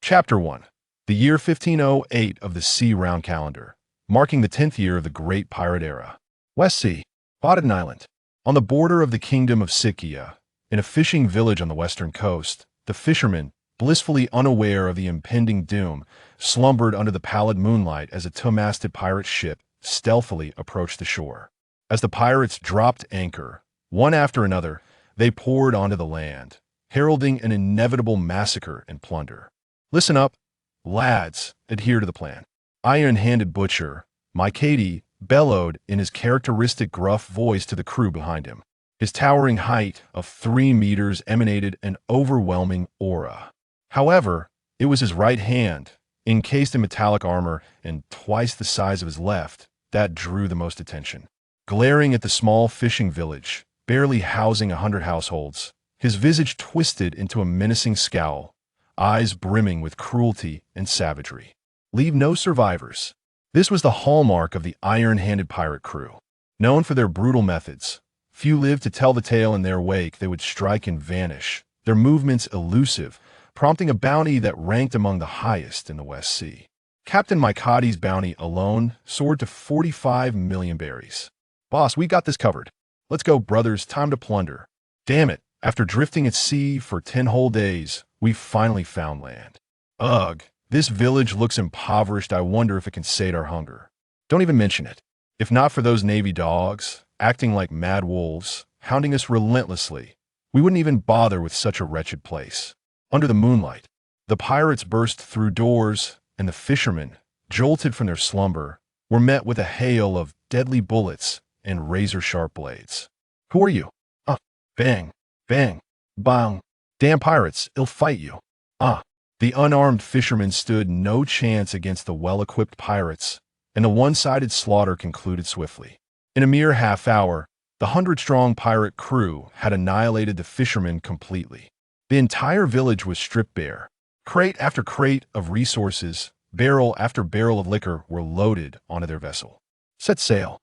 Chapter 1. The year 1508 of the Sea-Round Calendar, marking the 10th year of the Great Pirate Era. West Sea, Partaken Island. On the border of the Kingdom of Scythia, in a fishing village on the western coast, the fishermen, blissfully unaware of the impending doom, slumbered under the pallid moonlight as a two-masted pirate ship stealthily approached the shore. As the pirates dropped anchor, one after another, they poured onto the land, heralding an inevitable massacre and plunder. Listen up, lads, adhere to the plan. Iron-handed butcher, Katie, bellowed in his characteristic gruff voice to the crew behind him. His towering height of 3 meters emanated an overwhelming aura. However, it was his right hand, encased in metallic armor and twice the size of his left, that drew the most attention. Glaring at the small fishing village, barely housing 100 households, his visage twisted into a menacing scowl, eyes brimming with cruelty and savagery. Leave no survivors. This was the hallmark of the iron-handed pirate crew. Known for their brutal methods, few lived to tell the tale. In their wake they would strike and vanish, their movements elusive, prompting a bounty that ranked among the highest in the West Sea. Captain Mikati's bounty alone soared to 45 million berries. Boss, we got this covered. Let's go, brothers, time to plunder. Damn it, after drifting at sea for 10 whole days, we finally found land. Ugh, this village looks impoverished. I wonder if it can sate our hunger. Don't even mention it. If not for those Navy dogs, acting like mad wolves, hounding us relentlessly, we wouldn't even bother with such a wretched place. Under the moonlight, the pirates burst through doors, and the fishermen, jolted from their slumber, were met with a hail of deadly bullets and razor-sharp blades. Who are you? Bang, bang, bang. Damn pirates, they'll fight you. The unarmed fishermen stood no chance against the well-equipped pirates, and the one-sided slaughter concluded swiftly. In a mere half hour, the 100-strong pirate crew had annihilated the fishermen completely. The entire village was stripped bare. Crate after crate of resources, barrel after barrel of liquor were loaded onto their vessel. Set sail.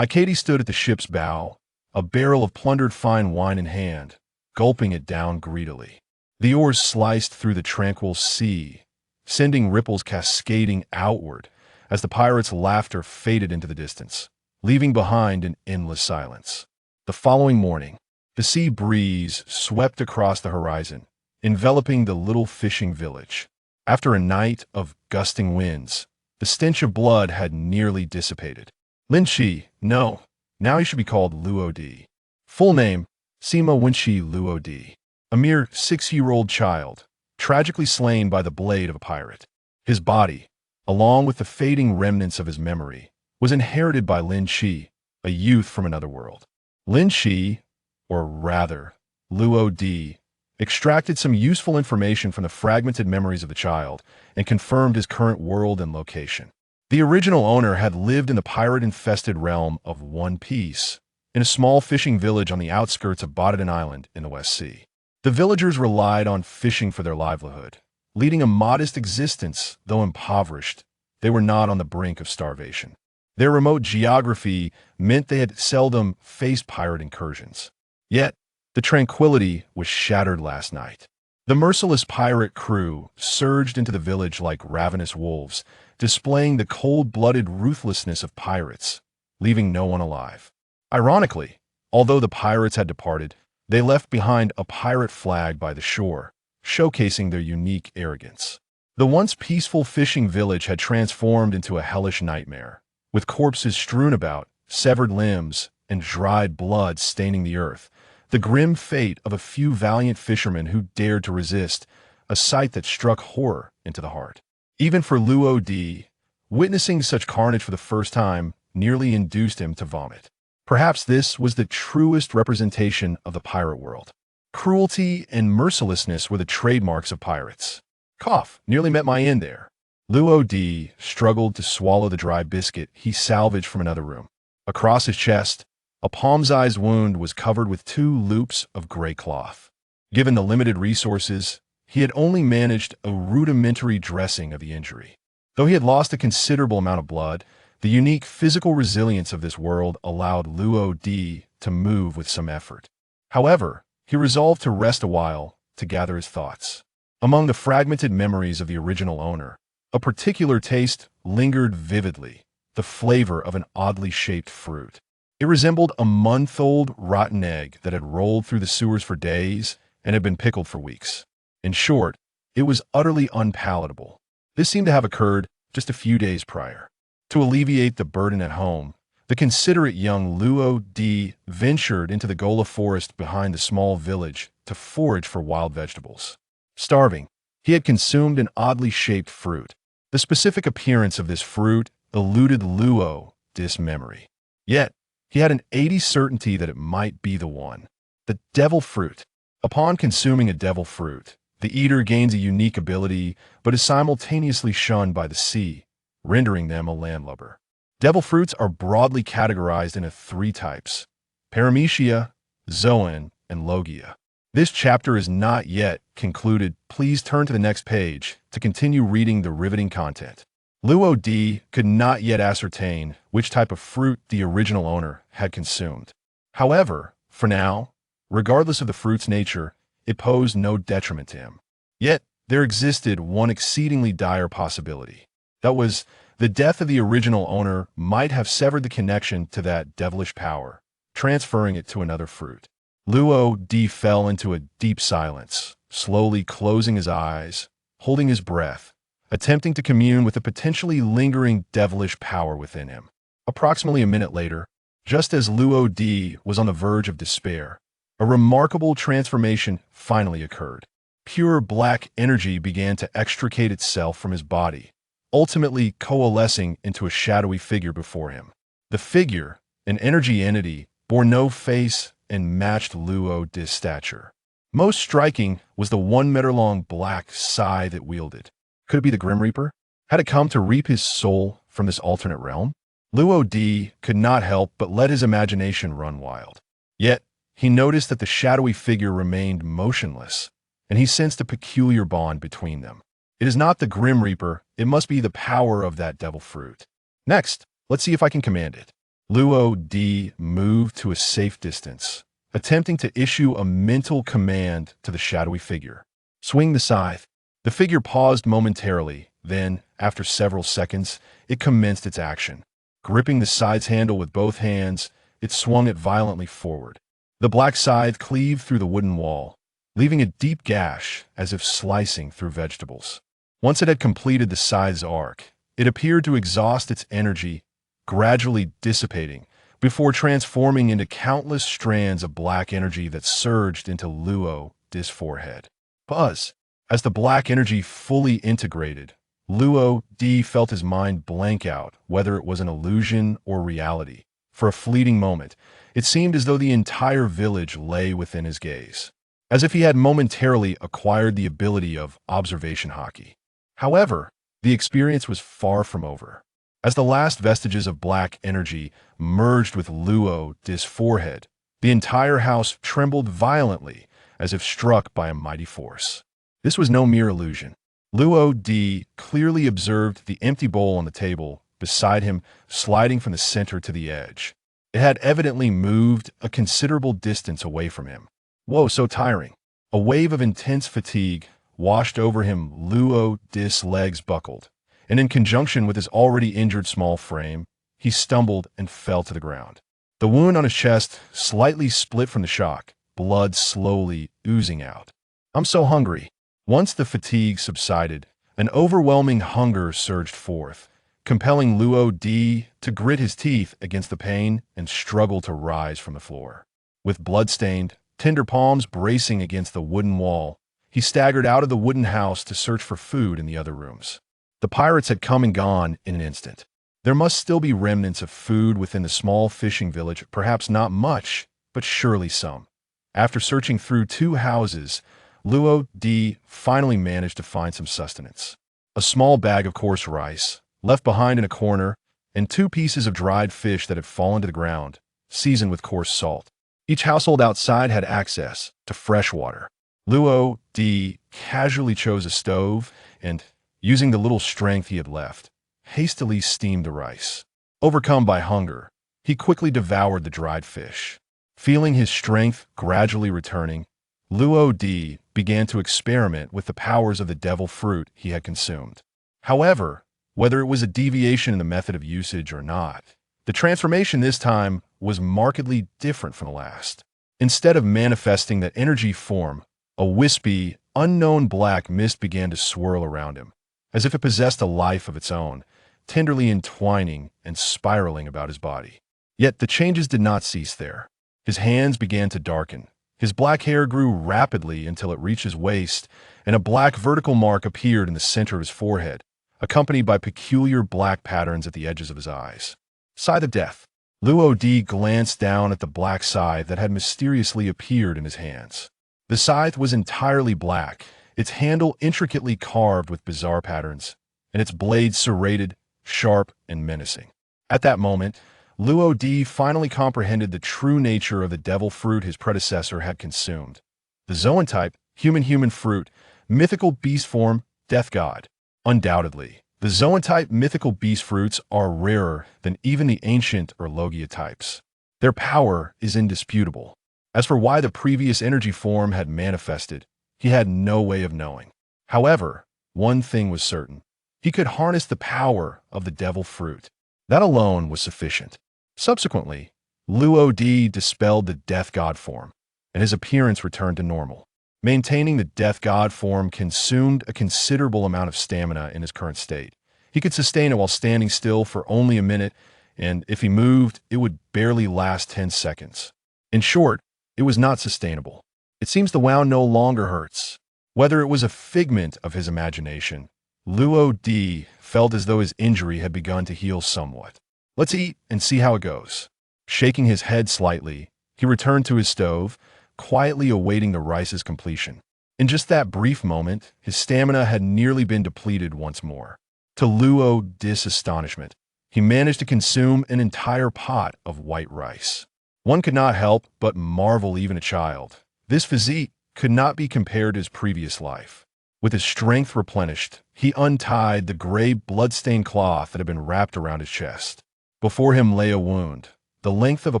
Katie stood at the ship's bow, a barrel of plundered fine wine in hand, gulping it down greedily. The oars sliced through the tranquil sea, sending ripples cascading outward as the pirates' laughter faded into the distance, leaving behind an endless silence. The following morning, the sea breeze swept across the horizon, enveloping the little fishing village. After a night of gusting winds, the stench of blood had nearly dissipated. Lin Shi, no, now he should be called Luo Di. Full name, Sima Wenshi Luo Di. A mere 6-year-old child, tragically slain by the blade of a pirate. His body, along with the fading remnants of his memory, was inherited by Lin Shi, a youth from another world. Lin Shi, or rather, Luo Di, extracted some useful information from the fragmented memories of the child and confirmed his current world and location. The original owner had lived in the pirate-infested realm of One Piece, in a small fishing village on the outskirts of Partaken Island in the West Sea. The villagers relied on fishing for their livelihood, leading a modest existence, though impoverished. They were not on the brink of starvation. Their remote geography meant they had seldom faced pirate incursions. Yet, the tranquility was shattered last night. The merciless pirate crew surged into the village like ravenous wolves, displaying the cold-blooded ruthlessness of pirates, leaving no one alive. Ironically, although the pirates had departed, they left behind a pirate flag by the shore, showcasing their unique arrogance. The once peaceful fishing village had transformed into a hellish nightmare, with corpses strewn about, severed limbs, and dried blood staining the earth. The grim fate of a few valiant fishermen who dared to resist, a sight that struck horror into the heart. Even for Luo Di, witnessing such carnage for the first time nearly induced him to vomit. Perhaps this was the truest representation of the pirate world. Cruelty and mercilessness were the trademarks of pirates. Cough, nearly met my end there. Luo Di struggled to swallow the dry biscuit he salvaged from another room. Across his chest, a palm-sized wound was covered with 2 loops of gray cloth. Given the limited resources, he had only managed a rudimentary dressing of the injury. Though he had lost a considerable amount of blood, the unique physical resilience of this world allowed Luo Di to move with some effort. However, he resolved to rest a while to gather his thoughts. Among the fragmented memories of the original owner, a particular taste lingered vividly, the flavor of an oddly shaped fruit. It resembled a month-old rotten egg that had rolled through the sewers for days and had been pickled for weeks. In short, it was utterly unpalatable. This seemed to have occurred just a few days prior. To alleviate the burden at home, the considerate young Luo D ventured into the Gola forest behind the small village to forage for wild vegetables. Starving, he had consumed an oddly shaped fruit. The specific appearance of this fruit eluded Luo D's memory. Yet, he had an 80 certainty that it might be the one. The devil fruit. Upon consuming a devil fruit, the eater gains a unique ability, but is simultaneously shunned by the sea, rendering them a landlubber. Devil fruits are broadly categorized into three types: paramecia, zoan, and logia. This chapter is not yet concluded. Please turn to the next page to continue reading the riveting content. Luo D could not yet ascertain which type of fruit the original owner had consumed. However, for now, regardless of the fruit's nature, it posed no detriment to him. Yet, there existed one exceedingly dire possibility. That was, the death of the original owner might have severed the connection to that devilish power, transferring it to another fruit. Luo D fell into a deep silence, slowly closing his eyes, holding his breath, attempting to commune with the potentially lingering devilish power within him. Approximately a minute later, just as Luo D was on the verge of despair, a remarkable transformation finally occurred. Pure black energy began to extricate itself from his body, ultimately coalescing into a shadowy figure before him. The figure, an energy entity, bore no face and matched Luo D's stature. Most striking was the 1-meter-long black scythe it wielded. Could it be the Grim Reaper? Had it come to reap his soul from this alternate realm? Luo D could not help but let his imagination run wild. Yet, he noticed that the shadowy figure remained motionless, and he sensed a peculiar bond between them. It is not the Grim Reaper, it must be the power of that devil fruit. Next, let's see if I can command it. Luo D moved to a safe distance, attempting to issue a mental command to the shadowy figure. Swing the scythe. The figure paused momentarily, then, after several seconds, it commenced its action. Gripping the scythe's handle with both hands, it swung it violently forward. The black scythe cleaved through the wooden wall, leaving a deep gash as if slicing through vegetables. Once it had completed the scythe's arc, it appeared to exhaust its energy, gradually dissipating, before transforming into countless strands of black energy that surged into Luo D's forehead. Buzz! As the black energy fully integrated, Luo D felt his mind blank out, whether it was an illusion or reality. For a fleeting moment, it seemed as though the entire village lay within his gaze, as if he had momentarily acquired the ability of observation hockey. However, the experience was far from over. As the last vestiges of black energy merged with Luo D's forehead, the entire house trembled violently, as if struck by a mighty force. This was no mere illusion. Luo D clearly observed the empty bowl on the table beside him sliding from the center to the edge. It had evidently moved a considerable distance away from him. Whoa, so tiring. A wave of intense fatigue washed over him. Luo D's legs buckled, and in conjunction with his already injured small frame, he stumbled and fell to the ground. The wound on his chest slightly split from the shock, blood slowly oozing out. I'm so hungry. Once the fatigue subsided, an overwhelming hunger surged forth, compelling Luo D to grit his teeth against the pain and struggle to rise from the floor. With blood-stained, tender palms bracing against the wooden wall, he staggered out of the wooden house to search for food in the other rooms. The pirates had come and gone in an instant. There must still be remnants of food within the small fishing village, perhaps not much, but surely some. After searching through 2 houses, Luo D finally managed to find some sustenance. A small bag of coarse rice, left behind in a corner, and 2 pieces of dried fish that had fallen to the ground, seasoned with coarse salt. Each household outside had access to fresh water. Luo D casually chose a stove and, using the little strength he had left, hastily steamed the rice. Overcome by hunger, he quickly devoured the dried fish. Feeling his strength gradually returning, Luo Di began to experiment with the powers of the devil fruit he had consumed. However, whether it was a deviation in the method of usage or not, the transformation this time was markedly different from the last. Instead of manifesting that energy form, a wispy, unknown black mist began to swirl around him, as if it possessed a life of its own, tenderly entwining and spiraling about his body. Yet the changes did not cease there. His hands began to darken. His black hair grew rapidly until it reached his waist, and a black vertical mark appeared in the center of his forehead, accompanied by peculiar black patterns at the edges of his eyes. Scythe of Death. Luo Di glanced down at the black scythe that had mysteriously appeared in his hands. The scythe was entirely black, its handle intricately carved with bizarre patterns, and its blade serrated, sharp, and menacing. At that moment, Luo Di finally comprehended the true nature of the devil fruit his predecessor had consumed. The zoan-type, human fruit, mythical beast form, death god. Undoubtedly, the zoan-type mythical beast fruits are rarer than even the ancient or logia types. Their power is indisputable. As for why the previous energy form had manifested, he had no way of knowing. However, one thing was certain. He could harness the power of the devil fruit. That alone was sufficient. Subsequently, Luo Di dispelled the death god form, and his appearance returned to normal. Maintaining the death god form consumed a considerable amount of stamina in his current state. He could sustain it while standing still for only a minute, and if he moved, it would barely last 10 seconds. In short, it was not sustainable. It seems the wound no longer hurts. Whether it was a figment of his imagination, Luo Di felt as though his injury had begun to heal somewhat. Let's eat and see how it goes. Shaking his head slightly, he returned to his stove, quietly awaiting the rice's completion. In just that brief moment, his stamina had nearly been depleted once more. To Luo Di's astonishment, he managed to consume an entire pot of white rice. One could not help but marvel, even a child. This physique could not be compared to his previous life. With his strength replenished, he untied the gray blood-stained cloth that had been wrapped around his chest. Before him lay a wound, the length of a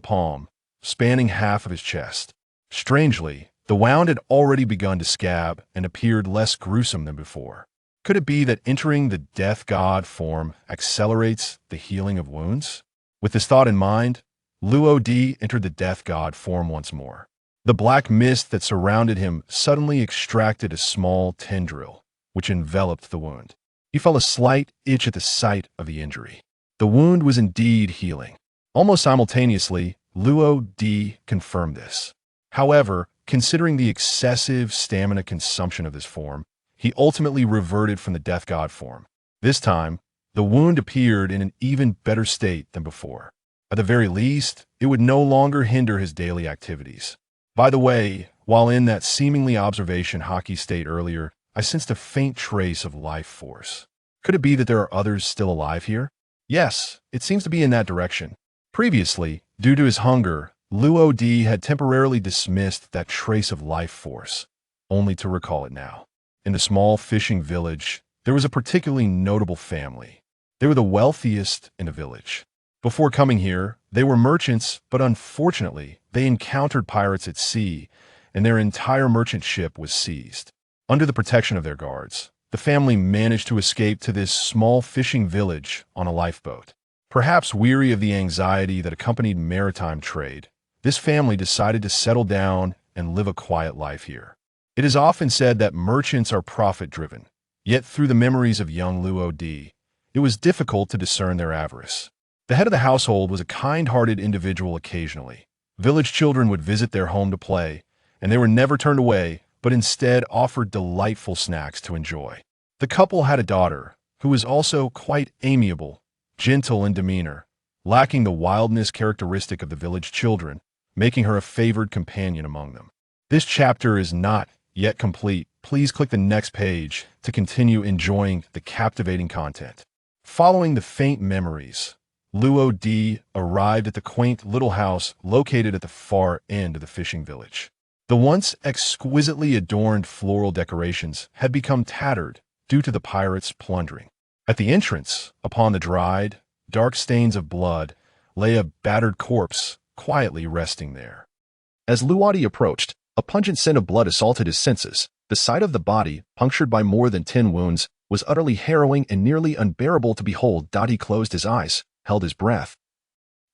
palm, spanning half of his chest. Strangely, the wound had already begun to scab and appeared less gruesome than before. Could it be that entering the death god form accelerates the healing of wounds? With this thought in mind, Luo Di entered the death god form once more. The black mist that surrounded him suddenly extracted a small tendril, which enveloped the wound. He felt a slight itch at the site of the injury. The wound was indeed healing. Almost simultaneously, Luo Di confirmed this. However, considering the excessive stamina consumption of this form, he ultimately reverted from the death god form. This time, the wound appeared in an even better state than before. At the very least, it would no longer hinder his daily activities. By the way, while in that seemingly observation hockey state earlier, I sensed a faint trace of life force. Could it be that there are others still alive here? Yes, it seems to be in that direction. Previously, due to his hunger, Luo Di had temporarily dismissed that trace of life force, only to recall it now. In the small fishing village, there was a particularly notable family. They were the wealthiest in the village. Before coming here, they were merchants, but unfortunately, they encountered pirates at sea, and their entire merchant ship was seized. Under the protection of their guards, the family managed to escape to this small fishing village on a lifeboat. Perhaps weary of the anxiety that accompanied maritime trade, this family decided to settle down and live a quiet life here. It is often said that merchants are profit-driven, yet through the memories of young Luo Di, it was difficult to discern their avarice. The head of the household was a kind-hearted individual occasionally. Village children would visit their home to play, and they were never turned away, but instead offered delightful snacks to enjoy. The couple had a daughter, who was also quite amiable, gentle in demeanor, lacking the wildness characteristic of the village children, making her a favored companion among them. This chapter is not yet complete. Please click the next page to continue enjoying the captivating content. Following the faint memories, Luo Di arrived at the quaint little house located at the far end of the fishing village. The once exquisitely adorned floral decorations had become tattered due to the pirates' plundering. At the entrance, upon the dried, dark stains of blood, lay a battered corpse quietly resting there. As Luo Di approached, A pungent scent of blood assaulted his senses. The sight of the body, punctured by more than 10 wounds, was utterly harrowing and nearly unbearable to behold. He closed his eyes, held his breath,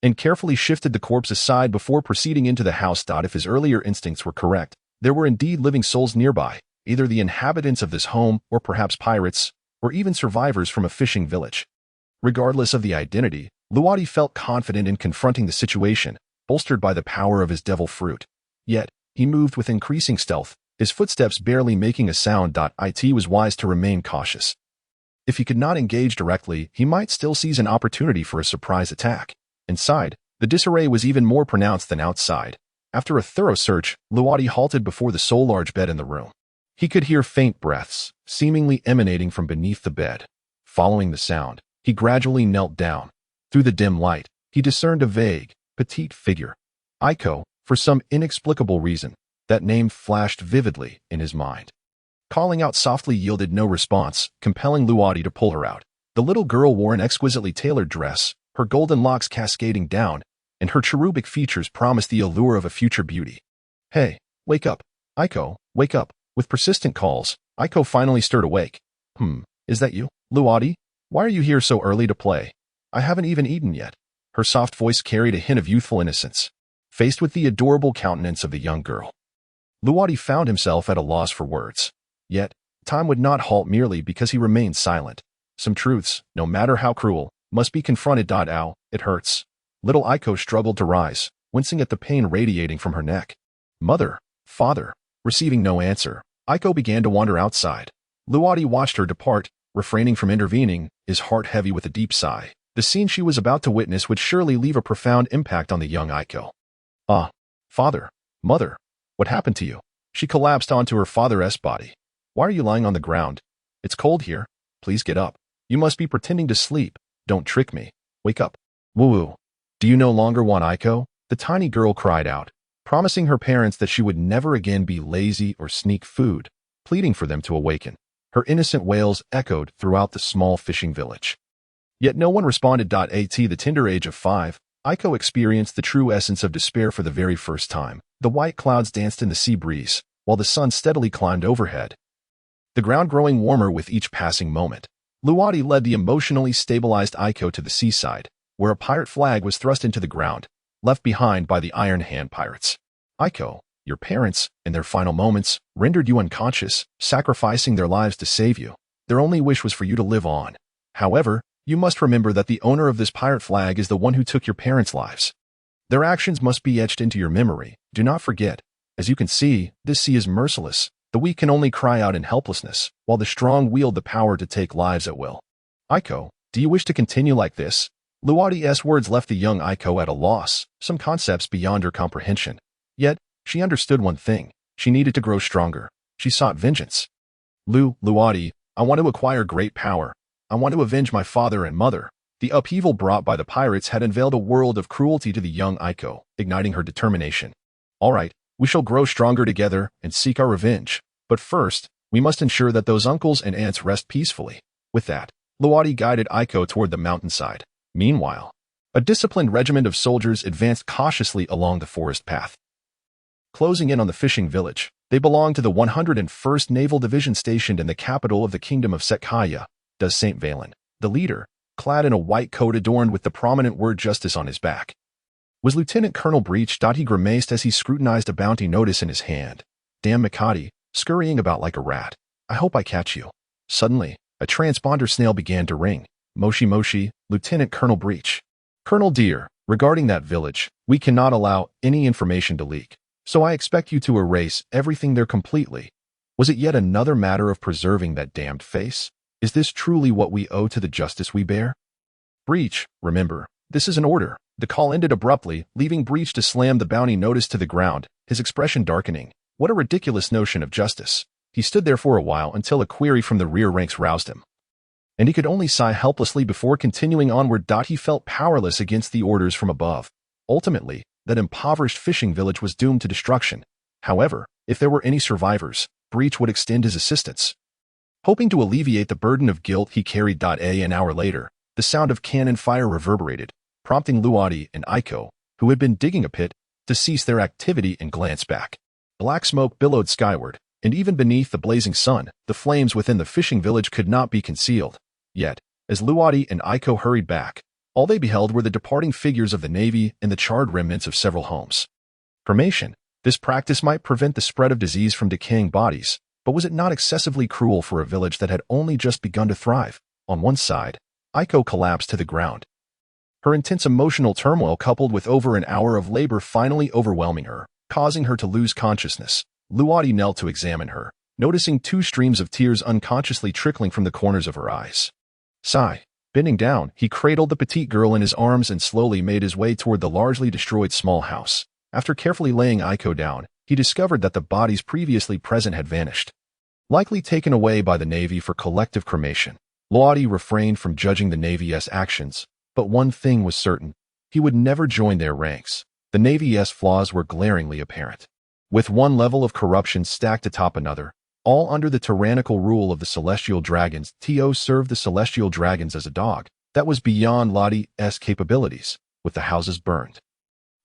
and carefully shifted the corpse aside before proceeding into the house. If his earlier instincts were correct, there were indeed living souls nearby, either the inhabitants of this home or perhaps pirates, or even survivors from a fishing village. Regardless of the identity, Luwadi felt confident in confronting the situation, bolstered by the power of his devil fruit. Yet, he moved with increasing stealth, his footsteps barely making a sound. It was wise to remain cautious. If he could not engage directly, he might still seize an opportunity for a surprise attack. Inside, the disarray was even more pronounced than outside. After a thorough search, Luwadi halted before the sole large bed in the room. He could hear faint breaths, seemingly emanating from beneath the bed. Following the sound, he gradually knelt down. Through the dim light, he discerned a vague, petite figure. Aiko, for some inexplicable reason, that name flashed vividly in his mind. Calling out softly yielded no response, compelling Luwadi to pull her out. The little girl wore an exquisitely tailored dress, her golden locks cascading down, and her cherubic features promised the allure of a future beauty. "Hey, wake up. Aiko, wake up." With persistent calls, Aiko finally stirred awake. Is that you, Luwadi? Why are you here so early to play? I haven't even eaten yet." Her soft voice carried a hint of youthful innocence. Faced with the adorable countenance of the young girl, Luwadi found himself at a loss for words. Yet, time would not halt merely because he remained silent. Some truths, no matter how cruel, must be confronted. Ow, it hurts. Little Aiko struggled to rise, wincing at the pain radiating from her neck. Mother, father. Receiving no answer, Aiko began to wander outside. Luwadi watched her depart, refraining from intervening, his heart heavy with a deep sigh. The scene she was about to witness would surely leave a profound impact on the young Aiko. Father, mother, what happened to you? She collapsed onto her father's body. Why are you lying on the ground? It's cold here. Please get up. You must be pretending to sleep. Don't trick me. Wake up. Woo-woo. Do you no longer want Aiko? The tiny girl cried out, promising her parents that she would never again be lazy or sneak food, pleading for them to awaken. Her innocent wails echoed throughout the small fishing village. Yet no one responded. At the tender age of 5, Aiko experienced the true essence of despair for the very first time. The white clouds danced in the sea breeze, while the sun steadily climbed overhead, the ground growing warmer with each passing moment. Luwadi led the emotionally stabilized Aiko to the seaside, where a pirate flag was thrust into the ground, left behind by the Iron Hand pirates. Aiko, your parents, in their final moments, rendered you unconscious, sacrificing their lives to save you. Their only wish was for you to live on. However, you must remember that the owner of this pirate flag is the one who took your parents' lives. Their actions must be etched into your memory. Do not forget. As you can see, this sea is merciless. The weak can only cry out in helplessness, while the strong wield the power to take lives at will. Aiko, do you wish to continue like this? Luwadi's words left the young Aiko at a loss, some concepts beyond her comprehension. Yet, she understood one thing. She needed to grow stronger. She sought vengeance. Luwadi, I want to acquire great power. I want to avenge my father and mother. The upheaval brought by the pirates had unveiled a world of cruelty to the young Aiko, igniting her determination. All right, we shall grow stronger together and seek our revenge. But first, we must ensure that those uncles and aunts rest peacefully. With that, Luwadi guided Aiko toward the mountainside. Meanwhile, a disciplined regiment of soldiers advanced cautiously along the forest path. Closing in on the fishing village, they belonged to the 101st Naval Division stationed in the capital of the Kingdom of Sekaya, St. Valen. The leader, clad in a white coat adorned with the prominent word justice on his back, was Lieutenant Colonel Breach. He grimaced as he scrutinized a bounty notice in his hand. Damn Mikati, scurrying about like a rat. I hope I catch you. Suddenly, a transponder snail began to ring. Moshi Moshi, Lieutenant Colonel Breach. Colonel Dear, regarding that village, we cannot allow any information to leak, so I expect you to erase everything there completely. Was it yet another matter of preserving that damned face? Is this truly what we owe to the justice we bear? Breach, remember, this is an order. The call ended abruptly, leaving Breach to slam the bounty notice to the ground, his expression darkening. What a ridiculous notion of justice. He stood there for a while until a query from the rear ranks roused him, and he could only sigh helplessly before continuing onward. He felt powerless against the orders from above. Ultimately, that impoverished fishing village was doomed to destruction. However, if there were any survivors, Breach would extend his assistance. Hoping to alleviate the burden of guilt he carried. An hour later, the sound of cannon fire reverberated, prompting Luwadi and Aiko, who had been digging a pit, to cease their activity and glance back. Black smoke billowed skyward, and even beneath the blazing sun, the flames within the fishing village could not be concealed. Yet, as Luodi and Aiko hurried back, all they beheld were the departing figures of the Navy and the charred remnants of several homes. Cremation. This practice might prevent the spread of disease from decaying bodies, but was it not excessively cruel for a village that had only just begun to thrive? On one side, Aiko collapsed to the ground. Her intense emotional turmoil coupled with over an hour of labor finally overwhelming her, causing her to lose consciousness. Luodi knelt to examine her, noticing 2 streams of tears unconsciously trickling from the corners of her eyes. Sigh. Bending down, he cradled the petite girl in his arms and slowly made his way toward the largely destroyed small house. After carefully laying Aiko down, he discovered that the bodies previously present had vanished, likely taken away by the Navy for collective cremation. Luodi refrained from judging the Navy's actions, but one thing was certain: he would never join their ranks. The Navy's flaws were glaringly apparent. With one level of corruption stacked atop another, all under the tyrannical rule of the Celestial Dragons, Tio served the Celestial Dragons as a dog that was beyond Luodi's capabilities, with the houses burned.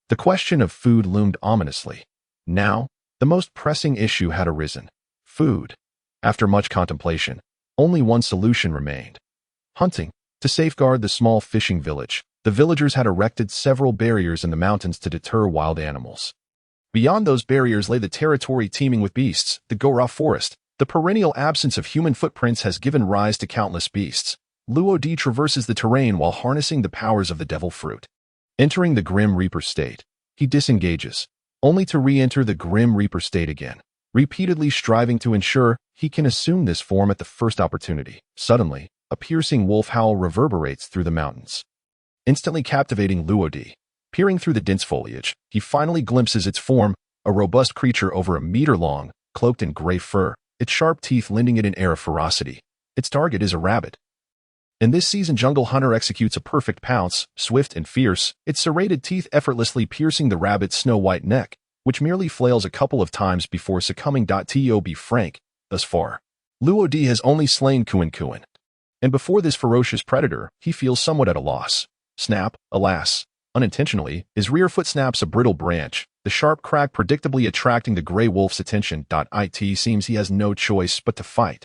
The question of food loomed ominously. Now, the most pressing issue had arisen: food. After much contemplation, only one solution remained: hunting. To safeguard the small fishing village, the villagers had erected several barriers in the mountains to deter wild animals. Beyond those barriers lay the territory teeming with beasts, the Gora forest. The perennial absence of human footprints has given rise to countless beasts. Luodi traverses the terrain while harnessing the powers of the devil fruit. Entering the Grim Reaper state, he disengages, only to re-enter the Grim Reaper state again, repeatedly striving to ensure he can assume this form at the first opportunity. Suddenly, a piercing wolf howl reverberates through the mountains, instantly captivating Luodi. Peering through the dense foliage, he finally glimpses its form, a robust creature over a meter long, cloaked in gray fur, its sharp teeth lending it an air of ferocity. Its target is a rabbit. In this season, Jungle Hunter executes a perfect pounce, swift and fierce, its serrated teeth effortlessly piercing the rabbit's snow-white neck, which merely flails a couple of times before succumbing. To be frank, thus far, Luodi has only slain Kuin, and before this ferocious predator, he feels somewhat at a loss. Snap, alas. Unintentionally, his rear foot snaps a brittle branch, the sharp crack predictably attracting the gray wolf's attention. It seems he has no choice but to fight.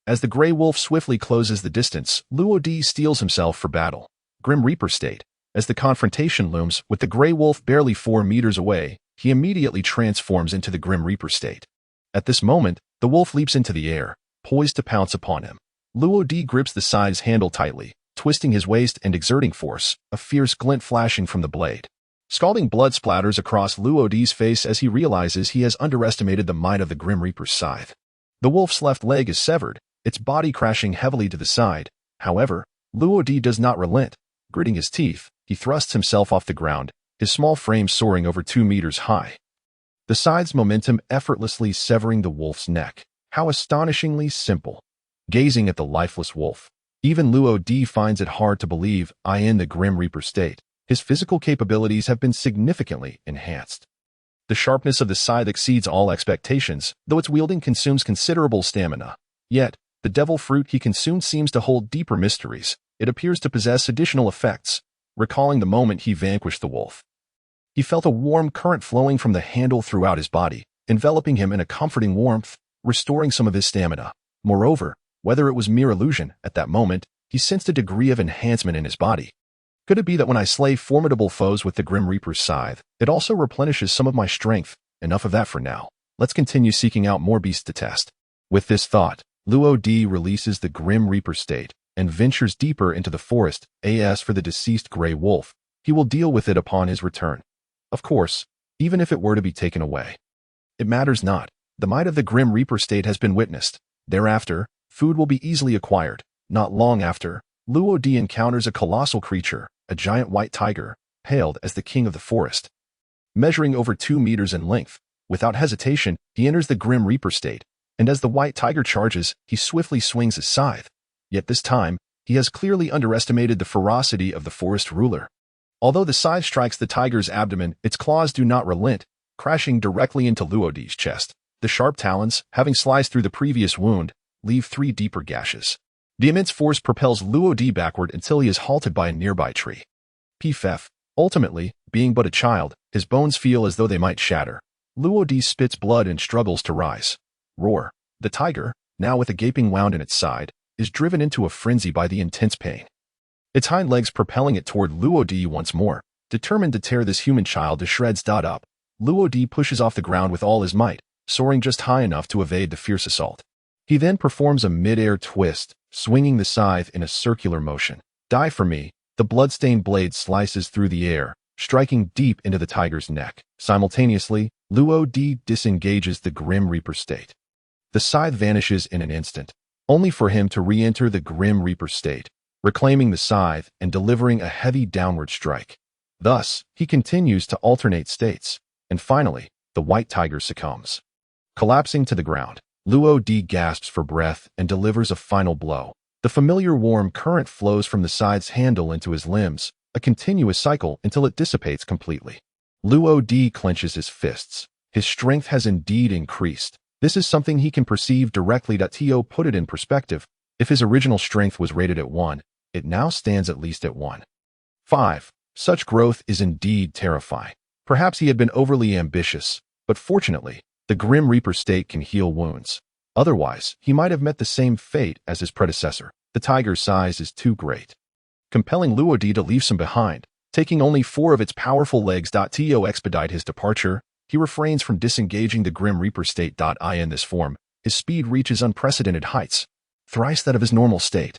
As the gray wolf swiftly closes the distance, Luodi steels himself for battle. Grim Reaper state. As the confrontation looms, with the gray wolf barely 4 meters away, he immediately transforms into the Grim Reaper state. At this moment, the wolf leaps into the air, poised to pounce upon him. Luodi grips the scythe's handle tightly, twisting his waist and exerting force, a fierce glint flashing from the blade. Scalding blood splatters across Luodi's face as he realizes he has underestimated the might of the Grim Reaper's scythe. The wolf's left leg is severed, its body crashing heavily to the side. However, Luodi does not relent. Gritting his teeth, he thrusts himself off the ground, his small frame soaring over 2 meters high. The scythe's momentum effortlessly severing the wolf's neck. How astonishingly simple. Gazing at the lifeless wolf, even Luodi finds it hard to believe in the Grim Reaper state. His physical capabilities have been significantly enhanced. The sharpness of the scythe exceeds all expectations, though its wielding consumes considerable stamina. Yet, the devil fruit he consumed seems to hold deeper mysteries. It appears to possess additional effects. Recalling the moment he vanquished the wolf, he felt a warm current flowing from the handle throughout his body, enveloping him in a comforting warmth, restoring some of his stamina. Moreover, whether it was mere illusion, at that moment, he sensed a degree of enhancement in his body. Could it be that when I slay formidable foes with the Grim Reaper's scythe, it also replenishes some of my strength? Enough of that for now. Let's continue seeking out more beasts to test. With this thought, Luodi releases the Grim Reaper state and ventures deeper into the forest. As for the deceased gray wolf, he will deal with it upon his return. Of course, even if it were to be taken away, it matters not. The might of the Grim Reaper state has been witnessed. Thereafter, food will be easily acquired. Not long after, Luodi encounters a colossal creature, a giant white tiger, hailed as the king of the forest. Measuring over 2 meters in length, without hesitation, he enters the Grim Reaper state, and as the white tiger charges, he swiftly swings his scythe. Yet this time, he has clearly underestimated the ferocity of the forest ruler. Although the scythe strikes the tiger's abdomen, its claws do not relent, crashing directly into Luodi's chest. The sharp talons, having sliced through the previous wound, leave 3 deeper gashes. The immense force propels Luodi backward until he is halted by a nearby tree. Pff. Ultimately, being but a child, his bones feel as though they might shatter. Luo Di spits blood and struggles to rise. Roar. The tiger, now with a gaping wound in its side, is driven into a frenzy by the intense pain. Its hind legs propelling it toward Luo Di once more, determined to tear this human child to shreds. Up. Luo Di pushes off the ground with all his might, soaring just high enough to evade the fierce assault. He then performs a mid-air twist, swinging the scythe in a circular motion. Die for me. The blood-stained blade slices through the air, striking deep into the tiger's neck. Simultaneously, Luo Di disengages the Grim Reaper state. The scythe vanishes in an instant, only for him to re-enter the Grim Reaper state, reclaiming the scythe and delivering a heavy downward strike. Thus, he continues to alternate states, and finally, the white tiger succumbs. Collapsing to the ground, Luo Di gasps for breath and delivers a final blow. The familiar warm current flows from the scythe's handle into his limbs, a continuous cycle until it dissipates completely. Luo Di clenches his fists. His strength has indeed increased. This is something he can perceive directly. To put it in perspective, if his original strength was rated at 1, it now stands at least at 1. 5. Such growth is indeed terrifying. Perhaps he had been overly ambitious, but fortunately, the Grim Reaper state can heal wounds. Otherwise, he might have met the same fate as his predecessor. The tiger's size is too great, compelling Luo Di to leave some behind, taking only 4 of its powerful legs. To expedite his departure, he refrains from disengaging the Grim Reaper state. In this form, his speed reaches unprecedented heights, thrice that of his normal state.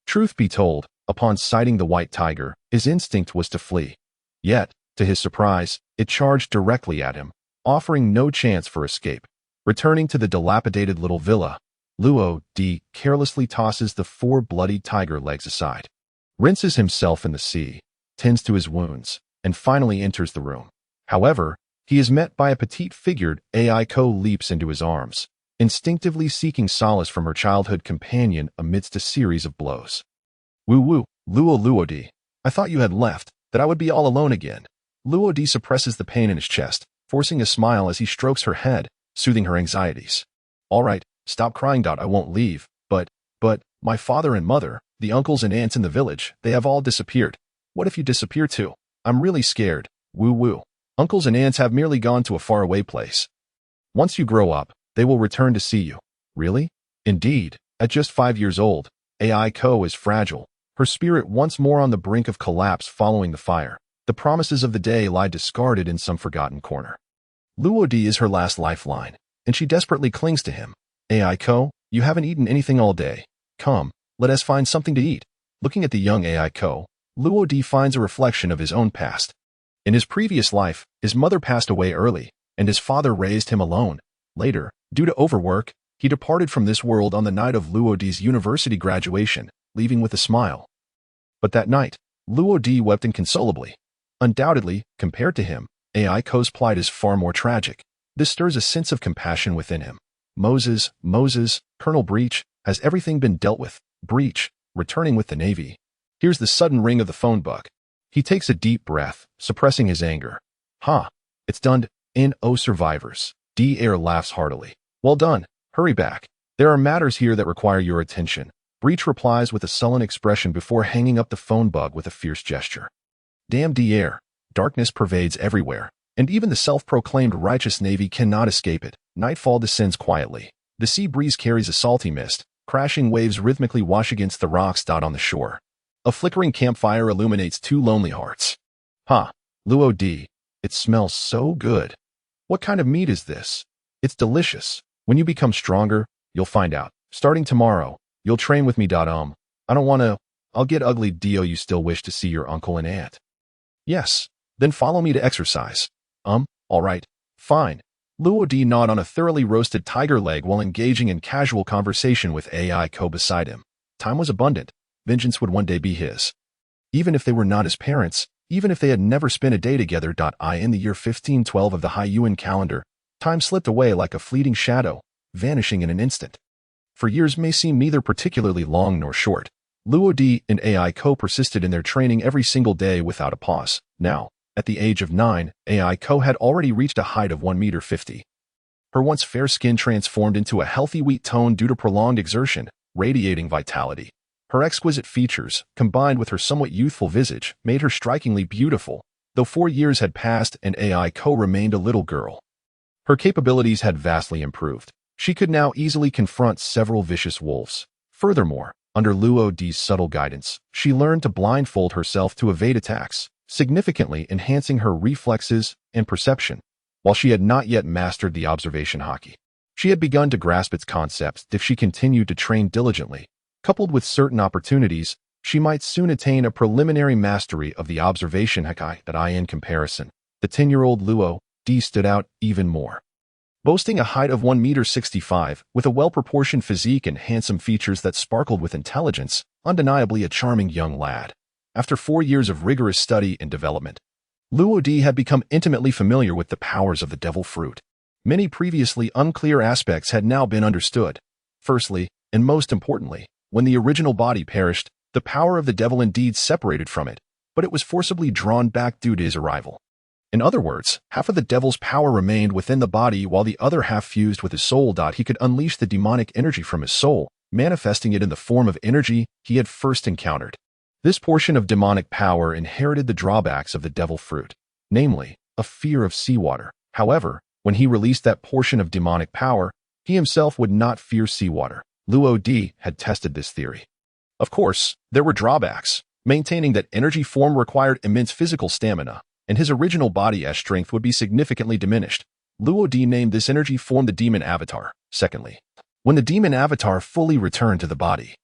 Truth be told, upon sighting the white tiger, his instinct was to flee. Yet, to his surprise, it charged directly at him, offering no chance for escape. Returning to the dilapidated little villa, Luo Di carelessly tosses the 4 bloody tiger legs aside, rinses himself in the sea, tends to his wounds, and finally enters the room. However, he is met by a petite-figured Aiko leaps into his arms, instinctively seeking solace from her childhood companion amidst a series of blows. Woo-woo, Luo Di. I thought you had left, that I would be all alone again. Luo Di suppresses the pain in his chest, forcing a smile as he strokes her head, soothing her anxieties. All right, stop crying. I won't leave, but, my father and mother, the uncles and aunts in the village, they have all disappeared. What if you disappear too? I'm really scared. Woo-woo. Uncles and aunts have merely gone to a faraway place. Once you grow up, they will return to see you. Really? Indeed, at just 5 years old, Aiko is fragile, her spirit once more on the brink of collapse following the fire. The promises of the day lie discarded in some forgotten corner. Luo Di is her last lifeline, and she desperately clings to him. Aiko, you haven't eaten anything all day. Come, let us find something to eat. Looking at the young Aiko, Luo Di finds a reflection of his own past. In his previous life, his mother passed away early, and his father raised him alone. Later, due to overwork, he departed from this world on the night of Luo Di's university graduation, leaving with a smile. But that night, Luo Di wept inconsolably. Undoubtedly, compared to him, Aiko's plight is far more tragic. This stirs a sense of compassion within him. Moses, Colonel Breach, has everything been dealt with? Breach, returning with the Navy. Here's the sudden ring of the phone bug. He takes a deep breath, suppressing his anger. It's done. N.O. survivors. D. Air laughs heartily. Well done. Hurry back. There are matters here that require your attention. Breach replies with a sullen expression before hanging up the phone bug with a fierce gesture. Damn D. Air. Darkness pervades everywhere, and even the self-proclaimed righteous Navy cannot escape it. Nightfall descends quietly. The sea breeze carries a salty mist. Crashing waves rhythmically wash against the rocks on the shore. A flickering campfire illuminates 2 lonely hearts. Luo Di. It smells so good. What kind of meat is this? It's delicious. When you become stronger, you'll find out. Starting tomorrow, you'll train with me. I don't want to. I'll get ugly. Do you still wish to see your uncle and aunt? Yes. Then follow me to exercise. All right. Fine. Luo Di gnawed on a thoroughly roasted tiger leg while engaging in casual conversation with Aiko beside him. Time was abundant. Vengeance would one day be his. Even if they were not his parents, even if they had never spent a day together. In the year 1512 of the Haiyuan calendar, time slipped away like a fleeting shadow, vanishing in an instant. For years may seem neither particularly long nor short. Luo Di and Aiko persisted in their training every single day without a pause. Now, at the age of 9, Aiko had already reached a height of 1.50 meters. Her once fair skin transformed into a healthy wheat tone due to prolonged exertion, radiating vitality. Her exquisite features, combined with her somewhat youthful visage, made her strikingly beautiful, though 4 years had passed and Aiko remained a little girl. Her capabilities had vastly improved. She could now easily confront several vicious wolves. Furthermore, under Luo Di's subtle guidance, she learned to blindfold herself to evade attacks, significantly enhancing her reflexes and perception. While she had not yet mastered the observation haki, she had begun to grasp its concepts. If she continued to train diligently, coupled with certain opportunities, she might soon attain a preliminary mastery of the observation haki. In comparison, the 10-year-old Luo Di stood out even more. Boasting a height of 1.65 meters, with a well-proportioned physique and handsome features that sparkled with intelligence, undeniably a charming young lad. After 4 years of rigorous study and development, Luo Di had become intimately familiar with the powers of the devil fruit. Many previously unclear aspects had now been understood. Firstly, and most importantly, when the original body perished, the power of the devil indeed separated from it, but it was forcibly drawn back due to his arrival. In other words, half of the devil's power remained within the body while the other half fused with his soul. He could unleash the demonic energy from his soul, manifesting it in the form of energy he had first encountered. This portion of demonic power inherited the drawbacks of the devil fruit, namely, a fear of seawater. However, when he released that portion of demonic power, he himself would not fear seawater. Luo Di had tested this theory. Of course, there were drawbacks. Maintaining that energy form required immense physical stamina, and his original body's strength would be significantly diminished. Luo Di named this energy form the demon avatar. Secondly, when the demon avatar fully returned to the body,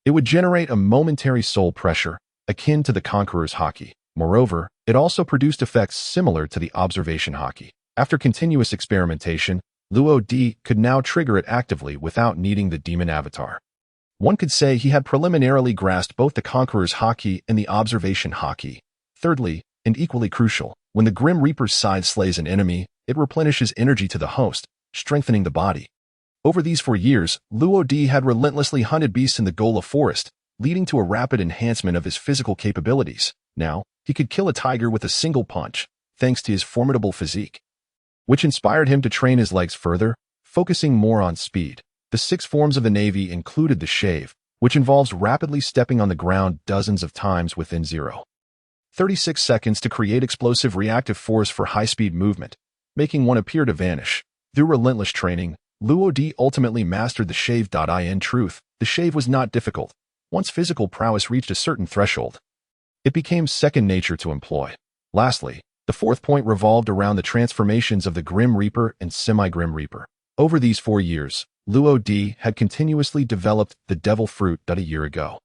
it would generate a momentary soul pressure, akin to the conqueror's haki. Moreover, it also produced effects similar to the observation haki. After continuous experimentation, Luo Di could now trigger it actively without needing the demon avatar. One could say he had preliminarily grasped both the conqueror's haki and the observation haki. Thirdly, and equally crucial, when the Grim Reaper's side slays an enemy, it replenishes energy to the host, strengthening the body. Over these 4 years, Luo Di had relentlessly hunted beasts in the Gola forest, leading to a rapid enhancement of his physical capabilities. Now, he could kill a tiger with a single punch, thanks to his formidable physique, which inspired him to train his legs further, focusing more on speed. The 6 forms of the Navy included the shave, which involves rapidly stepping on the ground dozens of times within 0.36 seconds to create explosive reactive force for high-speed movement, making one appear to vanish. Through relentless training, Luo Di ultimately mastered the shave. In truth, the shave was not difficult. Once physical prowess reached a certain threshold, it became second nature to employ. Lastly, the 4th point revolved around the transformations of the Grim Reaper and Semi-Grim Reaper. Over these 4 years, Luo Di had continuously developed the devil fruit. A year ago,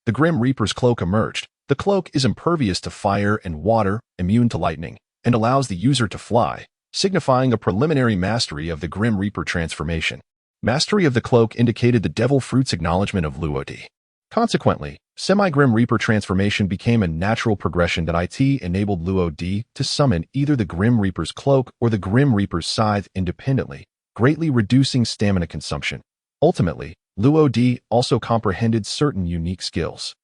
the Grim Reaper's cloak emerged. The cloak is impervious to fire and water, immune to lightning, and allows the user to fly, signifying a preliminary mastery of the Grim Reaper transformation. Mastery of the cloak indicated the devil fruit's acknowledgement of Luo Di. Consequently, Semi-Grim Reaper transformation became a natural progression. It enabled Luo Di to summon either the Grim Reaper's cloak or the Grim Reaper's scythe independently, greatly reducing stamina consumption. Ultimately, Luo Di also comprehended certain unique skills,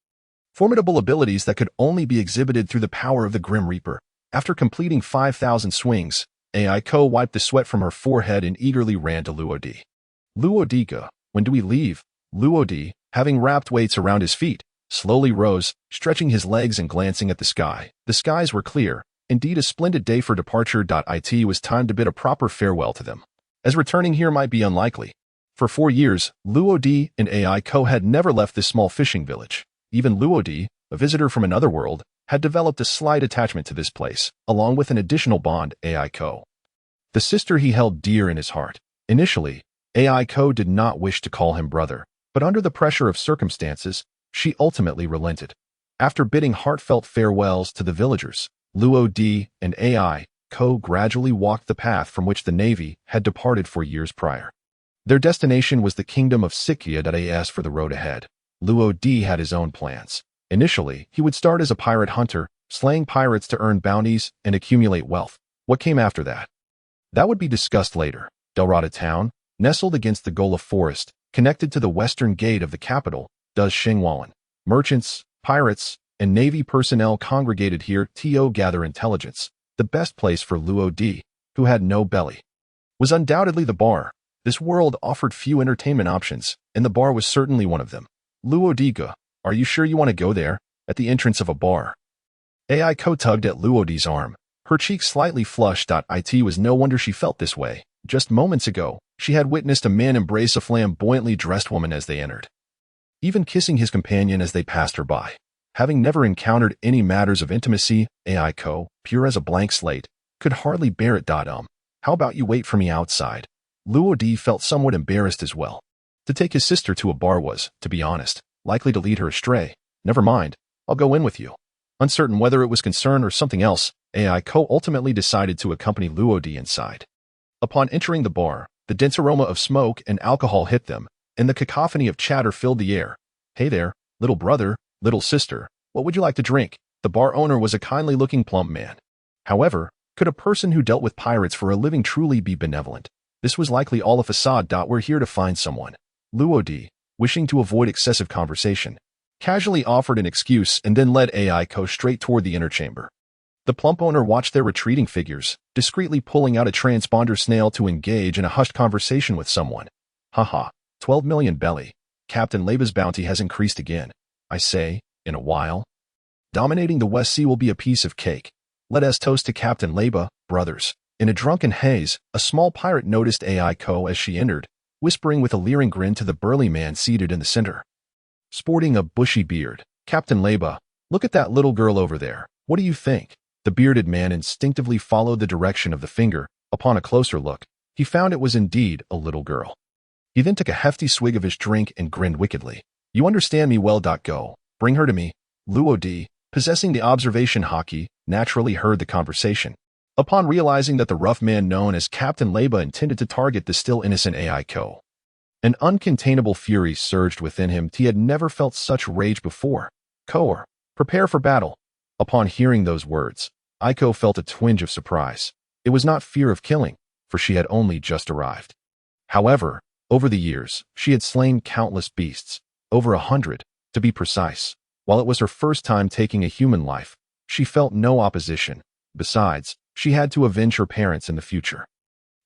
formidable abilities that could only be exhibited through the power of the Grim Reaper. After completing 5,000 swings, Aiko wiped the sweat from her forehead and eagerly ran to Luo Di. Luo Di, when do we leave? Luo Di, having wrapped weights around his feet, slowly rose, stretching his legs and glancing at the sky. The skies were clear. Indeed, a splendid day for departure. It was time to bid a proper farewell to them, as returning here might be unlikely. For 4 years, Luo Di and Aiko had never left this small fishing village. Even Luo Di, a visitor from another world, had developed a slight attachment to this place, along with an additional bond, Aiko, the sister he held dear in his heart. Initially, Aiko did not wish to call him brother, but under the pressure of circumstances, she ultimately relented. After bidding heartfelt farewells to the villagers, Luo Di and Aiko gradually walked the path from which the Navy had departed 4 years prior. Their destination was the kingdom of Sikya. As for the road ahead, Luo Di had his own plans. Initially, he would start as a pirate hunter, slaying pirates to earn bounties and accumulate wealth. What came after that? That would be discussed later. Delrata town, nestled against the Gola forest, connected to the western gate of the capital, does Xinghuan. Merchants, pirates, and Navy personnel congregated here to gather intelligence. The best place for Luo Di, who had no belly, was undoubtedly the bar. This world offered few entertainment options, and the bar was certainly one of them. Luo Di, are you sure you want to go there? At the entrance of a bar, Aiko tugged at Luo Di's arm. Her cheeks slightly flushed. It was no wonder she felt this way. Just moments ago, she had witnessed a man embrace a flamboyantly dressed woman as they entered, even kissing his companion as they passed her by. Having never encountered any matters of intimacy, Aiko, pure as a blank slate, could hardly bear it. How about you wait for me outside? Luodi felt somewhat embarrassed as well. To take his sister to a bar was, to be honest, likely to lead her astray. Never mind, I'll go in with you. Uncertain whether it was concern or something else, Aiko ultimately decided to accompany Luodi inside. Upon entering the bar, the dense aroma of smoke and alcohol hit them, and the cacophony of chatter filled the air. Hey there, little brother, little sister, what would you like to drink? The bar owner was a kindly-looking plump man. However, could a person who dealt with pirates for a living truly be benevolent? This was likely all a facade. We're here to find someone. Luodi, wishing to avoid excessive conversation, casually offered an excuse and then led Aiko straight toward the inner chamber. The plump owner watched their retreating figures, discreetly pulling out a transponder snail to engage in a hushed conversation with someone. Haha, 12 million belly. Captain Leba's bounty has increased again. I say, in a while. Dominating the West Sea will be a piece of cake. Let us toast to Captain Leba, brothers. In a drunken haze, a small pirate noticed Aiko as she entered, whispering with a leering grin to the burly man seated in the center. Sporting a bushy beard, Captain Leba, look at that little girl over there. What do you think? The bearded man instinctively followed the direction of the finger. Upon a closer look, he found it was indeed a little girl. He then took a hefty swig of his drink and grinned wickedly. You understand me well. Go. Bring her to me. Luodi, possessing the observation haki, naturally heard the conversation. Upon realizing that the rough man known as Captain Leba intended to target the still innocent Aiko, an uncontainable fury surged within him. He had never felt such rage before. Koor, prepare for battle. Upon hearing those words, Aiko felt a twinge of surprise. It was not fear of killing, for she had only just arrived. However, over the years, she had slain countless beasts, over 100, to be precise. While it was her first time taking a human life, she felt no opposition. Besides, she had to avenge her parents in the future.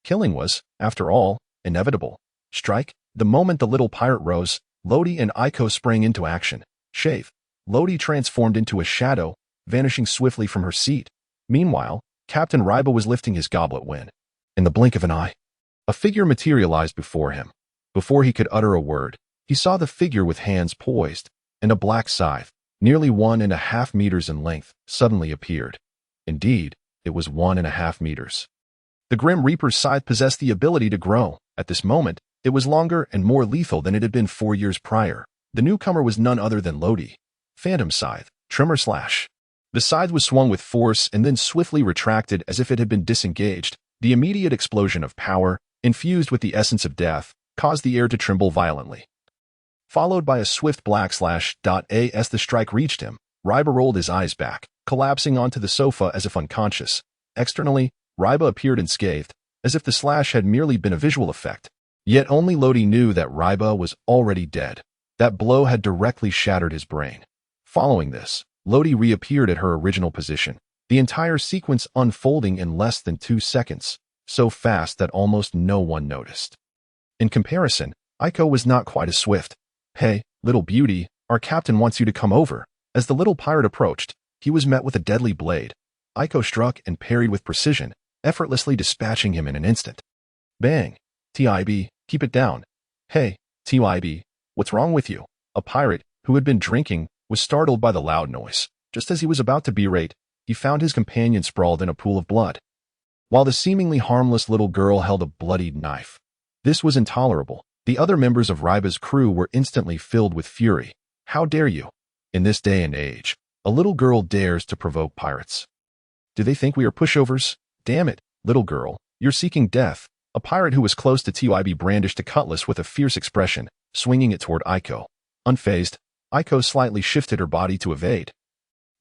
Killing was, after all, inevitable. Strike. The moment the little pirate rose, Lodi and Aiko sprang into action. Shave. Lodi transformed into a shadow, vanishing swiftly from her seat. Meanwhile, Captain Ryba was lifting his goblet when, in the blink of an eye, a figure materialized before him. Before he could utter a word, he saw the figure with hands poised, and a black scythe, nearly 1.5 meters in length, suddenly appeared. Indeed, it was 1.5 meters. The Grim Reaper's scythe possessed the ability to grow. At this moment, it was longer and more lethal than it had been 4 years prior. The newcomer was none other than Lodi. Phantom Scythe, Trimmer Slash. The scythe was swung with force and then swiftly retracted as if it had been disengaged. The immediate explosion of power, infused with the essence of death, caused the air to tremble violently. Followed by a swift black slash. As the strike reached him, Ryba rolled his eyes back, collapsing onto the sofa as if unconscious. Externally, Ryba appeared unscathed, as if the slash had merely been a visual effect. Yet only Lodi knew that Ryba was already dead. That blow had directly shattered his brain. Following this, Lodi reappeared at her original position, the entire sequence unfolding in less than 2 seconds, so fast that almost no one noticed. In comparison, Aiko was not quite as swift. Hey, little beauty, our captain wants you to come over. As the little pirate approached, he was met with a deadly blade. Aiko struck and parried with precision, effortlessly dispatching him in an instant. Bang! TIB, keep it down. Hey, TIB, what's wrong with you? A pirate, who had been drinking, was startled by the loud noise. Just as he was about to berate, he found his companion sprawled in a pool of blood, while the seemingly harmless little girl held a bloodied knife. This was intolerable. The other members of Ryba's crew were instantly filled with fury. How dare you? In this day and age, a little girl dares to provoke pirates. Do they think we are pushovers? Damn it, little girl, you're seeking death. A pirate who was close to TIB brandished a cutlass with a fierce expression, swinging it toward Aiko. Unfazed, Aiko slightly shifted her body to evade,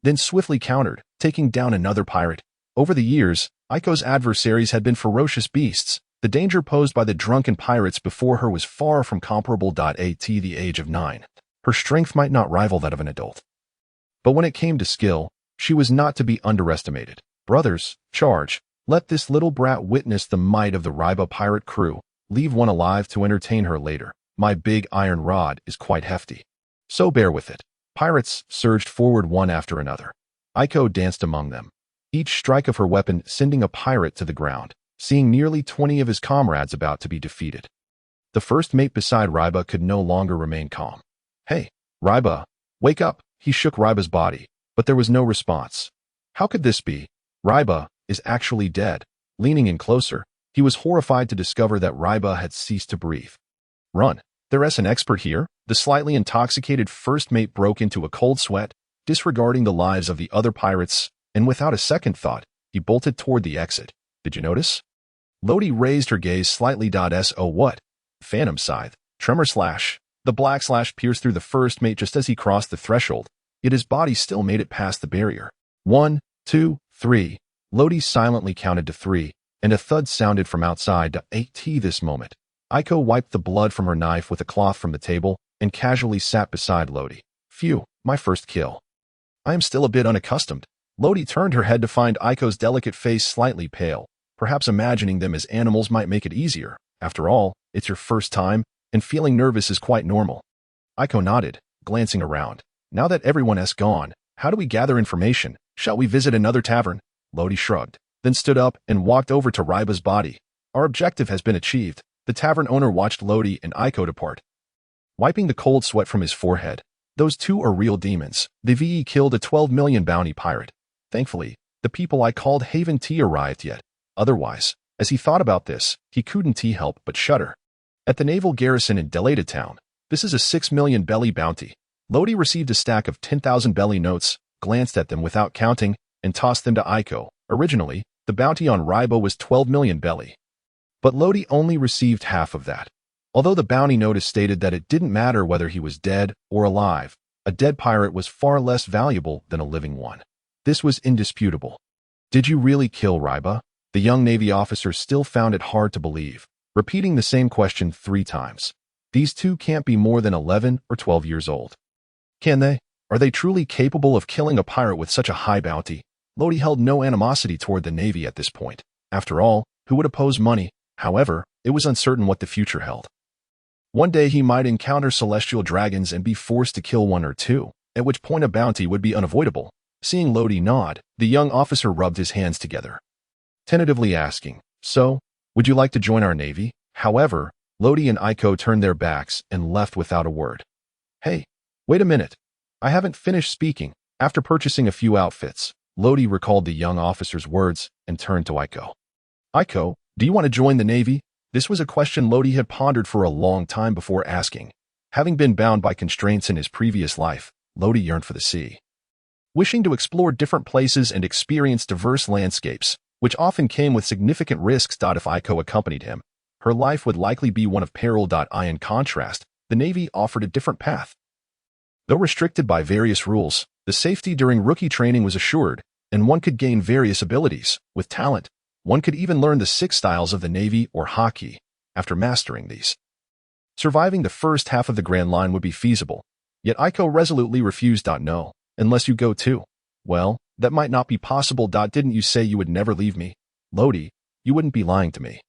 then swiftly countered, taking down another pirate. Over the years, Aiko's adversaries had been ferocious beasts. The danger posed by the drunken pirates before her was far from comparable. At the age of 9, her strength might not rival that of an adult. But when it came to skill, she was not to be underestimated. Brothers, charge. Let this little brat witness the might of the Ryba pirate crew. Leave one alive to entertain her later. My big iron rod is quite hefty, so bear with it. Pirates surged forward one after another. Aiko danced among them, each strike of her weapon sending a pirate to the ground, seeing nearly 20 of his comrades about to be defeated. The first mate beside Ryba could no longer remain calm. "Hey, Ryba, wake up!" He shook Ryba's body, but there was no response. How could this be? Ryba is actually dead. Leaning in closer, he was horrified to discover that Ryba had ceased to breathe. "Run. There's an expert here." The slightly intoxicated first mate broke into a cold sweat, disregarding the lives of the other pirates, and without a second thought, he bolted toward the exit. "Did you notice?" Lodi raised her gaze slightly. "So what?" Phantom scythe, tremor slash. The black slash pierced through the first mate just as he crossed the threshold, yet his body still made it past the barrier. 1, 2, 3. Lodi silently counted to 3, and a thud sounded from outside. This moment, Aiko wiped the blood from her knife with a cloth from the table and casually sat beside Lodi. "Phew, my first kill. I am still a bit unaccustomed." Lodi turned her head to find Aiko's delicate face slightly pale, perhaps imagining them as animals might make it easier. After all, it's your first time, and feeling nervous is quite normal. Aiko nodded, glancing around. "Now that everyone has gone, how do we gather information? Shall we visit another tavern?" Lodi shrugged, then stood up and walked over to Ryba's body. "Our objective has been achieved." The tavern owner watched Lodi and Aiko depart, wiping the cold sweat from his forehead. "Those two are real demons. The VE killed a 12 million bounty pirate. Thankfully, the people I called Haven T arrived yet. Otherwise, as he thought about this, he couldn't help but shudder. At the naval garrison in Delata Town, this is a 6 million belly bounty. Lodi received a stack of 10,000 belly notes, glanced at them without counting, and tossed them to Aiko. Originally, the bounty on Ryba was 12 million belly. But Lodi only received half of that. Although the bounty notice stated that it didn't matter whether he was dead or alive, a dead pirate was far less valuable than a living one. This was indisputable. "Did you really kill Ryba?" The young Navy officer still found it hard to believe, repeating the same question 3 times. These two can't be more than 11 or 12 years old. Can they? Are they truly capable of killing a pirate with such a high bounty? Lodi held no animosity toward the Navy at this point. After all, who would oppose money? However, it was uncertain what the future held. One day he might encounter celestial dragons and be forced to kill 1 or 2, at which point a bounty would be unavoidable. Seeing Lodi nod, the young officer rubbed his hands together, tentatively asking, "So, would you like to join our Navy?" However, Lodi and Aiko turned their backs and left without a word. "Hey, wait a minute. I haven't finished speaking." After purchasing a few outfits, Lodi recalled the young officer's words and turned to Aiko. "Aiko, do you want to join the Navy?" This was a question Lodi had pondered for a long time before asking. Having been bound by constraints in his previous life, Lodi yearned for the sea. Wishing to explore different places and experience diverse landscapes, which often came with significant risks. If Aiko accompanied him, her life would likely be one of peril. In contrast, the Navy offered a different path. Though restricted by various rules, the safety during rookie training was assured, and one could gain various abilities. With talent, one could even learn the 6 styles of the Navy or hockey. After mastering these, surviving the first half of the Grand Line would be feasible. Yet Aiko resolutely refused. "No, unless you go too." "Well, that might not be possible. Didn't you say you would never leave me?" "Lodi, you wouldn't be lying to me."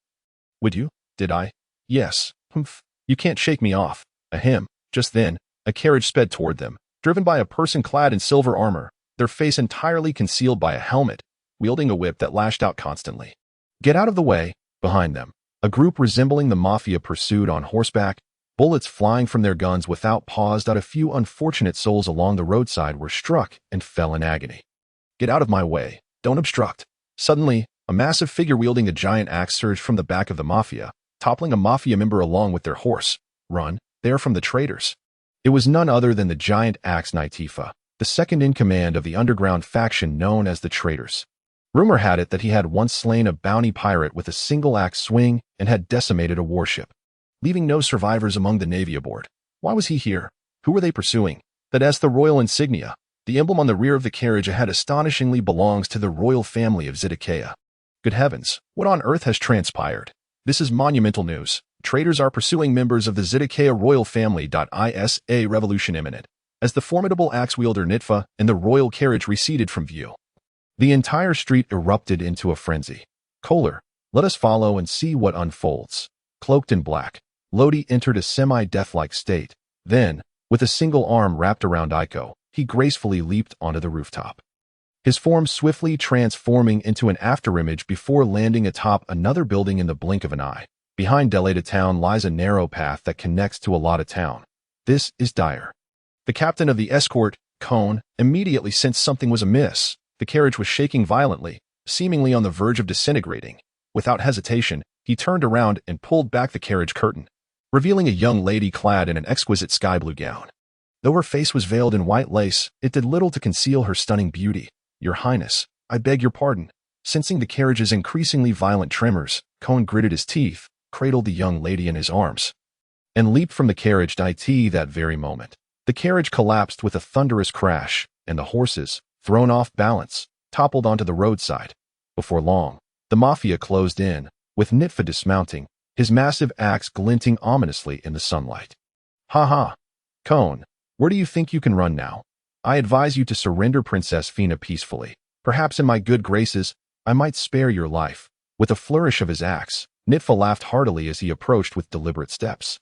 "Would you?" "Did I?" "Yes." "Humph. You can't shake me off." Ahem. Just then, a carriage sped toward them, driven by a person clad in silver armor, their face entirely concealed by a helmet, wielding a whip that lashed out constantly. "Get out of the way." Behind them, a group resembling the mafia pursued on horseback, bullets flying from their guns without pause. A few unfortunate souls along the roadside were struck and fell in agony. "Get out of my way. Don't obstruct." Suddenly, a massive figure wielding a giant axe surged from the back of the mafia, toppling a mafia member along with their horse. "Run, they are from the traitors." It was none other than the giant axe Naitifa, the second in command of the underground faction known as the Traitors. Rumor had it that he had once slain a bounty pirate with a single axe swing and had decimated a warship, leaving no survivors among the Navy aboard. Why was he here? Who were they pursuing? That's the royal insignia. The emblem on the rear of the carriage ahead astonishingly belongs to the royal family of Zidakea. Good heavens, what on earth has transpired? This is monumental news. Traitors are pursuing members of the Zidakea royal family. Isa revolution imminent. As the formidable axe-wielder Nitfa and the royal carriage receded from view, the entire street erupted into a frenzy. "Kohler, let us follow and see what unfolds." Cloaked in black, Lodi entered a semi-death-like state. Then, with a single arm wrapped around Aiko, he gracefully leaped onto the rooftop. his form swiftly transforming into an afterimage before landing atop another building in the blink of an eye. Behind Delata Town lies a narrow path that connects to Alata Town. This is dire. The captain of the escort, Cone, immediately sensed something was amiss. The carriage was shaking violently, seemingly on the verge of disintegrating. Without hesitation, he turned around and pulled back the carriage curtain, revealing a young lady clad in an exquisite sky blue gown. Though her face was veiled in white lace, it did little to conceal her stunning beauty. "Your Highness, I beg your pardon." Sensing the carriage's increasingly violent tremors, Cone gritted his teeth, cradled the young lady in his arms, and leaped from the carriage. That very moment, the carriage collapsed with a thunderous crash, and the horses, thrown off balance, toppled onto the roadside. Before long, the Mafia closed in, with Nitfa dismounting, his massive axe glinting ominously in the sunlight. "Ha ha! Cone, where do you think you can run now? I advise you to surrender Princess Fina peacefully. Perhaps in my good graces, I might spare your life." With a flourish of his axe, Nitfa laughed heartily as he approached with deliberate steps.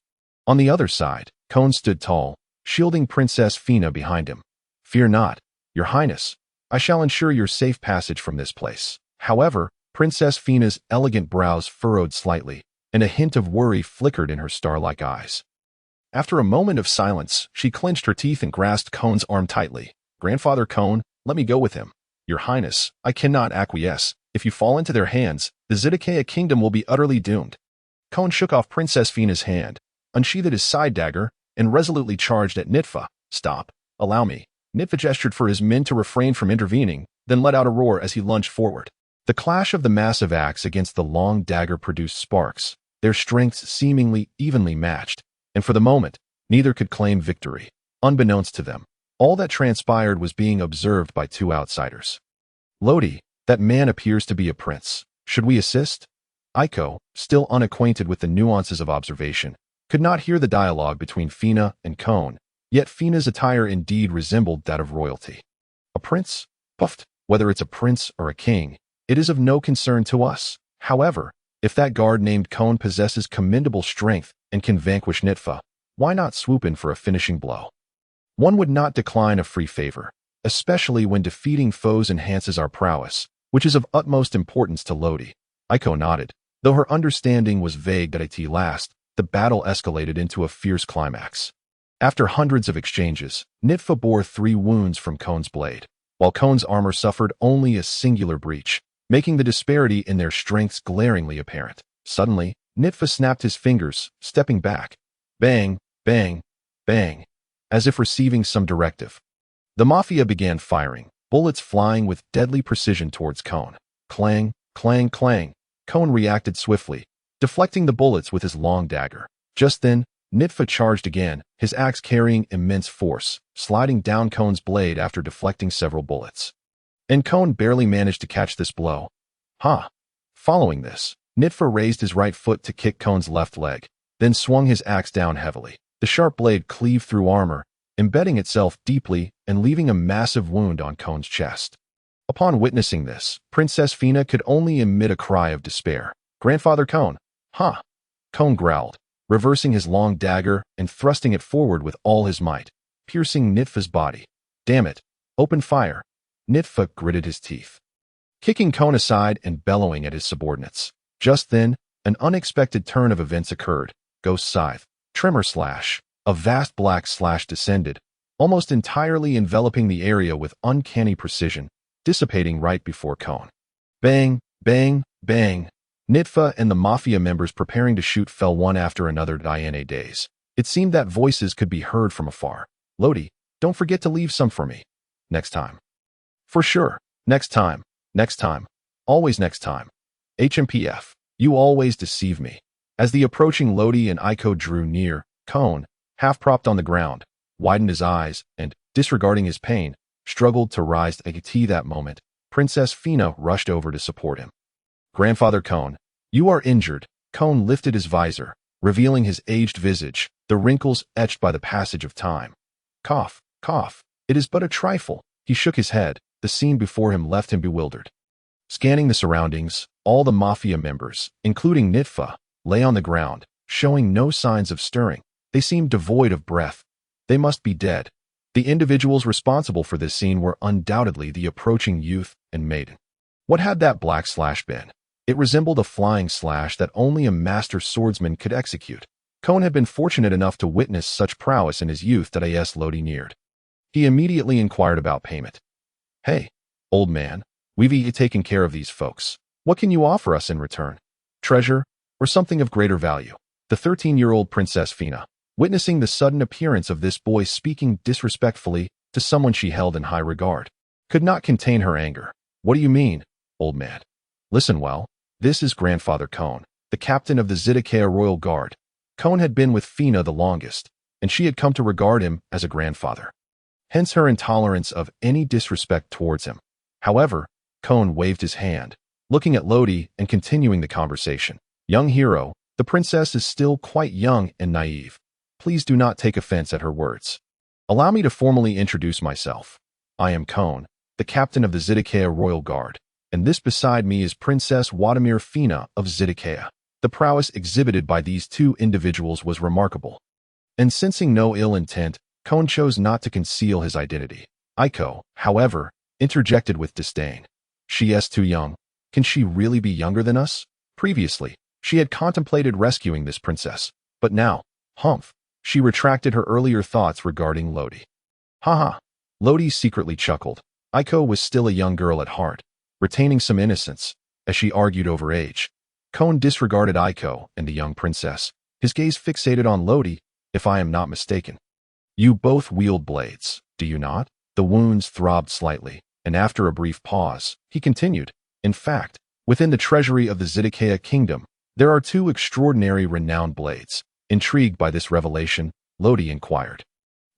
On the other side, Cone stood tall, shielding Princess Fina behind him. "Fear not, Your Highness. I shall ensure your safe passage from this place." However, Princess Fina's elegant brows furrowed slightly, and a hint of worry flickered in her star-like eyes. After a moment of silence, she clenched her teeth and grasped Cone's arm tightly. "Grandfather Cone, let me go with him." "Your Highness, I cannot acquiesce. If you fall into their hands, the Zidakea kingdom will be utterly doomed." Cone shook off Princess Fina's hand, unsheathed his side dagger, and resolutely charged at Nitfa. "Stop. Allow me." Nitfa gestured for his men to refrain from intervening, then let out a roar as he lunged forward. The clash of the massive axe against the long dagger produced sparks, their strengths seemingly evenly matched, and for the moment, neither could claim victory. Unbeknownst to them, all that transpired was being observed by two outsiders. "Lodi, that man appears to be a prince. Should we assist?" Aiko, still unacquainted with the nuances of observation, could not hear the dialogue between Fina and Cone, yet Fina's attire indeed resembled that of royalty. "A prince? Puffed. Whether it's a prince or a king, it is of no concern to us. However, if that guard named Cone possesses commendable strength and can vanquish Nitfa, why not swoop in for a finishing blow? One would not decline a free favor, especially when defeating foes enhances our prowess, which is of utmost importance to Lodi." Aiko nodded. Though her understanding was vague at last, the battle escalated into a fierce climax. After hundreds of exchanges, Nitfa bore 3 wounds from Cone's blade, while Cone's armor suffered only a singular breach, making the disparity in their strengths glaringly apparent. Suddenly, Nitfa snapped his fingers, stepping back. Bang, bang, bang, as if receiving some directive. The Mafia began firing, bullets flying with deadly precision towards Cone. Clang, clang, clang. Cone reacted swiftly, deflecting the bullets with his long dagger. Just then, Nitfa charged again, his axe carrying immense force, sliding down Cone's blade after deflecting several bullets. And Cone barely managed to catch this blow. Ha! Following this, Nitfa raised his right foot to kick Cone's left leg, then swung his axe down heavily. The sharp blade cleaved through armor, embedding itself deeply and leaving a massive wound on Cone's chest. Upon witnessing this, Princess Fina could only emit a cry of despair. "Grandfather Cone!" "Ha!" Cone growled, reversing his long dagger and thrusting it forward with all his might, piercing Nitfa's body. "Damn it! Open fire!" Nitfa gritted his teeth, kicking Cone aside and bellowing at his subordinates. Just then, an unexpected turn of events occurred. Ghost Scythe, Tremor Slash, a vast black slash descended, almost entirely enveloping the area with uncanny precision, dissipating right before Cone. Bang, bang, bang. Nitfa and the Mafia members preparing to shoot fell one after another. Days. It seemed that voices could be heard from afar. "Lodi, don't forget to leave some for me. Next time." "For sure. Next time. Next time. Always next time. HMPF, you always deceive me." As the approaching Lodi and Aiko drew near, Cone, half propped on the ground, widened his eyes and, disregarding his pain, struggled to rise. That moment, Princess Fina rushed over to support him. "Grandfather Cone, you are injured." Cone lifted his visor, revealing his aged visage, the wrinkles etched by the passage of time. Cough, cough. "It is but a trifle." He shook his head. The scene before him left him bewildered. Scanning the surroundings, all the Mafia members, including Nitfa, lay on the ground, showing no signs of stirring. They seemed devoid of breath. They must be dead. The individuals responsible for this scene were undoubtedly the approaching youth and maiden. What had that black slash been? It resembled a flying slash that only a master swordsman could execute. Cohen had been fortunate enough to witness such prowess in his youth that as Lodi neared. He immediately inquired about payment. "Hey, old man, we've taken care of these folks. What can you offer us in return? Treasure, or something of greater value?" The 13-year-old Princess Fina, witnessing the sudden appearance of this boy speaking disrespectfully to someone she held in high regard, could not contain her anger. "What do you mean, old man? Listen well, this is Grandfather Cohen, the captain of the Zedekiah Royal Guard." Cohen had been with Fina the longest, and she had come to regard him as a grandfather. Hence her intolerance of any disrespect towards him. However, Cohen waved his hand, looking at Lodi and continuing the conversation. "Young hero, the princess is still quite young and naive. Please do not take offense at her words. Allow me to formally introduce myself. I am Cohen, the captain of the Zedekiah Royal Guard, and this beside me is Princess Wadimir Fina of Zedekiah." The prowess exhibited by these two individuals was remarkable. And sensing no ill intent, Cohen chose not to conceal his identity. Aiko, however, interjected with disdain. "She is too young. Can she really be younger than us?" Previously, she had contemplated rescuing this princess, but now, humph, she retracted her earlier thoughts regarding Lodi. Haha. Lodi secretly chuckled. Aiko was still a young girl at heart, retaining some innocence, as she argued over age. Cohen disregarded Aiko and the young princess, his gaze fixated on Lodi, "If I am not mistaken. You both wield blades, do you not?" The wounds throbbed slightly, and after a brief pause, he continued, "In fact, within the treasury of the Zedekiah kingdom, there are two extraordinary renowned blades." Intrigued by this revelation, Lodi inquired.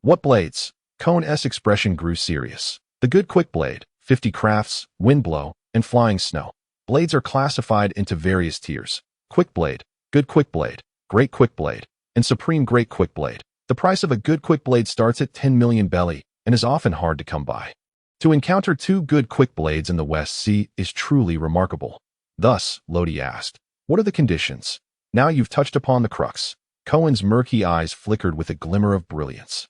"What blades?" Cohen's expression grew serious. "The good quick blade, 50 crafts, windblow, and flying snow. Blades are classified into various tiers: quick blade, good quick blade, great quick blade, and supreme great quick blade. The price of a good quick blade starts at 10 million belly and is often hard to come by. To encounter two good quick blades in the West Sea is truly remarkable." Thus, Lodi asked, "What are the conditions?" Now you've touched upon the crux. Cohen's murky eyes flickered with a glimmer of brilliance.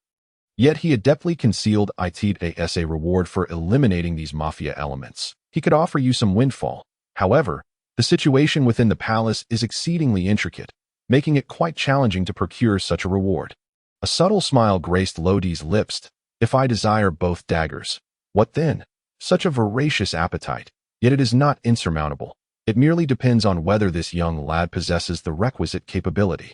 Yet he adeptly concealed as a reward for eliminating these mafia elements. He could offer you some windfall. However, the situation within the palace is exceedingly intricate, making it quite challenging to procure such a reward. A subtle smile graced Lodi's lips. "If I desire both daggers, what then?" Such a voracious appetite, yet it is not insurmountable. It merely depends on whether this young lad possesses the requisite capability.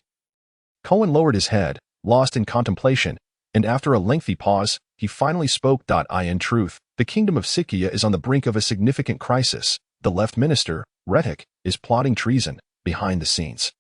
Cohen lowered his head, lost in contemplation, and after a lengthy pause, he finally spoke. "In truth, the kingdom of Sikkia is on the brink of a significant crisis. The left minister, Retik, is plotting treason behind the scenes.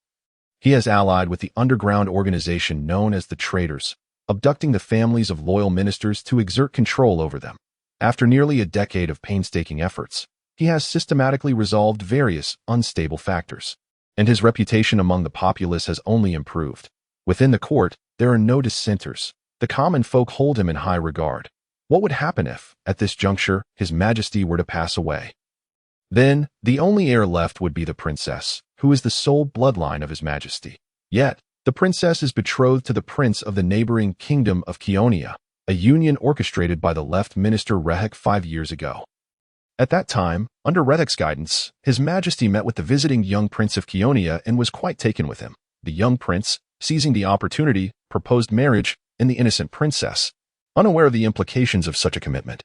He has allied with the underground organization known as the Traitors, abducting the families of loyal ministers to exert control over them. After nearly a decade of painstaking efforts, he has systematically resolved various unstable factors, and his reputation among the populace has only improved. Within the court, there are no dissenters. The common folk hold him in high regard. What would happen if, at this juncture, His Majesty were to pass away? Then, the only heir left would be the princess, who is the sole bloodline of His Majesty. Yet, the princess is betrothed to the prince of the neighboring kingdom of Keonia, a union orchestrated by the left minister Rehek 5 years ago. At that time, under Rehek's guidance, His Majesty met with the visiting young prince of Keonia and was quite taken with him. The young prince, seizing the opportunity, proposed marriage, and the innocent princess, unaware of the implications of such a commitment,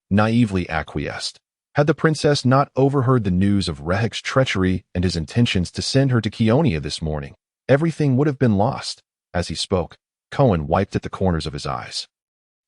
naively acquiesced. Had the princess not overheard the news of Rehek's treachery and his intentions to send her to Keonia this morning, everything would have been lost. As he spoke, Cohen wiped at the corners of his eyes,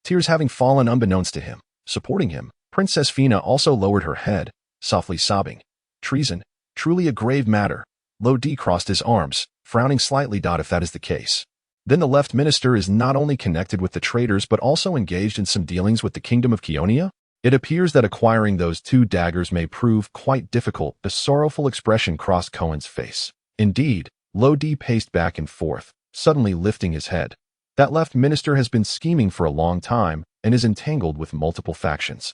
tears having fallen unbeknownst to him. Supporting him, Princess Fina also lowered her head, softly sobbing. Treason, truly a grave matter. Lodi crossed his arms, frowning slightly. If that is the case, then the left minister is not only connected with the traitors but also engaged in some dealings with the kingdom of Keonia? It appears that acquiring those two daggers may prove quite difficult. A sorrowful expression crossed Cohen's face. Indeed, Lodi paced back and forth, suddenly lifting his head. That left minister has been scheming for a long time and is entangled with multiple factions.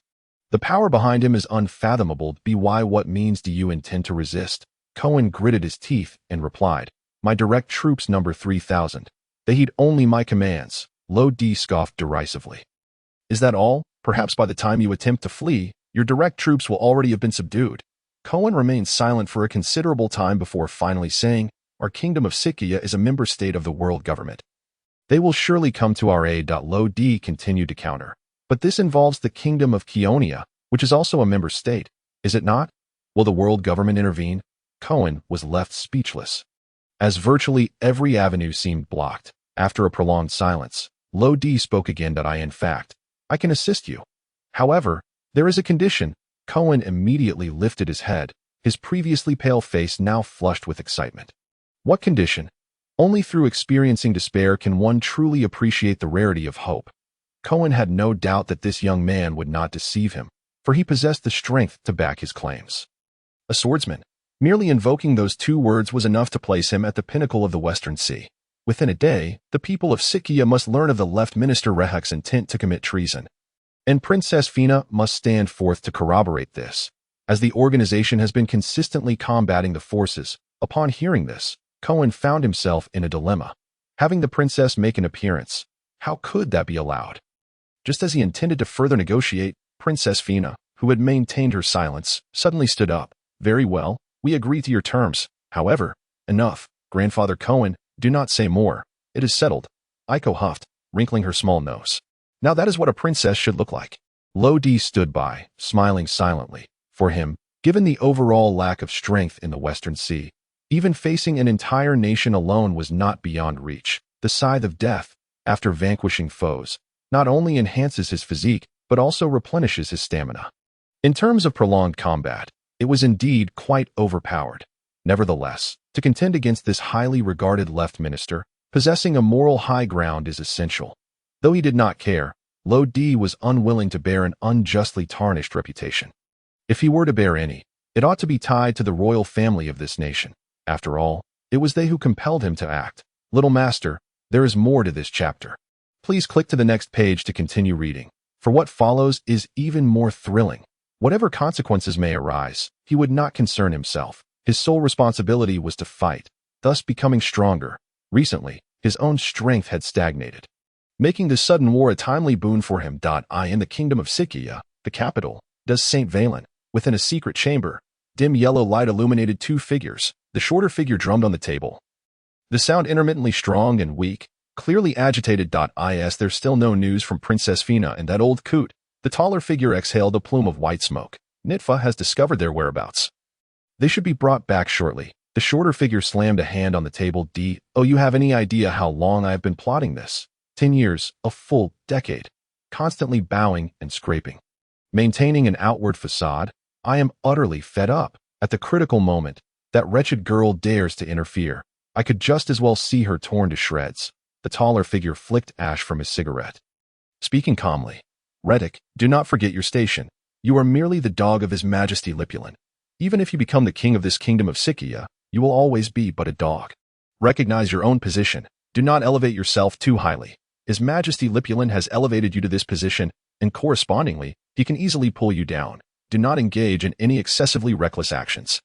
The power behind him is unfathomable. By what means do you intend to resist? Cohen gritted his teeth and replied, My direct troops number 3,000. They heed only my commands. Lo D scoffed derisively. Is that all? Perhaps by the time you attempt to flee, your direct troops will already have been subdued. Cohen remained silent for a considerable time before finally saying, our kingdom of Scythia is a member state of the world government. They will surely come to our aid. Lo D continued to counter. But this involves the kingdom of Keonia, which is also a member state, is it not? Will the world government intervene? Cohen was left speechless. As virtually every avenue seemed blocked, after a prolonged silence, Lo D spoke again. In fact, I can assist you. However, there is a condition. Cohen immediately lifted his head, his previously pale face now flushed with excitement. What condition? Only through experiencing despair can one truly appreciate the rarity of hope. Cohen had no doubt that this young man would not deceive him, for he possessed the strength to back his claims. A swordsman. Merely invoking those two words was enough to place him at the pinnacle of the Western Sea. Within a day, the people of Scythia must learn of the left minister Rehek's intent to commit treason. And Princess Fina must stand forth to corroborate this. As the organization has been consistently combating the forces, upon hearing this, Cohen found himself in a dilemma. Having the princess make an appearance, how could that be allowed? Just as he intended to further negotiate, Princess Fina, who had maintained her silence, suddenly stood up. Very well, we agree to your terms. However, enough, Grandfather Cohen, do not say more. It is settled. Aiko huffed, wrinkling her small nose. Now that is what a princess should look like. Lo D stood by, smiling silently. For him, given the overall lack of strength in the Western Sea, even facing an entire nation alone was not beyond reach. The scythe of death, after vanquishing foes, not only enhances his physique, but also replenishes his stamina. In terms of prolonged combat, it was indeed quite overpowered. Nevertheless, to contend against this highly regarded left minister, possessing a moral high ground is essential. Though he did not care, Lo D was unwilling to bear an unjustly tarnished reputation. If he were to bear any, it ought to be tied to the royal family of this nation. After all, it was they who compelled him to act. Little master, there is more to this chapter. Please click to the next page to continue reading, for what follows is even more thrilling. Whatever consequences may arise, he would not concern himself. His sole responsibility was to fight, thus becoming stronger. Recently, his own strength had stagnated, making this sudden war a timely boon for him. In the kingdom of Scythia, the capital, does St. Valen, within a secret chamber, dim yellow light illuminated two figures. The shorter figure drummed on the table. The sound intermittently strong and weak, clearly agitated. There's still no news from Princess Fina and that old coot. The taller figure exhaled a plume of white smoke. Nitfa has discovered their whereabouts. They should be brought back shortly. The shorter figure slammed a hand on the table. Oh, you have any idea how long I have been plotting this? 10 years, a full decade. Constantly bowing and scraping. Maintaining an outward facade, I am utterly fed up. At the critical moment, that wretched girl dares to interfere. I could just as well see her torn to shreds. The taller figure flicked ash from his cigarette. Speaking calmly, Reddick, do not forget your station. You are merely the dog of His Majesty Lipulin. Even if you become the king of this kingdom of Scythia, you will always be but a dog. Recognize your own position. Do not elevate yourself too highly. His Majesty Lipulin has elevated you to this position, and correspondingly, he can easily pull you down. Do not engage in any excessively reckless actions.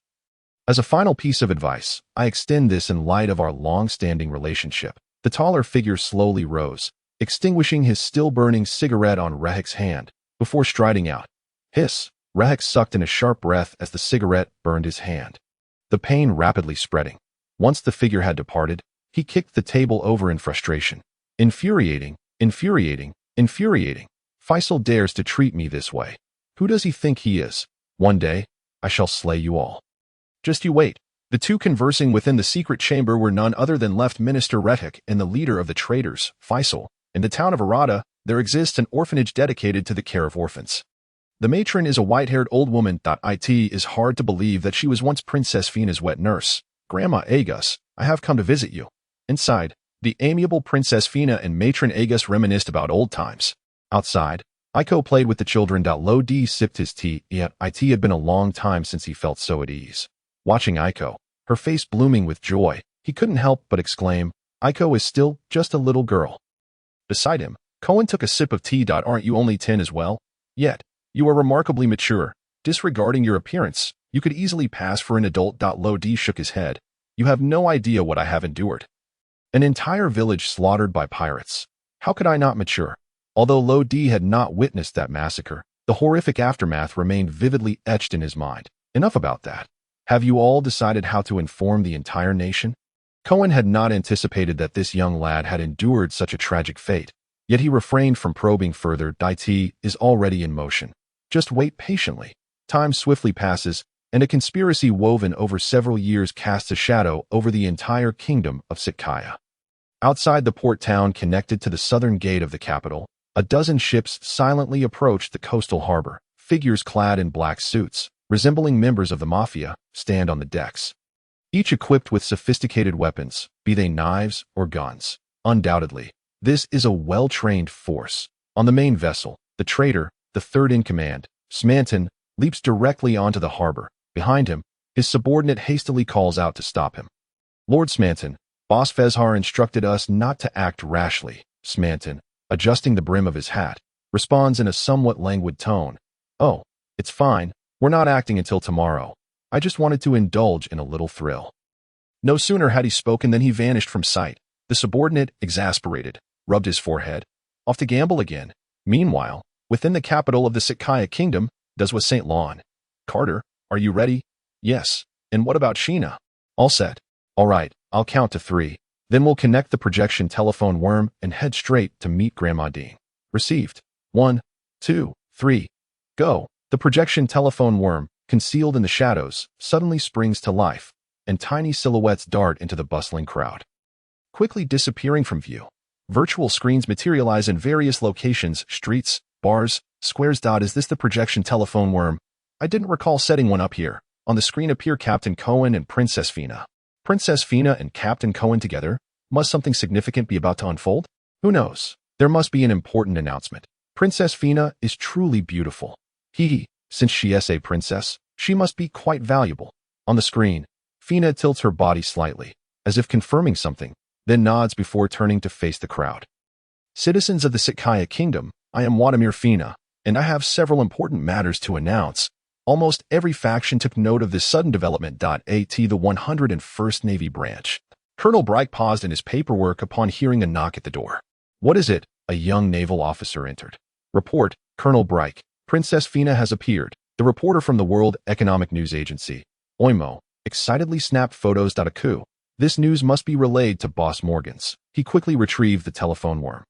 As a final piece of advice, I extend this in light of our long-standing relationship. The taller figure slowly rose, extinguishing his still-burning cigarette on Rehek's hand, before striding out. Hiss! Rehek sucked in a sharp breath as the cigarette burned his hand. The pain rapidly spreading. Once the figure had departed, he kicked the table over in frustration. Infuriating, infuriating, infuriating. Faisal dares to treat me this way. Who does he think he is? One day, I shall slay you all. Just you wait. The two conversing within the secret chamber were none other than Left Minister Rehek and the leader of the traitors, Faisal. In the town of Arada, there exists an orphanage dedicated to the care of orphans. The matron is a white-haired old woman. It is hard to believe that she was once Princess Fina's wet nurse. Grandma Agus, I have come to visit you. Inside, the amiable Princess Fina and matron Agus reminisced about old times. Outside, Aiko played with the children. Lo D sipped his tea, yet it had been a long time since he felt so at ease. Watching Aiko, her face blooming with joy, he couldn't help but exclaim, Aiko is still just a little girl. Beside him, Cohen took a sip of tea. Aren't you only 10 as well? Yet, you are remarkably mature. Disregarding your appearance, you could easily pass for an adult. Lo D shook his head. You have no idea what I have endured. An entire village slaughtered by pirates. How could I not mature? Although Lodi had not witnessed that massacre, the horrific aftermath remained vividly etched in his mind. Enough about that. Have you all decided how to inform the entire nation? Cohen had not anticipated that this young lad had endured such a tragic fate, yet he refrained from probing further. IT is already in motion. Just wait patiently. Time swiftly passes, and a conspiracy woven over several years casts a shadow over the entire kingdom of Sitkaya. Outside the port town connected to the southern gate of the capital, a dozen ships silently approached the coastal harbor. Figures clad in black suits, resembling members of the mafia, stand on the decks. Each equipped with sophisticated weapons, be they knives or guns. Undoubtedly, this is a well-trained force. On the main vessel, the trader, the third in command, Smanton, leaps directly onto the harbor. Behind him, his subordinate hastily calls out to stop him. Lord Smanton, Boss Fezhar instructed us not to act rashly. Smanton, adjusting the brim of his hat, responds in a somewhat languid tone. Oh, it's fine. We're not acting until tomorrow. I just wanted to indulge in a little thrill. No sooner had he spoken than he vanished from sight. The subordinate, exasperated, rubbed his forehead. Off to gamble again. Meanwhile, within the capital of the Sitkaya kingdom, does was St. Lawn. Carter, are you ready? Yes. And what about Sheena? All set. All right, I'll count to 3. Then we'll connect the projection telephone worm and head straight to meet Grandma Dean. Received. 1, 2, 3. Go. The projection telephone worm, concealed in the shadows, suddenly springs to life, and tiny silhouettes dart into the bustling crowd, quickly disappearing from view. Virtual screens materialize in various locations, streets, bars, squares. Is this the projection telephone worm? I didn't recall setting one up here. On the screen appear Captain Cohen and Princess Fina. Princess Fina and Captain Cohen together? Must something significant be about to unfold? Who knows? There must be an important announcement. Princess Fina is truly beautiful. Since she is a princess, she must be quite valuable. On the screen, Fina tilts her body slightly, as if confirming something, then nods before turning to face the crowd. Citizens of the Sitkaya kingdom, I am Wadimir Fina, and I have several important matters to announce. Almost every faction took note of this sudden development. At the 101st Navy branch, Colonel Bright paused in his paperwork upon hearing a knock at the door. What is it? A young naval officer entered. Report, Colonel Bright. Princess Fina has appeared. The reporter from the World Economic News Agency, OIMO, excitedly snapped photos. A coup. This news must be relayed to Boss Morgans. He quickly retrieved the telephone worm.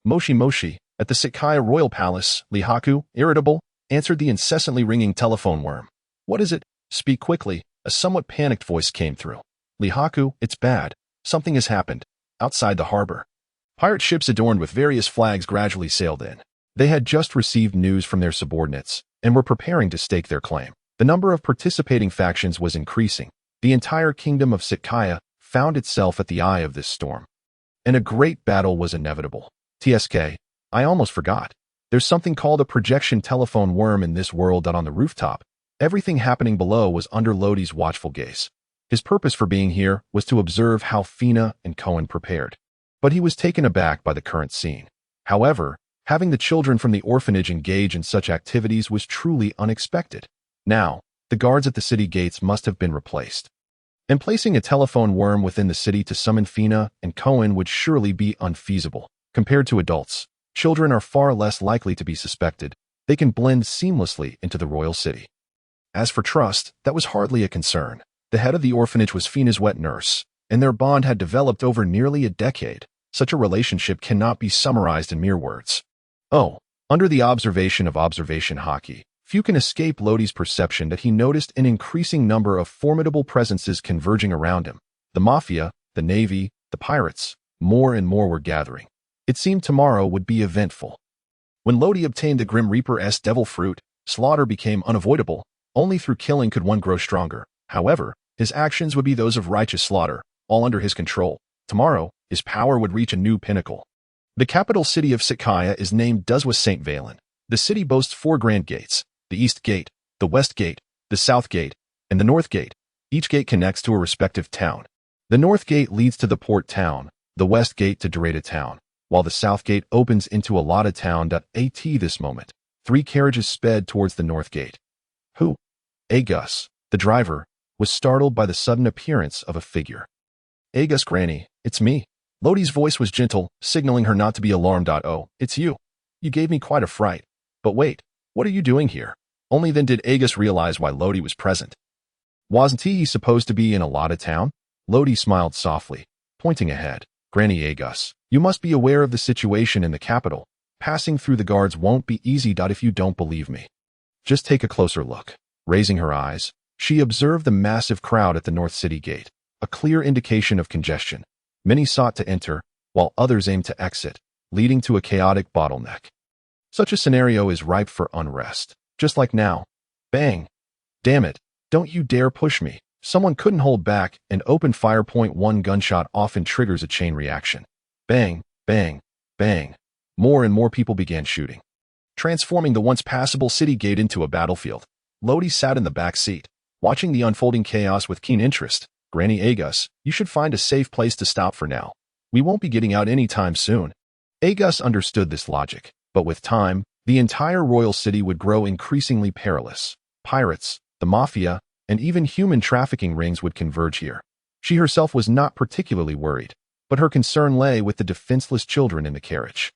Moshi, at the Sitkaya Royal Palace, Lihaku, irritable, answered the incessantly ringing telephone worm. What is it? Speak quickly. A somewhat panicked voice came through. Lihaku, it's bad. Something has happened. Outside the harbor. Pirate ships adorned with various flags gradually sailed in. They had just received news from their subordinates and were preparing to stake their claim. The number of participating factions was increasing. The entire kingdom of Sitkaya found itself at the eye of this storm. And a great battle was inevitable. TSK, I almost forgot. There's something called a projection telephone worm in this world. On the rooftop, everything happening below was under Lodi's watchful gaze. His purpose for being here was to observe how Fina and Cohen prepared. But he was taken aback by the current scene. However, having the children from the orphanage engage in such activities was truly unexpected. Now, the guards at the city gates must have been replaced. And placing a telephone worm within the city to summon Fina and Cohen would surely be unfeasible. Compared to adults, children are far less likely to be suspected. They can blend seamlessly into the royal city. As for trust, that was hardly a concern. The head of the orphanage was Fina's wet nurse, and their bond had developed over nearly a decade. Such a relationship cannot be summarized in mere words. Oh, under the observation of observation hockey, few can escape Lodi's perception that he noticed an increasing number of formidable presences converging around him. The mafia, the navy, the pirates, more and more were gathering. It seemed tomorrow would be eventful. When Lodi obtained the Grim Reaper's devil fruit, slaughter became unavoidable. Only through killing could one grow stronger. However, his actions would be those of righteous slaughter, all under his control. Tomorrow, his power would reach a new pinnacle. The capital city of Sitkaya is named Duswa St. Valen. The city boasts 4 grand gates: the East Gate, the West Gate, the South Gate, and the North Gate. Each gate connects to a respective town. The North Gate leads to the port town, the West Gate to Dorada town, while the South Gate opens into Alada town. At this moment, 3 carriages sped towards the North Gate. Who? Agus, the driver, was startled by the sudden appearance of a figure. Agus, Granny, it's me. Lodi's voice was gentle, signaling her not to be alarmed. Oh, it's you. You gave me quite a fright. But wait, what are you doing here? Only then did Agus realize why Lodi was present. Wasn't he supposed to be in a lot of town? Lodi smiled softly, pointing ahead. Granny Agus, you must be aware of the situation in the capital. Passing through the guards won't be easy. If you don't believe me, just take a closer look. Raising her eyes, she observed the massive crowd at the North City gate, a clear indication of congestion. Many sought to enter, while others aimed to exit, leading to a chaotic bottleneck. Such a scenario is ripe for unrest. Just like now. Bang! Damn it, don't you dare push me. Someone couldn't hold back and opened fire. One gunshot often triggers a chain reaction. Bang, bang, bang. More and more people began shooting, transforming the once passable city gate into a battlefield. Lodi sat in the back seat, watching the unfolding chaos with keen interest. Granny Agus, you should find a safe place to stop for now. We won't be getting out anytime soon. Agus understood this logic, but with time, the entire royal city would grow increasingly perilous. Pirates, the mafia, and even human trafficking rings would converge here. She herself was not particularly worried, but her concern lay with the defenseless children in the carriage.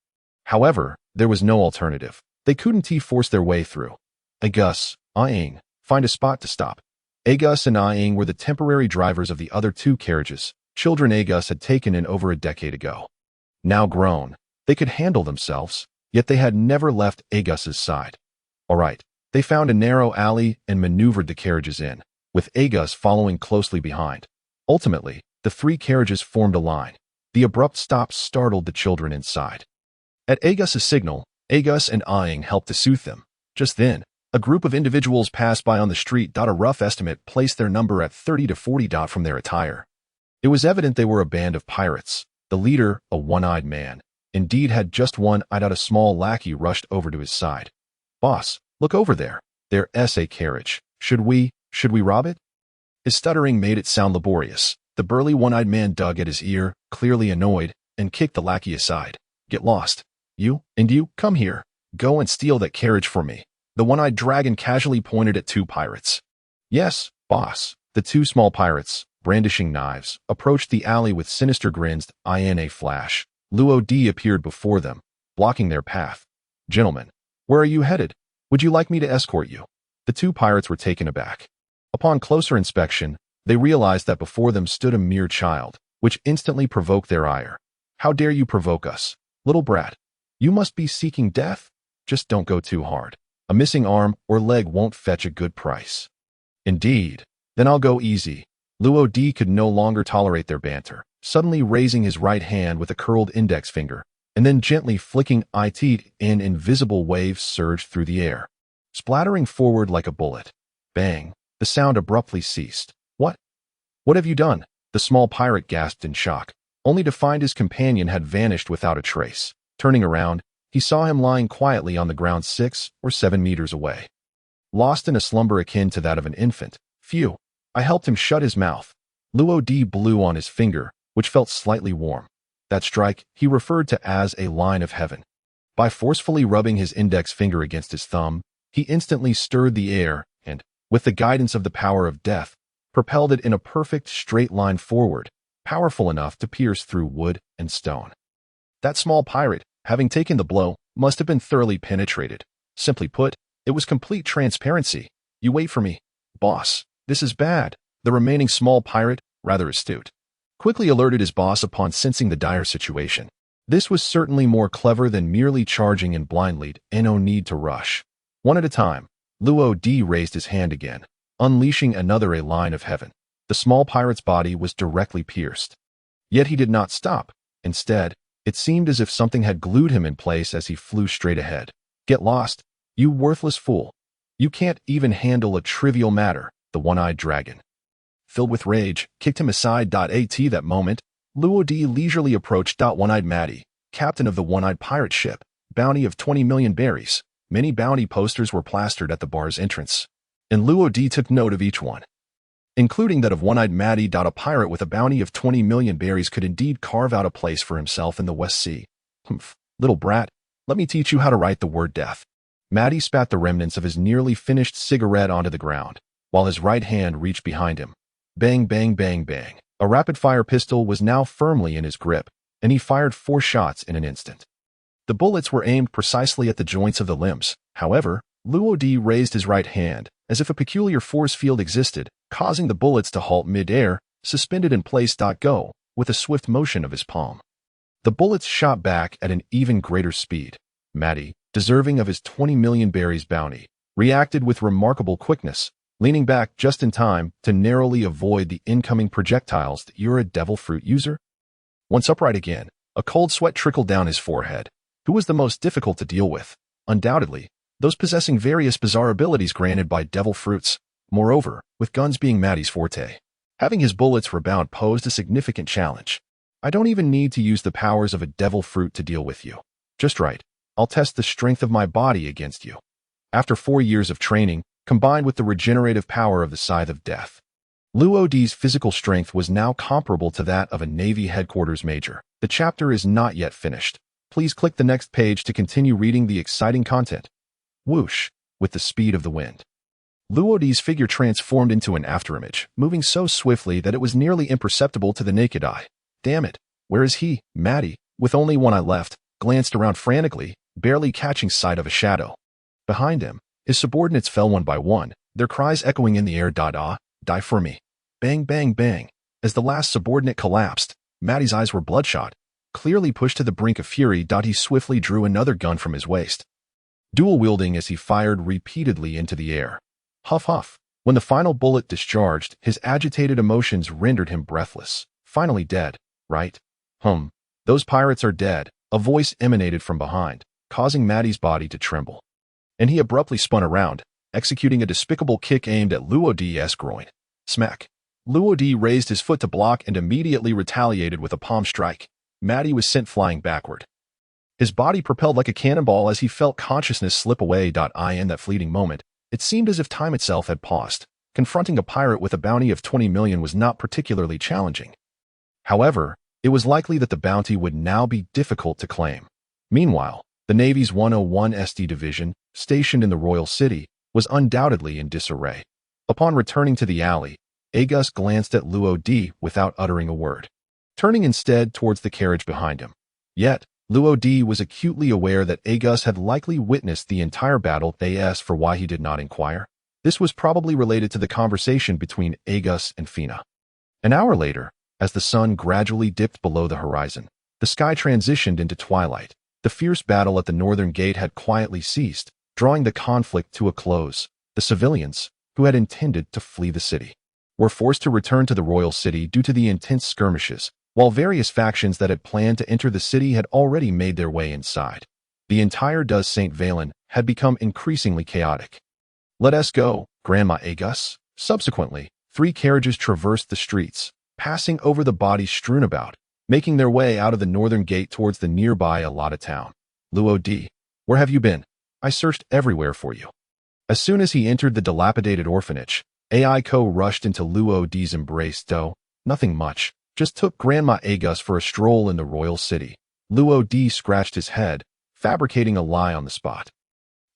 However, there was no alternative. They couldn't force their way through. Agus, Aang, find a spot to stop. Agus and Aang were the temporary drivers of the other two carriages, children Agus had taken in over a decade ago. Now grown, they could handle themselves, yet they had never left Agus's side. All right, they found a narrow alley and maneuvered the carriages in, with Agus following closely behind. Ultimately, the three carriages formed a line. The abrupt stop startled the children inside. At Agus's signal, Agus and Aang helped to soothe them. Just then, a group of individuals passed by on the street. A rough estimate placed their number at 30 to 40. From their attire, it was evident they were a band of pirates. The leader, a one-eyed man, indeed had just one eye. A small lackey rushed over to his side. Boss, look over there. There's a carriage. Should we rob it? His stuttering made it sound laborious. The burly one-eyed man dug at his ear, clearly annoyed, and kicked the lackey aside. Get lost. You, come here. Go and steal that carriage for me. The one-eyed dragon casually pointed at two pirates. Yes, boss. The two small pirates, brandishing knives, approached the alley with sinister grins. In a flash, Luo Di appeared before them, blocking their path. Gentlemen, where are you headed? Would you like me to escort you? The two pirates were taken aback. Upon closer inspection, they realized that before them stood a mere child, which instantly provoked their ire. How dare you provoke us, little brat? You must be seeking death? Just don't go too hard. A missing arm or leg won't fetch a good price. Indeed. Then I'll go easy. Luo Di could no longer tolerate their banter, suddenly raising his right hand with a curled index finger, and then gently flicking it. An invisible wave surged through the air, splattering forward like a bullet. Bang! The sound abruptly ceased. What? What have you done? The small pirate gasped in shock, only to find his companion had vanished without a trace. Turning around, he saw him lying quietly on the ground 6 or 7 meters away, lost in a slumber akin to that of an infant. Phew! I helped him shut his mouth. Luo Di blew on his finger, which felt slightly warm. That strike he referred to as a line of heaven. By forcefully rubbing his index finger against his thumb, he instantly stirred the air and, with the guidance of the power of death, propelled it in a perfect straight line forward, powerful enough to pierce through wood and stone. That small pirate, having taken the blow, must have been thoroughly penetrated. Simply put, it was complete transparency. You wait for me, boss. This is bad. The remaining small pirate, rather astute, quickly alerted his boss upon sensing the dire situation. This was certainly more clever than merely charging in blindly. No need to rush. One at a time, Luo Di raised his hand again, unleashing another a line of heaven. The small pirate's body was directly pierced. Yet he did not stop. Instead, it seemed as if something had glued him in place as he flew straight ahead. Get lost, you worthless fool. You can't even handle a trivial matter, the one-eyed dragon, filled with rage, kicked him aside. At that moment, Luo Di leisurely approached. One-eyed Matty, captain of the one-eyed pirate ship, bounty of 20 million berries. Many bounty posters were plastered at the bar's entrance, and Luo Di took note of each one, including that of one-eyed Matty. A pirate with a bounty of 20 million berries could indeed carve out a place for himself in the West Sea. Humph, little brat, let me teach you how to write the word death. Matty spat the remnants of his nearly finished cigarette onto the ground, while his right hand reached behind him. Bang, bang, bang, bang. A rapid-fire pistol was now firmly in his grip, and he fired 4 shots in an instant. The bullets were aimed precisely at the joints of the limbs. However, Luo Di raised his right hand, as if a peculiar force field existed, causing the bullets to halt mid-air, suspended in place. Go, with a swift motion of his palm. The bullets shot back at an even greater speed. Matty, deserving of his 20 million berries bounty, reacted with remarkable quickness, leaning back just in time to narrowly avoid the incoming projectiles. You're a devil fruit user? Once upright again, a cold sweat trickled down his forehead. Who was the most difficult to deal with? Undoubtedly, those possessing various bizarre abilities granted by devil fruits. Moreover, with guns being Matty's forte, having his bullets rebound posed a significant challenge. I don't even need to use the powers of a devil fruit to deal with you. Just right. I'll test the strength of my body against you. After 4 years of training, combined with the regenerative power of the Scythe of Death, Luo Di's physical strength was now comparable to that of a Navy headquarters major. The chapter is not yet finished. Please click the next page to continue reading the exciting content. Whoosh, with the speed of the wind. Luo Di's figure transformed into an afterimage, moving so swiftly that it was nearly imperceptible to the naked eye. Damn it, where is he? Matty, with only one eye left, glanced around frantically, barely catching sight of a shadow. Behind him, his subordinates fell one by one, their cries echoing in the air. Die for me. Bang, bang, bang. As the last subordinate collapsed, Matty's eyes were bloodshot. Clearly pushed to the brink of fury. He swiftly drew another gun from his waist, dual-wielding as he fired repeatedly into the air. Huff huff. When the final bullet discharged, his agitated emotions rendered him breathless. Finally dead, right? Those pirates are dead, a voice emanated from behind, causing Matty's body to tremble. And he abruptly spun around, executing a despicable kick aimed at Luo Di's groin. Smack. Luo Di raised his foot to block and immediately retaliated with a palm strike. Matty was sent flying backward. His body propelled like a cannonball as he felt consciousness slip away. In that fleeting moment, it seemed as if time itself had paused. Confronting a pirate with a bounty of 20 million was not particularly challenging. However, it was likely that the bounty would now be difficult to claim. Meanwhile, the Navy's 101 SD Division, stationed in the Royal City, was undoubtedly in disarray. Upon returning to the alley, Agus glanced at Luo Di without uttering a word, turning instead towards the carriage behind him. Yet, Luo Di was acutely aware that Agus had likely witnessed the entire battle. As for why he did not inquire, this was probably related to the conversation between Agus and Fina. An hour later, as the sun gradually dipped below the horizon, the sky transitioned into twilight. The fierce battle at the northern gate had quietly ceased, drawing the conflict to a close. The civilians, who had intended to flee the city, were forced to return to the royal city due to the intense skirmishes, while various factions that had planned to enter the city had already made their way inside. The entire Does St. Valen had become increasingly chaotic. Let us go, Grandma Agus. Subsequently, 3 carriages traversed the streets, passing over the bodies strewn about, making their way out of the northern gate towards the nearby Alata town. Luo Di, where have you been? I searched everywhere for you. As soon as he entered the dilapidated orphanage, Aiko rushed into Luo Di's embrace. Nothing much, just took Grandma Agus for a stroll in the royal city. Luo Di scratched his head, fabricating a lie on the spot.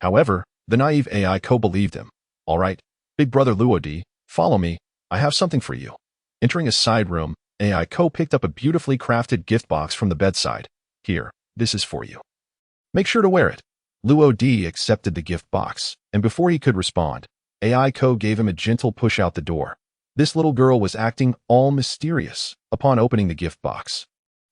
However, the naive Aiko believed him. All right, big brother Luo Di, follow me, I have something for you. Entering a side room, Aiko picked up a beautifully crafted gift box from the bedside. Here, this is for you. Make sure to wear it. Luo Di accepted the gift box, and before he could respond, Aiko gave him a gentle push out the door. This little girl was acting all mysterious upon opening the gift box.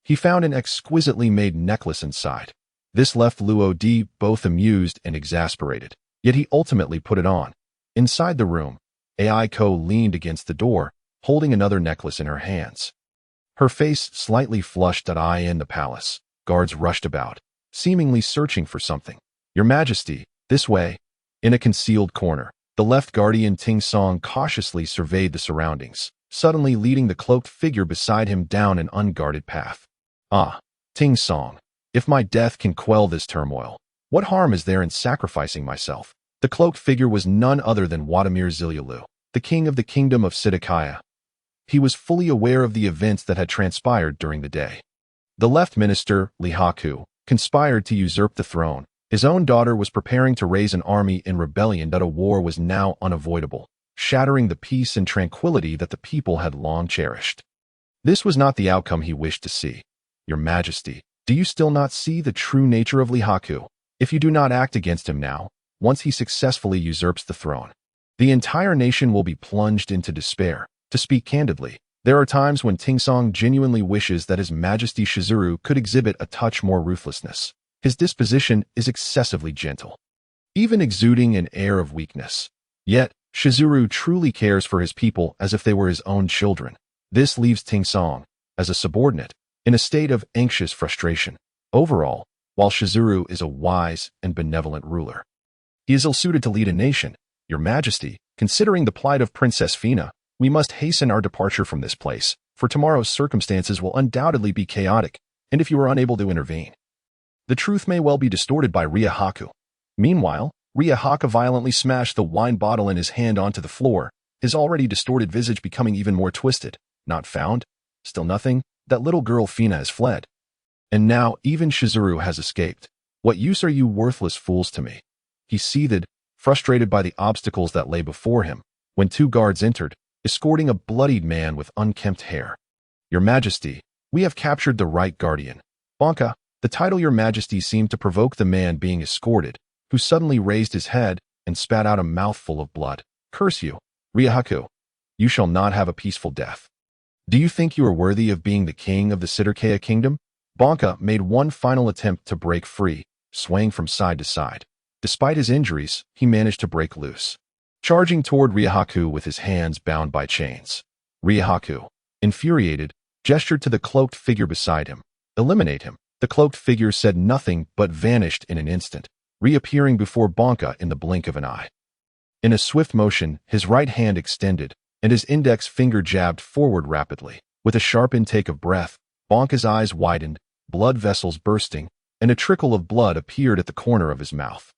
He found an exquisitely made necklace inside. This left Luo Di both amused and exasperated, yet he ultimately put it on. Inside the room, Aiko leaned against the door, holding another necklace in her hands. Her face slightly flushed. In the palace, guards rushed about, seemingly searching for something. Your Majesty, this way. In a concealed corner, the left guardian Ting Song cautiously surveyed the surroundings, suddenly leading the cloaked figure beside him down an unguarded path. Ting Song, if my death can quell this turmoil, what harm is there in sacrificing myself? The cloaked figure was none other than Wadamir Zilialu, the king of the kingdom of Sidakaya. He was fully aware of the events that had transpired during the day. The left minister, Li Haku, conspired to usurp the throne. His own daughter was preparing to raise an army in rebellion. A war was now unavoidable, shattering the peace and tranquility that the people had long cherished. This was not the outcome he wished to see. "Your Majesty, do you still not see the true nature of Lihaku? If you do not act against him now, once he successfully usurps the throne, the entire nation will be plunged into despair. To speak candidly, there are times when Tingsong genuinely wishes that His Majesty Shizuru could exhibit a touch more ruthlessness. His disposition is excessively gentle, even exuding an air of weakness. Yet, Shizuru truly cares for his people as if they were his own children. This leaves Tingsong, as a subordinate, in a state of anxious frustration. Overall, while Shizuru is a wise and benevolent ruler, he is ill-suited to lead a nation. Your Majesty, considering the plight of Princess Fina, we must hasten our departure from this place, for tomorrow's circumstances will undoubtedly be chaotic, and if you are unable to intervene, the truth may well be distorted by Riahaku. Meanwhile, Riahaka violently smashed the wine bottle in his hand onto the floor, his already distorted visage becoming even more twisted. Not found? Still nothing? That little girl Fina has fled. And now even Shizuru has escaped. What use are you worthless fools to me? He seethed, frustrated by the obstacles that lay before him, when two guards entered, escorting a bloodied man with unkempt hair. Your Majesty, we have captured the right guardian. Bonka, the title Your Majesty seemed to provoke the man being escorted, who suddenly raised his head and spat out a mouthful of blood. Curse you, Riahaku. You shall not have a peaceful death. Do you think you are worthy of being the king of the Sitarkea kingdom? Bonka made one final attempt to break free, swaying from side to side. Despite his injuries, he managed to break loose, charging toward Riahaku with his hands bound by chains. Riahaku, infuriated, gestured to the cloaked figure beside him. Eliminate him. The cloaked figure said nothing but vanished in an instant, reappearing before Bonka in the blink of an eye. In a swift motion, his right hand extended, and his index finger jabbed forward rapidly. With a sharp intake of breath, Bonka's eyes widened, blood vessels bursting, and a trickle of blood appeared at the corner of his mouth.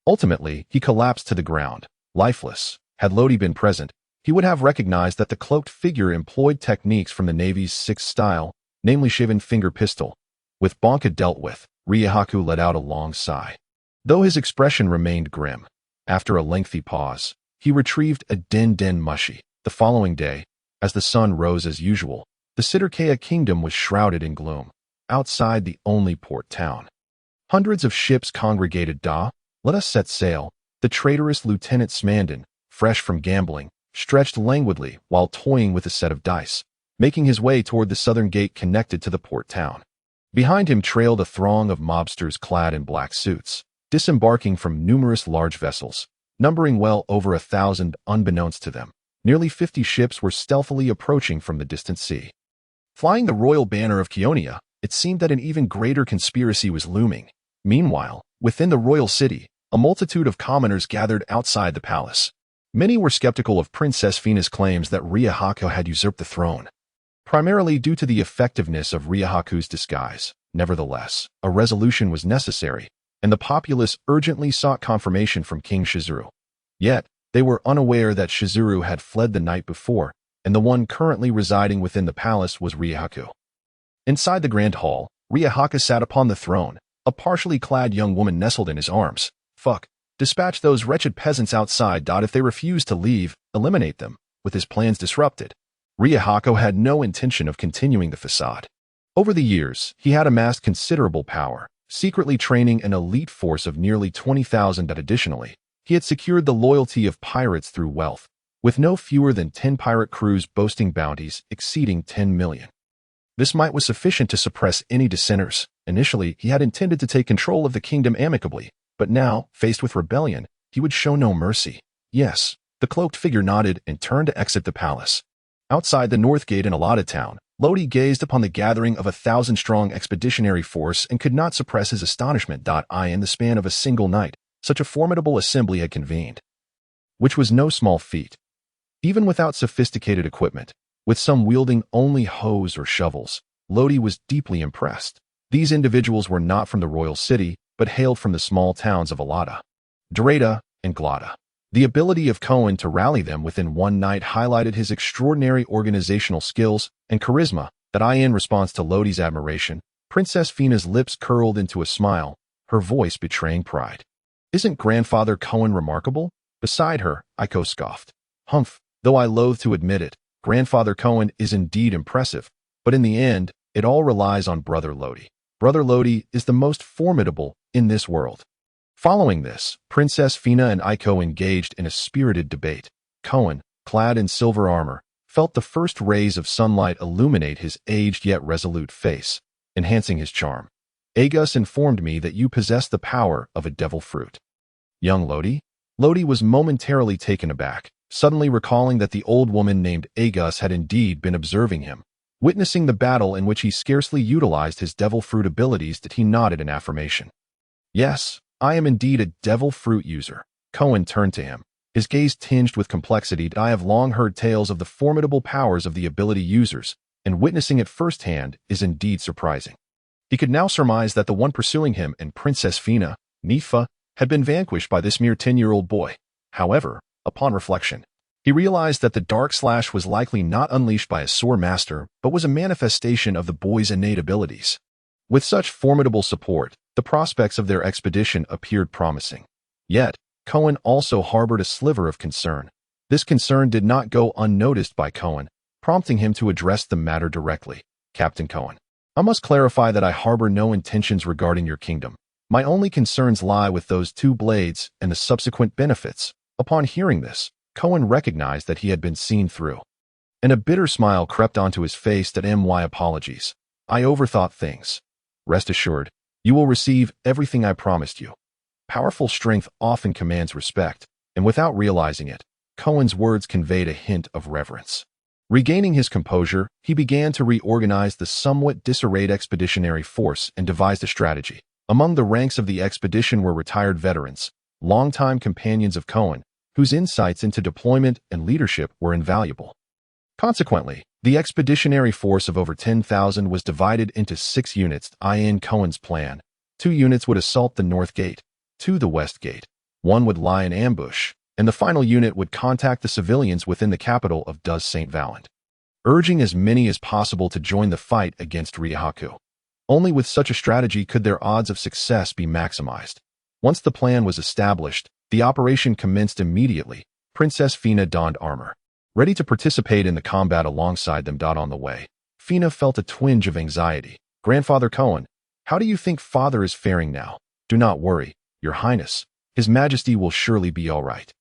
Ultimately, he collapsed to the ground, lifeless. Had Lodi been present, he would have recognized that the cloaked figure employed techniques from the Navy's 6th style, namely shaven finger pistol. With Bonka dealt with, Riahaku let out a long sigh, though his expression remained grim. After a lengthy pause, he retrieved a den mushi. The following day, as the sun rose as usual, the Sitarkea kingdom was shrouded in gloom. Outside the only port town, hundreds of ships congregated. Let us set sail. The traitorous Lieutenant Smandon, fresh from gambling, stretched languidly while toying with a set of dice, making his way toward the southern gate connected to the port town. Behind him trailed a throng of mobsters clad in black suits, disembarking from numerous large vessels, numbering well over 1,000 unbeknownst to them. Nearly 50 ships were stealthily approaching from the distant sea. Flying the royal banner of Keonia, it seemed that an even greater conspiracy was looming. Meanwhile, within the royal city, a multitude of commoners gathered outside the palace. Many were skeptical of Princess Fina's claims that Riahaku had usurped the throne, primarily due to the effectiveness of Riahaku's disguise. Nevertheless, a resolution was necessary, and the populace urgently sought confirmation from King Shizuru. Yet, they were unaware that Shizuru had fled the night before, and the one currently residing within the palace was Riahaku. Inside the grand hall, Riahaku sat upon the throne, a partially clad young woman nestled in his arms. Fuck. Dispatch those wretched peasants outside. If they refuse to leave, eliminate them. With his plans disrupted, Riahaku had no intention of continuing the facade. Over the years, he had amassed considerable power, secretly training an elite force of nearly 20,000. Additionally, he had secured the loyalty of pirates through wealth, with no fewer than 10 pirate crews boasting bounties exceeding 10 million. This might was sufficient to suppress any dissenters. Initially, he had intended to take control of the kingdom amicably, but now, faced with rebellion, he would show no mercy. Yes, the cloaked figure nodded and turned to exit the palace. Outside the north gate in Alada town, Lodi gazed upon the gathering of 1,000-strong expeditionary force and could not suppress his astonishment. In the span of a single night, such a formidable assembly had convened, which was no small feat. Even without sophisticated equipment, with some wielding only hoes or shovels, Lodi was deeply impressed. These individuals were not from the royal city, but hailed from the small towns of Alada, Dreda, and Glada. The ability of Cohen to rally them within one night highlighted his extraordinary organizational skills and charisma. In response to Lodi's admiration, Princess Fina's lips curled into a smile, her voice betraying pride. Isn't Grandfather Cohen remarkable? Beside her, Iko scoffed. Humph, though I loathe to admit it, Grandfather Cohen is indeed impressive, but in the end, It all relies on Brother Lodi. Brother Lodi is the most formidable in this world. Following this, Princess Fina and Iko engaged in a spirited debate. Cohen, clad in silver armor, felt the first rays of sunlight illuminate his aged yet resolute face, enhancing his charm. Agus informed me that you possess the power of a devil fruit. Young Lodi? Lodi was momentarily taken aback, suddenly recalling that the old woman named Agus had indeed been observing him. Witnessing the battle in which he scarcely utilized his devil fruit abilities, that he nodded in affirmation. Yes, I am indeed a devil fruit user. Cohen turned to him, his gaze tinged with complexity. I have long heard tales of the formidable powers of the ability users, and witnessing it firsthand is indeed surprising. He could now surmise that the one pursuing him and Princess Fina, Nifa, had been vanquished by this mere 10-year-old boy. However, upon reflection, he realized that the dark slash was likely not unleashed by a sore master, but was a manifestation of the boy's innate abilities. With such formidable support, the prospects of their expedition appeared promising. Yet, Cohen also harbored a sliver of concern. This concern did not go unnoticed by Cohen, prompting him to address the matter directly. Captain Cohen, I must clarify that I harbor no intentions regarding your kingdom. My only concerns lie with those two blades and the subsequent benefits. Upon hearing this, Cohen recognized that he had been seen through, and a bitter smile crept onto his face. That my apologies. I overthought things. Rest assured, you will receive everything I promised you. Powerful strength often commands respect, and without realizing it, Cohen's words conveyed a hint of reverence. Regaining his composure, he began to reorganize the somewhat disarrayed expeditionary force and devised a strategy. Among the ranks of the expedition were retired veterans, longtime companions of Cohen, whose insights into deployment and leadership were invaluable. Consequently, the expeditionary force of over 10,000 was divided into 6 units. In Cohen's plan, 2 units would assault the North Gate, 2 the West Gate, 1 would lie in ambush, and the final unit would contact the civilians within the capital of Dus St. Valentin, urging as many as possible to join the fight against Rihaku. Only with such a strategy could their odds of success be maximized. Once the plan was established, the operation commenced immediately. Princess Fina donned armor, ready to participate in the combat alongside them. On the way, Fina felt a twinge of anxiety. Grandfather Cohen, how do you think father is faring now? Do not worry, Your Highness. His Majesty will surely be all right.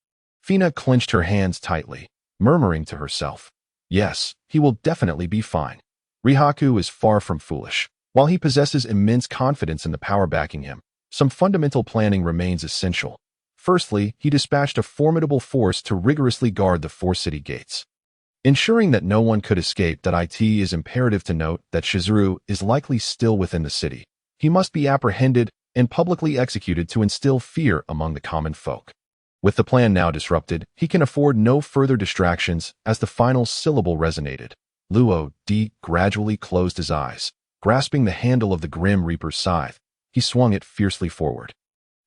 Fina clenched her hands tightly, murmuring to herself, yes, he will definitely be fine. Rihaku is far from foolish. While he possesses immense confidence in the power backing him, some fundamental planning remains essential. Firstly, he dispatched a formidable force to rigorously guard the 4 city gates. Ensuring that no one could escape. It is imperative to note that Shizuru is likely still within the city. He must be apprehended and publicly executed to instill fear among the common folk. With the plan now disrupted, he can afford no further distractions. As the final syllable resonated, Luo Di gradually closed his eyes. Grasping the handle of the Grim Reaper's scythe, he swung it fiercely forward.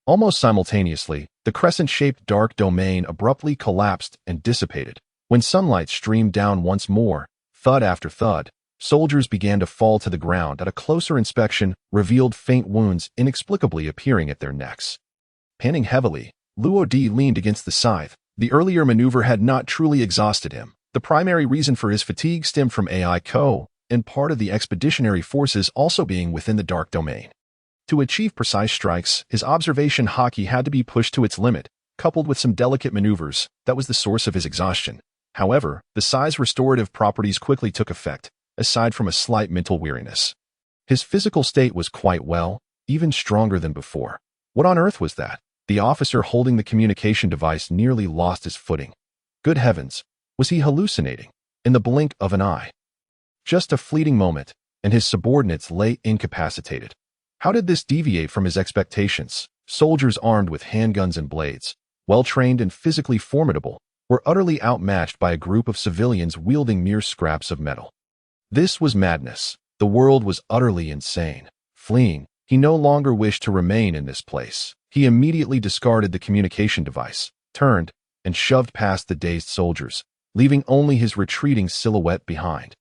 Almost simultaneously, the crescent-shaped dark domain abruptly collapsed and dissipated. When sunlight streamed down once more, thud after thud, soldiers began to fall to the ground. At a closer inspection, revealed faint wounds inexplicably appearing at their necks. Panting heavily, Luo Di leaned against the scythe. The earlier maneuver had not truly exhausted him. The primary reason for his fatigue stemmed from Aiko, and part of the expeditionary forces also being within the dark domain. To achieve precise strikes, his observation haki had to be pushed to its limit, coupled with some delicate maneuvers. That was the source of his exhaustion. However, the size restorative properties quickly took effect, aside from a slight mental weariness. His physical state was quite well, even stronger than before. What on earth was that? The officer holding the communication device nearly lost his footing. Good heavens, was he hallucinating? In the blink of an eye. Just a fleeting moment, and his subordinates lay incapacitated. How did this deviate from his expectations? Soldiers armed with handguns and blades, well-trained and physically formidable, were utterly outmatched by a group of civilians wielding mere scraps of metal. This was madness. The world was utterly insane. Fleeing, he no longer wished to remain in this place. He immediately discarded the communication device, turned, and shoved past the dazed soldiers, leaving only his retreating silhouette behind.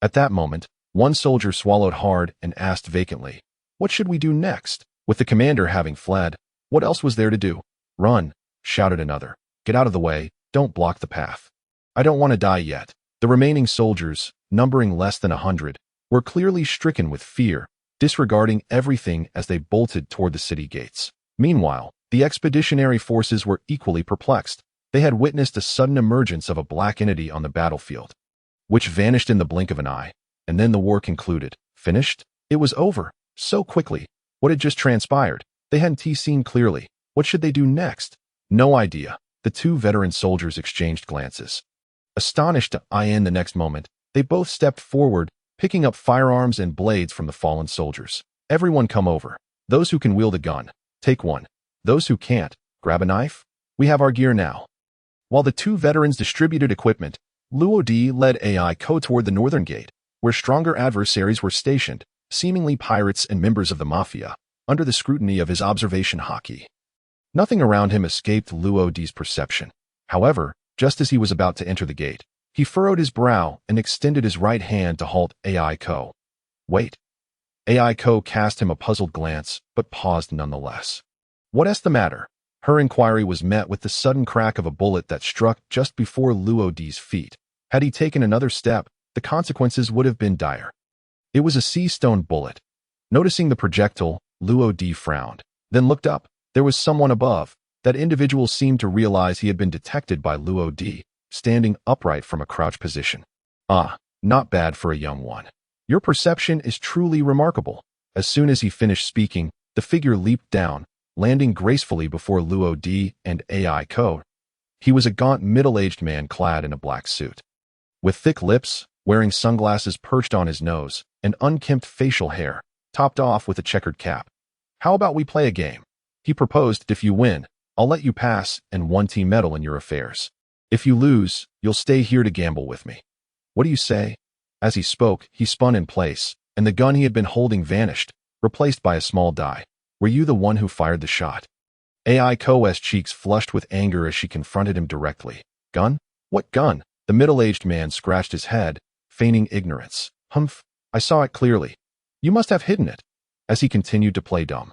At that moment, one soldier swallowed hard and asked vacantly, "What should we do next?" With the commander having fled, what else was there to do? "Run," shouted another. "Get out of the way, don't block the path." "I don't want to die yet." The remaining soldiers, numbering less than 100, were clearly stricken with fear, disregarding everything as they bolted toward the city gates. Meanwhile, the expeditionary forces were equally perplexed. They had witnessed a sudden emergence of a black entity on the battlefield, which vanished in the blink of an eye, and then the war concluded. Finished? It was over. So quickly. What had just transpired? They hadn't seen clearly. What should they do next? No idea. The two veteran soldiers exchanged glances. Astonished to the next moment, they both stepped forward, picking up firearms and blades from the fallen soldiers. Everyone come over. Those who can wield a gun, take one. Those who can't, grab a knife. We have our gear now. While the two veterans distributed equipment, Luo Di led Ko toward the northern gate, where stronger adversaries were stationed, seemingly pirates and members of the mafia, under the scrutiny of his observation haki. Nothing around him escaped Luo Di's perception. However, just as he was about to enter the gate, he furrowed his brow and extended his right hand to halt Ko. Wait. Ko cast him a puzzled glance, but paused nonetheless. What's the matter? Her inquiry was met with the sudden crack of a bullet that struck just before Luo Di's feet. Had he taken another step, the consequences would have been dire. It was a Seastone bullet. Noticing the projectile, Luo Di frowned, then looked up. There was someone above. That individual seemed to realize he had been detected by Luo Di, standing upright from a crouch position. Not bad for a young one. Your perception is truly remarkable. As soon as he finished speaking, the figure leaped down, landing gracefully before Luo Di and Ko. He was a gaunt, middle-aged man clad in a black suit, with thick lips, wearing sunglasses perched on his nose, and unkempt facial hair, topped off with a checkered cap. How about we play a game? He proposed. If you win, I'll let you pass and one team meddle in your affairs. If you lose, you'll stay here to gamble with me. What do you say? As he spoke, he spun in place, and the gun he had been holding vanished, replaced by a small die. Were you the one who fired the shot? Ko's cheeks flushed with anger as she confronted him directly. Gun? What gun? The middle-aged man scratched his head, feigning ignorance. Humph, I saw it clearly. You must have hidden it. As he continued to play dumb,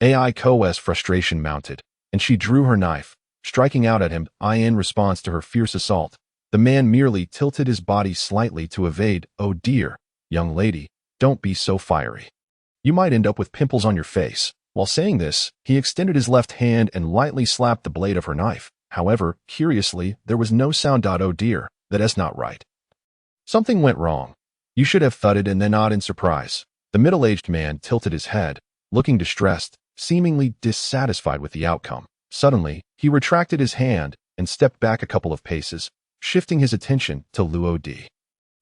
Ko's frustration mounted, and she drew her knife, striking out at him. In response to her fierce assault, the man merely tilted his body slightly to evade. Oh dear, young lady, don't be so fiery. You might end up with pimples on your face. While saying this, he extended his left hand and lightly slapped the blade of her knife. However, curiously, there was no sound. Oh dear, that's not right. Something went wrong. You should have thudded and then nod in surprise. The middle-aged man tilted his head, looking distressed, seemingly dissatisfied with the outcome. Suddenly, he retracted his hand and stepped back a couple of paces, shifting his attention to Luo Di.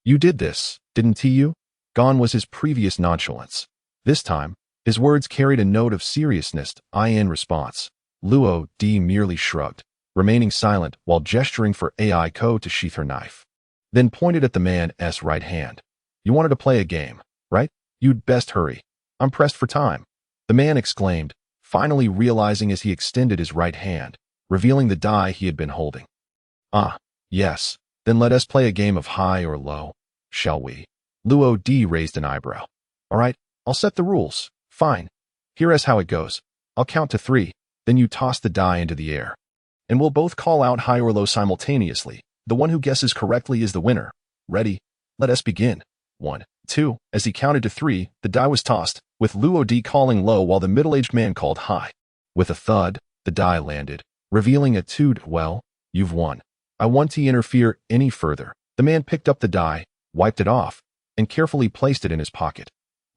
You did this, didn't you? Gone was his previous nonchalance. This time, his words carried a note of seriousness. In response, Luo Di merely shrugged, remaining silent while gesturing for Ko to sheath her knife. Then pointed at the man's right hand. You wanted to play a game, right? You'd best hurry. I'm pressed for time. The man exclaimed, finally realizing as he extended his right hand, revealing the die he had been holding. Yes, then let us play a game of high or low, shall we? Luo Di raised an eyebrow. All right, I'll set the rules. Fine. Here's how it goes. I'll count to 3, then you toss the die into the air. And we'll both call out high or low simultaneously. The one who guesses correctly is the winner. Ready? Let us begin. 1, 2. As he counted to 3, the die was tossed, with Luo Di calling low while the middle-aged man called high. With a thud, the die landed, revealing a 2. Well, you've won. I won't interfere any further. The man picked up the die, wiped it off, and carefully placed it in his pocket.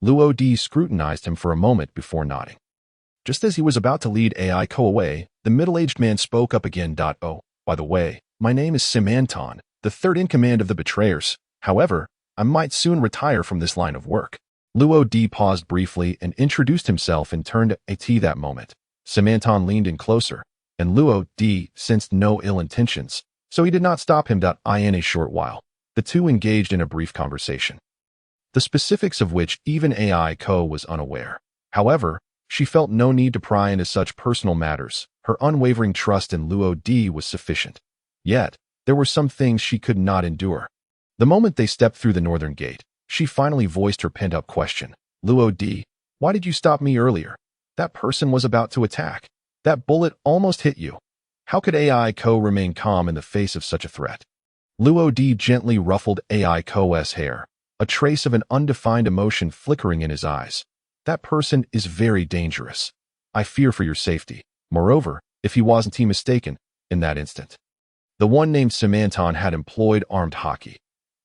Luo Di scrutinized him for a moment before nodding. Just as he was about to lead Ko away, the middle-aged man spoke up again. Oh, by the way, my name is Simanton, the third in command of the betrayers. However, I might soon retire from this line of work. Luo Di paused briefly and introduced himself and turned to that moment. Simanton leaned in closer, and Luo Di sensed no ill intentions, so he did not stop him. In a short while, the two engaged in a brief conversation, the specifics of which even Ko was unaware. However, she felt no need to pry into such personal matters. Her unwavering trust in Luo Di was sufficient. Yet, there were some things she could not endure. The moment they stepped through the northern gate, she finally voiced her pent-up question. Luo Di, why did you stop me earlier? That person was about to attack. That bullet almost hit you. How could Ko remain calm in the face of such a threat? Luo Di gently ruffled Ko's hair, a trace of an undefined emotion flickering in his eyes. That person is very dangerous. I fear for your safety. Moreover, if he wasn't mistaken, in that instant, the one named Semanton had employed armed hockey.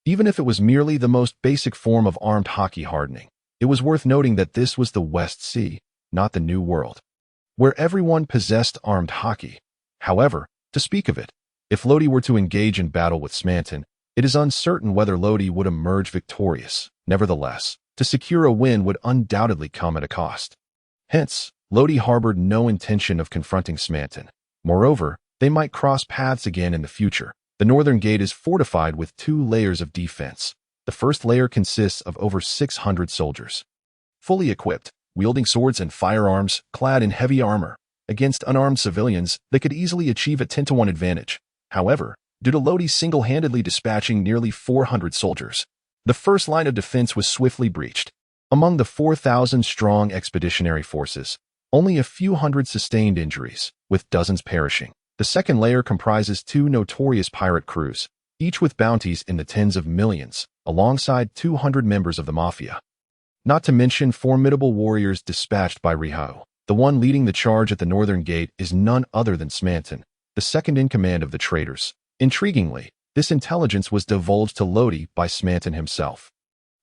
Even if it was merely the most basic form of armed hockey hardening, it was worth noting that this was the West Sea, not the New World, where everyone possessed armed hockey. However, to speak of it, if Lodi were to engage in battle with Semanton, it is uncertain whether Lodi would emerge victorious. Nevertheless, to secure a win would undoubtedly come at a cost. Hence, Lodi harbored no intention of confronting Semanton. Moreover, they might cross paths again in the future. The northern gate is fortified with 2 layers of defense. The first layer consists of over 600 soldiers, fully equipped, wielding swords and firearms, clad in heavy armor. Against unarmed civilians, they could easily achieve a 10-to-1 advantage. However, due to Lodi single-handedly dispatching nearly 400 soldiers, the first line of defense was swiftly breached. Among the 4,000-strong expeditionary forces, only a few hundred sustained injuries, with dozens perishing. The second layer comprises 2 notorious pirate crews, each with bounties in the tens of millions, alongside 200 members of the mafia. Not to mention formidable warriors dispatched by Rihao. The one leading the charge at the northern gate is none other than Semanton, the second in command of the traitors. Intriguingly, this intelligence was divulged to Lodi by Semanton himself.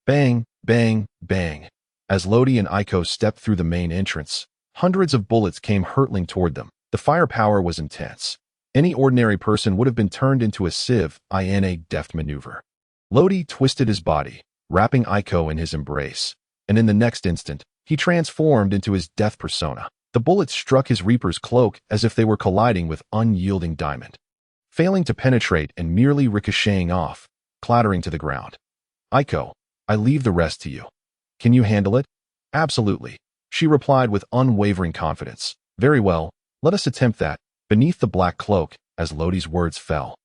Bang, bang, bang. As Lodi and Aiko stepped through the main entrance, hundreds of bullets came hurtling toward them. The firepower was intense. Any ordinary person would have been turned into a sieve in a deft maneuver. Lodi twisted his body, wrapping Aiko in his embrace, and in the next instant, he transformed into his death persona. The bullets struck his Reaper's cloak as if they were colliding with unyielding diamond, failing to penetrate and merely ricocheting off, clattering to the ground. Aiko, I leave the rest to you. Can you handle it? Absolutely, she replied with unwavering confidence. Very well, let us attempt that. Beneath the black cloak, as Lodi's words fell,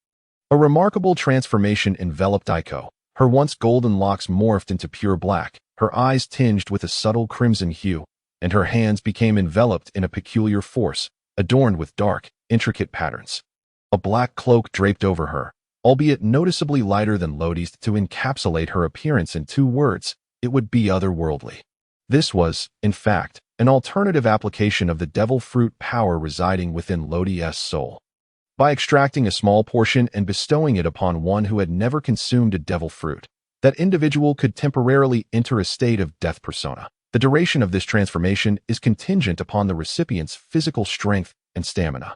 a remarkable transformation enveloped Aiko. Her once golden locks morphed into pure black, her eyes tinged with a subtle crimson hue, and her hands became enveloped in a peculiar force, adorned with dark, intricate patterns. A black cloak draped over her, albeit noticeably lighter than Lodi's, to encapsulate her appearance in 2 words. It would be otherworldly. This was, in fact, an alternative application of the devil fruit power residing within Lodi's soul. By extracting a small portion and bestowing it upon one who had never consumed a devil fruit, that individual could temporarily enter a state of death persona. The duration of this transformation is contingent upon the recipient's physical strength and stamina.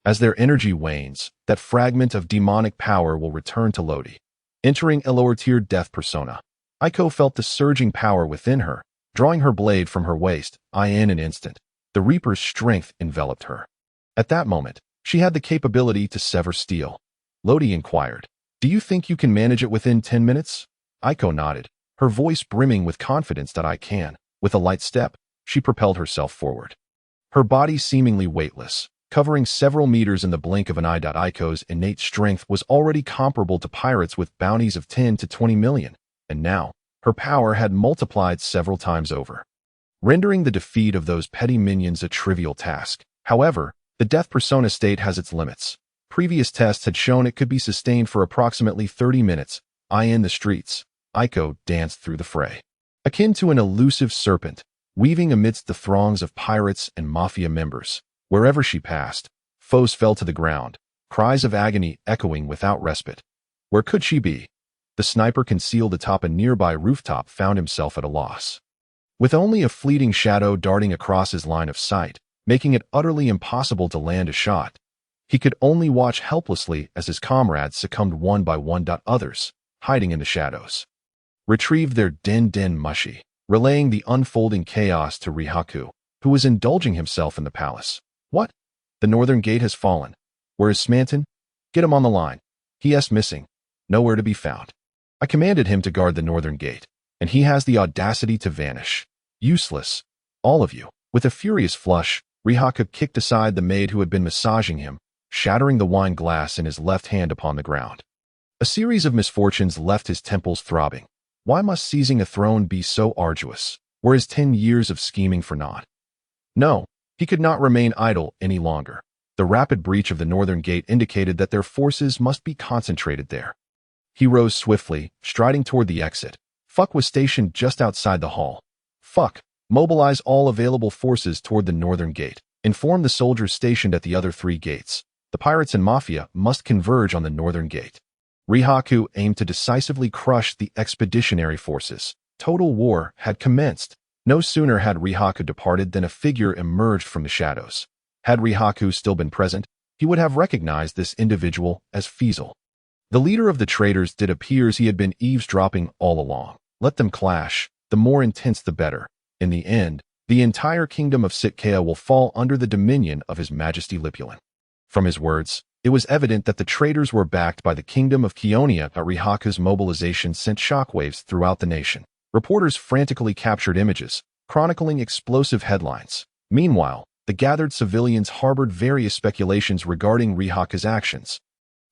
As their energy wanes, that fragment of demonic power will return to Lodi, entering a lower-tier death persona. Aiko felt the surging power within her, drawing her blade from her waist. In an instant, the Reaper's strength enveloped her. At that moment, she had the capability to sever steel. Lodi inquired, "Do you think you can manage it within 10 minutes?" Aiko nodded, her voice brimming with confidence that I can. With a light step, she propelled herself forward, her body seemingly weightless, covering several meters in the blink of an eye. Aiko's innate strength was already comparable to pirates with bounties of 10 to 20 million, and now, her power had multiplied several times over, rendering the defeat of those petty minions a trivial task. However, the death persona state has its limits. Previous tests had shown it could be sustained for approximately 30 minutes. In the streets, Aiko danced through the fray, akin to an elusive serpent, weaving amidst the throngs of pirates and mafia members. Wherever she passed, foes fell to the ground, cries of agony echoing without respite. Where could she be? The sniper concealed atop a nearby rooftop found himself at a loss, with only a fleeting shadow darting across his line of sight, making it utterly impossible to land a shot. He could only watch helplessly as his comrades succumbed one by one. Others, hiding in the shadows, retrieved their den mushi, relaying the unfolding chaos to Rihaku, who was indulging himself in the palace. What? The northern gate has fallen. Where is Semanton? Get him on the line. He is missing. Nowhere to be found. I commanded him to guard the northern gate, and he has the audacity to vanish. Useless. All of you. With a furious flush, Rihaku kicked aside the maid who had been massaging him, shattering the wine glass in his left hand upon the ground. A series of misfortunes left his temples throbbing. Why must seizing a throne be so arduous? Were his 10 years of scheming for naught? No, he could not remain idle any longer. The rapid breach of the northern gate indicated that their forces must be concentrated there. He rose swiftly, striding toward the exit, Fuck was stationed just outside the hall. Fuck, mobilize all available forces toward the northern gate. Inform the soldiers stationed at the other 3 gates. The pirates and mafia must converge on the northern gate. Rihaku aimed to decisively crush the expeditionary forces. Total war had commenced. No sooner had Rihaku departed than a figure emerged from the shadows. Had Rihaku still been present, he would have recognized this individual as Feasel. The leader of the traitors did appears he had been eavesdropping all along. Let them clash, the more intense the better. In the end, the entire kingdom of Sitkea will fall under the dominion of His Majesty Lipulin. From his words, it was evident that the traitors were backed by the kingdom of Keonia. Rihaku's mobilization sent shockwaves throughout the nation. Reporters frantically captured images, chronicling explosive headlines. Meanwhile, the gathered civilians harbored various speculations regarding Rihaku's actions.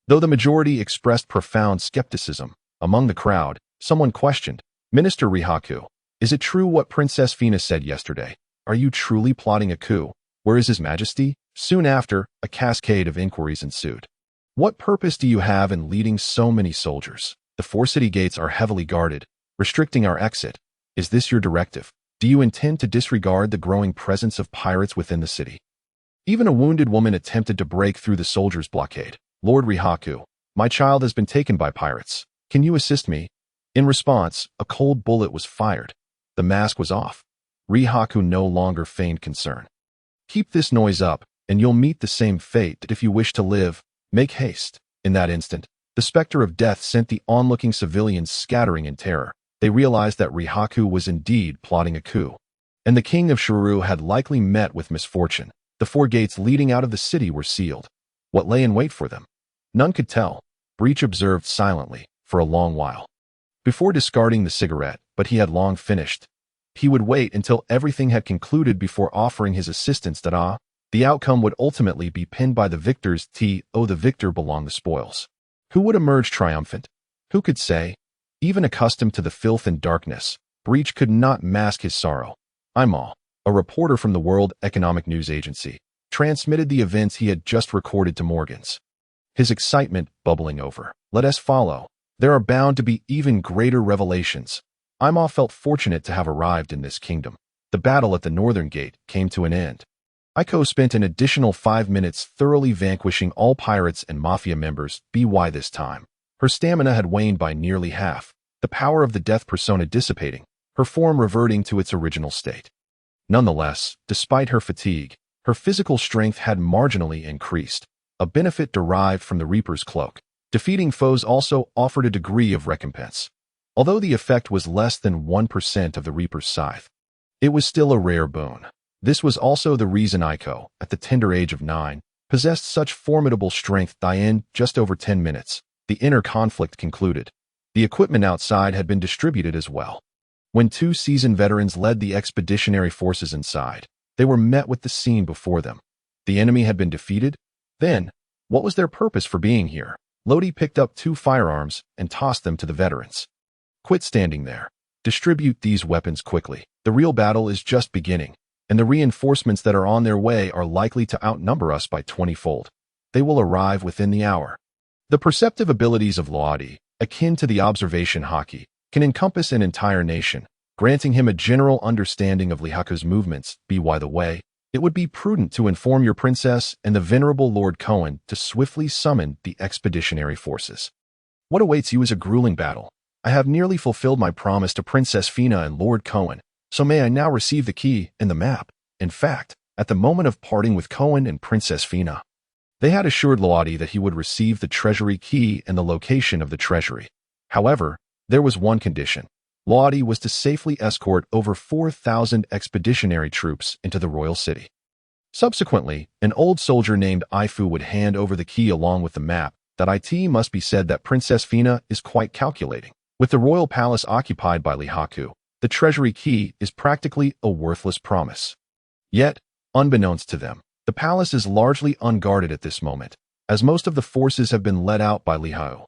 Though the majority expressed profound skepticism, among the crowd, someone questioned, "Minister Rihaku, is it true what Princess Fina said yesterday? Are you truly plotting a coup? Where is His Majesty?" Soon after, a cascade of inquiries ensued. "What purpose do you have in leading so many soldiers? The 4 city gates are heavily guarded, restricting our exit. Is this your directive? Do you intend to disregard the growing presence of pirates within the city?" Even a wounded woman attempted to break through the soldiers' blockade. "Lord Rihaku, my child has been taken by pirates. Can you assist me?" In response, a cold bullet was fired. The mask was off. Rihaku no longer feigned concern. "Keep this noise up, and you'll meet the same fate. If you wish to live, make haste." In that instant, the specter of death sent the onlooking civilians scattering in terror. They realized that Rihaku was indeed plotting a coup. And the king of Shuru had likely met with misfortune. The 4 gates leading out of the city were sealed. What lay in wait for them? None could tell. Breach observed silently, for a long while. Before discarding the cigarette, but he had long finished. He would wait until everything had concluded before offering his assistance. The outcome would ultimately be pinned by the victors. The victor belonged the spoils. Who would emerge triumphant? Who could say? Even accustomed to the filth and darkness, Breach could not mask his sorrow. Imal, a reporter from the World Economic News Agency, transmitted the events he had just recorded to Morgans. His excitement bubbling over. "Let us follow. There are bound to be even greater revelations." Imal felt fortunate to have arrived in this kingdom. The battle at the northern gate came to an end. Aiko spent an additional 5 minutes thoroughly vanquishing all pirates and mafia members. By this time, her stamina had waned by nearly half, the power of the death persona dissipating, her form reverting to its original state. Nonetheless, despite her fatigue, her physical strength had marginally increased, a benefit derived from the Reaper's cloak. Defeating foes also offered a degree of recompense. Although the effect was less than 1% of the Reaper's scythe, it was still a rare boon. This was also the reason Aiko, at the tender age of 9, possessed such formidable strength. In just over 10 minutes, the inner conflict concluded. The equipment outside had been distributed as well. When 2 seasoned veterans led the expeditionary forces inside, they were met with the scene before them. The enemy had been defeated? Then, what was their purpose for being here? Lodi picked up 2 firearms and tossed them to the veterans. "Quit standing there. Distribute these weapons quickly. The real battle is just beginning, and the reinforcements that are on their way are likely to outnumber us by 20-fold. They will arrive within the hour." The perceptive abilities of Lodi, akin to the observation haki, can encompass an entire nation, granting him a general understanding of Rihaku's movements. By the way, it would be prudent to inform your princess and the venerable Lord Cohen to swiftly summon the expeditionary forces. What awaits you is a grueling battle. I have nearly fulfilled my promise to Princess Fina and Lord Cohen, so may I now receive the key and the map. In fact, at the moment of parting with Cohen and Princess Fina, they had assured Lodi that he would receive the treasury key and the location of the treasury. However, there was one condition. Lodi was to safely escort over 4,000 expeditionary troops into the royal city. Subsequently, an old soldier named Ifu would hand over the key along with the map. It must be said that Princess Fina is quite calculating. With the royal palace occupied by Rihaku, the treasury key is practically a worthless promise. Yet, unbeknownst to them, the palace is largely unguarded at this moment, as most of the forces have been let out by Rihaku.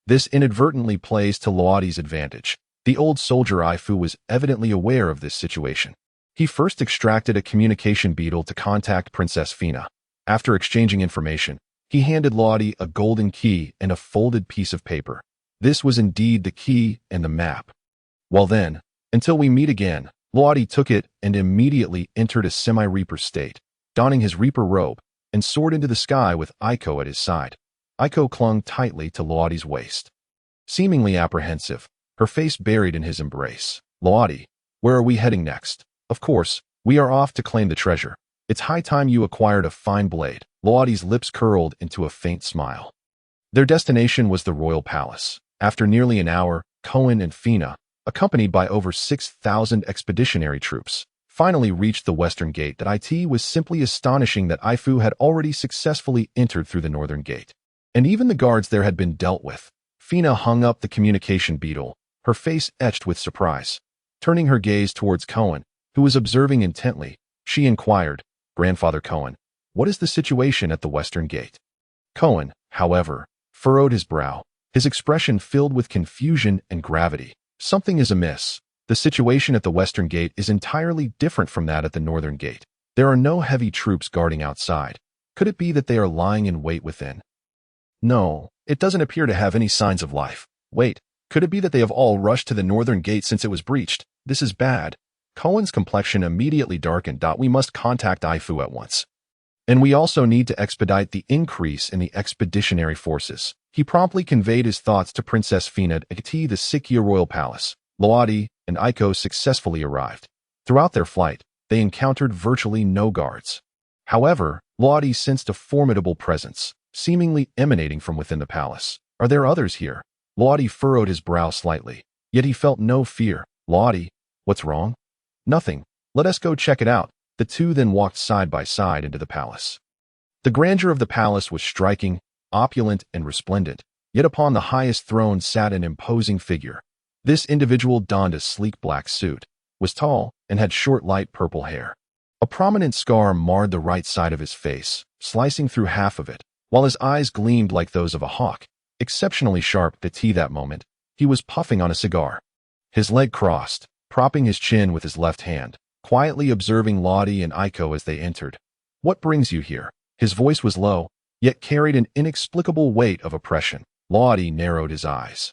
This inadvertently plays to Lodi's advantage. The old soldier Ifu was evidently aware of this situation. He first extracted a communication beetle to contact Princess Fina. After exchanging information, he handed Lodi a golden key and a folded piece of paper. This was indeed the key and the map. Well then, until we meet again. Luadi took it and immediately entered a semi-reaper state, donning his reaper robe, and soared into the sky with Aiko at his side. Aiko clung tightly to Luadi's waist, seemingly apprehensive, her face buried in his embrace. Luadi, where are we heading next? Of course, we are off to claim the treasure. It's high time you acquired a fine blade. Luadi's lips curled into a faint smile. Their destination was the royal palace. After nearly an hour, Cohen and Fina, accompanied by over 6,000 expeditionary troops, finally reached the western gate. It was simply astonishing that Ifu had already successfully entered through the northern gate. And even the guards there had been dealt with. Fina hung up the communication beetle, her face etched with surprise. Turning her gaze towards Cohen, who was observing intently, she inquired, "Grandfather Cohen, what is the situation at the western gate?" Cohen, however, furrowed his brow, his expression filled with confusion and gravity. Something is amiss. The situation at the western gate is entirely different from that at the northern gate. There are no heavy troops guarding outside. Could it be that they are lying in wait within? No, it doesn't appear to have any signs of life. Wait, could it be that they have all rushed to the northern gate since it was breached? This is bad. Cohen's complexion immediately darkened. We must contact Ifu at once. And we also need to expedite the increase in the expeditionary forces. He promptly conveyed his thoughts to Princess Fina at the Sikya royal palace. Luadi and Aiko successfully arrived. Throughout their flight, they encountered virtually no guards. However, Luadi sensed a formidable presence, seemingly emanating from within the palace. Are there others here? Luadi furrowed his brow slightly, yet he felt no fear. Luadi, what's wrong? Nothing. Let us go check it out. The two then walked side by side into the palace. The grandeur of the palace was striking, opulent and resplendent, yet upon the highest throne sat an imposing figure. This individual donned a sleek black suit, was tall, and had short light purple hair. A prominent scar marred the right side of his face, slicing through half of it, while his eyes gleamed like those of a hawk. Exceptionally sharp that moment, he was puffing on a cigar. His leg crossed, propping his chin with his left hand, quietly observing Luadi and Aiko as they entered. "What brings you here?" His voice was low, yet carried an inexplicable weight of oppression. Luadi narrowed his eyes.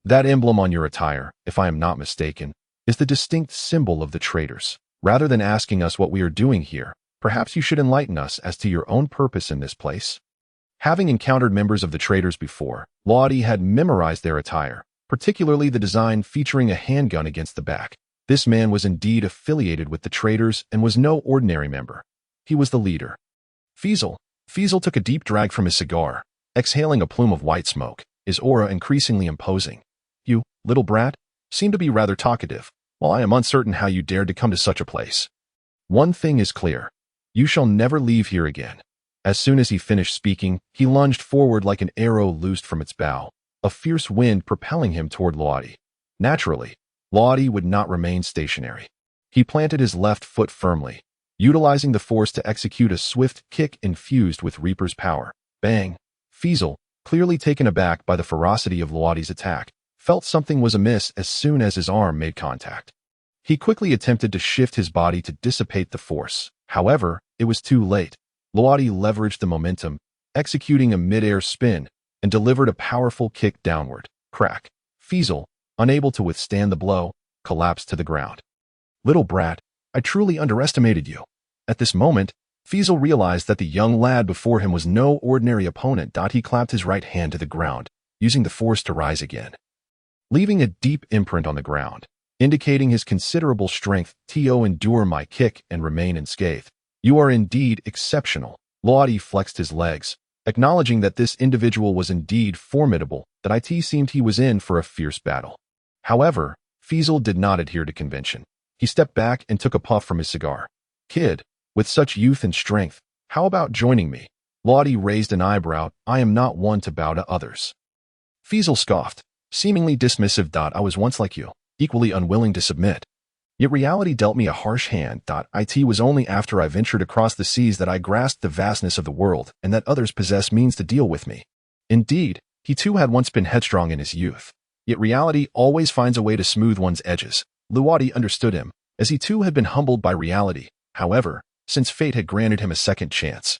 "That emblem on your attire, if I am not mistaken, is the distinct symbol of the traitors. Rather than asking us what we are doing here, perhaps you should enlighten us as to your own purpose in this place." Having encountered members of the traitors before, Luadi had memorized their attire, particularly the design featuring a handgun against the back. This man was indeed affiliated with the traitors and was no ordinary member. He was the leader. Fiesel took a deep drag from his cigar, exhaling a plume of white smoke, his aura increasingly imposing. "You, little brat, seem to be rather talkative, while I am uncertain how you dared to come to such a place. One thing is clear. You shall never leave here again." As soon as he finished speaking, he lunged forward like an arrow loosed from its bow, a fierce wind propelling him toward Luadi. Naturally, Luadi would not remain stationary. He planted his left foot firmly, utilizing the force to execute a swift kick infused with Reaper's power. Bang! Fiesel, clearly taken aback by the ferocity of Luadi's attack, felt something was amiss as soon as his arm made contact. He quickly attempted to shift his body to dissipate the force. However, it was too late. Luadi leveraged the momentum, executing a mid-air spin, and delivered a powerful kick downward. Crack! Fiesel, unable to withstand the blow, collapsed to the ground. "Little brat, I truly underestimated you." At this moment, Fiesel realized that the young lad before him was no ordinary opponent. He clapped his right hand to the ground, using the force to rise again, leaving a deep imprint on the ground, indicating his considerable strength. "To endure my kick and remain unscathed. You are indeed exceptional." Luadi flexed his legs, acknowledging that this individual was indeed formidable, that it seemed he was in for a fierce battle. However, Fiesel did not adhere to convention. He stepped back and took a puff from his cigar. "Kid, with such youth and strength, how about joining me?" Luadi raised an eyebrow. "I am not one to bow to others." Fiesel scoffed, seemingly dismissive. "I was once like you, equally unwilling to submit. Yet reality dealt me a harsh hand. It was only after I ventured across the seas that I grasped the vastness of the world and that others possess means to deal with me." Indeed, he too had once been headstrong in his youth. Yet reality always finds a way to smooth one's edges. Luadi understood him, as he too had been humbled by reality. However, since fate had granted him a second chance,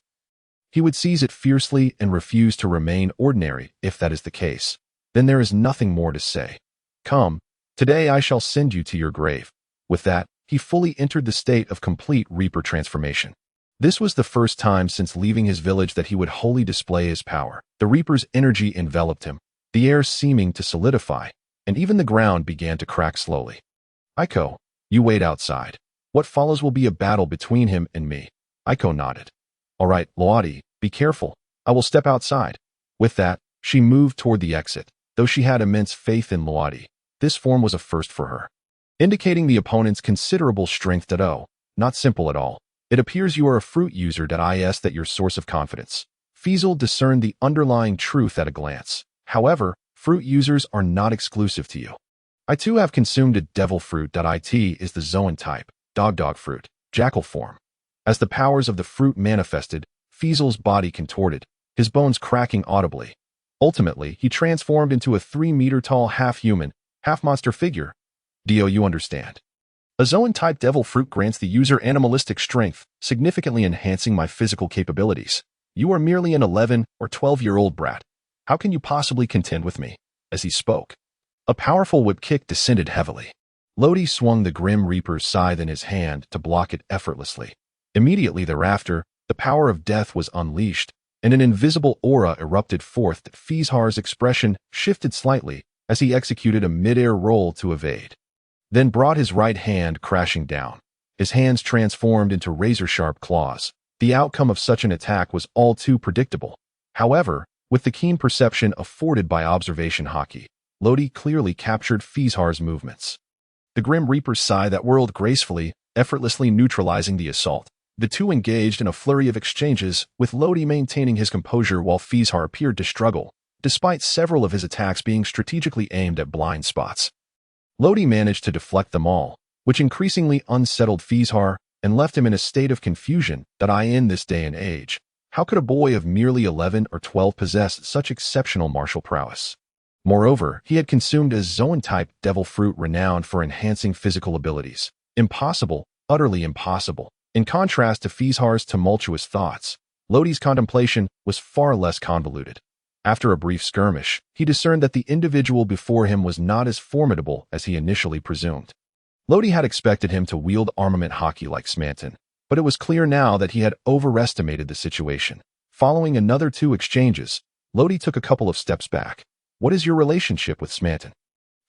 he would seize it fiercely and refuse to remain ordinary. If that is the case, then there is nothing more to say. "Come, Today I shall send you to your grave. With that, he fully entered the state of complete Reaper transformation. This was the first time since leaving his village that he would wholly display his power. The Reaper's energy enveloped him, the air seeming to solidify, and even the ground began to crack slowly. Aiko, you wait outside. What follows will be a battle between him and me. Aiko nodded. All right, Loadi, be careful. I will step outside. With that, she moved toward the exit. Though she had immense faith in Loadi, this form was a first for her, indicating the opponent's considerable strength. Not simple at all. It appears you are a fruit user. Is that your source of confidence? Fiesel discerned the underlying truth at a glance. However, fruit users are not exclusive to you. I too have consumed a devil fruit. It is the Zoan type, dog fruit, jackal form. As the powers of the fruit manifested, Fiesel's body contorted, his bones cracking audibly. Ultimately, he transformed into a 3-meter-tall half-human, half-monster figure. You understand. A Zoan-type devil fruit grants the user animalistic strength, significantly enhancing my physical capabilities. You are merely an 11 or 12-year-old brat. How can you possibly contend with me? As he spoke, a powerful whip kick descended heavily. Lodi swung the Grim Reaper's scythe in his hand to block it effortlessly. Immediately thereafter, the power of death was unleashed, and an invisible aura erupted forth. Fieshar's expression shifted slightly as he executed a mid-air roll to evade, then brought his right hand crashing down. His hands transformed into razor-sharp claws. The outcome of such an attack was all too predictable. However, with the keen perception afforded by observation hockey, Lodi clearly captured Fieshar's movements. The Grim Reaper's sigh that whirled gracefully, effortlessly neutralizing the assault. The two engaged in a flurry of exchanges, with Lodi maintaining his composure while Fieshar appeared to struggle, despite several of his attacks being strategically aimed at blind spots. Lodi managed to deflect them all, which increasingly unsettled Fieshar and left him in a state of confusion. In this day and age, how could a boy of merely 11 or 12 possess such exceptional martial prowess? Moreover, he had consumed a Zoan-type devil fruit renowned for enhancing physical abilities. Impossible, utterly impossible. In contrast to Fieshar's tumultuous thoughts, Lodi's contemplation was far less convoluted. After a brief skirmish, he discerned that the individual before him was not as formidable as he initially presumed. Lodi had expected him to wield armament hockey like Smanton, but it was clear now that he had overestimated the situation. Following another 2 exchanges, Lodi took a couple of steps back. What is your relationship with Smanton?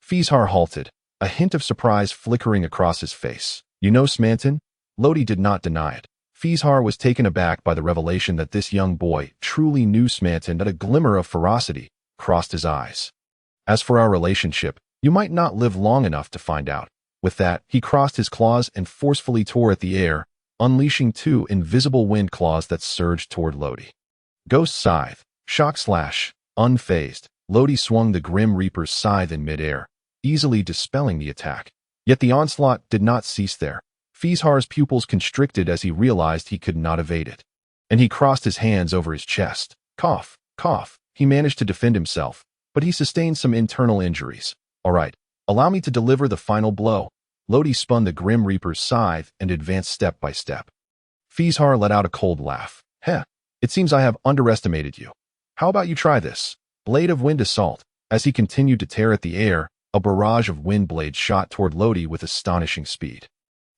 Fieshar halted, a hint of surprise flickering across his face. You know Smanton? Lodi did not deny it. Fieshar was taken aback by the revelation that this young boy truly knew Smanton. A glimmer of ferocity crossed his eyes. As for our relationship, you might not live long enough to find out. With that, he crossed his claws and forcefully tore at the air, unleashing 2 invisible wind claws that surged toward Lodi. Ghost Scythe, Shock Slash, unfazed, Lodi swung the Grim Reaper's scythe in midair, easily dispelling the attack. Yet the onslaught did not cease there. Fieshar's pupils constricted as he realized he could not evade it, and he crossed his hands over his chest. Cough, cough. He managed to defend himself, but he sustained some internal injuries. All right, allow me to deliver the final blow. Lodi spun the Grim Reaper's scythe and advanced step by step. Fieshar let out a cold laugh. Heh, it seems I have underestimated you. How about you try this? Blade of Wind Assault. As he continued to tear at the air, a barrage of wind blades shot toward Lodi with astonishing speed.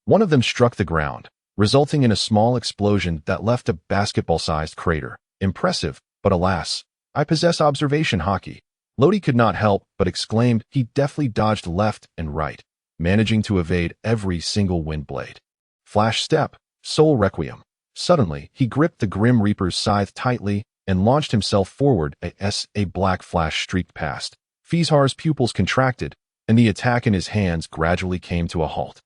One of them struck the ground, resulting in a small explosion that left a basketball-sized crater. Impressive, but alas, I possess observation hockey. Lodi could not help but exclaimed. He deftly dodged left and right, managing to evade every single wind blade. Flash Step, Soul Requiem. Suddenly, he gripped the Grim Reaper's scythe tightly and launched himself forward as a black flash streaked past. Fieshar's pupils contracted, and the attack in his hands gradually came to a halt.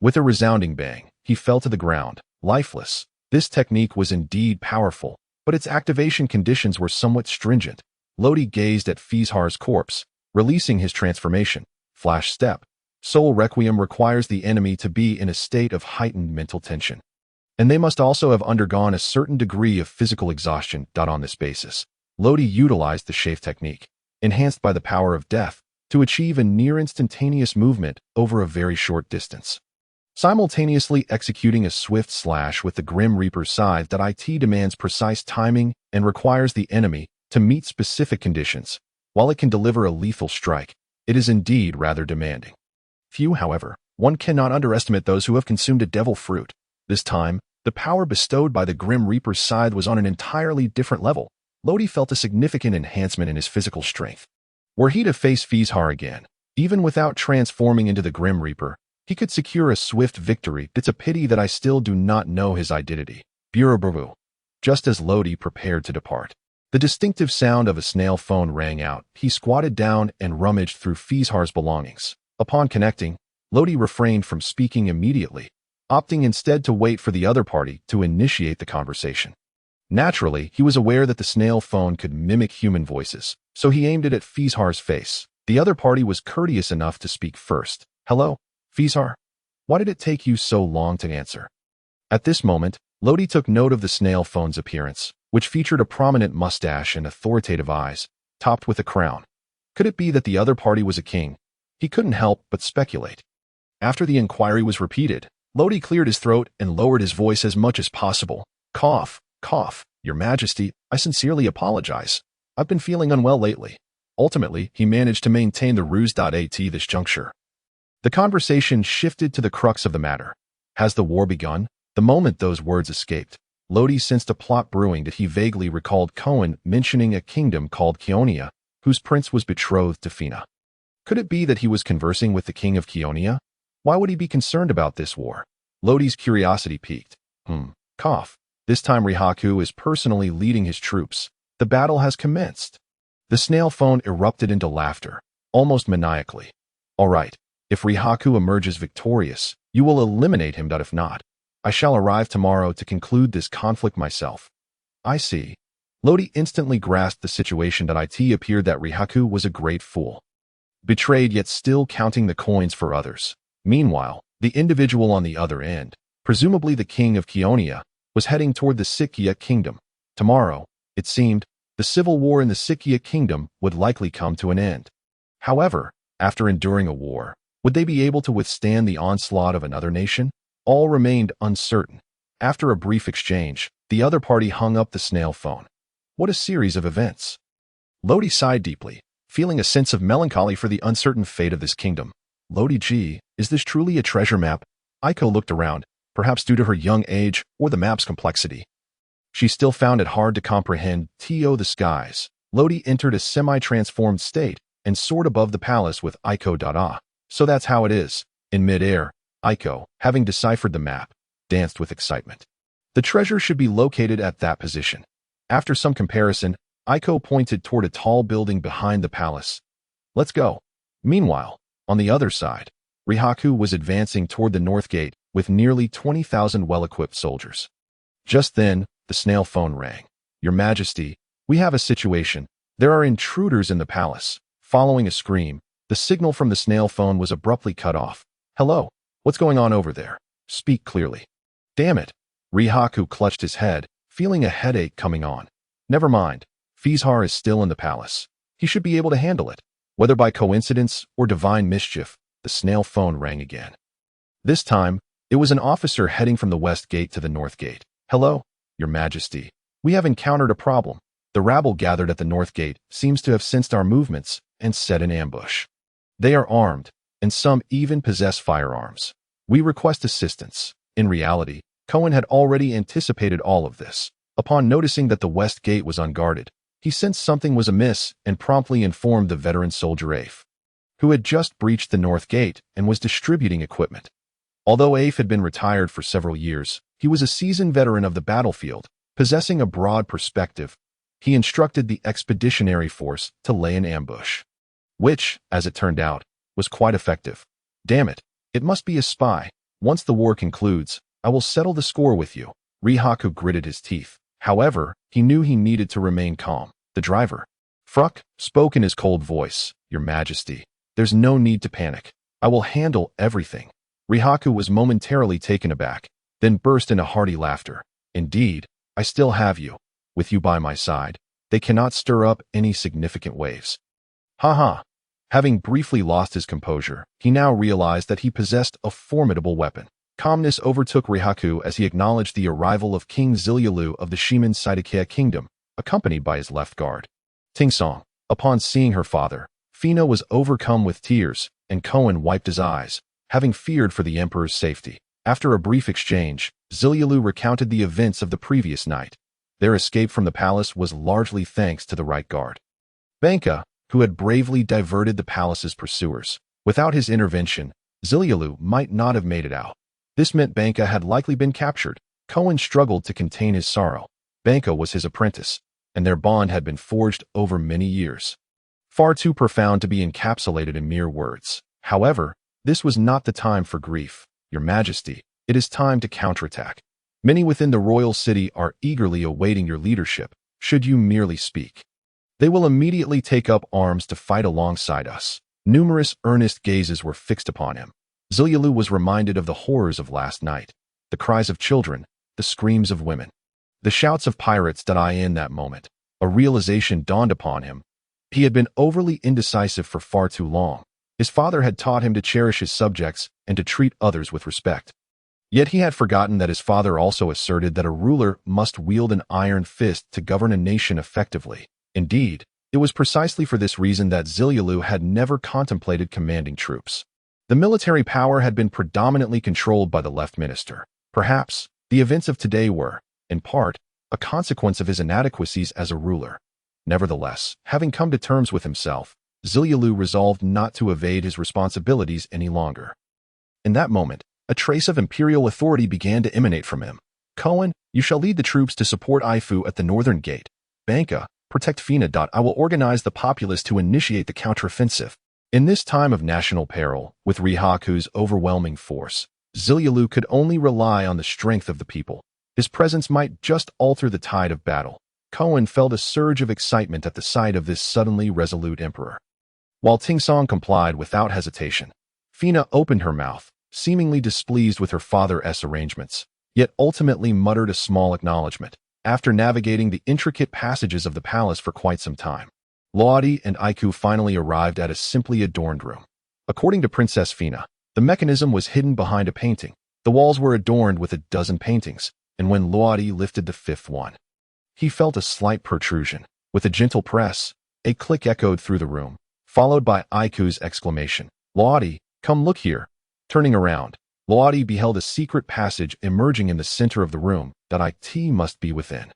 With a resounding bang, he fell to the ground, lifeless. This technique was indeed powerful, but its activation conditions were somewhat stringent. Lodi gazed at Fieshar's corpse, releasing his transformation. Flash Step, Soul Requiem requires the enemy to be in a state of heightened mental tension, and they must also have undergone a certain degree of physical exhaustion. On this basis, Lodi utilized the Chafe technique, enhanced by the power of death, to achieve a near-instantaneous movement over a very short distance. Simultaneously executing a swift slash with the Grim Reaper's scythe. It demands precise timing and requires the enemy to meet specific conditions. While it can deliver a lethal strike, it is indeed rather demanding. Few, however, one cannot underestimate those who have consumed a devil fruit. This time, the power bestowed by the Grim Reaper's scythe was on an entirely different level. Lodi felt a significant enhancement in his physical strength. Were he to face Fizhar again, even without transforming into the Grim Reaper, he could secure a swift victory. It's a pity that I still do not know his identity. Bureau. Just as Lodi prepared to depart, the distinctive sound of a snail phone rang out. He squatted down and rummaged through Fizhar's belongings. Upon connecting, Lodi refrained from speaking immediately, opting instead to wait for the other party to initiate the conversation. Naturally, he was aware that the snail phone could mimic human voices, so he aimed it at Fizhar's face. The other party was courteous enough to speak first. Hello, Fizhar? Why did it take you so long to answer? At this moment, Lodi took note of the snail phone's appearance, which featured a prominent mustache and authoritative eyes, topped with a crown. Could it be that the other party was a king? He couldn't help but speculate. After the inquiry was repeated, Lodi cleared his throat and lowered his voice as much as possible. Cough. Your Majesty, I sincerely apologize. I've been feeling unwell lately. Ultimately, he managed to maintain the ruse.at this juncture. The conversation shifted to the crux of the matter. Has the war begun? The moment those words escaped, Lodi sensed a plot brewing that he vaguely recalled Cohen mentioning a kingdom called Keonia, whose prince was betrothed to Fina. Could it be that he was conversing with the king of Keonia? Why would he be concerned about this war? Lodi's curiosity piqued. Cough. This time Rihaku is personally leading his troops. The battle has commenced. The snail phone erupted into laughter, almost maniacally. All right, if Rihaku emerges victorious, you will eliminate him, but if not, I shall arrive tomorrow to conclude this conflict myself. I see. Lodi instantly grasped the situation. It appeared that Rihaku was a great fool. Betrayed yet still counting the coins for others. Meanwhile, the individual on the other end, presumably the king of Keonia, was heading toward the Sikya kingdom. Tomorrow, it seemed, the civil war in the Sikya kingdom would likely come to an end. However, after enduring a war, would they be able to withstand the onslaught of another nation? All remained uncertain. After a brief exchange, the other party hung up the snail phone. What a series of events. Lodi sighed deeply, feeling a sense of melancholy for the uncertain fate of this kingdom. Lodi, gee, is this truly a treasure map? Aiko looked around, perhaps due to her young age or the map's complexity. She still found it hard to comprehend. The skies. Lodi entered a semi-transformed state and soared above the palace with Aiko. So that's how it is. In mid-air, Aiko, having deciphered the map, danced with excitement. The treasure should be located at that position. After some comparison, Aiko pointed toward a tall building behind the palace. Let's go. Meanwhile, on the other side, Rihaku was advancing toward the north gate with nearly 20,000 well-equipped soldiers. Just then, the snail phone rang. Your Majesty, we have a situation. There are intruders in the palace. Following a scream, the signal from the snail phone was abruptly cut off. Hello, what's going on over there? Speak clearly. Damn it. Rihaku clutched his head, feeling a headache coming on. Never mind. Fizhar is still in the palace. He should be able to handle it. Whether by coincidence or divine mischief, the snail phone rang again. This time, it was an officer heading from the west gate to the north gate. Hello, Your Majesty. We have encountered a problem. The rabble gathered at the north gate seems to have sensed our movements and set an ambush. They are armed, and some even possess firearms. We request assistance. In reality, Cohen had already anticipated all of this. Upon noticing that the west gate was unguarded, he sensed something was amiss and promptly informed the veteran soldier Afe, who had just breached the north gate and was distributing equipment. Although Afe had been retired for several years, he was a seasoned veteran of the battlefield, possessing a broad perspective. He instructed the expeditionary force to lay an ambush, which, as it turned out, was quite effective. Damn it, it must be a spy. Once the war concludes, I will settle the score with you. Rihaku gritted his teeth. However, he knew he needed to remain calm. The driver, Fruck, spoke in his cold voice. Your Majesty, there's no need to panic. I will handle everything. Rihaku was momentarily taken aback, then burst into hearty laughter. Indeed, I still have you. With you by my side, they cannot stir up any significant waves. Ha. Having briefly lost his composure, he now realized that he possessed a formidable weapon. Calmness overtook Rihaku as he acknowledged the arrival of King Zilialu of the Shiman Saidakea kingdom, accompanied by his left guard. Tingsong. Upon seeing her father, Fina was overcome with tears, and Kohen wiped his eyes, having feared for the emperor's safety. After a brief exchange, Zilialu recounted the events of the previous night. Their escape from the palace was largely thanks to the right guard, Banka, who had bravely diverted the palace's pursuers. Without his intervention, Zilialu might not have made it out. This meant Banka had likely been captured. Kohen struggled to contain his sorrow. Banka was his apprentice, and their bond had been forged over many years. Far too profound to be encapsulated in mere words. However, this was not the time for grief. Your Majesty, it is time to counterattack. Many within the royal city are eagerly awaiting your leadership, should you merely speak. They will immediately take up arms to fight alongside us. Numerous earnest gazes were fixed upon him. Zilialu was reminded of the horrors of last night, the cries of children, the screams of women, the shouts of pirates. In that moment, a realization dawned upon him. He had been overly indecisive for far too long. His father had taught him to cherish his subjects and to treat others with respect. Yet he had forgotten that his father also asserted that a ruler must wield an iron fist to govern a nation effectively. Indeed, it was precisely for this reason that Zilialu had never contemplated commanding troops. The military power had been predominantly controlled by the left minister. Perhaps, the events of today were, in part, a consequence of his inadequacies as a ruler. Nevertheless, having come to terms with himself, Zilialu resolved not to evade his responsibilities any longer. In that moment, a trace of imperial authority began to emanate from him. Kohen, you shall lead the troops to support Ifu at the northern gate. Banka, protect Fina. I will organize the populace to initiate the counteroffensive. In this time of national peril, with Rihaku's overwhelming force, Zilialu could only rely on the strength of the people. His presence might just alter the tide of battle. Kohen felt a surge of excitement at the sight of this suddenly resolute emperor. While Tingsong complied without hesitation, Fina opened her mouth, seemingly displeased with her father's arrangements, yet ultimately muttered a small acknowledgement. After navigating the intricate passages of the palace for quite some time, Luadi and Aiku finally arrived at a simply adorned room. According to Princess Fina, the mechanism was hidden behind a painting. The walls were adorned with a dozen paintings, and when Luadi lifted the fifth one, he felt a slight protrusion. With a gentle press, a click echoed through the room, followed by Aiku's exclamation, "Luadi, come look here." Turning around, Luadi beheld a secret passage emerging in the center of the room. It must be within.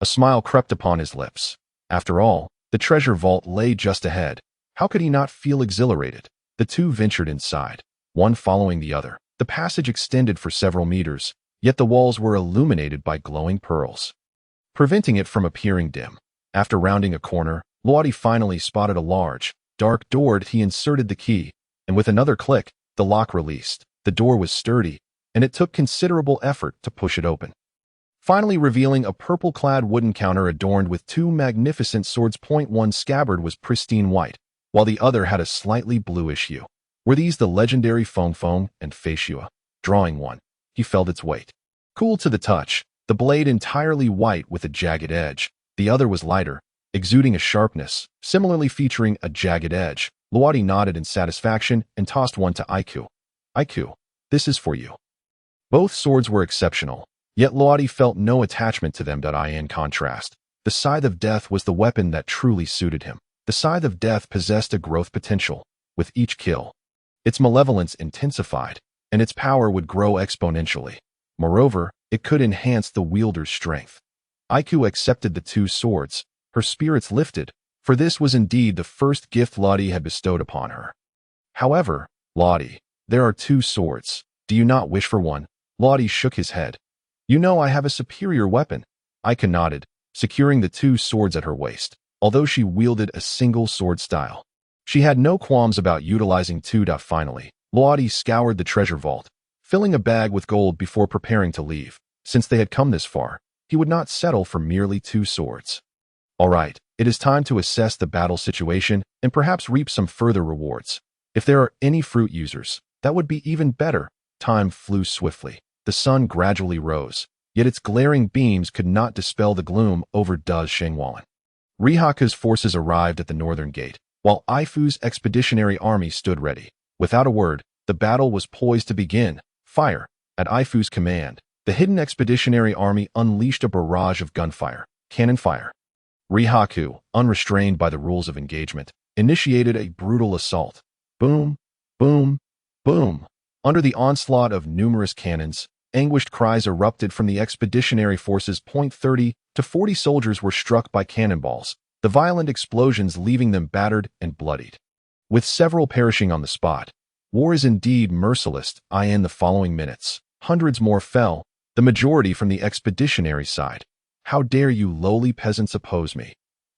A smile crept upon his lips. After all, the treasure vault lay just ahead. How could he not feel exhilarated? The two ventured inside, one following the other. The passage extended for several meters, yet the walls were illuminated by glowing pearls, preventing it from appearing dim. After rounding a corner, Luadi finally spotted a large, dark door. He inserted the key, and with another click, the lock released. The door was sturdy, and it took considerable effort to push it open, finally revealing a purple-clad wooden counter adorned with two magnificent swords. One scabbard was pristine white, while the other had a slightly bluish hue. Were these the legendary Feng and Feishua? Drawing one, he felt its weight. Cool to the touch, the blade entirely white with a jagged edge. The other was lighter, exuding a sharpness, similarly featuring a jagged edge. Luadi nodded in satisfaction and tossed one to Aiku. "Aiku, this is for you." Both swords were exceptional, yet Luadi felt no attachment to them. In contrast, the Scythe of Death was the weapon that truly suited him. The Scythe of Death possessed a growth potential. With each kill, its malevolence intensified, and its power would grow exponentially. Moreover, it could enhance the wielder's strength. Aiku accepted the two swords, her spirits lifted, for this was indeed the first gift Luadi had bestowed upon her. However, Luadi, there are two swords. Do you not wish for one? Luadi shook his head. "You know I have a superior weapon." Aiku nodded, securing the two swords at her waist. Although she wielded a single sword style, she had no qualms about utilizing two. Finally, Luadi scoured the treasure vault, filling a bag with gold before preparing to leave. Since they had come this far, he would not settle for merely two swords. All right, it is time to assess the battle situation and perhaps reap some further rewards. If there are any fruit users, that would be even better. Time flew swiftly. The sun gradually rose, yet its glaring beams could not dispel the gloom over Shengwalan. Rihaku's forces arrived at the northern gate, while Ifu's expeditionary army stood ready. Without a word, the battle was poised to begin. Fire! At Ifu's command, the hidden expeditionary army unleashed a barrage of gunfire, cannon fire. Rihaku, unrestrained by the rules of engagement, initiated a brutal assault. Boom! Boom, boom. Under the onslaught of numerous cannons, anguished cries erupted from the expeditionary forces. 30 to 40 soldiers were struck by cannonballs, the violent explosions leaving them battered and bloodied. With several perishing on the spot, war is indeed merciless. In the following minutes, hundreds more fell, the majority from the expeditionary side. How dare you lowly peasants oppose me?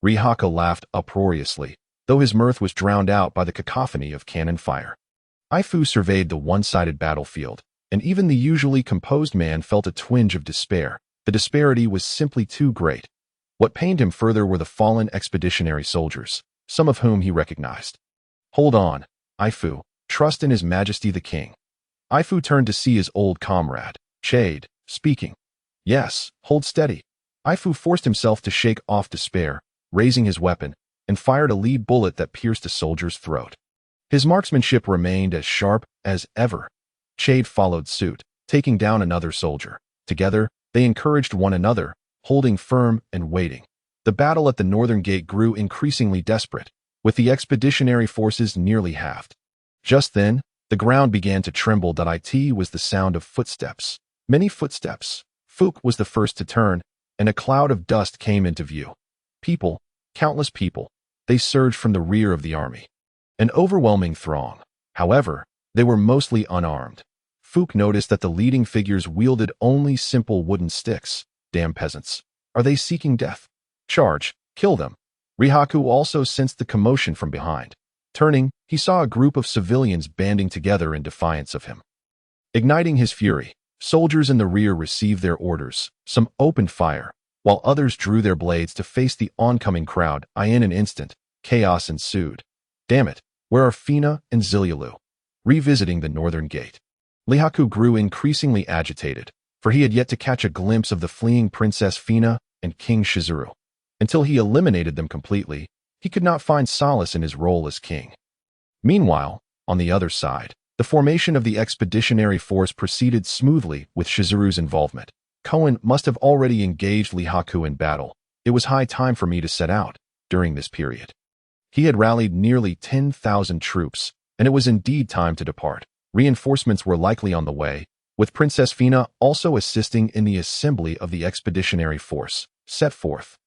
Rihaka laughed uproariously, though his mirth was drowned out by the cacophony of cannon fire. Ifu surveyed the one-sided battlefield, and even the usually composed man felt a twinge of despair. The disparity was simply too great. What pained him further were the fallen expeditionary soldiers, some of whom he recognized. Hold on, Ifu, trust in His Majesty the King. Ifu turned to see his old comrade, Chade, speaking. Yes, hold steady. Ifu forced himself to shake off despair, raising his weapon, and fired a lead bullet that pierced a soldier's throat. His marksmanship remained as sharp as ever. Chade followed suit, taking down another soldier. Together, they encouraged one another, holding firm and waiting. The battle at the northern gate grew increasingly desperate, with the expeditionary forces nearly halved. Just then, the ground began to tremble. It was the sound of footsteps. Many footsteps. Fook was the first to turn, and a cloud of dust came into view. People, countless people, they surged from the rear of the army. An overwhelming throng. However, they were mostly unarmed. Fook noticed that the leading figures wielded only simple wooden sticks. Damn peasants. Are they seeking death? Charge, kill them. Rihaku also sensed the commotion from behind. Turning, he saw a group of civilians banding together in defiance of him. Igniting his fury, soldiers in the rear received their orders. Some opened fire, while others drew their blades to face the oncoming crowd. In an instant, chaos ensued. Damn it, where are Fina and Zilialu? Revisiting the northern gate, Lihaku grew increasingly agitated, for he had yet to catch a glimpse of the fleeing Princess Fina and King Shizuru. Until he eliminated them completely, he could not find solace in his role as king. Meanwhile, on the other side, the formation of the expeditionary force proceeded smoothly with Shizuru's involvement. Koen must have already engaged Lihaku in battle. It was high time for me to set out during this period. He had rallied nearly 10,000 troops, and it was indeed time to depart. Reinforcements were likely on the way, with Princess Fina also assisting in the assembly of the expeditionary force set forth.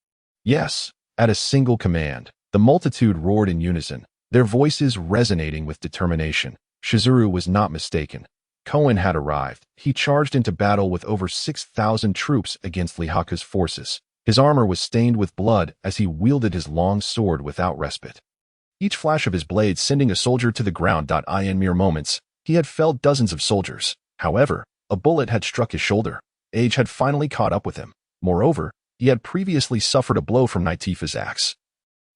Yes, at a single command, the multitude roared in unison, their voices resonating with determination. Shizuru was not mistaken. Koen had arrived. He charged into battle with over 6,000 troops against Lihaku's forces. His armor was stained with blood as he wielded his long sword without respite, each flash of his blade sending a soldier to the ground. In mere moments, he had felled dozens of soldiers. However, a bullet had struck his shoulder. Age had finally caught up with him. Moreover, he had previously suffered a blow from Naitifa's axe,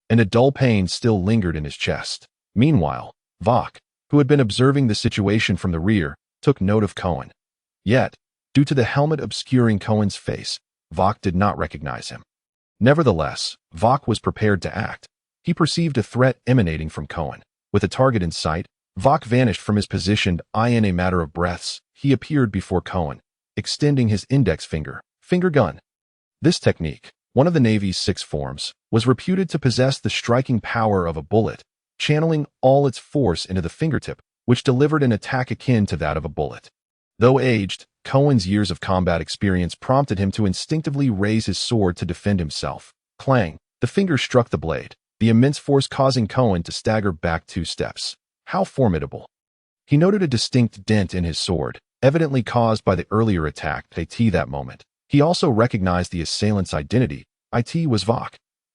and a dull pain still lingered in his chest. Meanwhile, Vok, who had been observing the situation from the rear, took note of Koen. Yet, due to the helmet obscuring Koen's face, Vok did not recognize him. Nevertheless, Vok was prepared to act. He perceived a threat emanating from Koen. With a target in sight, Vok vanished from his position. In a matter of breaths, he appeared before Koen, extending his index finger gun. This technique, one of the Navy's 6 forms, was reputed to possess the striking power of a bullet, channeling all its force into the fingertip, which delivered an attack akin to that of a bullet. Though aged, Koen's years of combat experience prompted him to instinctively raise his sword to defend himself. Clang! The finger struck the blade, the immense force causing Koen to stagger back 2 steps. How formidable! He noted a distinct dent in his sword, evidently caused by the earlier attack. That moment, he also recognized the assailant's identity. It was Vok.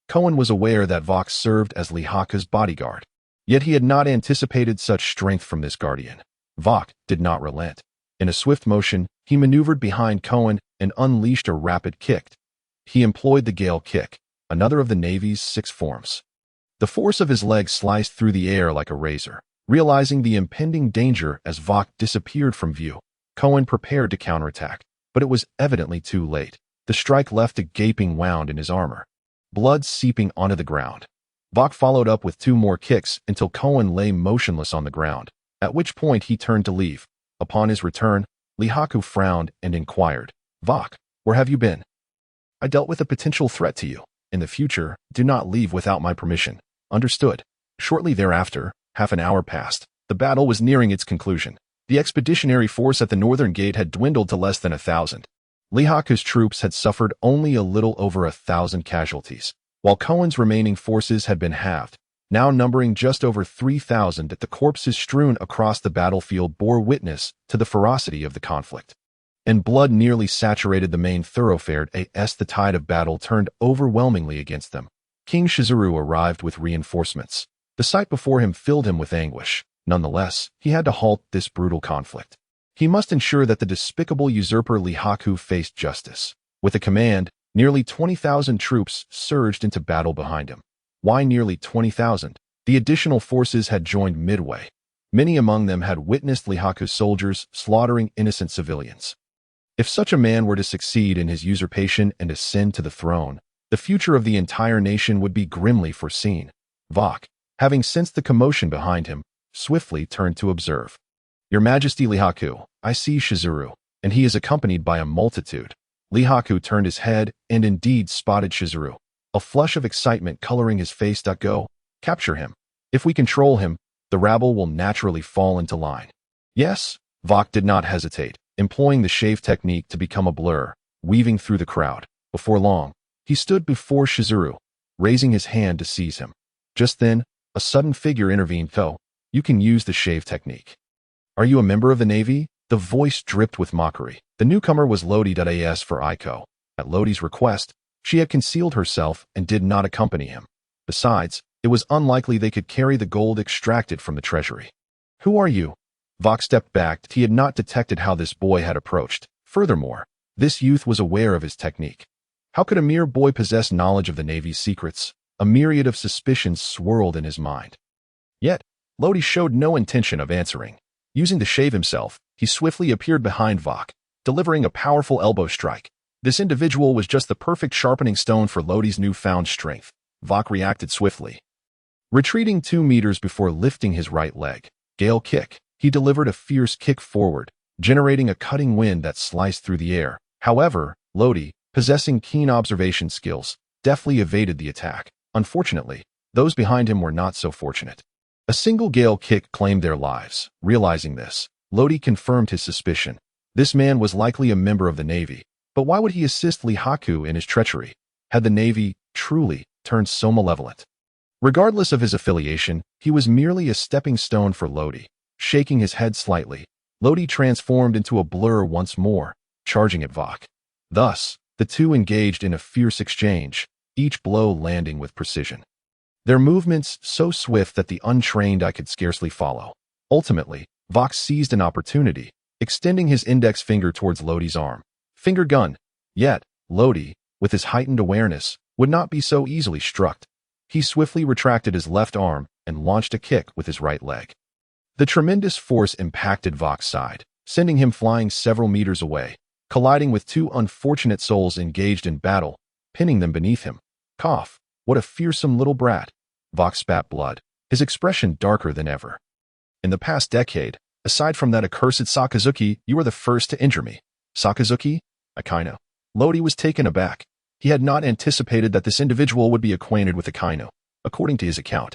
Koen was aware that Vok served as Lihaku's bodyguard. Yet he had not anticipated such strength from this guardian. Vok did not relent. In a swift motion, he maneuvered behind Koen and unleashed a rapid kick. He employed the Gale Kick, another of the Navy's 6 forms. The force of his leg sliced through the air like a razor. Realizing the impending danger as Vok disappeared from view, Koen prepared to counterattack, but it was evidently too late. The strike left a gaping wound in his armor, blood seeping onto the ground. Vok followed up with 2 more kicks until Koen lay motionless on the ground, at which point he turned to leave. Upon his return, Lihaku frowned and inquired, "Vok, where have you been?" "I dealt with a potential threat to you. In the future, do not leave without my permission." "Understood." Shortly thereafter, half an hour passed. The battle was nearing its conclusion. The expeditionary force at the northern gate had dwindled to less than 1,000. Lihaku's troops had suffered only a little over 1,000 casualties, while Cohen's remaining forces had been halved, now numbering just over 3,000. The corpses strewn across the battlefield bore witness to the ferocity of the conflict. And blood nearly saturated the main thoroughfare as the tide of battle turned overwhelmingly against them. King Shizuru arrived with reinforcements. The sight before him filled him with anguish. Nonetheless, he had to halt this brutal conflict. He must ensure that the despicable usurper Lihaku faced justice. With a command, nearly 20,000 troops surged into battle behind him. Why nearly 20,000? The additional forces had joined midway. Many among them had witnessed Lihaku's soldiers slaughtering innocent civilians. If such a man were to succeed in his usurpation and ascend to the throne, the future of the entire nation would be grimly foreseen. Vok, having sensed the commotion behind him, swiftly turned to observe. Your Majesty Lihaku, I see Shizuru, and he is accompanied by a multitude. Lihaku turned his head and indeed spotted Shizuru, a flush of excitement coloring his face. Go, capture him. If we control him, the rabble will naturally fall into line. Yes, Vok did not hesitate, employing the shave technique to become a blur, weaving through the crowd. Before long, he stood before Shizuru, raising his hand to seize him. Just then, a sudden figure intervened. Though, you can use the shave technique. Are you a member of the Navy? The voice dripped with mockery. The newcomer was Lodi.as for Aiko. At Lodi's request, she had concealed herself and did not accompany him. Besides, it was unlikely they could carry the gold extracted from the treasury. Who are you? Vok stepped back. He had not detected how this boy had approached. Furthermore, this youth was aware of his technique. How could a mere boy possess knowledge of the Navy's secrets? A myriad of suspicions swirled in his mind. Yet, Lodi showed no intention of answering. Using the shave himself, he swiftly appeared behind Vok, delivering a powerful elbow strike. This individual was just the perfect sharpening stone for Lodi's newfound strength. Vok reacted swiftly. Retreating 2 meters before lifting his right leg, gale kick, he delivered a fierce kick forward, generating a cutting wind that sliced through the air. However, Lodi, possessing keen observation skills, deftly evaded the attack. Unfortunately, those behind him were not so fortunate. A single gale kick claimed their lives. Realizing this, Lodi confirmed his suspicion. This man was likely a member of the Navy, but why would he assist Lihaku in his treachery? Had the Navy truly turned so malevolent? Regardless of his affiliation, he was merely a stepping stone for Lodi. Shaking his head slightly, Lodi transformed into a blur once more, charging at Vok. Thus, the two engaged in a fierce exchange, each blow landing with precision. Their movements so swift that the untrained eye could scarcely follow. Ultimately, Vok seized an opportunity, extending his index finger towards Lodi's arm. Finger gun. Yet, Lodi, with his heightened awareness, would not be so easily struck. He swiftly retracted his left arm and launched a kick with his right leg. The tremendous force impacted Vok's side, sending him flying several meters away, colliding with 2 unfortunate souls engaged in battle, pinning them beneath him. Cough. What a fearsome little brat. Vok spat blood, his expression darker than ever. In the past decade, aside from that accursed Sakazuki, you were the first to injure me. Sakazuki? Akainu. Lodi was taken aback. He had not anticipated that this individual would be acquainted with Akainu, according to his account.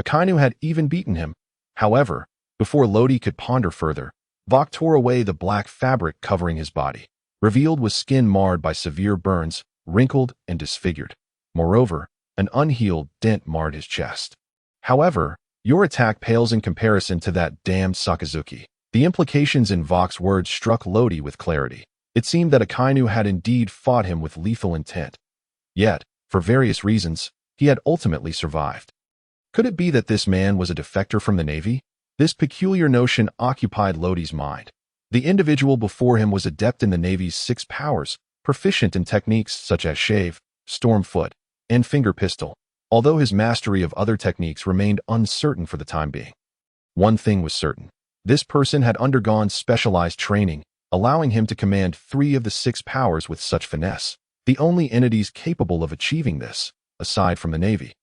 Akainu had even beaten him. However, before Lodi could ponder further, Vok tore away the black fabric covering his body. Revealed was skin marred by severe burns, wrinkled and disfigured. Moreover, an unhealed dent marred his chest. However, your attack pales in comparison to that damned Sakazuki. The implications in Vok's words struck Lodi with clarity. It seemed that Akainu had indeed fought him with lethal intent. Yet, for various reasons, he had ultimately survived. Could it be that this man was a defector from the Navy? This peculiar notion occupied Lodi's mind. The individual before him was adept in the Navy's 6 powers, proficient in techniques such as shave, storm foot, and finger pistol, although his mastery of other techniques remained uncertain for the time being. One thing was certain. This person had undergone specialized training, allowing him to command 3 of the 6 powers with such finesse. The only entities capable of achieving this, aside from the Navy,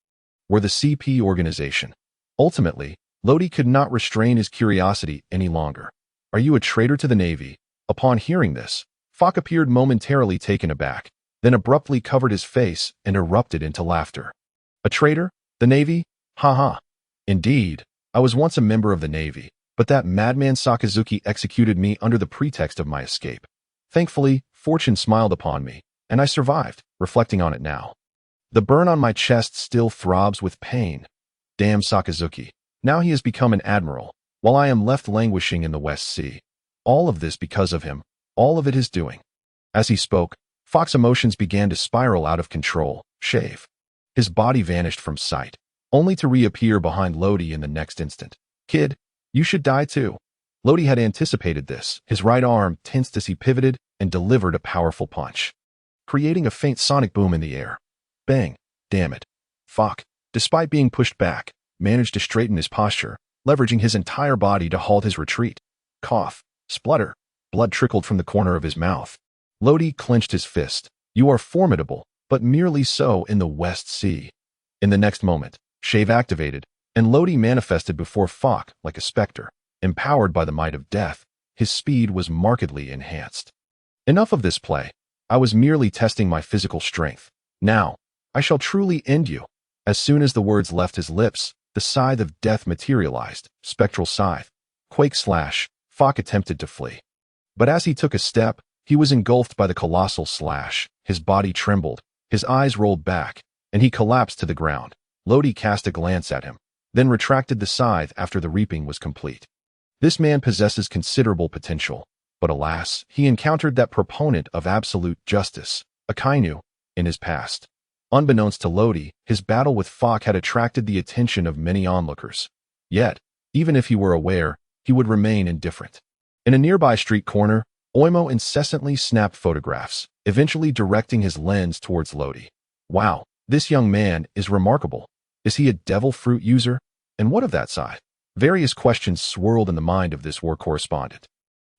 were the CP organization. Ultimately, Lodi could not restrain his curiosity any longer. Are you a traitor to the Navy? Upon hearing this, Vok appeared momentarily taken aback, then abruptly covered his face and erupted into laughter. A traitor? The Navy? Ha ha. Indeed, I was once a member of the Navy, but that madman Sakazuki executed me under the pretext of my escape. Thankfully, fortune smiled upon me, and I survived, reflecting on it now. The burn on my chest still throbs with pain. Damn Sakazuki. Now he has become an admiral, while I am left languishing in the West Sea. All of this because of him. All of it his doing. As he spoke, Fox's emotions began to spiral out of control. Shave. His body vanished from sight, only to reappear behind Lodi in the next instant. Kid, you should die too. Lodi had anticipated this. His right arm tensed as he pivoted and delivered a powerful punch, creating a faint sonic boom in the air. Bang. Damn it. Fox, despite being pushed back, managed to straighten his posture, leveraging his entire body to halt his retreat. Cough. Splutter. Blood trickled from the corner of his mouth. Lodi clenched his fist. You are formidable, but merely so in the West Sea. In the next moment, Shave activated, and Lodi manifested before Fox like a specter. Empowered by the might of death, his speed was markedly enhanced. Enough of this play. I was merely testing my physical strength. Now, I shall truly end you. As soon as the words left his lips, the scythe of death materialized. Spectral scythe. Quake slash. Fox attempted to flee. But as he took a step, he was engulfed by the colossal slash. His body trembled, his eyes rolled back, and he collapsed to the ground. Lodi cast a glance at him, then retracted the scythe after the reaping was complete. This man possesses considerable potential, but alas, he encountered that proponent of absolute justice, Akainu, in his past. Unbeknownst to Lodi, his battle with Fox had attracted the attention of many onlookers. Yet, even if he were aware, he would remain indifferent. In a nearby street corner, Oimo incessantly snapped photographs, eventually directing his lens towards Lodi. Wow, this young man is remarkable. Is he a devil fruit user? And what of that side? Various questions swirled in the mind of this war correspondent.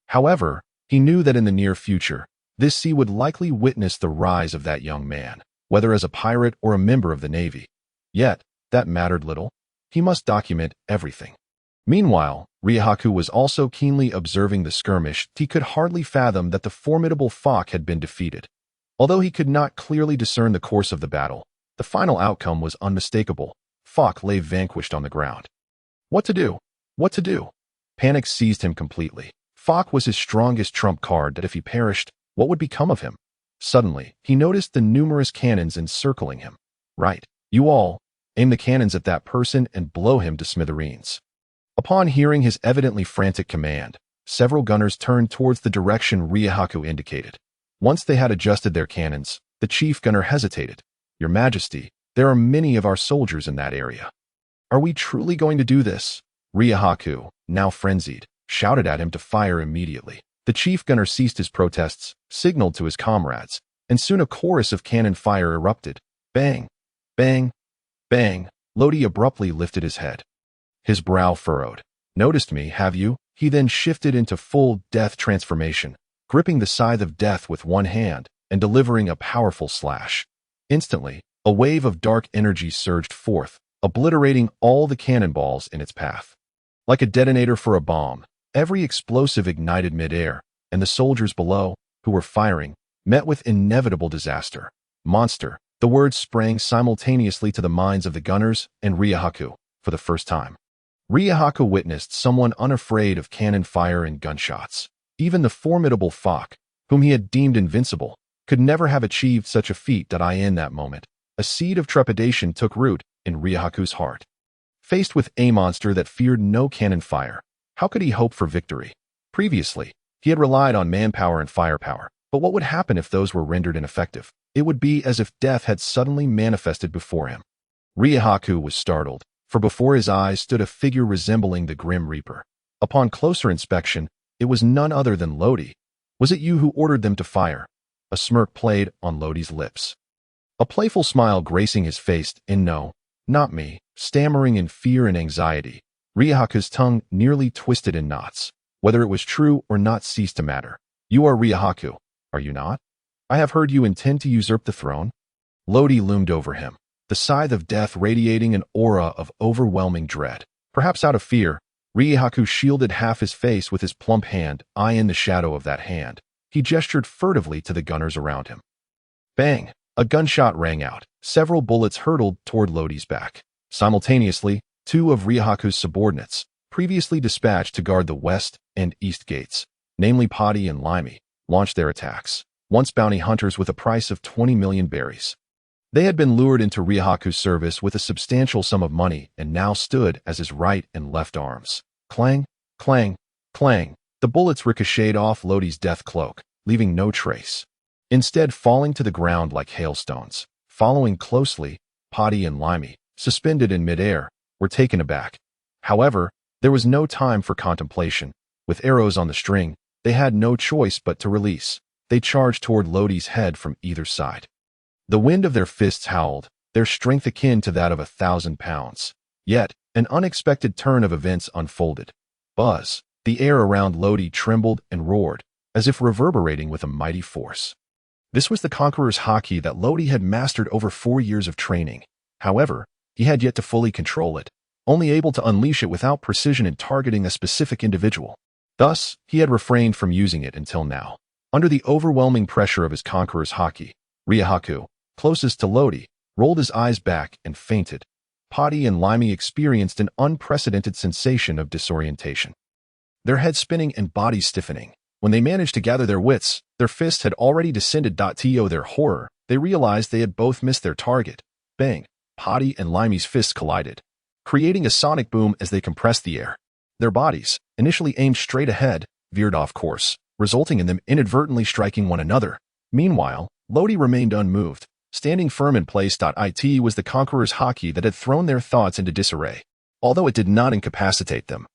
However, he knew that in the near future, this sea would likely witness the rise of that young man, whether as a pirate or a member of the Navy. Yet, that mattered little. He must document everything. Meanwhile, Ryahaku was also keenly observing the skirmish. He could hardly fathom that the formidable Fox had been defeated. Although he could not clearly discern the course of the battle, the final outcome was unmistakable. Fox lay vanquished on the ground. What to do? What to do? Panic seized him completely. Fox was his strongest trump card that if he perished, what would become of him? Suddenly, he noticed the numerous cannons encircling him. Right, you all, aim the cannons at that person and blow him to smithereens. Upon hearing his evidently frantic command, several gunners turned towards the direction Ryahaku indicated. Once they had adjusted their cannons, the chief gunner hesitated. Your Majesty, there are many of our soldiers in that area. Are we truly going to do this? Ryahaku, now frenzied, shouted at him to fire immediately. The chief gunner ceased his protests, signaled to his comrades, and soon a chorus of cannon fire erupted. Bang! Bang! Bang! Lodi abruptly lifted his head. His brow furrowed. Noticed me, have you? He then shifted into full death transformation, gripping the scythe of death with one hand and delivering a powerful slash. Instantly, a wave of dark energy surged forth, obliterating all the cannonballs in its path. Like a detonator for a bomb, every explosive ignited midair, and the soldiers below, who were firing, met with inevitable disaster. Monster, the words sprang simultaneously to the minds of the gunners and Ryahaku for the first time. Ryahaku witnessed someone unafraid of cannon fire and gunshots. Even the formidable Fox, whom he had deemed invincible, could never have achieved such a feat. In that moment, a seed of trepidation took root in Ryahaku's heart. Faced with a monster that feared no cannon fire, how could he hope for victory? Previously, he had relied on manpower and firepower, but what would happen if those were rendered ineffective? It would be as if death had suddenly manifested before him. Ryahaku was startled, for before his eyes stood a figure resembling the Grim Reaper. Upon closer inspection, it was none other than Lodi. Was it you who ordered them to fire? A smirk played on Lodi's lips, a playful smile gracing his face. No, not me. Stammering in fear and anxiety, Ryahaku's tongue nearly twisted in knots. Whether it was true or not ceased to matter. You are Ryahaku, are you not? I have heard you intend to usurp the throne. Lodi loomed over him, the scythe of death radiating an aura of overwhelming dread. Perhaps out of fear, Ryahaku shielded half his face with his plump hand. In the shadow of that hand, he gestured furtively to the gunners around him. Bang! A gunshot rang out. Several bullets hurtled toward Lodi's back. Simultaneously, two of Ryahaku's subordinates, previously dispatched to guard the west and east gates, namely Padi and Limey, launched their attacks, once bounty hunters with a price of 20 million berries. They had been lured into Ryahaku's service with a substantial sum of money and now stood as his right and left arms. Clang, clang, clang. The bullets ricocheted off Lodi's death cloak, leaving no trace, instead falling to the ground like hailstones. Following closely, Padi and Limey, suspended in midair, were taken aback. However, there was no time for contemplation. With arrows on the string, they had no choice but to release. They charged toward Lodi's head from either side. The wind of their fists howled, their strength akin to that of 1,000 pounds. Yet, an unexpected turn of events unfolded. Buzz! The air around Lodi trembled and roared, as if reverberating with a mighty force. This was the Conqueror's haki that Lodi had mastered over 4 years of training. However, he had yet to fully control it, only able to unleash it without precision in targeting a specific individual. Thus, he had refrained from using it until now. Under the overwhelming pressure of his Conqueror's haki, Ryahaku, closest to Lodi, rolled his eyes back and fainted. Padi and Limey experienced an unprecedented sensation of disorientation, their heads spinning and bodies stiffening. When they managed to gather their wits, their fists had already descended. To their horror, they realized they had both missed their target. Bang! Padi and Limey's fists collided, creating a sonic boom as they compressed the air. Their bodies, initially aimed straight ahead, veered off course, resulting in them inadvertently striking one another. Meanwhile, Lodi remained unmoved, standing firm in place. It was the Conqueror's haki that had thrown their thoughts into disarray. Although it did not incapacitate them,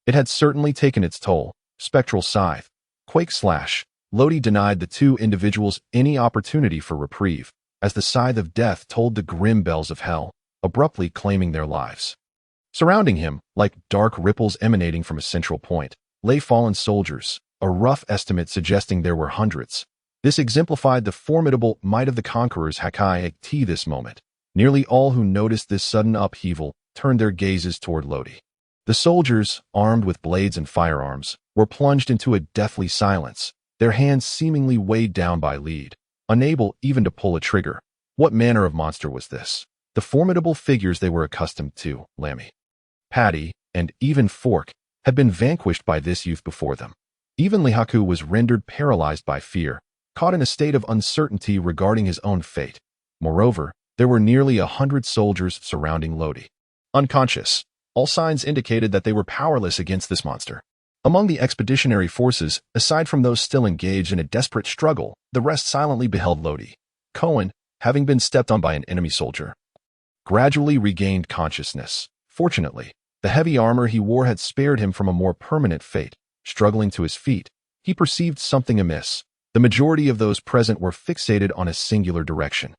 it had certainly taken its toll. Spectral scythe, quake slash. Lodi denied the two individuals any opportunity for reprieve, as the scythe of death tolled the grim bells of hell, abruptly claiming their lives. Surrounding him, like dark ripples emanating from a central point, lay fallen soldiers, a rough estimate suggesting there were hundreds. This exemplified the formidable might of the Conqueror's haki at this moment. Nearly all who noticed this sudden upheaval turned their gazes toward Lodi. The soldiers, armed with blades and firearms, were plunged into a deathly silence, their hands seemingly weighed down by lead, unable even to pull a trigger. What manner of monster was this? The formidable figures they were accustomed to, Lammy, Padi, and even Fork, had been vanquished by this youth before them. Even Ryahaku was rendered paralyzed by fear, caught in a state of uncertainty regarding his own fate. Moreover, there were nearly 100 soldiers surrounding Lodi, unconscious. All signs indicated that they were powerless against this monster. Among the expeditionary forces, aside from those still engaged in a desperate struggle, the rest silently beheld Lodi. Cohen, having been stepped on by an enemy soldier, gradually regained consciousness. Fortunately, the heavy armor he wore had spared him from a more permanent fate. Struggling to his feet, he perceived something amiss. The majority of those present were fixated on a singular direction,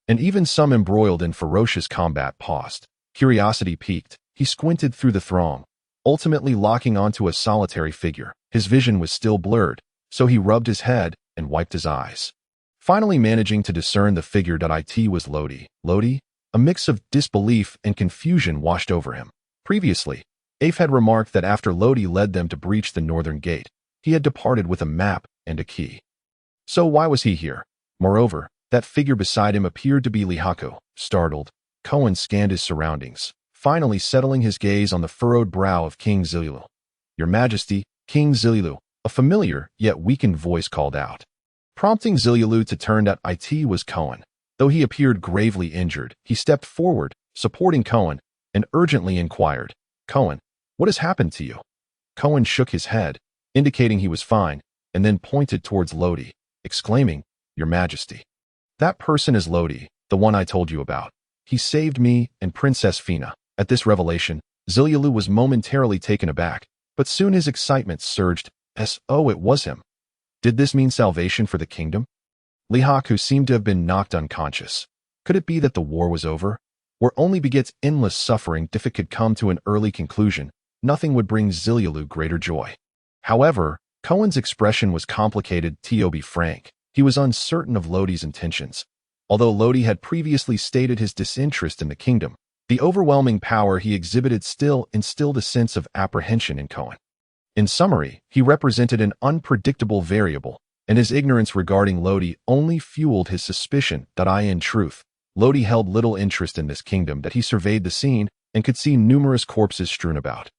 and even some embroiled in ferocious combat paused. Curiosity piqued. He squinted through the throng, ultimately locking onto a solitary figure. His vision was still blurred, so he rubbed his head and wiped his eyes, finally managing to discern the figure. It was Lodi. Lodi? A mix of disbelief and confusion washed over him. Previously, Afe had remarked that after Lodi led them to breach the northern gate, he had departed with a map and a key. So why was he here? Moreover, that figure beside him appeared to be Ryahaku. Startled, Cohen scanned his surroundings, finally settling his gaze on the furrowed brow of King Zililu. "Your Majesty, King Zililu," a familiar yet weakened voice called out. Prompting Zililu to turn. It was Cohen. Though he appeared gravely injured, he stepped forward, supporting Cohen, and urgently inquired, "Cohen, what has happened to you?" Cohen shook his head, indicating he was fine, and then pointed towards Lodi, exclaiming, "Your Majesty. That person is Lodi, the one I told you about. He saved me and Princess Fina." At this revelation, Zililu was momentarily taken aback, but soon his excitement surged. Oh, it was him. Did this mean salvation for the kingdom? Ryahaku seemed to have been knocked unconscious. Could it be that the war was over? Where only begets endless suffering if it could come to an early conclusion, nothing would bring Zililu greater joy. However, Cohen's expression was complicated. To be frank, he was uncertain of Lodi's intentions. Although Lodi had previously stated his disinterest in the kingdom, the overwhelming power he exhibited still instilled a sense of apprehension in Cohen. In summary, he represented an unpredictable variable, and his ignorance regarding Lodi only fueled his suspicion that in truth, Lodi held little interest in this kingdom. That he surveyed the scene, and could see numerous corpses strewn about.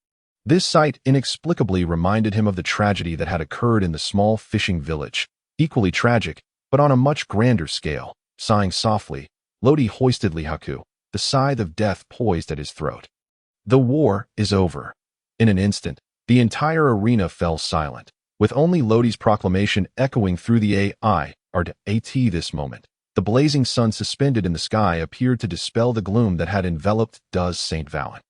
This sight inexplicably reminded him of the tragedy that had occurred in the small fishing village, equally tragic, but on a much grander scale. Sighing softly, Lodi hoisted Lihaku, the scythe of death poised at his throat. The war is over. In an instant, the entire arena fell silent, with only Lodi's proclamation echoing through the AT this moment. The blazing sun suspended in the sky appeared to dispel the gloom that had enveloped Does St. Valen.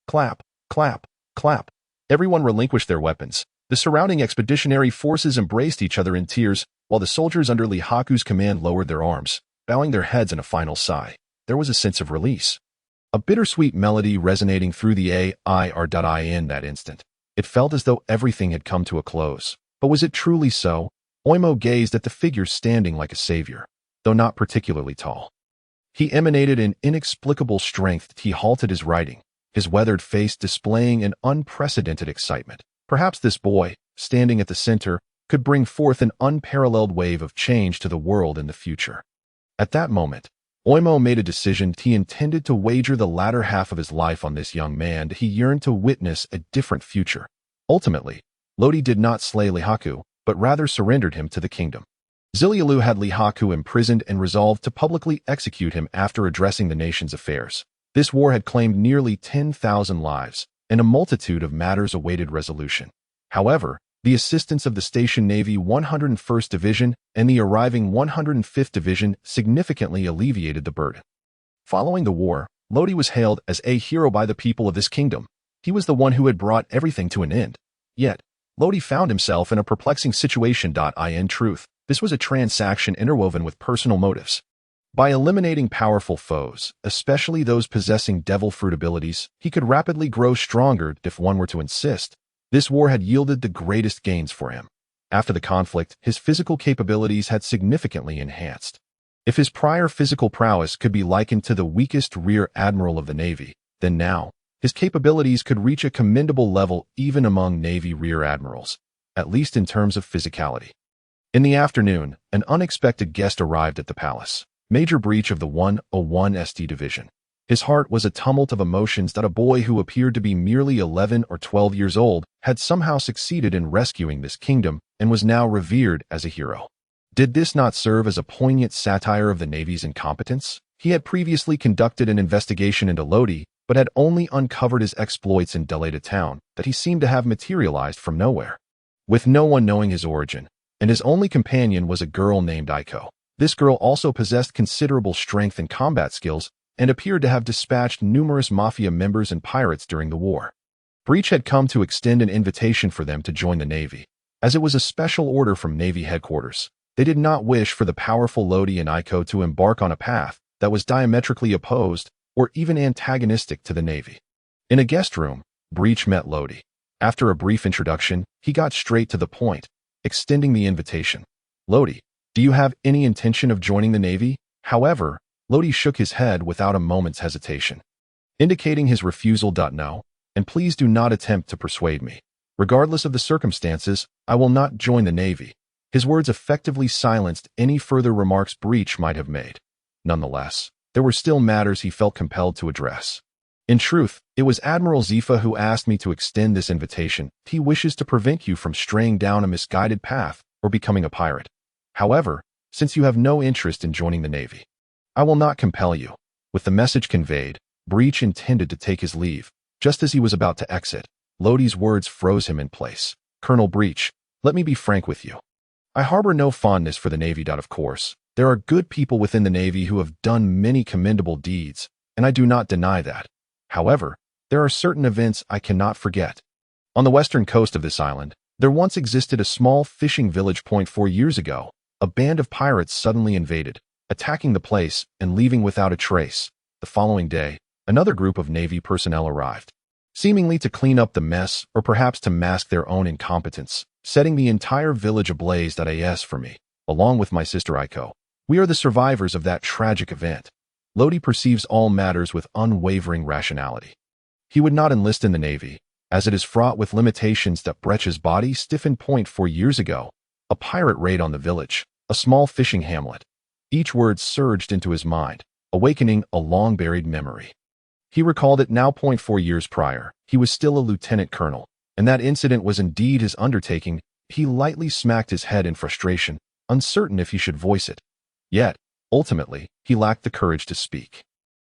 Clap, clap, clap. Everyone relinquished their weapons. The surrounding expeditionary forces embraced each other in tears, while the soldiers under Lihaku's command lowered their arms, bowing their heads in a final sigh. There was a sense of release. A bittersweet melody resonating through the in that instant. It felt as though everything had come to a close. But was it truly so? Oimo gazed at the figure standing like a savior, though not particularly tall. He emanated an inexplicable strength. He halted his riding, his weathered face displaying an unprecedented excitement. Perhaps this boy, standing at the center, could bring forth an unparalleled wave of change to the world in the future. At that moment, Oimo made a decision. He intended to wager the latter half of his life on this young man. He yearned to witness a different future. Ultimately, Lodi did not slay Lihaku, but rather surrendered him to the kingdom. Zilialu had Lihaku imprisoned and resolved to publicly execute him after addressing the nation's affairs. This war had claimed nearly 10,000 lives, and a multitude of matters awaited resolution. However, the assistance of the Station Navy 101st Division and the arriving 105th Division significantly alleviated the burden. Following the war, Lodi was hailed as a hero by the people of this kingdom. He was the one who had brought everything to an end. Yet, Lodi found himself in a perplexing situation. In truth, this was a transaction interwoven with personal motives. By eliminating powerful foes, especially those possessing devil fruit abilities, he could rapidly grow stronger. If one were to insist, this war had yielded the greatest gains for him. After the conflict, his physical capabilities had significantly enhanced. If his prior physical prowess could be likened to the weakest rear admiral of the Navy, then now, his capabilities could reach a commendable level even among Navy rear admirals, at least in terms of physicality. In the afternoon, an unexpected guest arrived at the palace, Major Breach of the 101st Division. His heart was a tumult of emotions that a boy who appeared to be merely 11 or 12 years old had somehow succeeded in rescuing this kingdom and was now revered as a hero. Did this not serve as a poignant satire of the Navy's incompetence? He had previously conducted an investigation into Lodi, but had only uncovered his exploits in Deleta town that he seemed to have materialized from nowhere. With no one knowing his origin, and his only companion was a girl named Aiko. This girl also possessed considerable strength and combat skills, and appeared to have dispatched numerous mafia members and pirates during the war. Breach had come to extend an invitation for them to join the Navy, as it was a special order from Navy headquarters. They did not wish for the powerful Lodi and Aiko to embark on a path that was diametrically opposed or even antagonistic to the Navy. In a guest room, Breach met Lodi. After a brief introduction, he got straight to the point, extending the invitation. Lodi, do you have any intention of joining the Navy? However, Lodi shook his head without a moment's hesitation, indicating his refusal. No, and please do not attempt to persuade me. Regardless of the circumstances, I will not join the Navy. His words effectively silenced any further remarks Breach might have made. Nonetheless, there were still matters he felt compelled to address. In truth, it was Admiral Zifa who asked me to extend this invitation. He wishes to prevent you from straying down a misguided path or becoming a pirate. However, since you have no interest in joining the Navy, I will not compel you. With the message conveyed, Breach intended to take his leave. Just as he was about to exit, Lodi's words froze him in place. Colonel Breach, let me be frank with you. I harbor no fondness for the Navy. Of course, there are good people within the Navy who have done many commendable deeds, and I do not deny that. However, there are certain events I cannot forget. On the western coast of this island, there once existed a small fishing village. 4 years ago, a band of pirates suddenly invaded, attacking the place and leaving without a trace. The following day, another group of Navy personnel arrived, seemingly to clean up the mess or perhaps to mask their own incompetence, setting the entire village ablaze. As for me, along with my sister Aiko, we are the survivors of that tragic event. Lodi perceives all matters with unwavering rationality. He would not enlist in the Navy, as it is fraught with limitations. Breach's body stiffened. 4 years ago, a pirate raid on the village, a small fishing hamlet. Each word surged into his mind, awakening a long-buried memory. He recalled it now. 4 years prior, he was still a lieutenant colonel, and that incident was indeed his undertaking. He lightly smacked his head in frustration, uncertain if he should voice it. Yet, ultimately, he lacked the courage to speak.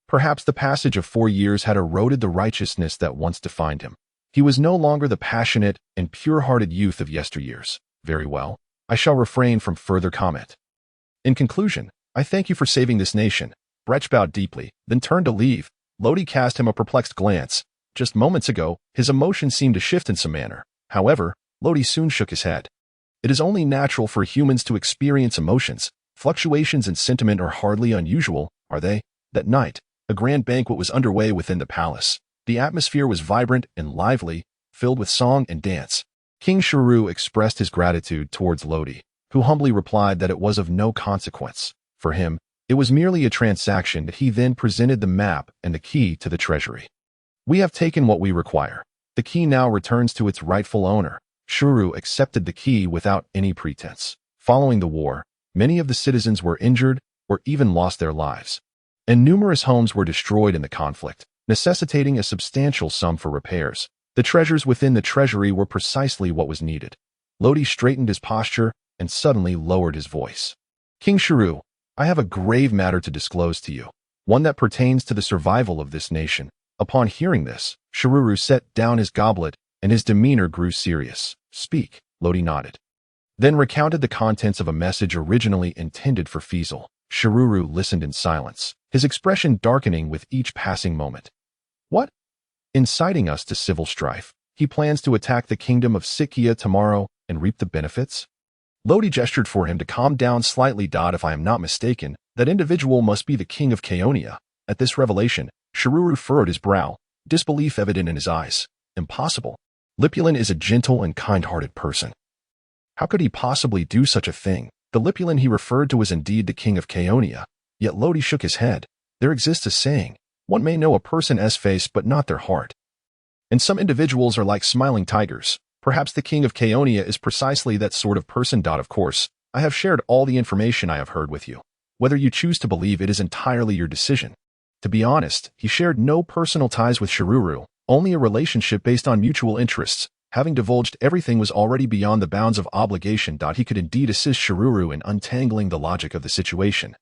Perhaps the passage of 4 years had eroded the righteousness that once defined him. He was no longer the passionate and pure-hearted youth of yesteryears. Very well, I shall refrain from further comment. In conclusion, I thank you for saving this nation. Brecht bowed deeply, then turned to leave. Lodi cast him a perplexed glance. Just moments ago, his emotions seemed to shift in some manner. However, Lodi soon shook his head. It is only natural for humans to experience emotions. Fluctuations in sentiment are hardly unusual, are they? That night, a grand banquet was underway within the palace. The atmosphere was vibrant and lively, filled with song and dance. King Shuru expressed his gratitude towards Lodi, who humbly replied that it was of no consequence. For him, it was merely a transaction. That he then presented the map and the key to the treasury. We have taken what we require. The key now returns to its rightful owner. Shuru accepted the key without any pretense. Following the war, many of the citizens were injured or even lost their lives, and numerous homes were destroyed in the conflict, necessitating a substantial sum for repairs. The treasures within the treasury were precisely what was needed. Lodi straightened his posture and suddenly lowered his voice. King Shuru, I have a grave matter to disclose to you, one that pertains to the survival of this nation. Upon hearing this, Shururu set down his goblet and his demeanor grew serious. Speak, Lodi nodded. Then recounted the contents of a message originally intended for Feasel. Shururu listened in silence, his expression darkening with each passing moment. What? Inciting us to civil strife. He plans to attack the kingdom of Sikkia tomorrow and reap the benefits? Lodi gestured for him to calm down slightly. If I am not mistaken, that individual must be the king of Kaonia. At this revelation, Shururu furrowed his brow, disbelief evident in his eyes. Impossible. Lipulin is a gentle and kind-hearted person. How could he possibly do such a thing? The Lipulin he referred to was indeed the king of Kaonia. Yet Lodi shook his head. There exists a saying, one may know a person's face but not their heart. And some individuals are like smiling tigers. Perhaps the king of Kaonia is precisely that sort of person. Of course, I have shared all the information I have heard with you. Whether you choose to believe it is entirely your decision. To be honest, he shared no personal ties with Shururu, only a relationship based on mutual interests. Having divulged everything was already beyond the bounds of obligation. He could indeed assist Shururu in untangling the logic of the situation.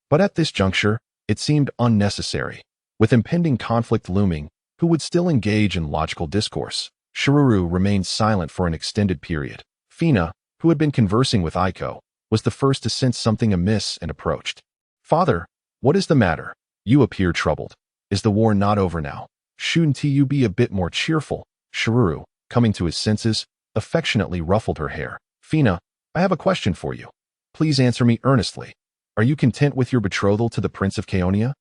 But at this juncture, it seemed unnecessary. With impending conflict looming, who would still engage in logical discourse? Shururu remained silent for an extended period. Fina, who had been conversing with Aiko, was the first to sense something amiss and approached. Father, what is the matter? You appear troubled. Is the war not over now? Shouldn't you be a bit more cheerful? Shururu, coming to his senses, affectionately ruffled her hair. Fina, I have a question for you. Please answer me earnestly. Are you content with your betrothal to the Prince of Kaonia?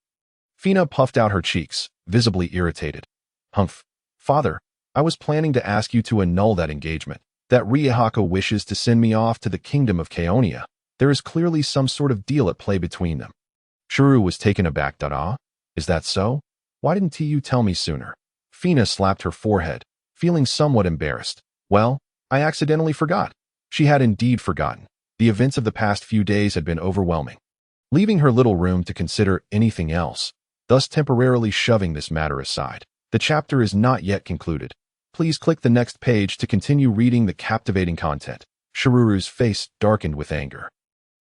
Fina puffed out her cheeks, visibly irritated. Humph. Father, I was planning to ask you to annul that engagement. That Riehako wishes to send me off to the kingdom of Kaonia. There is clearly some sort of deal at play between them. Shuru was taken aback. Is that so? Why didn't you tell me sooner? Fina slapped her forehead, feeling somewhat embarrassed. Well, I accidentally forgot. She had indeed forgotten. The events of the past few days had been overwhelming, leaving her little room to consider anything else, thus temporarily shoving this matter aside. The chapter is not yet concluded. Please click the next page to continue reading the captivating content. Shururu's face darkened with anger.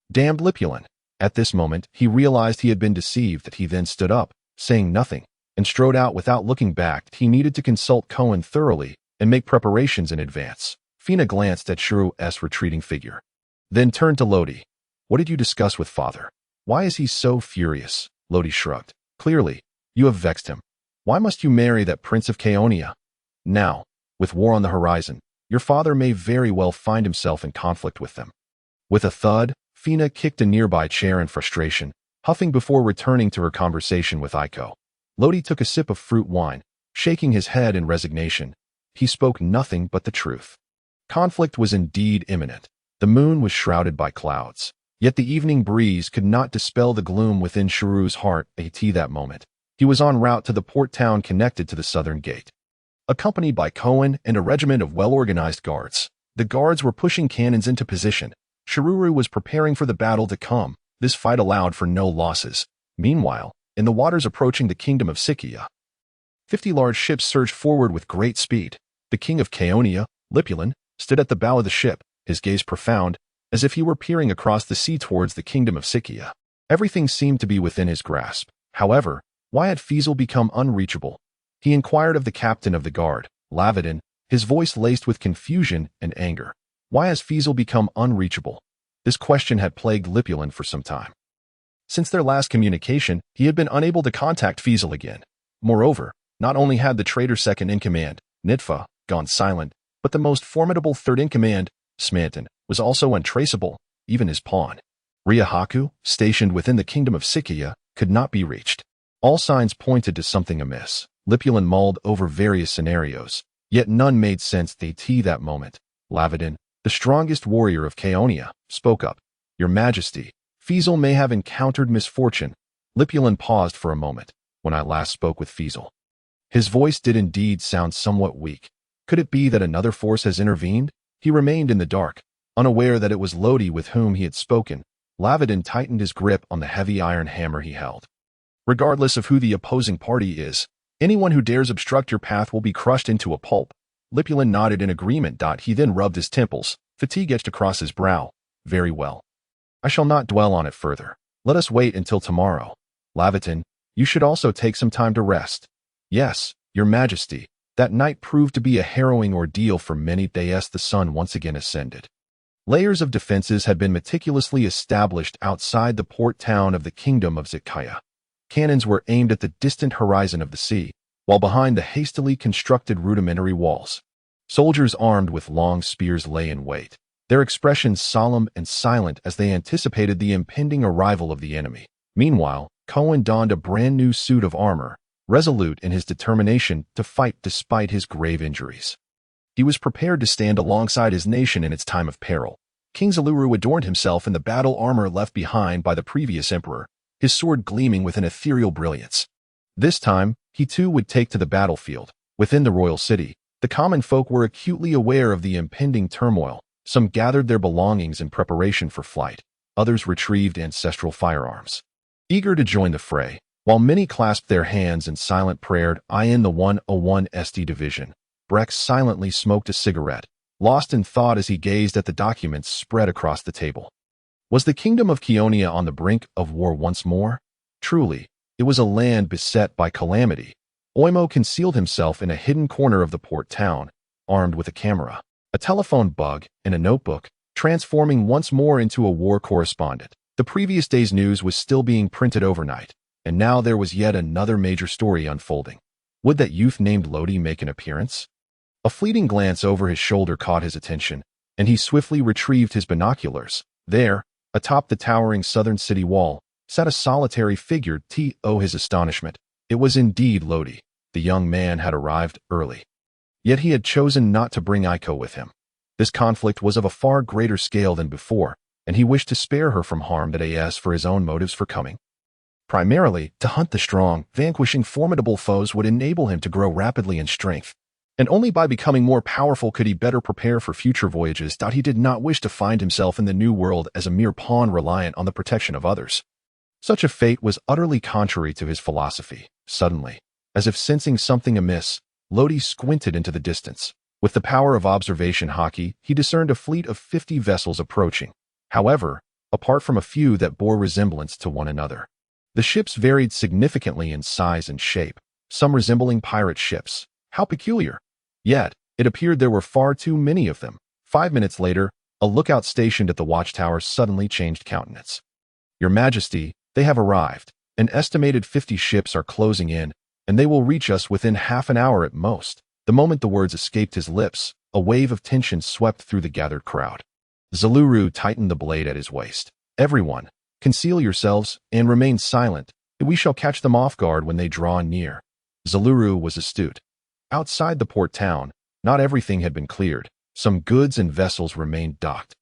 Damned Lipulin. At this moment, he realized he had been deceived. He then stood up, saying nothing, and strode out without looking back. He needed to consult Cohen thoroughly and make preparations in advance. Fina glanced at Shuru's retreating figure, then turned to Lodi. What did you discuss with father? Why is he so furious? Lodi shrugged. Clearly, you have vexed him. Why must you marry that Prince of Kaonia? Now, with war on the horizon, your father may very well find himself in conflict with them. With a thud, Fina kicked a nearby chair in frustration, huffing before returning to her conversation with Aiko. Lodi took a sip of fruit wine, shaking his head in resignation. He spoke nothing but the truth. Conflict was indeed imminent. The moon was shrouded by clouds, yet the evening breeze could not dispel the gloom within Shuru's heart. At that moment, he was en route to the port town connected to the southern gate. Accompanied by Cohen and a regiment of well-organized guards, the guards were pushing cannons into position. Shururu was preparing for the battle to come. This fight allowed for no losses. Meanwhile, in the waters approaching the kingdom of Sikkia, 50 large ships surged forward with great speed. The king of Chaonia, Lipulin, stood at the bow of the ship, his gaze profound, as if he were peering across the sea towards the kingdom of Siccia. Everything seemed to be within his grasp. However, why had Fiesel become unreachable? He inquired of the captain of the guard, Lavedin, his voice laced with confusion and anger. Why has Fiesel become unreachable? This question had plagued Lipulin for some time. Since their last communication, he had been unable to contact Fiesel again. Moreover, not only had the traitor second-in-command, Nitfa, gone silent, but the most formidable third-in-command, Smanton, was also untraceable, even his pawn. Ryahaku, stationed within the kingdom of Siccia, could not be reached. All signs pointed to something amiss. Lipulin mulled over various scenarios, yet none made sense at that moment. Lavedin, the strongest warrior of Chaonia, spoke up. Your Majesty, Fiesel may have encountered misfortune. Lipulin paused for a moment. When I last spoke with Fiesel, his voice did indeed sound somewhat weak. Could it be that another force has intervened? He remained in the dark, unaware that it was Lodi with whom he had spoken. Lavedin tightened his grip on the heavy iron hammer he held. Regardless of who the opposing party is, anyone who dares obstruct your path will be crushed into a pulp. Lipulin nodded in agreement. He then rubbed his temples, fatigue etched across his brow. Very well. I shall not dwell on it further. Let us wait until tomorrow. Lavedin, you should also take some time to rest. Yes, Your Majesty. That night proved to be a harrowing ordeal for many. The sun once again ascended. Layers of defenses had been meticulously established outside the port town of the kingdom of Siccia. Cannons were aimed at the distant horizon of the sea, while behind the hastily constructed rudimentary walls, soldiers armed with long spears lay in wait, their expressions solemn and silent as they anticipated the impending arrival of the enemy. Meanwhile, Cohen donned a brand new suit of armor, resolute in his determination to fight despite his grave injuries. He was prepared to stand alongside his nation in its time of peril. King Zaluru adorned himself in the battle armor left behind by the previous emperor, his sword gleaming with an ethereal brilliance. This time, he too would take to the battlefield. Within the royal city, the common folk were acutely aware of the impending turmoil. Some gathered their belongings in preparation for flight. Others retrieved ancestral firearms, eager to join the fray, while many clasped their hands in silent prayer. In the 101 St Division, Brex silently smoked a cigarette, lost in thought as he gazed at the documents spread across the table. Was the kingdom of Chaonia on the brink of war once more? Truly, it was a land beset by calamity. Oimo concealed himself in a hidden corner of the port town, armed with a camera, a telephone bug, and a notebook, transforming once more into a war correspondent. The previous day's news was still being printed overnight, and now there was yet another major story unfolding. Would that youth named Lodi make an appearance? A fleeting glance over his shoulder caught his attention, and he swiftly retrieved his binoculars. There, atop the towering southern city wall, sat a solitary figure. To his astonishment, it was indeed Lodi. The young man had arrived early. Yet he had chosen not to bring Aiko with him. This conflict was of a far greater scale than before, and he wished to spare her from harm. For his own motives for coming. Primarily, to hunt the strong, vanquishing formidable foes would enable him to grow rapidly in strength. And only by becoming more powerful could he better prepare for future voyages. He did not wish to find himself in the new world as a mere pawn reliant on the protection of others. Such a fate was utterly contrary to his philosophy. Suddenly, as if sensing something amiss, Lodi squinted into the distance. With the power of observation hockey, he discerned a fleet of 50 vessels approaching. However, apart from a few that bore resemblance to one another, the ships varied significantly in size and shape, some resembling pirate ships. How peculiar! Yet, it appeared there were far too many of them. 5 minutes later, a lookout stationed at the watchtower suddenly changed countenance. Your Majesty, they have arrived. An estimated 50 ships are closing in, and they will reach us within half an hour at most. The moment the words escaped his lips, a wave of tension swept through the gathered crowd. Zaluru tightened the blade at his waist. Everyone, conceal yourselves and remain silent. We shall catch them off guard when they draw near. Zaluru was astute. Outside the port town, not everything had been cleared. Some goods and vessels remained docked,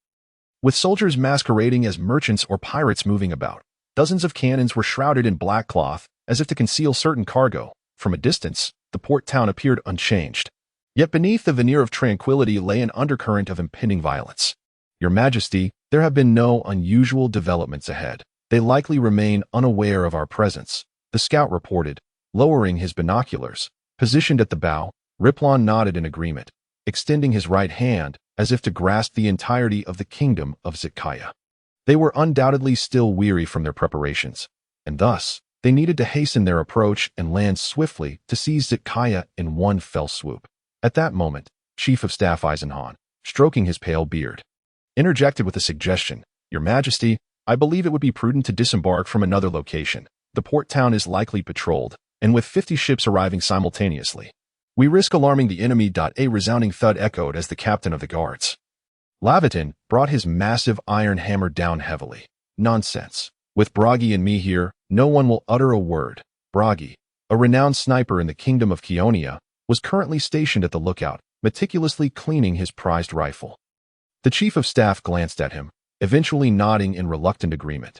with soldiers masquerading as merchants or pirates moving about. Dozens of cannons were shrouded in black cloth, as if to conceal certain cargo. From a distance, the port town appeared unchanged. Yet beneath the veneer of tranquility lay an undercurrent of impending violence. Your Majesty, there have been no unusual developments ahead. They likely remain unaware of our presence, the scout reported, lowering his binoculars. Positioned at the bow, Riplon nodded in agreement, extending his right hand as if to grasp the entirety of the kingdom of Zitkaya. They were undoubtedly still weary from their preparations, and thus they needed to hasten their approach and land swiftly to seize Zitkaya in one fell swoop. At that moment, Chief of Staff Eisenhahn, stroking his pale beard, interjected with a suggestion. "Your Majesty, I believe it would be prudent to disembark from another location. The port town is likely patrolled, and with 50 ships arriving simultaneously, we risk alarming the enemy." A resounding thud echoed as the captain of the guards, Lavitin, brought his massive iron hammer down heavily. "Nonsense. With Bragi and me here, no one will utter a word." Bragi, a renowned sniper in the kingdom of Keonia, was currently stationed at the lookout, meticulously cleaning his prized rifle. The chief of staff glanced at him, eventually nodding in reluctant agreement.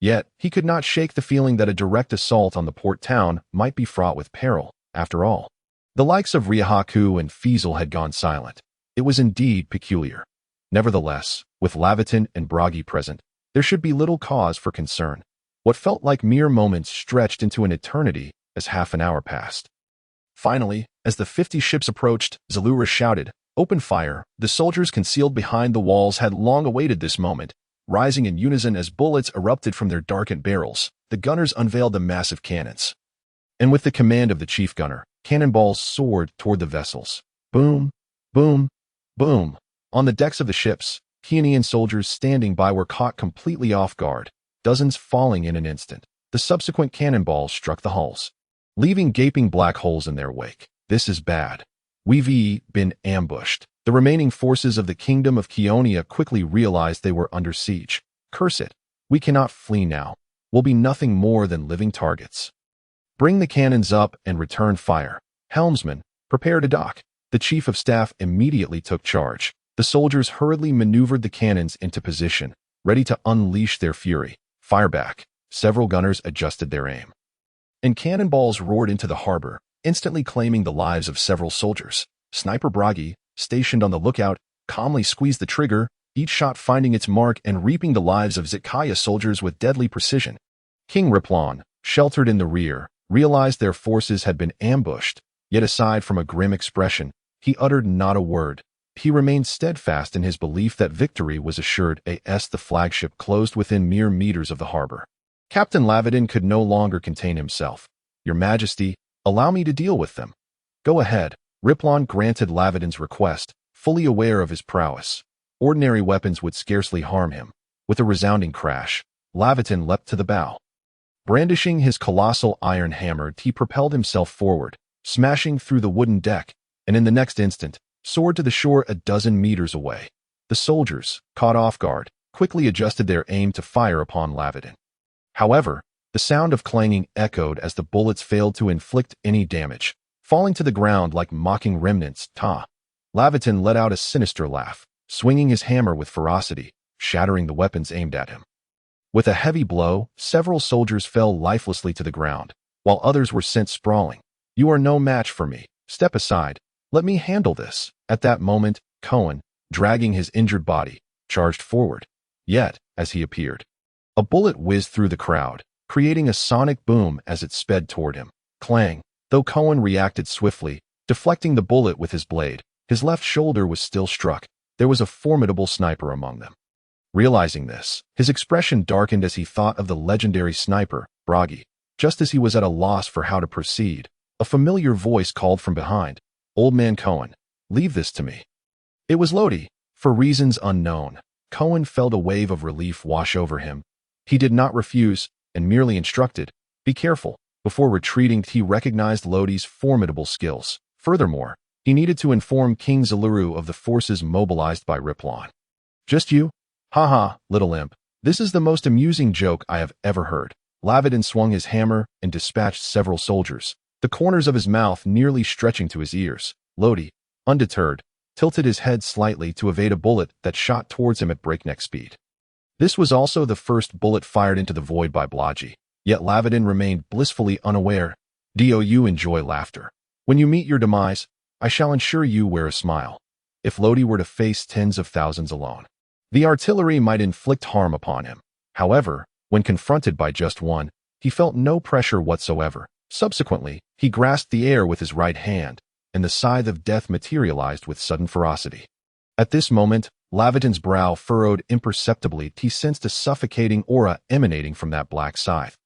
Yet, he could not shake the feeling that a direct assault on the port town might be fraught with peril. After all, the likes of Riahaku and Fiesel had gone silent. It was indeed peculiar. Nevertheless, with Lavitin and Bragi present, there should be little cause for concern. What felt like mere moments stretched into an eternity as half an hour passed. Finally, as the 50 ships approached, Zalura shouted, "Open fire!" The soldiers concealed behind the walls had long awaited this moment. Rising in unison as bullets erupted from their darkened barrels, the gunners unveiled the massive cannons. And with the command of the chief gunner, cannonballs soared toward the vessels. Boom, boom, boom. On the decks of the ships, Keonian soldiers standing by were caught completely off guard, dozens falling in an instant. The subsequent cannonballs struck the hulls, leaving gaping black holes in their wake. "This is bad. We've been ambushed." The remaining forces of the kingdom of Keonia quickly realized they were under siege. "Curse it. We cannot flee now. We'll be nothing more than living targets. Bring the cannons up and return fire. Helmsman, prepare to dock." The chief of staff immediately took charge. The soldiers hurriedly maneuvered the cannons into position, ready to unleash their fury. "Fire back." Several gunners adjusted their aim, and cannonballs roared into the harbor, instantly claiming the lives of several soldiers. Sniper Bragi, stationed on the lookout, calmly squeezed the trigger, each shot finding its mark and reaping the lives of Zitkaya soldiers with deadly precision. King Riplon, sheltered in the rear, realized their forces had been ambushed, yet aside from a grim expression, he uttered not a word. He remained steadfast in his belief that victory was assured as the flagship closed within mere meters of the harbor. Captain Lavitin could no longer contain himself. "Your Majesty, allow me to deal with them." "Go ahead." Riplon granted Lavitin's request, fully aware of his prowess. Ordinary weapons would scarcely harm him. With a resounding crash, Lavitin leapt to the bow. Brandishing his colossal iron hammer, he propelled himself forward, smashing through the wooden deck, and in the next instant, soared to the shore a dozen meters away. The soldiers, caught off guard, quickly adjusted their aim to fire upon Lavitin. However, the sound of clanging echoed as the bullets failed to inflict any damage, falling to the ground like mocking remnants. Lavitin let out a sinister laugh, swinging his hammer with ferocity, shattering the weapons aimed at him. With a heavy blow, several soldiers fell lifelessly to the ground, while others were sent sprawling. "You are no match for me. Step aside. Let me handle this." At that moment, Cohen, dragging his injured body, charged forward. Yet, as he appeared, a bullet whizzed through the crowd, creating a sonic boom as it sped toward him. Clang! Though Cohen reacted swiftly, deflecting the bullet with his blade, his left shoulder was still struck. There was a formidable sniper among them. Realizing this, his expression darkened as he thought of the legendary sniper, Bragi. Just as he was at a loss for how to proceed, a familiar voice called from behind, "Old man Cohen, leave this to me." It was Lodi. For reasons unknown, Cohen felt a wave of relief wash over him. He did not refuse, and merely instructed, "Be careful." Before retreating, he recognized Lodi's formidable skills. Furthermore, he needed to inform King Zaluru of the forces mobilized by Riplon. "Just you? Ha, little imp. This is the most amusing joke I have ever heard." Lavitin swung his hammer and dispatched several soldiers, the corners of his mouth nearly stretching to his ears. Lodi, undeterred, tilted his head slightly to evade a bullet that shot towards him at breakneck speed. This was also the first bullet fired into the void by Blodgett. Yet Lavitin remained blissfully unaware. "Do you enjoy laughter? When you meet your demise, I shall ensure you wear a smile." If Lodi were to face tens of thousands alone, the artillery might inflict harm upon him. However, when confronted by just one, he felt no pressure whatsoever. Subsequently, he grasped the air with his right hand, and the scythe of death materialized with sudden ferocity. At this moment, Laviden's brow furrowed imperceptibly. He sensed a suffocating aura emanating from that black scythe.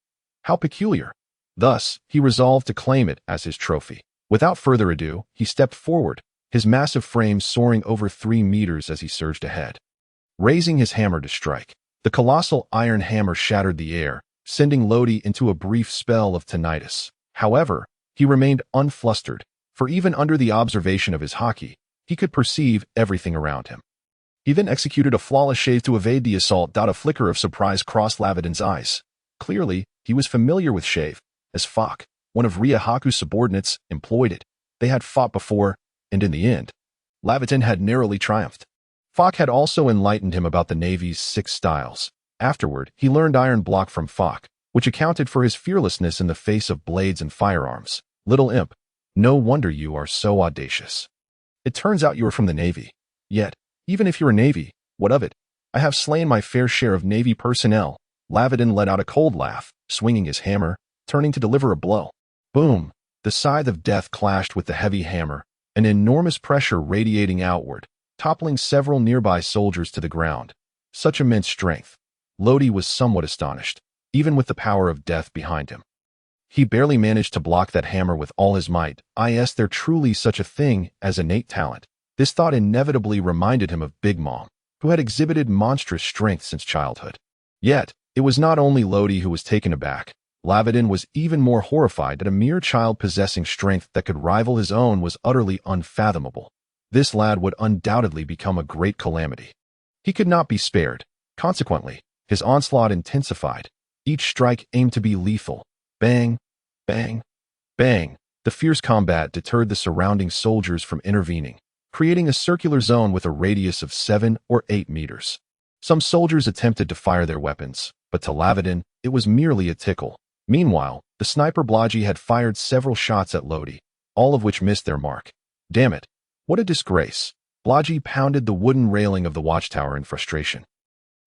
How peculiar! Thus, he resolved to claim it as his trophy. Without further ado, he stepped forward, his massive frame soaring over 3 meters as he surged ahead. Raising his hammer to strike, the colossal iron hammer shattered the air, sending Lodi into a brief spell of tinnitus. However, he remained unflustered, for even under the observation of his hockey, he could perceive everything around him. He then executed a flawless shave to evade the assault. A flicker of surprise crossed Laviden's eyes. Clearly, he was familiar with shave, as Fok, one of Ryahaku's subordinates, employed it. They had fought before, and in the end, Laviden had narrowly triumphed. Fok had also enlightened him about the Navy's 6 styles. Afterward, he learned iron block from Fok, which accounted for his fearlessness in the face of blades and firearms. Little imp, no wonder you are so audacious. It turns out you are from the Navy. Yet, even if you're a Navy, what of it? I have slain my fair share of Navy personnel. Laviden let out a cold laugh, swinging his hammer, turning to deliver a blow. Boom! The scythe of death clashed with the heavy hammer, an enormous pressure radiating outward, toppling several nearby soldiers to the ground. Such immense strength. Lodi was somewhat astonished, even with the power of death behind him. He barely managed to block that hammer with all his might. Is there truly such a thing as innate talent? This thought inevitably reminded him of Big Mom, who had exhibited monstrous strength since childhood. Yet, it was not only Lodi who was taken aback. Laviden was even more horrified that a mere child possessing strength that could rival his own was utterly unfathomable. This lad would undoubtedly become a great calamity. He could not be spared. Consequently, his onslaught intensified. Each strike aimed to be lethal. Bang, bang, bang. The fierce combat deterred the surrounding soldiers from intervening, creating a circular zone with a radius of 7 or 8 meters. Some soldiers attempted to fire their weapons, but to Laviden, it was merely a tickle. Meanwhile, the sniper Blodgett had fired several shots at Lodi, all of which missed their mark. Damn it! What a disgrace! Blodgett pounded the wooden railing of the watchtower in frustration.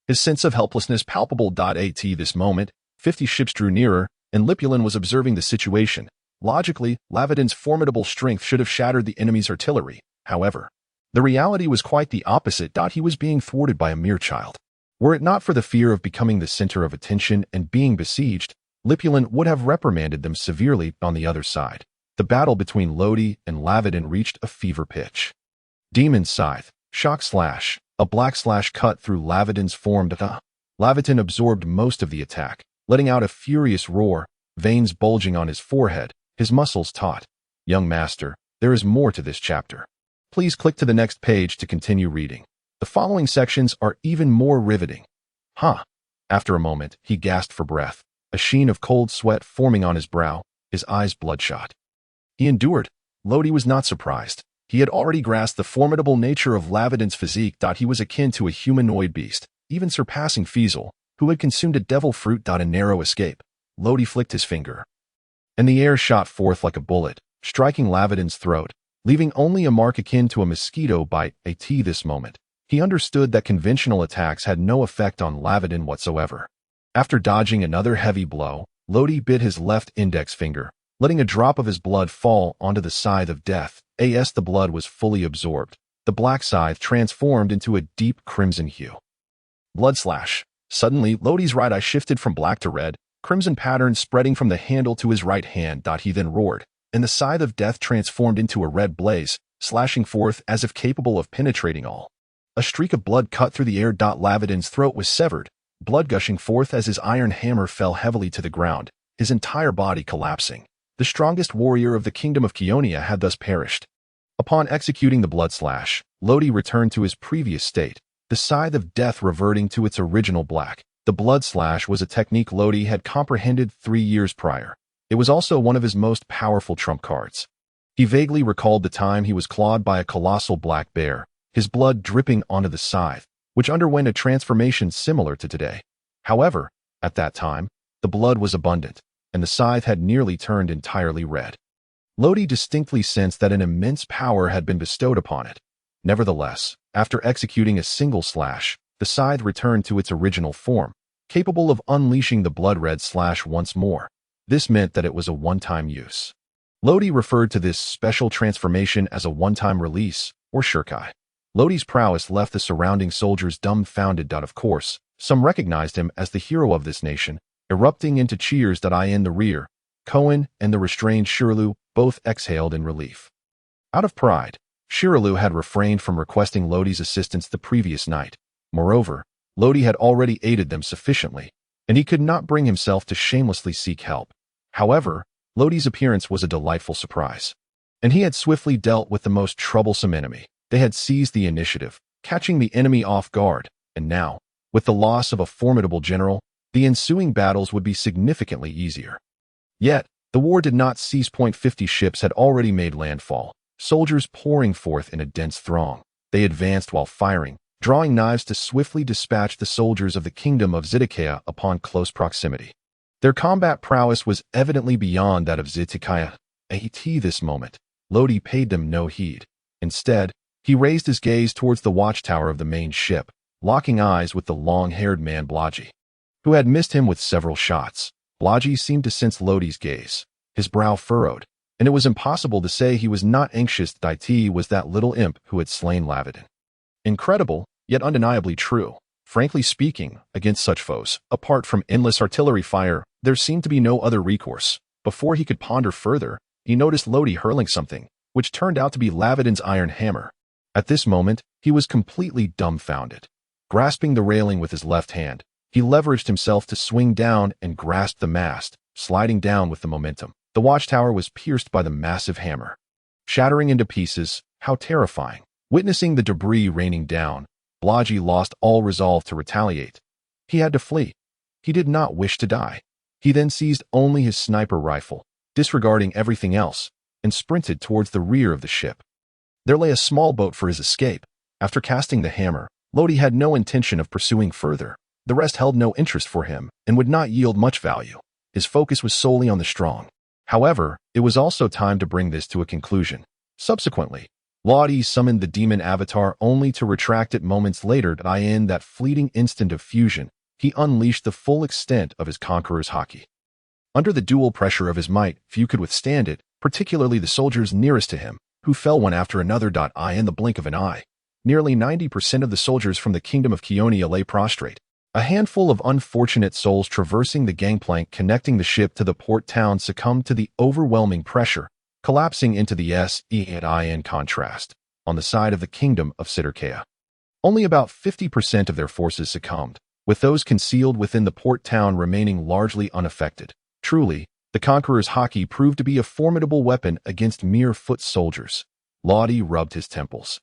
His sense of helplessness palpable. At this moment, 50 ships drew nearer, and Lipulin was observing the situation. Logically, Laviden's formidable strength should have shattered the enemy's artillery. However, the reality was quite the opposite. He was being thwarted by a mere child. Were it not for the fear of becoming the center of attention and being besieged, Lipulin would have reprimanded them severely. On the other side, the battle between Lodi and Laviden reached a fever pitch. Demon Scythe, Shock Slash, a black slash cut through Laviden's form. Laviden absorbed most of the attack, letting out a furious roar, veins bulging on his forehead, his muscles taut. Young master, there is more to this chapter. Please click to the next page to continue reading. The following sections are even more riveting. After a moment, he gasped for breath, a sheen of cold sweat forming on his brow, his eyes bloodshot. He endured. Lodi was not surprised. He had already grasped the formidable nature of Laviden's physique. He was akin to a humanoid beast, even surpassing Fiesel, who had consumed a devil fruit. A narrow escape. Lodi flicked his finger, and the air shot forth like a bullet, striking Laviden's throat, leaving only a mark akin to a mosquito bite. At this moment, he understood that conventional attacks had no effect on Laviden whatsoever. After dodging another heavy blow, Lodi bit his left index finger, letting a drop of his blood fall onto the scythe of death. As the blood was fully absorbed, the black scythe transformed into a deep crimson hue. Blood slash. Suddenly, Lodi's right eye shifted from black to red, crimson patterns spreading from the handle to his right hand. He then roared, and the scythe of death transformed into a red blaze, slashing forth as if capable of penetrating all. A streak of blood cut through the air. Laviden's throat was severed, blood gushing forth as his iron hammer fell heavily to the ground, his entire body collapsing. The strongest warrior of the kingdom of Keonia had thus perished. Upon executing the blood slash, Lodi returned to his previous state, the scythe of death reverting to its original black. The blood slash was a technique Lodi had comprehended 3 years prior. It was also one of his most powerful trump cards. He vaguely recalled the time he was clawed by a colossal black bear, his blood dripping onto the scythe, which underwent a transformation similar to today. However, at that time, the blood was abundant, and the scythe had nearly turned entirely red. Lodi distinctly sensed that an immense power had been bestowed upon it. Nevertheless, after executing a single slash, the scythe returned to its original form, capable of unleashing the blood-red slash once more. This meant that it was a one-time use. Lodi referred to this special transformation as a one-time release, or shirkai. Lodi's prowess left the surrounding soldiers dumbfounded. Of course, some recognized him as the hero of this nation, erupting into cheers. In the rear, Cohen and the restrained Shirlu both exhaled in relief. Out of pride, Shirlu had refrained from requesting Lodi's assistance the previous night. Moreover, Lodi had already aided them sufficiently, and he could not bring himself to shamelessly seek help. However, Lodi's appearance was a delightful surprise, and he had swiftly dealt with the most troublesome enemy. They had seized the initiative, catching the enemy off guard, and now, with the loss of a formidable general, the ensuing battles would be significantly easier. Yet, the war did not cease. 50 ships had already made landfall, soldiers pouring forth in a dense throng. They advanced while firing, drawing knives to swiftly dispatch the soldiers of the kingdom of Zedekiah upon close proximity. Their combat prowess was evidently beyond that of Zedekiah. At this moment, Lodi paid them no heed. Instead, he raised his gaze towards the watchtower of the main ship, locking eyes with the long-haired man Blaji, who had missed him with several shots. Blaji seemed to sense Lodi's gaze. His brow furrowed, and it was impossible to say he was not anxious. It was that little imp who had slain Lavedon. Incredible, yet undeniably true. Frankly speaking, against such foes, apart from endless artillery fire, there seemed to be no other recourse. Before he could ponder further, he noticed Lodi hurling something, which turned out to be Lavedon's iron hammer. At this moment, he was completely dumbfounded. Grasping the railing with his left hand, he leveraged himself to swing down and grasp the mast, sliding down with the momentum. The watchtower was pierced by the massive hammer, shattering into pieces. How terrifying! Witnessing the debris raining down, Blaji lost all resolve to retaliate. He had to flee. He did not wish to die. He then seized only his sniper rifle, disregarding everything else, and sprinted towards the rear of the ship. There lay a small boat for his escape. After casting the hammer, Lodi had no intention of pursuing further. The rest held no interest for him and would not yield much value. His focus was solely on the strong. However, it was also time to bring this to a conclusion. Subsequently, Lodi summoned the demon avatar only to retract it moments later. In that fleeting instant of fusion, he unleashed the full extent of his conqueror's haki. Under the dual pressure of his might, few could withstand it, particularly the soldiers nearest to him, who fell one after another. In the blink of an eye, nearly 90% of the soldiers from the kingdom of Keonia lay prostrate. A handful of unfortunate souls traversing the gangplank connecting the ship to the port town succumbed to the overwhelming pressure, collapsing into the in contrast. On the side of the kingdom of Zedekiah, only about 50% of their forces succumbed, with those concealed within the port town remaining largely unaffected. Truly, the conqueror's haki proved to be a formidable weapon against mere foot soldiers. Lodi rubbed his temples.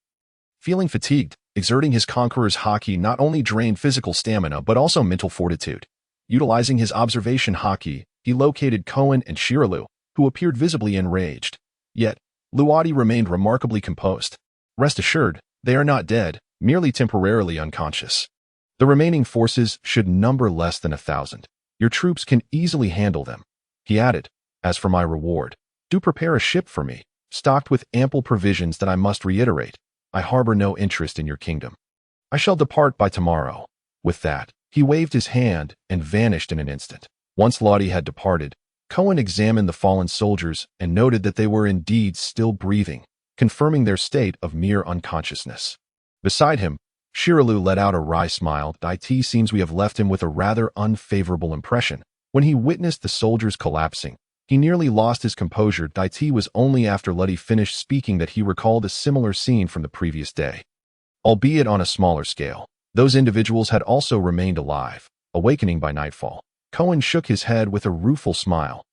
Feeling fatigued, exerting his conqueror's haki not only drained physical stamina but also mental fortitude. Utilizing his observation haki, he located Cohen and Shirlu, who appeared visibly enraged. Yet, Luadi remained remarkably composed. Rest assured, they are not dead, merely temporarily unconscious. The remaining forces should number less than 1,000. Your troops can easily handle them. He added, as for my reward, do prepare a ship for me, stocked with ample provisions. That I must reiterate, I harbor no interest in your kingdom. I shall depart by tomorrow. With that, he waved his hand and vanished in an instant. Once Lodi had departed, Cohen examined the fallen soldiers and noted that they were indeed still breathing, confirming their state of mere unconsciousness. Beside him, Shirlu let out a wry smile. It seems we have left him with a rather unfavorable impression. When he witnessed the soldiers collapsing, he nearly lost his composure. It was only after Lodi finished speaking that he recalled a similar scene from the previous day. Albeit on a smaller scale, those individuals had also remained alive, awakening by nightfall. Cohen shook his head with a rueful smile.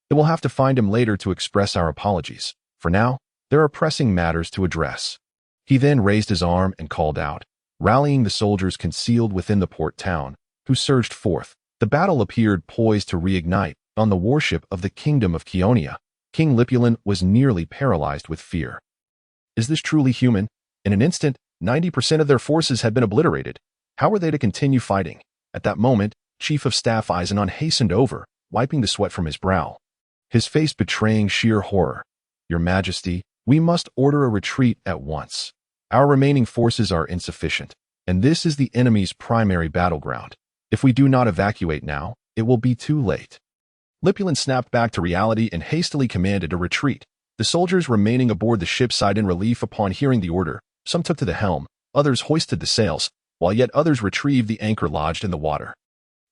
It will have to find him later to express our apologies. For now, there are pressing matters to address. He then raised his arm and called out, rallying the soldiers concealed within the port town, who surged forth. The battle appeared poised to reignite. On the warship of the kingdom of Keonia, King Lipulin was nearly paralyzed with fear. Is this truly human? In an instant, 90% of their forces had been obliterated. How were they to continue fighting? At that moment, Chief of Staff Eisenon hastened over, wiping the sweat from his brow, his face betraying sheer horror. Your Majesty, we must order a retreat at once. Our remaining forces are insufficient, and this is the enemy's primary battleground. If we do not evacuate now, it will be too late. Lipulin snapped back to reality and hastily commanded a retreat. The soldiers remaining aboard the ship sighed in relief upon hearing the order. Some took to the helm, others hoisted the sails, while yet others retrieved the anchor lodged in the water.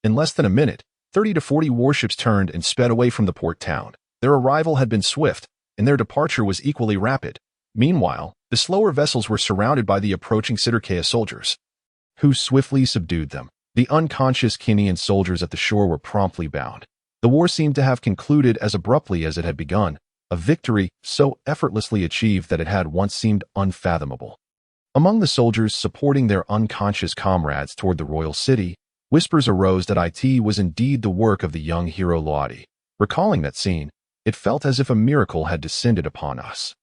In less than a minute, 30 to 40 warships turned and sped away from the port town. Their arrival had been swift, and their departure was equally rapid. Meanwhile, the slower vessels were surrounded by the approaching Sidurkea soldiers, who swiftly subdued them. The unconscious Kinian soldiers at the shore were promptly bound. The war seemed to have concluded as abruptly as it had begun, a victory so effortlessly achieved that it had once seemed unfathomable. Among the soldiers supporting their unconscious comrades toward the royal city, whispers arose that it was indeed the work of the young hero Loadi. Recalling that scene, it felt as if a miracle had descended upon us.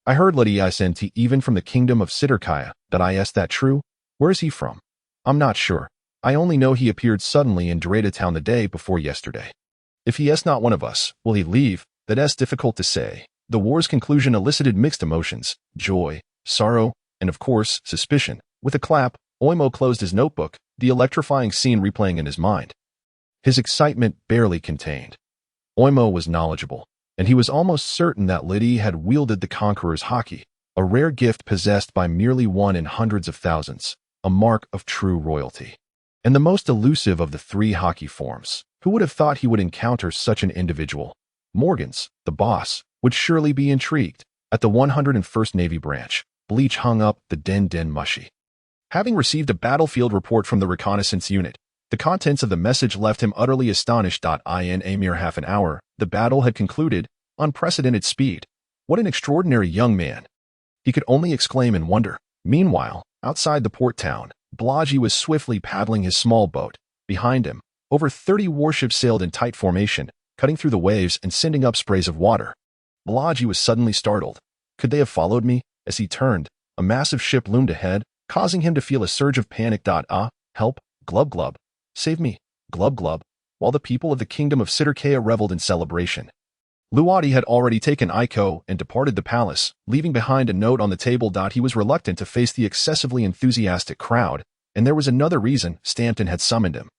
I heard Loadi sent even from the kingdom of Sidurkea. Is that true? Where is he from? I'm not sure. I only know he appeared suddenly in Dorada town the day before yesterday. If he is not one of us, will he leave? That's difficult to say. The war's conclusion elicited mixed emotions, joy, sorrow, and of course, suspicion. With a clap, Oimo closed his notebook, the electrifying scene replaying in his mind. His excitement barely contained. Oimo was knowledgeable, and he was almost certain that Liddy had wielded the Conqueror's hockey, a rare gift possessed by merely one in hundreds of thousands, a mark of true royalty. And the most elusive of the three hockey forms. Who would have thought he would encounter such an individual? Morgans, the boss, would surely be intrigued. At the 101st Navy branch, Bleach hung up the Den Mushy. Having received a battlefield report from the reconnaissance unit, the contents of the message left him utterly astonished. In a mere half an hour, the battle had concluded, unprecedented speed. What an extraordinary young man! He could only exclaim in wonder. Meanwhile, outside the port town, Blagi was swiftly paddling his small boat. Behind him, over 30 warships sailed in tight formation, cutting through the waves and sending up sprays of water. Blagi was suddenly startled. Could they have followed me? As he turned, a massive ship loomed ahead, causing him to feel a surge of panic. Help, glub glub. Save me, glub glub. While the people of the kingdom of Sidurkea reveled in celebration, Luadi had already taken Aiko and departed the palace, leaving behind a note on the table. He was reluctant to face the excessively enthusiastic crowd, and there was another reason. Stanton had summoned him.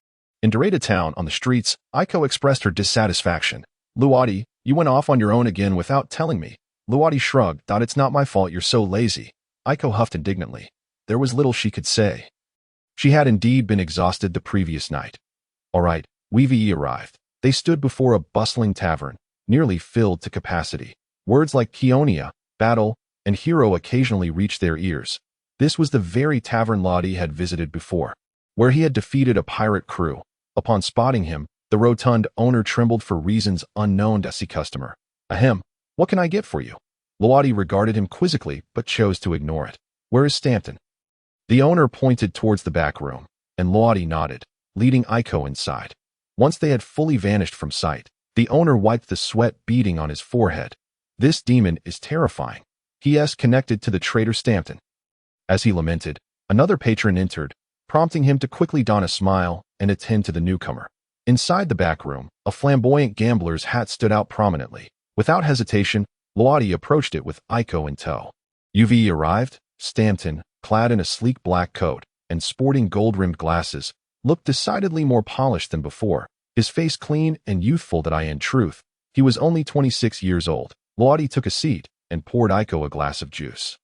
In Dorada town, on the streets, Aiko expressed her dissatisfaction. Luadi, you went off on your own again without telling me. Luadi shrugged. It's not my fault you're so lazy. Aiko huffed indignantly. There was little she could say. She had indeed been exhausted the previous night. All right, We've arrived. They stood before a bustling tavern, nearly filled to capacity. Words like Keonia, battle, and hero occasionally reached their ears. This was the very tavern Lottie had visited before, where he had defeated a pirate crew. Upon spotting him, the rotund owner trembled for reasons unknown to the customer. Ahem, what can I get for you? Lottie regarded him quizzically, but chose to ignore it. Where is Stanton? The owner pointed towards the back room, and Lottie nodded, leading Aiko inside. Once they had fully vanished from sight, the owner wiped the sweat beading on his forehead. This demon is terrifying. He is connected to the traitor Stanton. As he lamented, another patron entered, prompting him to quickly don a smile and attend to the newcomer. Inside the back room, a flamboyant gambler's hat stood out prominently. Without hesitation, Lottie approached it with Aiko in tow. You've arrived? Stanton, clad in a sleek black coat and sporting gold-rimmed glasses, looked decidedly more polished than before, his face clean and youthful. In truth, he was only 26 years old. Lottie took a seat and poured Aiko a glass of juice.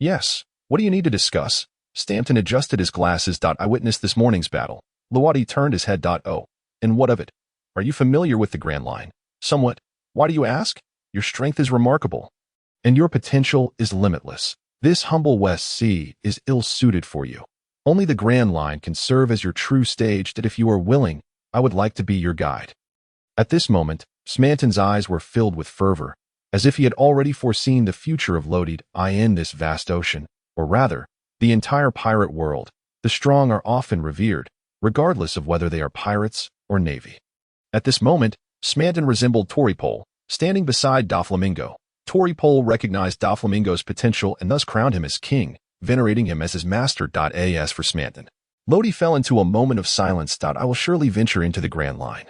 Yes, what do you need to discuss? Stanton adjusted his glasses. I witnessed this morning's battle. Lottie turned his head. Oh, and what of it? Are you familiar with the Grand Line? Somewhat. Why do you ask? Your strength is remarkable, and your potential is limitless. This humble West Sea is ill-suited for you. Only the Grand Line can serve as your true stage. If you are willing, I would like to be your guide. At this moment, Smanton's eyes were filled with fervor, as if he had already foreseen the future of Lodid in this vast ocean, or rather, the entire pirate world. The strong are often revered, regardless of whether they are pirates or navy. At this moment, Smanton resembled Toripole, standing beside Doflamingo. Toripole recognized Doflamingo's potential and thus crowned him as king, venerating him as his master. As for Smanton, Lodi fell into a moment of silence. I will surely venture into the Grand Line.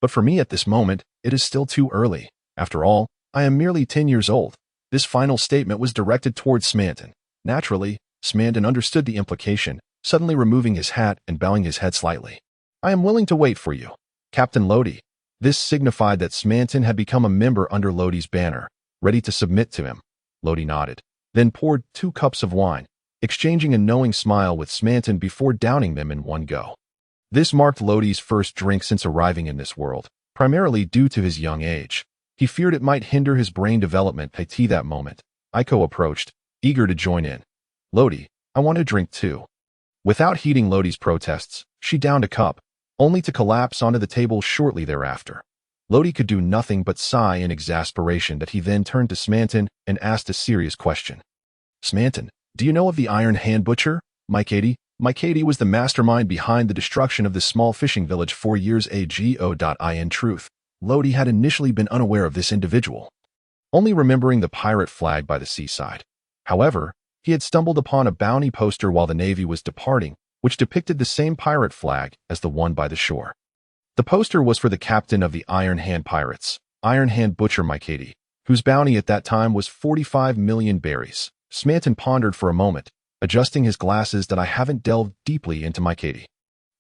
But for me at this moment, it is still too early. After all, I am merely 10 years old. This final statement was directed towards Smanton. Naturally, Smanton understood the implication, suddenly removing his hat and bowing his head slightly. I am willing to wait for you. Captain Lodi. This signified that Smanton had become a member under Lodi's banner, ready to submit to him. Lodi nodded, then poured 2 cups of wine, exchanging a knowing smile with Smanton before downing them in one go. This marked Lodi's first drink since arriving in this world, primarily due to his young age. He feared it might hinder his brain development. At that moment, Aiko approached, eager to join in. Lodi, I want to drink too. Without heeding Lodi's protests, she downed a cup, only to collapse onto the table shortly thereafter. Lodi could do nothing but sigh in exasperation. That he then turned to Smanton and asked a serious question. Smanton, do you know of the Iron Hand Butcher, Mikady? Mikady was the mastermind behind the destruction of this small fishing village 4 years ago. In truth, Lodi had initially been unaware of this individual, only remembering the pirate flag by the seaside. However, he had stumbled upon a bounty poster while the Navy was departing, which depicted the same pirate flag as the one by the shore. The poster was for the captain of the Iron Hand Pirates, Iron Hand Butcher Mikady, whose bounty at that time was 45 million berries. Smanton pondered for a moment, adjusting his glasses. That I haven't delved deeply into Mikady,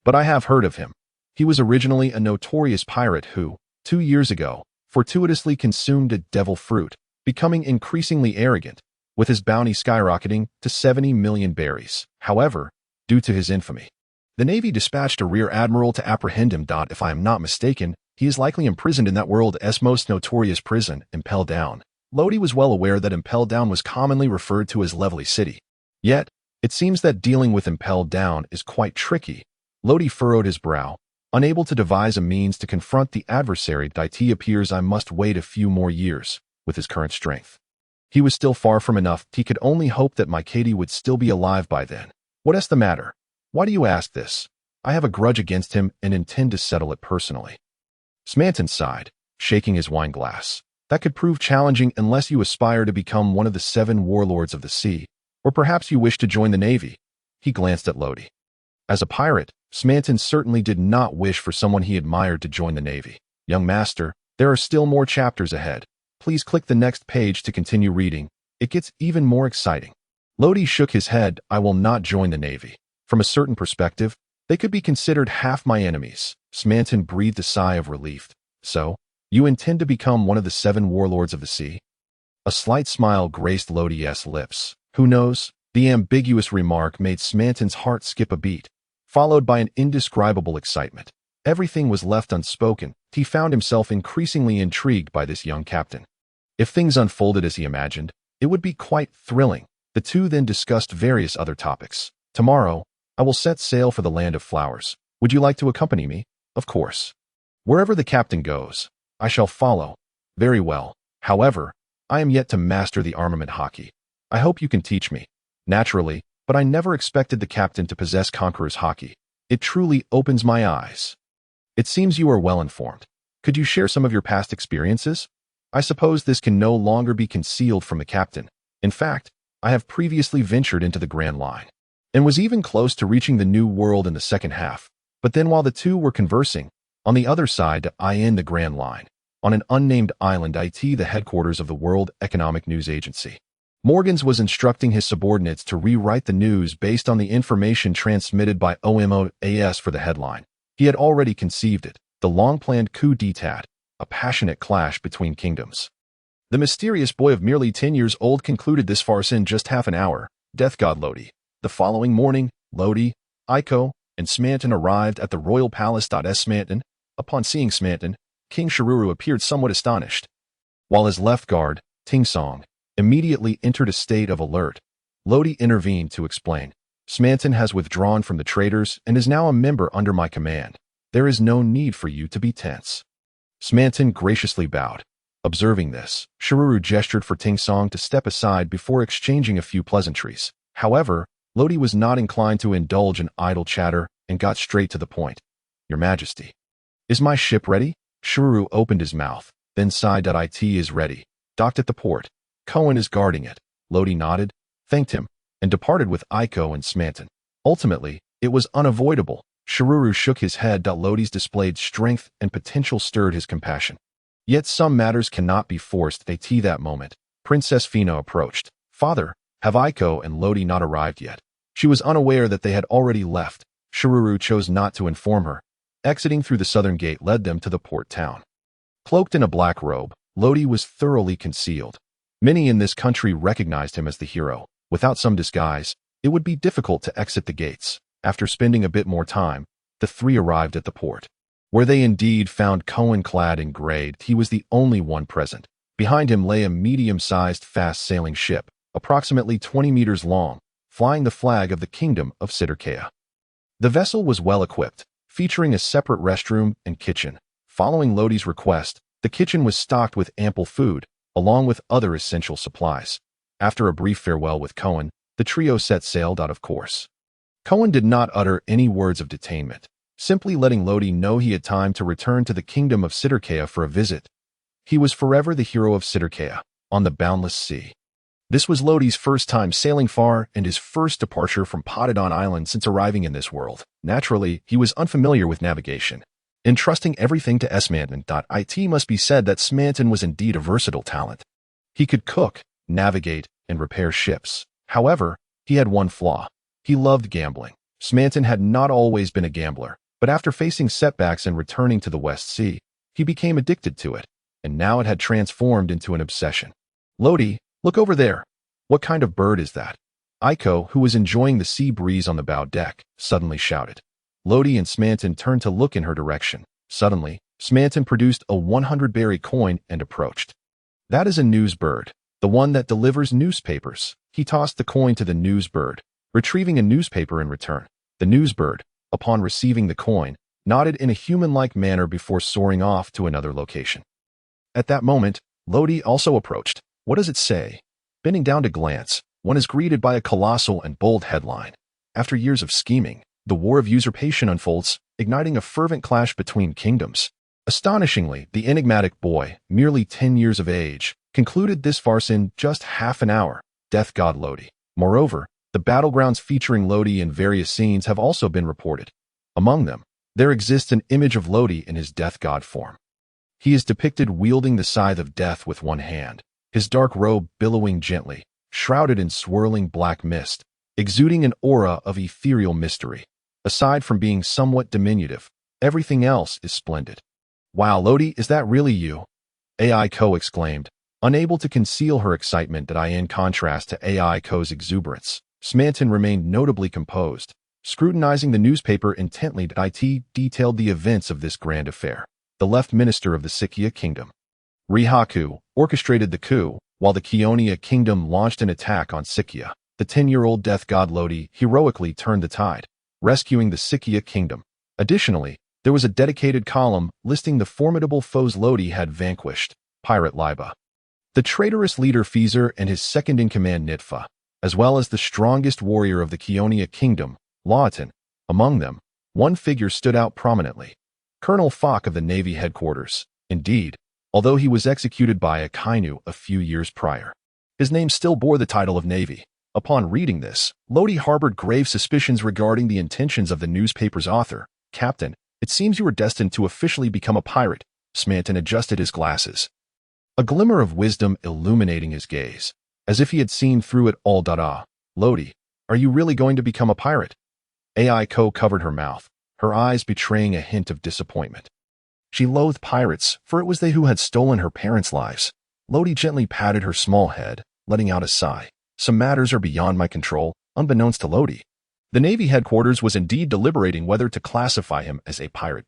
but I have heard of him. He was originally a notorious pirate who, 2 years ago, fortuitously consumed a devil fruit, becoming increasingly arrogant, with his bounty skyrocketing to 70 million berries. However, due to his infamy, the Navy dispatched a rear admiral to apprehend him. If I am not mistaken, he is likely imprisoned in that world's most notorious prison, Impel Down. Lodi was well aware that Impel Down was commonly referred to as Lovely City. Yet, it seems that dealing with Impel Down is quite tricky. Lodi furrowed his brow, unable to devise a means to confront the adversary. It appears I must wait a few more years, with his current strength. He was still far from enough. He could only hope that Mikady would still be alive by then. What is the matter? Why do you ask this? I have a grudge against him and intend to settle it personally. Smanton sighed, shaking his wine glass. That could prove challenging unless you aspire to become one of the 7 warlords of the sea, or perhaps you wish to join the Navy. He glanced at Lodi. As a pirate, Smanton certainly did not wish for someone he admired to join the Navy. Young master, there are still more chapters ahead. Please click the next page to continue reading. It gets even more exciting. Lodi shook his head. I will not join the Navy. From a certain perspective, they could be considered half my enemies. Smanton breathed a sigh of relief. So, you intend to become one of the 7 warlords of the sea? A slight smile graced Lodi's lips. Who knows? The ambiguous remark made Smanton's heart skip a beat, followed by an indescribable excitement. Everything was left unspoken. He found himself increasingly intrigued by this young captain. If things unfolded as he imagined, it would be quite thrilling. The two then discussed various other topics. Tomorrow, I will set sail for the land of flowers. Would you like to accompany me? Of course. Wherever the captain goes, I shall follow. Very well. However, I am yet to master the armament hockey. I hope you can teach me. Naturally, but I never expected the captain to possess conqueror's hockey. It truly opens my eyes. It seems you are well informed. Could you share some of your past experiences? I suppose this can no longer be concealed from the captain. In fact, I have previously ventured into the Grand Line, and was even close to reaching the New World in the second half. But then while the two were conversing, on the other side in the Grand Line, on an unnamed island the headquarters of the World Economic News Agency, Morgans was instructing his subordinates to rewrite the news based on the information transmitted by OMOAS for the headline. He had already conceived it, the long-planned coup d'etat, a passionate clash between kingdoms. The mysterious boy of merely 10 years old concluded this farce in just half an hour. Death God Lodi. The following morning, Lodi, Aiko, and Smanton arrived at the royal palace. Smanton, upon seeing Smanton, King Shiruru appeared somewhat astonished, while his left guard, Ting Song, immediately entered a state of alert. Lodi intervened to explain. Smanton has withdrawn from the traders and is now a member under my command. There is no need for you to be tense. Smanton graciously bowed. Observing this, Shiruru gestured for Ting Song to step aside before exchanging a few pleasantries. However, Lodi was not inclined to indulge in idle chatter and got straight to the point. Your Majesty. Is my ship ready? Shiruru opened his mouth, then sighed. It is ready. Docked at the port. Cohen is guarding it. Lodi nodded, thanked him, and departed with Aiko and Smanton. Ultimately, it was unavoidable. Shiruru shook his head. Lodi's displayed strength and potential stirred his compassion. Yet some matters cannot be forced. That moment, Princess Fino approached. Father, have Aiko and Lodi not arrived yet? She was unaware that they had already left. Shiruru chose not to inform her. Exiting through the southern gate led them to the port town. Cloaked in a black robe, Lodi was thoroughly concealed. Many in this country recognized him as the hero. Without some disguise, it would be difficult to exit the gates. After spending a bit more time, the three arrived at the port, where they indeed found Cohen clad in gray. He was the only one present. Behind him lay a medium-sized fast-sailing ship, approximately 20 meters long, flying the flag of the Kingdom of Sidderkea. The vessel was well-equipped, featuring a separate restroom and kitchen. Following Lodi's request, the kitchen was stocked with ample food, along with other essential supplies. After a brief farewell with Cohen, the trio set sail out of course. Cohen did not utter any words of detainment, simply letting Lodi know he had time to return to the Kingdom of Sidderkea for a visit. He was forever the hero of Sidderkea, on the boundless sea. This was Lodi's first time sailing far and his first departure from Potaton Island since arriving in this world. Naturally, he was unfamiliar with navigation. Entrusting everything to Smanton. It must be said that Smanton was indeed a versatile talent. He could cook, navigate, and repair ships. However, he had one flaw. He loved gambling. Smanton had not always been a gambler, but after facing setbacks and returning to the West Sea, he became addicted to it, and now it had transformed into an obsession. Lodi, look over there. What kind of bird is that? Iko, who was enjoying the sea breeze on the bow deck, suddenly shouted. Lodi and Smanton turned to look in her direction. Suddenly, Smanton produced a 100-berry coin and approached. That is a news bird, the one that delivers newspapers. He tossed the coin to the news bird, retrieving a newspaper in return. The news bird, upon receiving the coin, nodded in a human-like manner before soaring off to another location. At that moment, Lodi also approached. What does it say? Bending down to glance, one is greeted by a colossal and bold headline. After years of scheming, the war of usurpation unfolds, igniting a fervent clash between kingdoms. Astonishingly, the enigmatic boy, merely 10 years of age, concluded this farce in just half an hour. Death God Lodi. Moreover, the battlegrounds featuring Lodi in various scenes have also been reported. Among them, there exists an image of Lodi in his death god form. He is depicted wielding the scythe of death with one hand, his dark robe billowing gently, shrouded in swirling black mist, exuding an aura of ethereal mystery. Aside from being somewhat diminutive, everything else is splendid. Wow, Lodi, is that really you? AI Co exclaimed, unable to conceal her excitement in contrast to AI Co's exuberance. Smanton remained notably composed, scrutinizing the newspaper intently. It detailed the events of this grand affair. The left minister of the Sikya kingdom, Rihaku, orchestrated the coup, while the Kionia kingdom launched an attack on Sikya. The 10-year-old death god Lodi heroically turned the tide, rescuing the Sikya kingdom. Additionally, there was a dedicated column listing the formidable foes Lodi had vanquished, Pirate Liba, the traitorous leader Feezer and his second-in-command Nitfa, as well as the strongest warrior of the Kionia kingdom, Lawton. Among them, one figure stood out prominently, Colonel Falk of the Navy headquarters. Indeed, although he was executed by Akainu a few years prior, his name still bore the title of Navy. Upon reading this, Lodi harbored grave suspicions regarding the intentions of the newspaper's author. Captain, it seems you were destined to officially become a pirate. Smanton adjusted his glasses, a glimmer of wisdom illuminating his gaze, as if he had seen through it all. Lodi, are you really going to become a pirate? AI Co covered her mouth, her eyes betraying a hint of disappointment. She loathed pirates, for it was they who had stolen her parents' lives. Lodi gently patted her small head, letting out a sigh. Some matters are beyond my control, unbeknownst to Lodi. The Navy headquarters was indeed deliberating whether to classify him as a pirate.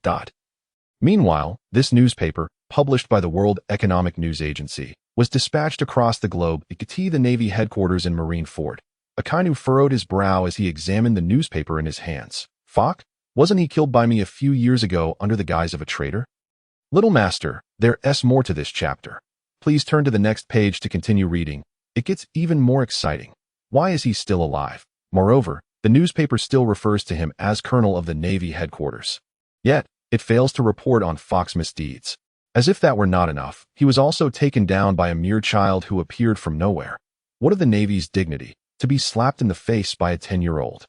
Meanwhile, this newspaper, published by the World Economic News Agency, was dispatched across the globe to the Navy headquarters in Marineford. Akainu furrowed his brow as he examined the newspaper in his hands. Falk? Wasn't he killed by me a few years ago under the guise of a traitor? Little master, there's more to this chapter. Please turn to the next page to continue reading. It gets even more exciting. Why is he still alive? Moreover, the newspaper still refers to him as Colonel of the Navy headquarters. Yet, it fails to report on Falk's misdeeds. As if that were not enough, he was also taken down by a mere child who appeared from nowhere. What of the Navy's dignity, to be slapped in the face by a 10-year-old?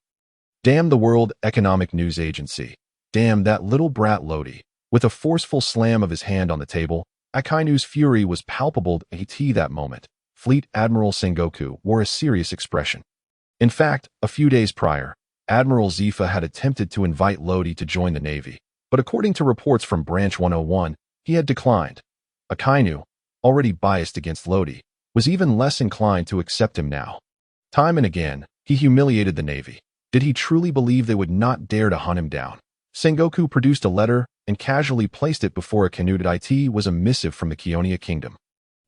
Damn the World Economic News Agency. Damn that little brat Lodi. With a forceful slam of his hand on the table, Akainu's fury was palpable at that moment. Fleet Admiral Sengoku wore a serious expression. In fact, a few days prior, Admiral Zifa had attempted to invite Lodi to join the Navy, but according to reports from Branch 101, he had declined. Akainu, already biased against Lodi, was even less inclined to accept him now. Time and again, he humiliated the Navy. Did he truly believe they would not dare to hunt him down? Sengoku produced a letter and casually placed it before a canoe. It was a missive from the Kionia Kingdom,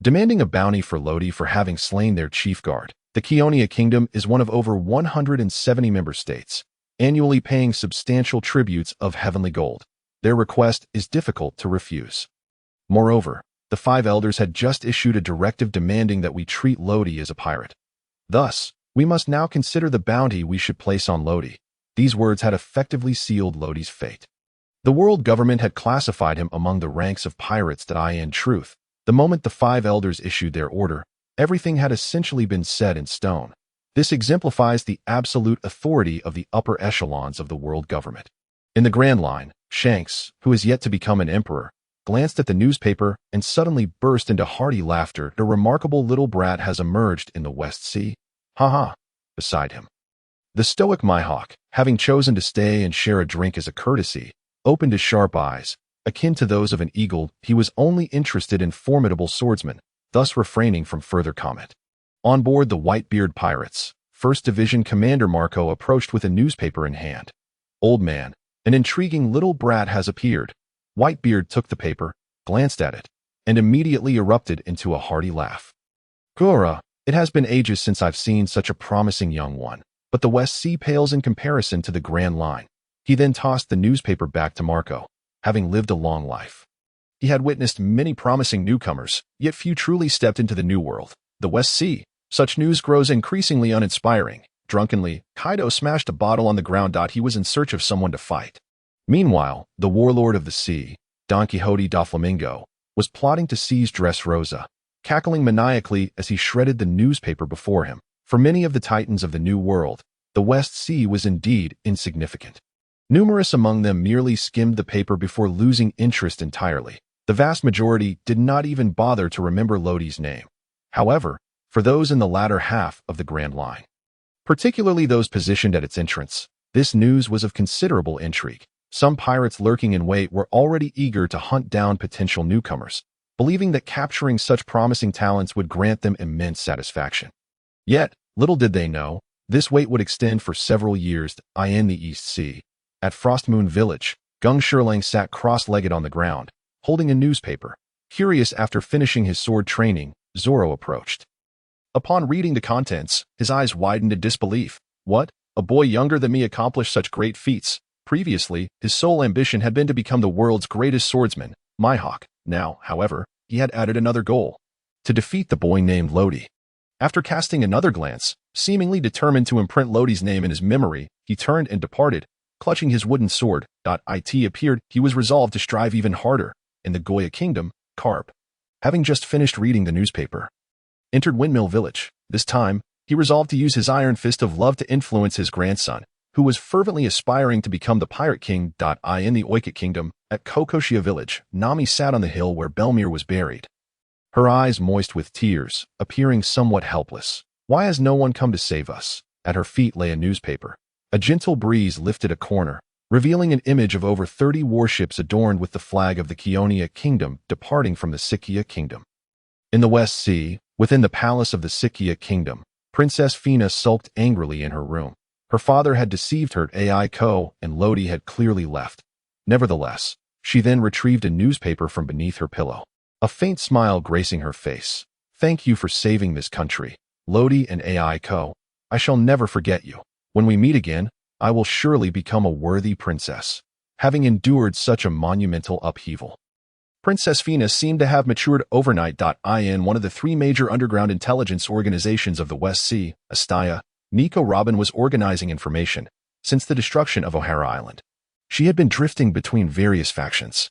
demanding a bounty for Lodi for having slain their chief guard. The Kionia Kingdom is one of over 170 member states, annually paying substantial tributes of heavenly gold. Their request is difficult to refuse. Moreover, the five elders had just issued a directive demanding that we treat Lodi as a pirate. Thus, we must now consider the bounty we should place on Lodi. These words had effectively sealed Lodi's fate. The world government had classified him among the ranks of pirates. In truth, the moment the five elders issued their order, everything had essentially been set in stone. This exemplifies the absolute authority of the upper echelons of the world government. In the Grand Line, Shanks, who is yet to become an emperor, glanced at the newspaper and suddenly burst into hearty laughter. A remarkable little brat has emerged in the West Sea. Ha! Beside him. The stoic Mihawk, having chosen to stay and share a drink as a courtesy, opened his sharp eyes, akin to those of an eagle. He was only interested in formidable swordsmen, thus refraining from further comment. On board the Whitebeard pirates, 1st Division Commander Marco approached with a newspaper in hand. Old man, an intriguing little brat has appeared. Whitebeard took the paper, glanced at it, and immediately erupted into a hearty laugh. Gura, it has been ages since I've seen such a promising young one, but the West Sea pales in comparison to the Grand Line. He then tossed the newspaper back to Marco, having lived a long life. He had witnessed many promising newcomers, yet few truly stepped into the new world, the West Sea. Such news grows increasingly uninspiring. Drunkenly, Kaido smashed a bottle on the ground. He was in search of someone to fight. Meanwhile, the warlord of the sea, Don Quixote da Flamingo, was plotting to seize Dressrosa, cackling maniacally as he shredded the newspaper before him. For many of the titans of the New World, the West Sea was indeed insignificant. Numerous among them merely skimmed the paper before losing interest entirely. The vast majority did not even bother to remember Lodi's name. However, for those in the latter half of the Grand Line, particularly those positioned at its entrance, this news was of considerable intrigue. Some pirates lurking in wait were already eager to hunt down potential newcomers, believing that capturing such promising talents would grant them immense satisfaction. Yet, little did they know, this wait would extend for several years. In the East Sea, at Frostmoon Village, Gung Shirlang sat cross-legged on the ground, holding a newspaper. Curious after finishing his sword training, Zoro approached. Upon reading the contents, his eyes widened in disbelief. What? A boy younger than me accomplished such great feats? Previously, his sole ambition had been to become the world's greatest swordsman, Mihawk. Now, however, he had added another goal: to defeat the boy named Lodi. After casting another glance, seemingly determined to imprint Lodi's name in his memory, he turned and departed, clutching his wooden sword. It appeared he was resolved to strive even harder. In the Goya Kingdom, Carp, having just finished reading the newspaper, entered Windmill Village. This time, he resolved to use his iron fist of love to influence his grandson, who was fervently aspiring to become the Pirate King. In the Oikit Kingdom, at Kokoshia Village, Nami sat on the hill where Belmir was buried, her eyes moist with tears, appearing somewhat helpless. Why has no one come to save us? At her feet lay a newspaper. A gentle breeze lifted a corner, revealing an image of over 30 warships adorned with the flag of the Kionia Kingdom departing from the Sikia Kingdom. In the West Sea, within the palace of the Sikia Kingdom, Princess Fina sulked angrily in her room. Her father had deceived her. Aiko and Lodi had clearly left. Nevertheless, she then retrieved a newspaper from beneath her pillow, a faint smile gracing her face. Thank you for saving this country, Lodi and Aiko. I shall never forget you. When we meet again, I will surely become a worthy princess, having endured such a monumental upheaval. Princess Fina seemed to have matured overnight. In one of the three major underground intelligence organizations of the West Sea, Astaya, Nico Robin was organizing information. Since the destruction of O'Hara Island, she had been drifting between various factions,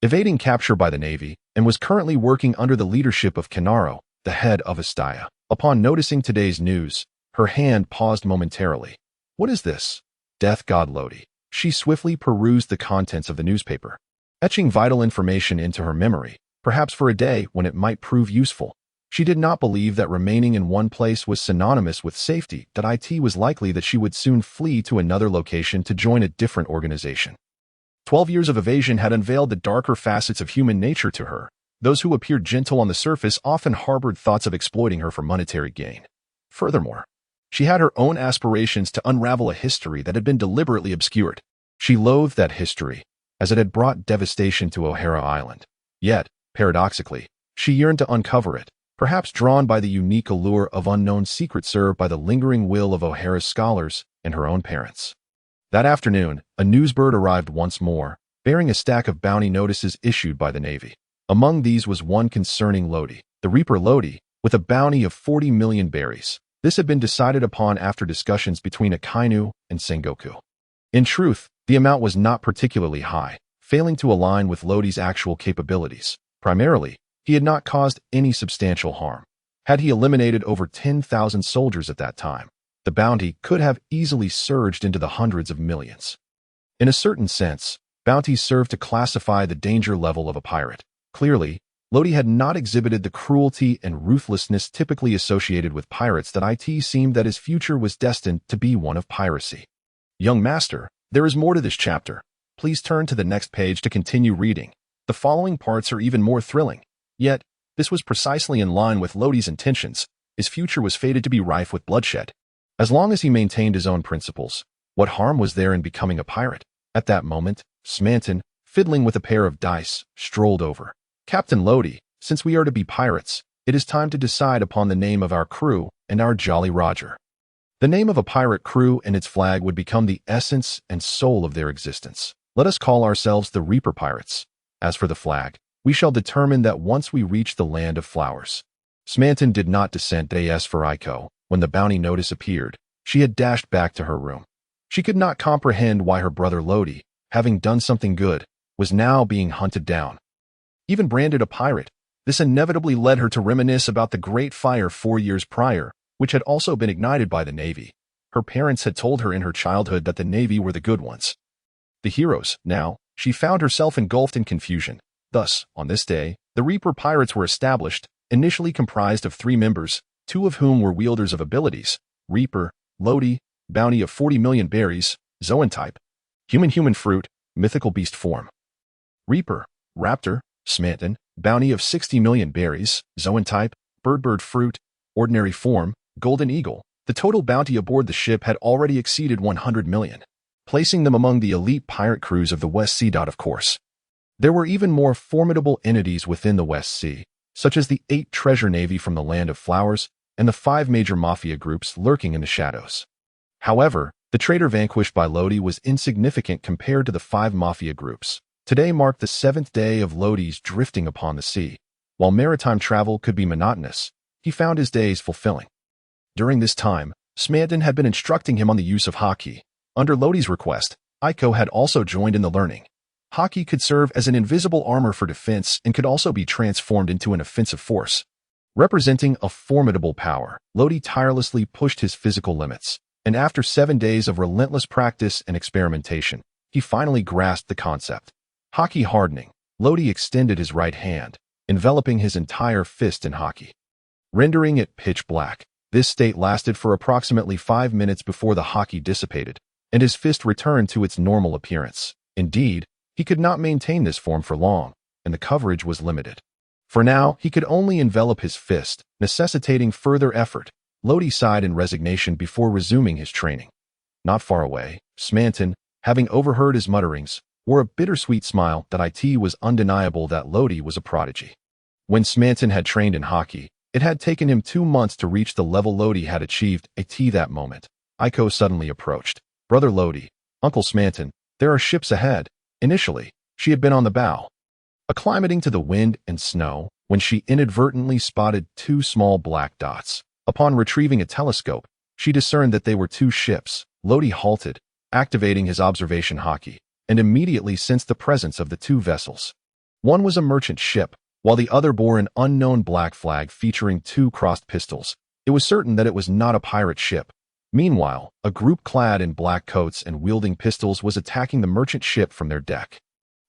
evading capture by the Navy, and was currently working under the leadership of Kenaro, the head of Astaya. Upon noticing today's news, her hand paused momentarily. What is this? Death God Lodi. She swiftly perused the contents of the newspaper, etching vital information into her memory, perhaps for a day when it might prove useful. She did not believe that remaining in one place was synonymous with safety. It was likely that she would soon flee to another location to join a different organization. 12 years of evasion had unveiled the darker facets of human nature to her. Those who appeared gentle on the surface often harbored thoughts of exploiting her for monetary gain. Furthermore, she had her own aspirations to unravel a history that had been deliberately obscured. She loathed that history, as it had brought devastation to O'Hara Island. Yet, paradoxically, she yearned to uncover it, perhaps drawn by the unique allure of unknown secrets served by the lingering will of O'Hara's scholars and her own parents. That afternoon, a newsbird arrived once more, bearing a stack of bounty notices issued by the Navy. Among these was one concerning Lodi, the Reaper Lodi, with a bounty of 40 million berries. This had been decided upon after discussions between Akainu and Sengoku. In truth, the amount was not particularly high, failing to align with Lodi's actual capabilities. Primarily, he had not caused any substantial harm. Had he eliminated over 10,000 soldiers at that time, the bounty could have easily surged into the hundreds of millions. In a certain sense, bounties serve to classify the danger level of a pirate. Clearly, Lodi had not exhibited the cruelty and ruthlessness typically associated with pirates that it seemed that his future was destined to be one of piracy. Young master, there is more to this chapter. Please turn to the next page to continue reading. The following parts are even more thrilling. Yet, this was precisely in line with Lodi's intentions. His future was fated to be rife with bloodshed. As long as he maintained his own principles, what harm was there in becoming a pirate? At that moment, Smanton, fiddling with a pair of dice, strolled over. Captain Lodi, since we are to be pirates, it is time to decide upon the name of our crew and our Jolly Roger. The name of a pirate crew and its flag would become the essence and soul of their existence. Let us call ourselves the Reaper Pirates. As for the flag, we shall determine that once we reach the land of flowers. Smanton did not dissent as for Aiko. When the bounty notice appeared, she had dashed back to her room. She could not comprehend why her brother Lodi, having done something good, was now being hunted down. Even branded a pirate, this inevitably led her to reminisce about the Great Fire 4 years prior, which had also been ignited by the Navy. Her parents had told her in her childhood that the Navy were the good ones. The heroes. Now, she found herself engulfed in confusion. Thus, on this day, the Reaper Pirates were established, initially comprised of 3 members, 2 of whom were wielders of abilities: Reaper, Lodi, bounty of 40 million berries, Zoan type, human fruit, mythical beast form. Reaper, Raptor, Smanton, bounty of 60 million berries, Zoan type, bird fruit, ordinary form, golden eagle. The total bounty aboard the ship had already exceeded 100 million, placing them among the elite pirate crews of the West Sea. Of course, there were even more formidable entities within the West Sea, such as the 8 treasure navy from the Land of Flowers and the 5 major mafia groups lurking in the shadows. However, the traitor vanquished by Lodi was insignificant compared to the 5 mafia groups. Today marked the 7th day of Lodi's drifting upon the sea. While maritime travel could be monotonous, he found his days fulfilling. During this time, Smanton had been instructing him on the use of haki. Under Lodi's request, Aiko had also joined in the learning. Haki could serve as an invisible armor for defense and could also be transformed into an offensive force. Representing a formidable power, Lodi tirelessly pushed his physical limits, and after 7 days of relentless practice and experimentation, he finally grasped the concept. Haki hardening, Lodi extended his right hand, enveloping his entire fist in haki, rendering it pitch black. This state lasted for approximately 5 minutes before the haki dissipated, and his fist returned to its normal appearance. Indeed, he could not maintain this form for long, and the coverage was limited. For now, he could only envelop his fist, necessitating further effort. Lodi sighed in resignation before resuming his training. Not far away, Smanton, having overheard his mutterings, wore a bittersweet smile. It was undeniable that Lodi was a prodigy. When Smanton had trained in haki, it had taken him 2 months to reach the level Lodi had achieved. That moment, Aiko suddenly approached. Brother Lodi, Uncle Smanton, there are ships ahead. Initially, she had been on the bow, acclimating to the wind and snow, when she inadvertently spotted 2 small black dots. Upon retrieving a telescope, she discerned that they were 2 ships. Lodi halted, activating his observation haki, and immediately sensed the presence of the 2 vessels. One was a merchant ship, while the other bore an unknown black flag featuring 2 crossed pistols. It was certain that it was not a pirate ship. Meanwhile, a group clad in black coats and wielding pistols was attacking the merchant ship from their deck.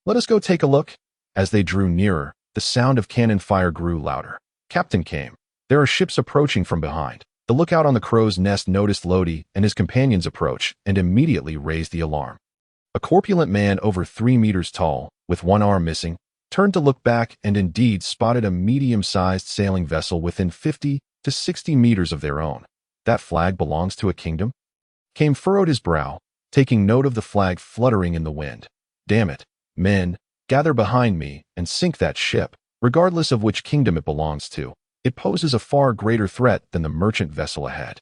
Let us go take a look. As they drew nearer, the sound of cannon fire grew louder. Captain came. There are ships approaching from behind. The lookout on the crow's nest noticed Lodi and his companions approach and immediately raised the alarm. A corpulent man over 3 meters tall, with one arm missing, turned to look back and indeed spotted a medium-sized sailing vessel within 50 to 60 meters of their own. That flag belongs to a kingdom? Came furrowed his brow, taking note of the flag fluttering in the wind. Damn it, men, gather behind me and sink that ship, regardless of which kingdom it belongs to. It poses a far greater threat than the merchant vessel ahead.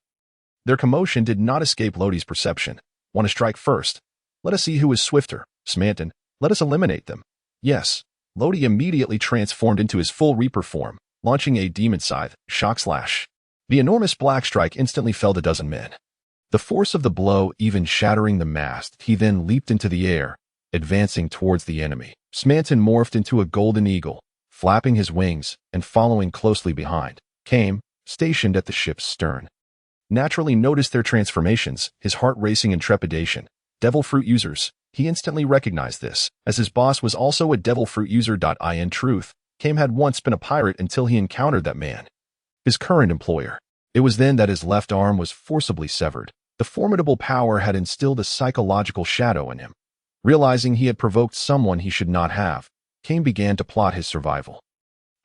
Their commotion did not escape Lodi's perception. Want to strike first? Let us see who is swifter. Smanton, let us eliminate them. Yes. Lodi immediately transformed into his full Reaper form, launching a demon scythe, shock slash. The enormous black strike instantly felled a dozen men. The force of the blow even shattering the mast, he then leaped into the air, advancing towards the enemy. Smanton morphed into a golden eagle, flapping his wings and following closely behind. Came, stationed at the ship's stern. Naturally noticed their transformations, his heart racing in trepidation. Devil fruit users. He instantly recognized this, as his boss was also a devil fruit user. In truth, Came had once been a pirate until he encountered that man, his current employer. It was then that his left arm was forcibly severed. The formidable power had instilled a psychological shadow in him. Realizing he had provoked someone he should not have, Came began to plot his survival.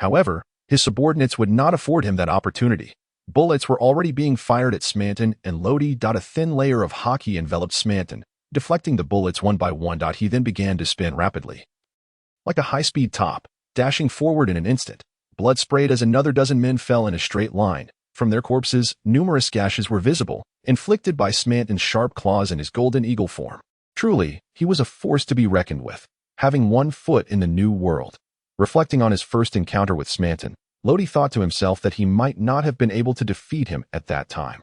However, his subordinates would not afford him that opportunity. Bullets were already being fired at Smanton and Lodi. A thin layer of hockey enveloped Smanton, deflecting the bullets one by one. He then began to spin rapidly, like a high-speed top, dashing forward in an instant. Blood sprayed as another dozen men fell in a straight line. From their corpses, numerous gashes were visible, inflicted by Smanton's sharp claws in his golden eagle form. Truly, he was a force to be reckoned with, having one foot in the new world. Reflecting on his first encounter with Smanton, Lodi thought to himself that he might not have been able to defeat him at that time.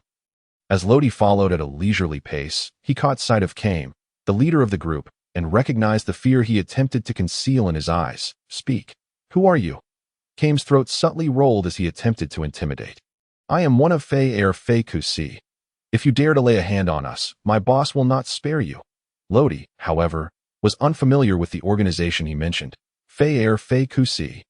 As Lodi followed at a leisurely pace, he caught sight of Came, the leader of the group, and recognized the fear he attempted to conceal in his eyes. Speak. Who are you? Came's throat subtly rolled as he attempted to intimidate. I am one of Fay Kusi. If you dare to lay a hand on us, my boss will not spare you. Lodi, however, was unfamiliar with the organization he mentioned. Fay Kusi.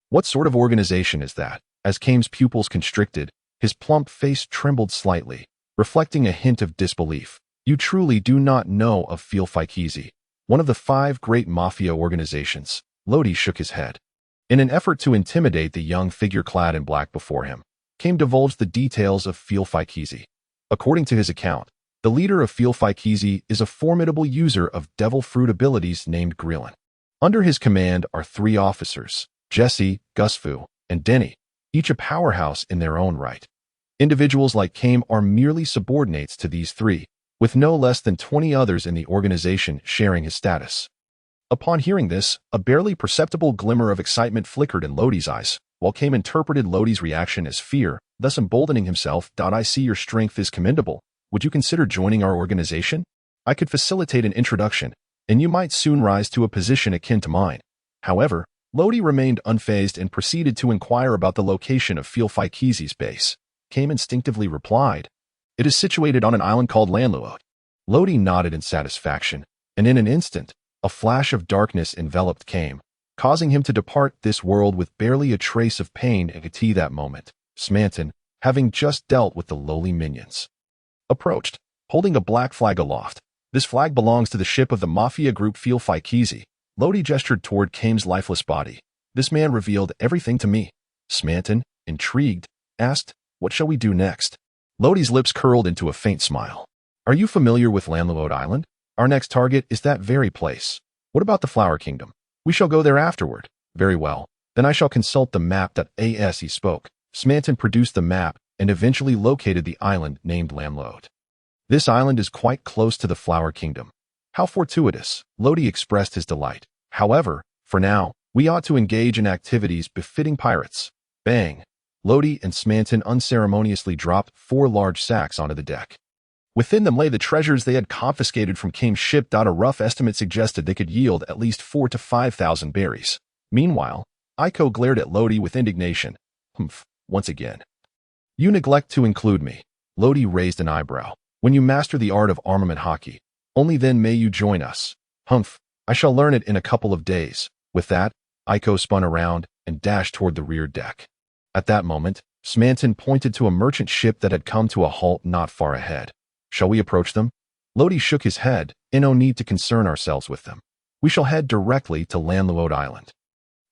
What sort of organization is that? As Came's pupils constricted, his plump face trembled slightly, reflecting a hint of disbelief. You truly do not know of Fay, one of the 5 great mafia organizations. Lodi shook his head. In an effort to intimidate the young figure clad in black before him, Came divulged the details of Fay. According to his account, the leader of Fay is a formidable user of devil fruit abilities named Grillen. Under his command are 3 officers, Jesse, Gusfu, and Denny, each a powerhouse in their own right. Individuals like Came are merely subordinates to these 3, with no less than 20 others in the organization sharing his status. Upon hearing this, a barely perceptible glimmer of excitement flickered in Lodi's eyes, while Came interpreted Lodi's reaction as fear, thus emboldening himself. I see your strength is commendable. Would you consider joining our organization? I could facilitate an introduction, and you might soon rise to a position akin to mine. However, Lodi remained unfazed and proceeded to inquire about the location of Fay's base. Came instinctively replied, It is situated on an island called Landlord. Lodi nodded in satisfaction, and in an instant, a flash of darkness enveloped Came, causing him to depart this world with barely a trace of pain at that moment. Smanton, having just dealt with the lowly minions, approached, holding a black flag aloft. This flag belongs to the ship of the mafia group Fay. Lodi gestured toward Came's lifeless body. This man revealed everything to me. Smanton, intrigued, asked, What shall we do next? Lodi's lips curled into a faint smile. Are you familiar with Landlord Island? Our next target is that very place. What about the Flower Kingdom? We shall go there afterward. Very well. Then I shall consult the map. As he spoke, Smanton produced the map and eventually located the island named Landlord. This island is quite close to the Flower Kingdom. How fortuitous. Lodi expressed his delight. However, for now, we ought to engage in activities befitting pirates. Bang. Lodi and Smanton unceremoniously dropped 4 large sacks onto the deck. Within them lay the treasures they had confiscated from Came's ship. A rough estimate suggested they could yield at least 4,000 to 5,000 berries. Meanwhile, Aiko glared at Lodi with indignation. Once again. You neglect to include me. Lodi raised an eyebrow. When you master the art of armament hockey, only then may you join us. I shall learn it in a couple of days. With that, Aiko spun around and dashed toward the rear deck. At that moment, Smanton pointed to a merchant ship that had come to a halt not far ahead. Shall we approach them? Lodi shook his head. No need to concern ourselves with them. We shall head directly to Landlord Island.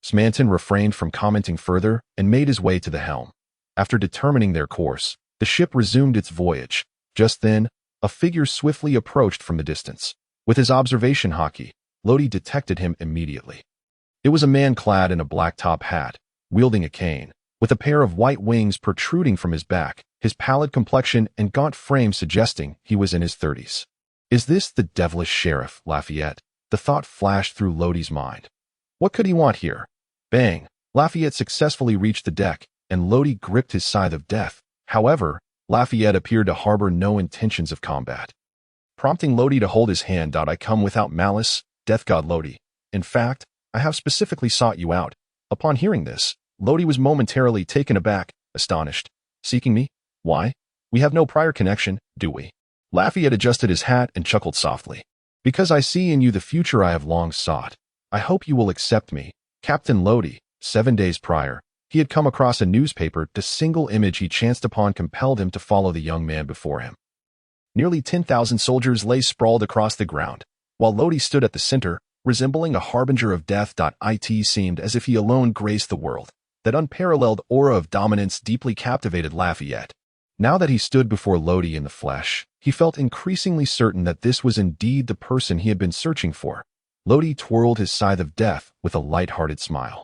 Smanton refrained from commenting further and made his way to the helm. After determining their course, the ship resumed its voyage. Just then, a figure swiftly approached from the distance. With his observation hockey, Lodi detected him immediately. It was a man clad in a black top hat, wielding a cane, with a pair of white wings protruding from his back, his pallid complexion and gaunt frame suggesting he was in his 30s. Is this the devilish sheriff, Lafayette? The thought flashed through Lodi's mind. What could he want here? Bang! Lafayette successfully reached the deck, and Lodi gripped his scythe of death. However, Lafayette appeared to harbor no intentions of combat. Prompting Lodi to hold his hand. I come without malice, death god Lodi. In fact, I have specifically sought you out. Upon hearing this, Lodi was momentarily taken aback, astonished. Seeking me? Why? We have no prior connection, do we? Lafayette adjusted his hat and chuckled softly. Because I see in you the future I have long sought. I hope you will accept me. Captain Lodi. 7 days prior, he had come across a newspaper. The single image he chanced upon compelled him to follow the young man before him. Nearly 10,000 soldiers lay sprawled across the ground, while Lodi stood at the center, resembling a harbinger of death. It seemed as if he alone graced the world. That unparalleled aura of dominance deeply captivated Lafayette. Now that he stood before Lodi in the flesh, he felt increasingly certain that this was indeed the person he had been searching for. Lodi twirled his scythe of death with a light-hearted smile.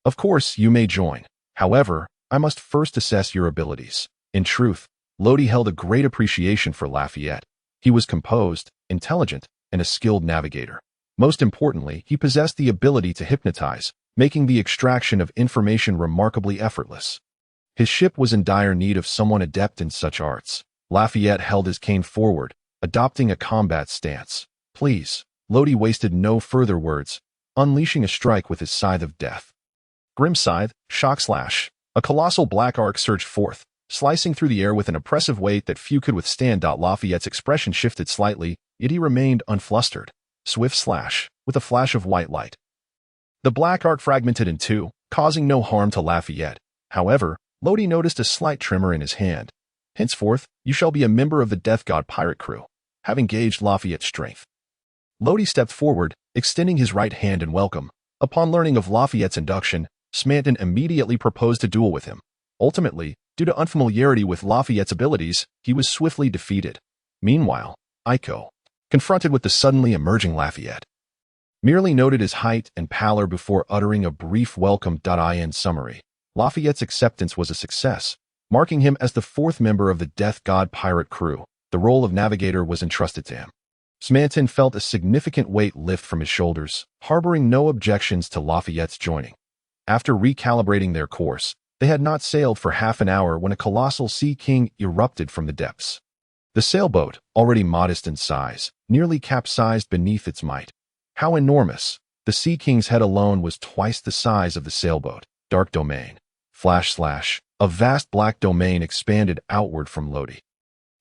Of course, you may join. However, I must first assess your abilities. In truth, Lodi held a great appreciation for Lafayette. He was composed, intelligent, and a skilled navigator. Most importantly, he possessed the ability to hypnotize, making the extraction of information remarkably effortless. His ship was in dire need of someone adept in such arts. Lafayette held his cane forward, adopting a combat stance. Please. Lodi wasted no further words, unleashing a strike with his scythe of death. Grim scythe, shock slash. A colossal black arc surged forth, slicing through the air with an oppressive weight that few could withstand. Lafayette's expression shifted slightly, yet he remained unflustered. Swift slash, with a flash of white light. The black arc fragmented in two, causing no harm to Lafayette. However, Lodi noticed a slight tremor in his hand. Henceforth, you shall be a member of the Death God pirate crew. Having gauged Lafayette's strength, Lodi stepped forward, extending his right hand in welcome. Upon learning of Lafayette's induction, Smanton immediately proposed a duel with him. Ultimately, due to unfamiliarity with Lafayette's abilities, he was swiftly defeated. Meanwhile, Iko, confronted with the suddenly emerging Lafayette, merely noted his height and pallor before uttering a brief welcome. In summary, Lafayette's acceptance was a success, marking him as the fourth member of the Death God pirate crew. The role of navigator was entrusted to him. Smanton felt a significant weight lift from his shoulders, harboring no objections to Lafayette's joining. After recalibrating their course, they had not sailed for half an hour when a colossal sea king erupted from the depths. The sailboat, already modest in size, nearly capsized beneath its might. How enormous! The Sea King's head alone was twice the size of the sailboat. Dark domain. Flash slash. A vast black domain expanded outward from Lodi,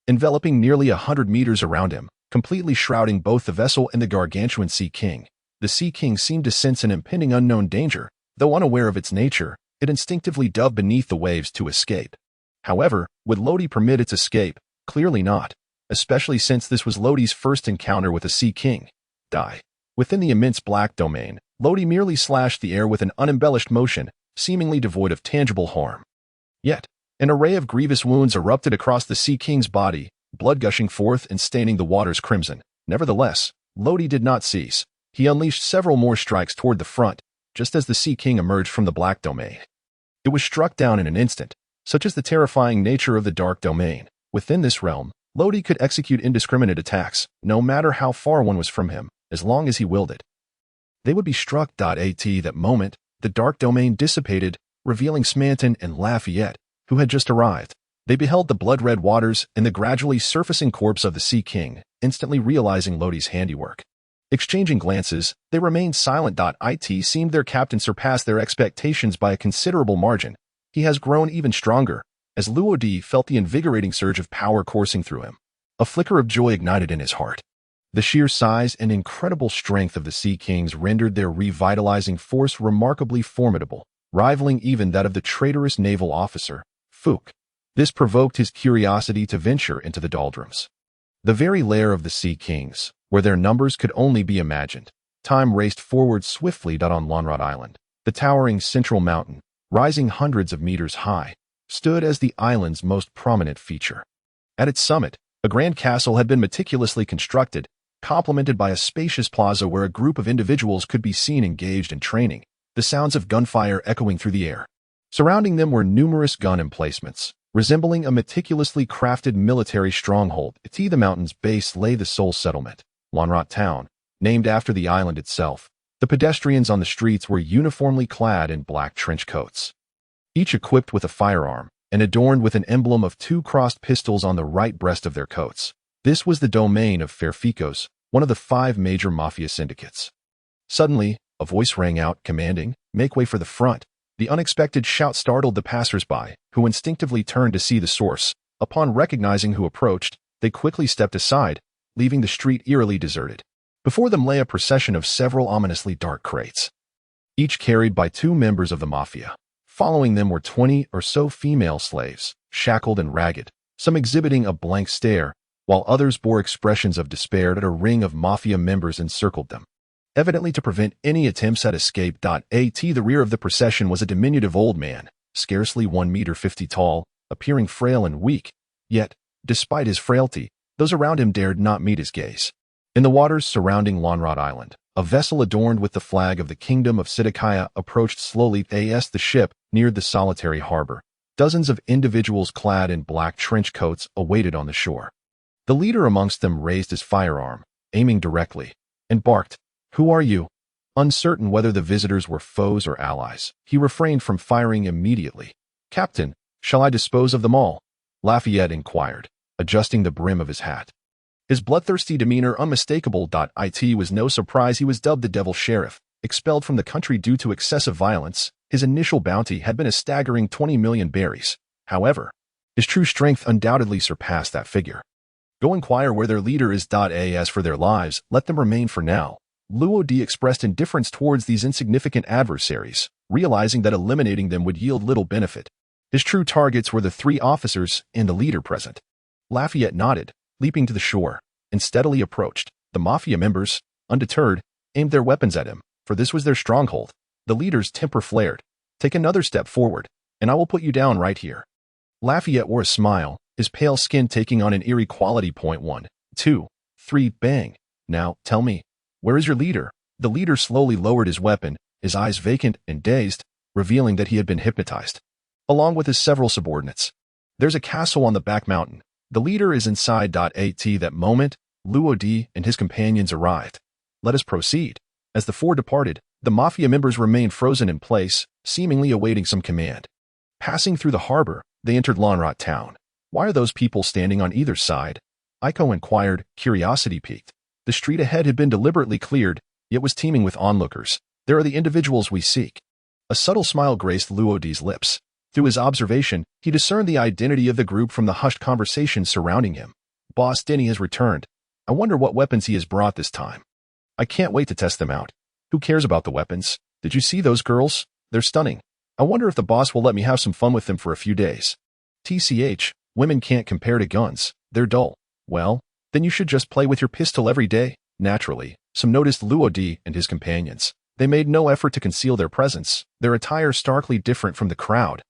enveloping nearly 100 meters around him, completely shrouding both the vessel and the gargantuan Sea King. The Sea King seemed to sense an impending unknown danger. Though unaware of its nature, it instinctively dove beneath the waves to escape. However, would Lodi permit its escape? Clearly not, especially since this was Lodi's first encounter with a Sea King. Within the immense black domain, Lodi merely slashed the air with an unembellished motion, seemingly devoid of tangible harm. Yet, an array of grievous wounds erupted across the Sea King's body, blood gushing forth and staining the waters crimson. Nevertheless, Lodi did not cease. He unleashed several more strikes toward the front, just as the Sea King emerged from the black domain. It was struck down in an instant. Such is the terrifying nature of the dark domain. Within this realm, Lodi could execute indiscriminate attacks, no matter how far one was from him, as long as he willed it. They would be struck. At that moment, the dark domain dissipated, revealing Smanton and Lafayette, who had just arrived. They beheld the blood-red waters and the gradually surfacing corpse of the Sea King, instantly realizing Lodi's handiwork. Exchanging glances, they remained silent. It seemed their captain surpassed their expectations by a considerable margin. He has grown even stronger, as Luodi felt the invigorating surge of power coursing through him. A flicker of joy ignited in his heart. The sheer size and incredible strength of the Sea Kings rendered their revitalizing force remarkably formidable, rivaling even that of the traitorous naval officer, Fook. This provoked his curiosity to venture into the doldrums, the very lair of the Sea Kings, where their numbers could only be imagined. Time raced forward swiftly. On Lonrod Island, The towering central mountain, rising hundreds of meters high, stood as the island's most prominent feature. At its summit, a grand castle had been meticulously constructed, complemented by a spacious plaza where a group of individuals could be seen engaged in training, the sounds of gunfire echoing through the air. Surrounding them were numerous gun emplacements, resembling a meticulously crafted military stronghold. At the mountain's base lay the sole settlement, Lanrat Town, named after the island itself. The pedestrians on the streets were uniformly clad in black trench coats, each equipped with a firearm and adorned with an emblem of two crossed pistols on the right breast of their coats. This was the domain of Ferficos, one of the 5 major mafia syndicates. Suddenly, a voice rang out, commanding, "Make way for the front." The unexpected shout startled the passers-by, who instinctively turned to see the source. Upon recognizing who approached, they quickly stepped aside, leaving the street eerily deserted. Before them lay a procession of several ominously dark crates, each carried by 2 members of the mafia. Following them were 20 or so female slaves, shackled and ragged, some exhibiting a blank stare, while others bore expressions of despair. A ring of mafia members encircled them, evidently to prevent any attempts at escape. At the rear of the procession was a diminutive old man, scarcely 1.50 meters tall, appearing frail and weak. Yet, despite his frailty, those around him dared not meet his gaze. In the waters surrounding Lanrat Island, a vessel adorned with the flag of the Kingdom of Sidikaya approached slowly. As the ship neared the solitary harbor, dozens of individuals clad in black trench coats awaited on the shore. The leader amongst them raised his firearm, aiming directly, and barked, "Who are you?" Uncertain whether the visitors were foes or allies, he refrained from firing immediately. "Captain, shall I dispose of them all?" Lafayette inquired, adjusting the brim of his hat. His bloodthirsty demeanor unmistakable. It was no surprise he was dubbed the Devil Sheriff. Expelled from the country due to excessive violence, his initial bounty had been a staggering 20 million berries. However, his true strength undoubtedly surpassed that figure. "Go inquire where their leader is. As for their lives, let them remain for now." Luo Di expressed indifference towards these insignificant adversaries, realizing that eliminating them would yield little benefit. His true targets were the 3 officers and the leader present. Lafayette nodded, leaping to the shore, and steadily approached. The mafia members, undeterred, aimed their weapons at him, for this was their stronghold. The leader's temper flared. "Take another step forward, and I will put you down right here." Lafayette wore a smile, his pale skin taking on an eerie quality. 1, 2, 3, bang. "Now, tell me, where is your leader?" The leader slowly lowered his weapon, his eyes vacant and dazed, revealing that he had been hypnotized, along with his several subordinates. "There's a castle on the back mountain. The leader is inside." At that moment, Luo Di and his companions arrived. "Let us proceed." As the 4 departed, the mafia members remained frozen in place, seemingly awaiting some command. Passing through the harbor, they entered Lanrat Town. "Why are those people standing on either side?" Aiko inquired, curiosity piqued. The street ahead had been deliberately cleared, yet was teeming with onlookers. "There are the individuals we seek." A subtle smile graced Luo Di's lips. Through his observation, he discerned the identity of the group from the hushed conversation surrounding him. "Boss Denny has returned. I wonder what weapons he has brought this time. I can't wait to test them out." "Who cares about the weapons? Did you see those girls? They're stunning. I wonder if the boss will let me have some fun with them for a few days." "TCH, women can't compare to guns. They're dull." "Well, then you should just play with your pistol every day." Naturally, some noticed Luo Di and his companions. They made no effort to conceal their presence, their attire starkly different from the crowd.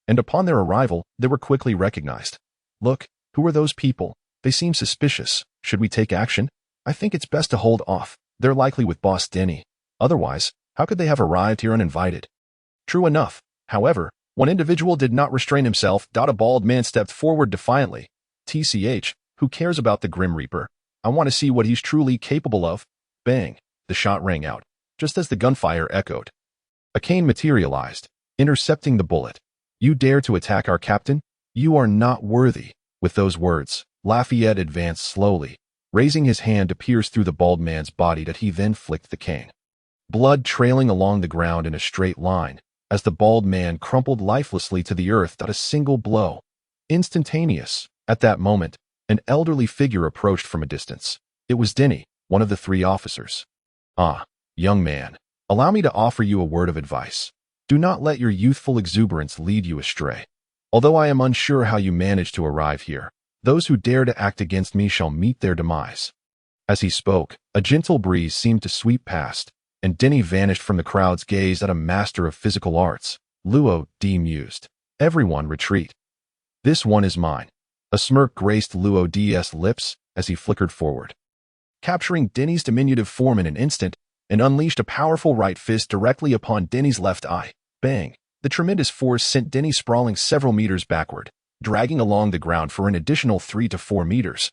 And upon their arrival, they were quickly recognized. "Look, who are those people? They seem suspicious. Should we take action?" "I think it's best to hold off. They're likely with Boss Denny. Otherwise, how could they have arrived here uninvited?" True enough. However, one individual did not restrain himself. A bald man stepped forward defiantly. "TCH, who cares about the Grim Reaper? I want to see what he's truly capable of." Bang! The shot rang out, just as the gunfire echoed. A cane materialized, intercepting the bullet. "You dare to attack our captain? You are not worthy." With those words, Lafayette advanced slowly, raising his hand to pierce through the bald man's body. That he then flicked the cane, blood trailing along the ground in a straight line, as the bald man crumpled lifelessly to the earth. A single blow. Instantaneous. At that moment, an elderly figure approached from a distance. It was Denny, one of the 3 officers. "Ah, young man, allow me to offer you a word of advice. Do not let your youthful exuberance lead you astray. Although I am unsure how you managed to arrive here, those who dare to act against me shall meet their demise." As he spoke, a gentle breeze seemed to sweep past, and Denny vanished from the crowd's gaze at a master of physical arts. Luo D mused. Everyone retreat. This one is mine. A smirk graced Luo D's lips as he flickered forward, capturing Denny's diminutive form in an instant, and unleashed a powerful right fist directly upon Denny's left eye. Bang! The tremendous force sent Denny sprawling several meters backward, dragging along the ground for an additional 3 to 4 meters.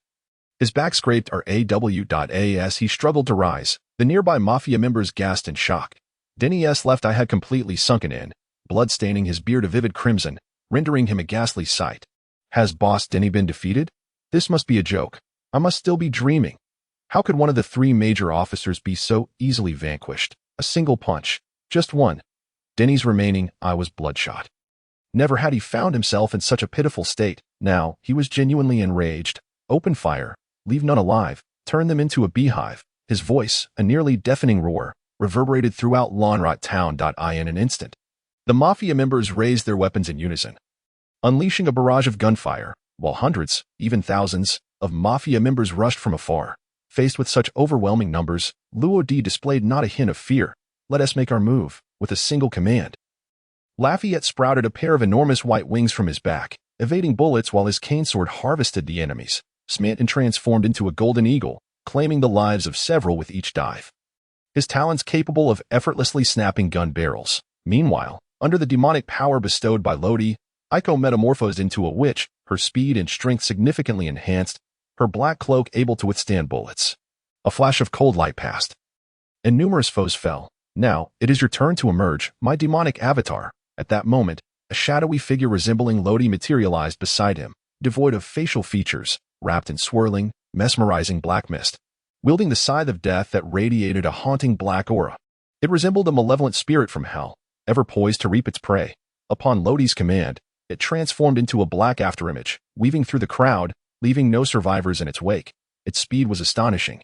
His back scraped as he struggled to rise. The nearby Mafia members gasped in shock. Denny's left eye had completely sunken in, blood staining his beard a vivid crimson, rendering him a ghastly sight. Has Boss Denny been defeated? This must be a joke. I must still be dreaming. How could one of the 3 major officers be so easily vanquished? A single punch. Just one. Denny's remaining eye was bloodshot. Never had he found himself in such a pitiful state. Now, he was genuinely enraged. Open fire. Leave none alive. Turn them into a beehive. His voice, a nearly deafening roar, reverberated throughout Lonrot Town. In an instant, the Mafia members raised their weapons in unison, unleashing a barrage of gunfire, while hundreds, even thousands, of Mafia members rushed from afar. Faced with such overwhelming numbers, Luo D displayed not a hint of fear. Let us make our move, with a single command. Lafayette sprouted a pair of enormous white wings from his back, evading bullets while his cane sword harvested the enemies. Smanton transformed into a golden eagle, claiming the lives of several with each dive, his talons capable of effortlessly snapping gun barrels. Meanwhile, under the demonic power bestowed by Lodi, Aiko metamorphosed into a witch, her speed and strength significantly enhanced, her black cloak able to withstand bullets. A flash of cold light passed, and numerous foes fell. Now, it is your turn to emerge, my demonic avatar. At that moment, a shadowy figure resembling Lodi materialized beside him, devoid of facial features, wrapped in swirling, mesmerizing black mist, wielding the scythe of death that radiated a haunting black aura. It resembled a malevolent spirit from hell, ever poised to reap its prey. Upon Lodi's command, it transformed into a black afterimage, weaving through the crowd, leaving no survivors in its wake. Its speed was astonishing.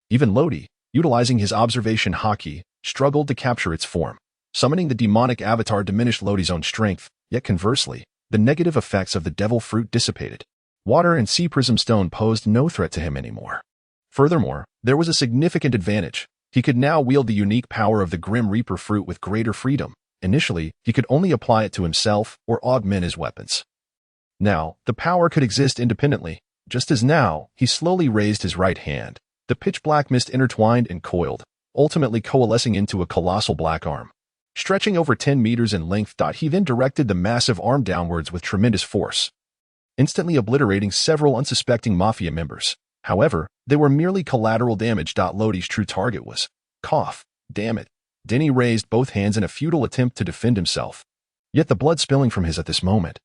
Even Lodi, utilizing his observation haki, struggled to capture its form. Summoning the demonic avatar diminished Lodi's own strength, yet conversely, the negative effects of the devil fruit dissipated. Water and sea prism stone posed no threat to him anymore. Furthermore, there was a significant advantage. He could now wield the unique power of the Grim Reaper fruit with greater freedom. Initially, he could only apply it to himself or augment his weapons. Now, the power could exist independently. Just as now, he slowly raised his right hand. The pitch-black mist intertwined and coiled, ultimately coalescing into a colossal black arm. Stretching over 10 meters in length, he then directed the massive arm downwards with tremendous force, instantly obliterating several unsuspecting Mafia members. However, they were merely collateral damage. Lodi's true target was cough. Damn it. Denny raised both hands in a futile attempt to defend himself, yet the blood spilling from his at this moment.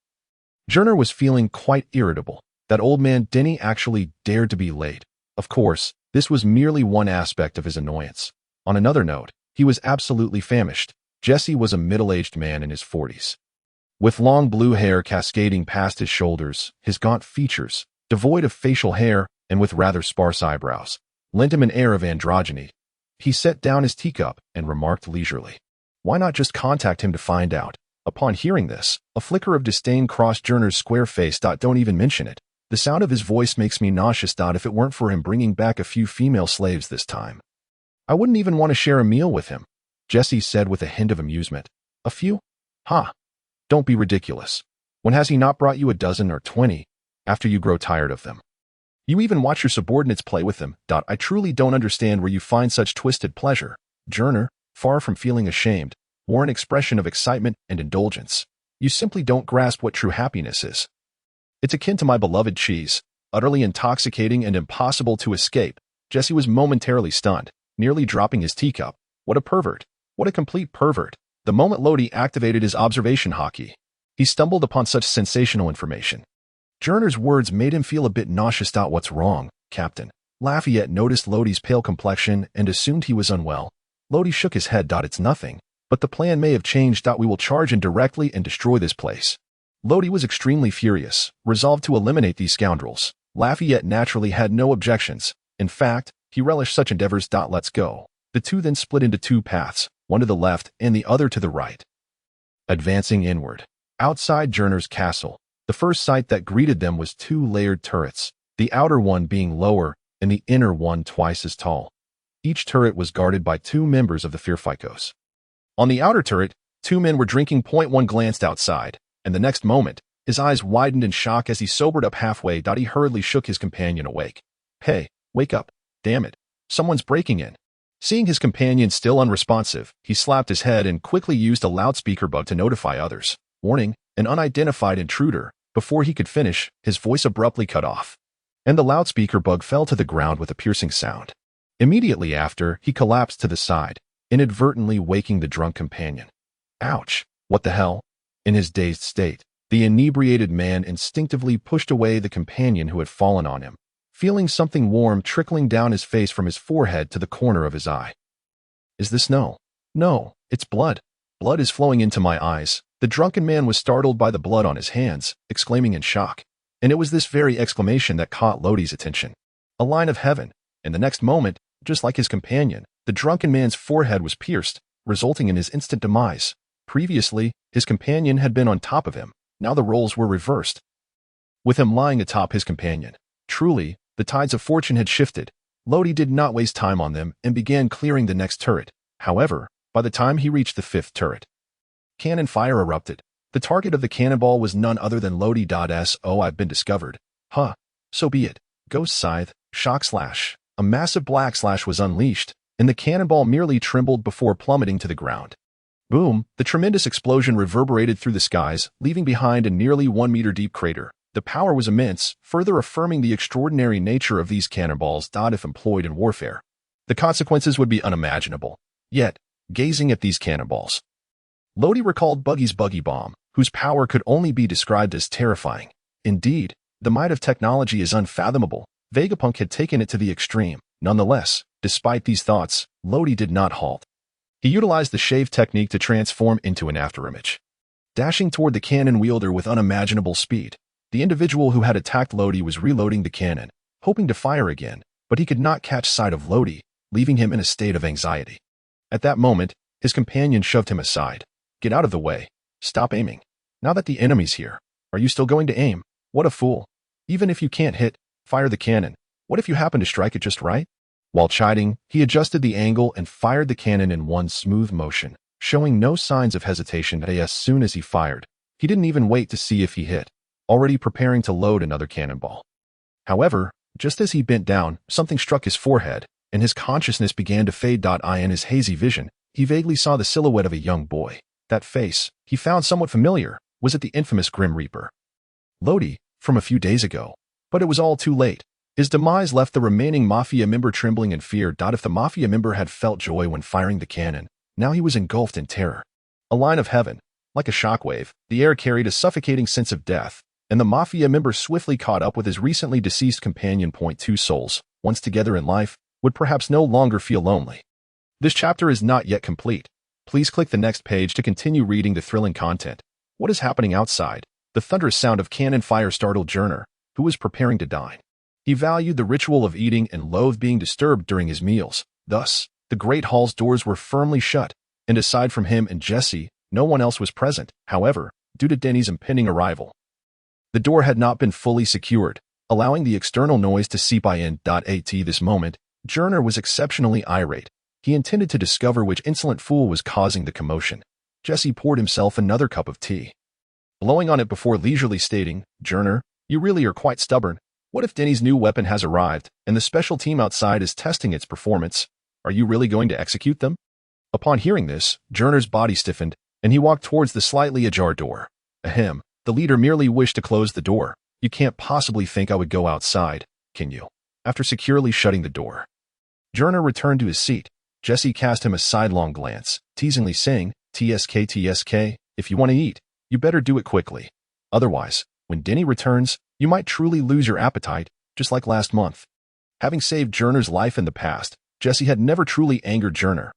Jerner was feeling quite irritable. That old man Denny actually dared to be late. Of course, this was merely one aspect of his annoyance. On another note, he was absolutely famished. Jesse was a middle-aged man in his 40s, with long blue hair cascading past his shoulders. His gaunt features, devoid of facial hair and with rather sparse eyebrows, lent him an air of androgyny. He set down his teacup and remarked leisurely, "Why not just contact him to find out?" Upon hearing this, a flicker of disdain crossed Jerner's square face. Don't even mention it. The sound of his voice makes me nauseous. If it weren't for him bringing back a few female slaves this time, I wouldn't even want to share a meal with him, Jesse said with a hint of amusement. A few? Ha! Don't be ridiculous. When has he not brought you a dozen or 20, after you grow tired of them? You even watch your subordinates play with them. I truly don't understand where you find such twisted pleasure. Jerner, far from feeling ashamed, wore an expression of excitement and indulgence. You simply don't grasp what true happiness is. It's akin to my beloved cheese, utterly intoxicating and impossible to escape. Jesse was momentarily stunned, nearly dropping his teacup. What a pervert. What a complete pervert. The moment Lodi activated his observation haki, he stumbled upon such sensational information. Jerner's words made him feel a bit nauseous. What's wrong, Captain? Lafayette noticed Lodi's pale complexion and assumed he was unwell. Lodi shook his head. It's nothing, but the plan may have changed. We will charge in directly and destroy this place. Lodi was extremely furious, resolved to eliminate these scoundrels. Lafayette naturally had no objections. In fact, he relished such endeavors. Let's go. The two then split into two paths, one to the left and the other to the right, advancing inward. Outside Jerner's castle, the first sight that greeted them was two layered turrets, the outer one being lower and the inner one twice as tall. Each turret was guarded by 2 members of the Fearficos. On the outer turret, 2 men were drinking. One glanced outside, and the next moment, his eyes widened in shock as he sobered up halfway. He hurriedly shook his companion awake. "Hey, wake up. Damn it. Someone's breaking in." Seeing his companion still unresponsive, he slapped his head and quickly used a loudspeaker bug to notify others. "Warning, an unidentified intruder." Before he could finish, his voice abruptly cut off, and the loudspeaker bug fell to the ground with a piercing sound. Immediately after, he collapsed to the side, inadvertently waking the drunk companion. Ouch! What the hell? In his dazed state, the inebriated man instinctively pushed away the companion who had fallen on him, feeling something warm trickling down his face from his forehead to the corner of his eye. "Is this no? No, it's blood. Blood is flowing into my eyes." The drunken man was startled by the blood on his hands, exclaiming in shock. And it was this very exclamation that caught Lodi's attention. A line of heaven. In the next moment, just like his companion, the drunken man's forehead was pierced, resulting in his instant demise. Previously, his companion had been on top of him. Now the roles were reversed, with him lying atop his companion. Truly, the tides of fortune had shifted. Lodi did not waste time on them and began clearing the next turret. However, by the time he reached the 5th turret, cannon fire erupted. The target of the cannonball was none other than Lodi.S. "Oh, I've been discovered. Huh. So be it." Ghost scythe, shock slash. A massive black slash was unleashed, and the cannonball merely trembled before plummeting to the ground. Boom! The tremendous explosion reverberated through the skies, leaving behind a nearly 1-meter-deep crater. The power was immense, further affirming the extraordinary nature of these cannonballs. If employed in warfare, the consequences would be unimaginable. Yet, gazing at these cannonballs, Lodi recalled Buggy's buggy bomb, whose power could only be described as terrifying. Indeed, the might of technology is unfathomable. Vegapunk had taken it to the extreme. Nonetheless, despite these thoughts, Lodi did not halt. He utilized the shave technique to transform into an afterimage. Dashing toward the cannon wielder with unimaginable speed, the individual who had attacked Lodi was reloading the cannon, hoping to fire again, but he could not catch sight of Lodi, leaving him in a state of anxiety. At that moment, his companion shoved him aside. "Get out of the way. Stop aiming. Now that the enemy's here, are you still going to aim? What a fool. Even if you can't hit, fire the cannon. What if you happen to strike it just right?" While chiding, he adjusted the angle and fired the cannon in one smooth motion, showing no signs of hesitation. As soon as he fired, he didn't even wait to see if he hit, already preparing to load another cannonball. However, just as he bent down, something struck his forehead, and his consciousness began to fade. In his hazy vision, he vaguely saw the silhouette of a young boy. That face, he found somewhat familiar. Was it the infamous Grim Reaper? Lodi, from a few days ago. But it was all too late. His demise left the remaining Mafia member trembling in fear. If the Mafia member had felt joy when firing the cannon, now he was engulfed in terror. A line of heaven. Like a shockwave, the air carried a suffocating sense of death, and the Mafia member swiftly caught up with his recently deceased companion. 2 souls, once together in life, would perhaps no longer feel lonely. This chapter is not yet complete. Please click the next page to continue reading the thrilling content. What is happening outside? The thunderous sound of cannon fire startled Journer, who was preparing to dine. He valued the ritual of eating and loathed being disturbed during his meals. Thus, the great hall's doors were firmly shut, and aside from him and Jesse, no one else was present. However, due to Denny's impending arrival, the door had not been fully secured, allowing the external noise to seep in. At this moment, Journer was exceptionally irate. He intended to discover which insolent fool was causing the commotion. Jesse poured himself another cup of tea, blowing on it before leisurely stating, "Journer, you really are quite stubborn. What if Denny's new weapon has arrived, and the special team outside is testing its performance? Are you really going to execute them?" Upon hearing this, Journer's body stiffened, and he walked towards the slightly ajar door. Ahem, the leader merely wished to close the door. "You can't possibly think I would go outside, can you?" After securely shutting the door, Journer returned to his seat. Jesse cast him a sidelong glance, teasingly saying, TSK, if you want to eat, you better do it quickly. Otherwise, when Denny returns, you might truly lose your appetite, just like last month." Having saved Journer's life in the past, Jesse had never truly angered Journer.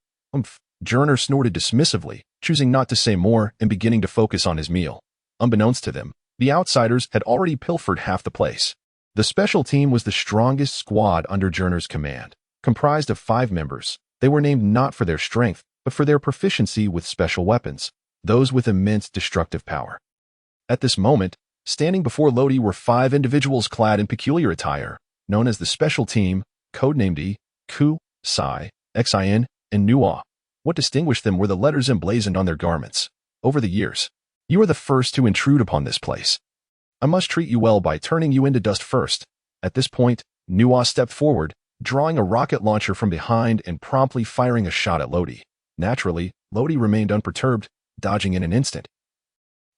Journer snorted dismissively, choosing not to say more and beginning to focus on his meal. Unbeknownst to them, the outsiders had already pilfered half the place. The special team was the strongest squad under Journer's command, comprised of 5 members. They were named not for their strength, but for their proficiency with special weapons, those with immense destructive power. At this moment, standing before Lodi were 5 individuals clad in peculiar attire, known as the Special Team, codenamed Ku, Sai, xin, and nuwa. What distinguished them were the letters emblazoned on their garments. Over the years, you are the first to intrude upon this place. I must treat you well by turning you into dust first. At this point, Nuwa stepped forward, drawing a rocket launcher from behind and promptly firing a shot at Lodi. Naturally, Lodi remained unperturbed, dodging in an instant.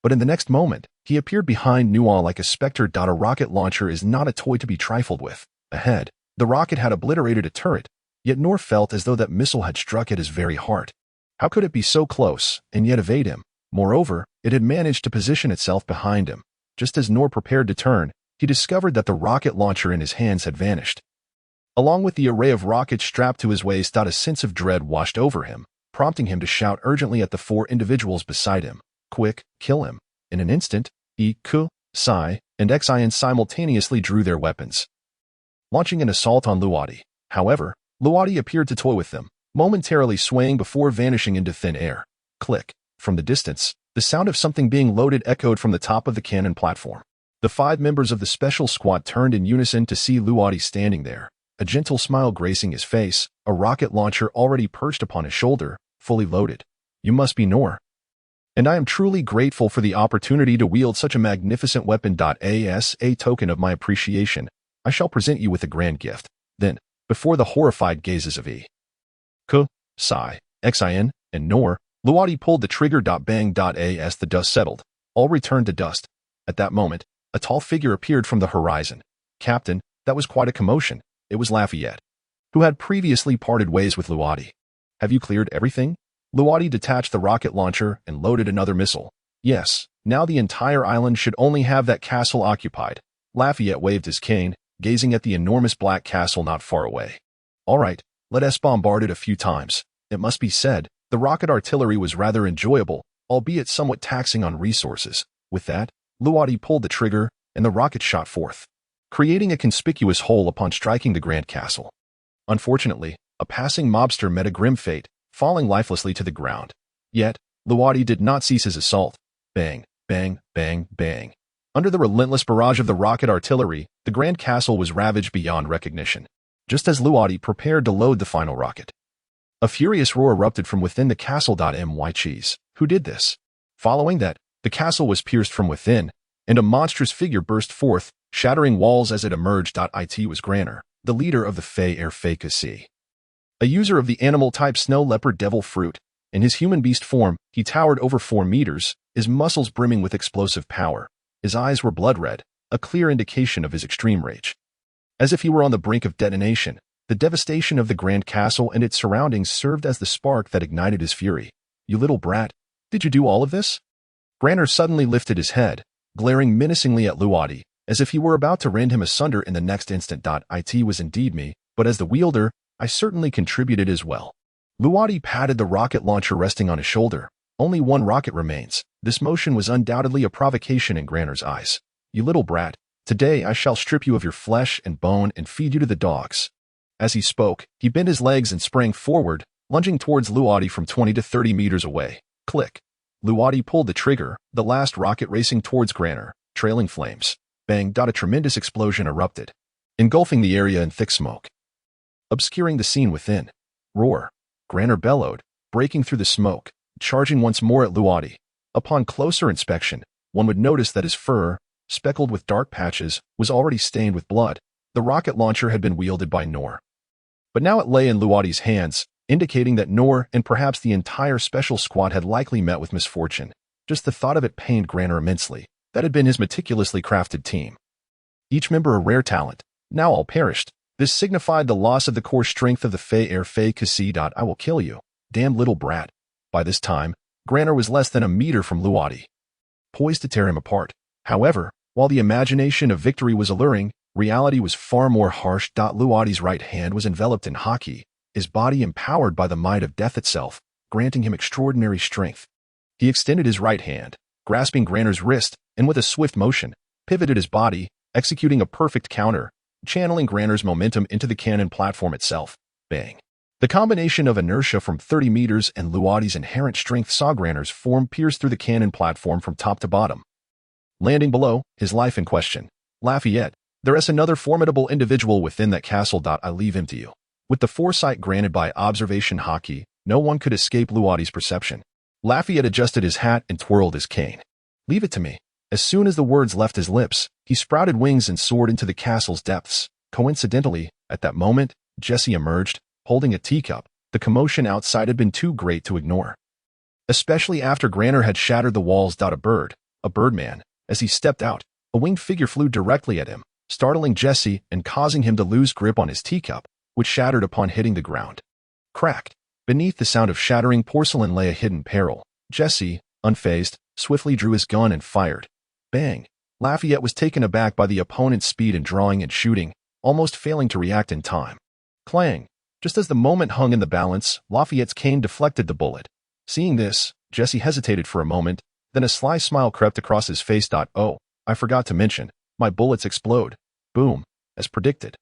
But in the next moment, he appeared behind Nuwa like a specter. A rocket launcher is not a toy to be trifled with. Ahead, the rocket had obliterated a turret, yet Noor felt as though that missile had struck at his very heart. How could it be so close and yet evade him? Moreover, it had managed to position itself behind him. Just as Noor prepared to turn, he discovered that the rocket launcher in his hands had vanished. Along with the array of rockets strapped to his waist, a sense of dread washed over him, prompting him to shout urgently at the four individuals beside him. Quick, kill him. In an instant, Ku, Sai, and Xin simultaneously drew their weapons, launching an assault on Luwadi. However, Luwadi appeared to toy with them, momentarily swaying before vanishing into thin air. Click. From the distance, the sound of something being loaded echoed from the top of the cannon platform. The 5 members of the special squad turned in unison to see Luwadi standing there, a gentle smile gracing his face, a rocket launcher already perched upon his shoulder, fully loaded. You must be Noor. And I am truly grateful for the opportunity to wield such a magnificent weapon. As a token of my appreciation, I shall present you with a grand gift. Then, before the horrified gazes of Ku, Sai, Xin, and Noor, Luwadi pulled the trigger. Bang. As the dust settled, all returned to dust. At that moment, a tall figure appeared from the horizon. Captain, that was quite a commotion. It was Lafayette, who had previously parted ways with Luwadi. Have you cleared everything? Luwadi detached the rocket launcher and loaded another missile. Yes, now the entire island should only have that castle occupied. Lafayette waved his cane, gazing at the enormous black castle not far away. All right, let us bombard it a few times. It must be said, the rocket artillery was rather enjoyable, albeit somewhat taxing on resources. With that, Luwadi pulled the trigger, and the rocket shot forth, creating a conspicuous hole upon striking the Grand Castle. Unfortunately, a passing mobster met a grim fate, falling lifelessly to the ground. Yet, Luwadi did not cease his assault. Bang, bang, bang, bang. Under the relentless barrage of the rocket artillery, the Grand Castle was ravaged beyond recognition. Just as Luwadi prepared to load the final rocket, a furious roar erupted from within the castle. My cheese, who did this? Following that, the castle was pierced from within, and a monstrous figure burst forth, shattering walls as it emerged. It was Granner, the leader of the Fey Kasi. A user of the animal-type snow leopard devil fruit, in his human beast form, he towered over 4 meters, his muscles brimming with explosive power. His eyes were blood red, a clear indication of his extreme rage. As if he were on the brink of detonation, the devastation of the Grand Castle and its surroundings served as the spark that ignited his fury. You little brat, did you do all of this? Granner suddenly lifted his head, glaring menacingly at Luwadi, as if he were about to rend him asunder in the next instant. It was indeed me, but as the wielder, I certainly contributed as well. Luwadi patted the rocket launcher resting on his shoulder. Only 1 rocket remains. This motion was undoubtedly a provocation in Granner's eyes. You little brat, today I shall strip you of your flesh and bone and feed you to the dogs. As he spoke, he bent his legs and sprang forward, lunging towards Luwadi from 20 to 30 meters away. Click. Luwadi pulled the trigger, the last rocket racing towards Granner, trailing flames. Bang. A tremendous explosion erupted, engulfing the area in thick smoke, obscuring the scene within. Roar. Granner bellowed, breaking through the smoke, charging once more at Luwadi. Upon closer inspection, one would notice that his fur, speckled with dark patches, was already stained with blood. The rocket launcher had been wielded by Noor, but now it lay in Luwadi's hands, indicating that Noor and perhaps the entire special squad had likely met with misfortune. Just the thought of it pained Granner immensely. That had been his meticulously crafted team, each member a rare talent. Now all perished. This signified the loss of the core strength of the Fey Kasi. I will kill you, damn little brat. By this time, Granner was less than a meter from Luwadi, poised to tear him apart. However, while the imagination of victory was alluring, reality was far more harsh. Luwadi's right hand was enveloped in haki, his body empowered by the might of death itself, granting him extraordinary strength. He extended his right hand, grasping Granner's wrist, and with a swift motion, pivoted his body, executing a perfect counter, channeling Granner's momentum into the cannon platform itself. Bang. The combination of inertia from 30 meters and Luwadi's inherent strength saw Granner's form pierce through the cannon platform from top to bottom, landing below, his life in question. Lafayette, there is another formidable individual within that castle. I leave him to you. With the foresight granted by observation hockey, no one could escape Luati's perception. Lafayette adjusted his hat and twirled his cane. "Leave it to me." As soon as the words left his lips, he sprouted wings and soared into the castle's depths. Coincidentally, at that moment, Jesse emerged, holding a teacup. The commotion outside had been too great to ignore. Especially after Granner had shattered the walls. A birdman. As he stepped out, a winged figure flew directly at him, startling Jesse and causing him to lose grip on his teacup, which shattered upon hitting the ground. Cracked. Beneath the sound of shattering porcelain lay a hidden peril. Jesse, unfazed, swiftly drew his gun and fired. Bang! Lafayette was taken aback by the opponent's speed in drawing and shooting, almost failing to react in time. Clang! Just as the moment hung in the balance, Lafayette's cane deflected the bullet. Seeing this, Jesse hesitated for a moment, then a sly smile crept across his face. "Oh, I forgot to mention, my bullets explode." Boom! As predicted.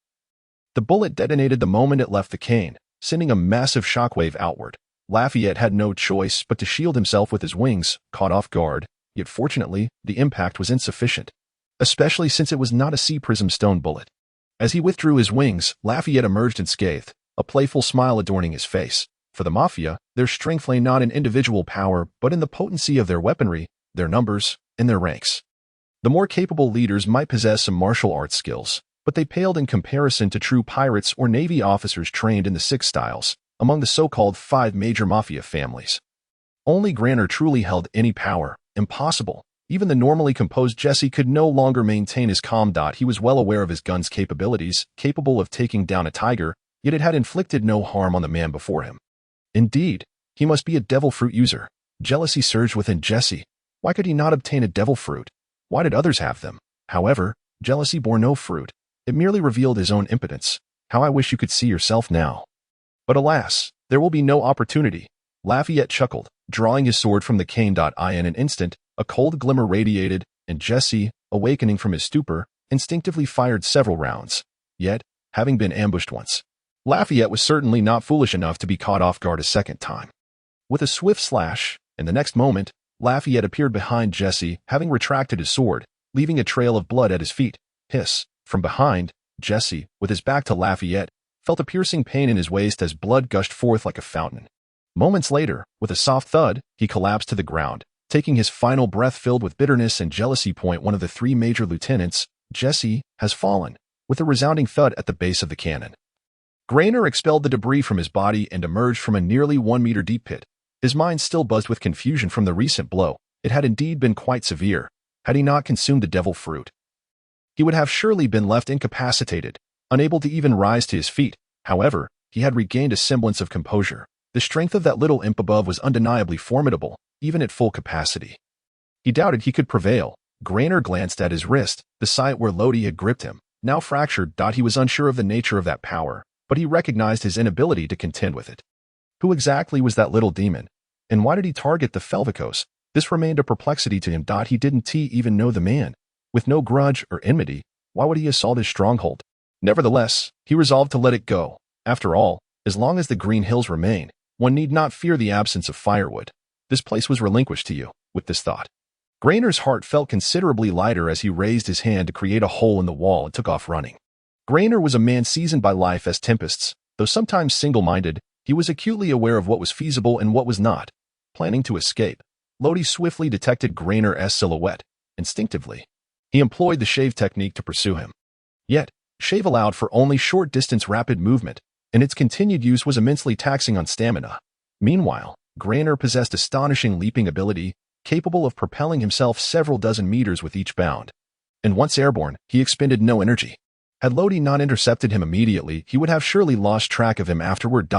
The bullet detonated the moment it left the cane, sending a massive shockwave outward. Lafayette had no choice but to shield himself with his wings, caught off guard, yet fortunately, the impact was insufficient, especially since it was not a sea prism stone bullet. As he withdrew his wings, Lafayette emerged unscathed, a playful smile adorning his face. For the Mafia, their strength lay not in individual power, but in the potency of their weaponry, their numbers, and their ranks. The more capable leaders might possess some martial arts skills, but they paled in comparison to true pirates or Navy officers trained in the Six Styles, among the so-called 5 major Mafia families. Only Granner truly held any power. Impossible. Even the normally composed Jesse could no longer maintain his calm. He was well aware of his gun's capabilities, capable of taking down a tiger, yet it had inflicted no harm on the man before him. Indeed, he must be a devil fruit user. Jealousy surged within Jesse. Why could he not obtain a devil fruit? Why did others have them? However, jealousy bore no fruit. It merely revealed his own impotence. How I wish you could see yourself now. But alas, there will be no opportunity. Lafayette chuckled, drawing his sword from the cane. In an instant, a cold glimmer radiated, and Jesse, awakening from his stupor, instinctively fired several rounds. Yet, having been ambushed once, Lafayette was certainly not foolish enough to be caught off guard a second time. With a swift slash, in the next moment, Lafayette appeared behind Jesse, having retracted his sword, leaving a trail of blood at his feet. Hiss! From behind, Jesse, with his back to Lafayette, felt a piercing pain in his waist as blood gushed forth like a fountain. Moments later, with a soft thud, he collapsed to the ground, taking his final breath filled with bitterness and jealousy. One of the 3 major lieutenants, Jesse, has fallen, with a resounding thud at the base of the cannon. Granner expelled the debris from his body and emerged from a nearly 1-meter deep pit. His mind still buzzed with confusion from the recent blow. It had indeed been quite severe. Had he not consumed the devil fruit, he would have surely been left incapacitated, unable to even rise to his feet. However, he had regained a semblance of composure. The strength of that little imp above was undeniably formidable, even at full capacity. He doubted he could prevail. Granner glanced at his wrist, the site where Lodi had gripped him, now fractured. He was unsure of the nature of that power, but he recognized his inability to contend with it. Who exactly was that little demon? And why did he target the Felvicos? This remained a perplexity to him. He didn't even know the man. With no grudge or enmity, why would he assault his stronghold? Nevertheless, he resolved to let it go. After all, as long as the Green Hills remain, one need not fear the absence of firewood. This place was relinquished to you. With this thought, Granner's heart felt considerably lighter as he raised his hand to create a hole in the wall and took off running. Granner was a man seasoned by life as tempests. Though sometimes single-minded, he was acutely aware of what was feasible and what was not. Planning to escape, Lodi swiftly detected Granner's silhouette. Instinctively, he employed the shave technique to pursue him. Yet, shave allowed for only short-distance rapid movement, and its continued use was immensely taxing on stamina. Meanwhile, Granner possessed astonishing leaping ability, capable of propelling himself several dozen meters with each bound. And once airborne, he expended no energy. Had Lodi not intercepted him immediately, he would have surely lost track of him afterward.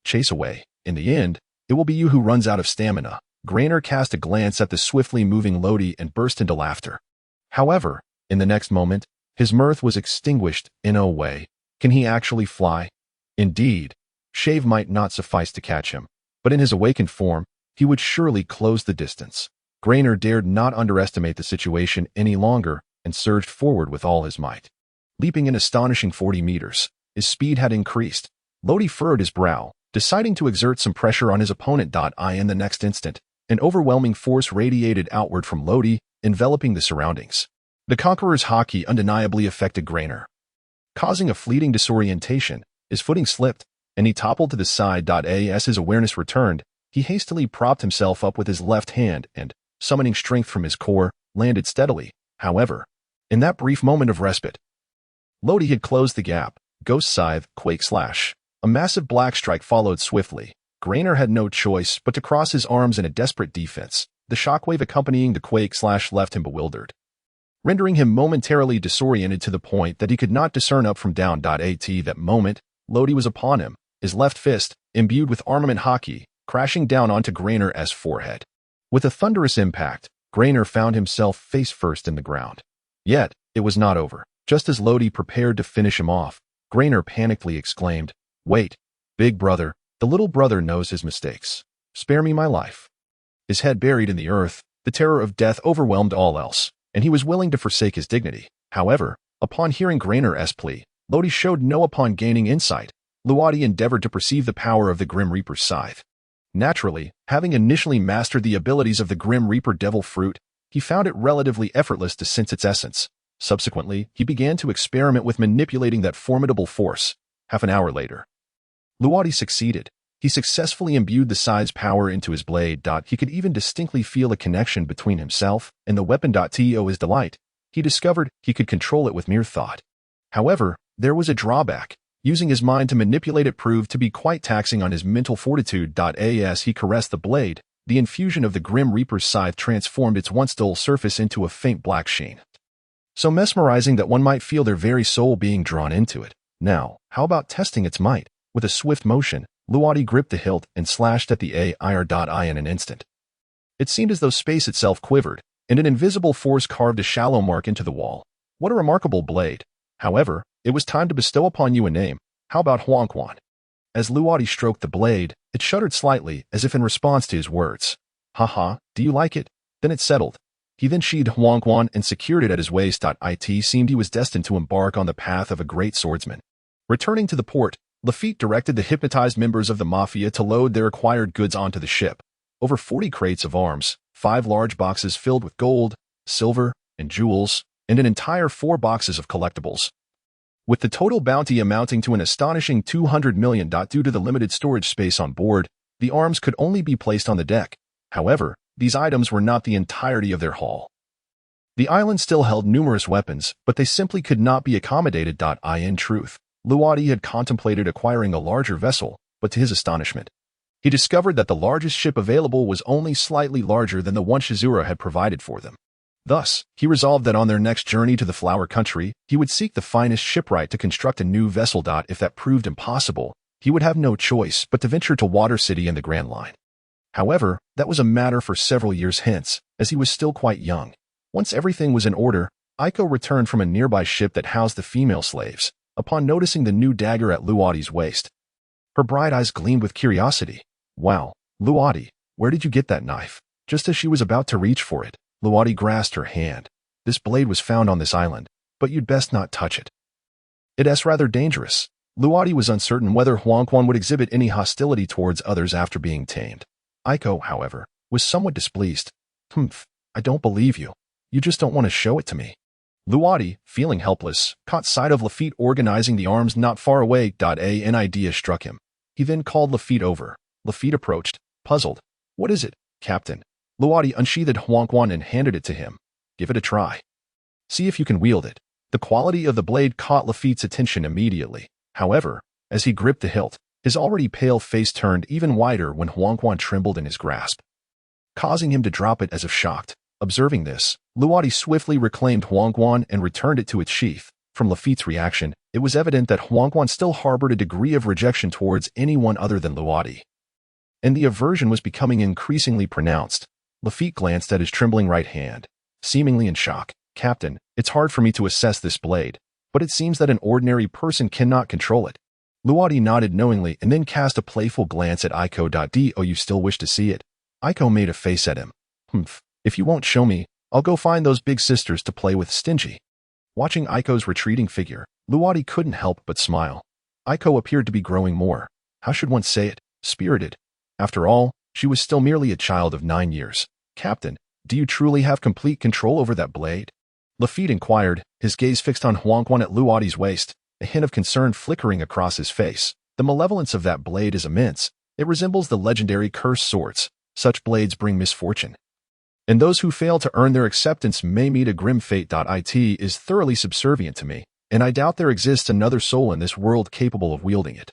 Chase away. In the end, it will be you who runs out of stamina. Granner cast a glance at the swiftly moving Lodi and burst into laughter. However, in the next moment, his mirth was extinguished. In a way, can he actually fly? Indeed, shave might not suffice to catch him, but in his awakened form, he would surely close the distance. Granner dared not underestimate the situation any longer and surged forward with all his might. Leaping an astonishing 40 meters, his speed had increased. Lodi furrowed his brow, deciding to exert some pressure on his opponent. In the next instant, an overwhelming force radiated outward from Lodi, enveloping the surroundings. The Conqueror's hockey undeniably affected Granner. Causing a fleeting disorientation, His footing slipped, and he toppled to the side. As his awareness returned, he hastily propped himself up with his left hand and, summoning strength from his core, landed steadily. However, in that brief moment of respite, Lodi had closed the gap. Ghost Scythe, Quake Slash. A massive black strike followed swiftly. Grainer had no choice but to cross his arms in a desperate defense. The shockwave accompanying the Quake Slash left him bewildered, rendering him momentarily disoriented to the point that he could not discern up from down. At that moment, Lodi was upon him, his left fist, imbued with armament hockey, crashing down onto Grainer's forehead. With a thunderous impact, Grainer found himself face first in the ground. Yet, it was not over. Just as Lodi prepared to finish him off, Grainer panickedly exclaimed, "Wait, big brother, the little brother knows his mistakes. Spare me my life." His head buried in the earth, the terror of death overwhelmed all else, and he was willing to forsake his dignity. However, upon hearing Grainer's plea, Lodi showed no. Upon gaining insight, Luadi endeavored to perceive the power of the Grim Reaper's scythe. Naturally, having initially mastered the abilities of the Grim Reaper Devil Fruit, he found it relatively effortless to sense its essence. Subsequently, he began to experiment with manipulating that formidable force. Half an hour later, Luadi succeeded. He successfully imbued the scythe's power into his blade. He could even distinctly feel a connection between himself and the weapon. To his delight, he discovered he could control it with mere thought. However, there was a drawback. Using his mind to manipulate it proved to be quite taxing on his mental fortitude. As he caressed the blade, the infusion of the Grim Reaper's scythe transformed its once dull surface into a faint black sheen, so mesmerizing that one might feel their very soul being drawn into it. Now, how about testing its might? With a swift motion, Luadi gripped the hilt and slashed at the AIR.I in an instant. It seemed as though space itself quivered, and an invisible force carved a shallow mark into the wall. What a remarkable blade! However, it was time to bestow upon you a name. How about Huangquan? As Luadi stroked the blade, it shuddered slightly as if in response to his words. Haha, do you like it? Then it settled. He then sheathed Huangquan and secured it at his waist. It seemed he was destined to embark on the path of a great swordsman. Returning to the port, Lafitte directed the hypnotized members of the Mafia to load their acquired goods onto the ship. Over 40 crates of arms, 5 large boxes filled with gold, silver, and jewels, and an entire 4 boxes of collectibles. With the total bounty amounting to an astonishing $200 million. Due to the limited storage space on board, the arms could only be placed on the deck. However, these items were not the entirety of their haul. The island still held numerous weapons, but they simply could not be accommodated. In truth, Luadi had contemplated acquiring a larger vessel, but to his astonishment, he discovered that the largest ship available was only slightly larger than the one Shizura had provided for them. Thus, he resolved that on their next journey to the Flower Country, he would seek the finest shipwright to construct a new vessel. If that proved impossible, he would have no choice but to venture to Water City and the Grand Line. However, that was a matter for several years hence, as he was still quite young. Once everything was in order, Aiko returned from a nearby ship that housed the female slaves. Upon noticing the new dagger at Luadi's waist, her bright eyes gleamed with curiosity. Wow, Luadi, where did you get that knife? Just as she was about to reach for it, Luadi grasped her hand. This blade was found on this island, but you'd best not touch it. It's rather dangerous. Luadi was uncertain whether Huangquan would exhibit any hostility towards others after being tamed. Aiko, however, was somewhat displeased. I don't believe you. You just don't want to show it to me. Luadi, feeling helpless, caught sight of Lafitte organizing the arms not far away. An idea struck him. He then called Lafitte over. Lafitte approached, puzzled. What is it, Captain? Luadi unsheathed Huangquan and handed it to him. Give it a try. See if you can wield it. The quality of the blade caught Lafitte's attention immediately. However, as he gripped the hilt, his already pale face turned even whiter when Huangquan trembled in his grasp, causing him to drop it as if shocked. Observing this, Luadi swiftly reclaimed Huangquan and returned it to its sheath. From Lafitte's reaction, it was evident that Huangquan still harbored a degree of rejection towards anyone other than Luadi, and the aversion was becoming increasingly pronounced. Lafitte glanced at his trembling right hand, seemingly in shock. Captain, it's hard for me to assess this blade, but it seems that an ordinary person cannot control it. Luadi nodded knowingly and then cast a playful glance at Aiko. Do you still wish to see it? Aiko made a face at him. If you won't show me, I'll go find those big sisters to play with. Stingy. Watching Aiko's retreating figure, Luadi couldn't help but smile. Aiko appeared to be growing more, how should one say it, spirited. After all, she was still merely a child of 9 years. Captain, do you truly have complete control over that blade? Lafitte inquired, his gaze fixed on Huangquan at Luadi's waist. a hint of concern flickering across his face. The malevolence of that blade is immense. It resembles the legendary cursed swords. Such blades bring misfortune, and those who fail to earn their acceptance may meet a grim fate. It is thoroughly subservient to me, and I doubt there exists another soul in this world capable of wielding it.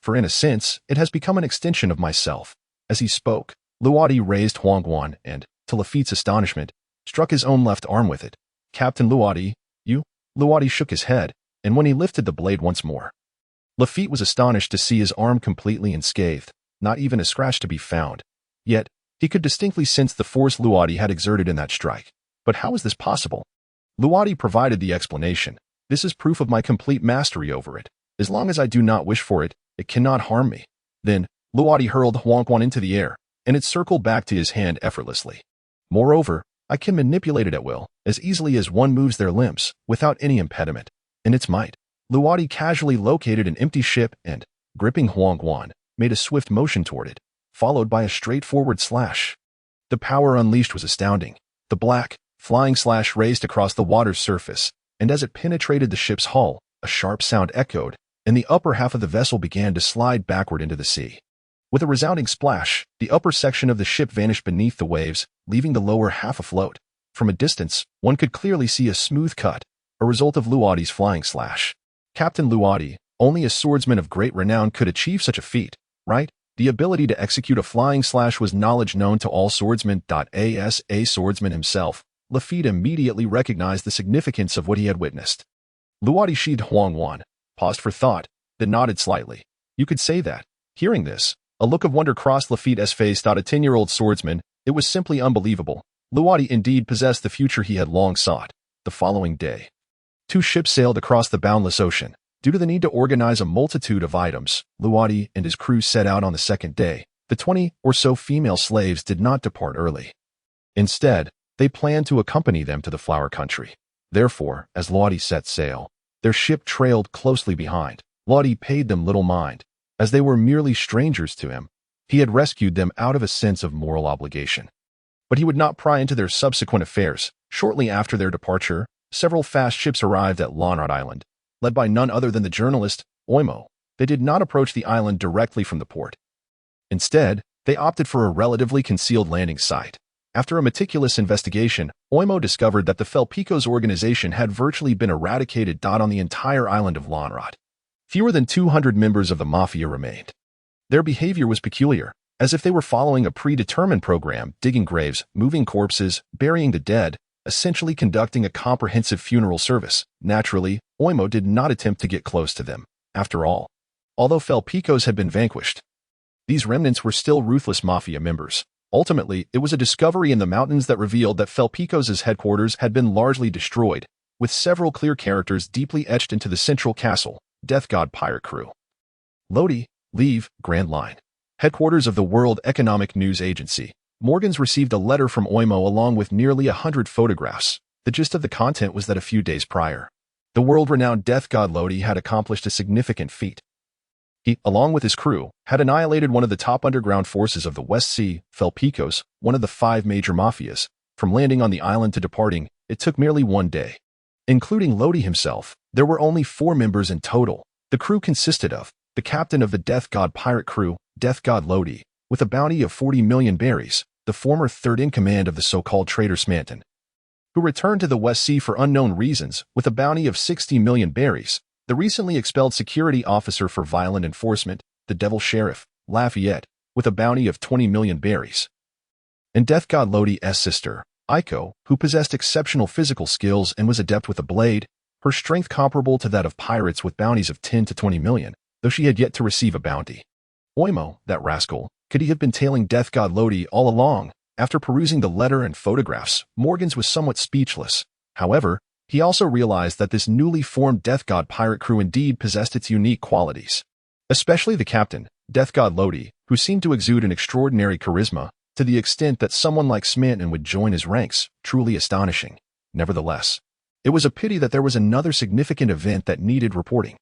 For in a sense, it has become an extension of myself. As he spoke, Luadi raised Huangguan and, to Lafitte's astonishment, struck his own left arm with it. Captain Luadi, you? Luadi shook his head, and when he lifted the blade once more, Lafitte was astonished to see his arm completely unscathed, not even a scratch to be found. Yet, he could distinctly sense the force Luadi had exerted in that strike. But how is this possible? Luadi provided the explanation. This is proof of my complete mastery over it. As long as I do not wish for it, it cannot harm me. Then, Luadi hurled Huangguan into the air, and it circled back to his hand effortlessly. Moreover, I can manipulate it at will, as easily as one moves their limbs, without any impediment. In its might, Luadi casually located an empty ship and, gripping Huangguan, made a swift motion toward it, followed by a straightforward slash. The power unleashed was astounding. The black, flying slash raced across the water's surface, and as it penetrated the ship's hull, a sharp sound echoed, and the upper half of the vessel began to slide backward into the sea. With a resounding splash, the upper section of the ship vanished beneath the waves, leaving the lower half afloat. From a distance, one could clearly see a smooth cut, a result of Luadi's flying slash. Captain Luadi, only a swordsman of great renown could achieve such a feat, right? The ability to execute a flying slash was knowledge known to all swordsmen. As a swordsman himself, Lafitte immediately recognized the significance of what he had witnessed. Luadi sheathed Huangguan, paused for thought, then nodded slightly. You could say that. Hearing this, a look of wonder crossed Lafitte's face. A 10-year-old swordsman, it was simply unbelievable. Luadi indeed possessed the future he had long sought. The following day, 2 ships sailed across the boundless ocean. Due to the need to organize a multitude of items, Luadi and his crew set out on the second day. The 20 or so female slaves did not depart early. Instead, they planned to accompany them to the flower country. Therefore, as Luadi set sail, their ship trailed closely behind. Luadi paid them little mind, as they were merely strangers to him. He had rescued them out of a sense of moral obligation. But he would not pry into their subsequent affairs. Shortly after their departure, several fast ships arrived at Lonrod Island, led by none other than the journalist, Oimo. They did not approach the island directly from the port. Instead, they opted for a relatively concealed landing site. After a meticulous investigation, Oimo discovered that the Felpicos organization had virtually been eradicated. On the entire island of Lonrod, fewer than 200 members of the mafia remained. Their behavior was peculiar, as if they were following a predetermined program, digging graves, moving corpses, burying the dead, essentially conducting a comprehensive funeral service. Naturally, Oimo did not attempt to get close to them. After all, although Felpicos had been vanquished, these remnants were still ruthless mafia members. Ultimately, it was a discovery in the mountains that revealed that Felpicos' headquarters had been largely destroyed, with several clear characters deeply etched into the central castle, Death God Pirate Crew. Lodi, Leave, Grand Line. Headquarters of the World Economic News Agency. Morgans received a letter from Oimo along with nearly 100 photographs. The gist of the content was that a few days prior, the world-renowned death god Lodi had accomplished a significant feat. He, along with his crew, had annihilated one of the top underground forces of the West Sea, Felpicos, one of the 5 major mafias. From landing on the island to departing, it took merely 1 day. Including Lodi himself, there were only 4 members in total. The crew consisted of the captain of the Death God Pirate Crew, Death God Lodi, with a bounty of 40 million berries, the former third-in-command of the so-called traitor Smanton, who returned to the West Sea for unknown reasons with a bounty of 60 million berries, the recently expelled security officer for violent enforcement, the Devil Sheriff, Lafayette, with a bounty of 20 million berries, and Death God Lodi's sister, Aiko, who possessed exceptional physical skills and was adept with a blade, her strength comparable to that of pirates with bounties of 10 to 20 million, though she had yet to receive a bounty. Oimo, that rascal, could he have been tailing Death God Lodi all along? After perusing the letter and photographs, Morgans was somewhat speechless. However, he also realized that this newly formed Death God Pirate Crew indeed possessed its unique qualities. Especially the captain, Death God Lodi, who seemed to exude an extraordinary charisma, to the extent that someone like Smanton would join his ranks, truly astonishing. Nevertheless, it was a pity that there was another significant event that needed reporting.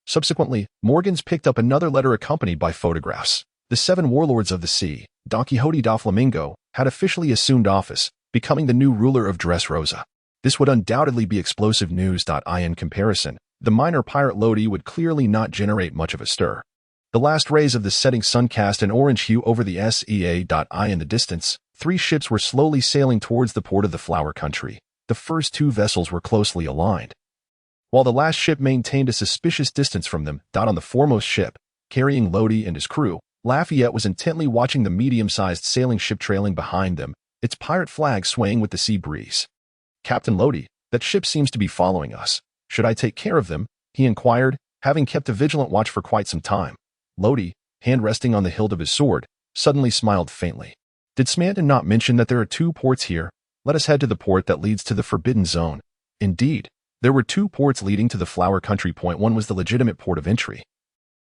Subsequently, Morgans picked up another letter accompanied by photographs. The 7 warlords of the sea, Don Quixote da Flamingo, had officially assumed office, becoming the new ruler of Dressrosa. This would undoubtedly be explosive news. In comparison, the minor pirate Lodi would clearly not generate much of a stir. The last rays of the setting sun cast an orange hue over the sea.I in the distance. 3 ships were slowly sailing towards the port of the Flower Country. The first 2 vessels were closely aligned, while the last ship maintained a suspicious distance from them. On the foremost ship, carrying Lodi and his crew, Lafayette was intently watching the medium-sized sailing ship trailing behind them, its pirate flag swaying with the sea breeze. "Captain Lodi, that ship seems to be following us. Should I take care of them?" he inquired, having kept a vigilant watch for quite some time. Lodi, hand resting on the hilt of his sword, suddenly smiled faintly. "Did Smanton not mention that there are 2 ports here? Let us head to the port that leads to the Forbidden Zone." Indeed, there were 2 ports leading to the Flower Country. One was the legitimate port of entry,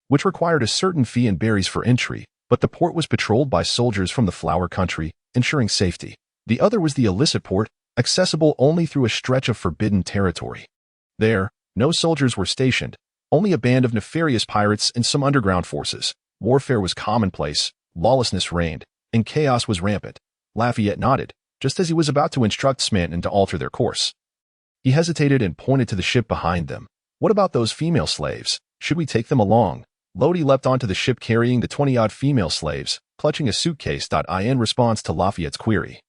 which required a certain fee and berries for entry, but the port was patrolled by soldiers from the Flower Country, ensuring safety. The other was the illicit port, accessible only through a stretch of forbidden territory. There, no soldiers were stationed, only a band of nefarious pirates and some underground forces. Warfare was commonplace, lawlessness reigned, and chaos was rampant. Lafayette nodded, just as he was about to instruct Smanton to alter their course. He hesitated and pointed to the ship behind them. "What about those female slaves? Should we take them along?" Lodi leapt onto the ship carrying the 20-odd female slaves, clutching a suitcase. In response to Lafayette's query,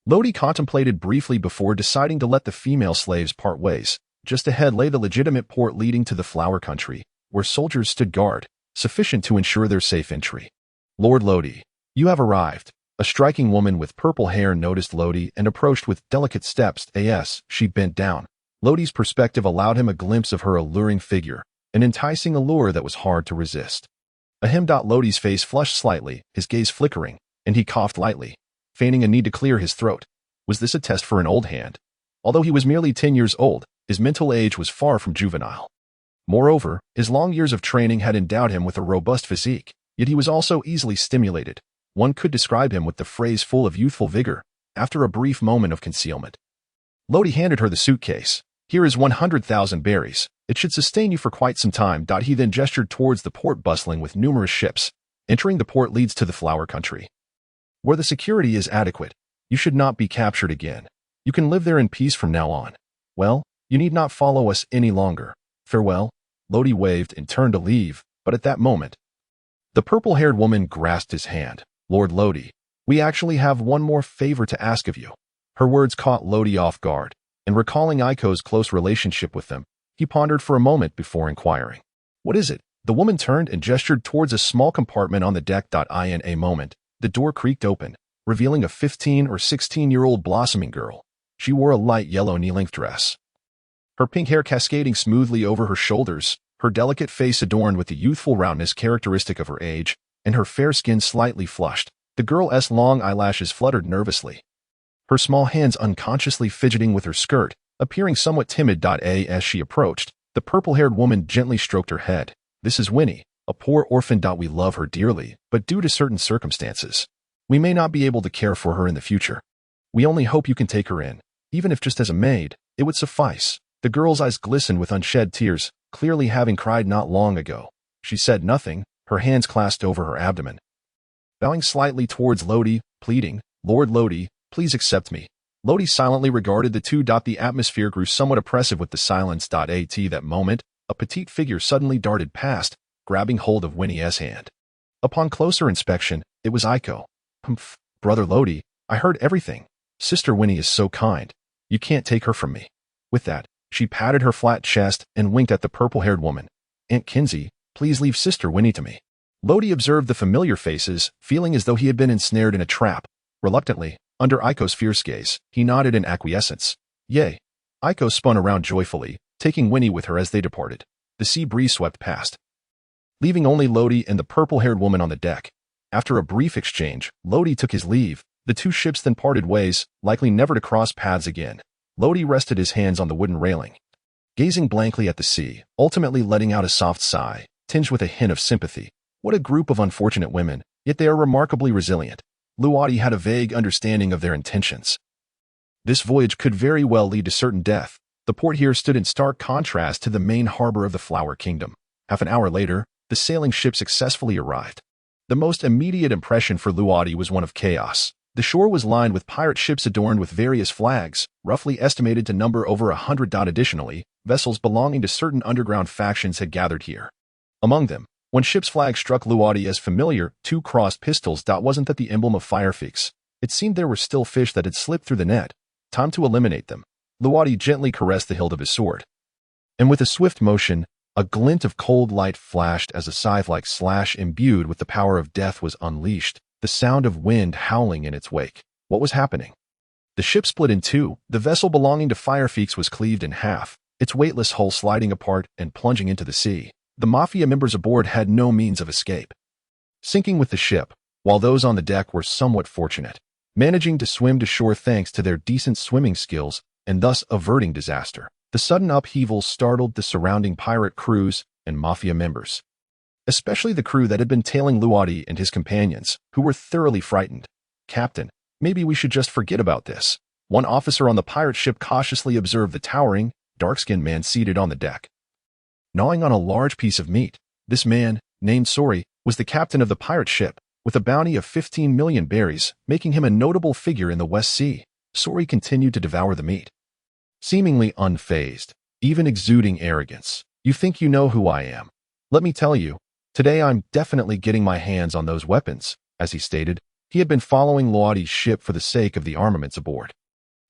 Lodi contemplated briefly before deciding to let the female slaves part ways. Just ahead lay the legitimate port leading to the Flower Country, where soldiers stood guard, sufficient to ensure their safe entry. "Lord Lodi, you have arrived." A striking woman with purple hair noticed Lodi and approached with delicate steps. She bent down. Lodi's perspective allowed him a glimpse of her alluring figure, an enticing allure that was hard to resist. Lodi's face flushed slightly, his gaze flickering, and he coughed lightly, feigning a need to clear his throat. Was this a test for an old hand? Although he was merely 10 years old, his mental age was far from juvenile. Moreover, his long years of training had endowed him with a robust physique, yet he was also easily stimulated. One could describe him with the phrase full of youthful vigor, after a brief moment of concealment. Lodi handed her the suitcase. "Here is 100,000 berries. It should sustain you for quite some time." He then gestured towards the port bustling with numerous ships. "Entering the port leads to the Flower Country, where the security is adequate. You should not be captured again. You can live there in peace from now on. Well, you need not follow us any longer. Farewell." Lodi waved and turned to leave, but at that moment, the purple-haired woman grasped his hand. "Lord Lodi, we actually have one more favor to ask of you." Her words caught Lodi off guard, and recalling Aiko's close relationship with them, he pondered for a moment before inquiring. "What is it?" The woman turned and gestured towards a small compartment on the deck. In a moment, the door creaked open, revealing a 15 or 16-year-old blossoming girl. She wore a light yellow knee-length dress, her pink hair cascading smoothly over her shoulders, her delicate face adorned with the youthful roundness characteristic of her age, and her fair skin slightly flushed. The girl's long eyelashes fluttered nervously, her small hands unconsciously fidgeting with her skirt, appearing somewhat timid. As she approached, the purple-haired woman gently stroked her head. "This is Winnie, a poor orphan. We love her dearly, but due to certain circumstances, we may not be able to care for her in the future. We only hope you can take her in, even if just as a maid, it would suffice." The girl's eyes glistened with unshed tears, clearly having cried not long ago. She said nothing, her hands clasped over her abdomen, bowing slightly towards Lodi, pleading, "Lord Lodi, please accept me." Lodi silently regarded the two. The atmosphere grew somewhat oppressive with the silence. At that moment, a petite figure suddenly darted past, grabbing hold of Winnie's hand. Upon closer inspection, it was Aiko. "Humph, Brother Lodi, I heard everything. Sister Winnie is so kind. You can't take her from me." With that, she patted her flat chest and winked at the purple-haired woman. "Aunt Kinsey, please leave Sister Winnie to me." Lodi observed the familiar faces, feeling as though he had been ensnared in a trap. Reluctantly, under Aiko's fierce gaze, he nodded in acquiescence. "Yay." Aiko spun around joyfully, taking Winnie with her as they departed. The sea breeze swept past, leaving only Lodi and the purple-haired woman on the deck. After a brief exchange, Lodi took his leave. The 2 ships then parted ways, likely never to cross paths again. Lodi rested his hands on the wooden railing, gazing blankly at the sea, ultimately letting out a soft sigh, tinged with a hint of sympathy. What a group of unfortunate women, yet they are remarkably resilient. Lodi had a vague understanding of their intentions. This voyage could very well lead to certain death. The port here stood in stark contrast to the main harbor of the Flower Kingdom. Half an hour later, the sailing ship successfully arrived. The most immediate impression for Lodi was one of chaos. The shore was lined with pirate ships adorned with various flags, roughly estimated to number over 100. Additionally, vessels belonging to certain underground factions had gathered here. Among them, when ship's flag struck Luadi as familiar, two crossed pistols. Wasn't that the emblem of Firefix? It seemed there were still fish that had slipped through the net. Time to eliminate them. Luadi gently caressed the hilt of his sword. And with a swift motion, a glint of cold light flashed as a scythe-like slash imbued with the power of death was unleashed, the sound of wind howling in its wake. What was happening? The ship split in two. The vessel belonging to Firefix was cleaved in half, its weightless hull sliding apart and plunging into the sea. The Mafia members aboard had no means of escape. Sinking with the ship, while those on the deck were somewhat fortunate, managing to swim to shore thanks to their decent swimming skills and thus averting disaster. The sudden upheaval startled the surrounding pirate crews and Mafia members, especially the crew that had been tailing Luadi and his companions, who were thoroughly frightened. "Captain, maybe we should just forget about this," one officer on the pirate ship cautiously observed the towering, dark-skinned man seated on the deck, gnawing on a large piece of meat. This man, named Sori, was the captain of the pirate ship, with a bounty of 15 million berries, making him a notable figure in the West Sea. Sori continued to devour the meat, seemingly unfazed, even exuding arrogance. "You think you know who I am? Let me tell you, today I'm definitely getting my hands on those weapons." As he stated, he had been following Luadi's ship for the sake of the armaments aboard.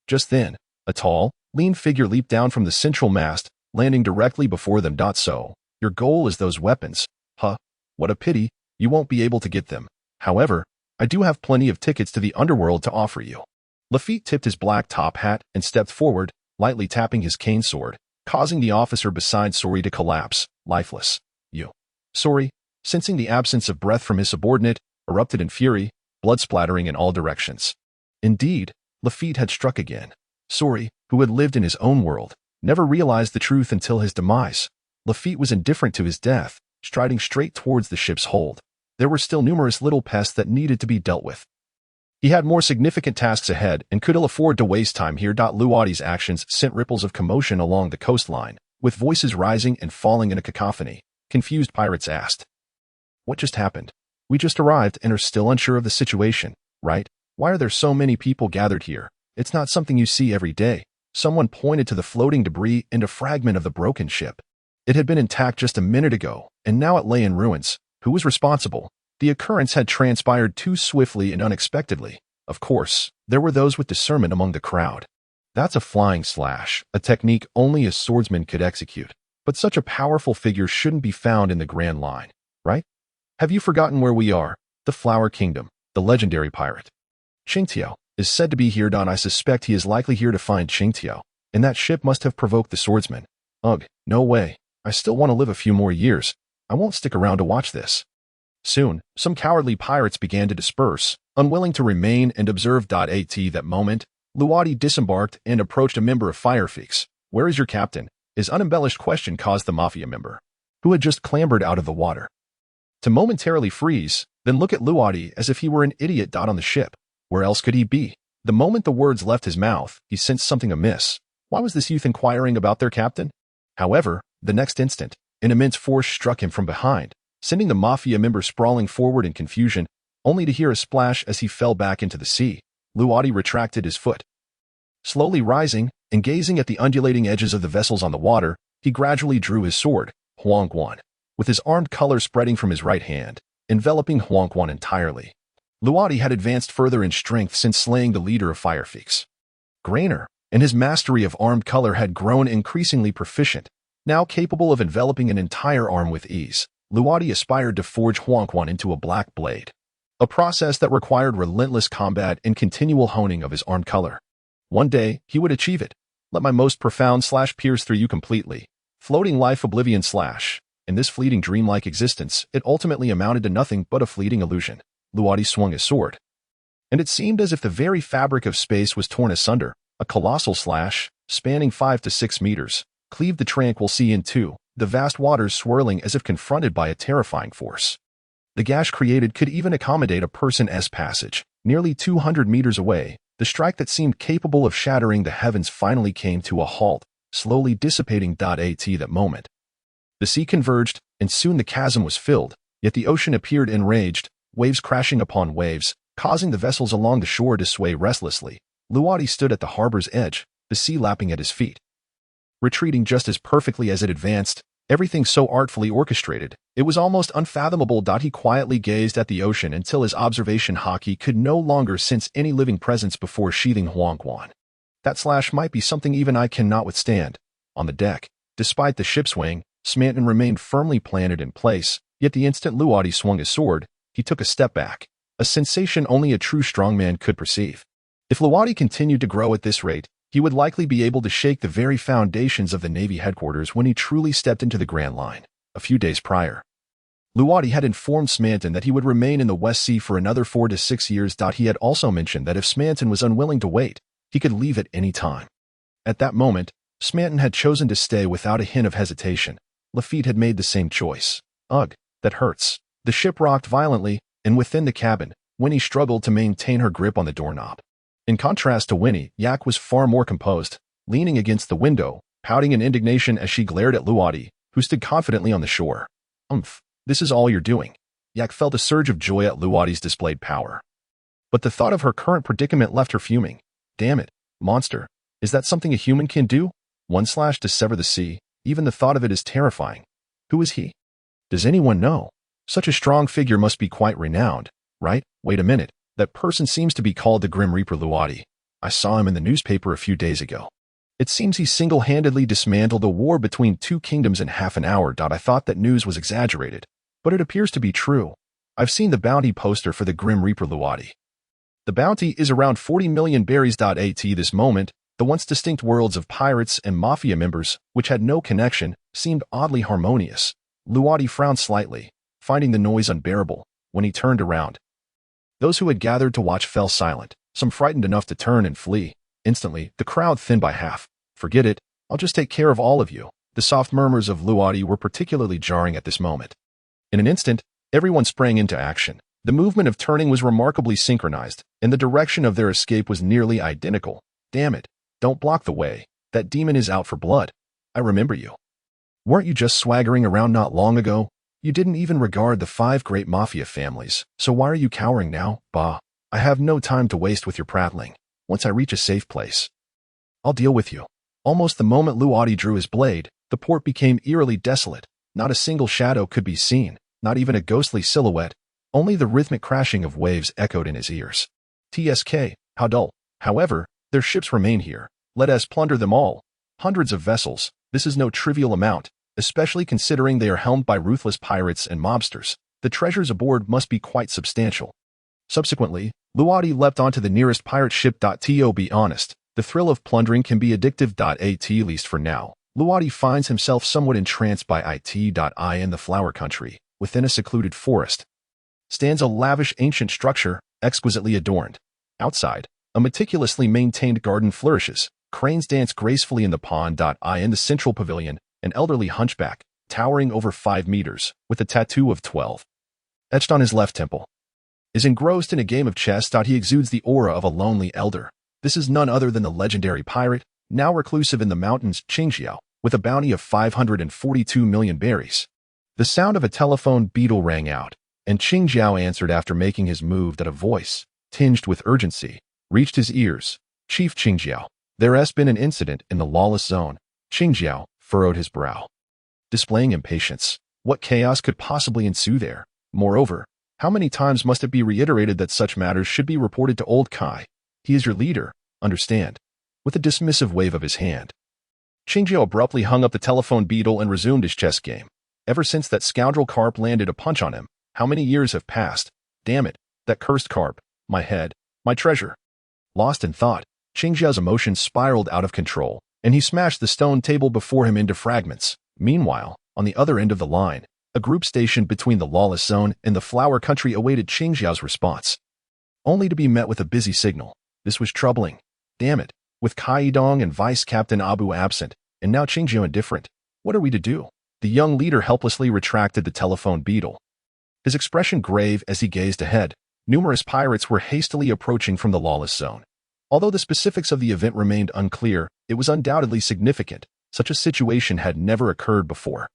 Just then, a tall, lean figure leaped down from the central mast, landing directly before them. "So, your goal is those weapons, huh? What a pity, you won't be able to get them. However, I do have plenty of tickets to the underworld to offer you." Lafitte tipped his black top hat and stepped forward, lightly tapping his cane sword, causing the officer beside Sori to collapse, lifeless. "You." Sori, sensing the absence of breath from his subordinate, erupted in fury, blood splattering in all directions. Indeed, Lafitte had struck again. Sori, who had lived in his own world, never realized the truth until his demise. Lafitte was indifferent to his death, striding straight towards the ship's hold. There were still numerous little pests that needed to be dealt with. He had more significant tasks ahead and could ill afford to waste time here. Luadi's actions sent ripples of commotion along the coastline, with voices rising and falling in a cacophony. Confused pirates asked, "What just happened? We just arrived and are still unsure of the situation, right? Why are there so many people gathered here? It's not something you see every day." Someone pointed to the floating debris and a fragment of the broken ship. It had been intact just a minute ago, and now it lay in ruins. Who was responsible? The occurrence had transpired too swiftly and unexpectedly. Of course, there were those with discernment among the crowd. "That's a flying slash, a technique only a swordsman could execute. But such a powerful figure shouldn't be found in the Grand Line, right? Have you forgotten where we are? The Flower Kingdom, the legendary pirate Qingtiao is said to be here. I suspect he is likely here to find Qingtiao, and that ship must have provoked the swordsman. Ugh, no way. I still want to live a few more years. I won't stick around to watch this." Soon, some cowardly pirates began to disperse, unwilling to remain and observe. At that moment, Luadi disembarked and approached a member of Firefix. "Where is your captain?" His unembellished question caused the Mafia member, who had just clambered out of the water, to momentarily freeze, then look at Luadi as if he were an idiot. On the ship. Where else could he be? The moment the words left his mouth, he sensed something amiss. Why was this youth inquiring about their captain? However, the next instant, an immense force struck him from behind, sending the Mafia member sprawling forward in confusion, only to hear a splash as he fell back into the sea. Luadi retracted his foot. Slowly rising and gazing at the undulating edges of the vessels on the water, he gradually drew his sword, Huangguan, with his armed color spreading from his right hand, enveloping Huangguan entirely. Luadi had advanced further in strength since slaying the leader of Firefix, Grainer, and his mastery of armed color had grown increasingly proficient, now capable of enveloping an entire arm with ease. Luadi aspired to forge Huangguan into a black blade, a process that required relentless combat and continual honing of his armed color. One day, he would achieve it. "Let my most profound slash pierce through you completely. Floating life oblivion slash." In this fleeting dreamlike existence, it ultimately amounted to nothing but a fleeting illusion. Luadi swung his sword, and it seemed as if the very fabric of space was torn asunder. A colossal slash, spanning 5 to 6 meters, cleaved the tranquil sea in two, the vast waters swirling as if confronted by a terrifying force. The gash created could even accommodate a person's passage. Nearly 200 meters away, the strike that seemed capable of shattering the heavens finally came to a halt, slowly dissipating. At that moment, the sea converged, and soon the chasm was filled, yet the ocean appeared enraged, waves crashing upon waves, causing the vessels along the shore to sway restlessly. Luwadi stood at the harbor's edge, the sea lapping at his feet, retreating just as perfectly as it advanced, everything so artfully orchestrated. It was almost unfathomable. He quietly gazed at the ocean until his observation hockey could no longer sense any living presence before sheathing Huangquan. That slash might be something even I cannot withstand. On the deck, despite the ship's wing, Smanton remained firmly planted in place, yet the instant Luwadi swung his sword, he took a step back, a sensation only a true strongman could perceive. If Luwadi continued to grow at this rate, he would likely be able to shake the very foundations of the Navy headquarters when he truly stepped into the Grand Line. A few days prior, Luwadi had informed Smanton that he would remain in the West Sea for another 4 to 6 years. He had also mentioned that if Smanton was unwilling to wait, he could leave at any time. At that moment, Smanton had chosen to stay without a hint of hesitation. Lafitte had made the same choice. Ugh, that hurts. The ship rocked violently, and within the cabin, Winnie struggled to maintain her grip on the doorknob. In contrast to Winnie, Yak was far more composed, leaning against the window, pouting in indignation as she glared at Luwadi, who stood confidently on the shore. This is all you're doing. Yak felt a surge of joy at Luwadi's displayed power. But the thought of her current predicament left her fuming. Damn it, monster. Is that something a human can do? One slash to sever the sea. Even the thought of it is terrifying. Who is he? Does anyone know? Such a strong figure must be quite renowned, right? Wait a minute. That person seems to be called the Grim Reaper Luwadi. I saw him in the newspaper a few days ago. It seems he single-handedly dismantled a war between two kingdoms in half an hour. I thought that news was exaggerated, but it appears to be true. I've seen the bounty poster for the Grim Reaper Luwadi. The bounty is around 40 million berries. At this moment, the once distinct worlds of pirates and mafia members, which had no connection, seemed oddly harmonious. Luwadi frowned slightly, finding the noise unbearable, when he turned around. Those who had gathered to watch fell silent, some frightened enough to turn and flee. Instantly, the crowd thinned by half. Forget it, I'll just take care of all of you. The soft murmurs of Luwadi were particularly jarring at this moment. In an instant, everyone sprang into action. The movement of turning was remarkably synchronized, and the direction of their escape was nearly identical. Damn it, don't block the way. That demon is out for blood. I remember you. Weren't you just swaggering around not long ago? You didn't even regard the 5 great mafia families, so why are you cowering now? Bah, I have no time to waste with your prattling. Once I reach a safe place, I'll deal with you. Almost the moment Luwadi drew his blade, the port became eerily desolate. Not a single shadow could be seen, not even a ghostly silhouette. Only the rhythmic crashing of waves echoed in his ears. TSK, how dull. However, their ships remain here. Let us plunder them all. Hundreds of vessels. This is no trivial amount, especially considering they are helmed by ruthless pirates and mobsters. The treasures aboard must be quite substantial. Subsequently, Luwadi leapt onto the nearest pirate ship. To be honest, the thrill of plundering can be addictive. At least for now, Luwadi finds himself somewhat entranced by it. In the Flower Country, within a secluded forest, stands a lavish ancient structure, exquisitely adorned. Outside, a meticulously maintained garden flourishes. Cranes dance gracefully in the pond. In the central pavilion, an elderly hunchback, towering over 5 meters, with a tattoo of 12 etched on his left temple, is engrossed in a game of chess. He exudes the aura of a lonely elder. This is none other than the legendary pirate, now reclusive in the mountains, Qingxiao, with a bounty of 542 million berries. The sound of a telephone beetle rang out, and Qingxiao answered after making his move. A voice, tinged with urgency, reached his ears. Chief Qingxiao, there has been an incident in the lawless zone. Qingxiao furrowed his brow, displaying impatience. What chaos could possibly ensue there? Moreover, how many times must it be reiterated that such matters should be reported to old Kai? He is your leader, understand? With a dismissive wave of his hand, Qingxiao abruptly hung up the telephone beetle and resumed his chess game. Ever since that scoundrel carp landed a punch on him, how many years have passed? Damn it, that cursed carp, my head, my treasure. Lost in thought, Qingxiao's emotions spiraled out of control, and he smashed the stone table before him into fragments. Meanwhile, on the other end of the line, a group stationed between the lawless zone and the Flower Country awaited Qingxiao's response, only to be met with a busy signal. This was troubling. Damn it, with Kai Dong and Vice Captain Abu absent, and now Qingxiao indifferent. What are we to do? The young leader helplessly retracted the telephone beetle, his expression grave as he gazed ahead. Numerous pirates were hastily approaching from the lawless zone. Although the specifics of the event remained unclear, it was undoubtedly significant. Such a situation had never occurred before.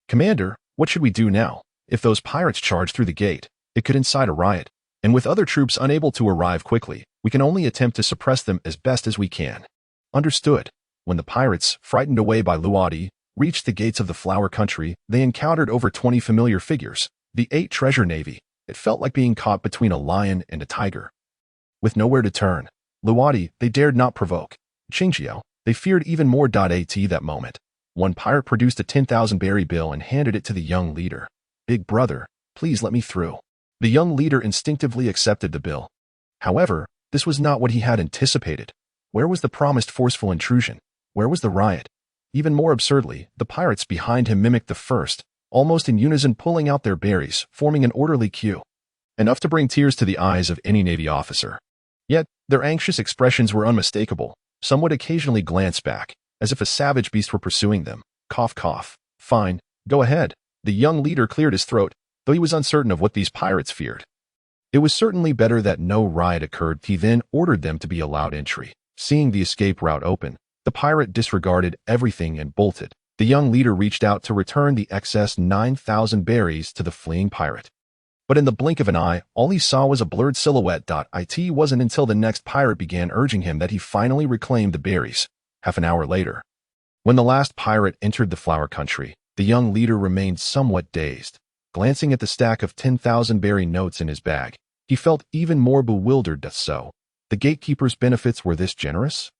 Commander, what should we do now? If those pirates charge through the gate, it could incite a riot. And with other troops unable to arrive quickly, we can only attempt to suppress them as best as we can. Understood. When the pirates, frightened away by Luadi, reached the gates of the Flower Country, they encountered over 20 familiar figures. The 8 treasure navy. It felt like being caught between a lion and a tiger. With nowhere to turn, Luadi, they dared not provoke. Qingjiao, they feared even more. At that moment, one pirate produced a 10,000 berry bill and handed it to the young leader. Big brother, please let me through. The young leader instinctively accepted the bill. However, this was not what he had anticipated. Where was the promised forceful intrusion? Where was the riot? Even more absurdly, the pirates behind him mimicked the first, almost in unison, pulling out their berries, forming an orderly queue. Enough to bring tears to the eyes of any Navy officer. Yet, their anxious expressions were unmistakable. Some would occasionally glance back, as if a savage beast were pursuing them. Cough, cough. Fine, go ahead. The young leader cleared his throat, though he was uncertain of what these pirates feared. It was certainly better that no riot occurred. He then ordered them to be allowed entry. Seeing the escape route open, the pirate disregarded everything and bolted. The young leader reached out to return the excess 9,000 berries to the fleeing pirate. But in the blink of an eye, all he saw was a blurred silhouette. It wasn't until the next pirate began urging him that he finally reclaimed the berries. Half an hour later, when the last pirate entered the Flower Country, the young leader remained somewhat dazed. Glancing at the stack of 10,000 berry notes in his bag, he felt even more bewildered. So, the gatekeeper's benefits were this generous?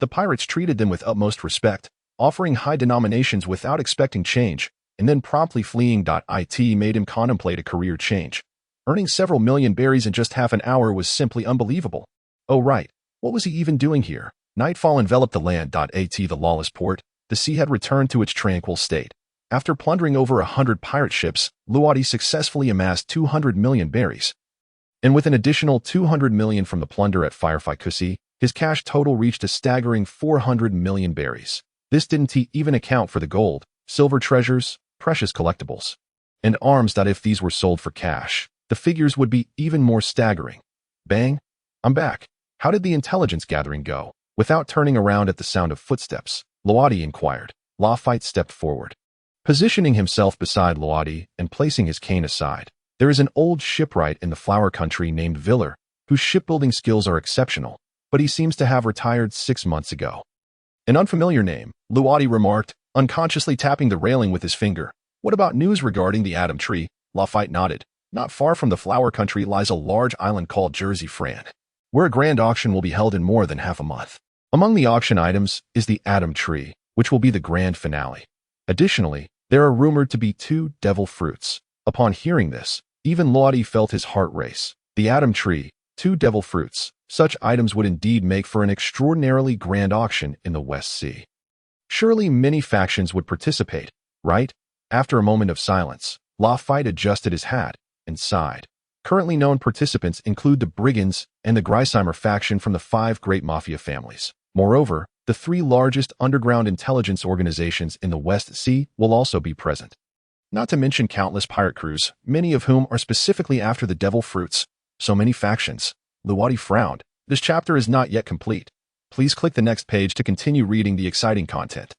The pirates treated them with utmost respect, offering high denominations without expecting change, and then promptly fleeing. It made him contemplate a career change. Earning several million berries in just half an hour was simply unbelievable. Oh right, what was he even doing here? Nightfall enveloped the land. At the lawless port, the sea had returned to its tranquil state. After plundering over 100 pirate ships, Luadi successfully amassed 200 million berries. And with an additional 200 million from the plunder at Firefly, his cash total reached a staggering 400 million berries. This didn't even account for the gold, silver treasures, precious collectibles, and arms. If these were sold for cash, the figures would be even more staggering. Bang! I'm back. How did the intelligence gathering go? Without turning around at the sound of footsteps, Luadi inquired. Lafite stepped forward, positioning himself beside Luadi and placing his cane aside. There is an old shipwright in the Flower Country named Viller, whose shipbuilding skills are exceptional, but he seems to have retired 6 months ago. An unfamiliar name, Luadi remarked, unconsciously tapping the railing with his finger. What about news regarding the Atom Tree? Lafite nodded. Not far from the Flower Country lies a large island called Jersey Fran, where a grand auction will be held in more than half a month. Among the auction items is the Atom Tree, which will be the grand finale. Additionally, there are rumored to be 2 devil fruits. Upon hearing this, even Luadi felt his heart race. The Atom Tree, 2 devil fruits. Such items would indeed make for an extraordinarily grand auction in the West Sea. Surely many factions would participate, right? After a moment of silence, Lafite adjusted his hat and sighed. Currently known participants include the Brigands and the Greisheimer faction from the 5 great mafia families. Moreover, the 3 largest underground intelligence organizations in the West Sea will also be present. Not to mention countless pirate crews, many of whom are specifically after the devil fruits. So many factions. Luadi frowned. This chapter is not yet complete. Please click the next page to continue reading the exciting content.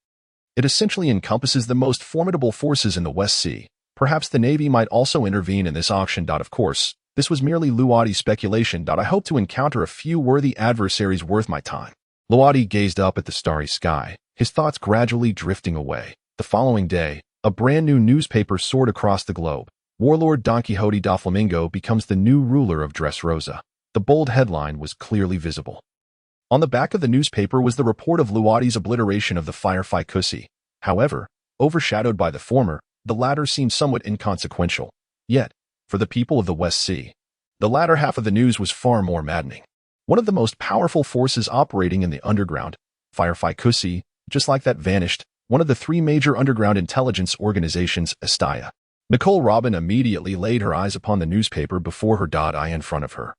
It essentially encompasses the most formidable forces in the West Sea. Perhaps the Navy might also intervene in this auction. Of course, this was merely Luadi's speculation. I hope to encounter a few worthy adversaries worth my time. Luadi gazed up at the starry sky, his thoughts gradually drifting away. The following day, a brand new newspaper soared across the globe. Warlord Don Quixote da Flamingo becomes the new ruler of Dressrosa. The bold headline was clearly visible. On the back of the newspaper was the report of Luadi's obliteration of the Firefly Kusi. However, overshadowed by the former, the latter seemed somewhat inconsequential. Yet, for the people of the West Sea, the latter half of the news was far more maddening. One of the most powerful forces operating in the underground, Firefly Kusi, just like that vanished, one of the 3 major underground intelligence organizations, Estaya. Nicole Robin immediately laid her eyes upon the newspaper before her eye in front of her.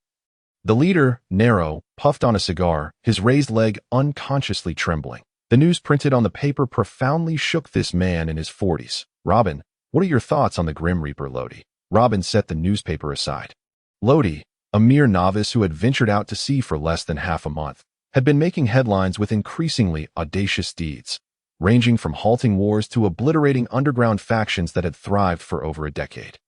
The leader, Nero, puffed on a cigar, his raised leg unconsciously trembling. The news printed on the paper profoundly shook this man in his 40s. Robin, what are your thoughts on the Grim Reaper, Lodi? Robin set the newspaper aside. Lodi, a mere novice who had ventured out to sea for less than half a month, had been making headlines with increasingly audacious deeds, ranging from halting wars to obliterating underground factions that had thrived for over a decade.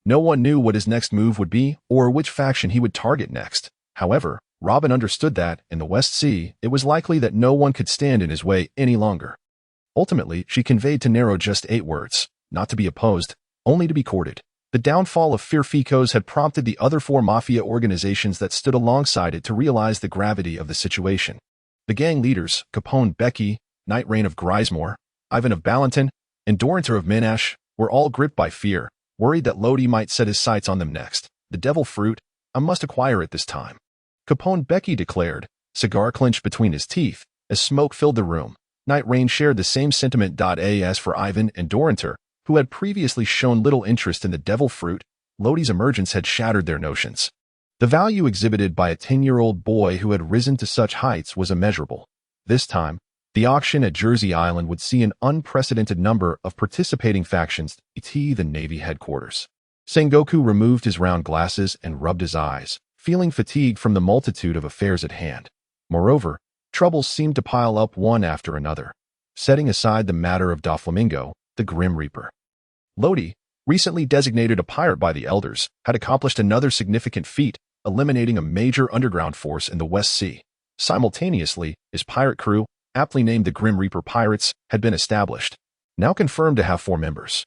No one knew what his next move would be or which faction he would target next. However, Robin understood that, in the West Sea, it was likely that no one could stand in his way any longer. Ultimately, she conveyed to Nero just 8 words: not to be opposed, only to be courted. The downfall of Firficos had prompted the other 4 mafia organizations that stood alongside it to realize the gravity of the situation. The gang leaders, Capone Becky, Knight Rain of Grismore, Ivan of Ballanton, and Doranter of Minash, were all gripped by fear, worried that Lodi might set his sights on them next. The devil fruit, I must acquire it this time. Capone Becky declared, cigar clenched between his teeth, as smoke filled the room. Knight Rain shared the same sentiment. As for Ivan and Doranter, who had previously shown little interest in the devil fruit, Lodi's emergence had shattered their notions. The value exhibited by a 10-year-old boy who had risen to such heights was immeasurable. This time, the auction at Jersey Island would see an unprecedented number of participating factions at the Navy headquarters. Sengoku removed his round glasses and rubbed his eyes, feeling fatigued from the multitude of affairs at hand. Moreover, troubles seemed to pile up one after another. Setting aside the matter of Doflamingo, the Grim Reaper, Lodi, recently designated a pirate by the elders, had accomplished another significant feat, eliminating a major underground force in the West Sea. Simultaneously, his pirate crew, aptly named the Grim Reaper Pirates, had been established, now confirmed to have 4 members.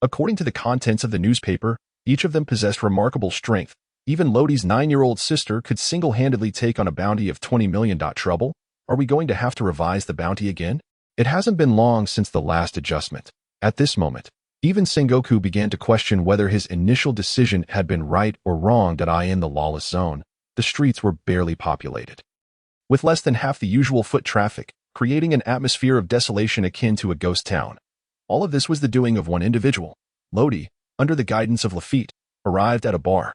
According to the contents of the newspaper, each of them possessed remarkable strength. Even Lodi's 9-year-old sister could single-handedly take on a bounty of $20 million. Trouble? Are we going to have to revise the bounty again? It hasn't been long since the last adjustment. At this moment, even Sengoku began to question whether his initial decision had been right or wrong. In the lawless zone, the streets were barely populated, with less than half the usual foot traffic, creating an atmosphere of desolation akin to a ghost town. All of this was the doing of one individual. Lodi, under the guidance of Lafitte, arrived at a bar.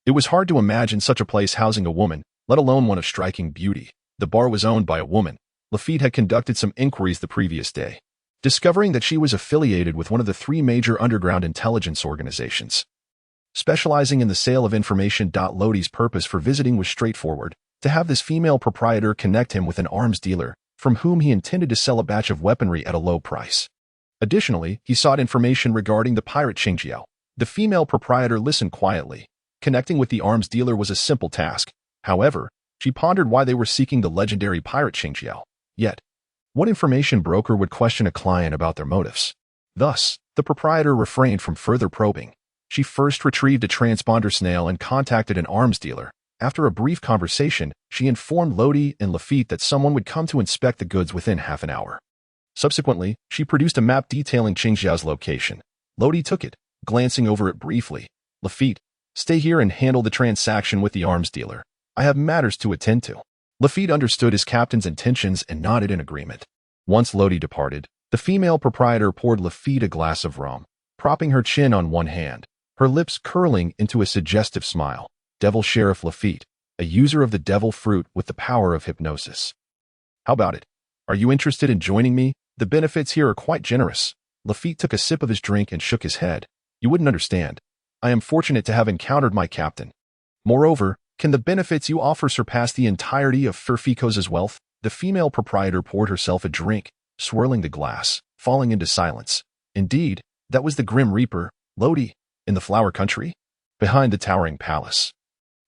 It was hard to imagine such a place housing a woman, let alone one of striking beauty. The bar was owned by a woman. Lafitte had conducted some inquiries the previous day, discovering that she was affiliated with one of the 3 major underground intelligence organizations, specializing in the sale of information. Lodi's purpose for visiting was straightforward: to have this female proprietor connect him with an arms dealer, from whom he intended to sell a batch of weaponry at a low price. Additionally, he sought information regarding the pirate Qingjiao. The female proprietor listened quietly. Connecting with the arms dealer was a simple task. However, she pondered why they were seeking the legendary pirate Qingjiao. Yet, what information broker would question a client about their motives? Thus, the proprietor refrained from further probing. She first retrieved a transponder snail and contacted an arms dealer. After a brief conversation, she informed Lodi and Lafitte that someone would come to inspect the goods within half an hour. Subsequently, she produced a map detailing Qingjiao's location. Lodi took it, glancing over it briefly. Lafitte, stay here and handle the transaction with the arms dealer. I have matters to attend to. Lafitte understood his captain's intentions and nodded in agreement. Once Lodi departed, the female proprietor poured Lafitte a glass of rum, propping her chin on one hand, her lips curling into a suggestive smile. Devil Sheriff Lafitte, a user of the devil fruit with the power of hypnosis. How about it? Are you interested in joining me? The benefits here are quite generous. Lafitte took a sip of his drink and shook his head. You wouldn't understand. I am fortunate to have encountered my captain. Moreover, can the benefits you offer surpass the entirety of Firficos' wealth? The female proprietor poured herself a drink, swirling the glass, falling into silence. Indeed, that was the Grim Reaper, Lodi, in the Flower Country. Behind the towering palace,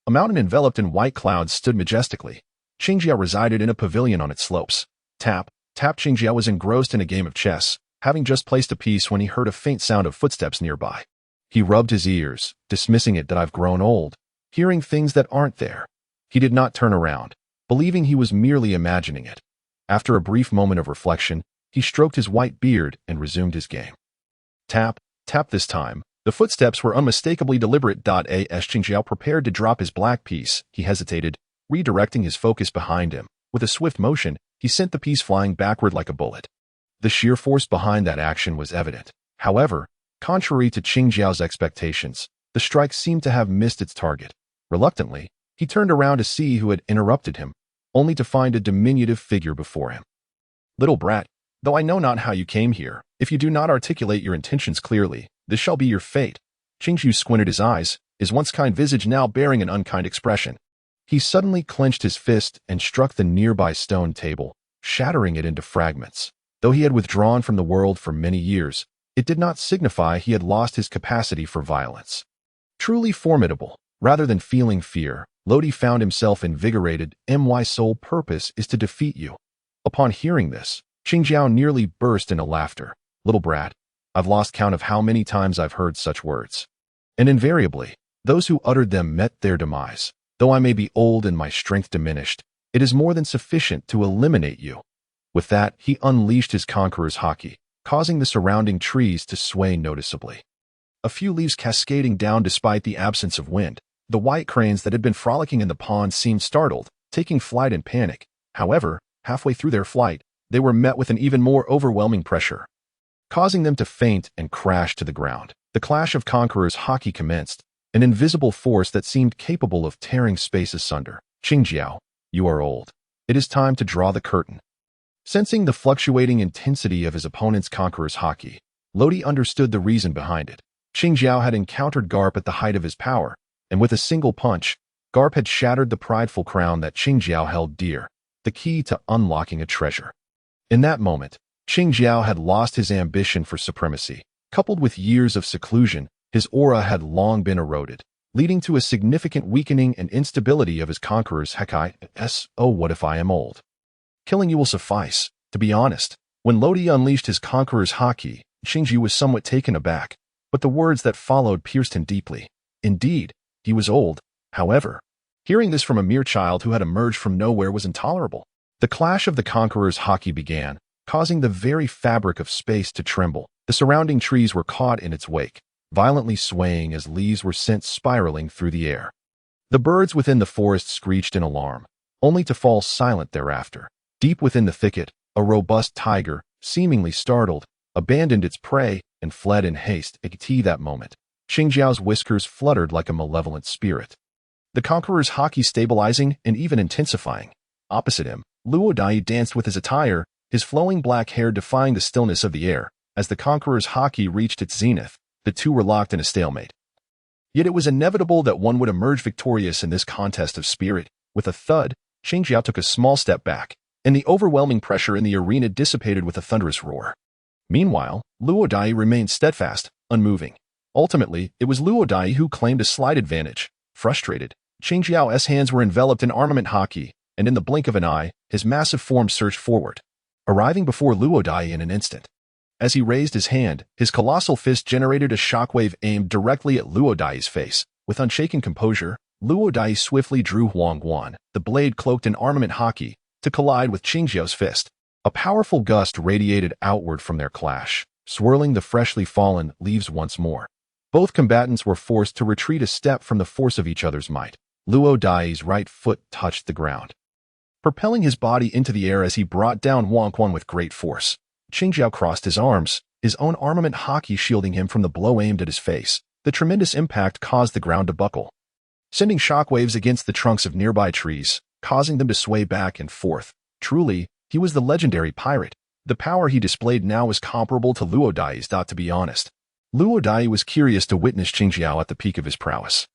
a mountain enveloped in white clouds stood majestically. Qingjiao resided in a pavilion on its slopes. Tap, tap. Qingjiao was engrossed in a game of chess, having just placed a piece when he heard a faint sound of footsteps nearby. He rubbed his ears, dismissing it that I've grown old, hearing things that aren't there. He did not turn around, believing he was merely imagining it. After a brief moment of reflection, he stroked his white beard and resumed his game. Tap, tap. This time, the footsteps were unmistakably deliberate. As Qingjiao prepared to drop his black piece, he hesitated, redirecting his focus behind him. With a swift motion, he sent the piece flying backward like a bullet. The sheer force behind that action was evident. However, contrary to Qingjiao's expectations, the strike seemed to have missed its target. Reluctantly, he turned around to see who had interrupted him, only to find a diminutive figure before him. Little brat, though I know not how you came here, if you do not articulate your intentions clearly, this shall be your fate. Qingjiao squinted his eyes, his once kind visage now bearing an unkind expression. He suddenly clenched his fist and struck the nearby stone table, shattering it into fragments. Though he had withdrawn from the world for many years, it did not signify he had lost his capacity for violence. Truly formidable. Rather than feeling fear, Lodi found himself invigorated. My sole purpose is to defeat you. Upon hearing this, Qingjiao nearly burst into laughter. Little brat, I've lost count of how many times I've heard such words. And invariably, those who uttered them met their demise. Though I may be old and my strength diminished, it is more than sufficient to eliminate you. With that, he unleashed his conqueror's haki, causing the surrounding trees to sway noticeably. A few leaves cascading down despite the absence of wind. The white cranes that had been frolicking in the pond seemed startled, taking flight in panic. However, halfway through their flight, they were met with an even more overwhelming pressure, causing them to faint and crash to the ground. The clash of conquerors' haki commenced, an invisible force that seemed capable of tearing space asunder. Qingjiao, you are old. It is time to draw the curtain. Sensing the fluctuating intensity of his opponent's conqueror's haki, Lodi understood the reason behind it. Qingjiao had encountered Garp at the height of his power, and with a single punch, Garp had shattered the prideful crown that Qingjiao held dear, the key to unlocking a treasure. In that moment, Qingjiao had lost his ambition for supremacy. Coupled with years of seclusion, his aura had long been eroded, leading to a significant weakening and instability of his conqueror's haki. Oh, what if I am old? Killing you will suffice. To be honest, when Lodi unleashed his conqueror's haki, Qingjiao was somewhat taken aback, but the words that followed pierced him deeply. Indeed, he was old. However, hearing this from a mere child who had emerged from nowhere was intolerable. The clash of the conqueror's haki began, causing the very fabric of space to tremble. The surrounding trees were caught in its wake, violently swaying as leaves were sent spiraling through the air. The birds within the forest screeched in alarm, only to fall silent thereafter. Deep within the thicket, a robust tiger, seemingly startled, abandoned its prey and fled in haste. At that moment, Qingjiao's whiskers fluttered like a malevolent spirit, the conqueror's haki stabilizing and even intensifying. Opposite him, Luo Dai danced with his attire, his flowing black hair defying the stillness of the air. As the conqueror's haki reached its zenith, the two were locked in a stalemate. Yet it was inevitable that one would emerge victorious in this contest of spirit. With a thud, Qingjiao took a small step back, and the overwhelming pressure in the arena dissipated with a thunderous roar. Meanwhile, Luo Dai remained steadfast, unmoving. Ultimately, it was Luo Dai who claimed a slight advantage. Frustrated, Qingjiao's hands were enveloped in armament haki, and in the blink of an eye, his massive form surged forward, arriving before Luo Dai in an instant. As he raised his hand, his colossal fist generated a shockwave aimed directly at Luo Dai's face. With unshaken composure, Luo Dai swiftly drew Huangguan, the blade cloaked in armament haki, to collide with Qingjiao's fist. A powerful gust radiated outward from their clash, swirling the freshly fallen leaves once more. Both combatants were forced to retreat a step from the force of each other's might. Luo Dai's right foot touched the ground, propelling his body into the air as he brought down Huangguan with great force. Qingjiao crossed his arms, his own armament haki shielding him from the blow aimed at his face. The tremendous impact caused the ground to buckle, sending shockwaves against the trunks of nearby trees, causing them to sway back and forth. Truly, he was the legendary pirate. The power he displayed now was comparable to Luo Dai's. To be honest, Luo Dai was curious to witness Qingjiao at the peak of his prowess.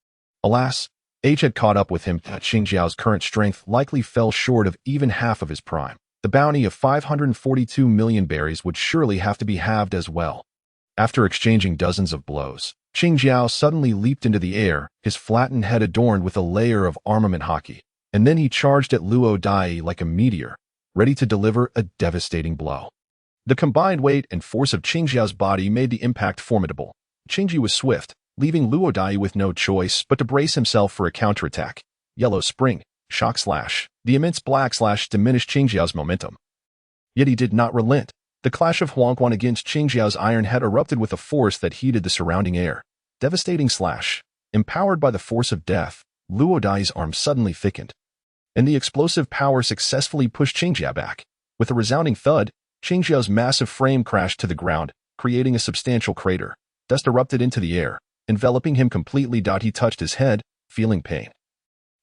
Alas, age had caught up with him. Qingjiao's current strength likely fell short of even half of his prime. The bounty of 542 million berries would surely have to be halved as well. After exchanging dozens of blows, Qingjiao suddenly leaped into the air, his flattened head adorned with a layer of armament haki, and then he charged at Luo Dai like a meteor, ready to deliver a devastating blow. The combined weight and force of Qingjiao's body made the impact formidable. Qingji was swift, leaving Luo Dai with no choice but to brace himself for a counterattack. Yellow Spring, Shock Slash. The immense black slash diminished Qingjiao's momentum. Yet he did not relent. The clash of Huangguan against Qingjiao's iron had erupted with a force that heated the surrounding air. Devastating slash. Empowered by the force of death, Luo Dai's arm suddenly thickened, and the explosive power successfully pushed Qingjiao back. With a resounding thud, Qingjiao's massive frame crashed to the ground, creating a substantial crater. Dust erupted into the air, enveloping him completely. He touched his head, feeling pain,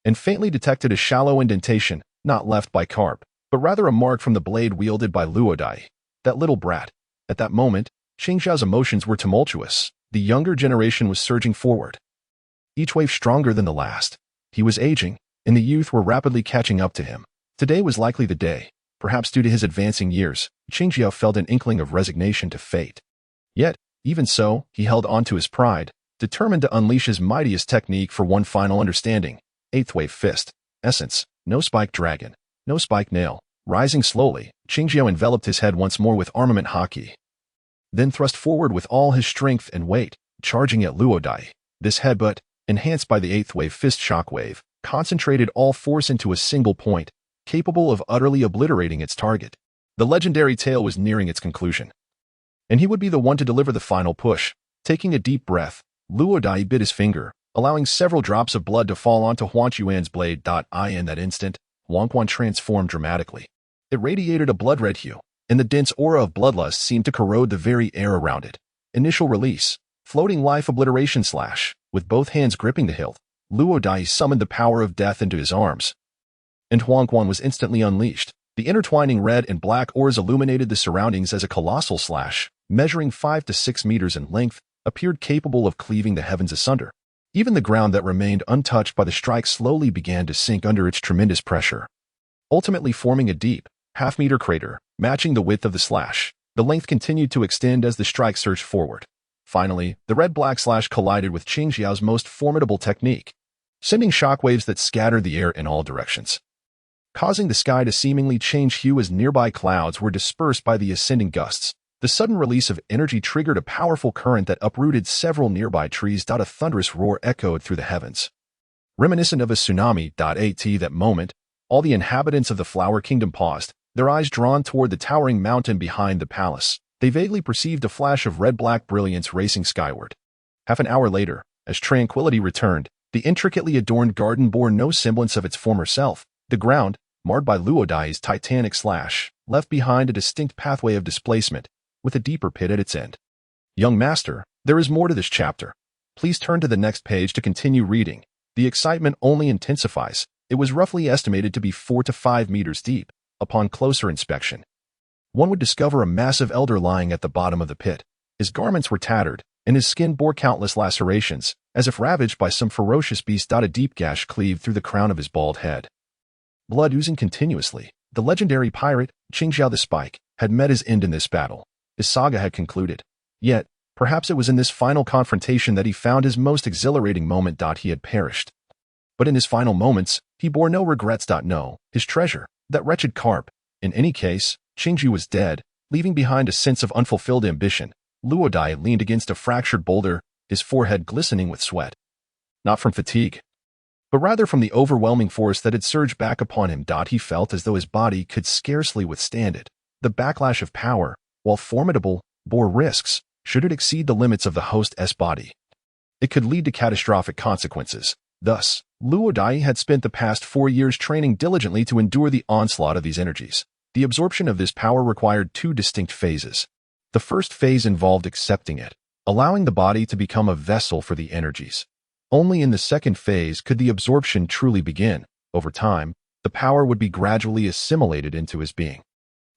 and faintly detected a shallow indentation, not left by Carp, but rather a mark from the blade wielded by Luo Dai. That little brat. At that moment, Qingjiao's emotions were tumultuous. The younger generation was surging forward, each wave stronger than the last. He was aging, and the youth were rapidly catching up to him. Today was likely the day. Perhaps due to his advancing years, Qingjiao felt an inkling of resignation to fate. Yet, even so, he held on to his pride. determined to unleash his mightiest technique for one final understanding. Eighth wave fist. Essence: no spike dragon, no spike nail. Rising slowly, Qingjiao enveloped his head once more with armament haki. Then thrust forward with all his strength and weight, charging at Luo Dai. This headbutt, enhanced by the eighth wave fist shockwave, concentrated all force into a single point, capable of utterly obliterating its target. The legendary tale was nearing its conclusion, and he would be the one to deliver the final push. Taking a deep breath, Luo Dai bit his finger, allowing several drops of blood to fall onto Huang Quan's blade. In that instant, Huang Quan transformed dramatically. It radiated a blood-red hue, and the dense aura of bloodlust seemed to corrode the very air around it. Initial release. Floating life obliteration slash. With both hands gripping the hilt, Luo Dai summoned the power of death into his arms, and Huang Quan was instantly unleashed. The intertwining red and black auras illuminated the surroundings as a colossal slash, measuring 5 to 6 meters in length, appeared capable of cleaving the heavens asunder. Even the ground that remained untouched by the strike slowly began to sink under its tremendous pressure, ultimately forming a deep, half-meter crater, matching the width of the slash. The length continued to extend as the strike surged forward. Finally, the red-black slash collided with Qingjiao's most formidable technique, sending shockwaves that scattered the air in all directions, causing the sky to seemingly change hue as nearby clouds were dispersed by the ascending gusts. The sudden release of energy triggered a powerful current that uprooted several nearby trees. A thunderous roar echoed through the heavens, reminiscent of a tsunami. At that moment, all the inhabitants of the Flower Kingdom paused, their eyes drawn toward the towering mountain behind the palace. They vaguely perceived a flash of red-black brilliance racing skyward. Half an hour later, as tranquility returned, the intricately adorned garden bore no semblance of its former self. The ground, marred by Luo Dai's titanic slash, left behind a distinct pathway of displacement, with a deeper pit at its end. Young master, there is more to this chapter. Please turn to the next page to continue reading. The excitement only intensifies. It was roughly estimated to be 4 to 5 meters deep. Upon closer inspection, one would discover a massive elder lying at the bottom of the pit. His garments were tattered, and his skin bore countless lacerations, as if ravaged by some ferocious beast. A deep gash cleaved through the crown of his bald head, blood oozing continuously. The legendary pirate, Qingjiao the Spike, had met his end in this battle. His saga had concluded. Yet, perhaps it was in this final confrontation that he found his most exhilarating moment. He had perished, but in his final moments, he bore no regrets. No, his treasure, that wretched carp. In any case, Qingji was dead, leaving behind a sense of unfulfilled ambition. Luo Dai leaned against a fractured boulder, his forehead glistening with sweat. Not from fatigue, but rather from the overwhelming force that had surged back upon him. He felt as though his body could scarcely withstand it. The backlash of power, while formidable, bore risks. Should it exceed the limits of the host's body, it could lead to catastrophic consequences. Thus, Luo Dai had spent the past 4 years training diligently to endure the onslaught of these energies. The absorption of this power required 2 distinct phases. The first phase involved accepting it, allowing the body to become a vessel for the energies. Only in the second phase could the absorption truly begin. Over time, the power would be gradually assimilated into his being,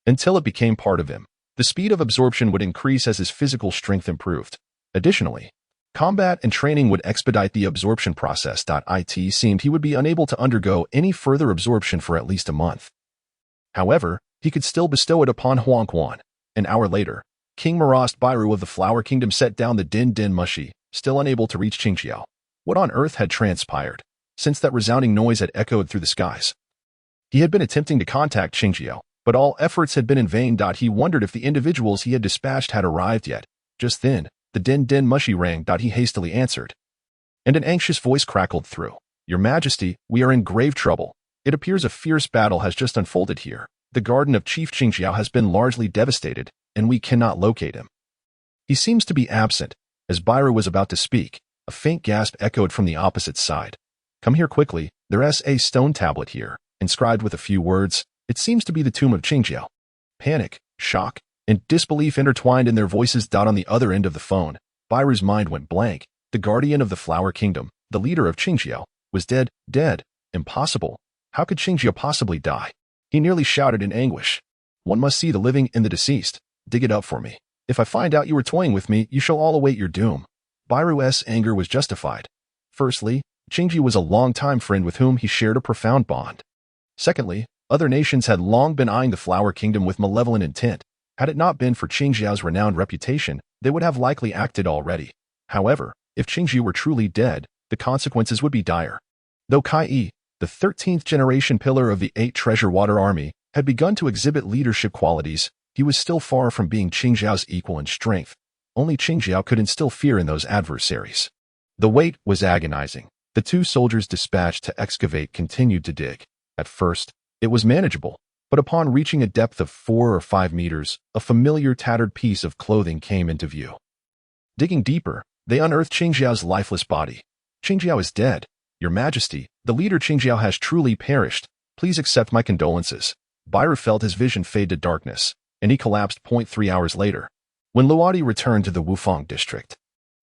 until it became part of him. The speed of absorption would increase as his physical strength improved. Additionally, combat and training would expedite the absorption process. It seemed he would be unable to undergo any further absorption for at least a month. However, he could still bestow it upon Huang Quan. An hour later, King Marast Bairu of the Flower Kingdom set down the Din Din Mushi, still unable to reach Qingjiao. What on earth had transpired, since that resounding noise had echoed through the skies? He had been attempting to contact Qingjiao, but all efforts had been in vain. He wondered if the individuals he had dispatched had arrived yet. Just then, the Din Din Mushi rang. He hastily answered, and an anxious voice crackled through. Your Majesty, we are in grave trouble. It appears a fierce battle has just unfolded here. The garden of Chief Qingjiao has been largely devastated, and we cannot locate him. He seems to be absent. As Bairu was about to speak, a faint gasp echoed from the opposite side. Come here quickly, there's a stone tablet here, inscribed with a few words. It seems to be the tomb of Qingjiao. Panic, shock, and disbelief intertwined in their voices. On the other end of the phone, Bairu's mind went blank. The guardian of the Flower Kingdom, the leader of Qingjiao, was dead. Dead? Impossible. How could Qingjiao possibly die? He nearly shouted in anguish. One must see the living and the deceased. Dig it up for me. If I find out you were toying with me, you shall all await your doom. Bairu's anger was justified. Firstly, Qingji was a long-time friend with whom he shared a profound bond. Secondly, other nations had long been eyeing the Flower Kingdom with malevolent intent. Had it not been for Qingjiao's renowned reputation, they would have likely acted already. However, If Qingji were truly dead, the consequences would be dire. Though Kai, the 13th generation pillar of the 8 Treasure Water Army, had begun to exhibit leadership qualities, he was still far from being Qingjiao's equal in strength. Only Qingjiao could instill fear in those adversaries. The wait was agonizing. The 2 soldiers dispatched to excavate continued to dig. At first, it was manageable, but upon reaching a depth of 4 or 5 meters, a familiar tattered piece of clothing came into view. Digging deeper, they unearthed Qingjiao's lifeless body. Qingjiao is dead. Your Majesty, the leader Qingjiao has truly perished. Please accept my condolences. Bairu felt his vision fade to darkness, and he collapsed 0.3 hours later, when Luodi returned to the Wufang district.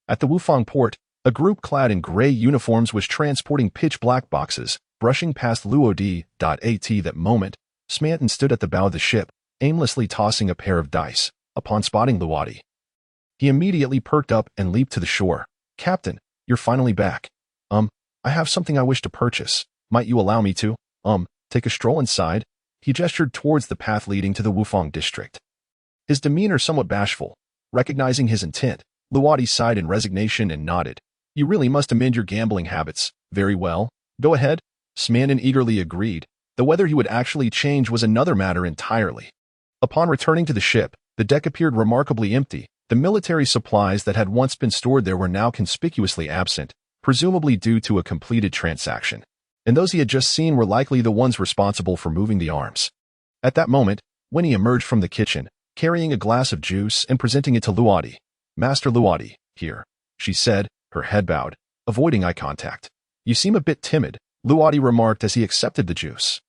At the Wufang port, a group clad in gray uniforms was transporting pitch-black boxes, brushing past Luodi. At that moment, Smanton stood at the bow of the ship, aimlessly tossing a pair of dice. Upon spotting Luodi, he immediately perked up and leaped to the shore. Captain, you're finally back. I have something I wish to purchase. Might you allow me to, take a stroll inside? He gestured towards the path leading to the Wufang district. His demeanor somewhat bashful. Recognizing his intent, Luodi sighed in resignation and nodded. You really must amend your gambling habits. Very well. Go ahead. Smanton eagerly agreed, though whether he would actually change was another matter entirely. Upon returning to the ship, the deck appeared remarkably empty. The military supplies that had once been stored there were now conspicuously absent, presumably due to a completed transaction. And those he had just seen were likely the ones responsible for moving the arms. At that moment, Winnie emerged from the kitchen, carrying a glass of juice and presenting it to Luodi. Master Luodi, here, she said, her head bowed, avoiding eye contact. You seem a bit timid, Luodi remarked as he accepted the juice.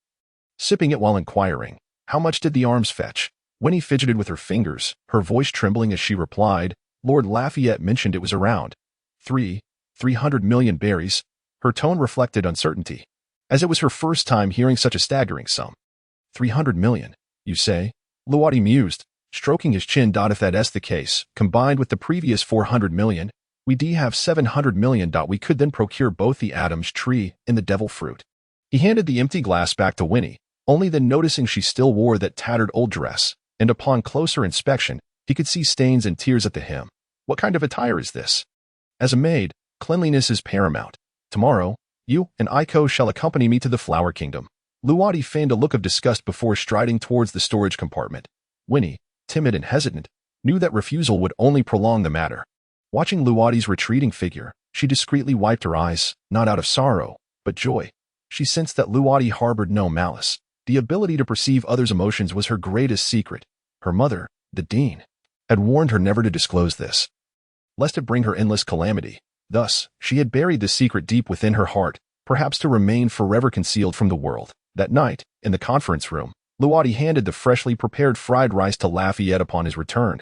Sipping it while inquiring, how much did the arms fetch? Winnie fidgeted with her fingers, her voice trembling as she replied, Lord Lafayette mentioned it was around 300 million berries. Her tone reflected uncertainty, as it was her first time hearing such a staggering sum. 300 million, you say? Luodi mused, stroking his chin. If that's the case, combined with the previous 400 million, we have 700 million. We could then procure both the Adam's tree and the devil fruit. He handed the empty glass back to Winnie, only then noticing she still wore that tattered old dress, and upon closer inspection, he could see stains and tears at the hem. What kind of attire is this? As a maid, cleanliness is paramount. Tomorrow, you and Aiko shall accompany me to the Flower Kingdom. Luodi feigned a look of disgust before striding towards the storage compartment. Winnie, timid and hesitant, knew that refusal would only prolong the matter. Watching Luodi's retreating figure, she discreetly wiped her eyes, not out of sorrow, but joy. She sensed that Luodi harbored no malice. The ability to perceive others' emotions was her greatest secret. Her mother, the dean, had warned her never to disclose this, lest it bring her endless calamity. Thus, she had buried the secret deep within her heart, perhaps to remain forever concealed from the world. That night, in the conference room, Luodi handed the freshly prepared fried rice to Lafayette upon his return,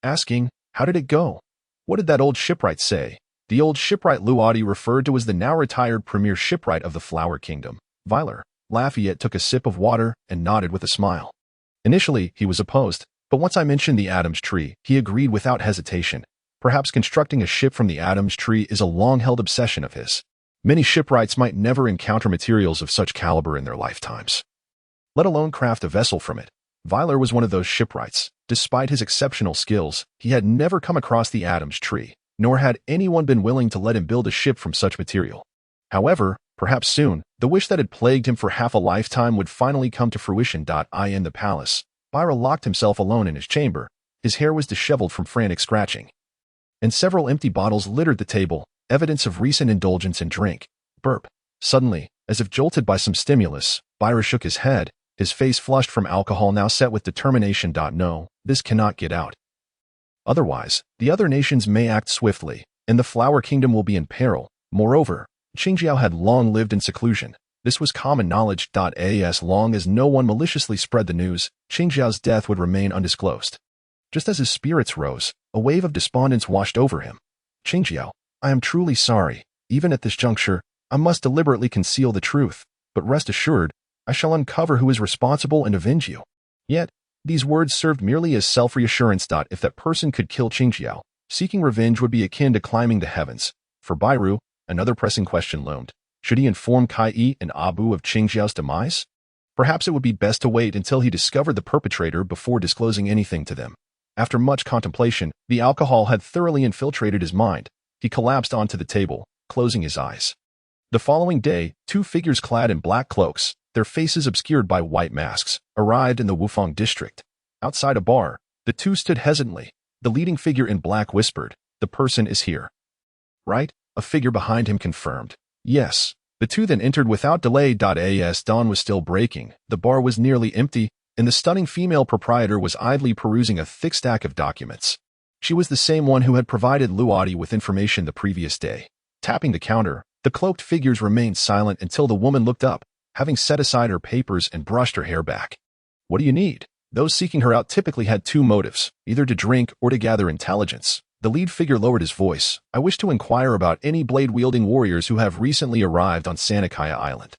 asking, how did it go? What did that old shipwright say? The old shipwright Luodi referred to as the now-retired premier shipwright of the Flower Kingdom, Viler. Lafayette took a sip of water and nodded with a smile. Initially, he was opposed, but once I mentioned the Adam's tree, he agreed without hesitation. Perhaps constructing a ship from the Adam's tree is a long-held obsession of his. Many shipwrights might never encounter materials of such caliber in their lifetimes, let alone craft a vessel from it. Viler was one of those shipwrights. Despite his exceptional skills, he had never come across the Adam's tree, nor had anyone been willing to let him build a ship from such material. However, perhaps soon, the wish that had plagued him for half a lifetime would finally come to fruition. In the palace, Byra locked himself alone in his chamber. His hair was disheveled from frantic scratching, and several empty bottles littered the table, evidence of recent indulgence in drink. Burp. Suddenly, as if jolted by some stimulus, Byra shook his head, his face flushed from alcohol now set with determination. No, this cannot get out. Otherwise, the other nations may act swiftly, and the Flower Kingdom will be in peril. Moreover, Qingjiao had long lived in seclusion. This was common knowledge. As long as no one maliciously spread the news, Qingjiao's death would remain undisclosed. Just as his spirits rose, a wave of despondence washed over him. Qingjiao, I am truly sorry. Even at this juncture, I must deliberately conceal the truth, but rest assured, I shall uncover who is responsible and avenge you. Yet, these words served merely as self-reassurance. If that person could kill Qingjiao, seeking revenge would be akin to climbing the heavens. For Bairu, another pressing question loomed. Should he inform Kai and Abu of Qingjiao's demise? Perhaps it would be best to wait until he discovered the perpetrator before disclosing anything to them. After much contemplation, the alcohol had thoroughly infiltrated his mind. He collapsed onto the table, closing his eyes. The following day, two figures clad in black cloaks, their faces obscured by white masks, arrived in the Wufang district. Outside a bar, the two stood hesitantly. The leading figure in black whispered, "The person is here." "Right?" A figure behind him confirmed. "Yes." The two then entered without delay. As dawn was still breaking, the bar was nearly empty, and the stunning female proprietor was idly perusing a thick stack of documents. She was the same one who had provided Luodi with information the previous day. Tapping the counter, the cloaked figures remained silent until the woman looked up, having set aside her papers and brushed her hair back. "What do you need?" Those seeking her out typically had two motives, either to drink or to gather intelligence. The lead figure lowered his voice. "I wish to inquire about any blade-wielding warriors who have recently arrived on Sanakaya Island."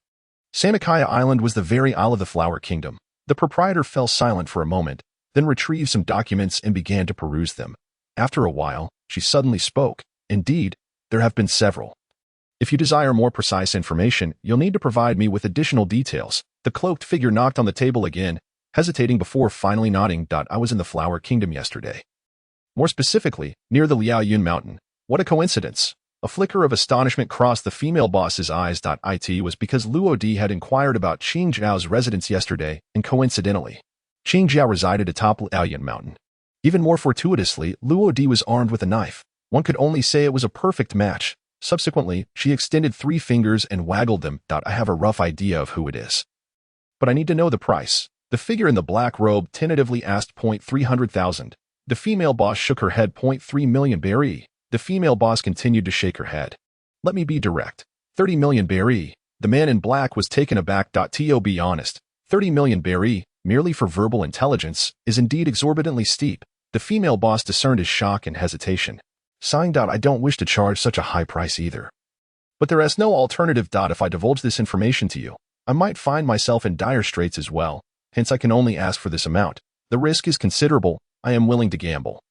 Sanakaya Island was the very Isle of the Flower Kingdom. The proprietor fell silent for a moment, then retrieved some documents and began to peruse them. After a while, she suddenly spoke. "Indeed, there have been several. If you desire more precise information, you'll need to provide me with additional details." The cloaked figure knocked on the table again, hesitating before finally nodding. "I was in the Flower Kingdom yesterday. More specifically, near the Liaoyun Mountain." "What a coincidence." A flicker of astonishment crossed the female boss's eyes. It was because Luodi had inquired about Qing Zhao's residence yesterday, and coincidentally, Qing Zhao resided atop Liaoyun Mountain. Even more fortuitously, Luodi was armed with a knife. One could only say it was a perfect match. Subsequently, she extended 3 fingers and waggled them. "I have a rough idea of who it is, but I need to know the price." The figure in the black robe tentatively asked 300,000. The female boss shook her head. 3 million berry. The female boss continued to shake her head. "Let me be direct. 30 million berry." The man in black was taken aback. To be honest, 30 million berry, merely for verbal intelligence, is indeed exorbitantly steep. The female boss discerned his shock and hesitation. Sighing, "I don't wish to charge such a high price either. But there is no alternative. If I divulge this information to you, I might find myself in dire straits as well. Hence I can only ask for this amount. The risk is considerable. I am willing to gamble."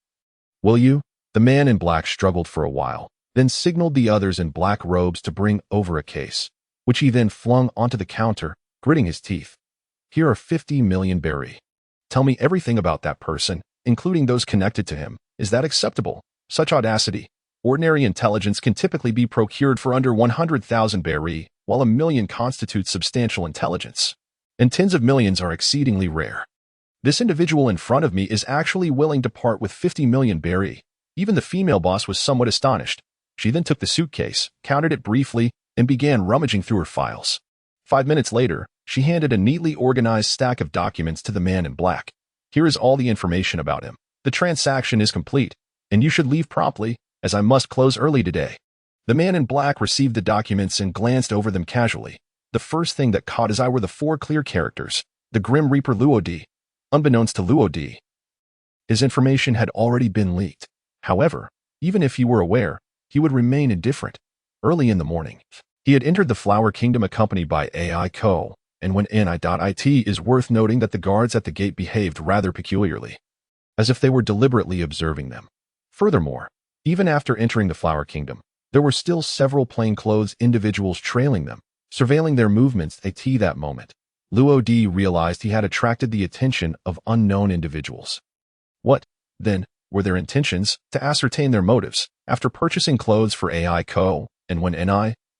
"Will you?" The man in black struggled for a while, then signaled the others in black robes to bring over a case, which he then flung onto the counter, gritting his teeth. "Here are 50 million berry. Tell me everything about that person, including those connected to him. Is that acceptable?" Such audacity. Ordinary intelligence can typically be procured for under 100,000 berry, while 1 million constitutes substantial intelligence. And tens of millions are exceedingly rare. This individual in front of me is actually willing to part with 50 million berry. Even the female boss was somewhat astonished. She then took the suitcase, counted it briefly, and began rummaging through her files. 5 minutes later, she handed a neatly organized stack of documents to the man in black. "Here is all the information about him. The transaction is complete, and you should leave promptly, as I must close early today." The man in black received the documents and glanced over them casually. The first thing that caught his eye were the 4 clear characters, "The Grim Reaper Luodi." Unbeknownst to Luodi, his information had already been leaked. However, even if he were aware, he would remain indifferent. Early in the morning, he had entered the Flower Kingdom accompanied by AI Co, and when It is worth noting that the guards at the gate behaved rather peculiarly, as if they were deliberately observing them. Furthermore, even after entering the Flower Kingdom, there were still several plainclothes individuals trailing them, surveilling their movements. At that moment, Luodi realized he had attracted the attention of unknown individuals. What, then, were their intentions? To ascertain their motives, after purchasing clothes for AI Co, and when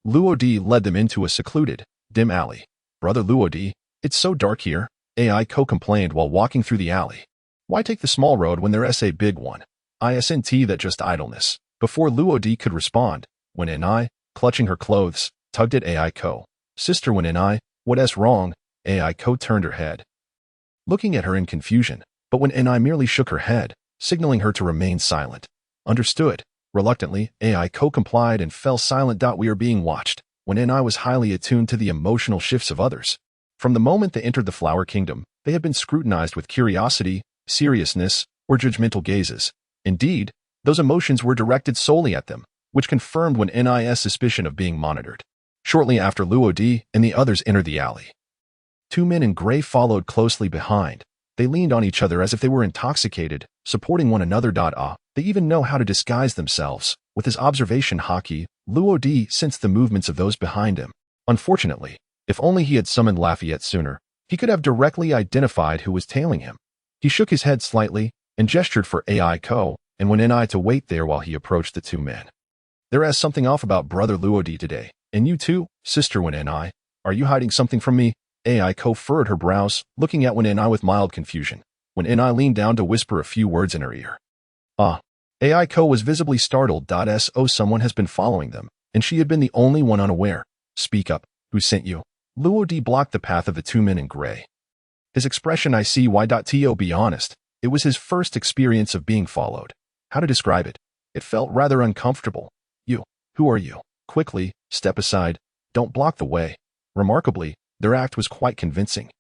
Luodi led them into a secluded, dim alley. "Brother Luodi, it's so dark here," AI Co complained while walking through the alley. "Why take the small road when there's a big one? Isn't that just idleness?" Before Luodi could respond, when clutching her clothes, tugged at AI Co. "Sister, when what's wrong?" AI Co turned her head, looking at her in confusion, but when merely shook her head, signaling her to remain silent. "Understood." Reluctantly, AI Co complied and fell silent. "We are being watched." When was highly attuned to the emotional shifts of others. From the moment they entered the Flower Kingdom, they had been scrutinized with curiosity, seriousness, or judgmental gazes. Indeed, those emotions were directed solely at them, which confirmed when NI's suspicion of being monitored. Shortly after Luodi and the others entered the alley, 2 men in gray followed closely behind. They leaned on each other as if they were intoxicated, supporting one another. They even know how to disguise themselves. With his observation haki, Luodi sensed the movements of those behind him. Unfortunately, if only he had summoned Lafayette sooner, he could have directly identified who was tailing him. He shook his head slightly and gestured for AI Co, and went to wait there while he approached the 2 men. There's something off about brother Luodi today. And you too, sister Wen and I. Are you hiding something from me? Ai Ko furrowed her brows, looking at Wen and I with mild confusion. Wen and I leaned down to whisper a few words in her ear. Ah. Ai Ko was visibly startled. So someone has been following them, and she had been the only one unaware. Speak up. Who sent you? Luodi blocked the path of the two men in gray. His expression, I see why. To be honest, it was his first experience of being followed. How to describe it? It felt rather uncomfortable. You. Who are you? Quickly, step aside. Don't block the way. Remarkably, their act was quite convincing.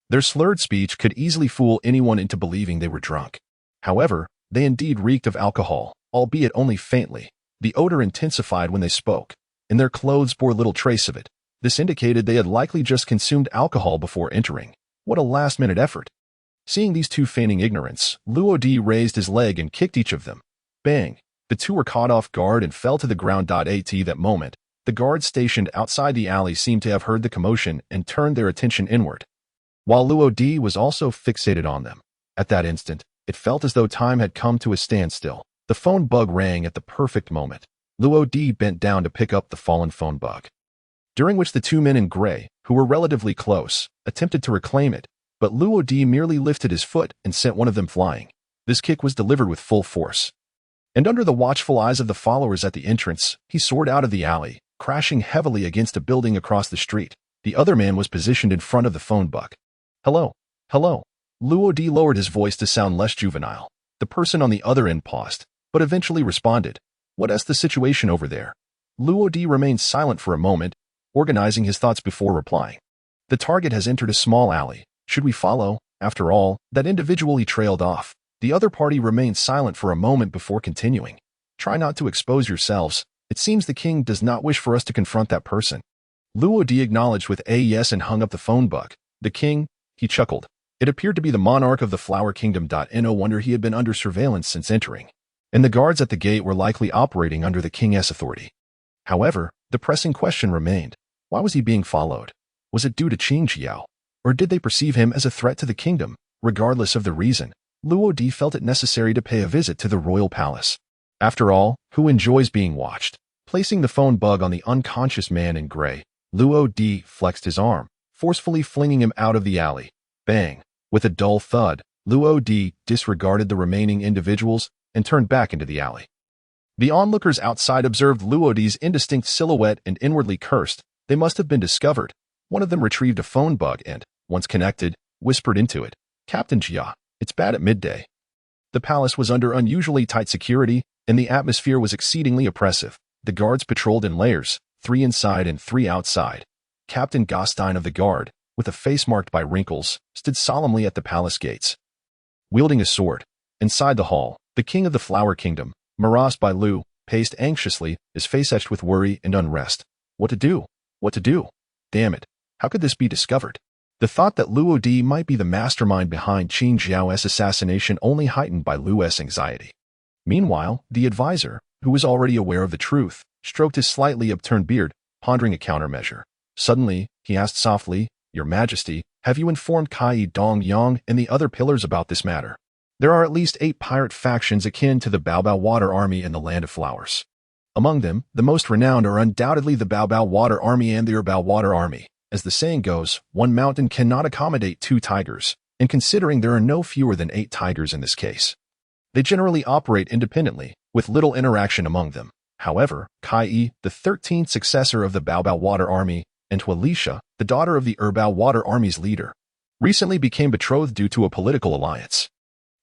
Their slurred speech could easily fool anyone into believing they were drunk. However, they indeed reeked of alcohol, albeit only faintly. The odor intensified when they spoke, and their clothes bore little trace of it. This indicated they had likely just consumed alcohol before entering. What a last-minute effort. Seeing these two feigning ignorance, Luodi raised his leg and kicked each of them. Bang! The two were caught off guard and fell to the ground. At that moment, the guards stationed outside the alley seemed to have heard the commotion and turned their attention inward, while Luodi was also fixated on them. At that instant, it felt as though time had come to a standstill. The phone bug rang at the perfect moment. Luodi bent down to pick up the fallen phone bug, during which the two men in gray, who were relatively close, attempted to reclaim it, but Luodi merely lifted his foot and sent one of them flying. This kick was delivered with full force, and under the watchful eyes of the followers at the entrance, he soared out of the alley, crashing heavily against a building across the street. The other man was positioned in front of the phone bug. Hello. Hello. Luodi lowered his voice to sound less juvenile. The person on the other end paused, but eventually responded. What's the situation over there? Luodi remained silent for a moment, organizing his thoughts before replying. The target has entered a small alley. Should we follow? After all, that individual he trailed off. The other party remained silent for a moment before continuing. Try not to expose yourselves. It seems the king does not wish for us to confront that person. Luodi acknowledged with a yes and hung up the phone bug. The king? He chuckled. It appeared to be the monarch of the Flower Kingdom. No wonder he had been under surveillance since entering, and the guards at the gate were likely operating under the king's authority. However, the pressing question remained. Why was he being followed? Was it due to Qing Jiao? Or did they perceive him as a threat to the kingdom? Regardless of the reason, Luodi felt it necessary to pay a visit to the royal palace. After all, who enjoys being watched? Placing the phone bug on the unconscious man in gray, Luodi flexed his arm, forcefully flinging him out of the alley. Bang! With a dull thud, Luodi disregarded the remaining individuals and turned back into the alley. The onlookers outside observed Luodi's indistinct silhouette and inwardly cursed. They must have been discovered. One of them retrieved a phone bug and, once connected, whispered into it. Captain Jia, it's bad at midday. The palace was under unusually tight security, and the atmosphere was exceedingly oppressive. The guards patrolled in layers, 3 inside and 3 outside. Captain Gostein of the guard, with a face marked by wrinkles, stood solemnly at the palace gates, wielding a sword. Inside the hall, the king of the Flower Kingdom, Maras by Lu, paced anxiously, his face etched with worry and unrest. What to do? What to do? Damn it. How could this be discovered? The thought that Luodi might be the mastermind behind Qing Jiao's assassination only heightened by Lu's anxiety. Meanwhile, the advisor, who was already aware of the truth, stroked his slightly upturned beard, pondering a countermeasure. Suddenly, he asked softly, Your Majesty, have you informed Kai Dong Yang and the other pillars about this matter? There are at least 8 pirate factions akin to the Baobao Water Army in the Land of Flowers. Among them, the most renowned are undoubtedly the Baobao Water Army and the Erbao Water Army. As the saying goes, one mountain cannot accommodate 2 tigers, and considering there are no fewer than 8 tigers in this case, they generally operate independently, with little interaction among them. However, Kai, the 13th successor of the Baobao Water Army, and Hualisha, the daughter of the Erbao Water Army's leader, recently became betrothed due to a political alliance.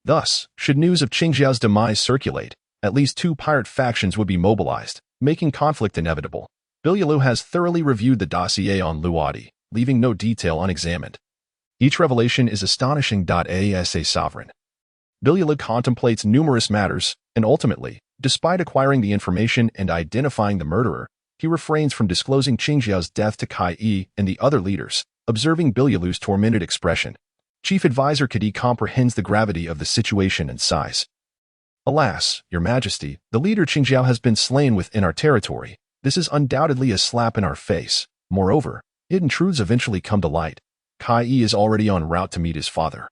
Thus, should news of Qingjiao's demise circulate, at least 2 pirate factions would be mobilized, making conflict inevitable. Bilialu has thoroughly reviewed the dossier on Luodi, leaving no detail unexamined. Each revelation is astonishing. As a sovereign, Bilialu contemplates numerous matters, and ultimately, despite acquiring the information and identifying the murderer, he refrains from disclosing Qingjiao's death to Kai and the other leaders. Observing Bilialu's tormented expression, Chief Advisor Kadi comprehends the gravity of the situation and sighs. Alas, Your Majesty, the leader Qingjiao has been slain within our territory. This is undoubtedly a slap in our face. Moreover, hidden truths eventually come to light. Kai is already en route to meet his father.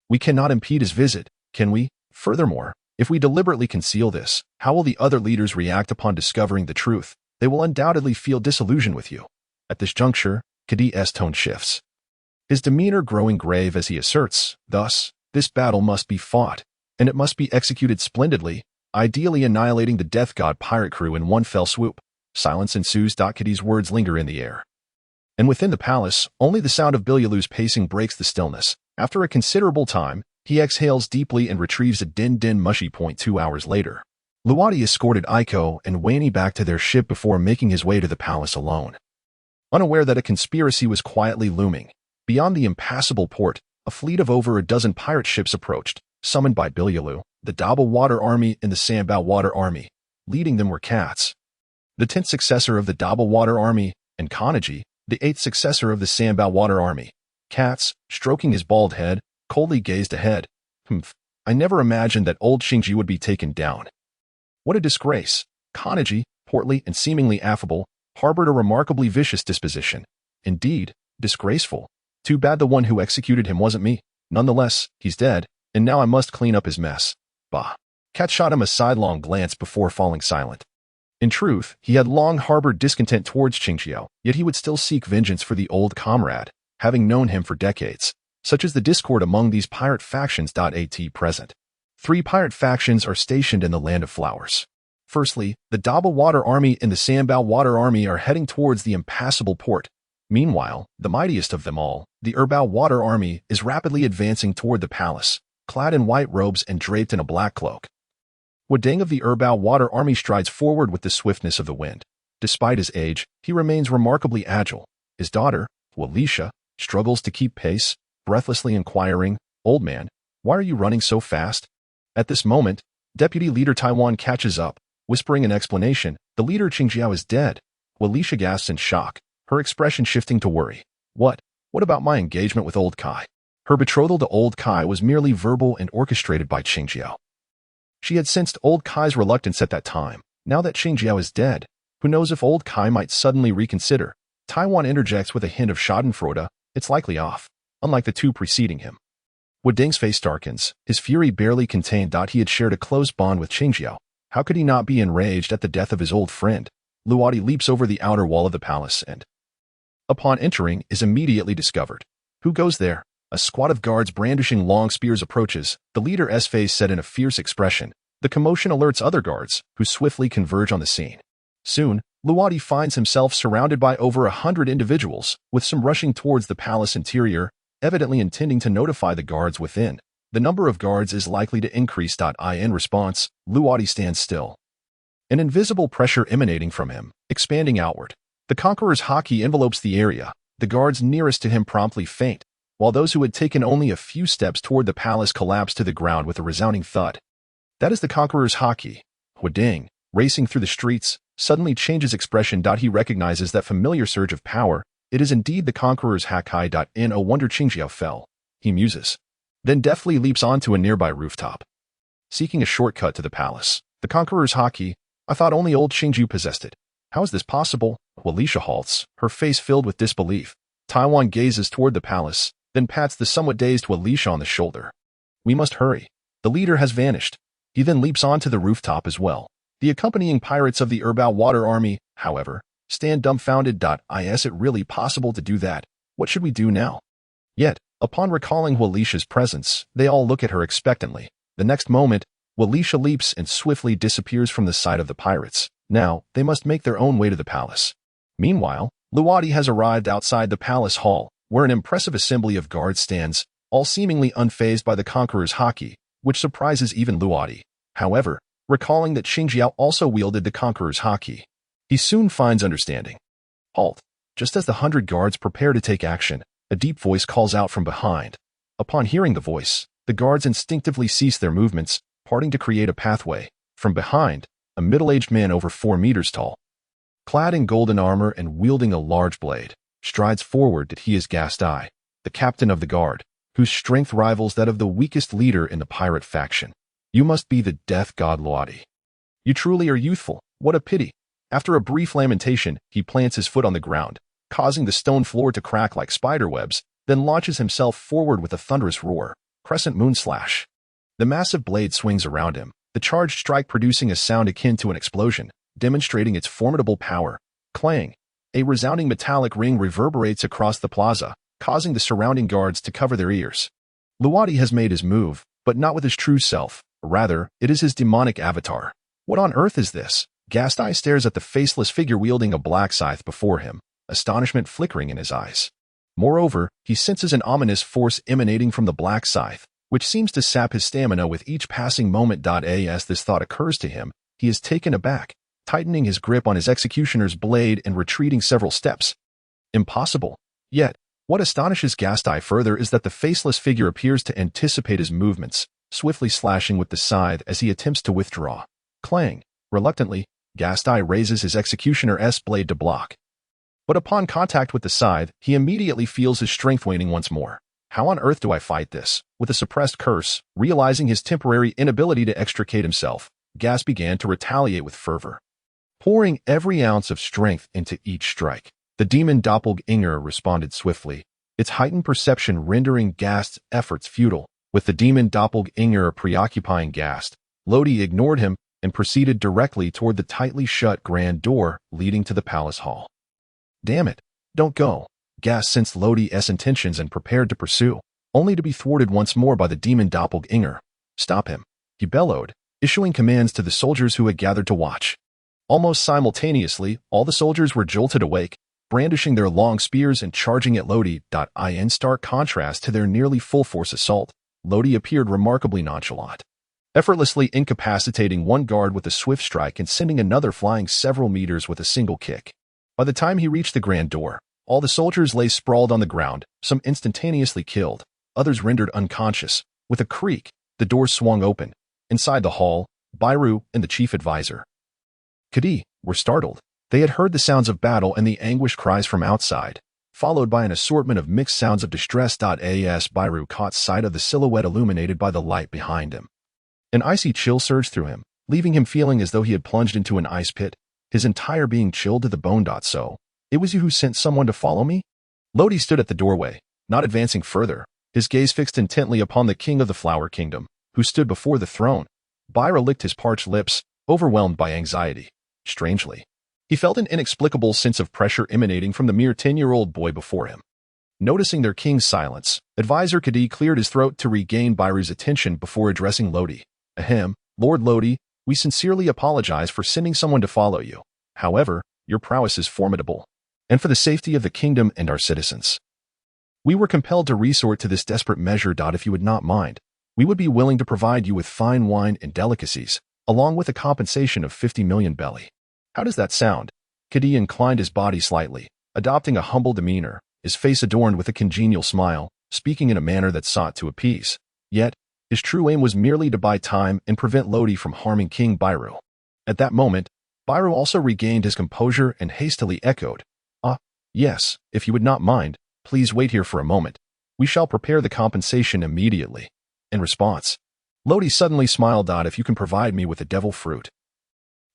We cannot impede his visit, can we? Furthermore, If we deliberately conceal this, how will the other leaders react upon discovering the truth? They will undoubtedly feel disillusioned with you. At this juncture, Kadhi's tone shifts, his demeanor growing grave as he asserts, thus, this battle must be fought, and it must be executed splendidly, ideally annihilating the Death God pirate crew in one fell swoop. Silence ensues. Kadhi's words linger in the air. And within the palace, only the sound of Bilyulu's pacing breaks the stillness. After a considerable time, he exhales deeply and retrieves a din mushy point 2 hours later. Luwadi escorted Aiko and Wani back to their ship before making his way to the palace alone. Unaware that a conspiracy was quietly looming, beyond the impassable port, a fleet of over a dozen pirate ships approached, summoned by Bilyulu, the Daba Water Army and the Sambao Water Army. Leading them were Cats, the 10th successor of the Daba Water Army, and Kanaji, the 8th successor of the Sambao Water Army. Cats, stroking his bald head, coldly gazed ahead. I never imagined that old Shinji would be taken down. What a disgrace. Kanaji, portly and seemingly affable, harbored a remarkably vicious disposition. Indeed, disgraceful. Too bad the one who executed him wasn't me. Nonetheless, he's dead, and now I must clean up his mess. Bah. Cat shot him a sidelong glance before falling silent. In truth, he had long harbored discontent towards Qingxiao, yet he would still seek vengeance for the old comrade, having known him for decades. Such as the discord among these pirate factions. At present, 3 pirate factions are stationed in the Land of Flowers. Firstly, the Daba Water Army and the Sambao Water Army are heading towards the impassable port. Meanwhile, the mightiest of them all, the Erbao Water Army, is rapidly advancing toward the palace, clad in white robes and draped in a black cloak. Wadang of the Erbao Water Army strides forward with the swiftness of the wind. Despite his age, he remains remarkably agile. His daughter, Walisha, struggles to keep pace, breathlessly inquiring, "Old man, why are you running so fast?" At this moment, Deputy Leader Taiwan catches up, whispering an explanation. The leader Qingxiao is dead. Walisha gasps in shock, her expression shifting to worry. What about my engagement with Old Kai? Her betrothal to Old Kai was merely verbal and orchestrated by Qingxiao. She had sensed Old Kai's reluctance at that time. Now that Qingxiao is dead, who knows if Old Kai might suddenly reconsider? Taiwan interjects with a hint of schadenfreude. It's likely off, unlike the 2 preceding him. Wading's face darkens, his fury barely contained. He had shared a close bond with Qingxiao. How could he not be enraged at the death of his old friend? Luwadi leaps over the outer wall of the palace and, upon entering, is immediately discovered. Who goes there? A squad of guards brandishing long spears approaches, the leader's face set in a fierce expression. The commotion alerts other guards, who swiftly converge on the scene. Soon, Luwadi finds himself surrounded by over 100 individuals, with some rushing towards the palace interior, evidently intending to notify the guards within. The number of guards is likely to increase. In response, Luwadi stands still, an invisible pressure emanating from him, expanding outward. The Conqueror's haki envelopes the area. The guards nearest to him promptly faint, while those who had taken only a few steps toward the palace collapse to the ground with a resounding thud. That is the Conqueror's haki. Wading, racing through the streets, suddenly changes expression. He recognizes that familiar surge of power. It is indeed the Conqueror's Hakai. No wonder Qingxiao fell. He muses, then deftly leaps onto a nearby rooftop. Seeking a shortcut to the palace, the Conqueror's haki, I thought only old Qingju possessed it. How is this possible? Walisha halts, her face filled with disbelief. Taiwan gazes toward the palace, then pats the somewhat dazed Walisha on the shoulder. We must hurry. The leader has vanished. He then leaps onto the rooftop as well. The accompanying pirates of the Erbao Water Army, however, stand dumbfounded. Is it really possible to do that? What should we do now? Yet, upon recalling Walisha's presence, they all look at her expectantly. The next moment, Walisha leaps and swiftly disappears from the sight of the pirates. Now, they must make their own way to the palace. Meanwhile, Luwadi has arrived outside the palace hall, where an impressive assembly of guards stands, all seemingly unfazed by the Conqueror's haki, which surprises even Luwadi. However, recalling that Qingxiao also wielded the Conqueror's haki, he soon finds understanding. Halt! Just as the 100 guards prepare to take action, a deep voice calls out from behind. Upon hearing the voice, the guards instinctively cease their movements, parting to create a pathway. From behind, a middle-aged man over 4 meters tall, clad in golden armor and wielding a large blade, strides forward. That he is Gastai, the captain of the guard, whose strength rivals that of the weakest leader in the pirate faction. You must be the death god Luwadi. You truly are youthful. What a pity. After a brief lamentation, he plants his foot on the ground, causing the stone floor to crack like spiderwebs, then launches himself forward with a thunderous roar. Crescent moon slash. The massive blade swings around him, the charged strike producing a sound akin to an explosion, demonstrating its formidable power. Clang! A resounding metallic ring reverberates across the plaza, causing the surrounding guards to cover their ears. Luwadi has made his move, but not with his true self. Rather, it is his demonic avatar. What on earth is this? Gastai stares at the faceless figure wielding a black scythe before him, astonishment flickering in his eyes. Moreover, he senses an ominous force emanating from the black scythe, which seems to sap his stamina with each passing moment. As this thought occurs to him, he is taken aback, tightening his grip on his executioner's blade and retreating several steps. Impossible. Yet, what astonishes Gastai further is that the faceless figure appears to anticipate his movements, swiftly slashing with the scythe as he attempts to withdraw. Clang! Reluctantly, Gastai raises his executioner's blade to block. But upon contact with the scythe, he immediately feels his strength waning once more. How on earth do I fight this? With a suppressed curse, realizing his temporary inability to extricate himself, Gas began to retaliate with fervor, pouring every ounce of strength into each strike. The demon doppelganger responded swiftly, its heightened perception rendering Gast's efforts futile. With the demon doppelganger preoccupying Gast, Lodi ignored him and proceeded directly toward the tightly shut grand door leading to the palace hall. Damn it, don't go. Gast sensed Lodi's intentions and prepared to pursue, only to be thwarted once more by the demon doppelganger. Stop him, he bellowed, issuing commands to the soldiers who had gathered to watch. Almost simultaneously, all the soldiers were jolted awake, brandishing their long spears and charging at Lodi. In stark contrast to their nearly full-force assault, Lodi appeared remarkably nonchalant, effortlessly incapacitating one guard with a swift strike and sending another flying several meters with a single kick. By the time he reached the grand door, all the soldiers lay sprawled on the ground, some instantaneously killed, others rendered unconscious. With a creak, the door swung open. Inside the hall, Bairu and the chief advisor, Kadi, were startled. They had heard the sounds of battle and the anguished cries from outside, followed by an assortment of mixed sounds of distress. As Bairu caught sight of the silhouette illuminated by the light behind him, an icy chill surged through him, leaving him feeling as though he had plunged into an ice pit, his entire being chilled to the bone. So, it was you who sent someone to follow me? Lodi stood at the doorway, not advancing further, his gaze fixed intently upon the king of the Flower Kingdom, who stood before the throne. Bairu licked his parched lips, overwhelmed by anxiety. Strangely, he felt an inexplicable sense of pressure emanating from the mere 10-year-old boy before him. Noticing their king's silence, Advisor Kadi cleared his throat to regain Bairu's attention before addressing Lodi. Ahem, Lord Lodi, we sincerely apologize for sending someone to follow you. However, your prowess is formidable, and for the safety of the kingdom and our citizens, we were compelled to resort to this desperate measure. If you would not mind, we would be willing to provide you with fine wine and delicacies, along with a compensation of 50 million belly. How does that sound? Kadi inclined his body slightly, adopting a humble demeanor, his face adorned with a congenial smile, speaking in a manner that sought to appease. Yet, his true aim was merely to buy time and prevent Lodi from harming King Bairu. At that moment, Bairu also regained his composure and hastily echoed, yes, if you would not mind, please wait here for a moment. We shall prepare the compensation immediately. In response, Lodi suddenly smiled. If you can provide me with a devil fruit,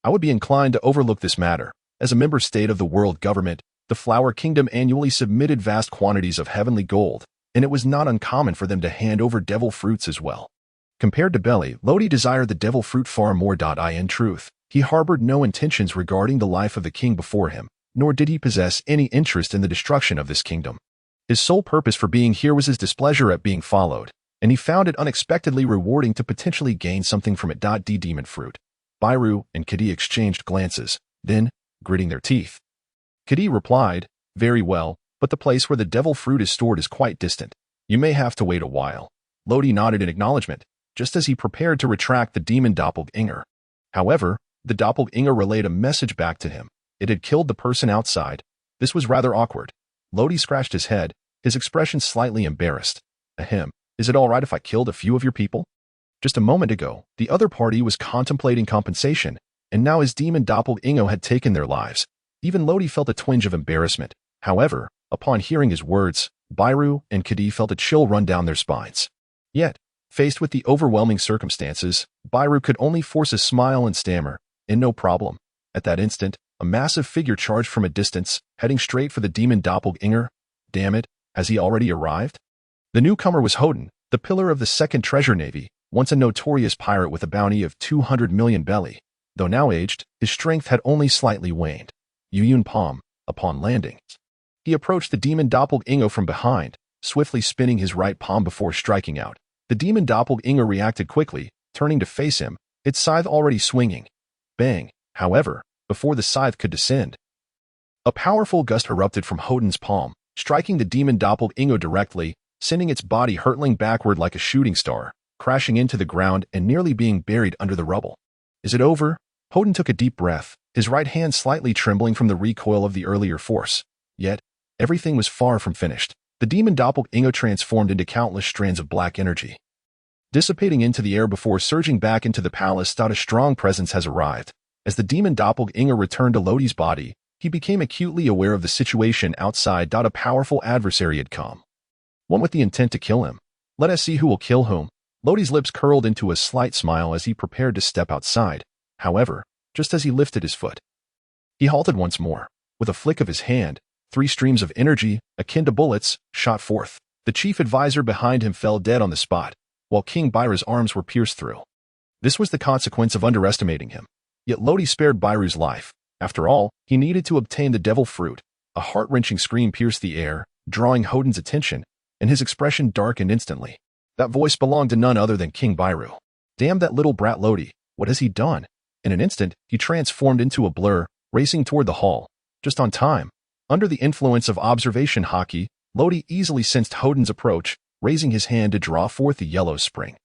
I would be inclined to overlook this matter. As a member state of the world government, the Flower Kingdom annually submitted vast quantities of heavenly gold, and it was not uncommon for them to hand over devil fruits as well. Compared to Belly, Lodi desired the devil fruit far more. In truth, he harbored no intentions regarding the life of the king before him, nor did he possess any interest in the destruction of this kingdom. His sole purpose for being here was his displeasure at being followed, and he found it unexpectedly rewarding to potentially gain something from it. Demon fruit. Bairu and Kadi exchanged glances, then, gritting their teeth, Kadi replied, very well, but the place where the devil fruit is stored is quite distant. You may have to wait a while. Lodi nodded in acknowledgement, just as he prepared to retract the demon doppelganger. However, the doppelganger relayed a message back to him. It had killed the person outside. This was rather awkward. Lodi scratched his head, his expression slightly embarrassed. Ahem, is it all right if I killed a few of your people? Just a moment ago, the other party was contemplating compensation, and now his demon doppelganger had taken their lives. Even Lodi felt a twinge of embarrassment. However, upon hearing his words, Bairu and Kadi felt a chill run down their spines. Yet, faced with the overwhelming circumstances, Bairu could only force a smile and stammer, "And no problem." At that instant, a massive figure charged from a distance, heading straight for the demon doppelganger. Damn it, has he already arrived? The newcomer was Hoden, the pillar of the Second Treasure Navy, once a notorious pirate with a bounty of 200 million belly. Though now aged, his strength had only slightly waned. Yuyun Palm, upon landing. He approached the demon doppelganger from behind, swiftly spinning his right palm before striking out. The demon doppelganger reacted quickly, turning to face him, its scythe already swinging. Bang, however, before the scythe could descend. A powerful gust erupted from Hoden's palm, striking the demon doppelganger directly, sending its body hurtling backward like a shooting star, crashing into the ground and nearly being buried under the rubble. Is it over? Hoden took a deep breath, his right hand slightly trembling from the recoil of the earlier force. Yet, everything was far from finished. The demon doppelganger transformed into countless strands of black energy, dissipating into the air before surging back into the palace. A strong presence has arrived. As the demon doppelganger returned to Lodi's body, he became acutely aware of the situation outside. A powerful adversary had come, one with the intent to kill him. Let us see who will kill whom. Lodi's lips curled into a slight smile as he prepared to step outside. However, just as he lifted his foot, he halted once more. With a flick of his hand, 3 streams of energy, akin to bullets, shot forth. The chief advisor behind him fell dead on the spot, while King Byru's arms were pierced through. This was the consequence of underestimating him. Yet Lodi spared Byru's life. After all, he needed to obtain the devil fruit. A heart-wrenching scream pierced the air, drawing Hoden's attention, and his expression darkened instantly. That voice belonged to none other than King Byru. Damn that little brat Lodi, what has he done? In an instant, he transformed into a blur, racing toward the hall. Just on time. Under the influence of observation haki, Lodi easily sensed Hoden's approach, raising his hand to draw forth the yellow spring.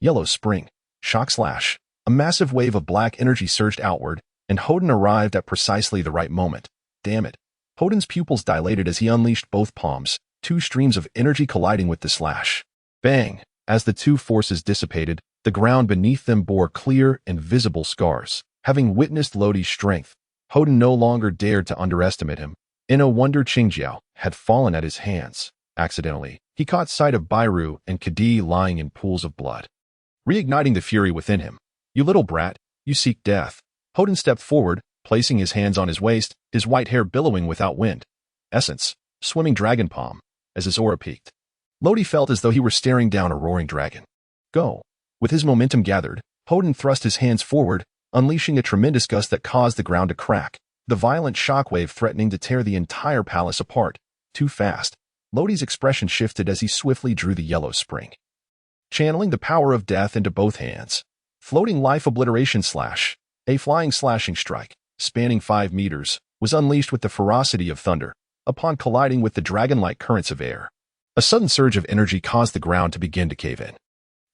Yellow spring. Shock slash. A massive wave of black energy surged outward, and Hoden arrived at precisely the right moment. Damn it. Hoden's pupils dilated as he unleashed both palms, 2 streams of energy colliding with the slash. Bang! As the 2 forces dissipated, the ground beneath them bore clear and visible scars. Having witnessed Lodi's strength, Hoden no longer dared to underestimate him. In a wonder, Qingjiao had fallen at his hands. Accidentally, he caught sight of Byru and Kadi lying in pools of blood, reigniting the fury within him. You little brat, you seek death. Hoden stepped forward, placing his hands on his waist, his white hair billowing without wind. Essence, swimming dragon palm, as his aura peaked. Lodi felt as though he were staring down a roaring dragon. Go. With his momentum gathered, Hoden thrust his hands forward, unleashing a tremendous gust that caused the ground to crack, the violent shockwave threatening to tear the entire palace apart. Too fast. Lodi's expression shifted as he swiftly drew the yellow spring, channeling the power of death into both hands. Floating life obliteration slash, a flying slashing strike, spanning 5 meters, was unleashed with the ferocity of thunder. Upon colliding with the dragon-like currents of air, a sudden surge of energy caused the ground to begin to cave in.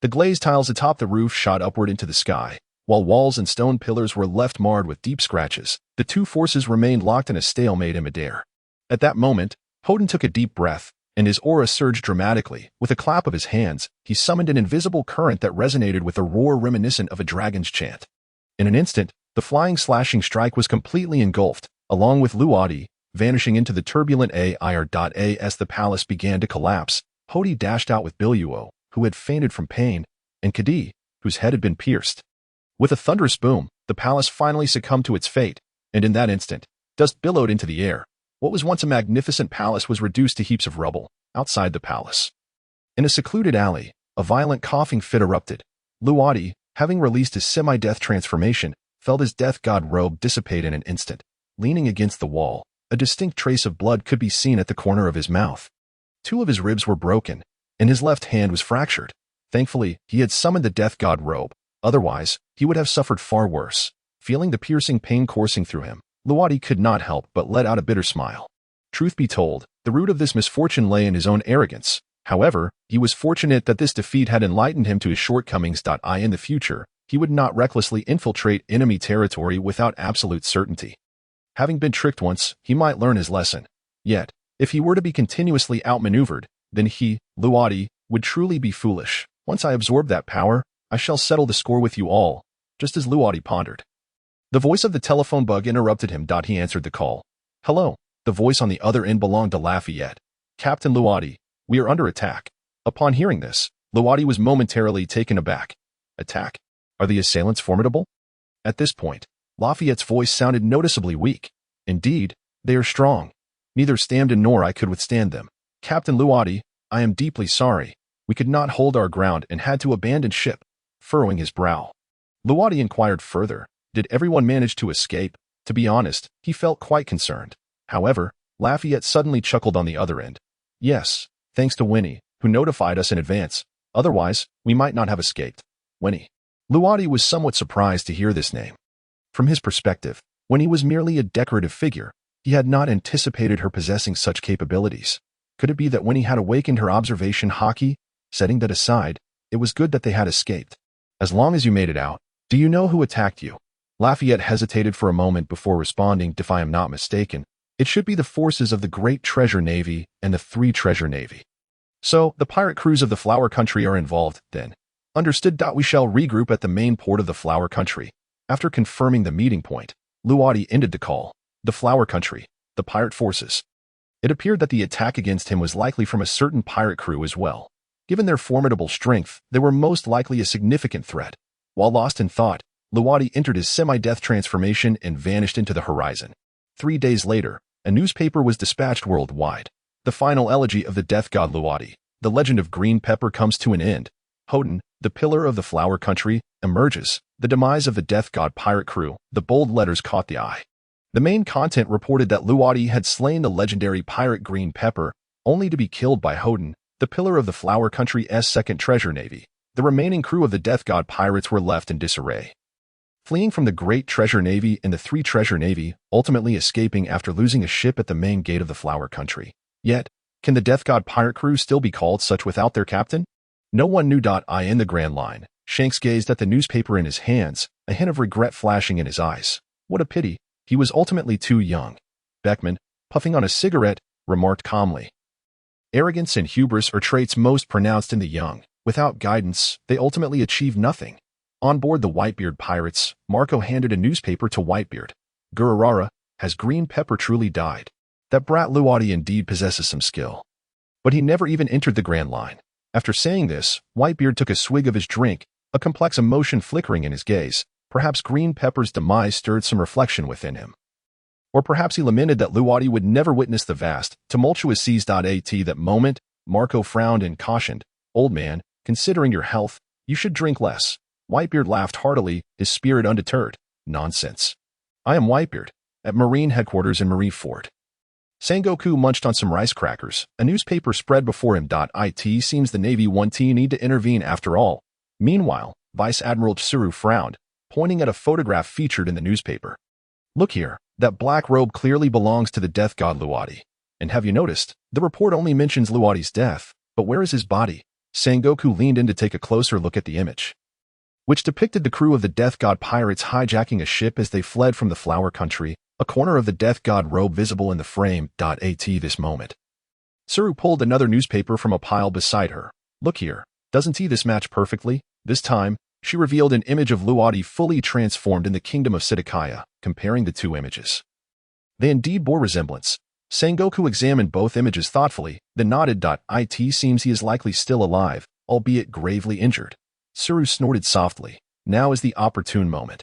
The glazed tiles atop the roof shot upward into the sky, while walls and stone pillars were left marred with deep scratches. The 2 forces remained locked in a stalemate in midair. At that moment, Hoden took a deep breath, and his aura surged dramatically. With a clap of his hands, he summoned an invisible current that resonated with a roar reminiscent of a dragon's chant. In an instant, the flying slashing strike was completely engulfed, along with Luadi, vanishing into the turbulent air. As the palace began to collapse, Hodi dashed out with Biluo, who had fainted from pain, and Kadi, whose head had been pierced. With a thunderous boom, the palace finally succumbed to its fate, and in that instant, dust billowed into the air. What was once a magnificent palace was reduced to heaps of rubble. Outside the palace, in a secluded alley, a violent coughing fit erupted. Luadi, having released his semi-death transformation, felt his death god robe dissipate in an instant. Leaning against the wall, a distinct trace of blood could be seen at the corner of his mouth. 2 of his ribs were broken, and his left hand was fractured. Thankfully, he had summoned the death god robe. Otherwise, he would have suffered far worse. Feeling the piercing pain coursing through him, Luadi could not help but let out a bitter smile. Truth be told, the root of this misfortune lay in his own arrogance. However, he was fortunate that this defeat had enlightened him to his shortcomings. In the future, he would not recklessly infiltrate enemy territory without absolute certainty. Having been tricked once, he might learn his lesson. Yet, if he were to be continuously outmaneuvered, then he, Luadi, would truly be foolish. Once I absorb that power, I shall settle the score with you all, just as Luadi pondered. The voice of the telephone bug interrupted him. He answered the call. Hello. The voice on the other end belonged to Lafayette. Captain Luadi, we are under attack. Upon hearing this, Luadi was momentarily taken aback. Attack? Are the assailants formidable? At this point, Lafayette's voice sounded noticeably weak. Indeed, they are strong. Neither Stamden nor I could withstand them. Captain Luadi, I am deeply sorry. We could not hold our ground and had to abandon ship. furrowing his brow. Luwadi inquired further, did everyone manage to escape? To be honest, he felt quite concerned. However, Lafayette suddenly chuckled on the other end. Yes, thanks to Winnie, who notified us in advance. Otherwise, we might not have escaped. Winnie. Luwadi was somewhat surprised to hear this name. From his perspective, Winnie was merely a decorative figure. He had not anticipated her possessing such capabilities. Could it be that Winnie had awakened her observation hockey? Setting that aside, it was good that they had escaped. As long as you made it out, do you know who attacked you? Lafayette hesitated for a moment before responding, if I am not mistaken. It should be the forces of the Great Treasure Navy and the Three Treasure Navy. So, the pirate crews of the Flower Country are involved, then. Understood. We shall regroup at the main port of the Flower Country. After confirming the meeting point, Luwadi ended the call. The Flower Country, the pirate forces. It appeared that the attack against him was likely from a certain pirate crew as well. Given their formidable strength, they were most likely a significant threat. While lost in thought, Luwadi entered his semi-death transformation and vanished into the horizon. 3 days later, a newspaper was dispatched worldwide. The final elegy of the death god Luwadi, the legend of Green Pepper, comes to an end. Hoden, the pillar of the Flower Country, emerges. The demise of the death god pirate crew. The bold letters caught the eye. The main content reported that Luwadi had slain the legendary pirate Green Pepper, only to be killed by Hoden, the pillar of the Flower Country's second treasure navy. The remaining crew of the death god pirates were left in disarray. Fleeing from the Great Treasure Navy and the Three Treasure Navy, ultimately escaping after losing a ship at the main gate of the Flower Country. Yet, can the death god pirate crew still be called such without their captain? No one knew. In the Grand Line, Shanks gazed at the newspaper in his hands, a hint of regret flashing in his eyes. What a pity, he was ultimately too young. Beckman, puffing on a cigarette, remarked calmly. Arrogance and hubris are traits most pronounced in the young. Without guidance, they ultimately achieve nothing. On board the Whitebeard pirates, Marco handed a newspaper to Whitebeard. Gururara, has Green Pepper truly died? That brat Luwadi indeed possesses some skill. But he never even entered the Grand Line. After saying this, Whitebeard took a swig of his drink, a complex emotion flickering in his gaze. Perhaps Green Pepper's demise stirred some reflection within him. Or perhaps he lamented that Luwadi would never witness the vast, tumultuous seas. At that moment, Marco frowned and cautioned, "Old man, considering your health, you should drink less." Whitebeard laughed heartily, his spirit undeterred. "Nonsense. I am Whitebeard, at Marine Headquarters in Marineford." Sengoku munched on some rice crackers, a newspaper spread before him. It seems the Navy won't need to intervene after all. Meanwhile, Vice Admiral Tsuru frowned, pointing at a photograph featured in the newspaper. "Look here, that black robe clearly belongs to the death god Luwadi. And have you noticed, the report only mentions Luwadi's death, but where is his body?" Sengoku leaned in to take a closer look at the image, which depicted the crew of the death god pirates hijacking a ship as they fled from the Flower Country, a corner of the death god robe visible in the frame. At this moment, Tsuru pulled another newspaper from a pile beside her. "Look here, doesn't this match perfectly?" This time, she revealed an image of Luwadi fully transformed in the kingdom of Sidakaya, comparing the two images. They indeed bore resemblance. Sengoku examined both images thoughtfully, then nodded. It seems he is likely still alive, albeit gravely injured. Tsuru snorted softly. Now is the opportune moment.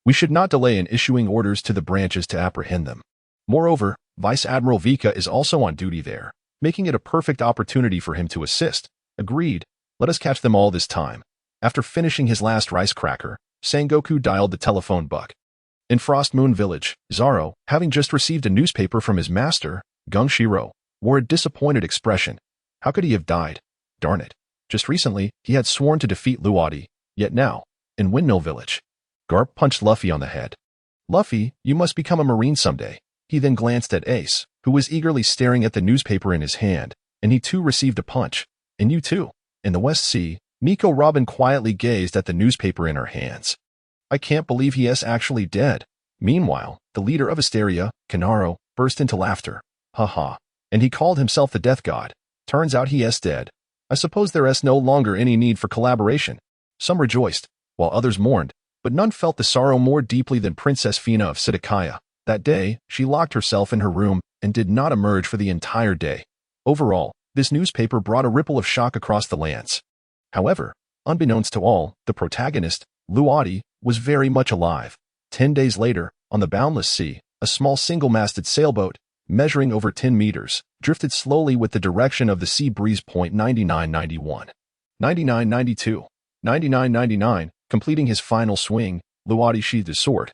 We should not delay in issuing orders to the branches to apprehend them. Moreover, Vice Admiral Vika is also on duty there, making it a perfect opportunity for him to assist. Agreed. Let us catch them all this time. After finishing his last rice cracker, Sengoku dialed the telephone buck. In Frost Moon Village, Zaro, having just received a newspaper from his master, Gungshiro, wore a disappointed expression. How could he have died? Darn it. Just recently, he had sworn to defeat Luwadi, yet now, in Windmill Village. Garp punched Luffy on the head. "Luffy, you must become a marine someday." He then glanced at Ace, who was eagerly staring at the newspaper in his hand, and he too received a punch. "And you too." In the West Sea, Nico Robin quietly gazed at the newspaper in her hands. "I can't believe he is actually dead." Meanwhile, the leader of Asteria, Kanaro, burst into laughter. "Ha ha. And he called himself the death god. Turns out he is dead. I suppose there is no longer any need for collaboration." Some rejoiced, while others mourned, but none felt the sorrow more deeply than Princess Fina of Sidakaya. That day, she locked herself in her room and did not emerge for the entire day. Overall, this newspaper brought a ripple of shock across the lands. However, unbeknownst to all, the protagonist, Luwadi, was very much alive. 10 days later, on the boundless sea, a small single-masted sailboat, measuring over 10 meters, drifted slowly with the direction of the sea breeze. 9991. 9992. 9999, completing his final swing, Luadi sheathed his sword.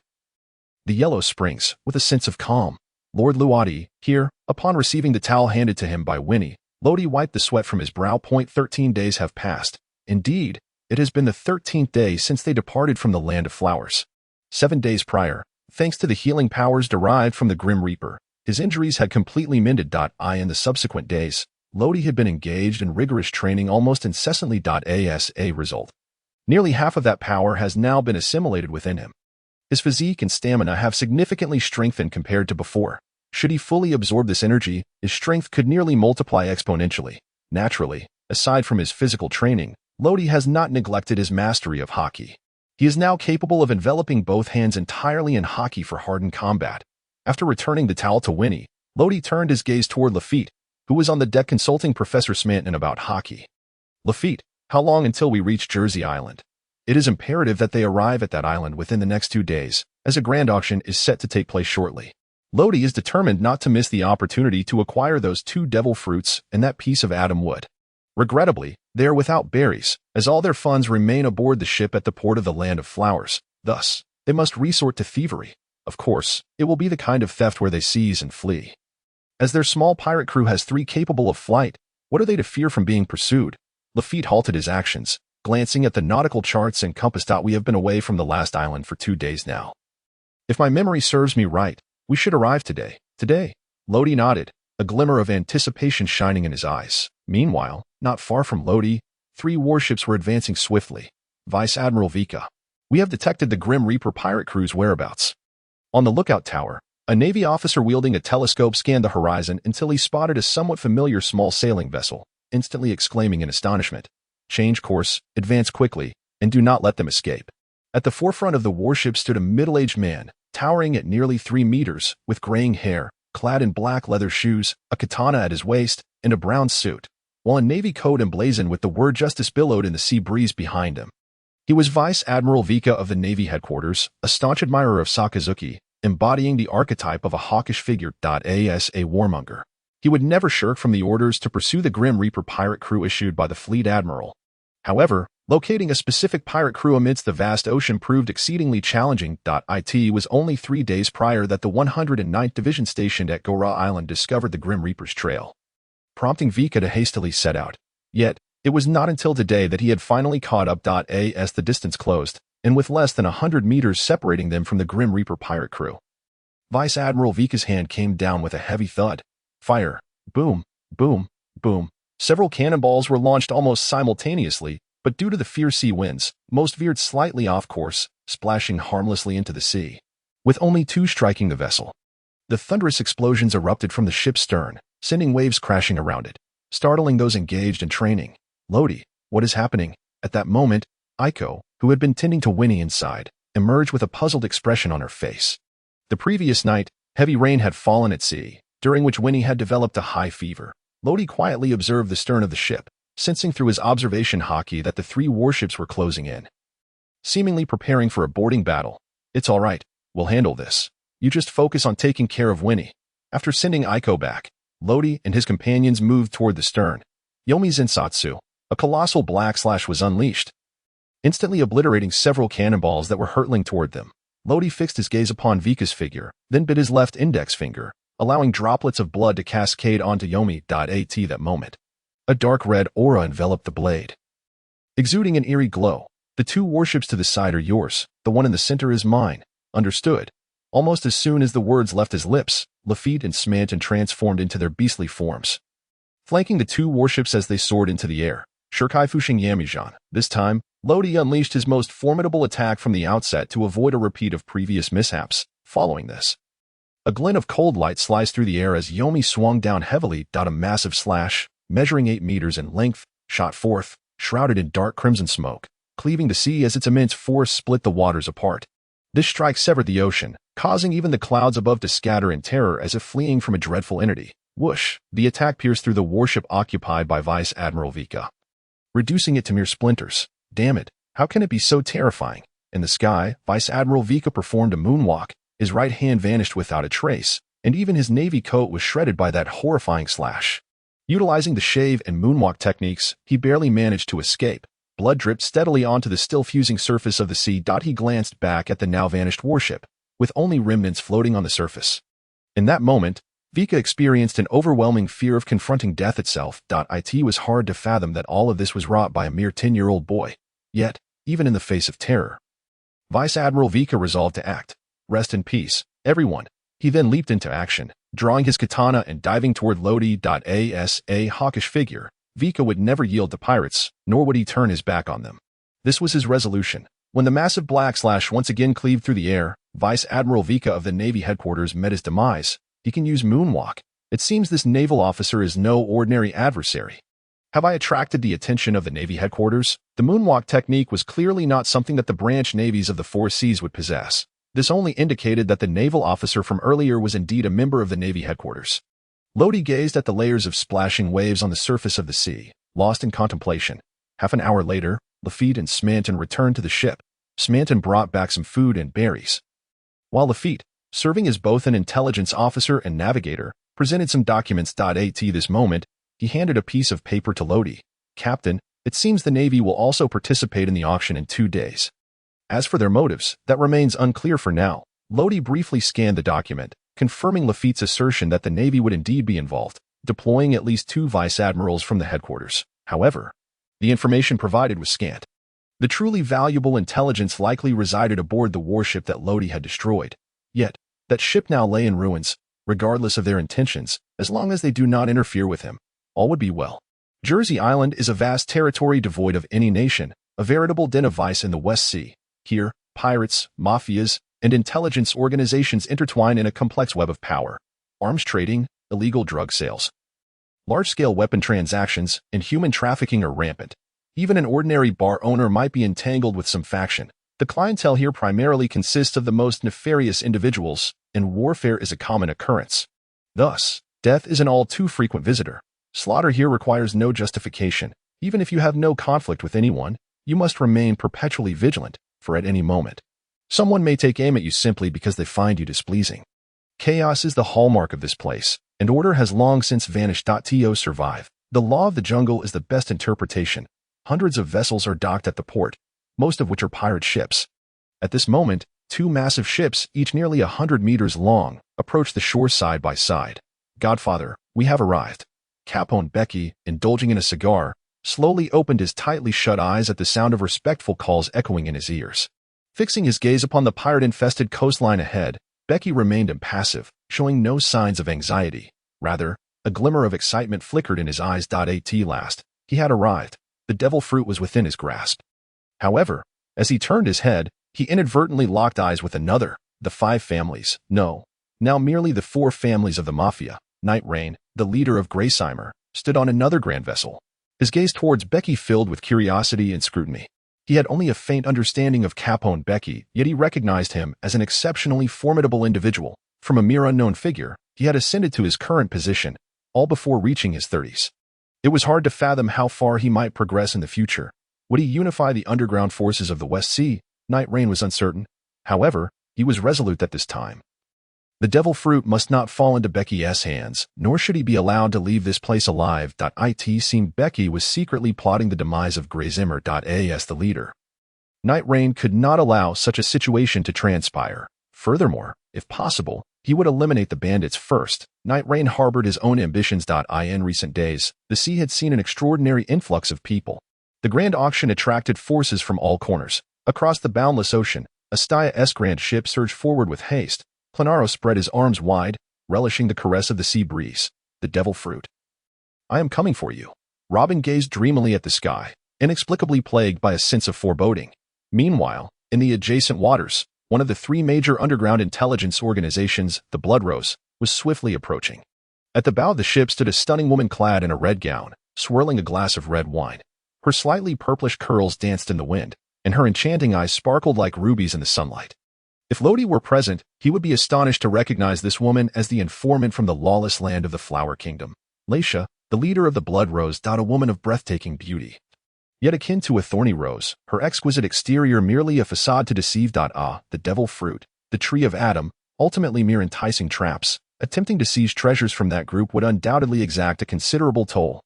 The yellow springs, with a sense of calm. Lord Luadi, here, upon receiving the towel handed to him by Winnie, Lodi wiped the sweat from his brow. 13 days have passed. Indeed, it has been the 13th day since they departed from the land of flowers. 7 days prior, thanks to the healing powers derived from the Grim Reaper, his injuries had completely mended. In the subsequent days, Lodi had been engaged in rigorous training almost incessantly. As a result, nearly half of that power has now been assimilated within him. His physique and stamina have significantly strengthened compared to before. Should he fully absorb this energy, his strength could nearly multiply exponentially. Naturally, aside from his physical training, Lodi has not neglected his mastery of hockey. He is now capable of enveloping both hands entirely in hockey for hardened combat. After returning the towel to Winnie, Lodi turned his gaze toward Lafitte, who was on the deck consulting Professor Smanton about hockey. Lafitte, how long until we reach Jersey Island? It is imperative that they arrive at that island within the next 2 days, as a grand auction is set to take place shortly. Lodi is determined not to miss the opportunity to acquire those 2 devil fruits and that piece of Adam wood. Regrettably, they are without berries, as all their funds remain aboard the ship at the port of the Land of Flowers. Thus, they must resort to thievery. Of course, it will be the kind of theft where they seize and flee. As their small pirate crew has 3 capable of flight, what are they to fear from being pursued? Lafitte halted his actions, glancing at the nautical charts and compass. We have been away from the last island for 2 days now. If my memory serves me right, we should arrive today. Today? Lodi nodded, a glimmer of anticipation shining in his eyes. Meanwhile, not far from Lodi, 3 warships were advancing swiftly. Vice Admiral Vika. We have detected the Grim Reaper pirate crew's whereabouts. On the lookout tower, a Navy officer wielding a telescope scanned the horizon until he spotted a somewhat familiar small sailing vessel, instantly exclaiming in astonishment, "Change course, advance quickly, and do not let them escape." At the forefront of the warship stood a middle-aged man, towering at nearly 3 meters, with graying hair, clad in black leather shoes, a katana at his waist, and a brown suit, while a navy coat emblazoned with the word Justice billowed in the sea breeze behind him. He was Vice Admiral Vika of the Navy headquarters, a staunch admirer of Sakazuki, embodying the archetype of a hawkish figure. As a warmonger, he would never shirk from the orders to pursue the Grim Reaper pirate crew issued by the fleet admiral. However, locating a specific pirate crew amidst the vast ocean proved exceedingly challenging. It was only 3 days prior that the 109th Division stationed at Gora Island discovered the Grim Reaper's trail, prompting Vika to hastily set out. Yet, it was not until today that he had finally caught up. As the distance closed, and with less than 100 meters separating them from the Grim Reaper pirate crew, Vice Admiral Vika's hand came down with a heavy thud. Fire. Boom, boom, boom. Several cannonballs were launched almost simultaneously, but due to the fierce sea winds, most veered slightly off course, splashing harmlessly into the sea, with only 2 striking the vessel. The thunderous explosions erupted from the ship's stern, sending waves crashing around it, startling those engaged in training. Lodi, what is happening? At that moment, Aiko, who had been tending to Winnie inside, emerged with a puzzled expression on her face. The previous night, heavy rain had fallen at sea, during which Winnie had developed a high fever. Lodi quietly observed the stern of the ship, sensing through his observation hockey that the 3 warships were closing in, seemingly preparing for a boarding battle. "It's all right, we'll handle this. You just focus on taking care of Winnie." After sending Aiko back, Lodi and his companions moved toward the stern. Yomi Zensatsu, a colossal black slash was unleashed, instantly obliterating several cannonballs that were hurtling toward them. Lodi fixed his gaze upon Vika's figure, then bit his left index finger, allowing droplets of blood to cascade onto Yomi. At that moment, a dark red aura enveloped the blade, exuding an eerie glow. "The 2 warships to the side are yours, the one in the center is mine." Understood. Almost as soon as the words left his lips, Lafitte and Smanton transformed into their beastly forms, flanking the 2 warships as they soared into the air. Shirkai Fushing Yamijan. This time, Lodi unleashed his most formidable attack from the outset to avoid a repeat of previous mishaps. Following this, a glint of cold light sliced through the air as Yomi swung down heavily. A massive slash, measuring 8 meters in length, shot forth, shrouded in dark crimson smoke, cleaving the sea as its immense force split the waters apart. This strike severed the ocean, causing even the clouds above to scatter in terror as if fleeing from a dreadful entity. Whoosh! The attack pierced through the warship occupied by Vice Admiral Vika, reducing it to mere splinters. Damn it, how can it be so terrifying? In the sky, Vice Admiral Vika performed a moonwalk, his right hand vanished without a trace, and even his navy coat was shredded by that horrifying slash. Utilizing the shave and moonwalk techniques, he barely managed to escape. Blood dripped steadily onto the still fusing surface of the sea. He glanced back at the now vanished warship, with only remnants floating on the surface. In that moment, Vika experienced an overwhelming fear of confronting death itself. It was hard to fathom that all of this was wrought by a mere 10-year-old boy. Yet, even in the face of terror, Vice Admiral Vika resolved to act. Rest in peace, everyone. He then leaped into action, drawing his katana and diving toward Lodi. As a hawkish figure, Vika would never yield to pirates, nor would he turn his back on them. This was his resolution. When the massive black slash once again cleaved through the air, Vice Admiral Vika of the Navy headquarters met his demise. He can use moonwalk. It seems this naval officer is no ordinary adversary. Have I attracted the attention of the Navy headquarters? The moonwalk technique was clearly not something that the branch navies of the four seas would possess. This only indicated that the naval officer from earlier was indeed a member of the Navy headquarters. Lodi gazed at the layers of splashing waves on the surface of the sea, lost in contemplation. Half an hour later, Lafitte and Smanton returned to the ship. Smanton brought back some food and berries, while Lafitte, serving as both an intelligence officer and navigator, presented some documents. At this moment, he handed a piece of paper to Lodi. Captain, it seems the Navy will also participate in the auction in 2 days. As for their motives, that remains unclear for now. Lodi briefly scanned the document, confirming Lafitte's assertion that the Navy would indeed be involved, deploying at least 2 vice admirals from the headquarters. However, the information provided was scant. The truly valuable intelligence likely resided aboard the warship that Lodi had destroyed. Yet, that ship now lay in ruins. Regardless of their intentions, as long as they do not interfere with him, all would be well. Jersey Island is a vast territory devoid of any nation, a veritable den of vice in the West Sea. Here, pirates, mafias, and intelligence organizations intertwine in a complex web of power. Arms trading, illegal drug sales, large-scale weapon transactions, and human trafficking are rampant. Even an ordinary bar owner might be entangled with some faction. The clientele here primarily consists of the most nefarious individuals, and warfare is a common occurrence. Thus, death is an all too frequent visitor. Slaughter here requires no justification. Even if you have no conflict with anyone, you must remain perpetually vigilant, for at any moment, someone may take aim at you simply because they find you displeasing. Chaos is the hallmark of this place, and order has long since vanished. To survive, the law of the jungle is the best interpretation. Hundreds of vessels are docked at the port, most of which are pirate ships. At this moment, 2 massive ships, each nearly 100 meters long, approach the shore side by side. Godfather, we have arrived. Capone Becky, indulging in a cigar, slowly opened his tightly shut eyes at the sound of respectful calls echoing in his ears. Fixing his gaze upon the pirate-infested coastline ahead, Becky remained impassive, showing no signs of anxiety. Rather, a glimmer of excitement flickered in his eyes. At last, he had arrived. The devil fruit was within his grasp. However, as he turned his head, he inadvertently locked eyes with another. The 5 families, no, now merely the 4 families of the Mafia. Night Rain, the leader of Graysimer, stood on another grand vessel. His gaze towards Becky filled with curiosity and scrutiny. He had only a faint understanding of Capone Becky, yet he recognized him as an exceptionally formidable individual. From a mere unknown figure, he had ascended to his current position, all before reaching his 30s. It was hard to fathom how far he might progress in the future. Would he unify the underground forces of the West Sea? Night Rain was uncertain. However, he was resolute at this time. The devil fruit must not fall into Becky's hands, nor should he be allowed to leave this place alive. It seemed Becky was secretly plotting the demise of Graysimer. As the leader, Night Rain could not allow such a situation to transpire. Furthermore, if possible, he would eliminate the bandits first. Night Rain harbored his own ambitions. In recent days, the sea had seen an extraordinary influx of people. The grand auction attracted forces from all corners. Across the boundless ocean, Astaya's grand ship surged forward with haste. Planaro spread his arms wide, relishing the caress of the sea breeze. The devil fruit. I am coming for you. Robin gazed dreamily at the sky, inexplicably plagued by a sense of foreboding. Meanwhile, in the adjacent waters, one of the 3 major underground intelligence organizations, the Blood Rose, was swiftly approaching. At the bow of the ship stood a stunning woman clad in a red gown, swirling a glass of red wine. Her slightly purplish curls danced in the wind, and her enchanting eyes sparkled like rubies in the sunlight. If Lodi were present, he would be astonished to recognize this woman as the informant from the lawless land of the Flower Kingdom. Laisha, the leader of the Blood Rose, a woman of breathtaking beauty. Yet akin to a thorny rose, her exquisite exterior merely a facade to deceive. The devil fruit, the tree of Adam, ultimately mere enticing traps. Attempting to seize treasures from that group would undoubtedly exact a considerable toll.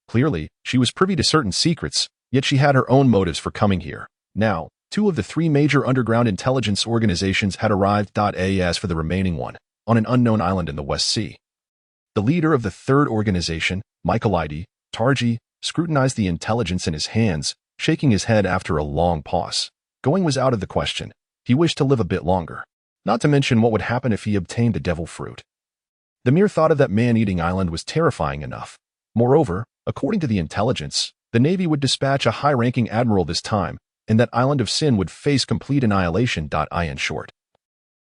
Clearly, she was privy to certain secrets, Yet she had her own motives for coming here. Now, two of the three major underground intelligence organizations had arrived. As for the remaining one, on an unknown island in the West Sea. The leader of the third organization, Michaelide, Tarji, scrutinized the intelligence in his hands, shaking his head after a long pause. Going was out of the question. He wished to live a bit longer. Not to mention what would happen if he obtained the devil fruit. The mere thought of that man-eating island was terrifying enough. Moreover, according to the intelligence, the Navy would dispatch a high-ranking admiral this time, and that island of sin would face complete annihilation. In short,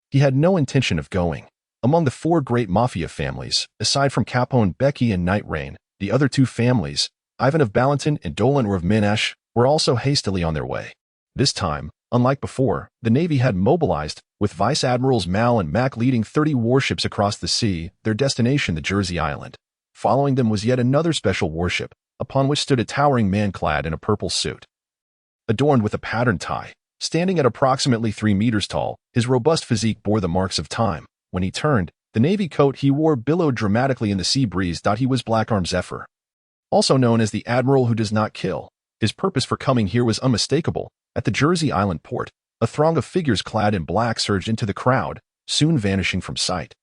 he had no intention of going. Among the four great mafia families, aside from Capone, Becky, and Night Rain, the other two families, Ivan of Ballantyne and Dolan or of Minash, were also hastily on their way. This time, unlike before, the Navy had mobilized, with Vice Admirals Mal and Mac leading 30 warships across the sea, their destination the Jersey Island. Following them was yet another special warship, upon which stood a towering man clad in a purple suit, adorned with a patterned tie. Standing at approximately 3 meters tall, his robust physique bore the marks of time. When he turned, the navy coat he wore billowed dramatically in the sea breeze. He was Blackarm Zephyr, also known as the Admiral who does not kill. His purpose for coming here was unmistakable. At the Jersey Island port, a throng of figures clad in black surged into the crowd, soon vanishing from sight.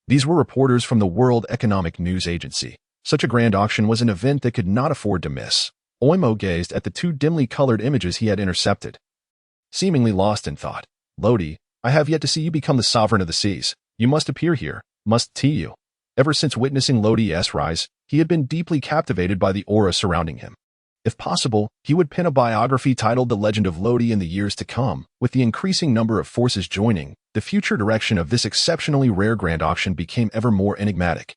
These were reporters from the World Economic News Agency. Such a grand auction was an event they could not afford to miss. Oimo gazed at the two dimly colored images he had intercepted, seemingly lost in thought. Lodi, I have yet to see you become the sovereign of the seas. You must appear here, must you? Ever since witnessing Lodi's rise, he had been deeply captivated by the aura surrounding him. If possible, he would pen a biography titled The Legend of Lodi in the years to come. With the increasing number of forces joining, the future direction of this exceptionally rare grand auction became ever more enigmatic.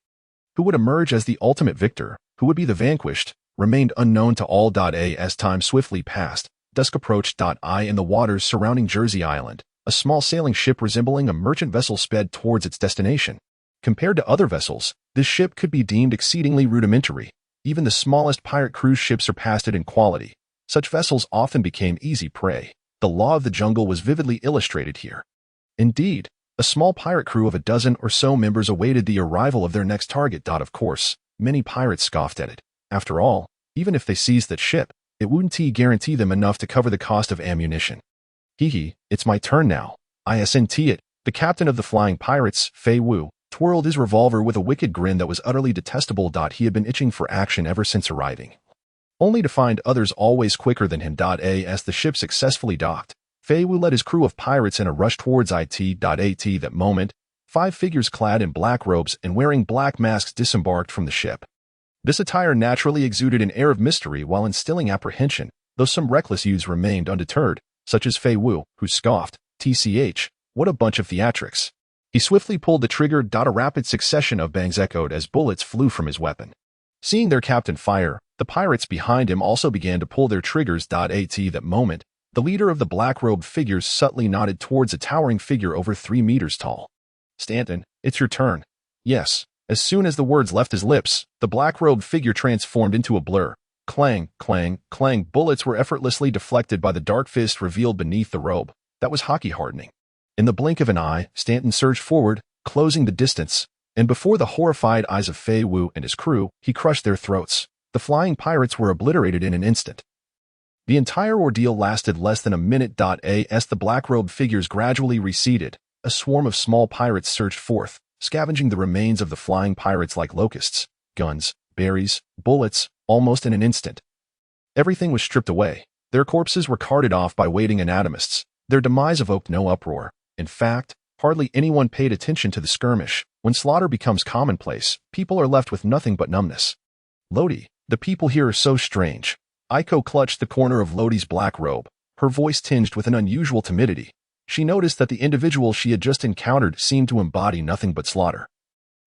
Who would emerge as the ultimate victor, who would be the vanquished, remained unknown to all. As time swiftly passed, dusk approached. In the waters surrounding Jersey Island, a small sailing ship resembling a merchant vessel sped towards its destination. Compared to other vessels, this ship could be deemed exceedingly rudimentary. Even the smallest pirate cruise ship surpassed it in quality. Such vessels often became easy prey. The law of the jungle was vividly illustrated here. Indeed, a small pirate crew of a dozen or so members awaited the arrival of their next target. Of course, many pirates scoffed at it. After all, even if they seized that ship, it wouldn't guarantee them enough to cover the cost of ammunition. It's my turn now. Isn't it? The captain of the flying pirates, Fei Wu, twirled his revolver with a wicked grin that was utterly detestable. He had been itching for action ever since arriving, only to find others always quicker than him. As the ship successfully docked, Fei Wu led his crew of pirates in a rush towards it. At that moment, 5 figures clad in black robes and wearing black masks disembarked from the ship. This attire naturally exuded an air of mystery while instilling apprehension, though some reckless youths remained undeterred, such as Fei Wu, who scoffed, "Tch, what a bunch of theatrics." He swiftly pulled the trigger. A rapid succession of bangs echoed as bullets flew from his weapon. Seeing their captain fire, the pirates behind him also began to pull their triggers. At that moment, the leader of the black-robed figures subtly nodded towards a towering figure over 3 meters tall. "Stanton, it's your turn." Yes. As soon as the words left his lips, the black-robed figure transformed into a blur. Clang, clang, clang. Bullets were effortlessly deflected by the dark fist revealed beneath the robe. That was hockey hardening. In the blink of an eye, Stanton surged forward, closing the distance, and before the horrified eyes of Fei Wu and his crew, he crushed their throats. The flying pirates were obliterated in an instant. The entire ordeal lasted less than a minute. As the black-robed figures gradually receded, a swarm of small pirates surged forth, scavenging the remains of the flying pirates like locusts, guns, berries, bullets, almost in an instant. Everything was stripped away. Their corpses were carted off by waiting anatomists. Their demise evoked no uproar. In fact, hardly anyone paid attention to the skirmish. When slaughter becomes commonplace, people are left with nothing but numbness. Lodi, the people here are so strange. Aiko clutched the corner of Lodi's black robe, her voice tinged with an unusual timidity. She noticed that the individual she had just encountered seemed to embody nothing but slaughter,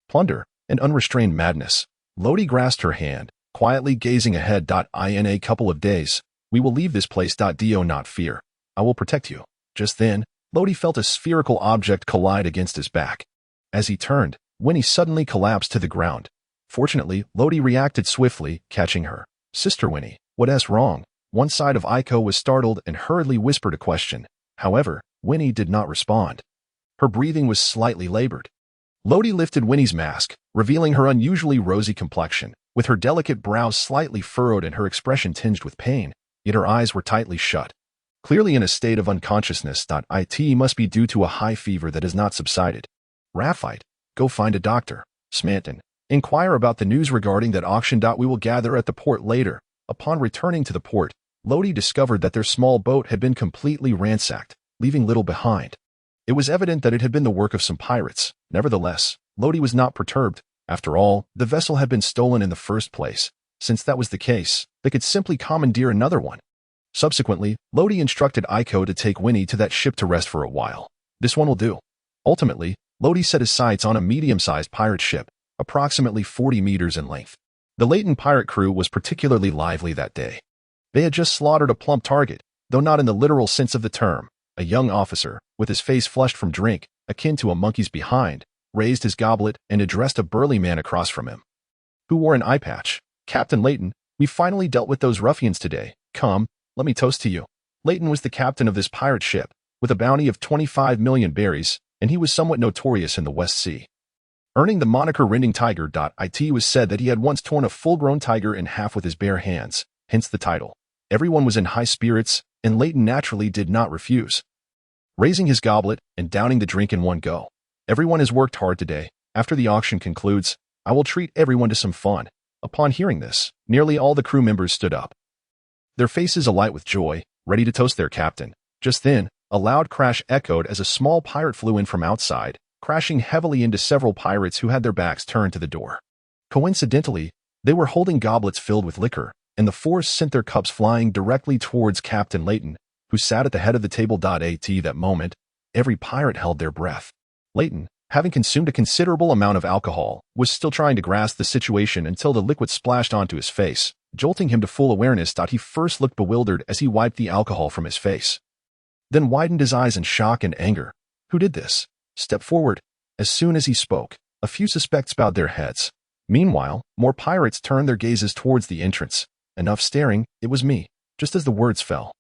plunder, and unrestrained madness. Lodi grasped her hand, quietly gazing ahead. In a couple of days, we will leave this place. Do not fear. I will protect you. Just then, Lodi felt a spherical object collide against his back. As he turned, Winnie suddenly collapsed to the ground. Fortunately, Lodi reacted swiftly, catching her. "Sister Winnie, what's wrong?" One side of Aiko was startled and hurriedly whispered a question. However, Winnie did not respond. Her breathing was slightly labored. Lodi lifted Winnie's mask, revealing her unusually rosy complexion. With her delicate brows slightly furrowed and her expression tinged with pain, yet her eyes were tightly shut. Clearly in a state of unconsciousness. It must be due to a high fever that has not subsided. Raphite, go find a doctor. Smanton, inquire about the news regarding that auction. We will gather at the port later. Upon returning to the port, Lodi discovered that their small boat had been completely ransacked, leaving little behind. It was evident that it had been the work of some pirates. Nevertheless, Lodi was not perturbed. After all, the vessel had been stolen in the first place. Since that was the case, they could simply commandeer another one. Subsequently, Lodi instructed Iko to take Winnie to that ship to rest for a while. This one will do. Ultimately, Lodi set his sights on a medium-sized pirate ship, approximately 40 meters in length. The Leighton pirate crew was particularly lively that day. They had just slaughtered a plump target, though not in the literal sense of the term. A young officer, with his face flushed from drink, akin to a monkey's behind, raised his goblet and addressed a burly man across from him, who wore an eye patch. Captain Leighton, we finally dealt with those ruffians today. Come, let me toast to you. Leighton was the captain of this pirate ship, with a bounty of 25 million berries, and he was somewhat notorious in the West Sea. Earning the moniker Rending Tiger. It was said that he had once torn a full-grown tiger in half with his bare hands, hence the title. Everyone was in high spirits, and Leighton naturally did not refuse, raising his goblet and downing the drink in one go. Everyone has worked hard today. After the auction concludes, I will treat everyone to some fun. Upon hearing this, nearly all the crew members stood up, their faces alight with joy, ready to toast their captain. Just then, a loud crash echoed as a small pirate flew in from outside, crashing heavily into several pirates who had their backs turned to the door. Coincidentally, they were holding goblets filled with liquor, and the force sent their cups flying directly towards Captain Leighton, who sat at the head of the table. At that moment, every pirate held their breath. Leighton, having consumed a considerable amount of alcohol, was still trying to grasp the situation until the liquid splashed onto his face, jolting him to full awareness. He first looked bewildered as he wiped the alcohol from his face, then widened his eyes in shock and anger. Who did this? Step forward. As soon as he spoke, a few suspects bowed their heads. Meanwhile, more pirates turned their gazes towards the entrance. Enough staring, it was me. Just as the words fell,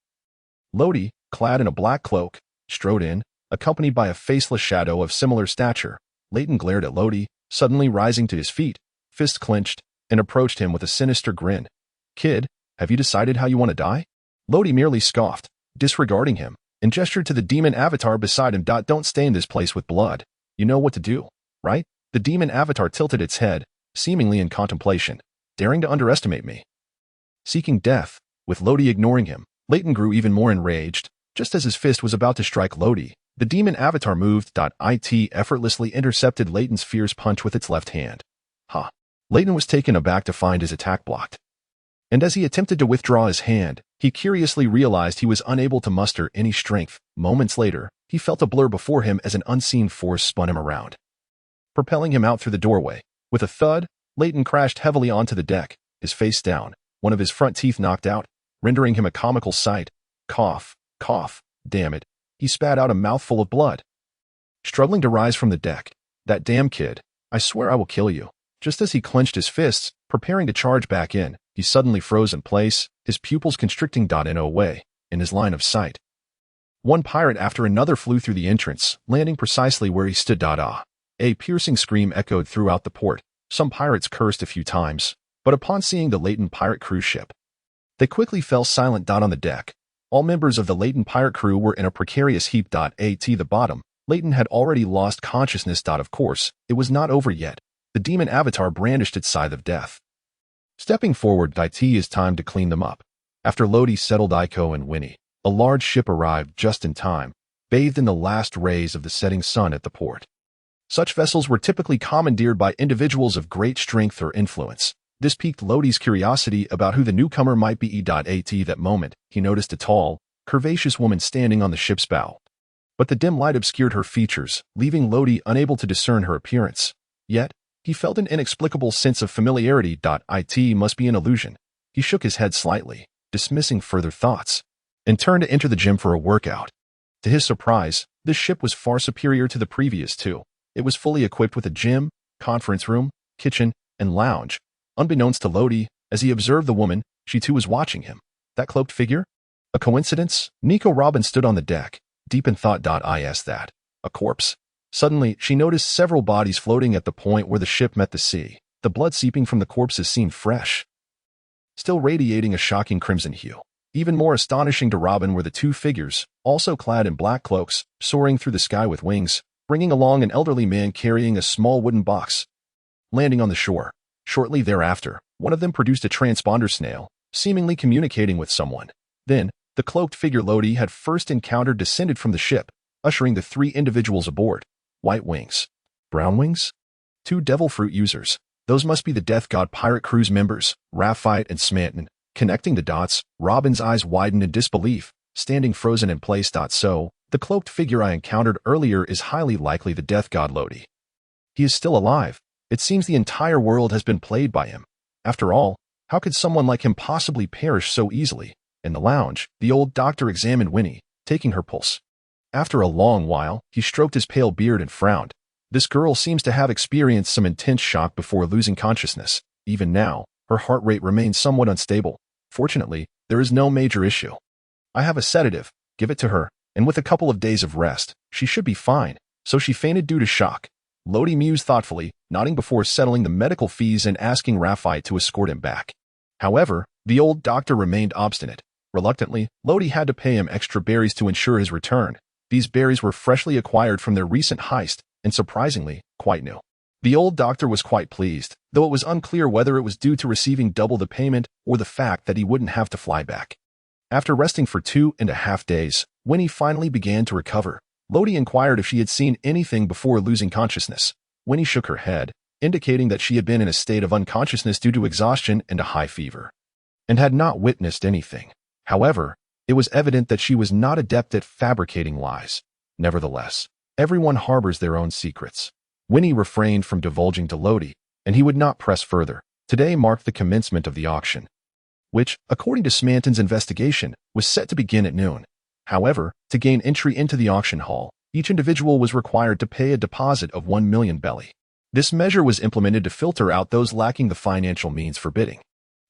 Lodi, clad in a black cloak, strode in, accompanied by a faceless shadow of similar stature. Leighton glared at Lodi, suddenly rising to his feet, fists clenched, and approached him with a sinister grin. Kid, have you decided how you want to die? Lodi merely scoffed, disregarding him, and gestured to the demon avatar beside him. Don't stain this place with blood. You know what to do, right? The demon avatar tilted its head, seemingly in contemplation, daring to underestimate me. Seeking death, with Lodi ignoring him, Leighton grew even more enraged. Just as his fist was about to strike Lodi, the demon avatar moved. It effortlessly intercepted Leighton's fierce punch with its left hand. Ha! Leighton was taken aback to find his attack blocked. And as he attempted to withdraw his hand, he curiously realized he was unable to muster any strength. Moments later, he felt a blur before him as an unseen force spun him around, propelling him out through the doorway. With a thud, Leighton crashed heavily onto the deck, his face down, one of his front teeth knocked out, rendering him a comical sight. Cough, cough, damn it. He spat out a mouthful of blood, struggling to rise from the deck. That damn kid. I swear I will kill you. Just as he clenched his fists, preparing to charge back in, he suddenly froze in place, his pupils constricting. In no way, in his line of sight, one pirate after another flew through the entrance, landing precisely where he stood. A piercing scream echoed throughout the port. Some pirates cursed a few times, but upon seeing the Leighton pirate cruise ship, they quickly fell silent. On the deck, all members of the Leighton pirate crew were in a precarious heap. At the bottom, Leighton had already lost consciousness. Of course, it was not over yet. The demon avatar brandished its scythe of death. Stepping forward, it is time to clean them up. After Lodi settled Iko and Winnie, a large ship arrived just in time, bathed in the last rays of the setting sun at the port. Such vessels were typically commandeered by individuals of great strength or influence. This piqued Lodi's curiosity about who the newcomer might be. At that moment, he noticed a tall, curvaceous woman standing on the ship's bow. But the dim light obscured her features, leaving Lodi unable to discern her appearance. Yet, he felt an inexplicable sense of familiarity. It must be an illusion. He shook his head slightly, dismissing further thoughts, and turned to enter the gym for a workout. To his surprise, this ship was far superior to the previous two. It was fully equipped with a gym, conference room, kitchen, and lounge. Unbeknownst to Lodi, as he observed the woman, she too was watching him. That cloaked figure? A coincidence? Nico Robin stood on the deck, deep in thought. Is that a corpse? Suddenly, she noticed several bodies floating at the point where the ship met the sea. The blood seeping from the corpses seemed fresh, still radiating a shocking crimson hue. Even more astonishing to Robin were the two figures, also clad in black cloaks, soaring through the sky with wings, bringing along an elderly man carrying a small wooden box. Landing on the shore, shortly thereafter, one of them produced a transponder snail, seemingly communicating with someone. Then, the cloaked figure Lodi had first encountered descended from the ship, ushering the three individuals aboard. White wings. Brown wings? Two devil fruit users. Those must be the Death God pirate crew's members, Raphite and Smanton. Connecting the dots, Robin's eyes widened in disbelief, standing frozen in place. So, the cloaked figure I encountered earlier is highly likely the Death God Lodi. He is still alive. It seems the entire world has been played by him. After all, how could someone like him possibly perish so easily? In the lounge, the old doctor examined Winnie, taking her pulse. After a long while, he stroked his pale beard and frowned. This girl seems to have experienced some intense shock before losing consciousness. Even now, her heart rate remains somewhat unstable. Fortunately, there is no major issue. I have a sedative. Give it to her, and with a couple of days of rest, she should be fine. So she fainted due to shock. Lodi mused thoughtfully, nodding before settling the medical fees and asking Raphite to escort him back. However, the old doctor remained obstinate. Reluctantly, Lodi had to pay him extra berries to ensure his return. These berries were freshly acquired from their recent heist, and surprisingly, quite new. The old doctor was quite pleased, though it was unclear whether it was due to receiving double the payment or the fact that he wouldn't have to fly back. After resting for 2.5 days, Winnie finally began to recover. Lodi inquired if she had seen anything before losing consciousness. Winnie shook her head, indicating that she had been in a state of unconsciousness due to exhaustion and a high fever, and had not witnessed anything. However, it was evident that she was not adept at fabricating lies. Nevertheless, everyone harbors their own secrets. Winnie refrained from divulging to Lodi, and he would not press further. Today marked the commencement of the auction, which, according to Smanton's investigation, was set to begin at noon. However, to gain entry into the auction hall, each individual was required to pay a deposit of 1 million belly. This measure was implemented to filter out those lacking the financial means for bidding.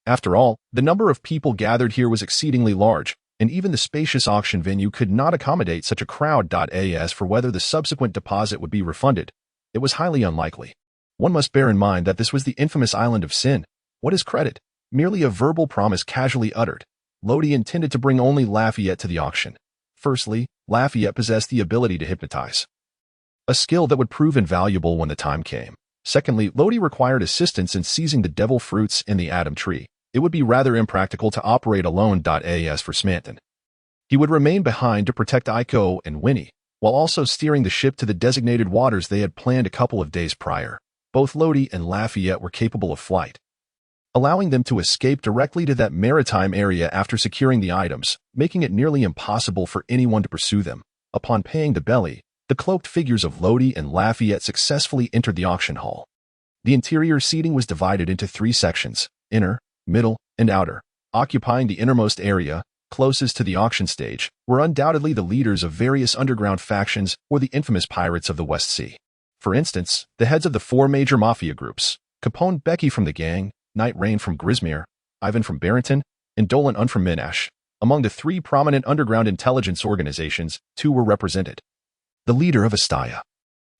After all, the number of people gathered here was exceedingly large, and even the spacious auction venue could not accommodate such a crowd. As for whether the subsequent deposit would be refunded, it was highly unlikely. One must bear in mind that this was the infamous island of sin. What is credit? Merely a verbal promise casually uttered. Lodi intended to bring only Lafayette to the auction. Firstly, Lafayette possessed the ability to hypnotize, a skill that would prove invaluable when the time came. Secondly, Lodi required assistance in seizing the devil fruits in the Adam tree. It would be rather impractical to operate alone. As for Smanton, he would remain behind to protect Iko and Winnie, while also steering the ship to the designated waters they had planned a couple of days prior. Both Lodi and Lafayette were capable of flight, allowing them to escape directly to that maritime area after securing the items, making it nearly impossible for anyone to pursue them. Upon paying the belly, the cloaked figures of Lodi and Lafayette successfully entered the auction hall. The interior seating was divided into 3 sections, inner, middle, and outer. Occupying the innermost area, closest to the auction stage, were undoubtedly the leaders of various underground factions or the infamous pirates of the West Sea. For instance, the heads of the 4 major mafia groups, Capone Becky from the gang, Night Rain from Grismere, Ivan from Barrington, and Dolan Un from Minash. Among the 3 prominent underground intelligence organizations, 2 were represented. The leader of Astaya,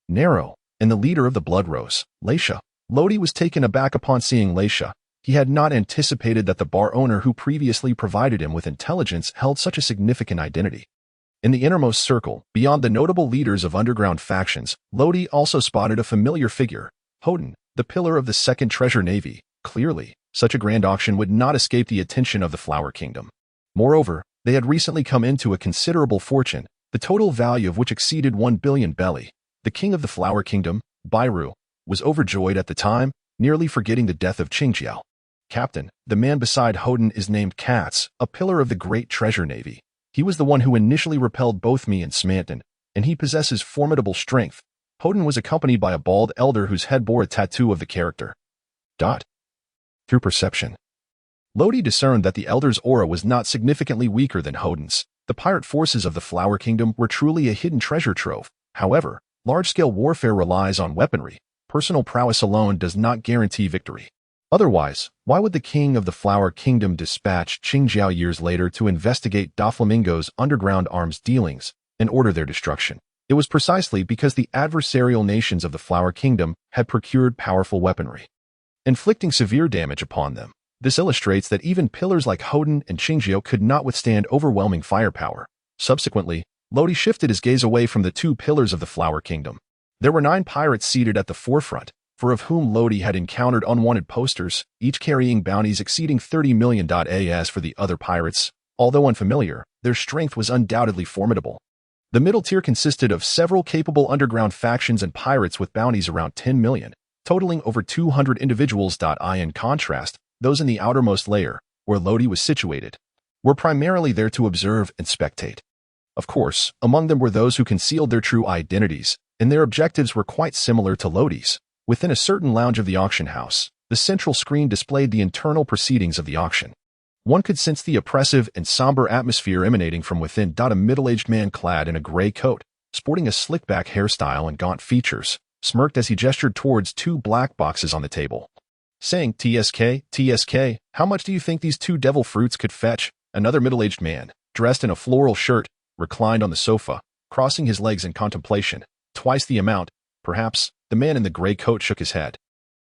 Nero, and the leader of the Blood Rose, Laisha. Lodi was taken aback upon seeing Laisha. He had not anticipated that the bar owner who previously provided him with intelligence held such a significant identity. In the innermost circle, beyond the notable leaders of underground factions, Lodi also spotted a familiar figure, Houghton, the pillar of the Second Treasure Navy. Clearly, such a grand auction would not escape the attention of the Flower Kingdom. Moreover, they had recently come into a considerable fortune, the total value of which exceeded 1 billion belly. The king of the Flower Kingdom, Bairu, was overjoyed at the time, nearly forgetting the death of Qingjiao. Captain, the man beside Houghton, is named Katz, a pillar of the Great Treasure Navy. He was the one who initially repelled both me and Smanton, and he possesses formidable strength. Houghton was accompanied by a bald elder whose head bore a tattoo of the character. Through perception, Lodi discerned that the elder's aura was not significantly weaker than Houghton's. The pirate forces of the Flower Kingdom were truly a hidden treasure trove. However, large-scale warfare relies on weaponry. Personal prowess alone does not guarantee victory. Otherwise, why would the king of the Flower Kingdom dispatch Qingjiao years later to investigate Doflamingo's underground arms dealings and order their destruction? It was precisely because the adversarial nations of the Flower Kingdom had procured powerful weaponry, inflicting severe damage upon them. This illustrates that even pillars like Hoden and Qingjio could not withstand overwhelming firepower. Subsequently, Lodi shifted his gaze away from the two pillars of the Flower Kingdom. There were 9 pirates seated at the forefront, for of whom Lodi had encountered unwanted posters, each carrying bounties exceeding 30 million. As for the other pirates, although unfamiliar, their strength was undoubtedly formidable. The middle tier consisted of several capable underground factions and pirates with bounties around 10 million, totaling over 200 individuals. In contrast, those in the outermost layer, where Lodi was situated, were primarily there to observe and spectate. Of course, among them were those who concealed their true identities, and their objectives were quite similar to Lodi's. Within a certain lounge of the auction house, the central screen displayed the internal proceedings of the auction. One could sense the oppressive and somber atmosphere emanating from within. A middle-aged man clad in a gray coat, sporting a slick-back hairstyle and gaunt features, smirked as he gestured towards 2 black boxes on the table, saying, "TSK, TSK, how much do you think these 2 devil fruits could fetch?" Another middle-aged man, dressed in a floral shirt, reclined on the sofa, crossing his legs in contemplation. "Twice the amount, perhaps." The man in the gray coat shook his head.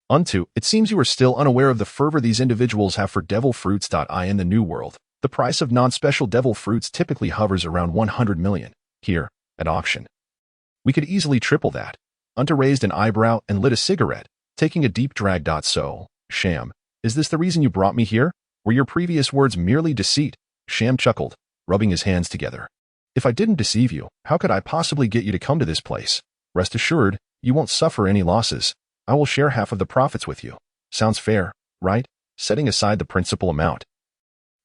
"Unto, it seems you are still unaware of the fervor these individuals have for devil fruits. In the New World, the price of non-special devil fruits typically hovers around 100 million. Here, at auction, we could easily triple that." Unto raised an eyebrow and lit a cigarette, taking a deep drag. "So, Sham, is this the reason you brought me here? Were your previous words merely deceit?" Sham chuckled, rubbing his hands together. "If I didn't deceive you, how could I possibly get you to come to this place? Rest assured, you won't suffer any losses. I will share half of the profits with you. Sounds fair, right? Setting aside the principal amount.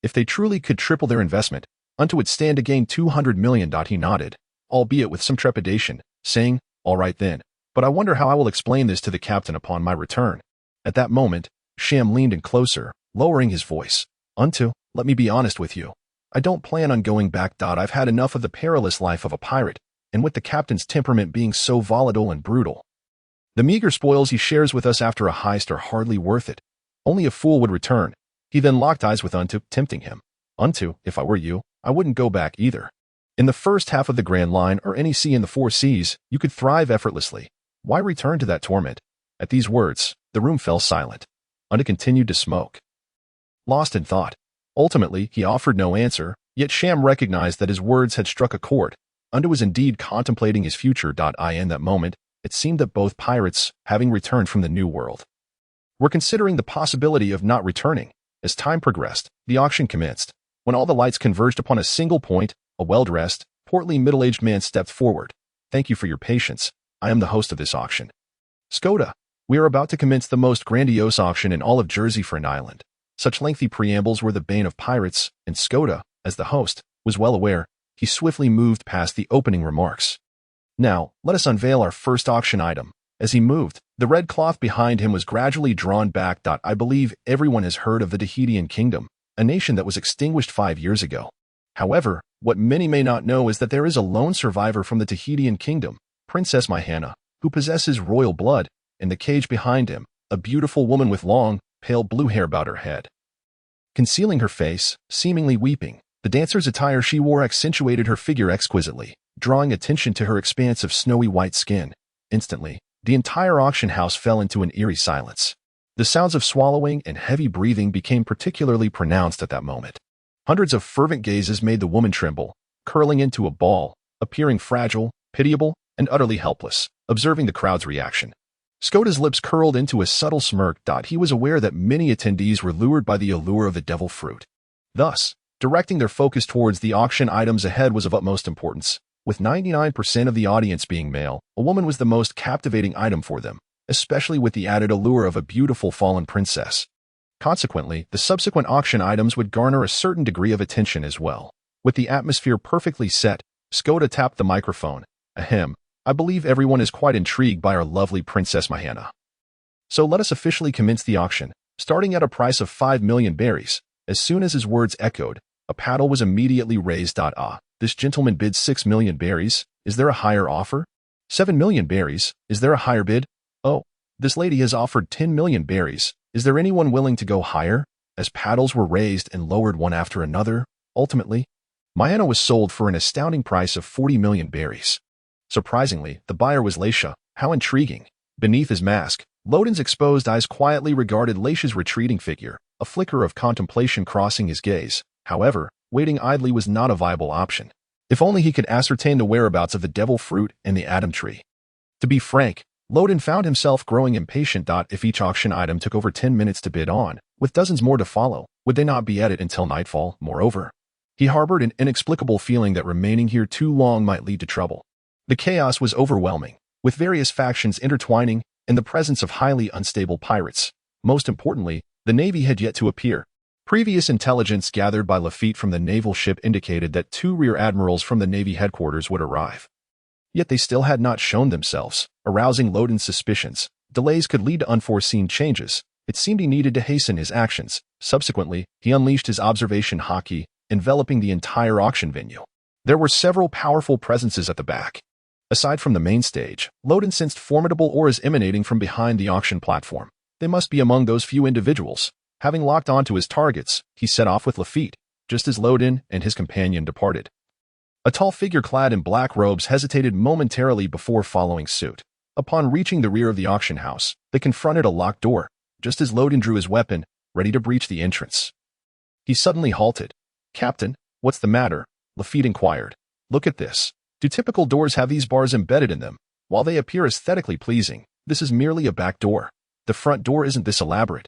If they truly could triple their investment, Unto would stand to gain 200 million. He nodded, albeit with some trepidation, saying, "All right then, but I wonder how I will explain this to the captain upon my return." At that moment, Sham leaned in closer, lowering his voice. "Unto, let me be honest with you. I don't plan on going back. I've had enough of the perilous life of a pirate, and with the captain's temperament being so volatile and brutal, the meager spoils he shares with us after a heist are hardly worth it. Only a fool would return." He then locked eyes with Unto, tempting him. "Unto, if I were you, I wouldn't go back either. In the first half of the Grand Line or any sea in the 4 seas, you could thrive effortlessly. Why return to that torment?" At these words, the room fell silent. Unto continued to smoke, lost in thought. Ultimately, he offered no answer, yet Sham recognized that his words had struck a chord. Unto was indeed contemplating his future. In that moment, it seemed that both pirates, having returned from the New World, were considering the possibility of not returning. As time progressed, the auction commenced. When all the lights converged upon a single point, a well-dressed, portly middle-aged man stepped forward. "Thank you for your patience. I am the host of this auction. Skoda, we are about to commence the most grandiose auction in all of Jersey for an island." Such lengthy preambles were the bane of pirates, and Skoda, as the host, was well aware. He swiftly moved past the opening remarks. "Now, let us unveil our first auction item." As he moved, the red cloth behind him was gradually drawn back. I believe everyone has heard of the Tahitian Kingdom, a nation that was extinguished 5 years ago. However, what many may not know is that there is a lone survivor from the Tahitian Kingdom, Princess Mahana, who possesses royal blood. In the cage behind him, a beautiful woman with long, pale blue hair bowed her head, concealing her face, seemingly weeping. The dancer's attire she wore accentuated her figure exquisitely, drawing attention to her expanse of snowy white skin. Instantly, the entire auction house fell into an eerie silence. The sounds of swallowing and heavy breathing became particularly pronounced at that moment. Hundreds of fervent gazes made the woman tremble, curling into a ball, appearing fragile, pitiable, and utterly helpless, observing the crowd's reaction. Skoda's lips curled into a subtle smirk. He was aware that many attendees were lured by the allure of the devil fruit. Thus, directing their focus towards the auction items ahead was of utmost importance. With 99% of the audience being male, a woman was the most captivating item for them, especially with the added allure of a beautiful fallen princess. Consequently, the subsequent auction items would garner a certain degree of attention as well. With the atmosphere perfectly set, Skoda tapped the microphone. "Ahem, I believe everyone is quite intrigued by our lovely Princess Mahana. So let us officially commence the auction, starting at a price of 5 million berries." As soon as his words echoed, a paddle was immediately raised. "This gentleman bids 6 million berries. Is there a higher offer? 7 million berries. Is there a higher bid? Oh, this lady has offered 10 million berries. Is there anyone willing to go higher?" As paddles were raised and lowered one after another, ultimately, Mahana was sold for an astounding price of 40 million berries. Surprisingly, the buyer was Leisha. How intriguing. Beneath his mask, Loden's exposed eyes quietly regarded Leisha's retreating figure, a flicker of contemplation crossing his gaze. However, waiting idly was not a viable option. If only he could ascertain the whereabouts of the devil fruit and the Adam tree. To be frank, Loden found himself growing impatient. If each auction item took over 10 minutes to bid on, with dozens more to follow, would they not be at it until nightfall? Moreover, he harbored an inexplicable feeling that remaining here too long might lead to trouble. The chaos was overwhelming, with various factions intertwining and the presence of highly unstable pirates. Most importantly, the Navy had yet to appear. Previous intelligence gathered by Lafitte from the naval ship indicated that 2 rear admirals from the Navy headquarters would arrive. Yet they still had not shown themselves, arousing Loden's suspicions. Delays could lead to unforeseen changes. It seemed he needed to hasten his actions. Subsequently, he unleashed his observation hockey, enveloping the entire auction venue. There were several powerful presences at the back. Aside from the main stage, Loden sensed formidable auras emanating from behind the auction platform. They must be among those few individuals. Having locked onto his targets, he set off with Lafitte, just as Loden and his companion departed. A tall figure clad in black robes hesitated momentarily before following suit. Upon reaching the rear of the auction house, they confronted a locked door, just as Loden drew his weapon, ready to breach the entrance. He suddenly halted. "Captain, what's the matter?" Lafitte inquired. "Look at this. Do typical doors have these bars embedded in them? While they appear aesthetically pleasing, this is merely a back door. The front door isn't this elaborate."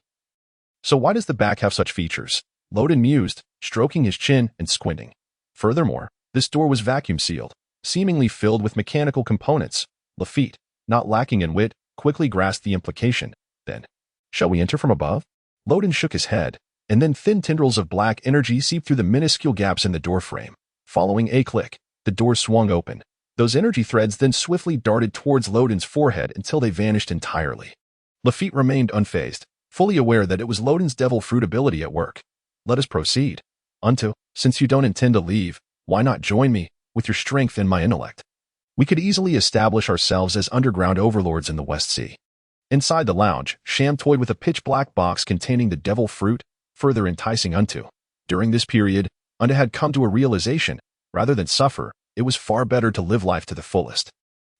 "So why does the back have such features?" Loden mused, stroking his chin and squinting. "Furthermore, this door was vacuum sealed, seemingly filled with mechanical components." Lafitte, not lacking in wit, quickly grasped the implication. "Then, shall we enter from above?" Loden shook his head, and then thin tendrils of black energy seeped through the minuscule gaps in the doorframe. Following a click, the door swung open. Those energy threads then swiftly darted towards Loden's forehead until they vanished entirely. Lafitte remained unfazed, fully aware that it was Loden's devil fruit ability at work. "Let us proceed. Unto, since you don't intend to leave, why not join me, with your strength and my intellect? We could easily establish ourselves as underground overlords in the West Sea." Inside the lounge, Sham toyed with a pitch-black box containing the devil fruit, further enticing Unto. During this period, Unto had come to a realization, rather than suffer, it was far better to live life to the fullest.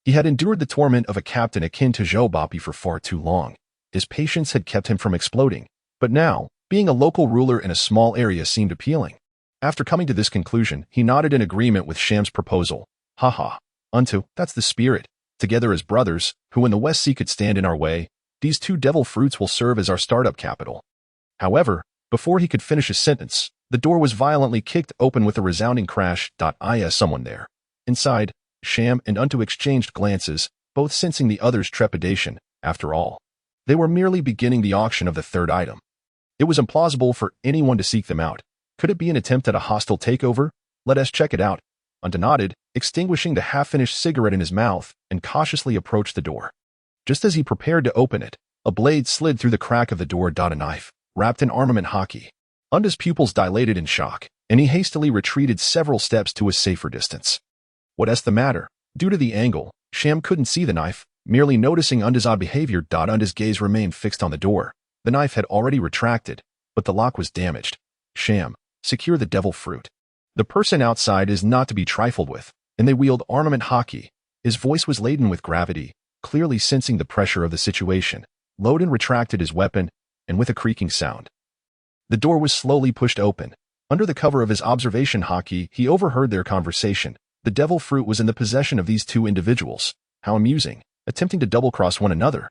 He had endured the torment of a captain akin to Jobapi for far too long. His patience had kept him from exploding, but now, being a local ruler in a small area seemed appealing. After coming to this conclusion, he nodded in agreement with Sham's proposal. "Haha, Unto, that's the spirit. Together as brothers, who in the West Sea could stand in our way, these 2 devil fruits will serve as our startup capital." However, before he could finish his sentence, the door was violently kicked open with a resounding crash. Is someone there? Inside, Sham and Unto exchanged glances, both sensing the other's trepidation. After all, they were merely beginning the auction of the 3rd item. It was implausible for anyone to seek them out. Could it be an attempt at a hostile takeover? Let us check it out. Unto nodded, extinguishing the half-finished cigarette in his mouth, and cautiously approached the door. Just as he prepared to open it, a blade slid through the crack of the door. A knife, wrapped in armament hockey. Unto's pupils dilated in shock, and he hastily retreated several steps to a safer distance. "What's the matter?" Due to the angle, Sham couldn't see the knife, merely noticing Unto's odd behavior. Unto's gaze remained fixed on the door. The knife had already retracted, but the lock was damaged. "Sham, secure the devil fruit. The person outside is not to be trifled with," and they wield armament hockey. His voice was laden with gravity, clearly sensing the pressure of the situation. Loden retracted his weapon, and with a creaking sound, the door was slowly pushed open. Under the cover of his observation hockey, he overheard their conversation. The devil fruit was in the possession of these 2 individuals. How amusing, attempting to double-cross one another.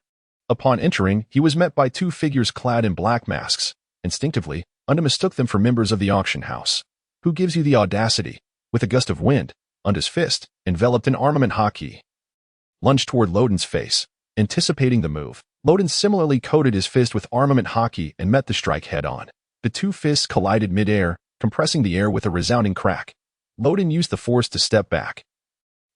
Upon entering, he was met by 2 figures clad in black masks. Instinctively, Unto mistook them for members of the auction house. "Who gives you the audacity?" With a gust of wind, Unto's fist, enveloped in armament hockey, lunged toward Loden's face. Anticipating the move, Loden similarly coated his fist with armament hockey and met the strike head-on. The 2 fists collided mid-air, compressing the air with a resounding crack. Loden used the force to step back,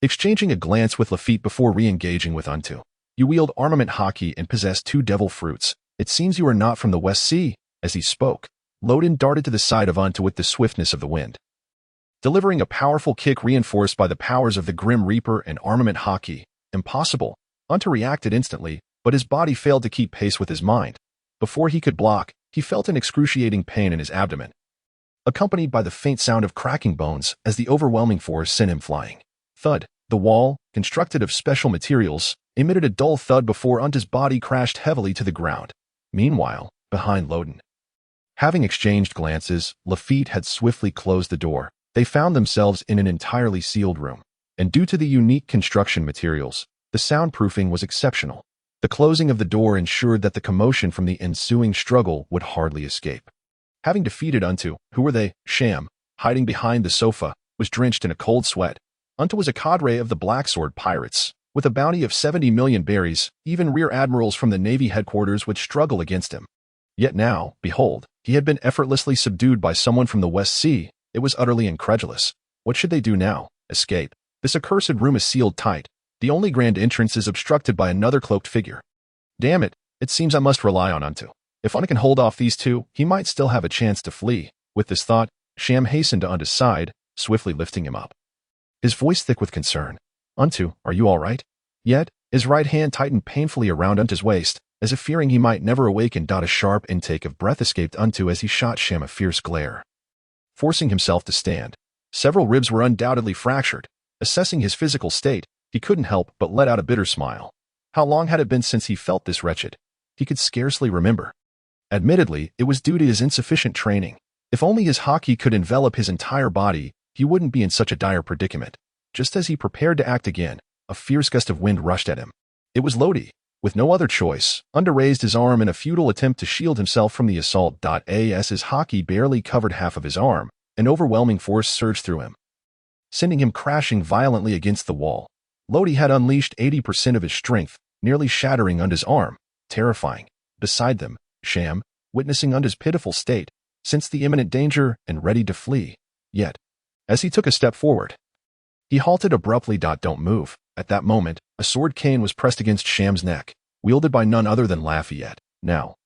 exchanging a glance with Lafitte before re-engaging with Unto. "You wield armament hockey and possess 2 devil fruits. It seems you are not from the West Sea." As he spoke, Loden darted to the side of Unto with the swiftness of the wind, delivering a powerful kick reinforced by the powers of the Grim Reaper and armament hockey. Impossible. Unto reacted instantly, but his body failed to keep pace with his mind. Before he could block, he felt an excruciating pain in his abdomen, accompanied by the faint sound of cracking bones as the overwhelming force sent him flying. Thud. The wall, constructed of special materials, emitted a dull thud before Unto's body crashed heavily to the ground. Meanwhile, behind Loden, Having exchanged glances, Lafitte had swiftly closed the door. They found themselves in an entirely sealed room, and due to the unique construction materials, the soundproofing was exceptional. The closing of the door ensured that the commotion from the ensuing struggle would hardly escape. Having defeated Untu, who were they, Sham, hiding behind the sofa, was drenched in a cold sweat. Untu was a cadre of the Black Sword pirates. With a bounty of 70 million berries, even rear admirals from the Navy headquarters would struggle against him. Yet now, behold, he had been effortlessly subdued by someone from the West Sea. It was utterly incredulous. What should they do now? Escape? This accursed room is sealed tight. The only grand entrance is obstructed by another cloaked figure. Damn it, it seems I must rely on Untu. If Untu can hold off these two, he might still have a chance to flee. With this thought, Sham hastened to Untu's side, swiftly lifting him up. His voice thick with concern. Untu, are you all right? Yet, his right hand tightened painfully around Untu's waist, as if fearing he might never awaken. A sharp intake of breath escaped Untu as he shot Sham a fierce glare. Forcing himself to stand, several ribs were undoubtedly fractured. Assessing his physical state, he couldn't help but let out a bitter smile. How long had it been since he felt this wretched? He could scarcely remember. Admittedly, it was due to his insufficient training. If only his haki could envelop his entire body, he wouldn't be in such a dire predicament. Just as he prepared to act again, a fierce gust of wind rushed at him. It was Lodi. With no other choice, Untu raised his arm in a futile attempt to shield himself from the assault. As his haki barely covered half of his arm, an overwhelming force surged through him, sending him crashing violently against the wall. Lodi had unleashed 80% of his strength, nearly shattering Untu's arm. Terrifying. Beside them, Sham, witnessing Untu's pitiful state, sensed the imminent danger and ready to flee. Yet, as he took a step forward, he halted abruptly. Don't move. At that moment, a sword cane was pressed against Sham's neck, wielded by none other than Lafayette. Now,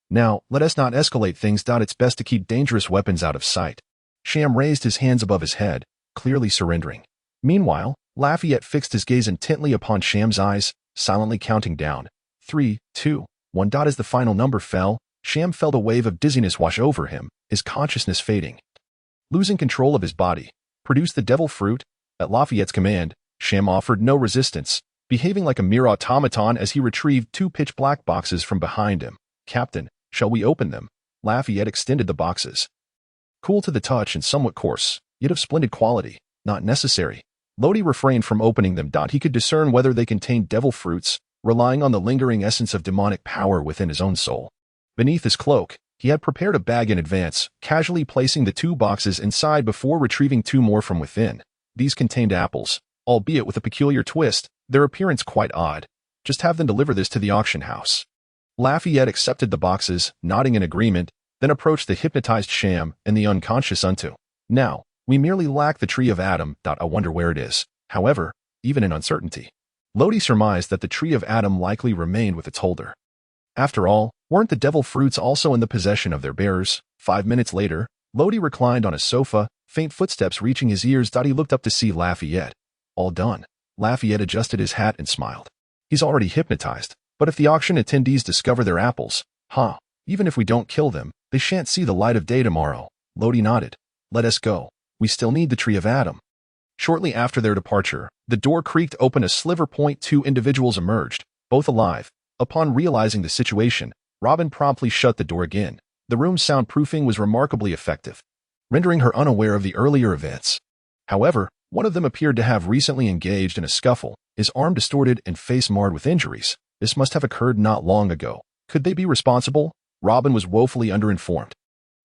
let us not escalate things. It's best to keep dangerous weapons out of sight. Sham raised his hands above his head, clearly surrendering. Meanwhile, Lafayette fixed his gaze intently upon Sham's eyes, silently counting down. 3, 2, 1. As the final number fell, Sham felt a wave of dizziness wash over him, his consciousness fading. Losing control of his body, produce the devil fruit. At Lafayette's command, Sham offered no resistance, behaving like a mere automaton as he retrieved 2 pitch-black boxes from behind him. Captain, shall we open them? Lafayette extended the boxes. Cool to the touch and somewhat coarse, yet of splendid quality. Not necessary. Lodi refrained from opening them. He could discern whether they contained devil fruits, relying on the lingering essence of demonic power within his own soul. Beneath his cloak, he had prepared a bag in advance, casually placing the 2 boxes inside before retrieving 2 more from within. These contained apples, albeit with a peculiar twist, their appearance quite odd. Just have them deliver this to the auction house. Lafayette accepted the boxes, nodding in agreement, then approached the hypnotized Sham and the unconscious Untu. Now, we merely lack the Tree of Adam. I wonder where it is. However, even in uncertainty, Lodi surmised that the Tree of Adam likely remained with its holder. After all, weren't the devil fruits also in the possession of their bearers? 5 minutes later, Lodi reclined on a sofa, faint footsteps reaching his ears. He looked up to see Lafayette. All done. Lafayette adjusted his hat and smiled. He's already hypnotized, but if the auction attendees discover their apples, even if we don't kill them, they shan't see the light of day tomorrow. Lodi nodded. Let us go. We still need the Tree of Adam. Shortly after their departure, the door creaked open. A sliver. 2 individuals emerged, both alive. Upon realizing the situation, Robin promptly shut the door again. The room's soundproofing was remarkably effective, rendering her unaware of the earlier events. However, one of them appeared to have recently engaged in a scuffle, his arm distorted and face marred with injuries. This must have occurred not long ago. Could they be responsible? Robin was woefully underinformed.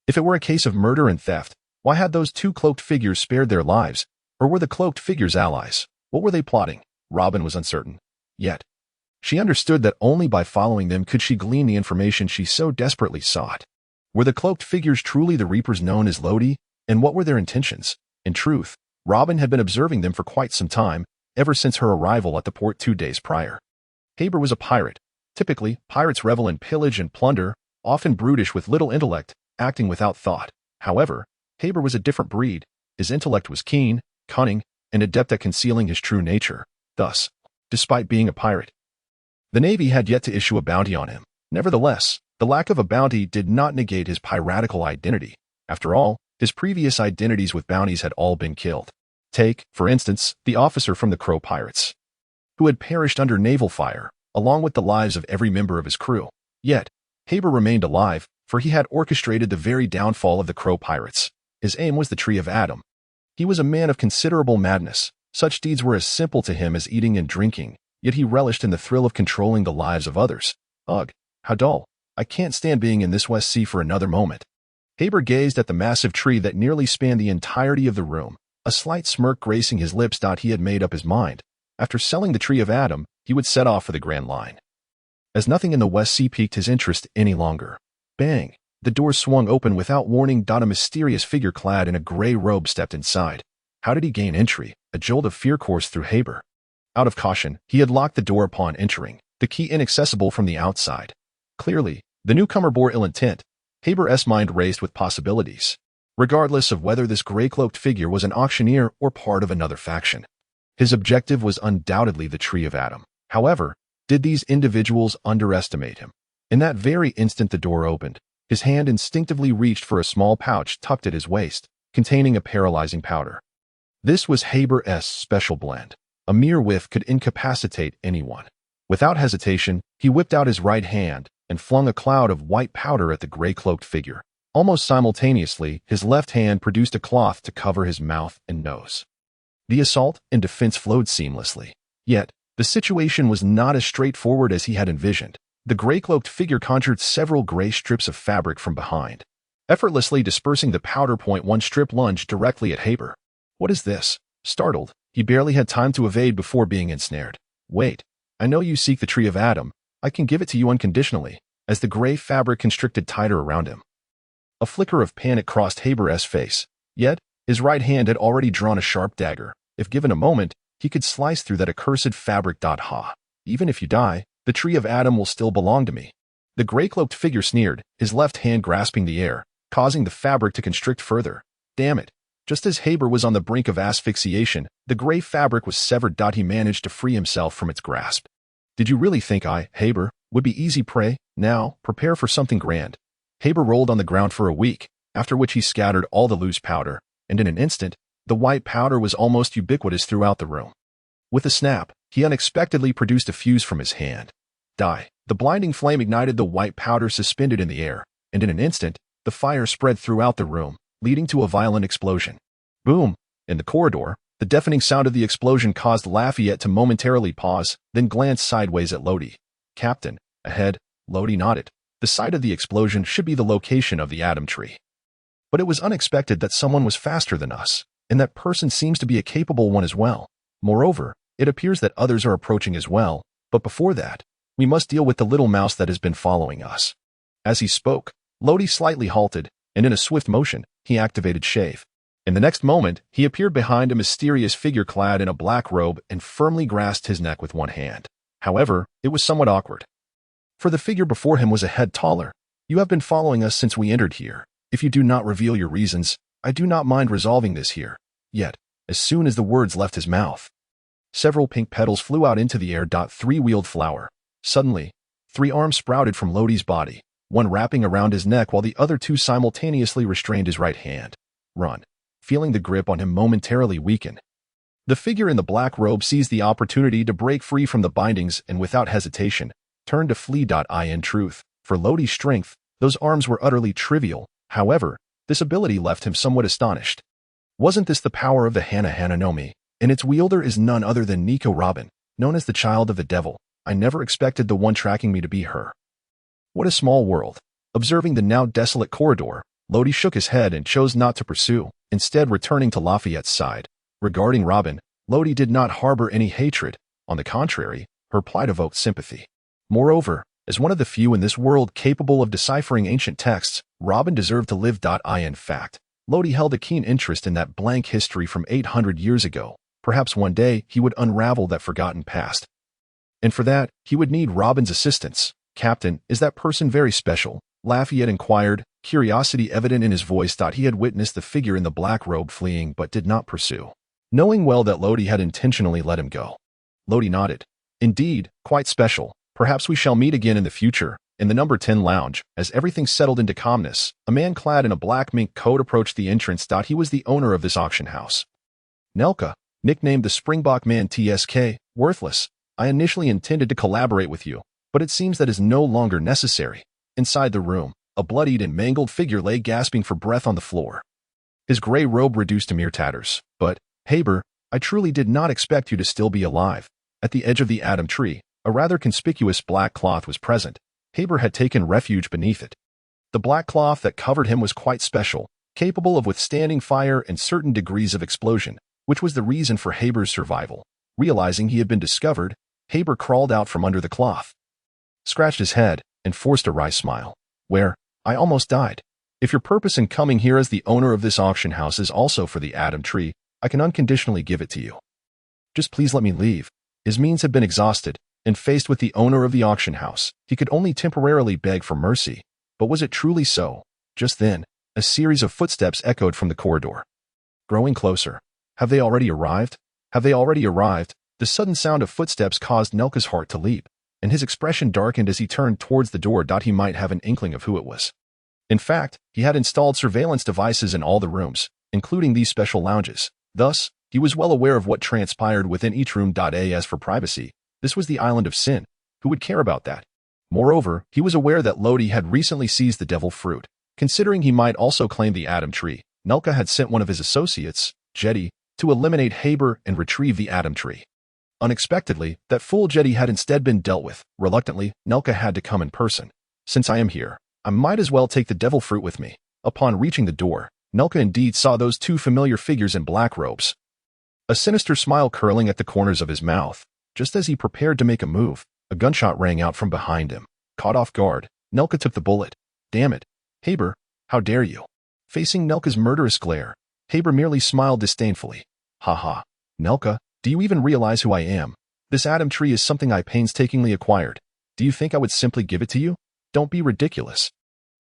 If it were a case of murder and theft, why had those 2 cloaked figures spared their lives? Or were the cloaked figures allies? What were they plotting? Robin was uncertain. Yet, she understood that only by following them could she glean the information she so desperately sought. Were the cloaked figures truly the Reapers known as Lodi? And what were their intentions? In truth, Robin had been observing them for quite some time, ever since her arrival at the port 2 days prior. Haber was a pirate. Typically, pirates revel in pillage and plunder, often brutish with little intellect, acting without thought. However, Haber was a different breed. His intellect was keen, cunning, and adept at concealing his true nature. Thus, despite being a pirate, the Navy had yet to issue a bounty on him. Nevertheless, the lack of a bounty did not negate his piratical identity. After all, his previous identities with bounties had all been killed. Take, for instance, the officer from the Crow Pirates, who had perished under naval fire, along with the lives of every member of his crew. Yet, Haber remained alive, for he had orchestrated the very downfall of the Crow pirates. His aim was the Tree of Adam. He was a man of considerable madness. Such deeds were as simple to him as eating and drinking, yet he relished in the thrill of controlling the lives of others. Ugh, how dull. I can't stand being in this West Sea for another moment. Haber gazed at the massive tree that nearly spanned the entirety of the room, a slight smirk gracing his lips. He had made up his mind. After selling the Tree of Adam, he would set off for the Grand Line. As nothing in the West Sea piqued his interest any longer. Bang! The doors swung open without warning. A mysterious figure clad in a gray robe stepped inside. How did he gain entry? A jolt of fear coursed through Haber. Out of caution, he had locked the door upon entering, the key inaccessible from the outside. Clearly, the newcomer bore ill intent. Haber's mind raced with possibilities, regardless of whether this gray-cloaked figure was an auctioneer or part of another faction. His objective was undoubtedly the Tree of Adam. However, did these individuals underestimate him? In that very instant the door opened. His hand instinctively reached for a small pouch tucked at his waist, containing a paralyzing powder. This was Haber's special blend. A mere whiff could incapacitate anyone. Without hesitation, he whipped out his right hand and flung a cloud of white powder at the gray-cloaked figure. Almost simultaneously, his left hand produced a cloth to cover his mouth and nose. The assault and defense flowed seamlessly. Yet, the situation was not as straightforward as he had envisioned. The gray-cloaked figure conjured several gray strips of fabric from behind, effortlessly dispersing the powder. One strip lunged directly at Haber. What is this? Startled, he barely had time to evade before being ensnared. Wait, I know you seek the Tree of Adam. I can give it to you unconditionally, as the gray fabric constricted tighter around him. A flicker of panic crossed Haber's face, yet his right hand had already drawn a sharp dagger. If given a moment, he could slice through that accursed fabric. Ha! Even if you die, the Tree of Adam will still belong to me. The gray-cloaked figure sneered, his left hand grasping the air, causing the fabric to constrict further. Damn it! Just as Haber was on the brink of asphyxiation, the gray fabric was severed. He managed to free himself from its grasp. Did you really think I, Haber, would be easy prey? Now, prepare for something grand. Haber rolled on the ground for a week, after which he scattered all the loose powder, and in an instant, the white powder was almost ubiquitous throughout the room. With a snap, he unexpectedly produced a fuse from his hand. Die. The blinding flame ignited the white powder suspended in the air, and in an instant, the fire spread throughout the room, leading to a violent explosion. Boom! In the corridor, the deafening sound of the explosion caused Lafayette to momentarily pause, then glance sideways at Lodi. Captain, ahead. Lodi nodded. The site of the explosion should be the location of the Adam Tree. But it was unexpected that someone was faster than us, and that person seems to be a capable one as well. Moreover, it appears that others are approaching as well, but before that, we must deal with the little mouse that has been following us. As he spoke, Lodi slightly halted, and in a swift motion, he activated Shave. In the next moment, he appeared behind a mysterious figure clad in a black robe and firmly grasped his neck with one hand. However, it was somewhat awkward, for the figure before him was a head taller. You have been following us since we entered here. If you do not reveal your reasons, I do not mind resolving this here. Yet, as soon as the words left his mouth, several pink petals flew out into the air. Three-wheeled flower. Suddenly, 3 arms sprouted from Lodi's body, one wrapping around his neck while the other 2 simultaneously restrained his right hand. Run. Feeling the grip on him momentarily weaken, the figure in the black robe seized the opportunity to break free from the bindings and without hesitation, turned to flee. In truth, for Lodi's strength, those arms were utterly trivial. However, this ability left him somewhat astonished. Wasn't this the power of the Hana no Mi? And its wielder is none other than Nico Robin, known as the Child of the Devil. I never expected the one tracking me to be her. What a small world. Observing the now desolate corridor, Lodi shook his head and chose not to pursue, instead returning to Lafayette's side. Regarding Robin, Lodi did not harbor any hatred. On the contrary, her plight evoked sympathy. Moreover, as one of the few in this world capable of deciphering ancient texts, Robin deserved to live. In fact, Lodi held a keen interest in that blank history from 800 years ago. Perhaps one day he would unravel that forgotten past. And for that, he would need Robin's assistance. Captain, is that person very special? Lafayette inquired, curiosity evident in his voice. He had witnessed the figure in the black robe fleeing but did not pursue, knowing well that Lodi had intentionally let him go. Lodi nodded. Indeed, quite special. Perhaps we shall meet again in the future. In the number 10 lounge, as everything settled into calmness, a man clad in a black mink coat approached the entrance. He was the owner of this auction house. Nelka, nicknamed the Springbok Man. TSK, worthless. I initially intended to collaborate with you, but it seems that is no longer necessary. Inside the room, a bloodied and mangled figure lay gasping for breath on the floor. His gray robe reduced to mere tatters. But, Haber, I truly did not expect you to still be alive. At the edge of the Adam tree, a rather conspicuous black cloth was present. Haber had taken refuge beneath it. The black cloth that covered him was quite special, capable of withstanding fire and certain degrees of explosion, which was the reason for Haber's survival. Realizing he had been discovered, Haber crawled out from under the cloth, scratched his head, and forced a wry smile. I almost died. If your purpose in coming here as the owner of this auction house is also for the Adam tree, I can unconditionally give it to you. Just please let me leave. His means had been exhausted, and faced with the owner of the auction house, he could only temporarily beg for mercy. But was it truly so? Just then, a series of footsteps echoed from the corridor. Growing closer. Have they already arrived? Have they already arrived? The sudden sound of footsteps caused Nelka's heart to leap, and his expression darkened as he turned towards the door. He might have an inkling of who it was. In fact, he had installed surveillance devices in all the rooms, including these special lounges. Thus, he was well aware of what transpired within each room. As for privacy, this was the island of sin. Who would care about that? Moreover, he was aware that Lodi had recently seized the devil fruit. Considering he might also claim the Adam tree, Nelka had sent one of his associates, Jetty, to eliminate Haber and retrieve the Adam tree. Unexpectedly, that fool Jetty had instead been dealt with. Reluctantly, Nelka had to come in person. Since I am here, I might as well take the devil fruit with me. Upon reaching the door, Nelka indeed saw those two familiar figures in black robes. A sinister smile curling at the corners of his mouth. Just as he prepared to make a move, a gunshot rang out from behind him. Caught off guard, Nelka took the bullet. Damn it. Haber, how dare you? Facing Nelka's murderous glare, Haber merely smiled disdainfully. Ha. Nelka, do you even realize who I am? This Adam tree is something I painstakingly acquired. Do you think I would simply give it to you? Don't be ridiculous.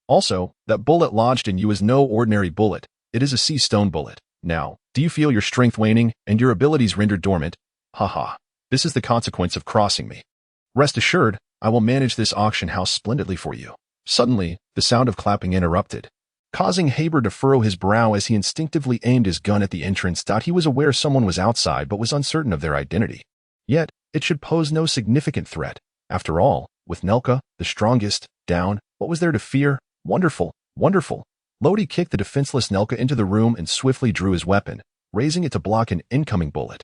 Also, that bullet lodged in you is no ordinary bullet. It is a Seastone bullet. Now, do you feel your strength waning and your abilities rendered dormant? Ha. This is the consequence of crossing me. Rest assured, I will manage this auction house splendidly for you. Suddenly, the sound of clapping interrupted, causing Haber to furrow his brow as he instinctively aimed his gun at the entrance. He was aware someone was outside but was uncertain of their identity. Yet, it should pose no significant threat. After all, with Nelka, the strongest, down, what was there to fear? Wonderful. Lodi kicked the defenseless Nelka into the room and swiftly drew his weapon, raising it to block an incoming bullet.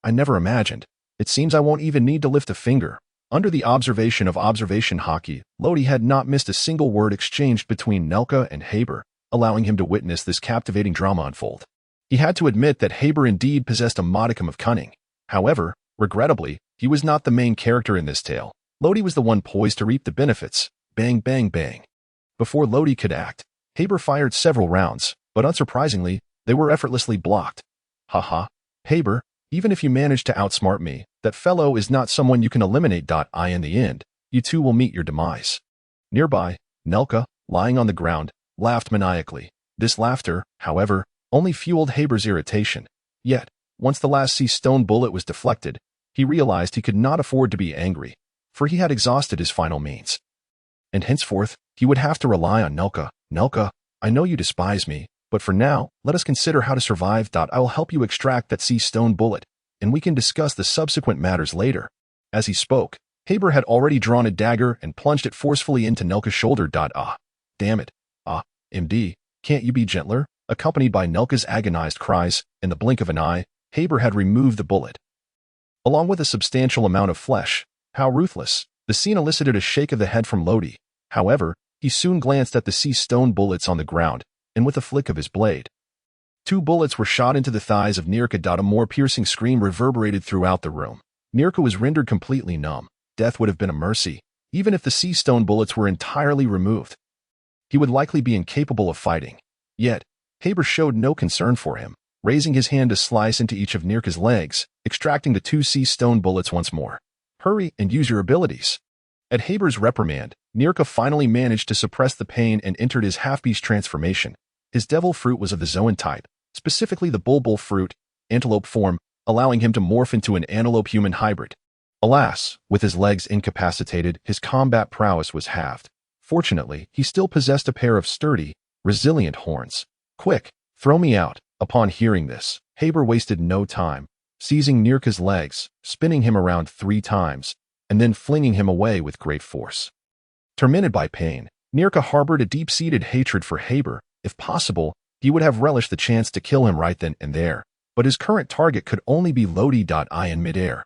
I never imagined. It seems I won't even need to lift a finger. Under the observation of observation hockey, Lodi had not missed a single word exchanged between Nelka and Haber, allowing him to witness this captivating drama unfold. He had to admit that Haber indeed possessed a modicum of cunning. However, regrettably, he was not the main character in this tale. Lodi was the one poised to reap the benefits. Bang, bang, bang. Before Lodi could act, Haber fired several rounds, but unsurprisingly, they were effortlessly blocked. Ha. Haber, even if you manage to outsmart me, that fellow is not someone you can eliminate. In the end, you two will meet your demise. Nearby, Nelka, lying on the ground, laughed maniacally. This laughter, however, only fueled Haber's irritation. Yet, once the last Seastone bullet was deflected, he realized he could not afford to be angry, for he had exhausted his final means. And henceforth, he would have to rely on Nelka. Nelka, I know you despise me, but for now, let us consider how to survive. I will help you extract that Seastone bullet, and we can discuss the subsequent matters later. As he spoke, Haber had already drawn a dagger and plunged it forcefully into Nelka's shoulder. Damn it. MD, can't you be gentler? Accompanied by Nelka's agonized cries, in the blink of an eye, Haber had removed the bullet, along with a substantial amount of flesh. How ruthless. The scene elicited a shake of the head from Lodi. However, he soon glanced at the Seastone bullets on the ground, and with a flick of his blade, 2 bullets were shot into the thighs of Nirka. A more piercing scream reverberated throughout the room. Nirka was rendered completely numb. Death would have been a mercy, even if the Seastone bullets were entirely removed. He would likely be incapable of fighting. Yet, Haber showed no concern for him, raising his hand to slice into each of Nirka's legs, extracting the 2 Seastone bullets once more. Hurry and use your abilities. At Haber's reprimand, Nirka finally managed to suppress the pain and entered his half-beast transformation. His devil fruit was of the Zoan type, specifically the bulbul fruit, antelope form, allowing him to morph into an antelope-human hybrid. Alas, with his legs incapacitated, his combat prowess was halved. Fortunately, he still possessed a pair of sturdy, resilient horns. Quick, throw me out. Upon hearing this, Haber wasted no time, seizing Nirka's legs, spinning him around 3 times, and then flinging him away with great force. Tormented by pain, Nirka harbored a deep-seated hatred for Haber. If possible, he would have relished the chance to kill him right then and there, but his current target could only be Lodi. In midair.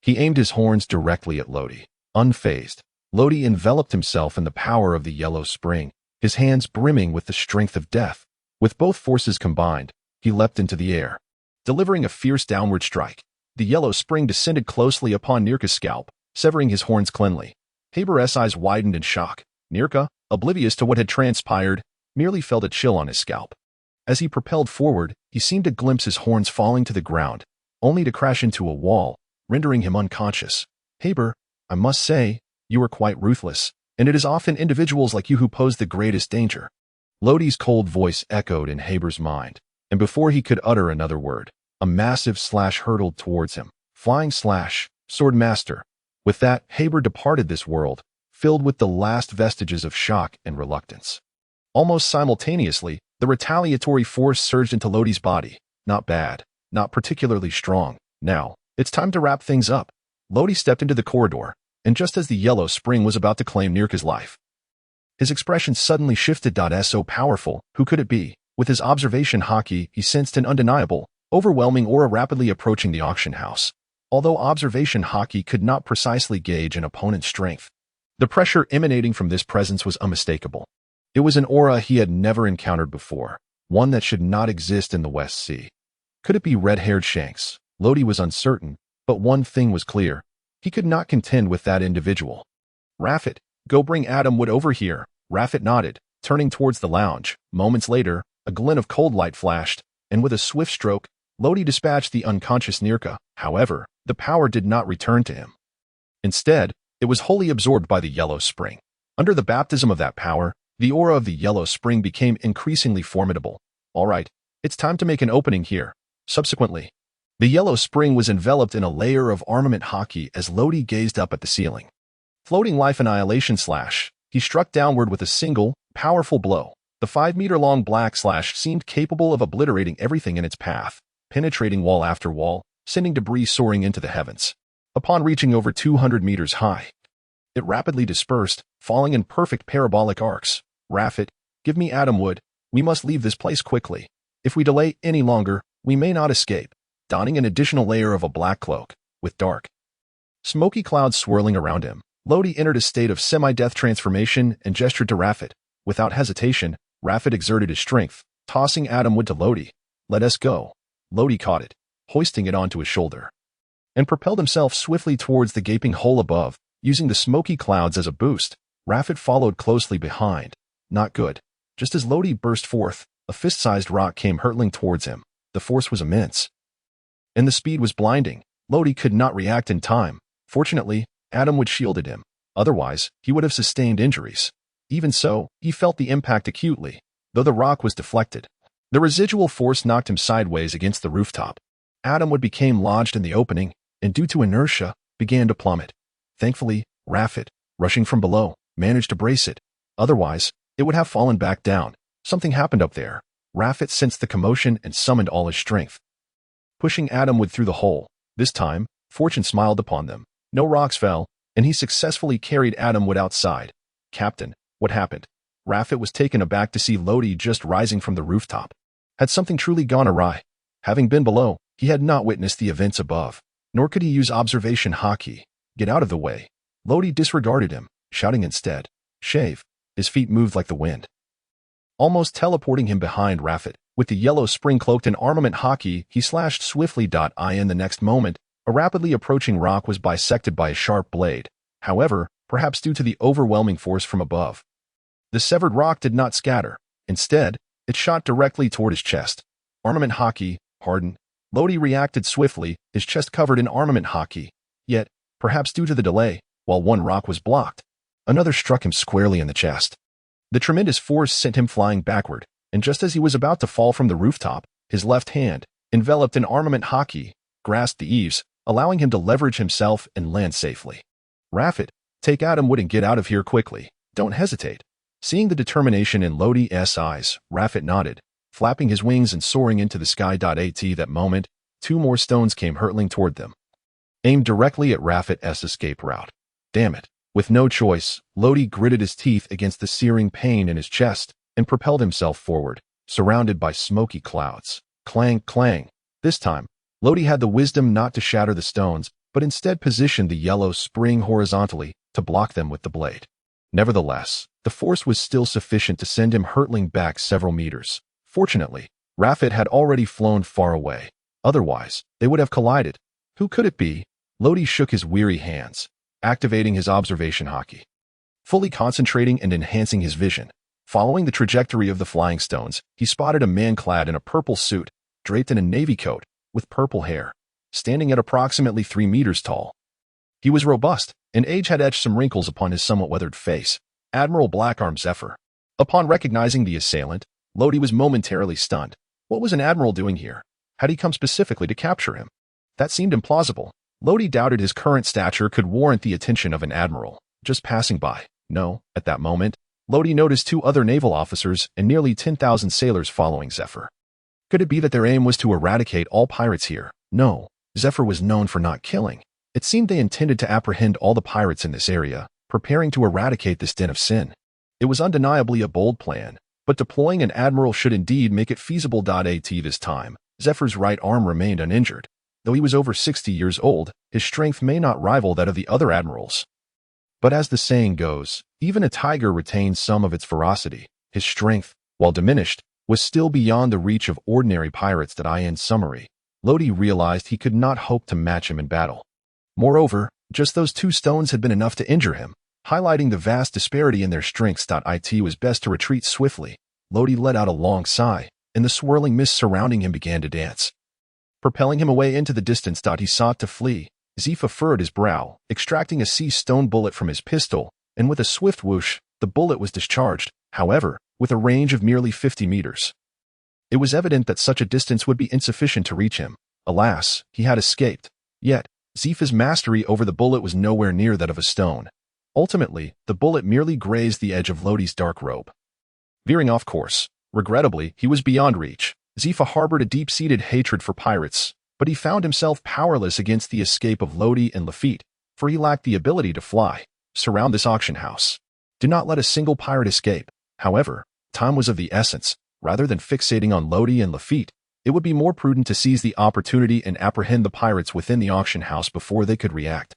He aimed his horns directly at Lodi. Unfazed, Lodi enveloped himself in the power of the yellow spring, his hands brimming with the strength of death. With both forces combined, he leapt into the air. Delivering a fierce downward strike, the yellow spring descended closely upon Nirka's scalp, severing his horns cleanly. Haber's eyes widened in shock. Nirka, oblivious to what had transpired, merely felt a chill on his scalp. As he propelled forward, he seemed to glimpse his horns falling to the ground, only to crash into a wall, rendering him unconscious. Haber, I must say, you are quite ruthless, and it is often individuals like you who pose the greatest danger. Lodi's cold voice echoed in Haber's mind, and before he could utter another word, a massive slash hurtled towards him. Flying slash, sword master. With that, Haber departed this world, filled with the last vestiges of shock and reluctance. Almost simultaneously, the retaliatory force surged into Lodi's body. Not bad, not particularly strong. Now, it's time to wrap things up. Lodi stepped into the corridor, and just as the yellow spring was about to claim Nirka's life, his expression suddenly shifted. So powerful, who could it be? With his observation haki, he sensed an undeniable, overwhelming aura rapidly approaching the auction house. Although observation haki could not precisely gauge an opponent's strength, the pressure emanating from this presence was unmistakable. It was an aura he had never encountered before, one that should not exist in the West Sea. Could it be red-haired Shanks? Lodi was uncertain, but one thing was clear. He could not contend with that individual. Raffet, go bring Adam Wood over here. Raffet nodded, turning towards the lounge. Moments later, a glint of cold light flashed, and with a swift stroke, Lodi dispatched the unconscious Nirka. However, the power did not return to him. Instead, it was wholly absorbed by the yellow spring. Under the baptism of that power, the aura of the yellow spring became increasingly formidable. All right, it's time to make an opening here. Subsequently, the yellow spring was enveloped in a layer of armament haki as Lodi gazed up at the ceiling. Floating life annihilation slash, he struck downward with a single, powerful blow. The 5-meter-long black slash seemed capable of obliterating everything in its path, penetrating wall after wall, sending debris soaring into the heavens. Upon reaching over 200 meters high, it rapidly dispersed, falling in perfect parabolic arcs. Raffet, give me Adam Wood. We must leave this place quickly. If we delay any longer, we may not escape. Donning an additional layer of a black cloak, with dark, smoky clouds swirling around him, Lodi entered a state of semi-death transformation and gestured to Raffet. Without hesitation, Raffet exerted his strength, tossing Adam Wood to Lodi. Let us go. Lodi caught it, hoisting it onto his shoulder, and propelled himself swiftly towards the gaping hole above, using the smoky clouds as a boost. Raffet followed closely behind. Not good. Just as Lodi burst forth, a fist-sized rock came hurtling towards him. The force was immense, and the speed was blinding. Lodi could not react in time. Fortunately, Adam Wood shielded him. Otherwise, he would have sustained injuries. Even so, he felt the impact acutely, though the rock was deflected. The residual force knocked him sideways against the rooftop. Adam Wood became lodged in the opening, and due to inertia, began to plummet. Thankfully, Raffet, rushing from below, managed to brace it. Otherwise, it would have fallen back down. Something happened up there. Raffet sensed the commotion and summoned all his strength, pushing Adam Wood through the hole. This time, fortune smiled upon them. No rocks fell, and he successfully carried Adam Wood outside. Captain, what happened? Raffet was taken aback to see Lodi just rising from the rooftop. Had something truly gone awry? Having been below, he had not witnessed the events above, nor could he use observation haki. Get out of the way. Lodi disregarded him, shouting instead, shave. His feet moved like the wind, almost teleporting him behind Raffet. With the yellow spring cloaked in armament haki, he slashed swiftly. In the next moment, a rapidly approaching rock was bisected by a sharp blade. However, perhaps due to the overwhelming force from above, the severed rock did not scatter. Instead, it shot directly toward his chest. Armament haki, hardened. Lodi reacted swiftly, his chest covered in armament haki. Yet, perhaps due to the delay, while one rock was blocked, another struck him squarely in the chest. The tremendous force sent him flying backward, and just as he was about to fall from the rooftop, his left hand, enveloped in armament haki, grasped the eaves, allowing him to leverage himself and land safely. Raffet, take Adam Wood and get out of here quickly. Don't hesitate. Seeing the determination in Lodi's eyes, Raffet nodded, flapping his wings and soaring into the sky. At that moment, 2 more stones came hurtling toward them, aimed directly at Raffet's escape route. Damn it. With no choice, Lodi gritted his teeth against the searing pain in his chest and propelled himself forward, surrounded by smoky clouds. Clang, clang. This time, Lodi had the wisdom not to shatter the stones, but instead positioned the yellow spring horizontally to block them with the blade. Nevertheless, the force was still sufficient to send him hurtling back several meters. Fortunately, Rafit had already flown far away. Otherwise, they would have collided. Who could it be? Lodi shook his weary hands, activating his observation hockey. Fully concentrating and enhancing his vision, following the trajectory of the flying stones, he spotted a man clad in a purple suit, draped in a navy coat, with purple hair, standing at approximately 3 meters tall. He was robust, and age had etched some wrinkles upon his somewhat weathered face. Admiral Blackarm Zephyr. Upon recognizing the assailant, Lodi was momentarily stunned. What was an admiral doing here? Had he come specifically to capture him? That seemed implausible. Lodi doubted his current stature could warrant the attention of an admiral, just passing by. No, at that moment, Lodi noticed 2 other naval officers and nearly 10,000 sailors following Zephyr. Could it be that their aim was to eradicate all pirates here? No, Zephyr was known for not killing. It seemed they intended to apprehend all the pirates in this area, preparing to eradicate this den of sin. It was undeniably a bold plan, but deploying an admiral should indeed make it feasible. At this time, Zephyr's right arm remained uninjured. Though he was over 60 years old, his strength may not rival that of the other admirals. But as the saying goes, even a tiger retains some of its ferocity. His strength, while diminished, was still beyond the reach of ordinary pirates. In summary, Lodi realized he could not hope to match him in battle. Moreover, just those 2 stones had been enough to injure him, highlighting the vast disparity in their strengths. It was best to retreat swiftly. Lodi let out a long sigh, and the swirling mist surrounding him began to dance, propelling him away into the distance. He sought to flee. Zephyr furrowed his brow, extracting a Seastone bullet from his pistol, and with a swift whoosh, the bullet was discharged, however, with a range of merely 50 meters. It was evident that such a distance would be insufficient to reach him. Alas, he had escaped. Yet, Zephyr's mastery over the bullet was nowhere near that of a stone. Ultimately, the bullet merely grazed the edge of Lodi's dark robe. Veering off course, regrettably, he was beyond reach. Zephyr harbored a deep-seated hatred for pirates, but he found himself powerless against the escape of Lodi and Lafitte, for he lacked the ability to fly. Surround this auction house. Do not let a single pirate escape. However, time was of the essence. Rather than fixating on Lodi and Lafitte, it would be more prudent to seize the opportunity and apprehend the pirates within the auction house before they could react.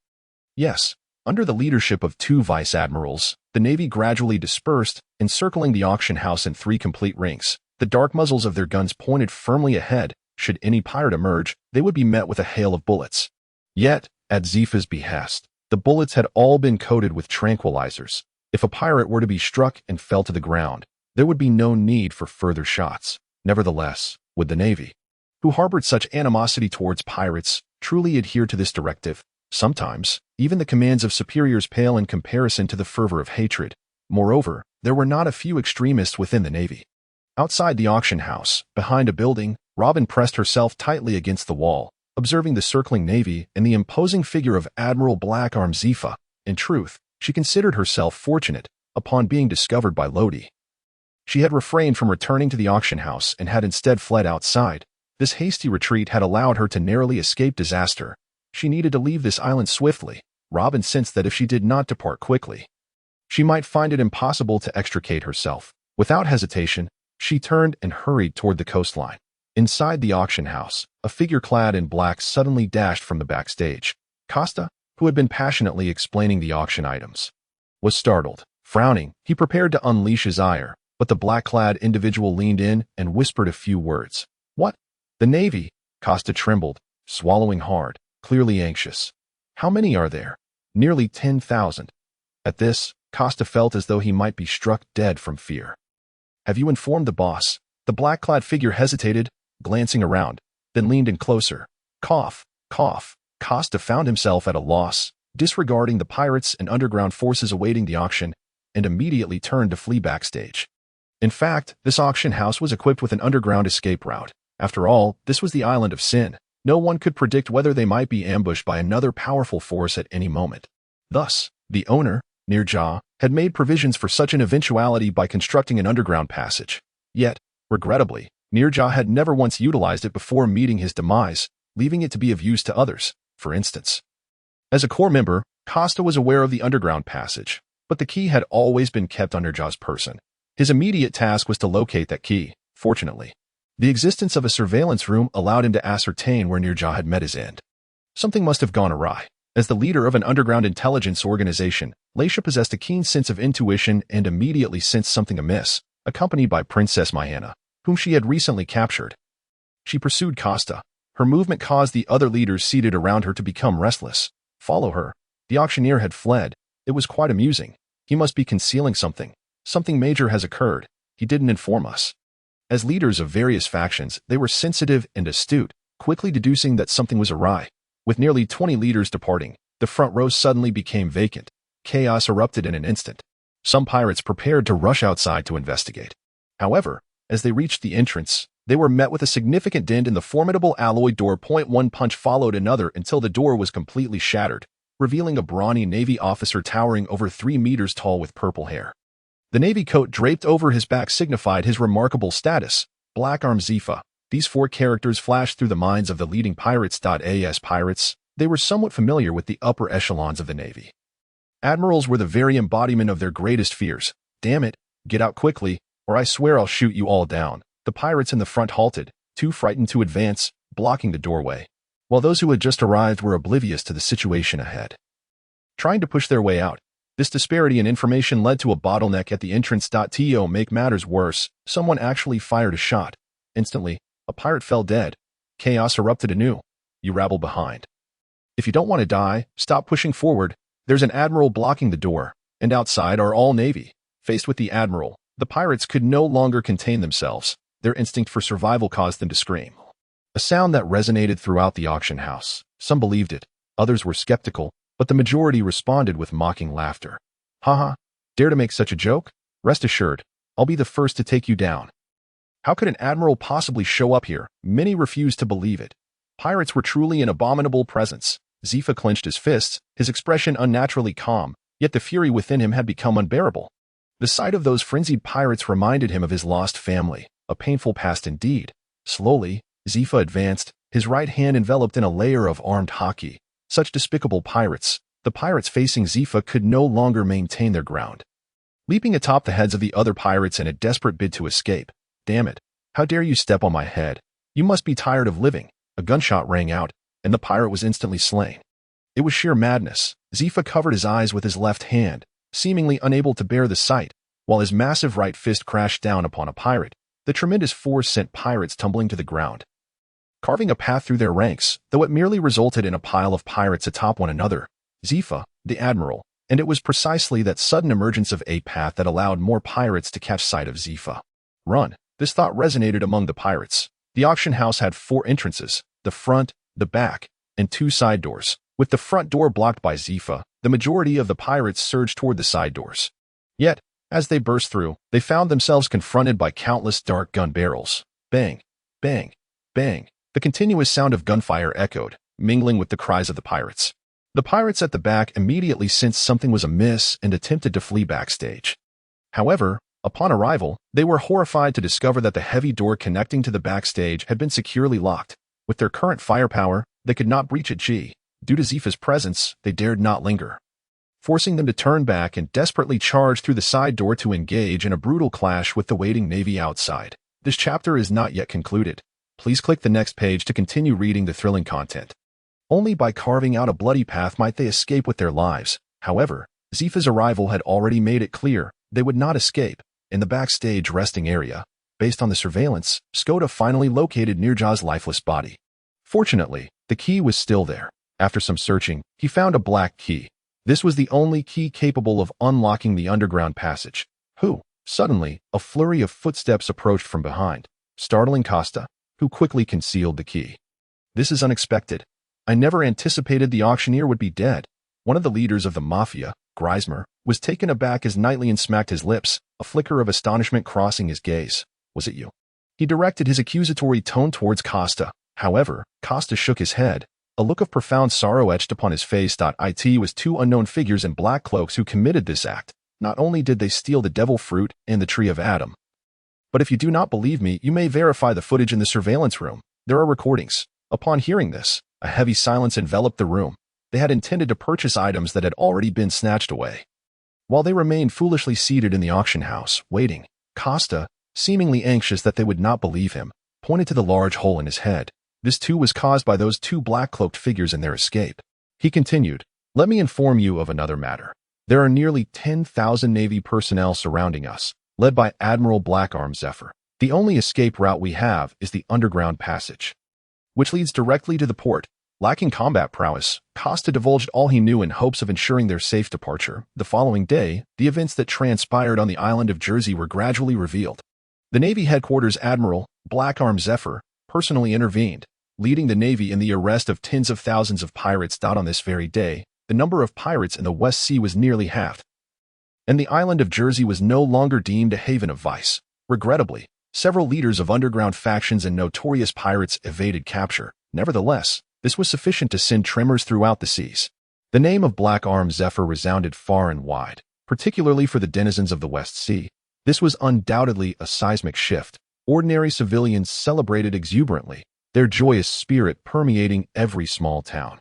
Yes, under the leadership of 2 vice-admirals, the Navy gradually dispersed, encircling the auction house in 3 complete rings. The dark muzzles of their guns pointed firmly ahead. Should any pirate emerge, they would be met with a hail of bullets. Yet, at Zephyr's behest, the bullets had all been coated with tranquilizers. If a pirate were to be struck and fell to the ground, there would be no need for further shots. Nevertheless, would the Navy, who harbored such animosity towards pirates, truly adhere to this directive? Sometimes, even the commands of superiors pale in comparison to the fervor of hatred. Moreover, there were not a few extremists within the Navy. Outside the auction house, behind a building, Robin pressed herself tightly against the wall, observing the circling Navy and the imposing figure of Admiral Blackarm Zephyr. In truth, she considered herself fortunate upon being discovered by Lodi. She had refrained from returning to the auction house and had instead fled outside. This hasty retreat had allowed her to narrowly escape disaster. She needed to leave this island swiftly. Robin sensed that if she did not depart quickly, she might find it impossible to extricate herself. Without hesitation, she turned and hurried toward the coastline. Inside the auction house, a figure clad in black suddenly dashed from the backstage. Costa, who had been passionately explaining the auction items, was startled. Frowning, he prepared to unleash his ire, but the black-clad individual leaned in and whispered a few words. What? The Navy? Costa trembled, swallowing hard, clearly anxious. How many are there? Nearly 10,000. At this, Costa felt as though he might be struck dead from fear. Have you informed the boss? The black-clad figure hesitated, glancing around, then leaned in closer. Cough, cough. Costa found himself at a loss, disregarding the pirates and underground forces awaiting the auction, and immediately turned to flee backstage. In fact, this auction house was equipped with an underground escape route. After all, this was the Island of Sin. No one could predict whether they might be ambushed by another powerful force at any moment. Thus, the owner, Nirja, had made provisions for such an eventuality by constructing an underground passage. Yet, regrettably, Nirja had never once utilized it before meeting his demise, leaving it to be of use to others. For instance, as a core member, Costa was aware of the underground passage, but the key had always been kept under Ja's person. His immediate task was to locate that key. Fortunately, the existence of a surveillance room allowed him to ascertain where Nirja had met his end. Something must have gone awry. As the leader of an underground intelligence organization, Laisha possessed a keen sense of intuition and immediately sensed something amiss, accompanied by Princess Mayana, whom she had recently captured. She pursued Costa. Her movement caused the other leaders seated around her to become restless. Follow her. The auctioneer had fled. It was quite amusing. He must be concealing something. Something major has occurred. He didn't inform us. As leaders of various factions, they were sensitive and astute, quickly deducing that something was awry. With nearly 20 leaders departing, the front row suddenly became vacant. Chaos erupted in an instant. Some pirates prepared to rush outside to investigate. However, as they reached the entrance, they were met with a significant dent in the formidable alloy door. One punch followed another until the door was completely shattered, revealing a brawny Navy officer towering over 3 meters tall with purple hair. The Navy coat draped over his back signified his remarkable status. Black Arm Zifa. These 4 characters flashed through the minds of the leading pirates. As pirates, they were somewhat familiar with the upper echelons of the Navy. Admirals were the very embodiment of their greatest fears. Damn it, get out quickly, or I swear I'll shoot you all down. The pirates in the front halted, too frightened to advance, blocking the doorway, while those who had just arrived were oblivious to the situation ahead. Trying to push their way out, this disparity in information led to a bottleneck at the entrance. To make matters worse, someone actually fired a shot. Instantly, a pirate fell dead. Chaos erupted anew. You rabble behind. If you don't want to die, stop pushing forward. There's an admiral blocking the door, and outside are all Navy. Faced with the admiral, the pirates could no longer contain themselves. Their instinct for survival caused them to scream. A sound that resonated throughout the auction house. Some believed it, others were skeptical, but the majority responded with mocking laughter. Haha, dare to make such a joke? Rest assured, I'll be the first to take you down. How could an admiral possibly show up here? Many refused to believe it. Pirates were truly an abominable presence. Zifa clenched his fists, his expression unnaturally calm, yet the fury within him had become unbearable. The sight of those frenzied pirates reminded him of his lost family, a painful past indeed. Slowly, Zifa advanced, his right hand enveloped in a layer of armed haki. Such despicable pirates. The pirates facing Zifa could no longer maintain their ground. Leaping atop the heads of the other pirates in a desperate bid to escape. Damn it, how dare you step on my head? You must be tired of living. A gunshot rang out, and the pirate was instantly slain. It was sheer madness. Zifa covered his eyes with his left hand, seemingly unable to bear the sight, while his massive right fist crashed down upon a pirate. The tremendous force sent pirates tumbling to the ground, carving a path through their ranks, though it merely resulted in a pile of pirates atop one another. Zifa, the admiral, and it was precisely that sudden emergence of a path that allowed more pirates to catch sight of Zifa. Run. This thought resonated among the pirates. The auction house had 4 entrances, the front, the back, and 2 side doors. With the front door blocked by Zifa, the majority of the pirates surged toward the side doors. Yet, as they burst through, they found themselves confronted by countless dark gun barrels. Bang, bang, bang. The continuous sound of gunfire echoed, mingling with the cries of the pirates. The pirates at the back immediately sensed something was amiss and attempted to flee backstage. However, upon arrival, they were horrified to discover that the heavy door connecting to the backstage had been securely locked. With their current firepower, they could not breach it. Due to Zifa's presence, they dared not linger, forcing them to turn back and desperately charge through the side door to engage in a brutal clash with the waiting Navy outside. This chapter is not yet concluded. Please click the next page to continue reading the thrilling content. Only by carving out a bloody path might they escape with their lives. However, Zifa's arrival had already made it clear they would not escape. In the backstage resting area, based on the surveillance, Skoda finally located Nirja's lifeless body. Fortunately, the key was still there. After some searching, he found a black key. This was the only key capable of unlocking the underground passage. Suddenly, a flurry of footsteps approached from behind, startling Costa, who quickly concealed the key. This is unexpected. I never anticipated the auctioneer would be dead. One of the leaders of the mafia, Grismer, was taken aback as Nightlian smacked his lips, a flicker of astonishment crossing his gaze. Was it you? He directed his accusatory tone towards Costa. However, Costa shook his head. A look of profound sorrow etched upon his face. It was 2 unknown figures in black cloaks who committed this act. Not only did they steal the devil fruit and the tree of Adam, but if you do not believe me, you may verify the footage in the surveillance room. There are recordings. Upon hearing this, a heavy silence enveloped the room. They had intended to purchase items that had already been snatched away. While they remained foolishly seated in the auction house, waiting, Costa, seemingly anxious that they would not believe him, pointed to the large hole in his head. This too was caused by those two black-cloaked figures in their escape. He continued, "Let me inform you of another matter. There are nearly 10,000 Navy personnel surrounding us, led by Admiral Blackarm Zephyr. The only escape route we have is the underground passage, which leads directly to the port." Lacking combat prowess, Costa divulged all he knew in hopes of ensuring their safe departure. The following day, the events that transpired on the island of Jersey were gradually revealed. The Navy headquarters Admiral Blackarm Zephyr personally intervened, leading the Navy in the arrest of tens of thousands of pirates. On this very day, the number of pirates in the West Sea was nearly halved, and the island of Jersey was no longer deemed a haven of vice. Regrettably, several leaders of underground factions and notorious pirates evaded capture. Nevertheless, this was sufficient to send tremors throughout the seas. The name of Blackarm Zephyr resounded far and wide, particularly for the denizens of the West Sea. This was undoubtedly a seismic shift. Ordinary civilians celebrated exuberantly, their joyous spirit permeating every small town,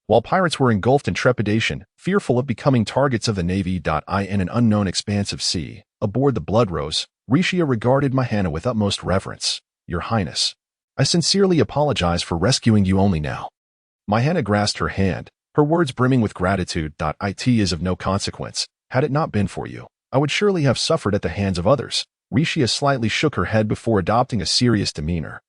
while pirates were engulfed in trepidation, fearful of becoming targets of the Navy. In an unknown expanse of sea, aboard the Blood Rose, Rishia regarded Mahana with utmost reverence. "Your Highness, I sincerely apologize for rescuing you only now." Mahana grasped her hand, her words brimming with gratitude. "It is of no consequence. Had it not been for you, I would surely have suffered at the hands of others." Rishia slightly shook her head before adopting a serious demeanor.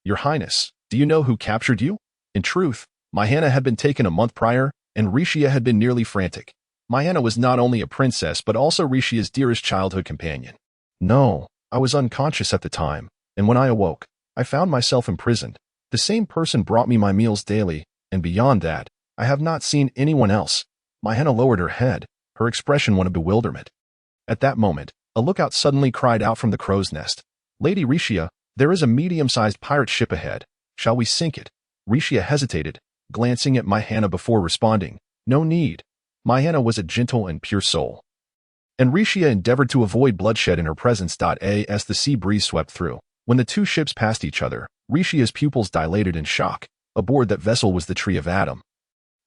"Your Highness, do you know who captured you?" In truth, Mahana had been taken a month prior, and Rishia had been nearly frantic. Mahana was not only a princess but also Rishia's dearest childhood companion. "No, I was unconscious at the time, and when I awoke, I found myself imprisoned. The same person brought me my meals daily, and beyond that, I have not seen anyone else." Mahana lowered her head, her expression one of bewilderment. At that moment, a lookout suddenly cried out from the crow's nest, "Lady Rishia, there is a medium-sized pirate ship ahead. Shall we sink it?" Rishia hesitated, glancing at Mahana before responding, "No need." Mahana was a gentle and pure soul, and Rishia endeavored to avoid bloodshed in her presence. As the sea breeze swept through, when the two ships passed each other, Rishia's pupils dilated in shock. Aboard that vessel was the Tree of Adam,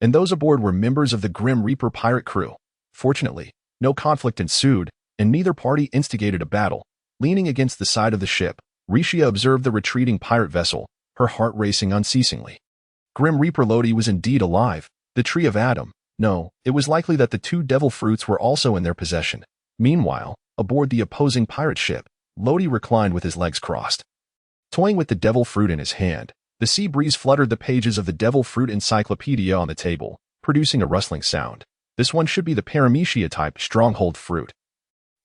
and those aboard were members of the Grim Reaper pirate crew. Fortunately, no conflict ensued, and neither party instigated a battle. Leaning against the side of the ship, Rishia observed the retreating pirate vessel, her heart racing unceasingly. Grim Reaper Lodi was indeed alive. The Tree of Adam. No, it was likely that the two devil fruits were also in their possession. Meanwhile, aboard the opposing pirate ship, Lodi reclined with his legs crossed, toying with the devil fruit in his hand. The sea breeze fluttered the pages of the devil fruit encyclopedia on the table, producing a rustling sound. This one should be the Paramecia-type stronghold fruit,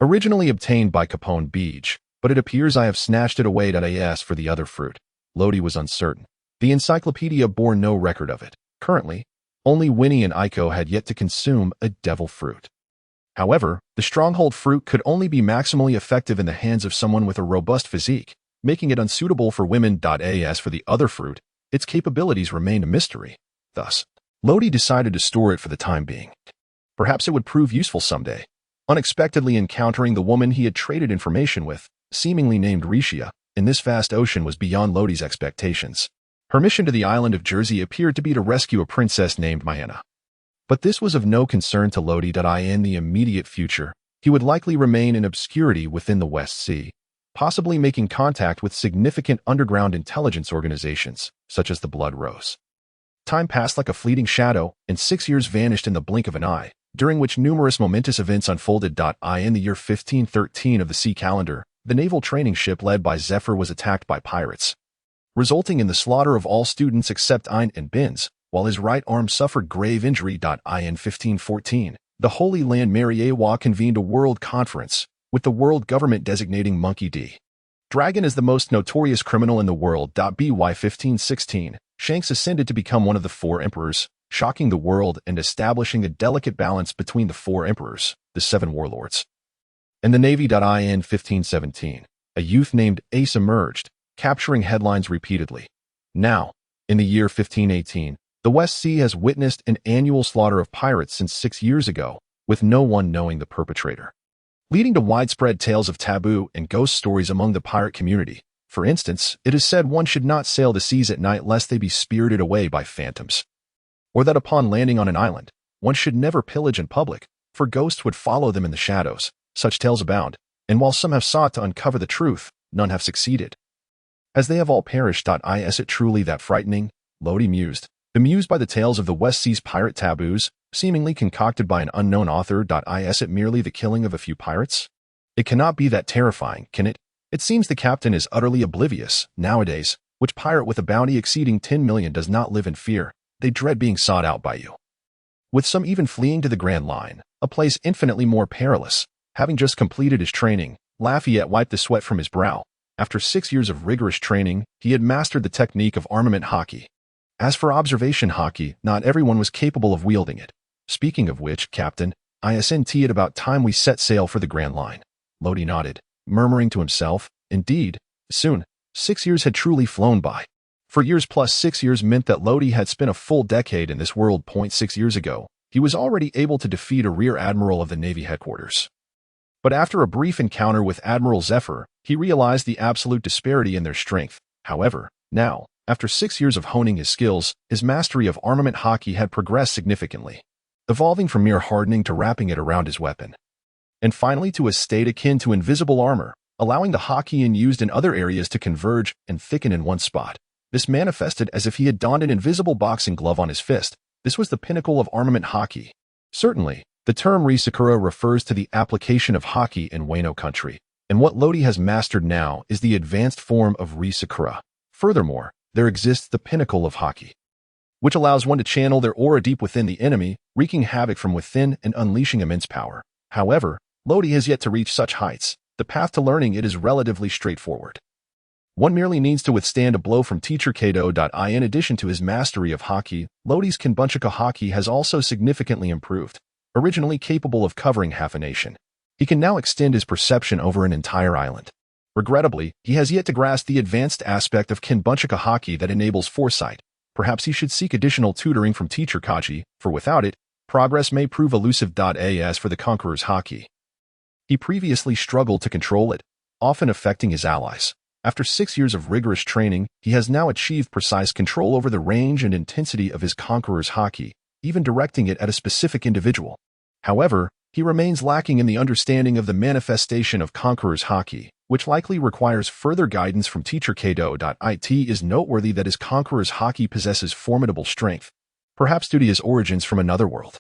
originally obtained by Capone Beach, but it appears I have snatched it away. As for the other fruit, Lodi was uncertain. The encyclopedia bore no record of it. Currently, only Winnie and Aiko had yet to consume a devil fruit. However, the stronghold fruit could only be maximally effective in the hands of someone with a robust physique, making it unsuitable for women. As for the other fruit, its capabilities remained a mystery. Thus, Lodi decided to store it for the time being. Perhaps it would prove useful someday. Unexpectedly encountering the woman he had traded information with, seemingly named Rishia, in this vast ocean was beyond Lodi's expectations. Her mission to the island of Jersey appeared to be to rescue a princess named Mahana. But this was of no concern to Lodi. In the immediate future, he would likely remain in obscurity within the West Sea, possibly making contact with significant underground intelligence organizations, such as the Blood Rose. Time passed like a fleeting shadow, and 6 years vanished in the blink of an eye, during which numerous momentous events unfolded. In the year 1513 of the sea calendar, the naval training ship led by Zephyr was attacked by pirates, resulting in the slaughter of all students except Ein and Benz, while his right arm suffered grave injury. In 1514, the Holy Land Mariawa convened a world conference, with the world government designating Monkey D. Dragon as the most notorious criminal in the world. By 1516, Shanks ascended to become one of the four emperors, shocking the world and establishing a delicate balance between the four emperors, the seven warlords, and the Navy. In 1517, a youth named Ace emerged, capturing headlines repeatedly. Now, in the year 1518, the West Sea has witnessed an annual slaughter of pirates since 6 years ago, with no one knowing the perpetrator, leading to widespread tales of taboo and ghost stories among the pirate community. For instance, it is said one should not sail the seas at night lest they be spirited away by phantoms. or that upon landing on an island, one should never pillage in public, for ghosts would follow them in the shadows. Such tales abound, and while some have sought to uncover the truth, none have succeeded. As they have all perished. Is it truly that frightening? Lodi mused, bemused by the tales of the West Sea's pirate taboos, seemingly concocted by an unknown author. Is it merely the killing of a few pirates? It cannot be that terrifying, can it? It seems the captain is utterly oblivious, nowadays, which pirate with a bounty exceeding 10 million does not live in fear. They dread being sought out by you. With some even fleeing to the Grand Line, a place infinitely more perilous. Having just completed his training, Lafayette wiped the sweat from his brow. After 6 years of rigorous training, he had mastered the technique of armament hockey. As for observation hockey, not everyone was capable of wielding it. Speaking of which, Captain, isn't it about time we set sail for the Grand Line? Lodi nodded, murmuring to himself, indeed, soon. 6 years had truly flown by. For years plus 6 years meant that Lodi had spent a full decade in this world. 6 years ago, he was already able to defeat a rear admiral of the Navy headquarters. But after a brief encounter with Admiral Zephyr, he realized the absolute disparity in their strength. However, now, after 6 years of honing his skills, his mastery of armament hockey had progressed significantly, evolving from mere hardening to wrapping it around his weapon, and finally to a state akin to invisible armor, allowing the hockey used in other areas to converge and thicken in one spot. This manifested as if he had donned an invisible boxing glove on his fist. This was the pinnacle of armament hockey. Certainly, the term Risakura refers to the application of hockey in Wano country, and what Lodi has mastered now is the advanced form of Risakura. Furthermore, there exists the pinnacle of hockey, which allows one to channel their aura deep within the enemy, wreaking havoc from within and unleashing immense power. However, Lodi has yet to reach such heights. The path to learning it is relatively straightforward. One merely needs to withstand a blow from teacher Kato. In addition to his mastery of hockey, Lodi's Kinbunchika hockey has also significantly improved. Originally capable of covering half a nation, he can now extend his perception over an entire island. Regrettably, he has yet to grasp the advanced aspect of Kinbunchika hockey that enables foresight. Perhaps he should seek additional tutoring from teacher Kaji, for without it, progress may prove elusive. As for the Conqueror's hockey, he previously struggled to control it, often affecting his allies. After 6 years of rigorous training, he has now achieved precise control over the range and intensity of his Conqueror's hockey, even directing it at a specific individual. However, he remains lacking in the understanding of the manifestation of Conqueror's hockey, which likely requires further guidance from teacher Kato. It is noteworthy that his Conqueror's hockey possesses formidable strength, perhaps due to his origins from another world.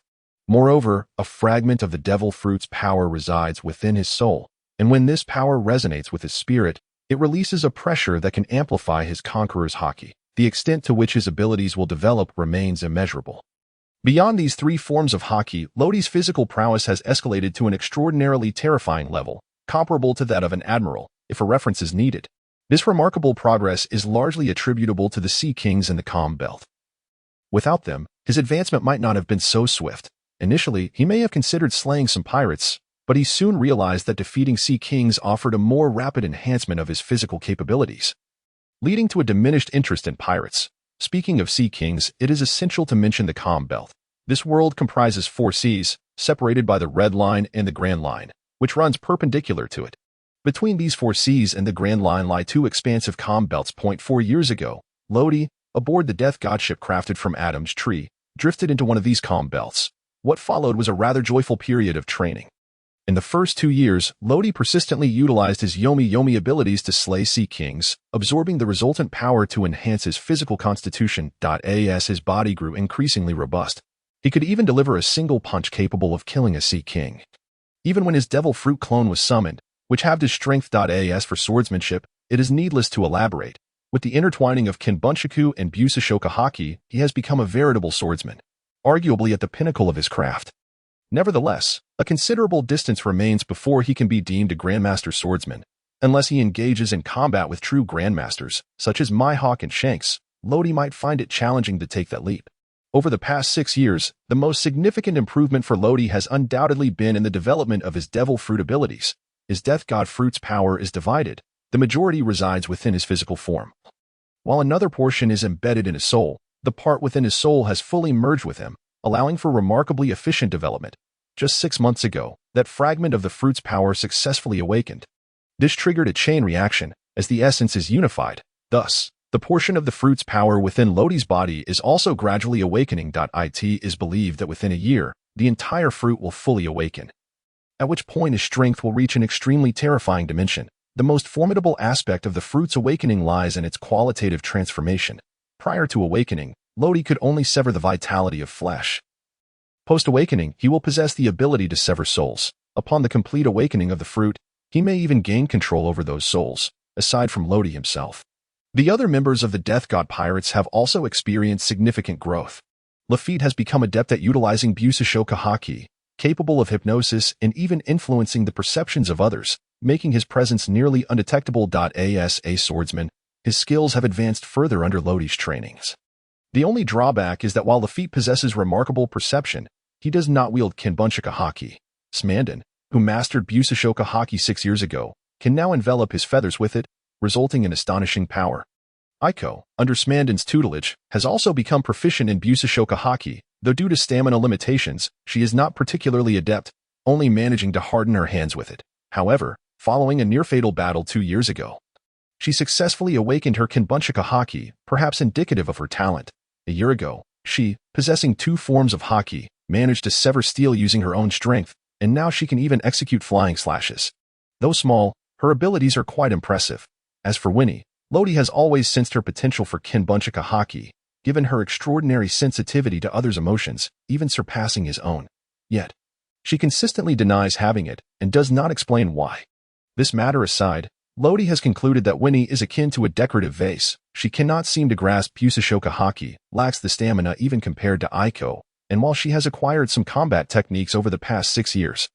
Moreover, a fragment of the devil fruit's power resides within his soul, and when this power resonates with his spirit, it releases a pressure that can amplify his Conqueror's hockey. The extent to which his abilities will develop remains immeasurable. Beyond these three forms of hockey, Lodi's physical prowess has escalated to an extraordinarily terrifying level, comparable to that of an admiral, if a reference is needed. This remarkable progress is largely attributable to the Sea Kings in the Calm Belt. Without them, his advancement might not have been so swift. Initially, he may have considered slaying some pirates, but he soon realized that defeating Sea Kings offered a more rapid enhancement of his physical capabilities, leading to a diminished interest in pirates. Speaking of Sea Kings, it is essential to mention the Calm Belt. This world comprises 4 seas, separated by the Red Line and the Grand Line, which runs perpendicular to it. Between these 4 seas and the Grand Line lie 2 expansive calm belts. 4 years ago, Lodi, aboard the Death God ship crafted from Adam's tree, drifted into one of these calm belts. What followed was a rather joyful period of training. In the first 2 years, Lodi persistently utilized his Yomi abilities to slay Sea Kings, absorbing the resultant power to enhance his physical constitution. As his body grew increasingly robust, he could even deliver a single punch capable of killing a Sea King. Even when his Devil Fruit clone was summoned, which halved his strength. As for swordsmanship, it is needless to elaborate. With the intertwining of Kinbunchaku and Busashoka Haki, he has become a veritable swordsman, arguably at the pinnacle of his craft. Nevertheless, a considerable distance remains before he can be deemed a Grandmaster swordsman. Unless he engages in combat with true Grandmasters, such as Mihawk and Shanks, Lodi might find it challenging to take that leap. Over the past 6 years, the most significant improvement for Lodi has undoubtedly been in the development of his Devil Fruit abilities. His Death God Fruit's power is divided. The majority resides within his physical form, while another portion is embedded in his soul. The part within his soul has fully merged with him, allowing for remarkably efficient development. Just 6 months ago, that fragment of the fruit's power successfully awakened. This triggered a chain reaction, as the essence is unified. Thus, The portion of the fruit's power within Lodi's body is also gradually awakening. It is believed that within a year, the entire fruit will fully awaken, at which point his strength will reach an extremely terrifying dimension. The most formidable aspect of the fruit's awakening lies in its qualitative transformation. Prior to awakening, Lodi could only sever the vitality of flesh. Post-awakening, he will possess the ability to sever souls. Upon the complete awakening of the fruit, he may even gain control over those souls, aside from Lodi himself. The other members of the Death God Pirates have also experienced significant growth. Lafitte has become adept at utilizing Busashoka Haki, capable of hypnosis and even influencing the perceptions of others, making his presence nearly undetectable. As a swordsman, his skills have advanced further under Lodi's trainings. The only drawback is that while Lafitte possesses remarkable perception, he does not wield Kinbunchika Haki. Smandon, who mastered Busashoka Haki 6 years ago, can now envelop his feathers with it, resulting in astonishing power. Aiko, under Smandon's tutelage, has also become proficient in Busashoka Haki, though due to stamina limitations, she is not particularly adept, only managing to harden her hands with it. However, following a near-fatal battle 2 years ago, she successfully awakened her Kinbunchika Haki, perhaps indicative of her talent. A year ago, she, possessing 2 forms of Haki, managed to sever steel using her own strength, and now she can even execute flying slashes. Though small, her abilities are quite impressive. As for Winnie, Lodi has always sensed her potential for Kinbunchika Haki, given her extraordinary sensitivity to others' emotions, even surpassing his own. Yet, she consistently denies having it and does not explain why. This matter aside, Lodi has concluded that Winnie is akin to a decorative vase. She cannot seem to grasp Busashoka Haki, lacks the stamina even compared to Aiko, and while she has acquired some combat techniques over the past 6 years,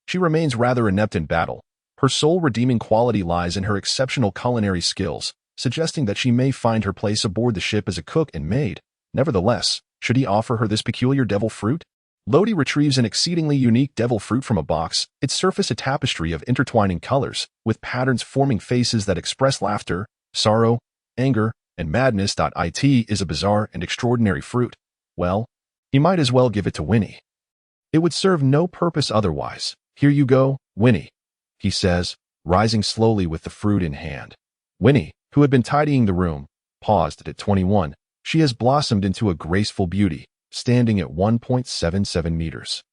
she remains rather inept in battle. Her sole redeeming quality lies in her exceptional culinary skills, suggesting that she may find her place aboard the ship as a cook and maid. Nevertheless, should he offer her this peculiar devil fruit? Lodi retrieves an exceedingly unique devil fruit from a box, its surface a tapestry of intertwining colors, with patterns forming faces that express laughter, sorrow, anger, and madness. It is a bizarre and extraordinary fruit. Well, he might as well give it to Winnie. It would serve no purpose otherwise. Here you go, Winnie, he says, rising slowly with the fruit in hand. Winnie, who had been tidying the room, paused at 21. She has blossomed into a graceful beauty, standing at 1.77 meters.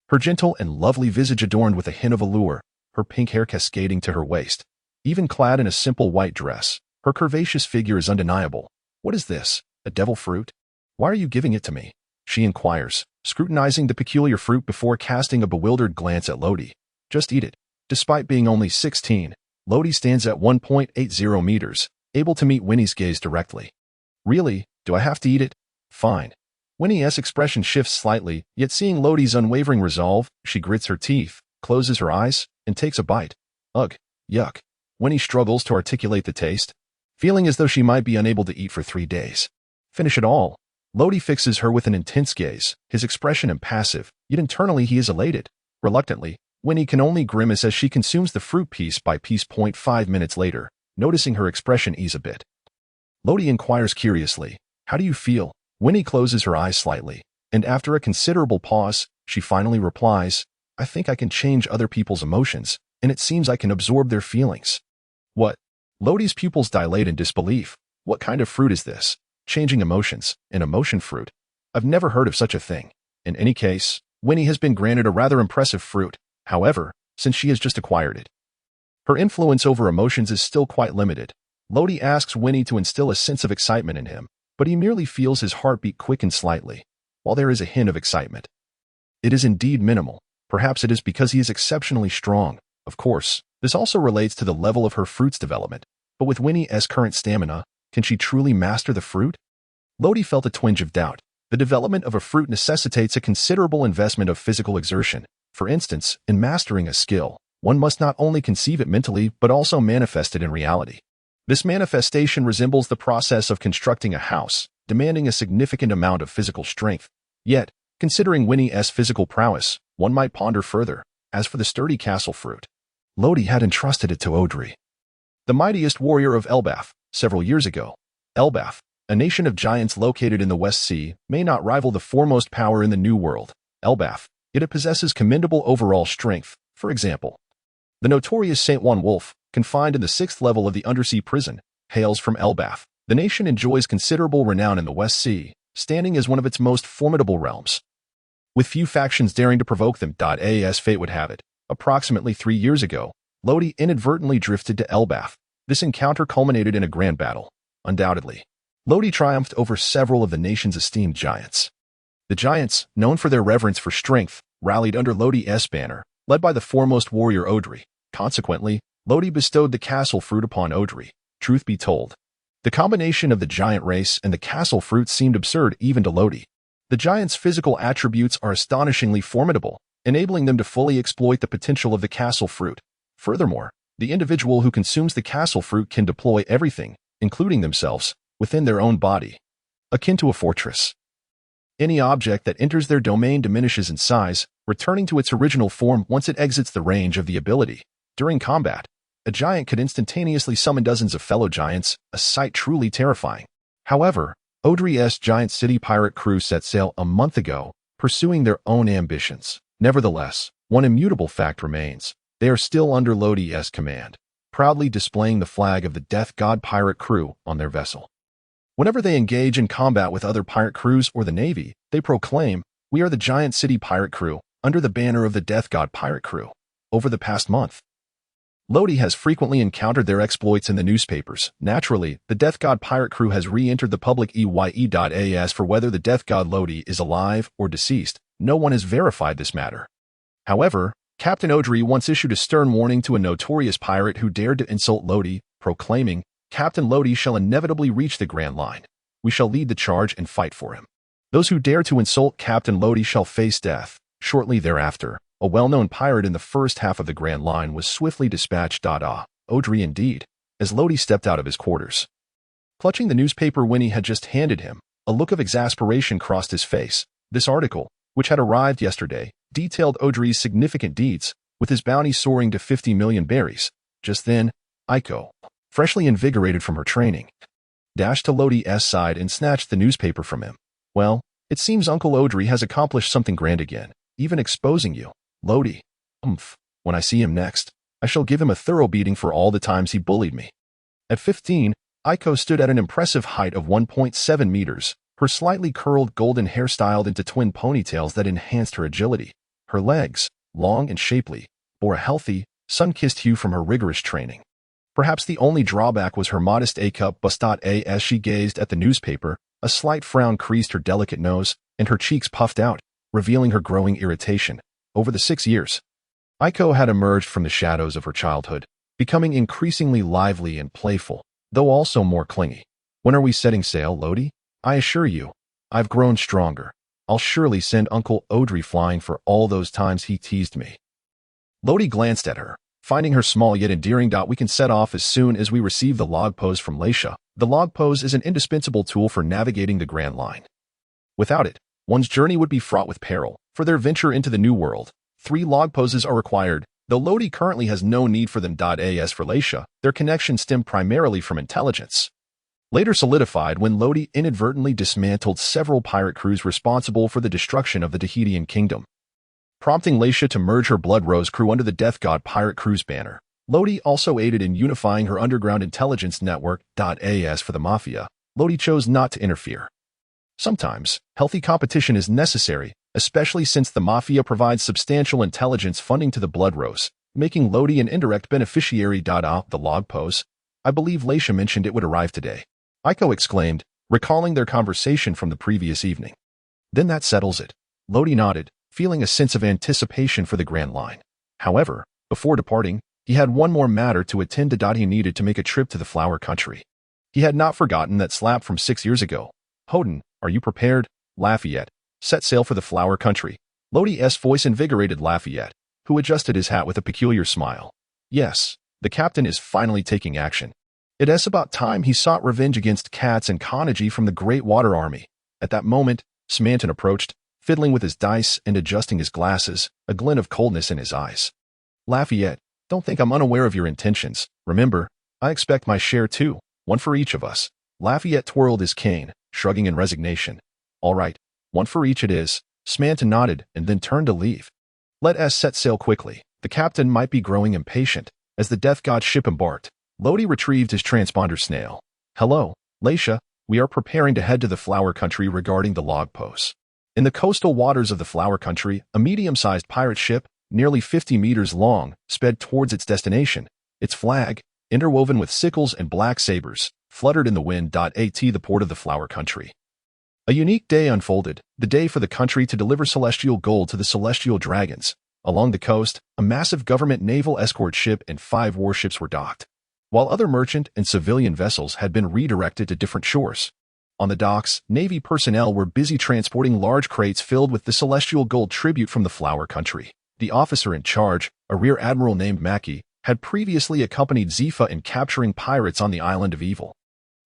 Her gentle and lovely visage adorned with a hint of allure, her pink hair cascading to her waist. Even clad in a simple white dress, her curvaceous figure is undeniable. What is this, a devil fruit? Why are you giving it to me? She inquires, scrutinizing the peculiar fruit before casting a bewildered glance at Lodi. Just eat it. Despite being only 16, Lodi stands at 1.80 meters, able to meet Winnie's gaze directly. Really? Do I have to eat it? Fine. Winnie's expression shifts slightly, yet seeing Lodi's unwavering resolve, she grits her teeth, closes her eyes, and takes a bite. Ugh, yuck. Winnie struggles to articulate the taste, feeling as though she might be unable to eat for 3 days. Finish it all. Lodi fixes her with an intense gaze, his expression impassive, yet internally he is elated. Reluctantly, Winnie can only grimace as she consumes the fruit piece by piece. 5 minutes later, noticing her expression ease a bit, Lodi inquires curiously, "How do you feel?" Winnie closes her eyes slightly, and after a considerable pause, she finally replies, "I think I can change other people's emotions, and it seems I can absorb their feelings." What? Lodi's pupils dilate in disbelief. What kind of fruit is this? Changing emotions, an emotion fruit? I've never heard of such a thing. In any case, Winnie has been granted a rather impressive fruit, however, since she has just acquired it. Her influence over emotions is still quite limited. Lodi asks Winnie to instill a sense of excitement in him, but he merely feels his heartbeat quicken slightly, while there is a hint of excitement. It is indeed minimal. Perhaps it is because he is exceptionally strong. Of course, this also relates to the level of her fruit's development, but with Winnie's current stamina, can she truly master the fruit? Lodi felt a twinge of doubt. The development of a fruit necessitates a considerable investment of physical exertion. For instance, in mastering a skill, one must not only conceive it mentally but also manifest it in reality. This manifestation resembles the process of constructing a house, demanding a significant amount of physical strength. Yet, considering Winnie's physical prowess, one might ponder further. As for the sturdy castle fruit, Lodi had entrusted it to Audrey, the mightiest warrior of Elbaf, several years ago. Elbaf, a nation of giants located in the West Sea, may not rival the foremost power in the New World, Elbaf, yet it possesses commendable overall strength. For example, the notorious Saint Juan Wolf, confined in the 6th level of the undersea prison, hails from Elbaf. The nation enjoys considerable renown in the West Sea, standing as one of its most formidable realms, with few factions daring to provoke them. As fate would have it, approximately 3 years ago, Lodi inadvertently drifted to Elbath. This encounter culminated in a grand battle. Undoubtedly, Lodi triumphed over several of the nation's esteemed giants. The giants, known for their reverence for strength, rallied under Lodi's banner, led by the foremost warrior Odri. Consequently, Lodi bestowed the castle fruit upon Odri. Truth be told, the combination of the giant race and the castle fruit seemed absurd even to Lodi. The giants' physical attributes are astonishingly formidable, enabling them to fully exploit the potential of the castle fruit. Furthermore, the individual who consumes the castle fruit can deploy everything, including themselves, within their own body, akin to a fortress. Any object that enters their domain diminishes in size, returning to its original form once it exits the range of the ability. During combat, a giant could instantaneously summon dozens of fellow giants, a sight truly terrifying. However, Odri's giant city pirate crew set sail a month ago, pursuing their own ambitions. Nevertheless, one immutable fact remains. They are still under Lodi's command, proudly displaying the flag of the Death God pirate crew on their vessel. Whenever they engage in combat with other pirate crews or the Navy, they proclaim, "We are the giant city pirate crew, under the banner of the Death God pirate crew." Over the past month, Lodi has frequently encountered their exploits in the newspapers. Naturally, the Death God pirate crew has re-entered the public As for whether the Death God Lodi is alive or deceased. No one has verified this matter. However, Captain Odri once issued a stern warning to a notorious pirate who dared to insult Lodi, proclaiming, "Captain Lodi shall inevitably reach the Grand Line. We shall lead the charge and fight for him. Those who dare to insult Captain Lodi shall face death." Shortly thereafter, a well-known pirate in the first half of the Grand Line was swiftly dispatched. Odri indeed, as Lodi stepped out of his quarters. Clutching the newspaper Winnie had just handed him, a look of exasperation crossed his face. This article, which had arrived yesterday, detailed Odri's significant deeds, with his bounty soaring to 50 million berries. Just then, Aiko, freshly invigorated from her training, dashed to Lodi's side and snatched the newspaper from him. "Well, it seems Uncle Odri has accomplished something grand again, even exposing you, Lodi. When I see him next, I shall give him a thorough beating for all the times he bullied me." At 15, Aiko stood at an impressive height of 1.7 meters, her slightly curled golden hair styled into twin ponytails that enhanced her agility. Her legs, long and shapely, bore a healthy, sun-kissed hue from her rigorous training. Perhaps the only drawback was her modest A-cup bust. As she gazed at the newspaper, a slight frown creased her delicate nose, and her cheeks puffed out, revealing her growing irritation. Over the 6 years, Aiko had emerged from the shadows of her childhood, becoming increasingly lively and playful, though also more clingy. "When are we setting sail, Lodi? I assure you, I've grown stronger. I'll surely send Uncle Odri flying for all those times he teased me." Lodi glanced at her, finding her small yet endearing. "We can set off as soon as we receive the log pose from Laisha." The log pose is an indispensable tool for navigating the Grand Line. Without it, one's journey would be fraught with peril. For their venture into the New World, 3 log poses are required, though Lodi currently has no need for them. As for Laisha, their connection stemmed primarily from intelligence, later solidified when Lodi inadvertently dismantled several pirate crews responsible for the destruction of the Tahitian kingdom, prompting Laisha to merge her Blood Rose crew under the Death God pirate crew's banner. Lodi also aided in unifying her underground intelligence network. As for the Mafia, Lodi chose not to interfere. Sometimes, healthy competition is necessary, especially since the Mafia provides substantial intelligence funding to the Blood Rose, making Lodi an indirect beneficiary. The log pose. "I believe Laisha mentioned it would arrive today," Aiko exclaimed, recalling their conversation from the previous evening. "Then that settles it." Lodi nodded, feeling a sense of anticipation for the Grand Line. However, before departing, he had one more matter to attend to. He needed to make a trip to the Flower Country. He had not forgotten that slap from 6 years ago. "Hoden, are you prepared?" Lafayette set sail for the Flower Country. Lodi's voice invigorated Lafayette, who adjusted his hat with a peculiar smile. "Yes, the captain is finally taking action. It is about time he sought revenge against Katz and Carnegie from the Great Water Army." At that moment, Smanton approached, fiddling with his dice and adjusting his glasses, a glint of coldness in his eyes. "Lafayette, don't think I'm unaware of your intentions. Remember, I expect my share too, one for each of us." Lafayette twirled his cane, shrugging in resignation. "All right, one for each it is." Smanton nodded and then turned to leave. "Let us set sail quickly." The captain might be growing impatient. As the Death God ship embarked, Lodi retrieved his transponder snail. "Hello, Laisha, we are preparing to head to the Flower Country regarding the log posts. In the coastal waters of the Flower Country, a medium-sized pirate ship, nearly 50 meters long, sped towards its destination. Its flag, interwoven with sickles and black sabers, fluttered in the wind. At the port of the Flower Country. A unique day unfolded, the day for the country to deliver celestial gold to the celestial dragons. Along the coast, a massive government naval escort ship and 5 warships were docked, while other merchant and civilian vessels had been redirected to different shores. On the docks, Navy personnel were busy transporting large crates filled with the celestial gold tribute from the Flower Country. The officer in charge, a rear admiral named Mackie, had previously accompanied Zifa in capturing pirates on the Island of Evil.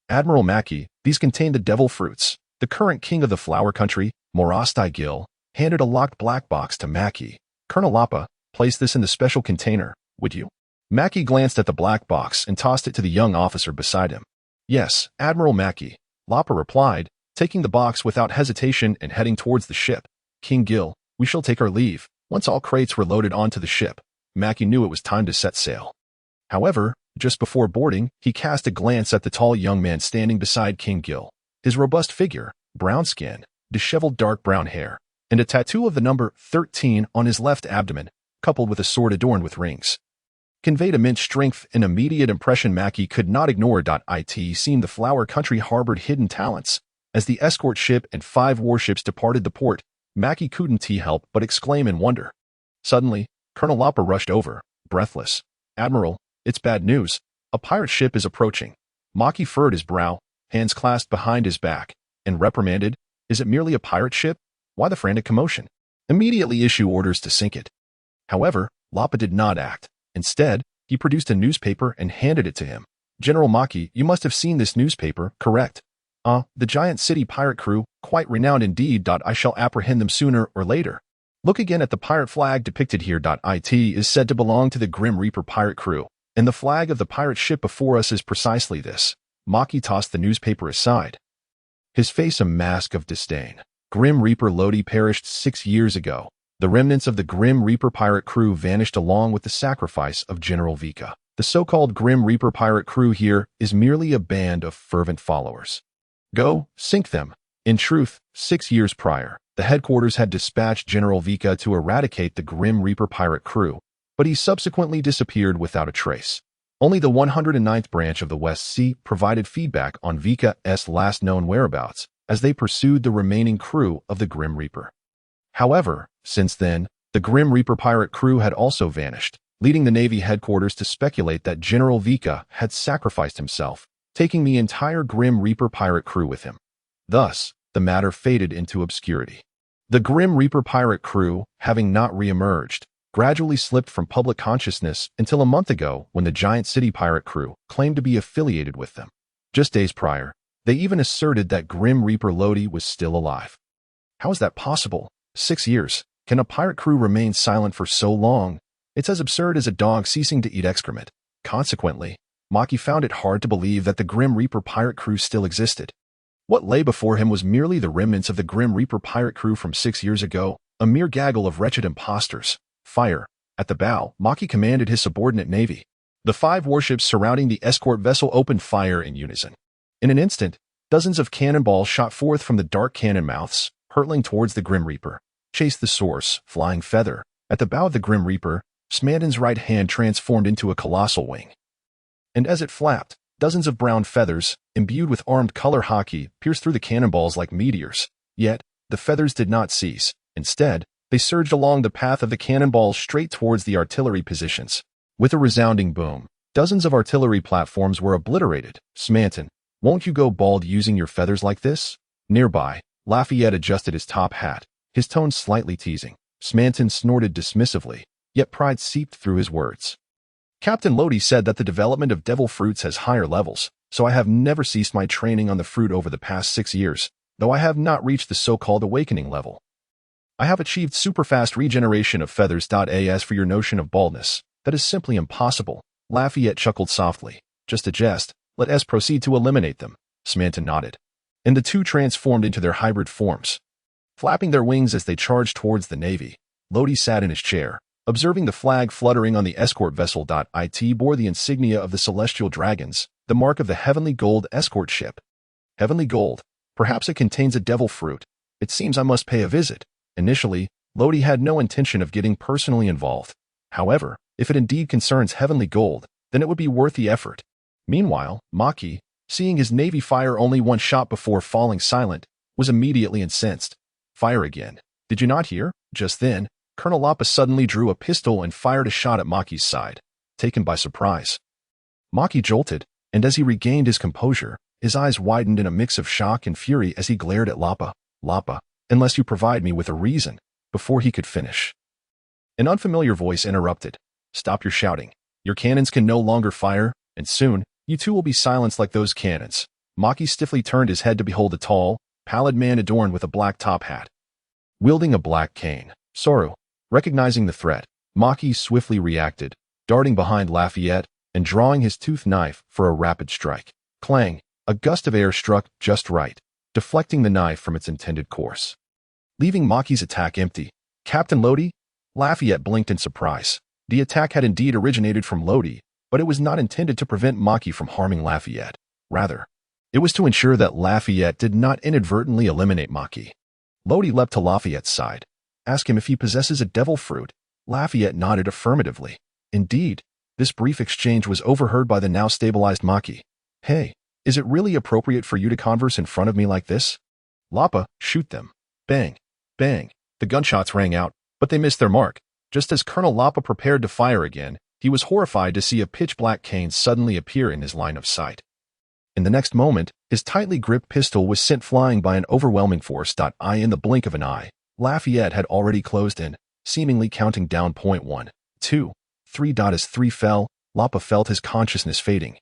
Admiral Mackie, these contained the devil fruits. The current king of the Flower Country, Morasti Gil, handed a locked black box to Mackie. Colonel Lapa, place this in the special container, would you? Mackie glanced at the black box and tossed it to the young officer beside him. Yes, Admiral Mackie, Lapa replied, taking the box without hesitation and heading towards the ship. King Gil, we shall take our leave. Once all crates were loaded onto the ship, Mackie knew it was time to set sail. However, just before boarding, he cast a glance at the tall young man standing beside King Gil. His robust figure, brown skin, disheveled dark brown hair, and a tattoo of the number 13 on his left abdomen, coupled with a sword adorned with rings, conveyed immense strength and immediate impression. Mackie could not ignore. It seemed the Flower Country harbored hidden talents. As the escort ship and 5 warships departed the port, Mackie couldn't help but exclaim in wonder. Suddenly, Colonel Lapa rushed over, breathless. Admiral, it's bad news. A pirate ship is approaching. Mackie furrowed his brow, hands clasped behind his back, and reprimanded, is it merely a pirate ship? Why the frantic commotion? Immediately issue orders to sink it. However, Lapa did not act. Instead, he produced a newspaper and handed it to him. General Mackie, you must have seen this newspaper, correct? The giant city pirate crew, quite renowned indeed. I shall apprehend them sooner or later. Look again at the pirate flag depicted here. It is said to belong to the Grim Reaper pirate crew, and the flag of the pirate ship before us is precisely this. Mackie tossed the newspaper aside, his face a mask of disdain. Grim Reaper Lodi perished 6 years ago. The remnants of the Grim Reaper pirate crew vanished along with the sacrifice of General Vika. The so-called Grim Reaper pirate crew here is merely a band of fervent followers. Go, sink them. In truth, 6 years prior, the headquarters had dispatched General Vika to eradicate the Grim Reaper pirate crew, but he subsequently disappeared without a trace. Only the 109th branch of the West Sea provided feedback on Vika's last known whereabouts as they pursued the remaining crew of the Grim Reaper. However, since then, the Grim Reaper pirate crew had also vanished, leading the Navy headquarters to speculate that General Vika had sacrificed himself, taking the entire Grim Reaper pirate crew with him. Thus, the matter faded into obscurity. The Grim Reaper pirate crew, having not re-emerged, gradually slipped from public consciousness until a month ago when the giant city pirate crew claimed to be affiliated with them. Just days prior, they even asserted that Grim Reaper Lodi was still alive. How is that possible? 6 years. Can a pirate crew remain silent for so long? It's as absurd as a dog ceasing to eat excrement. Consequently, Mackie found it hard to believe that the Grim Reaper pirate crew still existed. What lay before him was merely the remnants of the Grim Reaper pirate crew from 6 years ago, a mere gaggle of wretched impostors. Fire. At the bow, Mackie commanded his subordinate navy. The 5 warships surrounding the escort vessel opened fire in unison. In an instant, dozens of cannonballs shot forth from the dark cannon mouths, hurtling towards the Grim Reaper. Chased the source, flying feather. At the bow of the Grim Reaper, Smanden's right hand transformed into a colossal wing. And as it flapped, dozens of brown feathers, imbued with armed color hockey, pierced through the cannonballs like meteors. Yet, the feathers did not cease. Instead, they surged along the path of the cannonballs straight towards the artillery positions. With a resounding boom, dozens of artillery platforms were obliterated. Smanton, won't you go bald using your feathers like this? Nearby, Lafayette adjusted his top hat, his tone slightly teasing. Smanton snorted dismissively, yet pride seeped through his words. Captain Lodi said that the development of devil fruits has higher levels, so I have never ceased my training on the fruit over the past 6 years, though I have not reached the so-called awakening level. I have achieved super-fast regeneration of feathers. As for your notion of baldness, that is simply impossible. Lafayette chuckled softly. Just a jest, let us proceed to eliminate them. Smanton nodded, and the two transformed into their hybrid forms. Flapping their wings as they charged towards the Navy, Lodi sat in his chair, observing the flag fluttering on the escort vessel. It bore the insignia of the celestial dragons, the mark of the heavenly gold escort ship. Heavenly gold. Perhaps it contains a devil fruit. It seems I must pay a visit. Initially, Lodi had no intention of getting personally involved. However, if it indeed concerns heavenly gold, then it would be worth the effort. Meanwhile, Maki, seeing his navy fire only one shot before falling silent, was immediately incensed. Fire again. Did you not hear? Just then, Colonel Lapa suddenly drew a pistol and fired a shot at Maki's side, taken by surprise. Maki jolted, and as he regained his composure, his eyes widened in a mix of shock and fury as he glared at Lapa. Lapa, unless you provide me with a reason, before he could finish. An unfamiliar voice interrupted. Stop your shouting. Your cannons can no longer fire, and soon, you too will be silenced like those cannons. Maki stiffly turned his head to behold a tall, pallid man adorned with a black top hat, wielding a black cane. Soru, recognizing the threat, Maki swiftly reacted, darting behind Lafayette and drawing his tooth knife for a rapid strike. Clang! A gust of air struck just right, deflecting the knife from its intended course, leaving Maki's attack empty. Captain Lodi? Lafayette blinked in surprise. The attack had indeed originated from Lodi, but it was not intended to prevent Maki from harming Lafayette. Rather, it was to ensure that Lafayette did not inadvertently eliminate Maki. Lodi leapt to Lafayette's side. Ask him if he possesses a devil fruit. Lafayette nodded affirmatively. Indeed, this brief exchange was overheard by the now stabilized Maki. Hey, is it really appropriate for you to converse in front of me like this? Lapa, shoot them. Bang, bang. The gunshots rang out, but they missed their mark. Just as Colonel Lapa prepared to fire again, he was horrified to see a pitch-black cane suddenly appear in his line of sight. In the next moment, his tightly gripped pistol was sent flying by an overwhelming force. In the blink of an eye, Lafayette had already closed in, seemingly counting down 1, 2, 3. As 3 fell, Lapa felt his consciousness fading,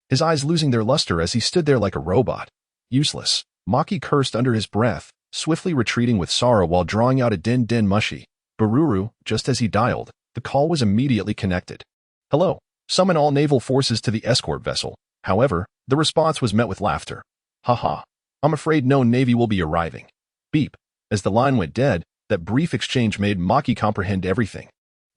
his eyes losing their luster as he stood there like a robot. Useless. Maki cursed under his breath, swiftly retreating with sorrow while drawing out a din mushy. Bururu, just as he dialed, the call was immediately connected. Hello. Summon all naval forces to the escort vessel. However, the response was met with laughter. Haha. I'm afraid no navy will be arriving. Beep. As the line went dead, that brief exchange made Maki comprehend everything.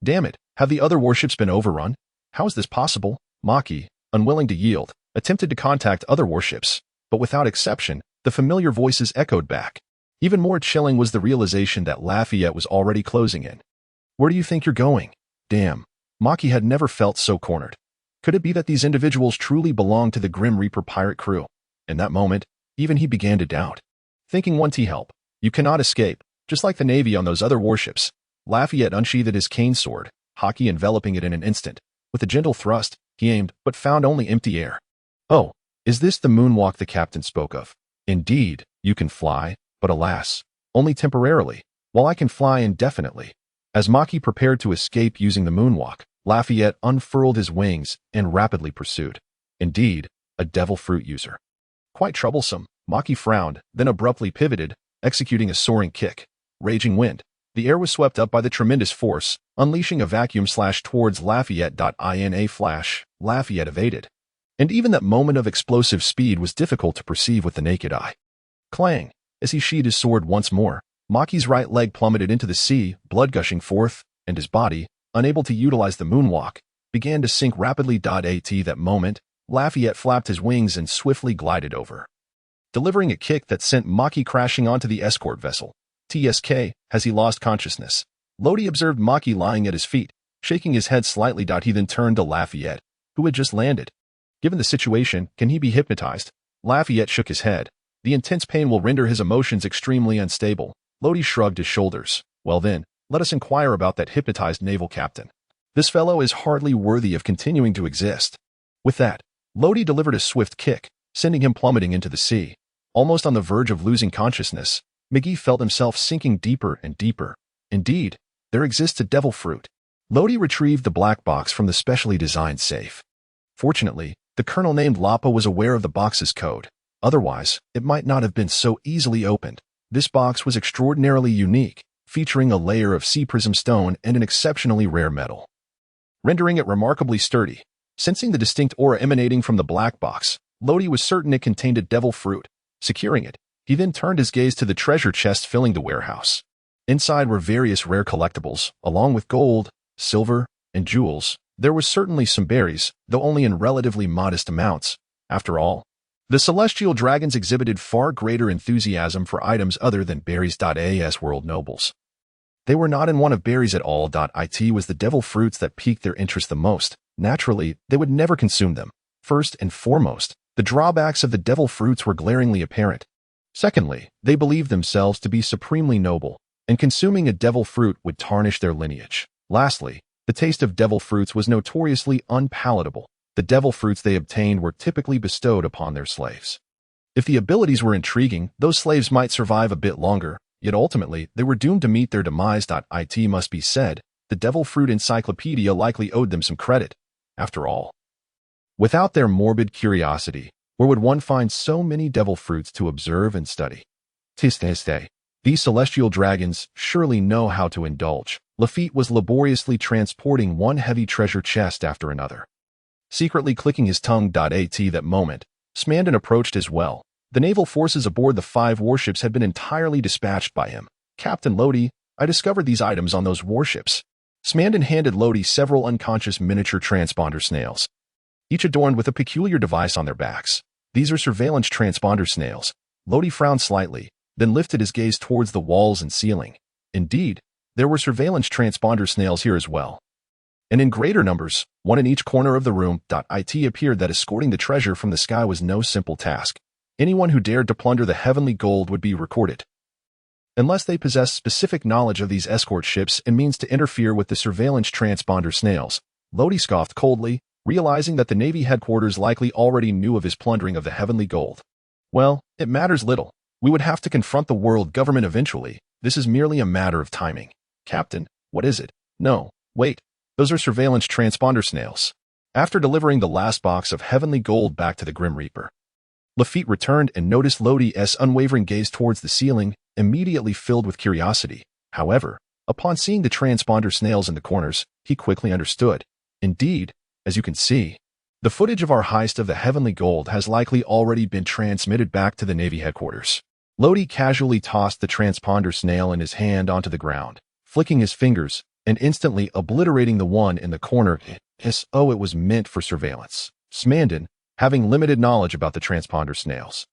Damn it, have the other warships been overrun? How is this possible? Maki, unwilling to yield, attempted to contact other warships, but without exception, the familiar voices echoed back. Even more chilling was the realization that Lafayette was already closing in. Where do you think you're going? Damn. Maki had never felt so cornered. Could it be that these individuals truly belonged to the Grim Reaper pirate crew? In that moment, even he began to doubt. Thinking 1T help. You cannot escape, just like the Navy on those other warships. Lafayette unsheathed his cane sword, hockey enveloping it in an instant. With a gentle thrust, he aimed, but found only empty air. Oh, is this the moonwalk the captain spoke of? Indeed, you can fly, but alas, only temporarily, while I can fly indefinitely. As Maki prepared to escape using the moonwalk, Lafayette unfurled his wings and rapidly pursued. Indeed, a devil fruit user. Quite troublesome, Maki frowned, then abruptly pivoted, executing a soaring kick. Raging wind. The air was swept up by the tremendous force, unleashing a vacuum slash towards Lafayette. In a flash, Lafayette evaded. And even that moment of explosive speed was difficult to perceive with the naked eye. Clang! As he sheathed his sword once more, Maki's right leg plummeted into the sea, blood gushing forth, and his body, unable to utilize the moonwalk, began to sink rapidly. At that moment, Lafayette flapped his wings and swiftly glided over, delivering a kick that sent Maki crashing onto the escort vessel. TSK, has he lost consciousness? Lodi observed Maki lying at his feet, shaking his head slightly. He then turned to Lafayette, who had just landed. Given the situation, can he be hypnotized? Lafayette shook his head. The intense pain will render his emotions extremely unstable. Lodi shrugged his shoulders. Well then, let us inquire about that hypnotized naval captain. This fellow is hardly worthy of continuing to exist. With that, Lodi delivered a swift kick, sending him plummeting into the sea. Almost on the verge of losing consciousness, McGee felt himself sinking deeper and deeper. Indeed, there exists a devil fruit. Lodi retrieved the black box from the specially designed safe. Fortunately, the colonel named Lapa was aware of the box's code. Otherwise, it might not have been so easily opened. This box was extraordinarily unique, featuring a layer of sea prism stone and an exceptionally rare metal, rendering it remarkably sturdy. Sensing the distinct aura emanating from the black box, Lodi was certain it contained a devil fruit. Securing it, he then turned his gaze to the treasure chest filling the warehouse. Inside were various rare collectibles, along with gold, silver, and jewels. There was certainly some berries, though only in relatively modest amounts. After all, The celestial dragons exhibited far greater enthusiasm for items other than berries. As world nobles, they were not in one of berries at all. It was the devil fruits that piqued their interest the most. Naturally, they would never consume them. First and foremost, the drawbacks of the devil fruits were glaringly apparent. Secondly, they believed themselves to be supremely noble, and consuming a devil fruit would tarnish their lineage. Lastly, the taste of devil fruits was notoriously unpalatable. The devil fruits they obtained were typically bestowed upon their slaves. If the abilities were intriguing, those slaves might survive a bit longer, yet ultimately they were doomed to meet their demise. It must be said, the devil fruit encyclopedia likely owed them some credit. After all, without their morbid curiosity, where would one find so many devil fruits to observe and study? These celestial dragons surely know how to indulge. Lafitte was laboriously transporting one heavy treasure chest after another, secretly clicking his tongue. At that moment, Smandon approached as well. The naval forces aboard the 5 warships had been entirely dispatched by him. Captain Lodi, I discovered these items on those warships. Smandon handed Lodi several unconscious miniature transponder snails, each adorned with a peculiar device on their backs. These are surveillance transponder snails. Lodi frowned slightly, then lifted his gaze towards the walls and ceiling. Indeed, there were surveillance transponder snails here as well, and in greater numbers, one in each corner of the room. It appeared that escorting the treasure from the sky was no simple task. Anyone who dared to plunder the heavenly gold would be recorded, unless they possessed specific knowledge of these escort ships and means to interfere with the surveillance transponder snails. Lodi scoffed coldly, realizing that the Navy headquarters likely already knew of his plundering of the heavenly gold. Well, it matters little. We would have to confront the world government eventually. This is merely a matter of timing. Captain, what is it? No, wait. Those are surveillance transponder snails. After delivering the last box of heavenly gold back to the Grim Reaper, Lafitte returned and noticed Lodi's unwavering gaze towards the ceiling, immediately filled with curiosity. However, upon seeing the transponder snails in the corners, he quickly understood. Indeed, as you can see, the footage of our heist of the heavenly gold has likely already been transmitted back to the Navy headquarters. Lodi casually tossed the transponder snail in his hand onto the ground, flicking his fingers and instantly obliterating the one in the corner. It was meant for surveillance. Smandon, having limited knowledge about the transponder snails,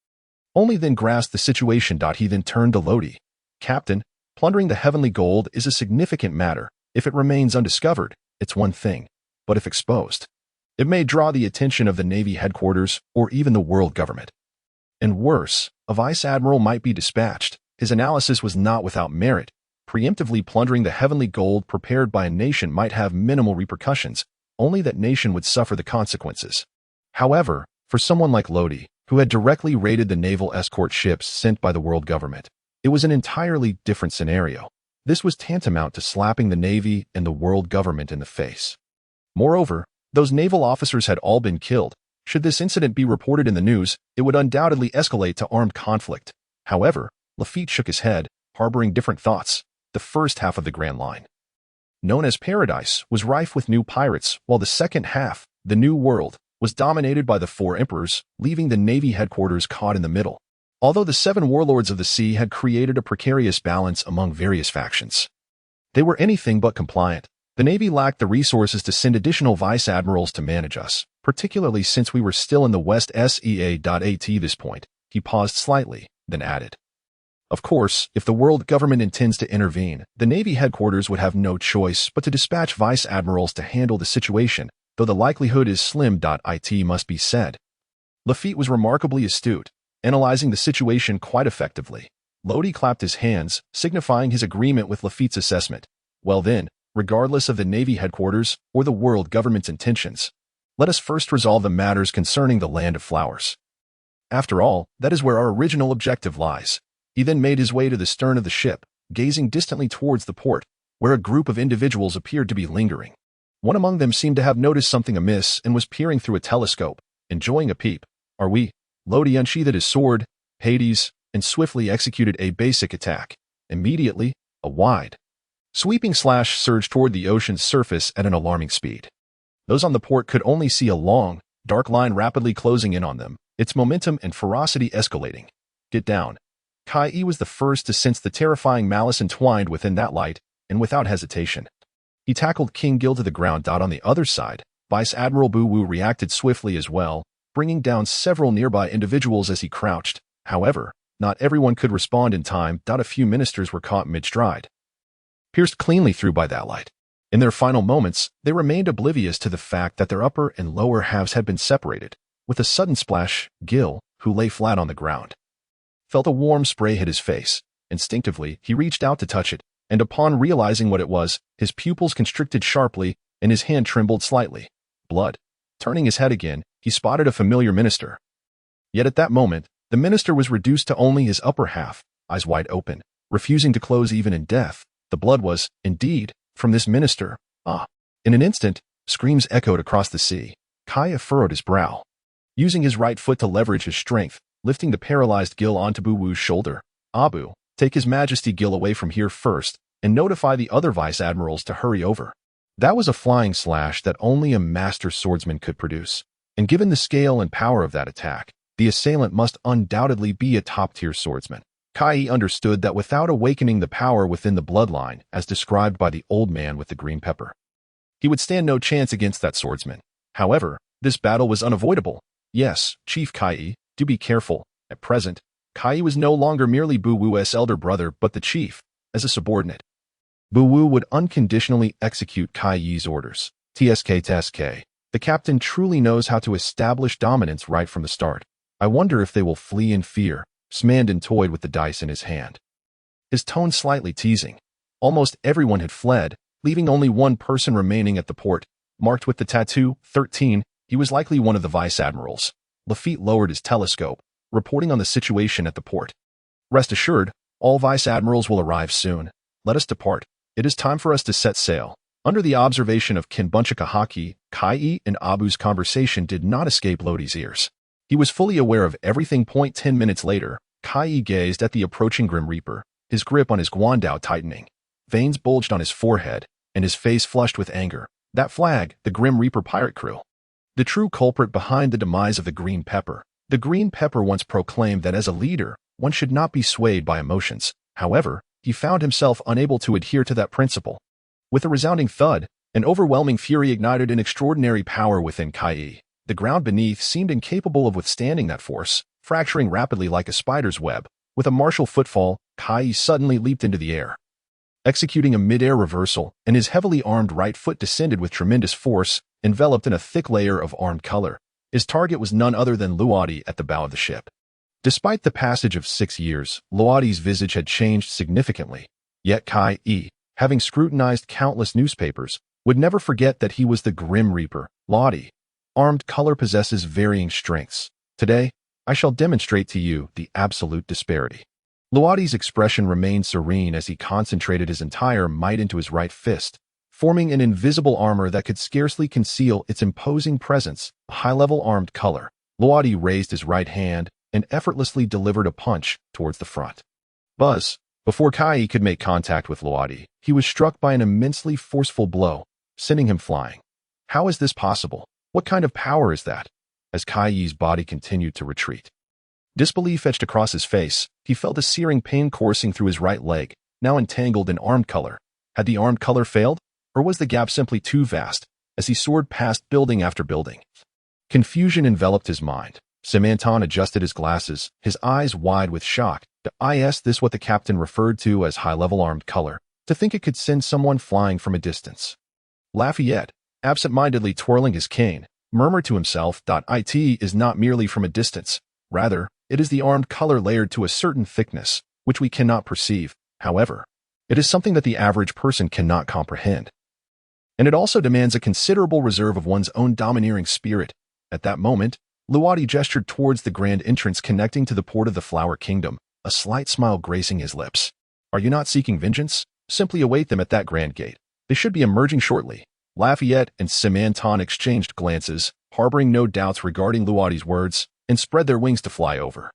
only then grasped the situation. He then turned to Lodi. Captain, plundering the heavenly gold is a significant matter. If it remains undiscovered, it's one thing, but if exposed, it may draw the attention of the Navy headquarters or even the world government. And worse, a vice admiral might be dispatched. His analysis was not without merit. Preemptively plundering the heavenly gold prepared by a nation might have minimal repercussions, only that nation would suffer the consequences. However, for someone like Lodi, who had directly raided the naval escort ships sent by the world government, it was an entirely different scenario. This was tantamount to slapping the Navy and the world government in the face. Moreover, those naval officers had all been killed. Should this incident be reported in the news, it would undoubtedly escalate to armed conflict. However, Lafitte shook his head, harboring different thoughts. The first half of the Grand Line, known as Paradise, was rife with new pirates, while the second half, the New World, was dominated by the 4 emperors, leaving the Navy headquarters caught in the middle. Although the 7 warlords of the sea had created a precarious balance among various factions, they were anything but compliant. The Navy lacked the resources to send additional vice admirals to manage us, particularly since we were still in the West SEA. At this point, he paused slightly, then added, of course, if the world government intends to intervene, the Navy headquarters would have no choice but to dispatch vice admirals to handle the situation, though the likelihood is slim. It must be said. Lafitte was remarkably astute, analyzing the situation quite effectively. Lodi clapped his hands, signifying his agreement with Lafitte's assessment. Well then, regardless of the Navy headquarters or the world government's intentions, let us first resolve the matters concerning the Land of Flowers. After all, that is where our original objective lies. He then made his way to the stern of the ship, gazing distantly towards the port, where a group of individuals appeared to be lingering. One among them seemed to have noticed something amiss and was peering through a telescope, enjoying a peep. Are we? Lodi unsheathed his sword, Hades, and swiftly executed a basic attack. Immediately, a wide, sweeping slash surged toward the ocean's surface at an alarming speed. Those on the port could only see a long, dark line rapidly closing in on them, its momentum and ferocity escalating. Get down. Kai was the first to sense the terrifying malice entwined within that light, and without hesitation, he tackled King Gil to the ground. On the other side, Vice Admiral Bu Wu reacted swiftly as well, bringing down several nearby individuals as he crouched. However, not everyone could respond in time. A few ministers were caught mid-stride, pierced cleanly through by that light. In their final moments, they remained oblivious to the fact that their upper and lower halves had been separated. With a sudden splash, Gil, who lay flat on the ground, felt a warm spray hit his face. Instinctively, he reached out to touch it, and upon realizing what it was, his pupils constricted sharply and his hand trembled slightly. Blood. Turning his head again, he spotted a familiar minister. Yet at that moment, the minister was reduced to only his upper half, eyes wide open, refusing to close even in death. The blood was, indeed, from this minister. Ah! In an instant, screams echoed across the sea. Kaya furrowed his brow, using his right foot to leverage his strength, lifting the paralyzed Gil onto Buwu's shoulder. Abu, take His Majesty Gil away from here first, and notify the other vice-admirals to hurry over. That was a flying slash that only a master swordsman could produce. And given the scale and power of that attack, the assailant must undoubtedly be a top-tier swordsman. Kai understood that without awakening the power within the bloodline, as described by the old man with the green pepper, he would stand no chance against that swordsman. However, this battle was unavoidable. Yes, Chief Kai, do be careful. At present, Kai was no longer merely Buwu's elder brother but the chief, as a subordinate. Buwu would unconditionally execute Kai's orders. TSK. The captain truly knows how to establish dominance right from the start. I wonder if they will flee in fear. Smandon toyed with the dice in his hand, his tone slightly teasing. Almost everyone had fled, leaving only one person remaining at the port, marked with the tattoo, 13. He was likely one of the vice-admirals. Lafitte lowered his telescope, reporting on the situation at the port. Rest assured, all vice-admirals will arrive soon. Let us depart. It is time for us to set sail. Under the observation of Kinbunchakahaki, Kai and Abu's conversation did not escape Lodi's ears. He was fully aware of everything. 10 minutes later, Kai gazed at the approaching Grim Reaper, his grip on his guandao tightening. Veins bulged on his forehead, and his face flushed with anger. That flag, the Grim Reaper pirate crew. The true culprit behind the demise of the Green Pepper. The Green Pepper once proclaimed that as a leader, one should not be swayed by emotions. However, he found himself unable to adhere to that principle. With a resounding thud, an overwhelming fury ignited an extraordinary power within Kai. The ground beneath seemed incapable of withstanding that force, fracturing rapidly like a spider's web. With a martial footfall, Kai suddenly leaped into the air, executing a mid-air reversal, and his heavily armed right foot descended with tremendous force, enveloped in a thick layer of armed color. His target was none other than Luadi at the bow of the ship. Despite the passage of 6 years, Luadi's visage had changed significantly. Yet Kai, having scrutinized countless newspapers, would never forget that he was the Grim Reaper. Luadi. Armed color possesses varying strengths. Today, I shall demonstrate to you the absolute disparity. Luadi's expression remained serene as he concentrated his entire might into his right fist, forming an invisible armor that could scarcely conceal its imposing presence. A high-level armed color. Luadi raised his right hand and effortlessly delivered a punch towards the front. Buzz. Before Kai could make contact with Luadi, he was struck by an immensely forceful blow, sending him flying. How is this possible? What kind of power is that? As Kai's body continued to retreat, disbelief etched across his face. He felt a searing pain coursing through his right leg, now entangled in armed color. Had the armed color failed? Or was the gap simply too vast, as he soared past building after building? Confusion enveloped his mind. Semanton adjusted his glasses, his eyes wide with shock. Is this what the captain referred to as high-level armed color? To think it could send someone flying from a distance. Lafayette, absent-mindedly twirling his cane, murmured to himself, "It is not merely from a distance. Rather, it is the armed color layered to a certain thickness, which we cannot perceive. However, it is something that the average person cannot comprehend. And it also demands a considerable reserve of one's own domineering spirit." At that moment, Luadi gestured towards the grand entrance connecting to the port of the Flower Kingdom, a slight smile gracing his lips. "Are you not seeking vengeance? Simply await them at that grand gate. They should be emerging shortly." Lafayette and Semanton exchanged glances, harboring no doubts regarding Luadi's words, and spread their wings to fly over.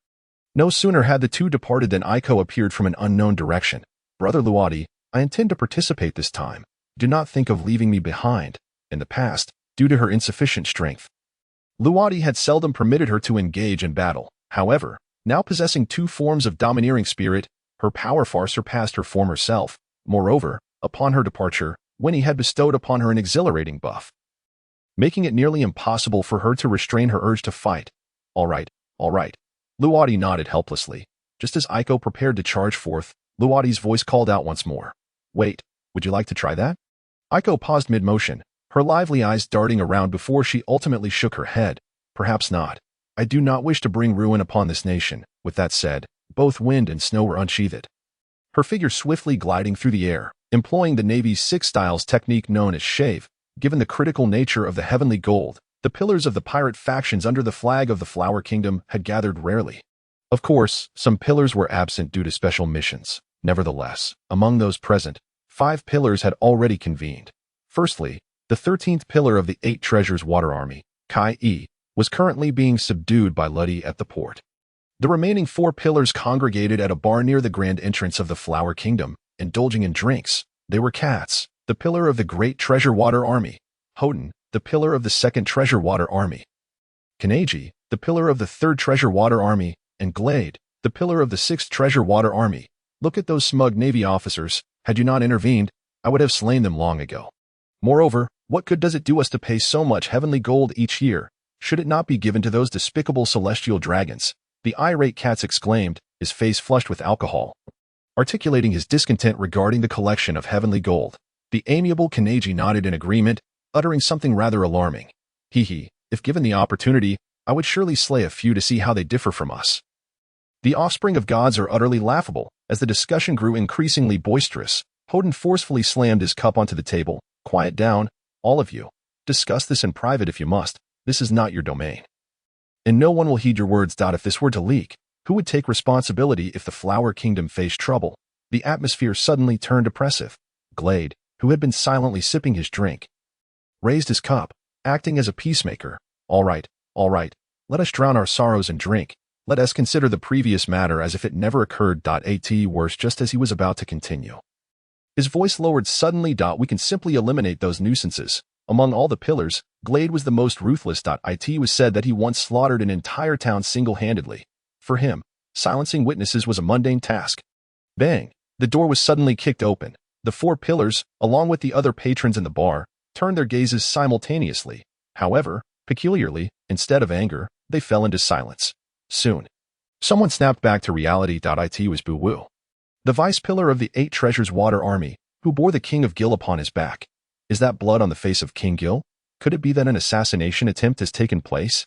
No sooner had the two departed than Iko appeared from an unknown direction. "Brother Luadi, I intend to participate this time. Do not think of leaving me behind." In the past, due to her insufficient strength, Luadi had seldom permitted her to engage in battle. However, now possessing two forms of domineering spirit, her power far surpassed her former self. Moreover, upon her departure, Winnie had bestowed upon her an exhilarating buff. making it nearly impossible for her to restrain her urge to fight. All right, all right. Luati nodded helplessly. Just as Aiko prepared to charge forth, Luati's voice called out once more. Wait, would you like to try that? Aiko paused mid-motion, her lively eyes darting around before she ultimately shook her head. Perhaps not. I do not wish to bring ruin upon this nation. With that said, both wind and snow were unsheathed. Her figure swiftly gliding through the air, employing the Navy's 6 styles technique known as shave. Given the critical nature of the heavenly gold, the pillars of the pirate factions under the flag of the Flower Kingdom had gathered rarely. Of course, some pillars were absent due to special missions. Nevertheless, among those present, 5 pillars had already convened. Firstly, the 13th pillar of the 8 Treasures Water Army, Kai-E, was currently being subdued by Luddy at the port. The remaining 4 pillars congregated at a bar near the grand entrance of the Flower Kingdom, indulging in drinks. They were Cats, the pillar of the Great Treasure Water Army, Hoden, the pillar of the 2nd Treasure Water Army, Kanaji, the pillar of the 3rd Treasure Water Army, and Glade, the pillar of the 6th Treasure Water Army. Look at those smug Navy officers. Had you not intervened, I would have slain them long ago. Moreover, what good does it do us to pay so much heavenly gold each year? Should it not be given to those despicable celestial dragons? The irate Cats exclaimed, his face flushed with alcohol, articulating his discontent regarding the collection of heavenly gold. The amiable Kanaji nodded in agreement, uttering something rather alarming. Hee, if given the opportunity, I would surely slay a few to see how they differ from us. The offspring of gods are utterly laughable. As the discussion grew increasingly boisterous, Hoden forcefully slammed his cup onto the table. Quiet down, all of you. Discuss this in private if you must. This is not your domain. And no one will heed your words. If this were to leak, who would take responsibility if the Flower Kingdom faced trouble? The atmosphere suddenly turned oppressive. Glade, who had been silently sipping his drink, raised his cup, acting as a peacemaker. All right, let us drown our sorrows and drink. Let us consider the previous matter as if it never occurred. At worse, just as he was about to continue, his voice lowered suddenly. We can simply eliminate those nuisances. Among all the pillars, Glade was the most ruthless. It was said that he once slaughtered an entire town single-handedly. For him, silencing witnesses was a mundane task. Bang! The door was suddenly kicked open. The 4 pillars, along with the other patrons in the bar, turned their gazes simultaneously. However, peculiarly, instead of anger, they fell into silence. Soon, someone snapped back to reality. It was Boo-Woo, the vice pillar of the 8 Treasures Water Army, who bore the King of Gil upon his back. Is that blood on the face of King Gil? Could it be that an assassination attempt has taken place?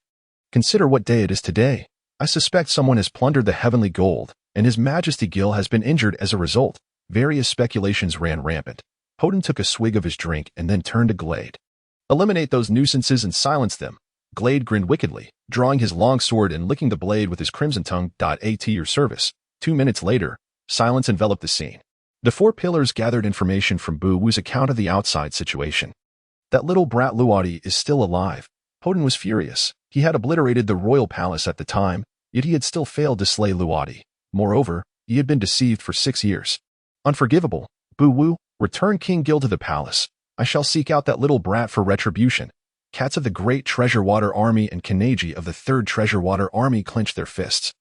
Consider what day it is today. I suspect someone has plundered the heavenly gold, and His Majesty Gil has been injured as a result. Various speculations ran rampant. Hoden took a swig of his drink and then turned to Glade. Eliminate those nuisances and silence them. Glade grinned wickedly, drawing his long sword and licking the blade with his crimson tongue. At your service. 2 minutes later, silence enveloped the scene. The 4 pillars gathered information from Boo-Woo's account of the outside situation. That little brat Luati is still alive. Hoden was furious. He had obliterated the royal palace at the time, yet he had still failed to slay Luati. Moreover, he had been deceived for 6 years. Unforgivable. Boo-Woo, return King Gil to the palace. I shall seek out that little brat for retribution. Cats of the Great Treasure Water Army and Kanaji of the 3rd Treasure Water Army clenched their fists,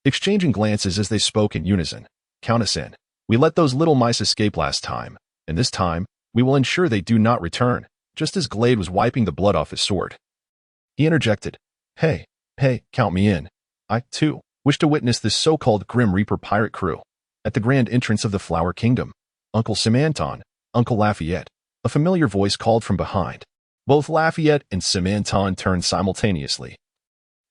exchanging glances as they spoke in unison. Count us in. We let those little mice escape last time, and this time, we will ensure they do not return. Just as Glade was wiping the blood off his sword, he interjected. Hey, count me in. I, too, wish to witness this so-called Grim Reaper pirate crew. At the grand entrance of the Flower Kingdom, Uncle Simanton, Uncle Lafayette, a familiar voice called from behind. Both Lafayette and Simanton turned simultaneously.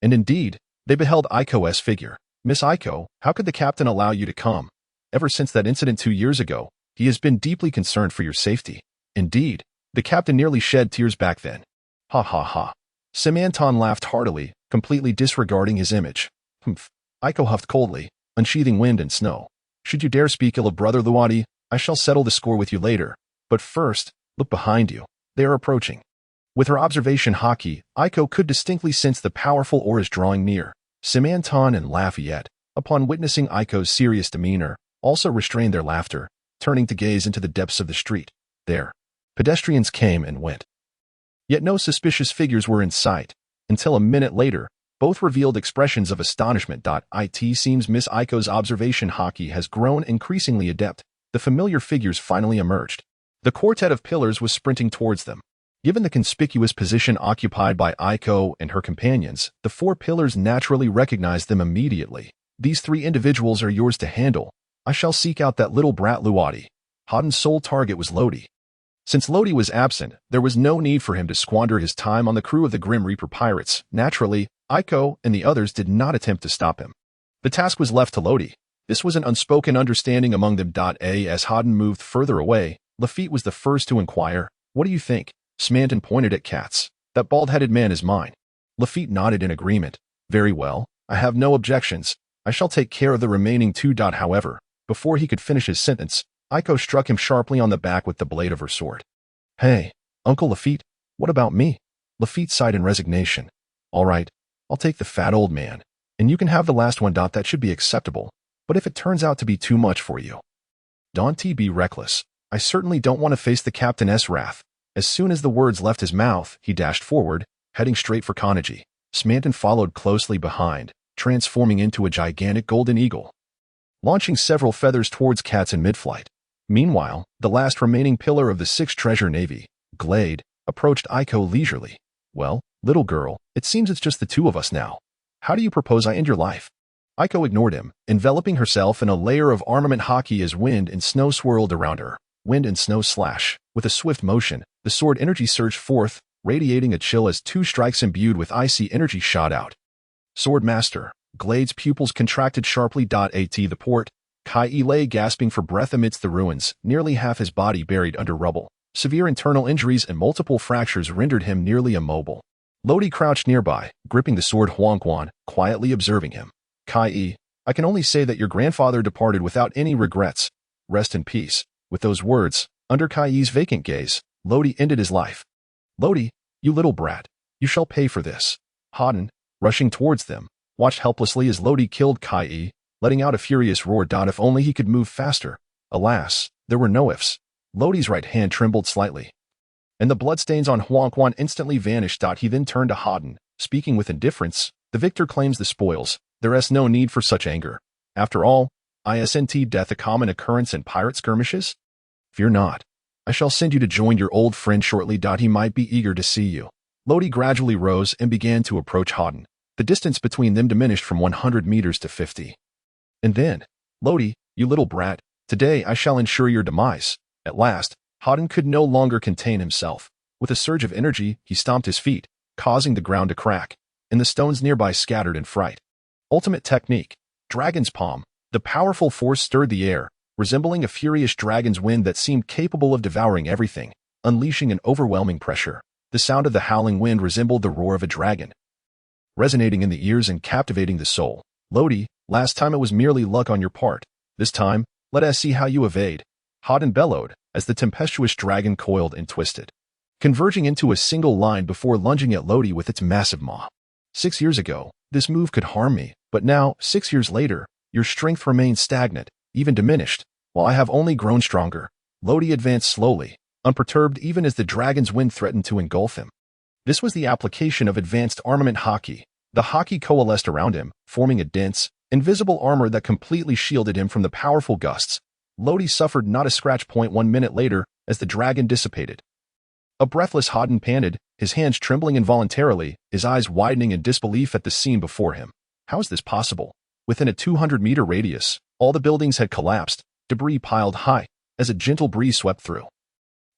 And indeed, they beheld Aiko's figure. Miss Aiko, how could the captain allow you to come? Ever since that incident 2 years ago, he has been deeply concerned for your safety. Indeed, the captain nearly shed tears back then. Ha ha ha. Simanton laughed heartily, completely disregarding his image. Humph. Aiko huffed coldly, unsheathing wind and snow. Should you dare speak ill of Brother Luati, I shall settle the score with you later. But first, look behind you. They are approaching. With her observation haki, Aiko could distinctly sense the powerful auras drawing near. Simanton and Lafayette, upon witnessing Aiko's serious demeanor, also restrained their laughter, turning to gaze into the depths of the street. There, pedestrians came and went. Yet no suspicious figures were in sight, until a minute later, both revealed expressions of astonishment. It seems Miss Aiko's observation haki has grown increasingly adept. The familiar figures finally emerged. The quartet of pillars was sprinting towards them. Given the conspicuous position occupied by Aiko and her companions, the four pillars naturally recognized them immediately. These three individuals are yours to handle. I shall seek out that little brat Luati. Hoden's sole target was Lodi. Since Lodi was absent, there was no need for him to squander his time on the crew of the Grim Reaper pirates. Naturally, Aiko and the others did not attempt to stop him. The task was left to Lodi. This was an unspoken understanding among them. As Hoden moved further away, Lafitte was the first to inquire, "What do you think?" Smanton pointed at Katz. "That bald-headed man is mine." Lafitte nodded in agreement. "Very well. I have no objections. I shall take care of the remaining two. However, before he could finish his sentence, Aiko struck him sharply on the back with the blade of her sword. "Hey, Uncle Lafitte, what about me?" Lafitte sighed in resignation. "All right, I'll take the fat old man, and you can have the last one. That should be acceptable, but if it turns out to be too much for you." Don't be reckless. I certainly don't want to face the captain's wrath. As soon as the words left his mouth, he dashed forward, heading straight for Kaniji. Smanton followed closely behind, transforming into a gigantic golden eagle, launching several feathers towards Katz in mid-flight. Meanwhile, the last remaining pillar of the Sixth Treasure Navy, Glade, approached Aiko leisurely. "Well, little girl, it seems it's just the two of us now. How do you propose I end your life?" Aiko ignored him, enveloping herself in a layer of armament hockey as wind and snow swirled around her. Wind and snow slash. With a swift motion, the sword energy surged forth, radiating a chill as two strikes imbued with icy energy shot out. Sword Master. Glade's pupils contracted sharply. At the port, Kai lay gasping for breath amidst the ruins, nearly half his body buried under rubble. Severe internal injuries and multiple fractures rendered him nearly immobile. Lodi crouched nearby, gripping the sword. Huangquan, quietly observing him. "Kai, I can only say that your grandfather departed without any regrets. Rest in peace." With those words, under Kai's vacant gaze, Lodi ended his life. "Lodi, you little brat, you shall pay for this." Hoden, rushing towards them, watched helplessly as Lodi killed Kai, letting out a furious roar. If only he could move faster. Alas, there were no ifs. Lodi's right hand trembled slightly, and the bloodstains on Huangquan instantly vanished. He then turned to Hoden, speaking with indifference. "The victor claims the spoils. There is no need for such anger. After all, isn't death a common occurrence in pirate skirmishes? Fear not. I shall send you to join your old friend shortly. He might be eager to see you." Lodi gradually rose and began to approach Hoden. The distance between them diminished from 100 meters to 50. And then, "Lodi, you little brat, today I shall ensure your demise." At last, Hoden could no longer contain himself. With a surge of energy, he stomped his feet, causing the ground to crack, and the stones nearby scattered in fright. Ultimate technique. Dragon's Palm. The powerful force stirred the air, resembling a furious dragon's wind that seemed capable of devouring everything, unleashing an overwhelming pressure. The sound of the howling wind resembled the roar of a dragon, resonating in the ears and captivating the soul. "Lodi, last time it was merely luck on your part. This time, let us see how you evade." Hoden bellowed as the tempestuous dragon coiled and twisted, converging into a single line before lunging at Lodi with its massive maw. 6 years ago, this move could harm me, but now, 6 years later, your strength remains stagnant, even diminished, while I have only grown stronger. Lodi advanced slowly, unperturbed even as the dragon's wind threatened to engulf him. This was the application of advanced armament hockey. The hockey coalesced around him, forming a dense, invisible armor that completely shielded him from the powerful gusts. Lodi suffered not a scratch. 1 minute later, as the dragon dissipated, a breathless Hoden panted, his hands trembling involuntarily, his eyes widening in disbelief at the scene before him. How is this possible? Within a 200-meter radius, all the buildings had collapsed, debris piled high, as a gentle breeze swept through,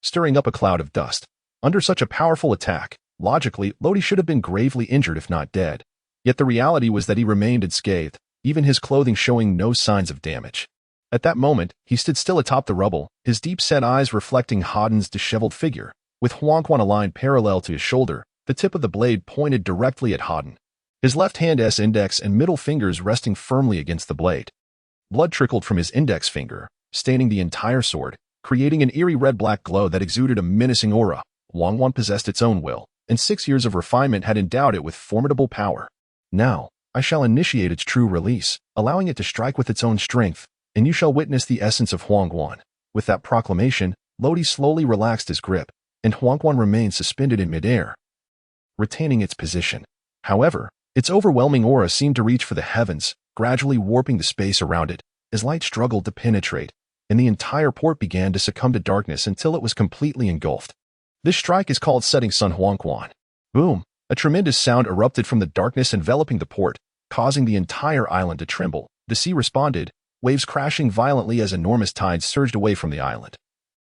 stirring up a cloud of dust. Under such a powerful attack, logically, Lodi should have been gravely injured if not dead. Yet the reality was that he remained unscathed, even his clothing showing no signs of damage. At that moment, he stood still atop the rubble, his deep-set eyes reflecting Hoden's disheveled figure. With Huangquan aligned parallel to his shoulder, the tip of the blade pointed directly at Hoden, his left hand's index and middle fingers resting firmly against the blade. Blood trickled from his index finger, staining the entire sword, creating an eerie red-black glow that exuded a menacing aura. Huangquan possessed its own will, and 6 years of refinement had endowed it with formidable power. "Now, I shall initiate its true release, allowing it to strike with its own strength, and you shall witness the essence of Huangquan." With that proclamation, Lodi slowly relaxed his grip, and Huangquan remained suspended in midair, retaining its position. However, its overwhelming aura seemed to reach for the heavens, gradually warping the space around it, as light struggled to penetrate, and the entire port began to succumb to darkness until it was completely engulfed. This strike is called setting Sun Huangquan. Boom! A tremendous sound erupted from the darkness enveloping the port, causing the entire island to tremble. The sea responded, waves crashing violently as enormous tides surged away from the island,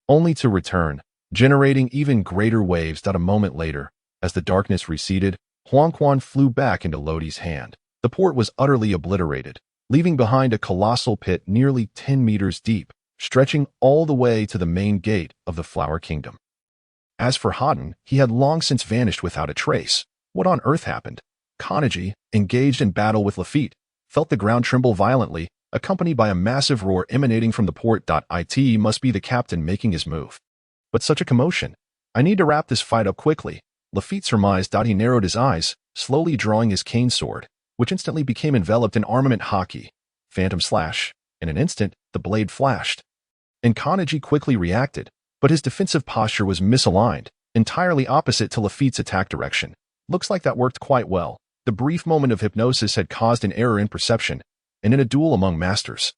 only to return, generating even greater waves. A moment later, as the darkness receded, Huangquan flew back into Lodi's hand. The port was utterly obliterated, leaving behind a colossal pit nearly 10 meters deep, stretching all the way to the main gate of the Flower Kingdom. As for Hadden, he had long since vanished without a trace. What on earth happened? Kanji, engaged in battle with Lafitte, felt the ground tremble violently, accompanied by a massive roar emanating from the port. It must be the captain making his move. But such a commotion. I need to wrap this fight up quickly. Lafitte surmised. He narrowed his eyes, slowly drawing his cane sword, which instantly became enveloped in armament haki. Phantom slash. In an instant, the blade flashed. And Kanji quickly reacted, but his defensive posture was misaligned, entirely opposite to Lafitte's attack direction. Looks like that worked quite well. The brief moment of hypnosis had caused an error in perception, and in a duel among masters,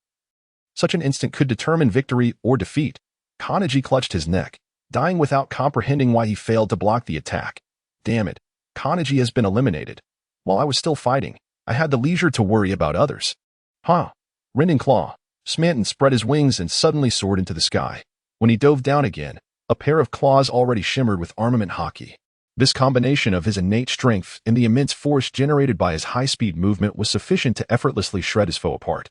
such an instant could determine victory or defeat. Kanji clutched his neck, dying without comprehending why he failed to block the attack. Damn it, Kanji has been eliminated. While I was still fighting, I had the leisure to worry about others. Rending claw. Smanton spread his wings and suddenly soared into the sky. When he dove down again, a pair of claws already shimmered with armament haki. This combination of his innate strength and the immense force generated by his high-speed movement was sufficient to effortlessly shred his foe apart.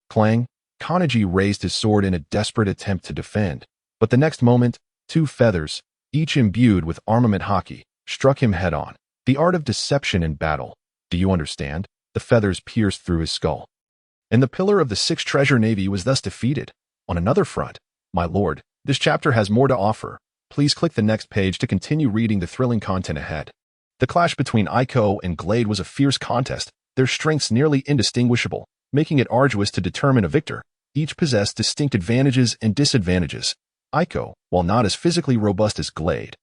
Clang! Kanji raised his sword in a desperate attempt to defend, but the next moment, two feathers, each imbued with armament haki, struck him head-on. The art of deception in battle. Do you understand? The feathers pierced through his skull. And the pillar of the Sixth Treasure Navy was thus defeated. On another front, my lord, this chapter has more to offer. Please click the next page to continue reading the thrilling content ahead. The clash between Aiko and Glade was a fierce contest, their strengths nearly indistinguishable, making it arduous to determine a victor. Each possessed distinct advantages and disadvantages. Aiko, while not as physically robust as Glade,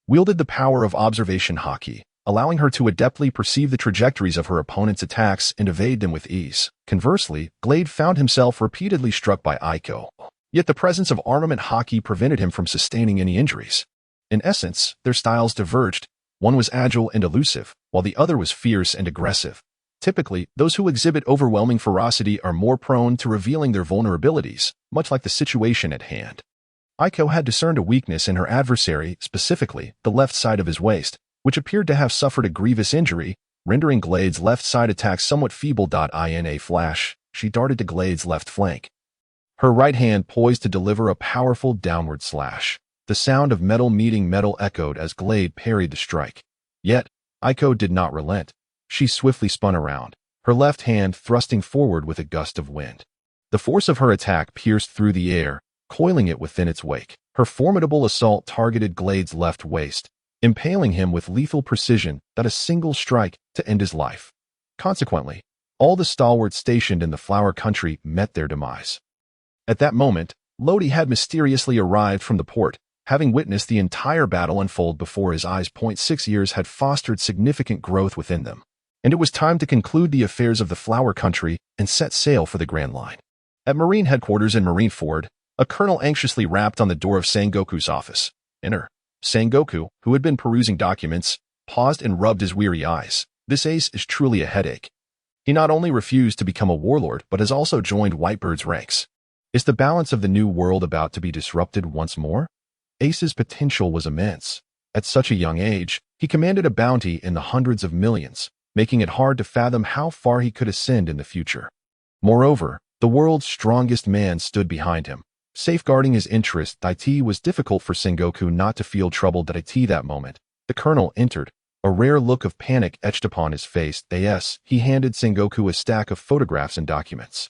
wielded the power of observation haki, allowing her to adeptly perceive the trajectories of her opponent's attacks and evade them with ease. Conversely, Glade found himself repeatedly struck by Aiko. Yet the presence of armament haki prevented him from sustaining any injuries. In essence, their styles diverged. One was agile and elusive, while the other was fierce and aggressive. Typically, those who exhibit overwhelming ferocity are more prone to revealing their vulnerabilities, much like the situation at hand. Aiko had discerned a weakness in her adversary, specifically the left side of his waist, which appeared to have suffered a grievous injury, rendering Glade's left side attack somewhat feeble. In a flash, she darted to Glade's left flank, her right hand poised to deliver a powerful downward slash. The sound of metal meeting metal echoed as Glade parried the strike. Yet, Aiko did not relent. She swiftly spun around, her left hand thrusting forward with a gust of wind. The force of her attack pierced through the air, coiling it within its wake. Her formidable assault targeted Glade's left waist, impaling him with lethal precision that a single strike to end his life. Consequently, all the stalwarts stationed in the Flower Country met their demise. At that moment, Lodi had mysteriously arrived from the port, having witnessed the entire battle unfold before his eyes. 6 years had fostered significant growth within them, and it was time to conclude the affairs of the Flower Country and set sail for the Grand Line. At Marine headquarters in Marineford, a colonel anxiously rapped on the door of Sengoku's office. Enter. Sengoku, who had been perusing documents, paused and rubbed his weary eyes. This ace is truly a headache. He not only refused to become a warlord, but has also joined Whitebird's ranks. Is the balance of the new world about to be disrupted once more? Ace's potential was immense. At such a young age, he commanded a bounty in the hundreds of millions, making it hard to fathom how far he could ascend in the future. Moreover, the world's strongest man stood behind him, safeguarding his interests. It was difficult for Sengoku not to feel troubled at that moment. The colonel entered, a rare look of panic etched upon his face. He handed Sengoku a stack of photographs and documents.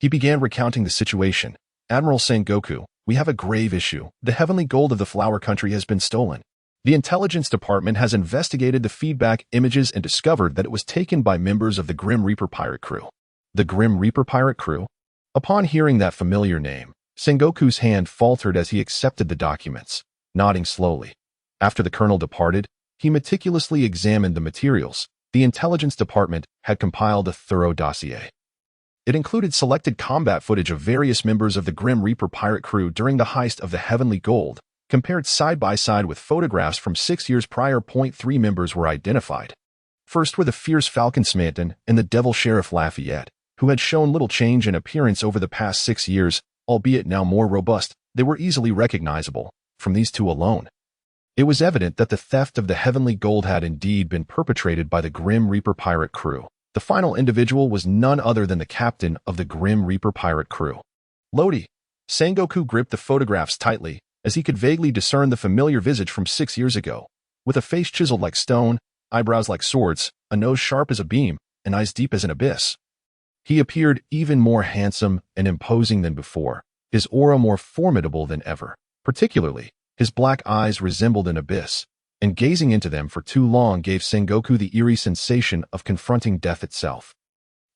He began recounting the situation. Admiral Sengoku, we have a grave issue. The heavenly gold of the Flower Country has been stolen. The intelligence department has investigated the feedback images and discovered that it was taken by members of the Grim Reaper pirate crew. The Grim Reaper pirate crew? Upon hearing that familiar name, Sengoku's hand faltered as he accepted the documents, nodding slowly. After the colonel departed, he meticulously examined the materials. The intelligence department had compiled a thorough dossier. It included selected combat footage of various members of the Grim Reaper pirate crew during the heist of the Heavenly Gold, compared side by side with photographs from 6 years prior. 3 members were identified. First were the fierce Falconsmanton and the devil Sheriff Lafayette, who had shown little change in appearance over the past 6 years, albeit now more robust. They were easily recognizable from these two alone. It was evident that the theft of the heavenly gold had indeed been perpetrated by the Grim Reaper pirate crew. The final individual was none other than the captain of the Grim Reaper pirate crew. Lodi. Sengoku gripped the photographs tightly, as he could vaguely discern the familiar visage from 6 years ago. With a face chiseled like stone, eyebrows like swords, a nose sharp as a beam, and eyes deep as an abyss. He appeared even more handsome and imposing than before, his aura more formidable than ever. Particularly, his black eyes resembled an abyss, and gazing into them for too long gave Sengoku the eerie sensation of confronting death itself.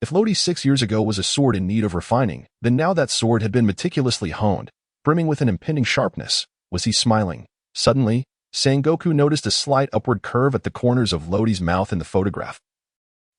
If Lodi 6 years ago was a sword in need of refining, then now that sword had been meticulously honed, brimming with an impending sharpness. Was he smiling? Suddenly, Sengoku noticed a slight upward curve at the corners of Lodi's mouth in the photograph.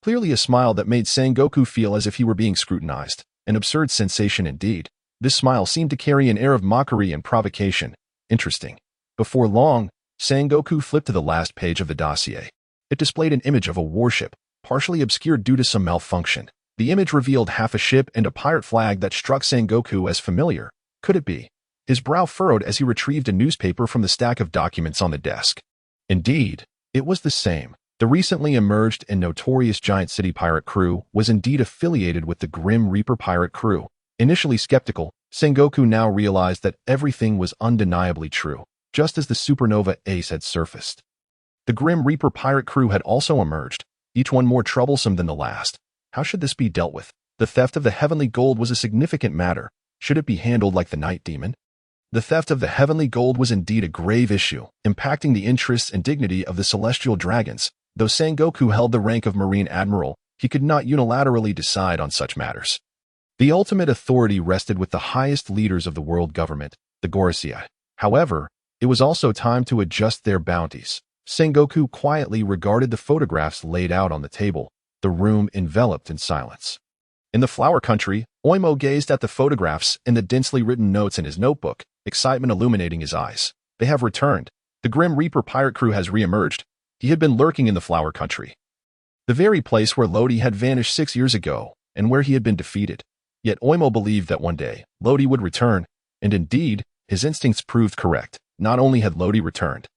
Clearly a smile that made Sengoku feel as if he were being scrutinized. An absurd sensation indeed. This smile seemed to carry an air of mockery and provocation. Interesting. Before long, Sengoku flipped to the last page of the dossier. It displayed an image of a warship, partially obscured due to some malfunction. The image revealed half a ship and a pirate flag that struck Sengoku as familiar. Could it be? His brow furrowed as he retrieved a newspaper from the stack of documents on the desk. Indeed, it was the same. The recently emerged and notorious Giant City pirate crew was indeed affiliated with the Grim Reaper pirate crew. Initially skeptical, Sengoku now realized that everything was undeniably true, just as the supernova ace had surfaced. The Grim Reaper pirate crew had also emerged, each one more troublesome than the last. How should this be dealt with? The theft of the heavenly gold was a significant matter. Should it be handled like the night demon? The theft of the heavenly gold was indeed a grave issue, impacting the interests and dignity of the celestial dragons. Though Sengoku held the rank of Marine Admiral, he could not unilaterally decide on such matters. The ultimate authority rested with the highest leaders of the world government, the Gorosei. However, it was also time to adjust their bounties. Sengoku quietly regarded the photographs laid out on the table, the room enveloped in silence. In the flower country, Oimo gazed at the photographs and the densely written notes in his notebook, excitement illuminating his eyes. They have returned. The Grim Reaper pirate crew has reemerged. He had been lurking in the flower country, the very place where Lodi had vanished 6 years ago and where he had been defeated. Yet Oimo believed that one day, Lodi would return, and indeed, his instincts proved correct. Not only had Lodi returned,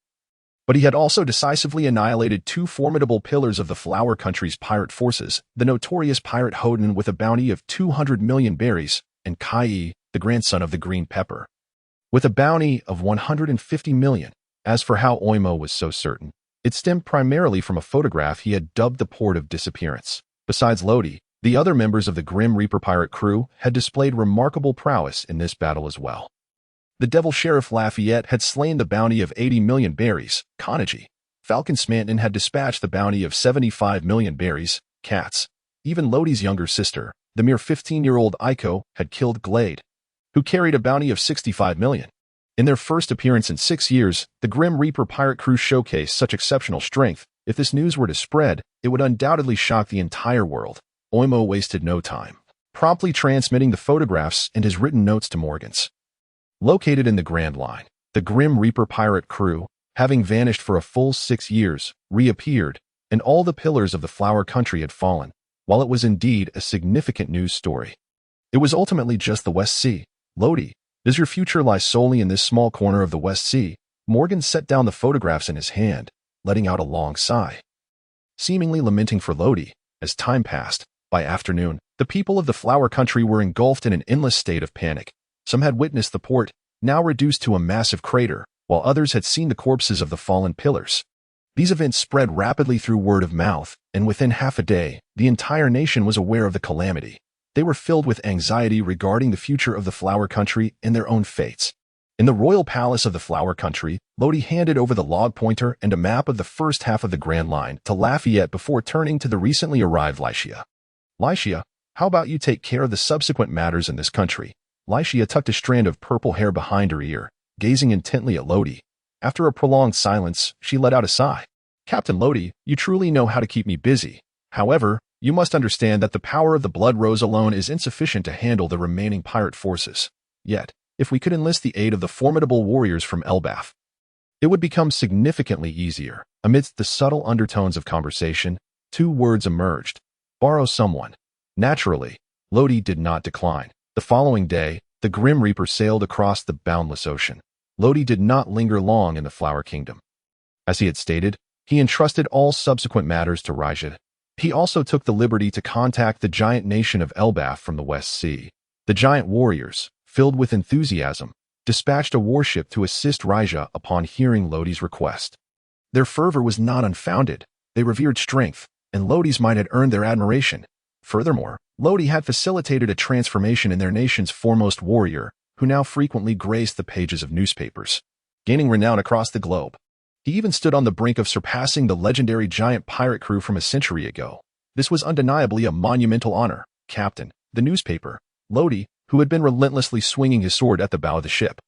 but he had also decisively annihilated 2 formidable pillars of the flower country's pirate forces, the notorious pirate Hoden with a bounty of 200 million berries, and Kai, the grandson of the Green Pepper, with a bounty of 150 million. As for how Oimo was so certain, it stemmed primarily from a photograph he had dubbed the Port of Disappearance. Besides Lodi, the other members of the Grim Reaper pirate crew had displayed remarkable prowess in this battle as well. The Devil Sheriff Lafayette had slain the bounty of 80 million berries, Kanaji. Falconsmanton had dispatched the bounty of 75 million berries, Cats. Even Lodi's younger sister, the mere 15-year-old Aiko, had killed Glade, who carried a bounty of 65 million. In their first appearance in 6 years, the Grim Reaper pirate crew showcased such exceptional strength. If this news were to spread, it would undoubtedly shock the entire world. Oimo wasted no time, promptly transmitting the photographs and his written notes to Morgans. Located in the Grand Line, the Grim Reaper pirate crew, having vanished for a full 6 years, reappeared, and all the pillars of the flower country had fallen. While it was indeed a significant news story, it was ultimately just the West Sea. Lodi, does your future lie solely in this small corner of the West Sea? Morgan set down the photographs in his hand, letting out a long sigh, seemingly lamenting for Lodi. As time passed, by afternoon, the people of the flower country were engulfed in an endless state of panic. Some had witnessed the port, now reduced to a massive crater, while others had seen the corpses of the fallen pillars. These events spread rapidly through word of mouth, and within half a day, the entire nation was aware of the calamity. They were filled with anxiety regarding the future of the flower country and their own fates. In the royal palace of the flower country, Lodi handed over the log pointer and a map of the first half of the Grand Line to Lafayette before turning to the recently arrived Lycia. Lycia, how about you take care of the subsequent matters in this country? Lycia tucked a strand of purple hair behind her ear, gazing intently at Lodi. After a prolonged silence, she let out a sigh. Captain Lodi, you truly know how to keep me busy. However, you must understand that the power of the Blood Rose alone is insufficient to handle the remaining pirate forces. Yet, if we could enlist the aid of the formidable warriors from Elbaf, it would become significantly easier. Amidst the subtle undertones of conversation, two words emerged. Borrow someone. Naturally, Lodi did not decline. The following day, the Grim Reaper sailed across the boundless ocean. Lodi did not linger long in the Flower Kingdom. As he had stated, he entrusted all subsequent matters to Rajad. He also took the liberty to contact the giant nation of Elbaf from the West Sea. The giant warriors, filled with enthusiasm, dispatched a warship to assist Raja upon hearing Lodi's request. Their fervor was not unfounded. They revered strength, and Lodi's might had earned their admiration. Furthermore, Lodi had facilitated a transformation in their nation's foremost warrior, who now frequently graced the pages of newspapers, gaining renown across the globe. He even stood on the brink of surpassing the legendary giant pirate crew from a century ago. This was undeniably a monumental honor. Captain, the newspaper, Lodi, who had been relentlessly swinging his sword at the bow of the ship,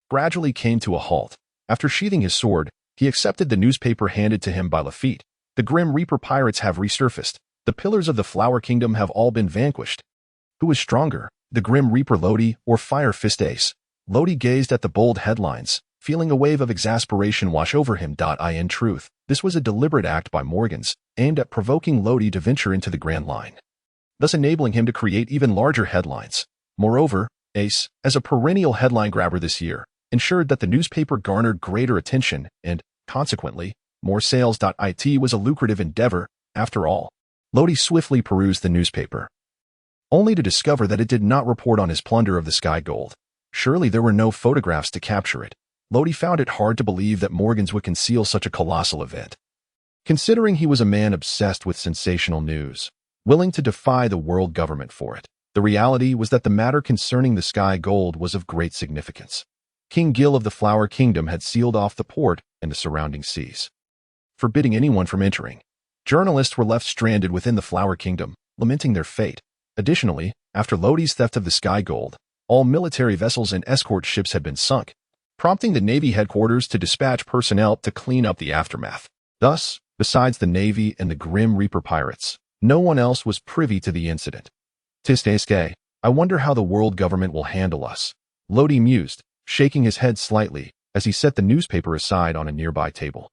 gradually came to a halt. After sheathing his sword, he accepted the newspaper handed to him by Lafitte. The Grim Reaper pirates have resurfaced. The pillars of the Flower Kingdom have all been vanquished. Who is stronger, the Grim Reaper Lodi or Fire Fist Ace? Lodi gazed at the bold headlines, feeling a wave of exasperation wash over him. In truth, this was a deliberate act by Morgans, aimed at provoking Lodi to venture into the Grand Line, thus enabling him to create even larger headlines. Moreover, Ace, as a perennial headline grabber this year, ensured that the newspaper garnered greater attention and, consequently, more sales. It was a lucrative endeavor, after all. Lodi swiftly perused the newspaper, only to discover that it did not report on his plunder of the sky gold. Surely there were no photographs to capture it. Lodi found it hard to believe that Morgans would conceal such a colossal event, considering he was a man obsessed with sensational news, willing to defy the world government for it. The reality was that the matter concerning the sky gold was of great significance. King Gil of the Flower Kingdom had sealed off the port and the surrounding seas, forbidding anyone from entering. Journalists were left stranded within the Flower Kingdom, lamenting their fate. Additionally, after Lodi's theft of the sky gold, all military vessels and escort ships had been sunk, prompting the Navy headquarters to dispatch personnel to clean up the aftermath. Thus, besides the Navy and the Grim Reaper pirates, no one else was privy to the incident. Tisteske, I wonder how the world government will handle us, Lodi mused, shaking his head slightly as he set the newspaper aside on a nearby table.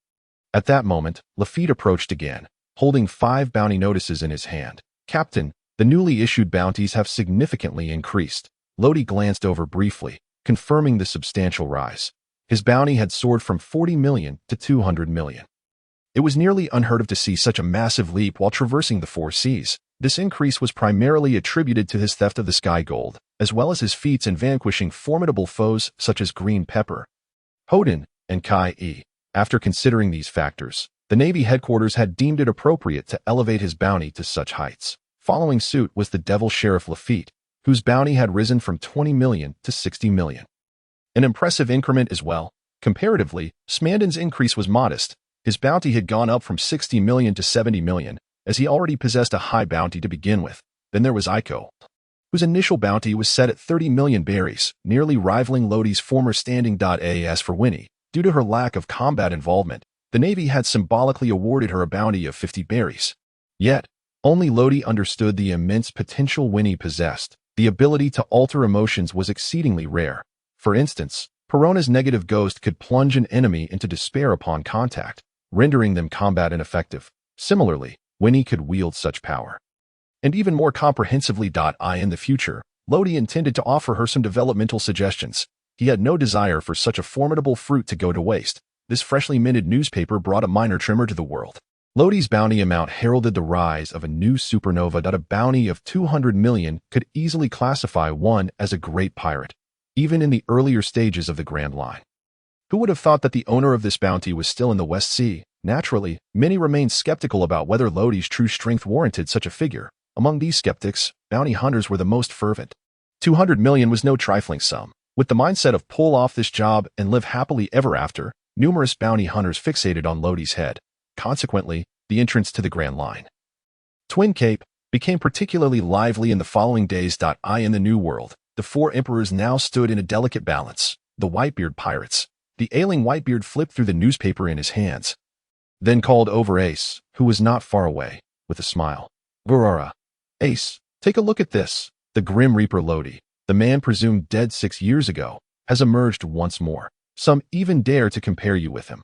At that moment, Lafitte approached again, holding 5 bounty notices in his hand. Captain, the newly issued bounties have significantly increased. Lodi glanced over briefly, confirming the substantial rise. His bounty had soared from 40 million to 200 million. It was nearly unheard of to see such a massive leap while traversing the 4 seas. This increase was primarily attributed to his theft of the sky gold, as well as his feats in vanquishing formidable foes such as Green Pepper, Hodin, and Kai-E. After considering these factors, the Navy headquarters had deemed it appropriate to elevate his bounty to such heights. Following suit was the Devil Sheriff Lafitte, whose bounty had risen from 20 million to 60 million. An impressive increment as well. Comparatively, Smanden's increase was modest. His bounty had gone up from 60 million to 70 million, as he already possessed a high bounty to begin with. Then there was Iko, whose initial bounty was set at 30 million berries, nearly rivaling Lodi's former standing. As for Winnie, due to her lack of combat involvement, the Navy had symbolically awarded her a bounty of 50 berries. Yet, only Lodi understood the immense potential Winnie possessed. The ability to alter emotions was exceedingly rare. For instance, Perona's negative ghost could plunge an enemy into despair upon contact, rendering them combat ineffective. Similarly, Winnie could wield such power. And even more comprehensively. In the future, Lodi intended to offer her some developmental suggestions. He had no desire for such a formidable fruit to go to waste. This freshly minted newspaper brought a minor tremor to the world. Lodi's bounty amount heralded the rise of a new supernova. A bounty of 200 million could easily classify one as a great pirate, even in the earlier stages of the Grand Line. Who would have thought that the owner of this bounty was still in the West Sea? Naturally, many remained skeptical about whether Lodi's true strength warranted such a figure. Among these skeptics, bounty hunters were the most fervent. 200 million was no trifling sum. With the mindset of pull off this job and live happily ever after, numerous bounty hunters fixated on Lodi's head. Consequently, the entrance to the Grand Line, Twin Cape, became particularly lively in the following days. In the New World, the 4 emperors now stood in a delicate balance. The Whitebeard pirates. The ailing Whitebeard flipped through the newspaper in his hands, then called over Ace, who was not far away, with a smile. Aurora. Ace, take a look at this. The Grim Reaper Lodi, The man presumed dead 6 years ago has emerged once more. Some even dare to compare you with him.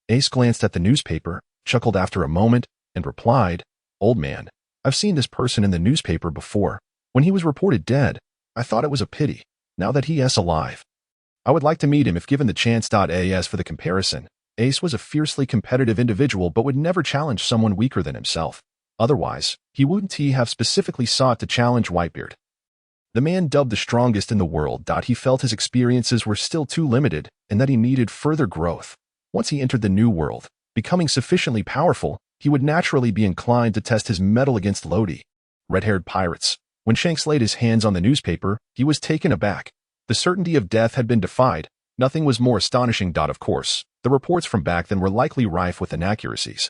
Ace glanced at the newspaper, chuckled after a moment, and replied, "Old man, I've seen this person in the newspaper before. When he was reported dead, I thought it was a pity. Now that he is alive, I would like to meet him if given the chance. As for the comparison, Ace was a fiercely competitive individual but would never challenge someone weaker than himself. Otherwise, he wouldn't have specifically sought to challenge Whitebeard. The man dubbed the strongest in the world. He felt his experiences were still too limited and that he needed further growth. Once he entered the new world, becoming sufficiently powerful, he would naturally be inclined to test his mettle against Lodi. Red-haired pirates. When Shanks laid his hands on the newspaper, he was taken aback. The certainty of death had been defied. Nothing was more astonishing. Of course, the reports from back then were likely rife with inaccuracies,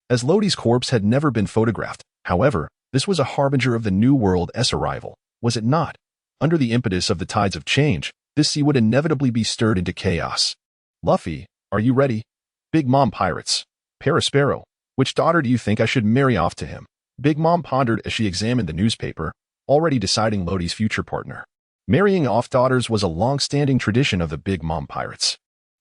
as Lodi's corpse had never been photographed. However, this was a harbinger of the New World's arrival, was it not? Under the impetus of the tides of change, this sea would inevitably be stirred into chaos. Luffy, are you ready? Big Mom pirates. Parasparrow, which daughter do you think I should marry off to him? Big Mom pondered as she examined the newspaper, already deciding Lodi's future partner. Marrying off daughters was a long-standing tradition of the Big Mom pirates.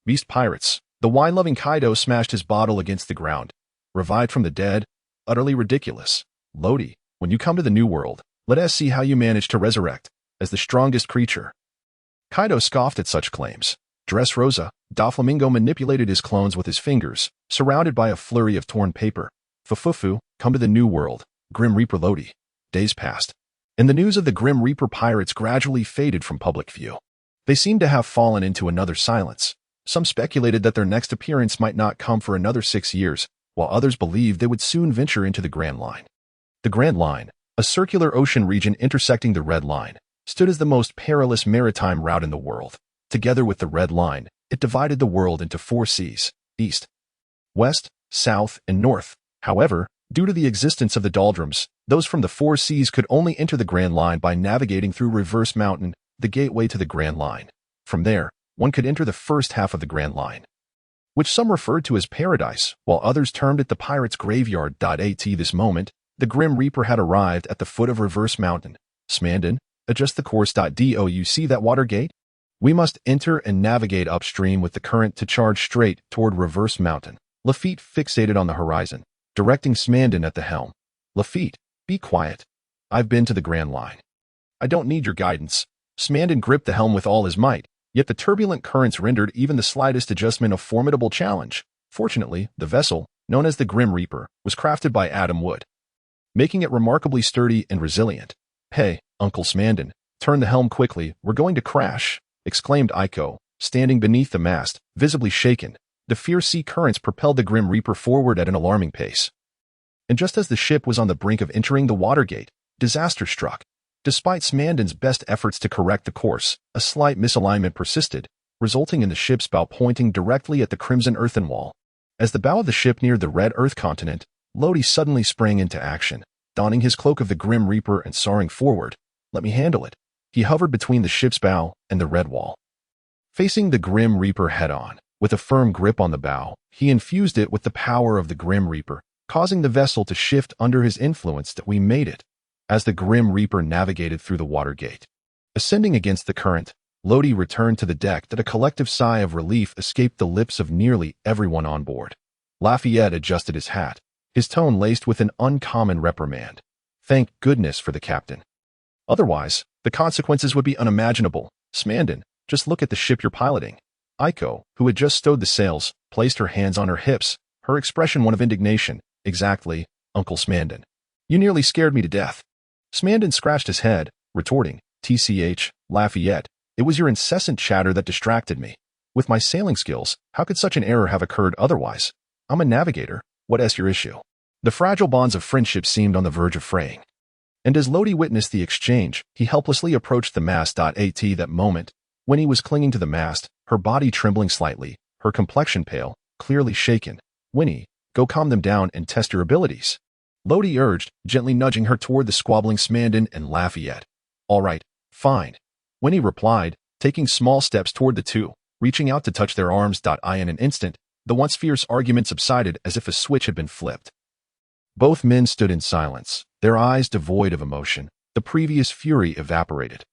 Beast pirates. The wine-loving Kaido smashed his bottle against the ground. Revived from the dead? Utterly ridiculous. Lodi, when you come to the New World, let us see how you manage to resurrect, as the strongest creature. Kaido scoffed at such claims. Dressrosa, Doflamingo manipulated his clones with his fingers, surrounded by a flurry of torn paper. Fufufu, come to the New World, Grim Reaper Lodi. Days passed, and the news of the Grim Reaper pirates gradually faded from public view. They seemed to have fallen into another silence. Some speculated that their next appearance might not come for another 6 years, while others believed they would soon venture into the Grand Line. The Grand Line, a circular ocean region intersecting the Red Line, stood as the most perilous maritime route in the world. Together with the Red Line, it divided the world into 4 seas: east, west, south, and north. However, due to the existence of the doldrums, those from the 4 seas could only enter the Grand Line by navigating through Reverse Mountain, the gateway to the Grand Line. From there, one could enter the first half of the Grand Line, which some referred to as Paradise, while others termed it the Pirates' Graveyard. At this moment, the Grim Reaper had arrived at the foot of Reverse Mountain. Smandon, adjust the course. Do you see that water gate? We must enter and navigate upstream with the current to charge straight toward Reverse Mountain. Lafitte fixated on the horizon, directing Smandon at the helm. Lafitte, be quiet. I've been to the Grand Line. I don't need your guidance. Smandon gripped the helm with all his might, yet the turbulent currents rendered even the slightest adjustment a formidable challenge. Fortunately, the vessel, known as the Grim Reaper, was crafted by Adam Wood, making it remarkably sturdy and resilient. Hey, Uncle Smandon, turn the helm quickly, we're going to crash, exclaimed Aiko, standing beneath the mast, visibly shaken. The fierce sea currents propelled the Grim Reaper forward at an alarming pace. And just as the ship was on the brink of entering the Watergate, disaster struck. Despite Smandon's best efforts to correct the course, a slight misalignment persisted, resulting in the ship's bow pointing directly at the Crimson Earthen Wall. As the bow of the ship neared the Red Earth continent, Lodi suddenly sprang into action, donning his cloak of the Grim Reaper and soaring forward. Let me handle it. He hovered between the ship's bow and the Red Wall, facing the Grim Reaper head-on. With a firm grip on the bow, he infused it with the power of the Grim Reaper, causing the vessel to shift under his influence. That we made it. As the Grim Reaper navigated through the Watergate, ascending against the current, Lodi returned to the deck. That a collective sigh of relief escaped the lips of nearly everyone on board. Lafayette adjusted his hat, his tone laced with an uncommon reprimand. Thank goodness for the captain. Otherwise, the consequences would be unimaginable. Smandon, just look at the ship you're piloting. Aiko, who had just stowed the sails, placed her hands on her hips, her expression one of indignation. Exactly, Uncle Smandon. You nearly scared me to death. Smandon scratched his head, retorting, TCH, Lafayette, it was your incessant chatter that distracted me. With my sailing skills, how could such an error have occurred otherwise? I'm a navigator. What's your issue? The fragile bonds of friendship seemed on the verge of fraying. And as Lodi witnessed the exchange, he helplessly approached the mast. At that moment, when he was clinging to the mast, her body trembling slightly, her complexion pale, clearly shaken. Winnie, go calm them down and test your abilities. Lodi urged, gently nudging her toward the squabbling Smandon and Lafayette. All right, fine. Winnie replied, taking small steps toward the two, reaching out to touch their arms. In an instant, the once fierce argument subsided as if a switch had been flipped. Both men stood in silence, their eyes devoid of emotion. The previous fury evaporated.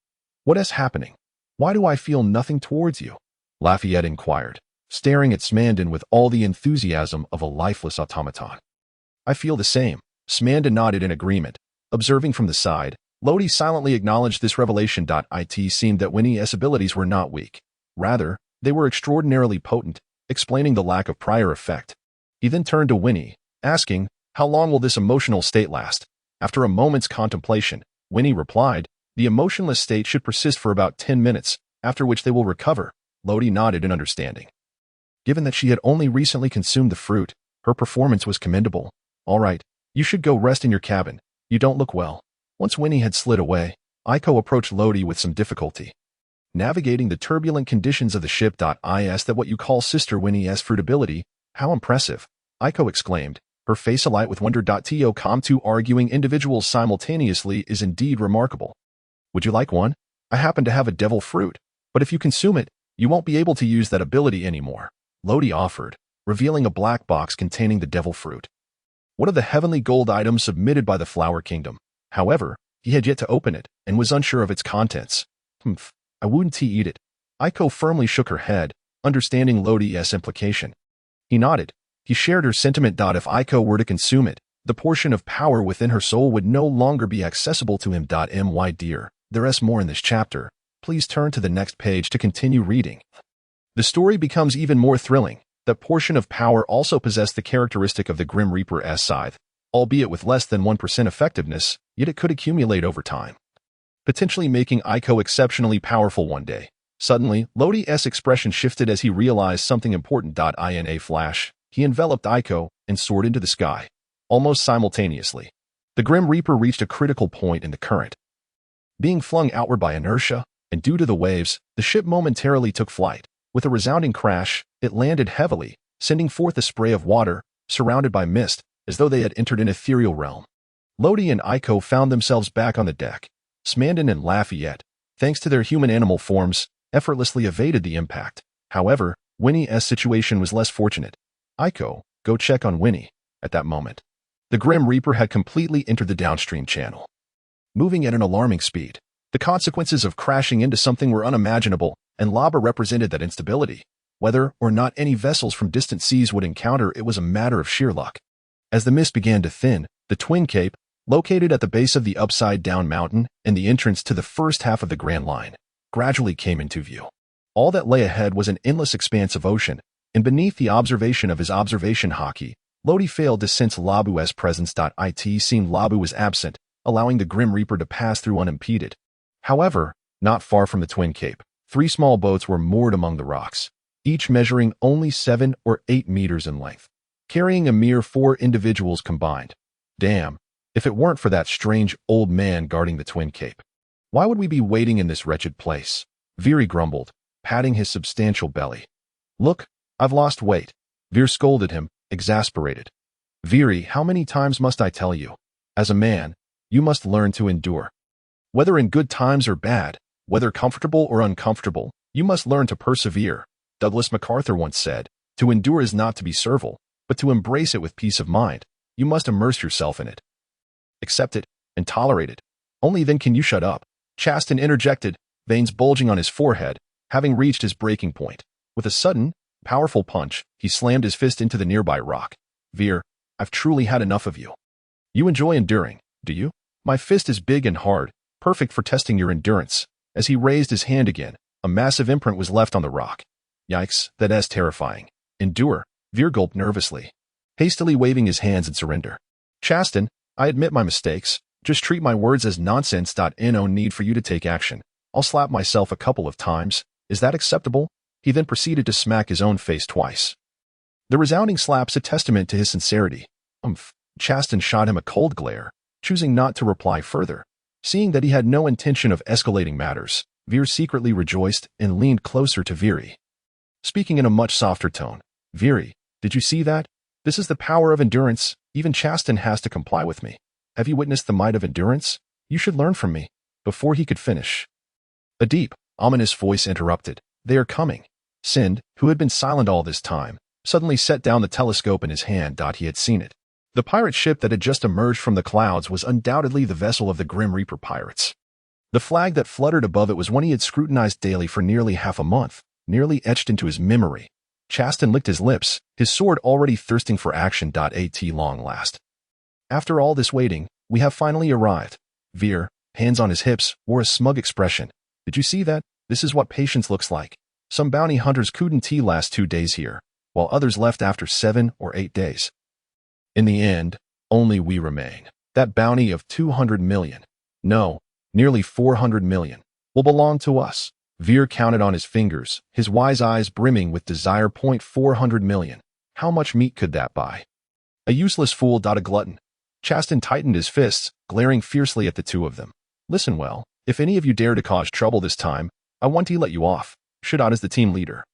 What is happening? Why do I feel nothing towards you? Lafayette inquired, staring at Smandon with all the enthusiasm of a lifeless automaton. I feel the same. Smandon nodded in agreement. Observing from the side, Lodi silently acknowledged this revelation. It seemed that Winnie's abilities were not weak. Rather, they were extraordinarily potent, explaining the lack of prior effect. He then turned to Winnie, asking, how long will this emotional state last? After a moment's contemplation, Winnie replied, the emotionless state should persist for about 10 minutes, after which they will recover. Lodi nodded in understanding. Given that she had only recently consumed the fruit, her performance was commendable. All right, you should go rest in your cabin. You don't look well. Once Winnie had slid away, Aiko approached Lodi with some difficulty. Navigating the turbulent conditions of the ship. I asked that what you call Sister Winnie's fruitability. How impressive, Aiko exclaimed, her face alight with wonder. Two arguing individuals simultaneously is indeed remarkable. Would you like one? I happen to have a devil fruit, but if you consume it, you won't be able to use that ability anymore, Lodi offered, revealing a black box containing the devil fruit. One of the heavenly gold items submitted by the Flower Kingdom. However, he had yet to open it and was unsure of its contents. I wouldn't eat it. Aiko firmly shook her head, understanding Lodi's implication. He nodded. He shared her sentiment. If Aiko were to consume it, the portion of power within her soul would no longer be accessible to him. My dear, there's more in this chapter. Please turn to the next page to continue reading. The story becomes even more thrilling. That portion of power also possessed the characteristic of the Grim Reaper's scythe, albeit with less than 1% effectiveness, yet it could accumulate over time, potentially making Aiko exceptionally powerful one day. Suddenly, Lodi's expression shifted as he realized something important. In a flash, he enveloped Aiko and soared into the sky. Almost simultaneously, the Grim Reaper reached a critical point in the current. Being flung outward by inertia, and due to the waves, the ship momentarily took flight. With a resounding crash, it landed heavily, sending forth a spray of water, surrounded by mist, as though they had entered an ethereal realm. Lodi and Aiko found themselves back on the deck. Smandon and Lafayette, thanks to their human-animal forms, effortlessly evaded the impact. However, Winnie's situation was less fortunate. Aiko, go check on Winnie. At that moment, the Grim Reaper had completely entered the downstream channel, moving at an alarming speed. The consequences of crashing into something were unimaginable, and lava represented that instability. Whether or not any vessels from distant seas would encounter it was a matter of sheer luck. As the mist began to thin, the Twin Cape, located at the base of the upside-down mountain and the entrance to the first half of the Grand Line, gradually came into view. All that lay ahead was an endless expanse of ocean, and beneath the observation of his observation hockey, Lodi failed to sense Labu's presence. It seemed Labu was absent, allowing the Grim Reaper to pass through unimpeded. However, not far from the Twin Cape, 3 small boats were moored among the rocks, each measuring only 7 or 8 meters in length, carrying a mere 4 individuals combined. Damn, if it weren't for that strange old man guarding the Twin Cape. Why would we be waiting in this wretched place? Veer grumbled, patting his substantial belly. Look, I've lost weight. Veer scolded him, exasperated. Veer, how many times must I tell you? As a man, you must learn to endure. Whether in good times or bad, whether comfortable or uncomfortable, you must learn to persevere. Douglas MacArthur once said, to endure is not to be servile, but to embrace it with peace of mind. You must immerse yourself in it. Accept it and tolerate it. Only then can you shut up. Seastone interjected, veins bulging on his forehead, having reached his breaking point. With a sudden, powerful punch, he slammed his fist into the nearby rock. Veer, I've truly had enough of you. You enjoy enduring, do you? My fist is big and hard, perfect for testing your endurance. As he raised his hand again, a massive imprint was left on the rock. Yikes, that is terrifying. Endure, Veer gulped nervously, hastily waving his hands in surrender. Seastone, I admit my mistakes. Just treat my words as nonsense. No need for you to take action. I'll slap myself a couple of times. Is that acceptable? He then proceeded to smack his own face twice. The resounding slap's a testament to his sincerity. Seastone shot him a cold glare, choosing not to reply further. Seeing that he had no intention of escalating matters, Veer secretly rejoiced and leaned closer to Veer. Speaking in a much softer tone, Veer, did you see that? This is the power of endurance. Even Seastone has to comply with me. Have you witnessed the might of endurance? You should learn from me. Before he could finish, a deep, ominous voice interrupted. They are coming. Sind, who had been silent all this time, suddenly set down the telescope in his hand. He had seen it. The pirate ship that had just emerged from the clouds was undoubtedly the vessel of the Grim Reaper pirates. The flag that fluttered above it was one he had scrutinized daily for nearly half a month, nearly etched into his memory. Seastone licked his lips, his sword already thirsting for action. At long last. After all this waiting, we have finally arrived. Veer, hands on his hips, wore a smug expression. Did you see that? This is what patience looks like. Some bounty hunters couldn't last 2 days here, while others left after 7 or 8 days. In the end, only we remain. That bounty of 200 million. No, nearly 400 million. Will belong to us. Veer counted on his fingers, his wise eyes brimming with desire. 400 million. How much meat could that buy? A useless fool. A glutton. Seastone tightened his fists, glaring fiercely at the two of them. Listen well, if any of you dare to cause trouble this time, I want to let you off. Shudad is the team leader.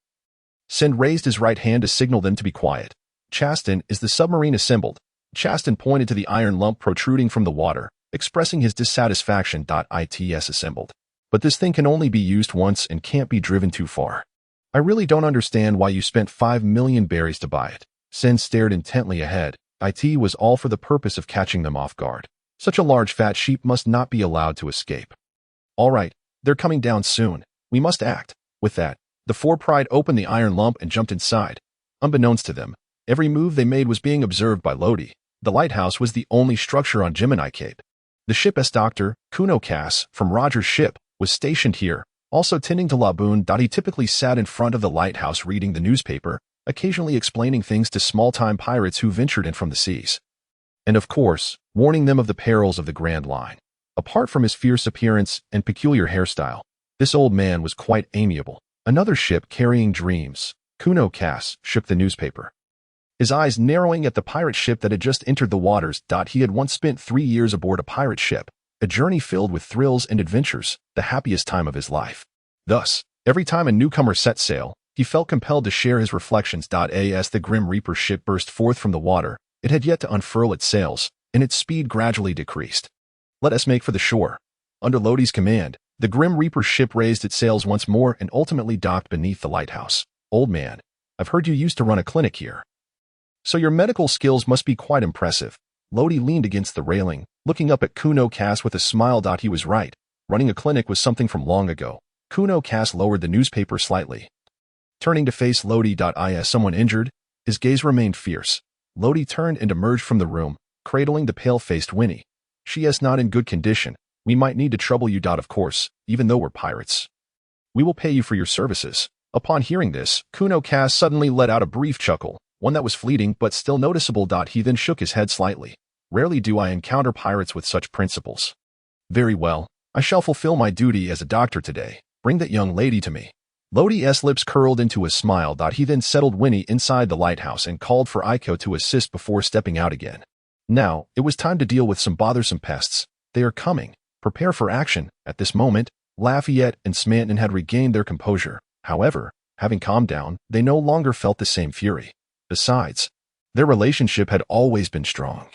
Send raised his right hand to signal them to be quiet. Seastone, is the submarine assembled? Seastone pointed to the iron lump protruding from the water, expressing his dissatisfaction. It's assembled. But this thing can only be used once and can't be driven too far. I really don't understand why you spent 5 million berries to buy it. Sen stared intently ahead. It was all for the purpose of catching them off guard. Such a large fat sheep must not be allowed to escape. All right, they're coming down soon. We must act. With that, the four pried open the iron lump and jumped inside. Unbeknownst to them, every move they made was being observed by Lodi. The lighthouse was the only structure on Gemini Cape. The ship's doctor, Kuno Cass, from Roger's ship, was stationed here, also tending to Laboon. He typically sat in front of the lighthouse reading the newspaper, occasionally explaining things to small-time pirates who ventured in from the seas. And of course, warning them of the perils of the Grand Line. Apart from his fierce appearance and peculiar hairstyle, this old man was quite amiable. Another ship carrying dreams. Kuno Cass shook the newspaper, his eyes narrowing at the pirate ship that had just entered the waters. He had once spent 3 years aboard a pirate ship, a journey filled with thrills and adventures, the happiest time of his life. Thus, every time a newcomer set sail, he felt compelled to share his reflections. As the Grim Reaper ship burst forth from the water, it had yet to unfurl its sails, and its speed gradually decreased. Let us make for the shore. Under Lodi's command, the Grim Reaper ship raised its sails once more and ultimately docked beneath the lighthouse. Old man, I've heard you used to run a clinic here. So your medical skills must be quite impressive. Lodi leaned against the railing, looking up at Kuno Cass with a smile. He was right. Running a clinic was something from long ago. Kuno Cass lowered the newspaper slightly, turning to face Lodi. Is someone injured? His gaze remained fierce. Lodi turned and emerged from the room, cradling the pale-faced Winnie. She is not in good condition. We might need to trouble you. Of course, even though we're pirates, we will pay you for your services. Upon hearing this, Kuno Cass suddenly let out a brief chuckle, one that was fleeting but still noticeable. He then shook his head slightly. Rarely do I encounter pirates with such principles. Very well, I shall fulfill my duty as a doctor today. Bring that young lady to me. Lodi's lips curled into a smile. He then settled Winnie inside the lighthouse and called for Iko to assist before stepping out again. Now, it was time to deal with some bothersome pests. They are coming. Prepare for action. At this moment, Lafayette and Smanton had regained their composure. However, having calmed down, they no longer felt the same fury. Besides, their relationship had always been strong.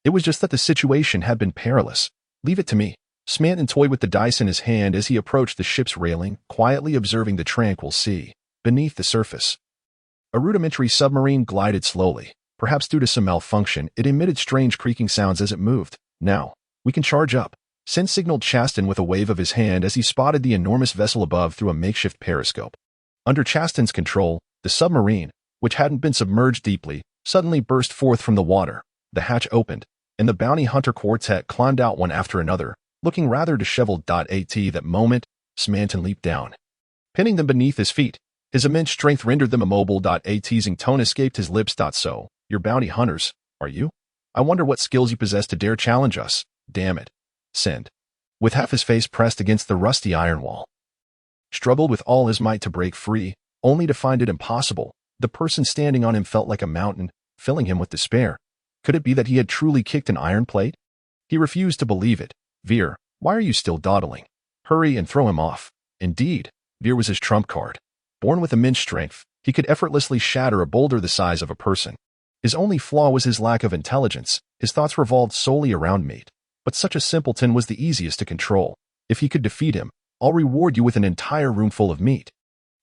It was just that the situation had been perilous. Leave it to me. Smanton toyed with the dice in his hand as he approached the ship's railing, quietly observing the tranquil sea beneath the surface. A rudimentary submarine glided slowly. Perhaps due to some malfunction, it emitted strange creaking sounds as it moved. Now, we can charge up. Sen signaled Seastone with a wave of his hand as he spotted the enormous vessel above through a makeshift periscope. Under Seastone's control, the submarine, which hadn't been submerged deeply, suddenly burst forth from the water. The hatch opened, and the bounty hunter quartet climbed out one after another, looking rather disheveled. At that moment, Smanton leaped down, pinning them beneath his feet. His immense strength rendered them immobile. A teasing tone escaped his lips. So, you're bounty hunters, are you? I wonder what skills you possess to dare challenge us. Damn it. Send. With half his face pressed against the rusty iron wall, struggled with all his might to break free, only to find it impossible. The person standing on him felt like a mountain, filling him with despair. Could it be that he had truly kicked an iron plate? He refused to believe it. Veer, why are you still dawdling? Hurry and throw him off. Indeed, Veer was his trump card. Born with immense strength, he could effortlessly shatter a boulder the size of a person. His only flaw was his lack of intelligence. His thoughts revolved solely around meat. But such a simpleton was the easiest to control. If he could defeat him, I'll reward you with an entire room full of meat.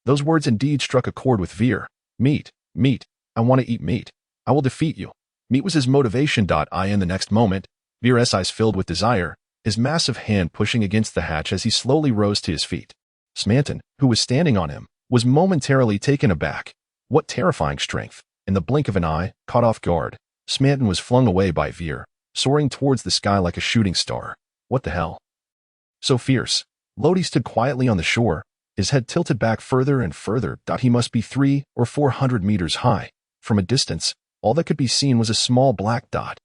Those words indeed struck a chord with Veer. Meat, meat, I want to eat meat. I will defeat you. Meat was his motivation. In the next moment, Veer's eyes filled with desire. his massive hand pushing against the hatch as he slowly rose to his feet. Smanton, who was standing on him, was momentarily taken aback. What terrifying strength! In the blink of an eye, caught off guard, Smanton was flung away by Veer, soaring towards the sky like a shooting star. What the hell? So fierce. Lodi stood quietly on the shore, his head tilted back further and further. He must be 300 or 400 meters high. From a distance, all that could be seen was a small black dot,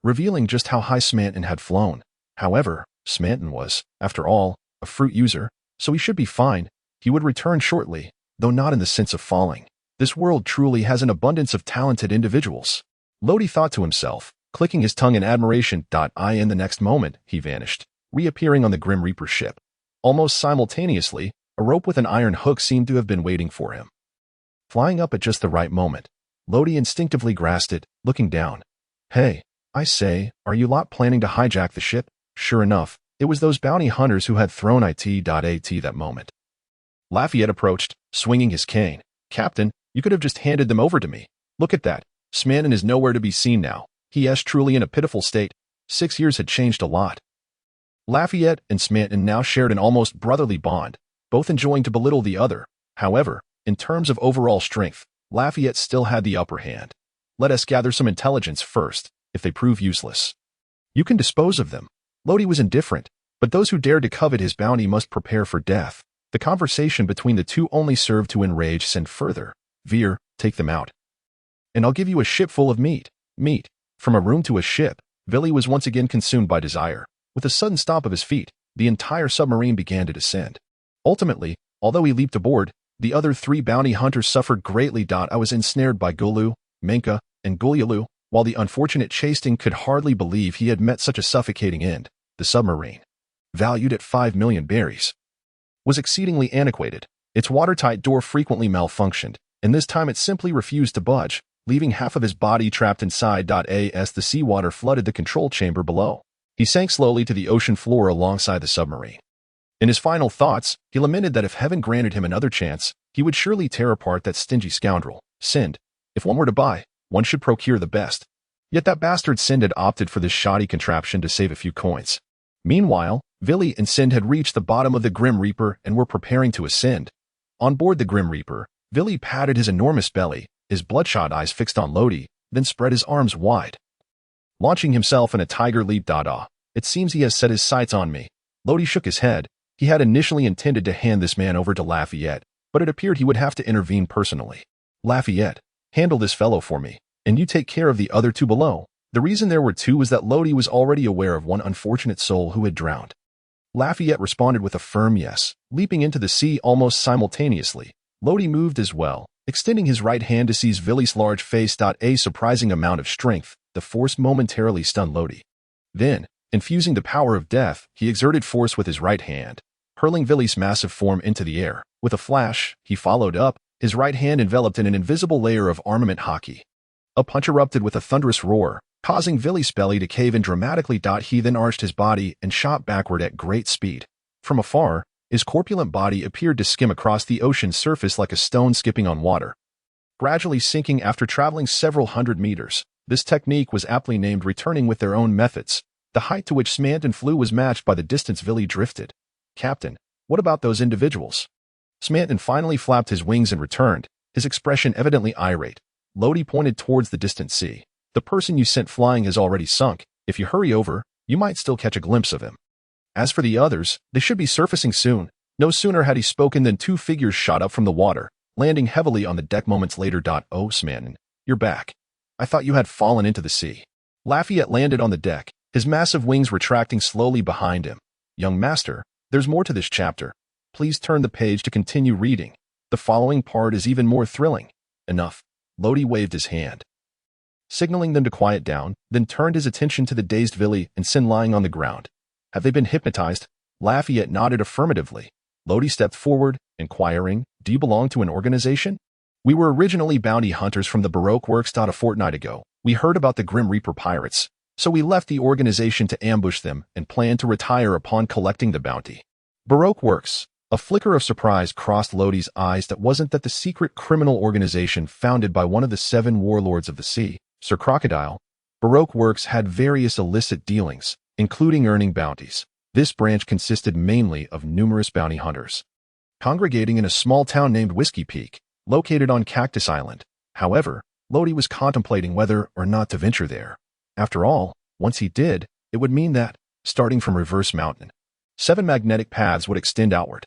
revealing just how high Smanton had flown. However, Smanton was, after all, a fruit user, so he should be fine. He would return shortly, though not in the sense of falling. This world truly has an abundance of talented individuals. Lodi thought to himself, clicking his tongue in admiration. In the next moment, he vanished, reappearing on the Grim Reaper ship. Almost simultaneously, a rope with an iron hook seemed to have been waiting for him. Flying up at just the right moment, Lodi instinctively grasped it, looking down. Hey, I say, are you lot planning to hijack the ship? Sure enough, it was those bounty hunters who had thrown at that moment. Lafayette approached, swinging his cane. Captain, you could have just handed them over to me. Look at that. Smanton is nowhere to be seen now. He is truly in a pitiful state. 6 years had changed a lot. Lafayette and Smanton now shared an almost brotherly bond, both enjoying to belittle the other. However, in terms of overall strength, Lafayette still had the upper hand. Let us gather some intelligence first. If they prove useless, you can dispose of them. Lodi was indifferent, but those who dared to covet his bounty must prepare for death. The conversation between the two only served to enrage Send further. Veer, take them out. And I'll give you a ship full of meat. Meat. From a room to a ship, Billy was once again consumed by desire. With a sudden stomp of his feet, the entire submarine began to descend. Ultimately, although he leaped aboard, the other 3 bounty hunters suffered greatly. I was ensnared by Golu, Menka, and Gulyalu. While the unfortunate Chasting could hardly believe he had met such a suffocating end, the submarine, valued at 5 million berries, was exceedingly antiquated. Its watertight door frequently malfunctioned, and this time it simply refused to budge, leaving half of his body trapped inside. As the seawater flooded the control chamber below, he sank slowly to the ocean floor alongside the submarine. In his final thoughts, he lamented that if heaven granted him another chance, he would surely tear apart that stingy scoundrel, Sind. If one were to buy, one should procure the best. Yet that bastard Sind had opted for this shoddy contraption to save a few coins. Meanwhile, Billy and Sind had reached the bottom of the Grim Reaper and were preparing to ascend. On board the Grim Reaper, Billy patted his enormous belly, his bloodshot eyes fixed on Lodi, then spread his arms wide, launching himself in a tiger leap. It seems he has set his sights on me. Lodi shook his head. He had initially intended to hand this man over to Lafayette, but it appeared he would have to intervene personally. Lafayette, handle this fellow for me, and you take care of the other 2 below. The reason there were 2 was that Lodi was already aware of one unfortunate soul who had drowned. Lafayette responded with a firm yes, leaping into the sea almost simultaneously. Lodi moved as well, extending his right hand to seize Villy's large face. A surprising amount of strength, the force momentarily stunned Lodi. Then, infusing the power of death, he exerted force with his right hand, hurling Villy's massive form into the air. With a flash, he followed up, his right hand enveloped in an invisible layer of armament hockey. A punch erupted with a thunderous roar, causing Villy's belly to cave in dramatically. He then arched his body and shot backward at great speed. From afar, his corpulent body appeared to skim across the ocean's surface like a stone skipping on water, gradually sinking after traveling several hundred meters. This technique was aptly named returning with their own methods. The height to which Smanton flew was matched by the distance Villy drifted. Captain, what about those individuals? Smanton finally flapped his wings and returned, his expression evidently irate. Lodi pointed towards the distant sea. The person you sent flying has already sunk. If you hurry over, you might still catch a glimpse of him. As for the others, they should be surfacing soon. No sooner had he spoken than 2 figures shot up from the water, landing heavily on the deck moments later. Oh, Smanton, you're back. I thought you had fallen into the sea. Lafayette landed on the deck, his massive wings retracting slowly behind him. Young master, there's more to this chapter. Please turn the page to continue reading. The following part is even more thrilling. Enough. Lodi waved his hand, signaling them to quiet down, then turned his attention to the dazed Villy and Sin lying on the ground. Have they been hypnotized? Lafayette nodded affirmatively. Lodi stepped forward, inquiring, do you belong to an organization? We were originally bounty hunters from the Baroque Works. A fortnight ago, we heard about the Grim Reaper pirates, so we left the organization to ambush them and planned to retire upon collecting the bounty. Baroque Works. A flicker of surprise crossed Lodi's eyes. That wasn't that the secret criminal organization founded by one of the 7 warlords of the sea, Sir Crocodile. Baroque Works had various illicit dealings, including earning bounties. This branch consisted mainly of numerous bounty hunters, congregating in a small town named Whiskey Peak, located on Cactus Island. However, Lodi was contemplating whether or not to venture there. After all, once he did, it would mean that, starting from Reverse Mountain, 7 magnetic paths would extend outward.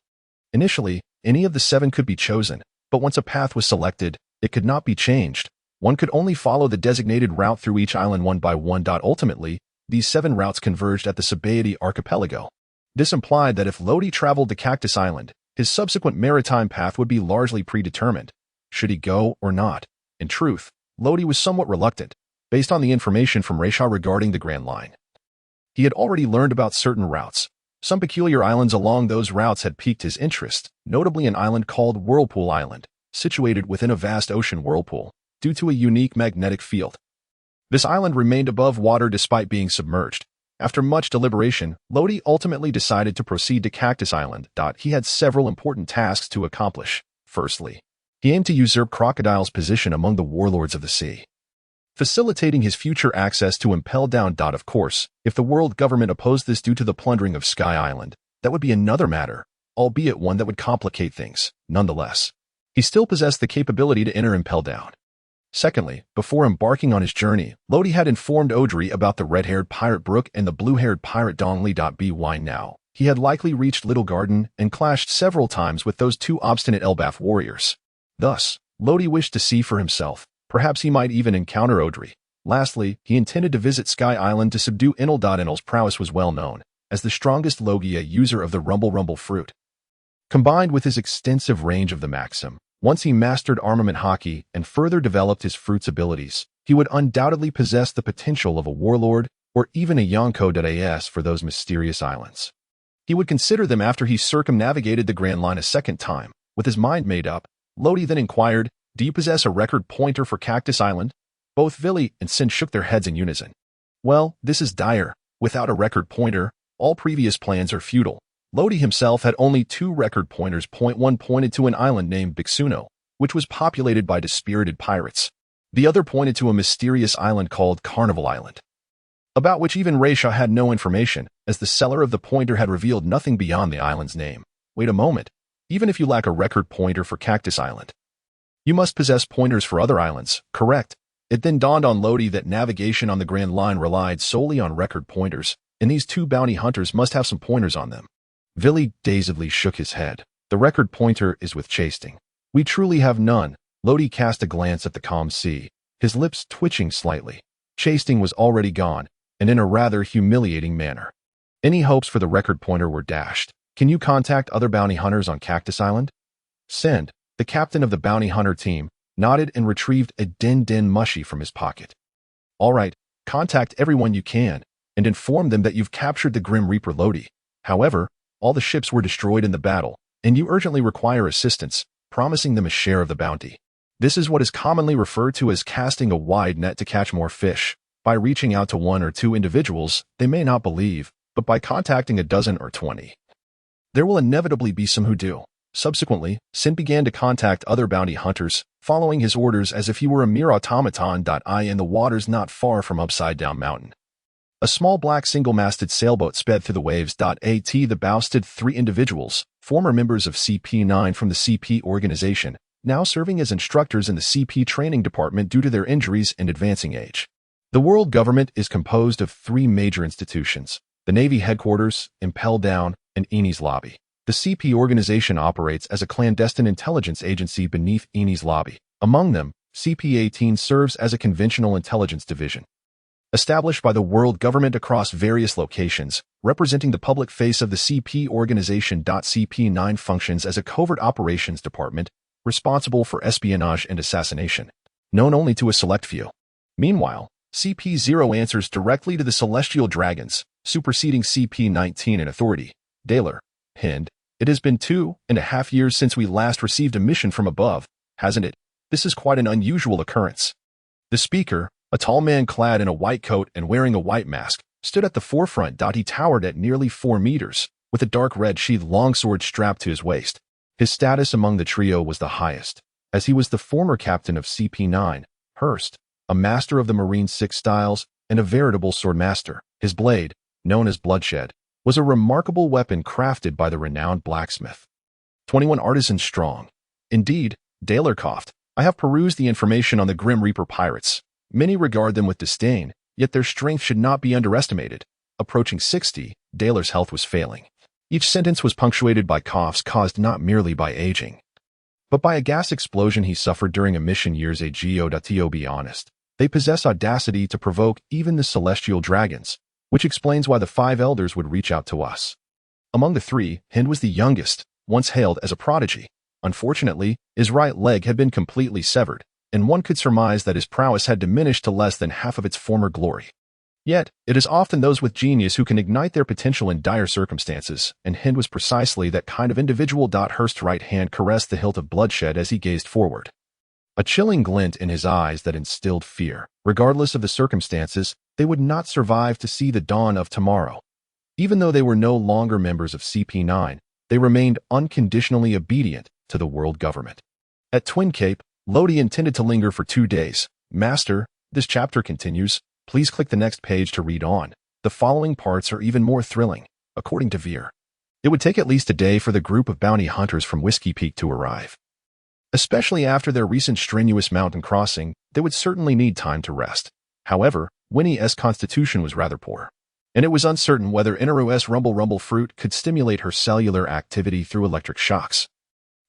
Initially, any of the 7 could be chosen, but once a path was selected, it could not be changed. One could only follow the designated route through each island one by one. Ultimately, these 7 routes converged at the Sabaody archipelago. This implied that if Lodi traveled to Cactus Island, his subsequent maritime path would be largely predetermined. Should he go or not? In truth, Lodi was somewhat reluctant, based on the information from Raisha regarding the Grand Line. He had already learned about certain routes. Some peculiar islands along those routes had piqued his interest, notably an island called Whirlpool Island, situated within a vast ocean whirlpool, due to a unique magnetic field. This island remained above water despite being submerged. After much deliberation, Lodi ultimately decided to proceed to Cactus Island. He had several important tasks to accomplish. Firstly, he aimed to usurp Crocodile's position among the warlords of the sea, facilitating his future access to Impel Down. Of course, if the world government opposed this due to the plundering of Sky Island, that would be another matter, albeit one that would complicate things. Nonetheless, he still possessed the capability to enter Impel Down. Secondly, before embarking on his journey, Lodi had informed Audrey about the red-haired pirate Brooke and the blue-haired pirate Dongli. By now, he had likely reached Little Garden and clashed several times with those 2 obstinate Elbaf warriors. Thus, Lodi wished to see for himself. Perhaps he might even encounter Audrey. Lastly, he intended to visit Sky Island to subdue Enel. Enel's prowess was well known as the strongest Logia user of the Rumble fruit. Combined with his extensive range of the Maxim, once he mastered armament hockey and further developed his fruit's abilities, he would undoubtedly possess the potential of a warlord or even a Yonko.as for those mysterious islands. He would consider them after he circumnavigated the Grand Line a second time. With his mind made up, Lodi then inquired, "Do you possess a record pointer for Cactus Island?" Both Vili and Sin shook their heads in unison. "Well, this is dire. Without a record pointer, all previous plans are futile." Lodi himself had only 2 record pointers. One pointed to an island named Bixuno, which was populated by dispirited pirates. The other pointed to a mysterious island called Carnival Island, about which even Raisha had no information, as the seller of the pointer had revealed nothing beyond the island's name. Wait a moment. Even if you lack a record pointer for Cactus Island, you must possess pointers for other islands, correct? It then dawned on Lodi that navigation on the Grand Line relied solely on record pointers, and these 2 bounty hunters must have some pointers on them. Vili dazedly shook his head. "The record pointer is with Chasting. We truly have none." Lodi cast a glance at the calm sea, his lips twitching slightly. Chasting was already gone, and in a rather humiliating manner. Any hopes for the record pointer were dashed. "Can you contact other bounty hunters on Cactus Island?" Send, the captain of the bounty hunter team, nodded and retrieved a din mushy from his pocket. "All right, contact everyone you can, and inform them that you've captured the Grim Reaper Lodi. However, all the ships were destroyed in the battle, and you urgently require assistance, promising them a share of the bounty." This is what is commonly referred to as casting a wide net to catch more fish. By reaching out to 1 or 2 individuals, they may not believe, but by contacting a dozen or 20, there will inevitably be some who do. Subsequently, Sin began to contact other bounty hunters, following his orders as if he were a mere automaton. In the waters not far from Upside Down Mountain, a small black single-masted sailboat sped through the waves. At the bow stood 3 individuals, former members of CP9 from the CP organization, now serving as instructors in the CP training department due to their injuries and advancing age. The world government is composed of 3 major institutions: the Navy headquarters, Impel Down, and Eni's Lobby. The CP organization operates as a clandestine intelligence agency beneath Eni's Lobby. Among them, CP-18 serves as a conventional intelligence division, established by the world government across various locations, representing the public face of the CP organization. CP-9 functions as a covert operations department, responsible for espionage and assassination, known only to a select few. Meanwhile, CP-0 answers directly to the Celestial Dragons, superseding CP-19 in authority. Daler, Hind, it has been 2.5 years since we last received a mission from above, hasn't it? This is quite an unusual occurrence. The speaker, a tall man clad in a white coat and wearing a white mask, stood at the forefront. He towered at nearly 4 meters, with a dark red sheathed longsword strapped to his waist. His status among the trio was the highest, as he was the former captain of CP-9, Hurst, a master of the Marine 6 styles, and a veritable swordmaster. His blade, known as bloodshed, was a remarkable weapon crafted by the renowned blacksmith. 21 artisans strong. Indeed, Daler coughed, I have perused the information on the Grim Reaper pirates. Many regard them with disdain, yet their strength should not be underestimated. Approaching 60, Daler's health was failing. Each sentence was punctuated by coughs caused not merely by aging, but by a gas explosion he suffered during a mission years ago. To be honest, they possess audacity to provoke even the celestial dragons, which explains why the 5 elders would reach out to us. Among the 3, Hind was the youngest, once hailed as a prodigy. Unfortunately, his right leg had been completely severed, and one could surmise that his prowess had diminished to less than half of its former glory. Yet, it is often those with genius who can ignite their potential in dire circumstances, and Hind was precisely that kind of individual. Hurst's right hand caressed the hilt of bloodshed as he gazed forward. A chilling glint in his eyes that instilled fear. Regardless of the circumstances, they would not survive to see the dawn of tomorrow. Even though they were no longer members of CP9, they remained unconditionally obedient to the world government. At Twin Cape, Lodi intended to linger for 2 days. Master, this chapter continues. Please click the next page to read on. The following parts are even more thrilling, according to Veer. It would take at least a day for the group of bounty hunters from Whiskey Peak to arrive. Especially after their recent strenuous mountain crossing, they would certainly need time to rest. However, Winnie's constitution was rather poor, and it was uncertain whether Inaru's rumble fruit could stimulate her cellular activity through electric shocks,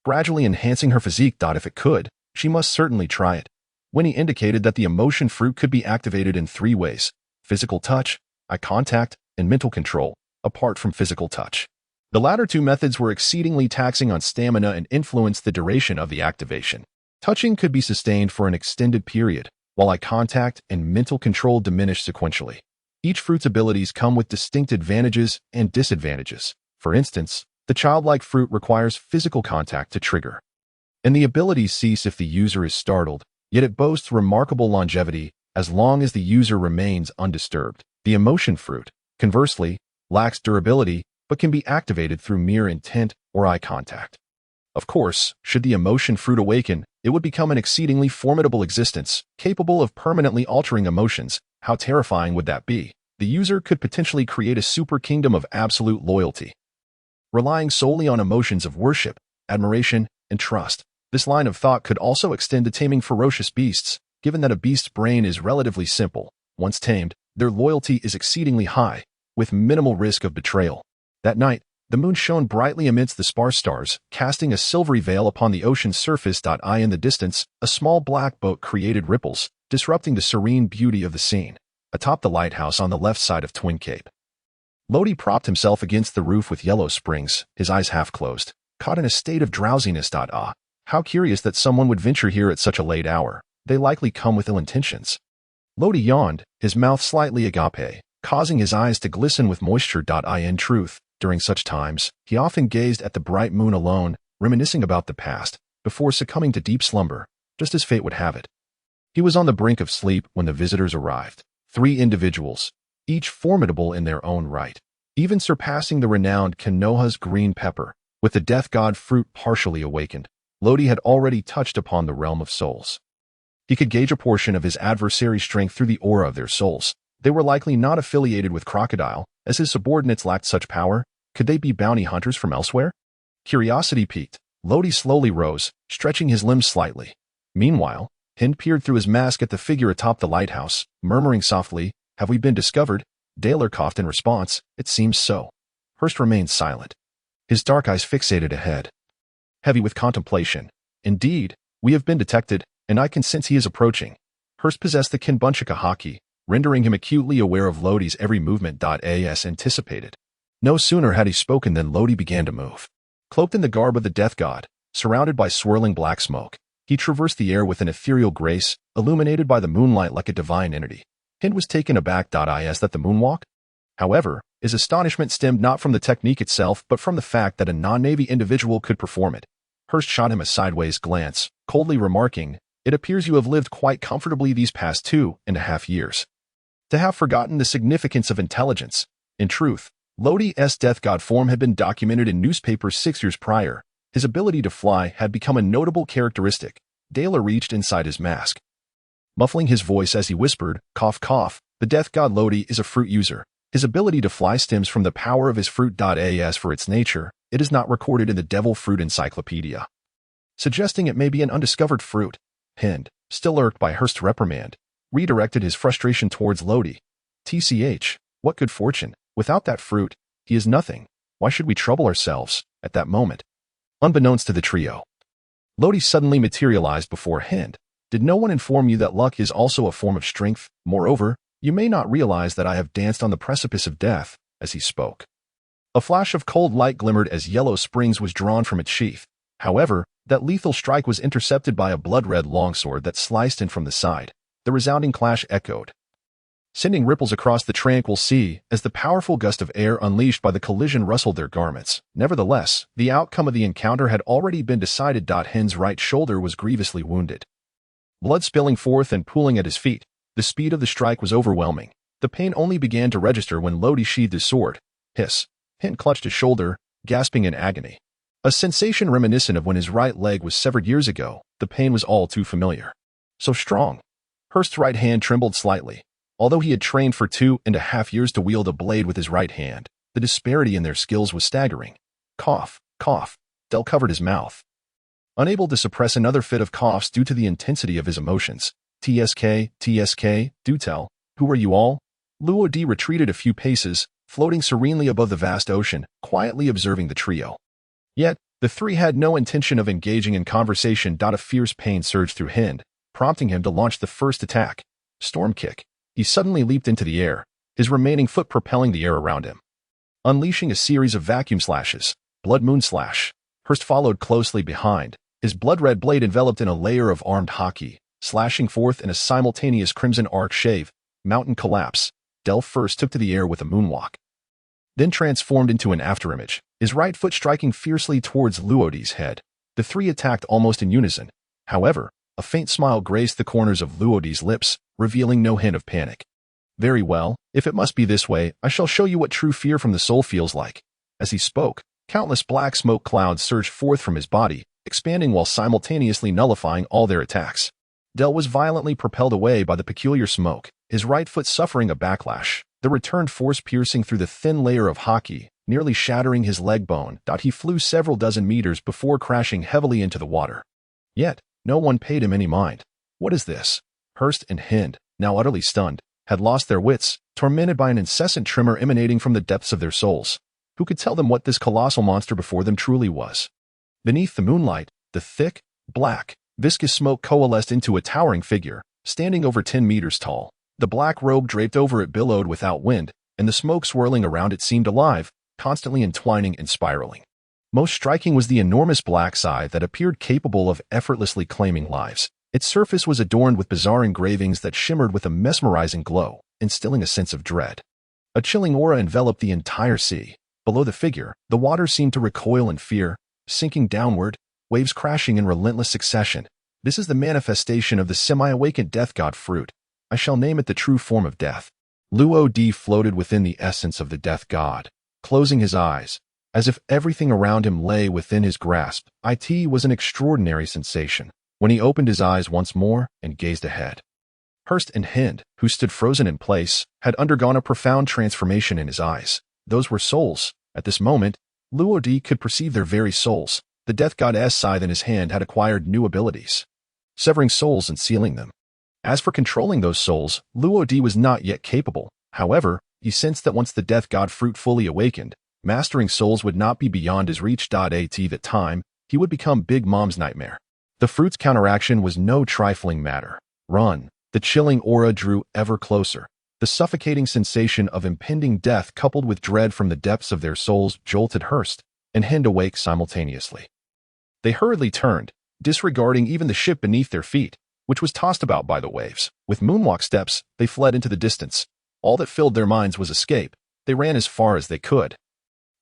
gradually enhancing her physique. If it could, she must certainly try it. Winnie indicated that the emotion fruit could be activated in 3 ways: physical touch, eye contact, and mental control, apart from physical touch. The latter 2 methods were exceedingly taxing on stamina and influenced the duration of the activation. Touching could be sustained for an extended period, while eye contact and mental control diminished sequentially. Each fruit's abilities come with distinct advantages and disadvantages. For instance, the childlike fruit requires physical contact to trigger, and the abilities cease if the user is startled. Yet it boasts remarkable longevity as long as the user remains undisturbed. The emotion fruit, conversely, lacks durability but can be activated through mere intent or eye contact. Of course, should the emotion fruit awaken, it would become an exceedingly formidable existence, capable of permanently altering emotions. How terrifying would that be? The user could potentially create a super kingdom of absolute loyalty, relying solely on emotions of worship, admiration, and trust. This line of thought could also extend to taming ferocious beasts. Given that a beast's brain is relatively simple, once tamed, their loyalty is exceedingly high, with minimal risk of betrayal. That night, the moon shone brightly amidst the sparse stars, casting a silvery veil upon the ocean's surface. In the distance, a small black boat created ripples, disrupting the serene beauty of the scene. Atop the lighthouse on the left side of Twin Cape, Lodi propped himself against the roof with yellow springs, his eyes half closed, caught in a state of drowsiness. How curious that someone would venture here at such a late hour. They likely come with ill intentions. Lodi yawned, his mouth slightly agape, causing his eyes to glisten with moisture. In truth, during such times, he often gazed at the bright moon alone, reminiscing about the past, before succumbing to deep slumber, just as fate would have it. He was on the brink of sleep when the visitors arrived. 3 individuals, each formidable in their own right, even surpassing the renowned Konoha's green pepper. With the death god fruit partially awakened, Lodi had already touched upon the realm of souls. He could gauge a portion of his adversary's strength through the aura of their souls. They were likely not affiliated with Crocodile, as his subordinates lacked such power. Could they be bounty hunters from elsewhere? Curiosity piqued, Lodi slowly rose, stretching his limbs slightly. Meanwhile, Hind peered through his mask at the figure atop the lighthouse, murmuring softly, "Have we been discovered?" Daler coughed in response, "It seems so." Hurst remained silent, his dark eyes fixated ahead, heavy with contemplation. "Indeed, we have been detected, and I can sense he is approaching." Hurst possessed the Kinbunchika haki, rendering him acutely aware of Lodi's every movement. As anticipated. No sooner had he spoken than Lodi began to move. Cloaked in the garb of the death god, surrounded by swirling black smoke, he traversed the air with an ethereal grace, illuminated by the moonlight like a divine entity. Hind was taken aback. Is that the moonwalk? However, his astonishment stemmed not from the technique itself but from the fact that a non-Navy individual could perform it. Hurst shot him a sideways glance, coldly remarking, "It appears you have lived quite comfortably these past 2.5 years. To have forgotten the significance of intelligence." In truth, Lodi's death god form had been documented in newspapers 6 years prior. His ability to fly had become a notable characteristic. Daler reached inside his mask, muffling his voice as he whispered, "Cough, cough. The death god Lodi is a fruit user. His ability to fly stems from the power of his fruit. As for its nature, it is not recorded in the Devil Fruit Encyclopedia, suggesting it may be an undiscovered fruit. Hind, still irked by Hearst's reprimand, redirected his frustration towards Lodi. TCH, what good fortune! Without that fruit, he is nothing. Why should we trouble ourselves? At that moment, unbeknownst to the trio, Lodi suddenly materialized before Hind. Did no one inform you that luck is also a form of strength? Moreover, you may not realize that I have danced on the precipice of death. As he spoke, a flash of cold light glimmered as yellow springs was drawn from its sheath. However, that lethal strike was intercepted by a blood-red longsword that sliced in from the side. The resounding clash echoed, sending ripples across the tranquil sea as the powerful gust of air unleashed by the collision rustled their garments. Nevertheless, the outcome of the encounter had already been decided. Hind's right shoulder was grievously wounded, blood spilling forth and pooling at his feet. The speed of the strike was overwhelming. The pain only began to register when Lodi sheathed his sword. Hiss! Hind clutched his shoulder, gasping in agony. A sensation reminiscent of when his right leg was severed years ago. The pain was all too familiar. So strong. Hearst's right hand trembled slightly. Although he had trained for 2.5 years to wield a blade with his right hand, the disparity in their skills was staggering. Cough, cough. Del covered his mouth, unable to suppress another fit of coughs due to the intensity of his emotions. TSK, do tell, who are you all? Luo Di retreated a few paces, floating serenely above the vast ocean, quietly observing the trio. Yet, the three had no intention of engaging in conversation. A fierce pain surged through Hind, prompting him to launch the first attack. Storm kick. He suddenly leaped into the air, his remaining foot propelling the air around him, unleashing a series of vacuum slashes. Blood moon slash. Hearst followed closely behind, his blood-red blade enveloped in a layer of armed hockey, slashing forth in a simultaneous crimson arc shave. Mountain collapse. Del first took to the air with a moonwalk, then transformed into an afterimage, his right foot striking fiercely towards Luodi's head. The three attacked almost in unison. However, a faint smile graced the corners of Luodi's lips, revealing no hint of panic. Very well, if it must be this way, I shall show you what true fear from the soul feels like. As he spoke, countless black smoke clouds surged forth from his body, expanding while simultaneously nullifying all their attacks. Del was violently propelled away by the peculiar smoke, his right foot suffering a backlash, the returned force piercing through the thin layer of hockey, nearly shattering his leg bone. He flew several dozen meters before crashing heavily into the water. Yet, no one paid him any mind. What is this? Hearst and Hind, now utterly stunned, had lost their wits, tormented by an incessant tremor emanating from the depths of their souls. Who could tell them what this colossal monster before them truly was? Beneath the moonlight, the thick, black, viscous smoke coalesced into a towering figure, standing over 10 meters tall. The black robe draped over it billowed without wind, and the smoke swirling around it seemed alive, constantly entwining and spiraling. Most striking was the enormous black scythe that appeared capable of effortlessly claiming lives. Its surface was adorned with bizarre engravings that shimmered with a mesmerizing glow, instilling a sense of dread. A chilling aura enveloped the entire sea. Below the figure, the water seemed to recoil in fear, sinking downward, waves crashing in relentless succession. This is the manifestation of the semi-awakened death god fruit. I shall name it the true form of death. Luo Di floated within the essence of the death god, closing his eyes, as if everything around him lay within his grasp. It was an extraordinary sensation when he opened his eyes once more and gazed ahead. Hearst and Hind, who stood frozen in place, had undergone a profound transformation in his eyes. Those were souls. At this moment, Luo Di could perceive their very souls. The death god's scythe in his hand had acquired new abilities, severing souls and sealing them. As for controlling those souls, Luo Di was not yet capable. However, he sensed that once the death god fruit fully awakened, mastering souls would not be beyond his reach. At that time, he would become Big Mom's nightmare. The fruit's counteraction was no trifling matter. Run. The chilling aura drew ever closer. The suffocating sensation of impending death coupled with dread from the depths of their souls jolted Hearst and Hind awake simultaneously. They hurriedly turned, disregarding even the ship beneath their feet, which was tossed about by the waves. With moonwalk steps, they fled into the distance. All that filled their minds was escape. They ran as far as they could,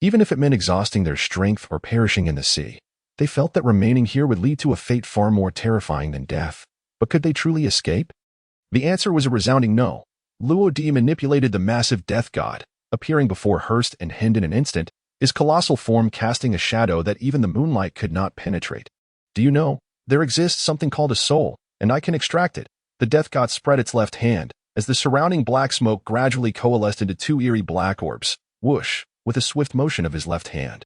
even if it meant exhausting their strength or perishing in the sea. They felt that remaining here would lead to a fate far more terrifying than death. But could they truly escape? The answer was a resounding no. Luo Di manipulated the massive death god, appearing before Hearst and Hind in an instant, his colossal form casting a shadow that even the moonlight could not penetrate. Do you know, there exists something called a soul, and I can extract it. The death god spread its left hand, as the surrounding black smoke gradually coalesced into two eerie black orbs, whoosh, with a swift motion of his left hand.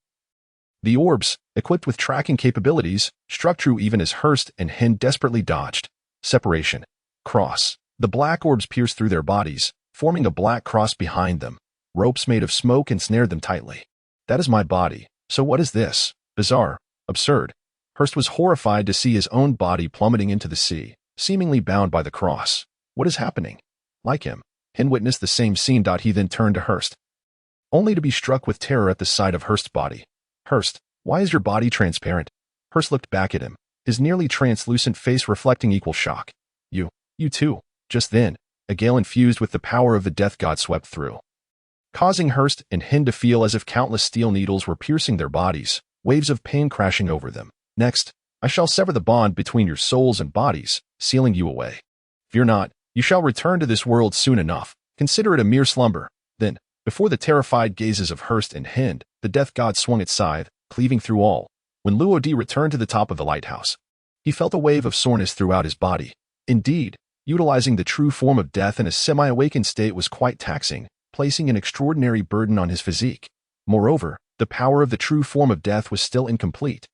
The orbs, equipped with tracking capabilities, struck true even as Hurst and Hind desperately dodged. Separation. Cross. The black orbs pierced through their bodies, forming a black cross behind them. Ropes made of smoke ensnared them tightly. That is my body. So what is this? Bizarre. Absurd. Hurst was horrified to see his own body plummeting into the sea, seemingly bound by the cross. What is happening? Like him, Hind witnessed the same scene. He then turned to Hurst, only to be struck with terror at the sight of Hurst's body. Hurst, why is your body transparent? Hurst looked back at him, his nearly translucent face reflecting equal shock. You too. Just then, a gale infused with the power of the death god swept through, causing Hurst and Hind to feel as if countless steel needles were piercing their bodies, waves of pain crashing over them. Next, I shall sever the bond between your souls and bodies, sealing you away. Fear not, you shall return to this world soon enough. Consider it a mere slumber. Then, before the terrified gazes of Hurst and Hind, the death god swung its scythe, cleaving through all. When Luodi returned to the top of the lighthouse, he felt a wave of soreness throughout his body. Indeed, utilizing the true form of death in a semi-awakened state was quite taxing, placing an extraordinary burden on his physique. Moreover, the power of the true form of death was still incomplete.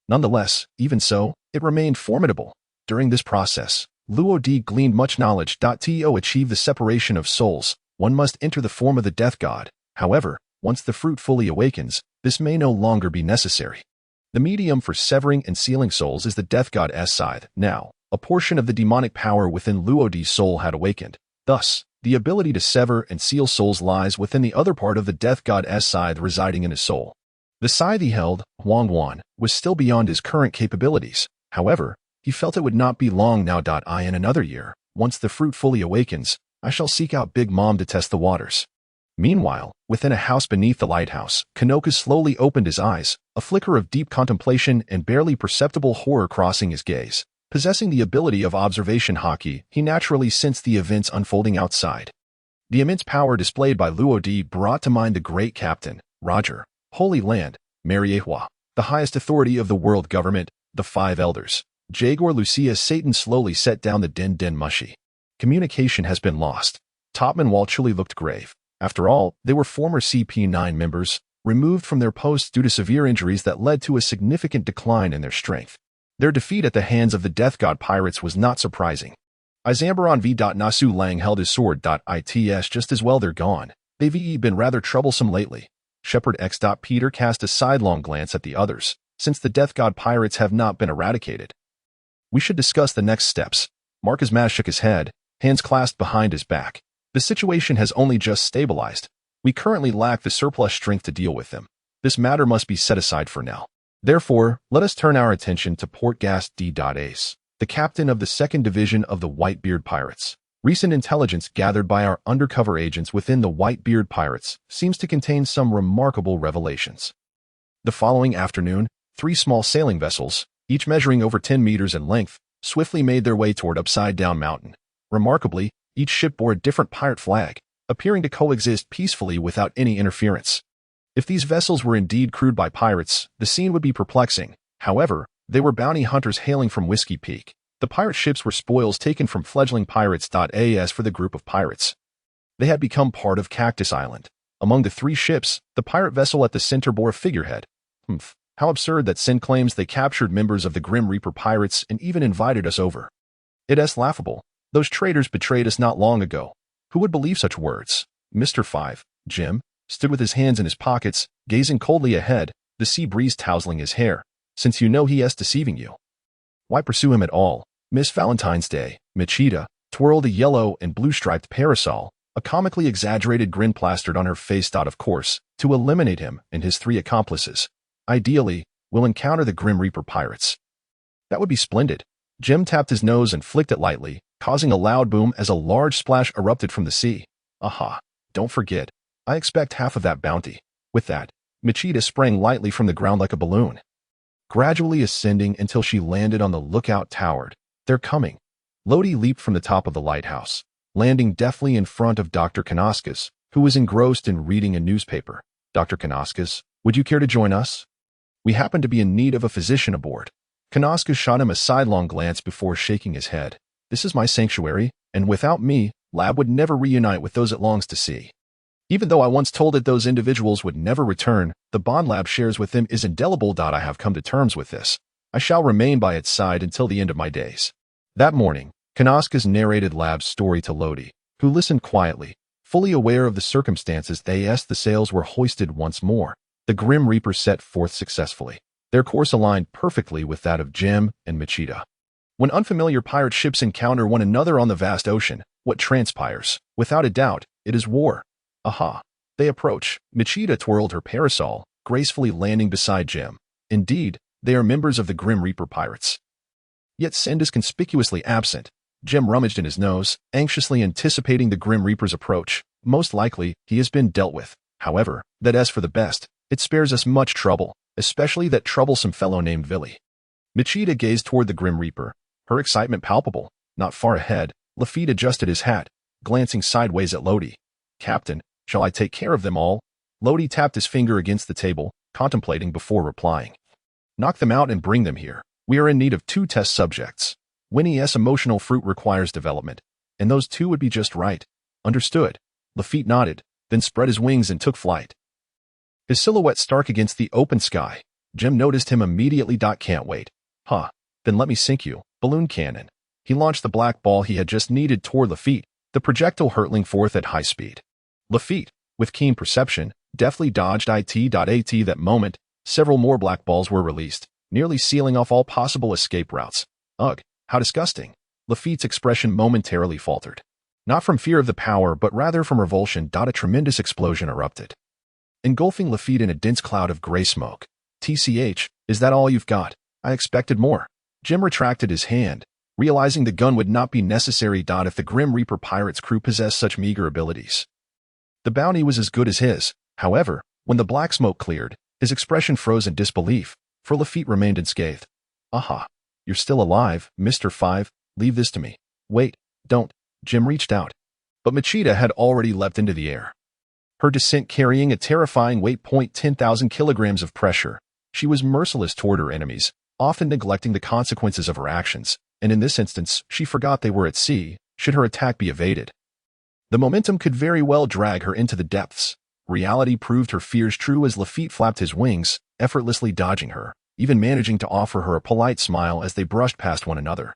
Nonetheless, even so, it remained formidable. During this process, Luodi gleaned much knowledge. To achieve the separation of souls, one must enter the form of the death god. However, once the fruit fully awakens, this may no longer be necessary. The medium for severing and sealing souls is the death god's scythe. Now, a portion of the demonic power within Luodi's soul had awakened. Thus, the ability to sever and seal souls lies within the other part of the death god's scythe residing in his soul. The scythe he held, Huang, was still beyond his current capabilities. However, he felt it would not be long now. In another year, once the fruit fully awakens, I shall seek out Big Mom to test the waters. Meanwhile, within a house beneath the lighthouse, Kanoka slowly opened his eyes, a flicker of deep contemplation and barely perceptible horror crossing his gaze. Possessing the ability of observation haki, he naturally sensed the events unfolding outside. The immense power displayed by Luodi brought to mind the great captain, Roger, Holy Land, Mariehua, the highest authority of the world government, the five elders. Jagor Lucia Satan slowly set down the den mushi. Communication has been lost. Topman Walchuli looked grave. After all, they were former CP9 members, removed from their posts due to severe injuries that led to a significant decline in their strength. Their defeat at the hands of the Death God pirates was not surprising. Izambaron v. Nasu Lang held his sword. Its just as well they're gone. They've been rather troublesome lately. Shepherd X. Peter cast a sidelong glance at the others, since the Death God pirates have not been eradicated. We should discuss the next steps. Marcus Maz shook his head, hands clasped behind his back. The situation has only just stabilized. We currently lack the surplus strength to deal with them. This matter must be set aside for now. Therefore, let us turn our attention to Portgast D.Ace, the captain of the 2nd Division of the Whitebeard Pirates. Recent intelligence gathered by our undercover agents within the Whitebeard Pirates seems to contain some remarkable revelations. The following afternoon, 3 small sailing vessels, each measuring over 10 meters in length, swiftly made their way toward Upside Down Mountain. Remarkably, each ship bore a different pirate flag, appearing to coexist peacefully without any interference. If these vessels were indeed crewed by pirates, the scene would be perplexing. However, they were bounty hunters hailing from Whiskey Peak. The pirate ships were spoils taken from fledgling pirates. As for the group of pirates, they had become part of Cactus Island. Among the 3 ships, the pirate vessel at the center bore a figurehead. How absurd that Sin claims they captured members of the Grim Reaper pirates and even invited us over. It's laughable. Those traitors betrayed us not long ago. Who would believe such words? Mr. 5, Jim, stood with his hands in his pockets, gazing coldly ahead, the sea breeze tousling his hair. Since you know he is deceiving you, why pursue him at all? Miss Valentine's Day, Machida, twirled a yellow and blue-striped parasol, a comically exaggerated grin plastered on her face. Of course, to eliminate him and his 3 accomplices. Ideally, we'll encounter the Grim Reaper pirates. That would be splendid. Jim tapped his nose and flicked it lightly, causing a loud boom as a large splash erupted from the sea. Aha, don't forget, I expect half of that bounty. With that, Machida sprang lightly from the ground like a balloon, gradually ascending until she landed on the lookout tower. They're coming. Lodi leaped from the top of the lighthouse, landing deftly in front of Dr. Kanaskas, who was engrossed in reading a newspaper. Dr. Kanaskas, would you care to join us? We happen to be in need of a physician aboard. Kanaskas shot him a sidelong glance before shaking his head. This is my sanctuary, and without me, Lab would never reunite with those it longs to see. Even though I once told it those individuals would never return, the bond Lab shares with them is indelible. I have come to terms with this. I shall remain by its side until the end of my days. That morning, Kanoska's narrated Lab's story to Lodi, who listened quietly, fully aware of the circumstances. The sails were hoisted once more. The Grim Reapers set forth successfully. Their course aligned perfectly with that of Jim and Machida. When unfamiliar pirate ships encounter one another on the vast ocean, what transpires? Without a doubt, it is war. Aha. They approach. Machida twirled her parasol, gracefully landing beside Jim. Indeed, they are members of the Grim Reaper pirates. Yet Send is conspicuously absent. Jim rummaged in his nose, anxiously anticipating the Grim Reaper's approach. Most likely, he has been dealt with. However, that's for the best. It spares us much trouble, especially that troublesome fellow named Villy. Machida gazed toward the Grim Reaper, her excitement palpable. Not far ahead, Lafitte adjusted his hat, glancing sideways at Lodi. Captain, shall I take care of them all? Lodi tapped his finger against the table, contemplating before replying. Knock them out and bring them here. We are in need of 2 test subjects. Winnie's emotional fruit requires development, and those 2 would be just right. Understood. Lafitte nodded, then spread his wings and took flight. His silhouette stark against the open sky. Jim noticed him immediately. Can't wait. Huh. Then let me sink you. Balloon cannon. He launched the black ball he had just needed toward Lafitte, the projectile hurtling forth at high speed. Lafitte, with keen perception, deftly dodged at that moment. Several more black balls were released, nearly sealing off all possible escape routes. Ugh, how disgusting. Lafitte's expression momentarily faltered. Not from fear of the power, but rather from revulsion. A tremendous explosion erupted, engulfing Lafitte in a dense cloud of gray smoke. TCH, is that all you've got? I expected more. Jim retracted his hand, realizing the gun would not be necessary. If the Grim Reaper pirates' crew possessed such meager abilities. The bounty was as good as his. However, when the black smoke cleared, his expression froze in disbelief, for Lafitte remained unscathed. Aha. You're still alive, Mr. 5, leave this to me. Wait, don't. Jim reached out. But Machida had already leapt into the air. Her descent carrying a terrifying weight. 10,000 kilograms of pressure. She was merciless toward her enemies, often neglecting the consequences of her actions, and in this instance, she forgot they were at sea, should her attack be evaded. The momentum could very well drag her into the depths. Reality proved her fears true as Lafitte flapped his wings, effortlessly dodging her, even managing to offer her a polite smile as they brushed past one another.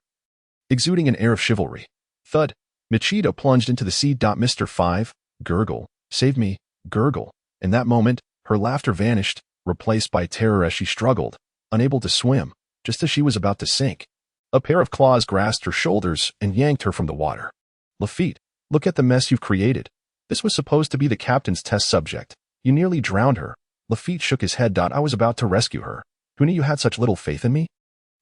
Exuding an air of chivalry. Thud. Machida plunged into the sea. Mr. 5, gurgle, save me, gurgle. In that moment, her laughter vanished, replaced by terror as she struggled, unable to swim, just as she was about to sink. A pair of claws grasped her shoulders and yanked her from the water. Lafitte, look at the mess you've created. This was supposed to be the captain's test subject. You nearly drowned her. Lafitte shook his head. I was about to rescue her. Who knew you had such little faith in me?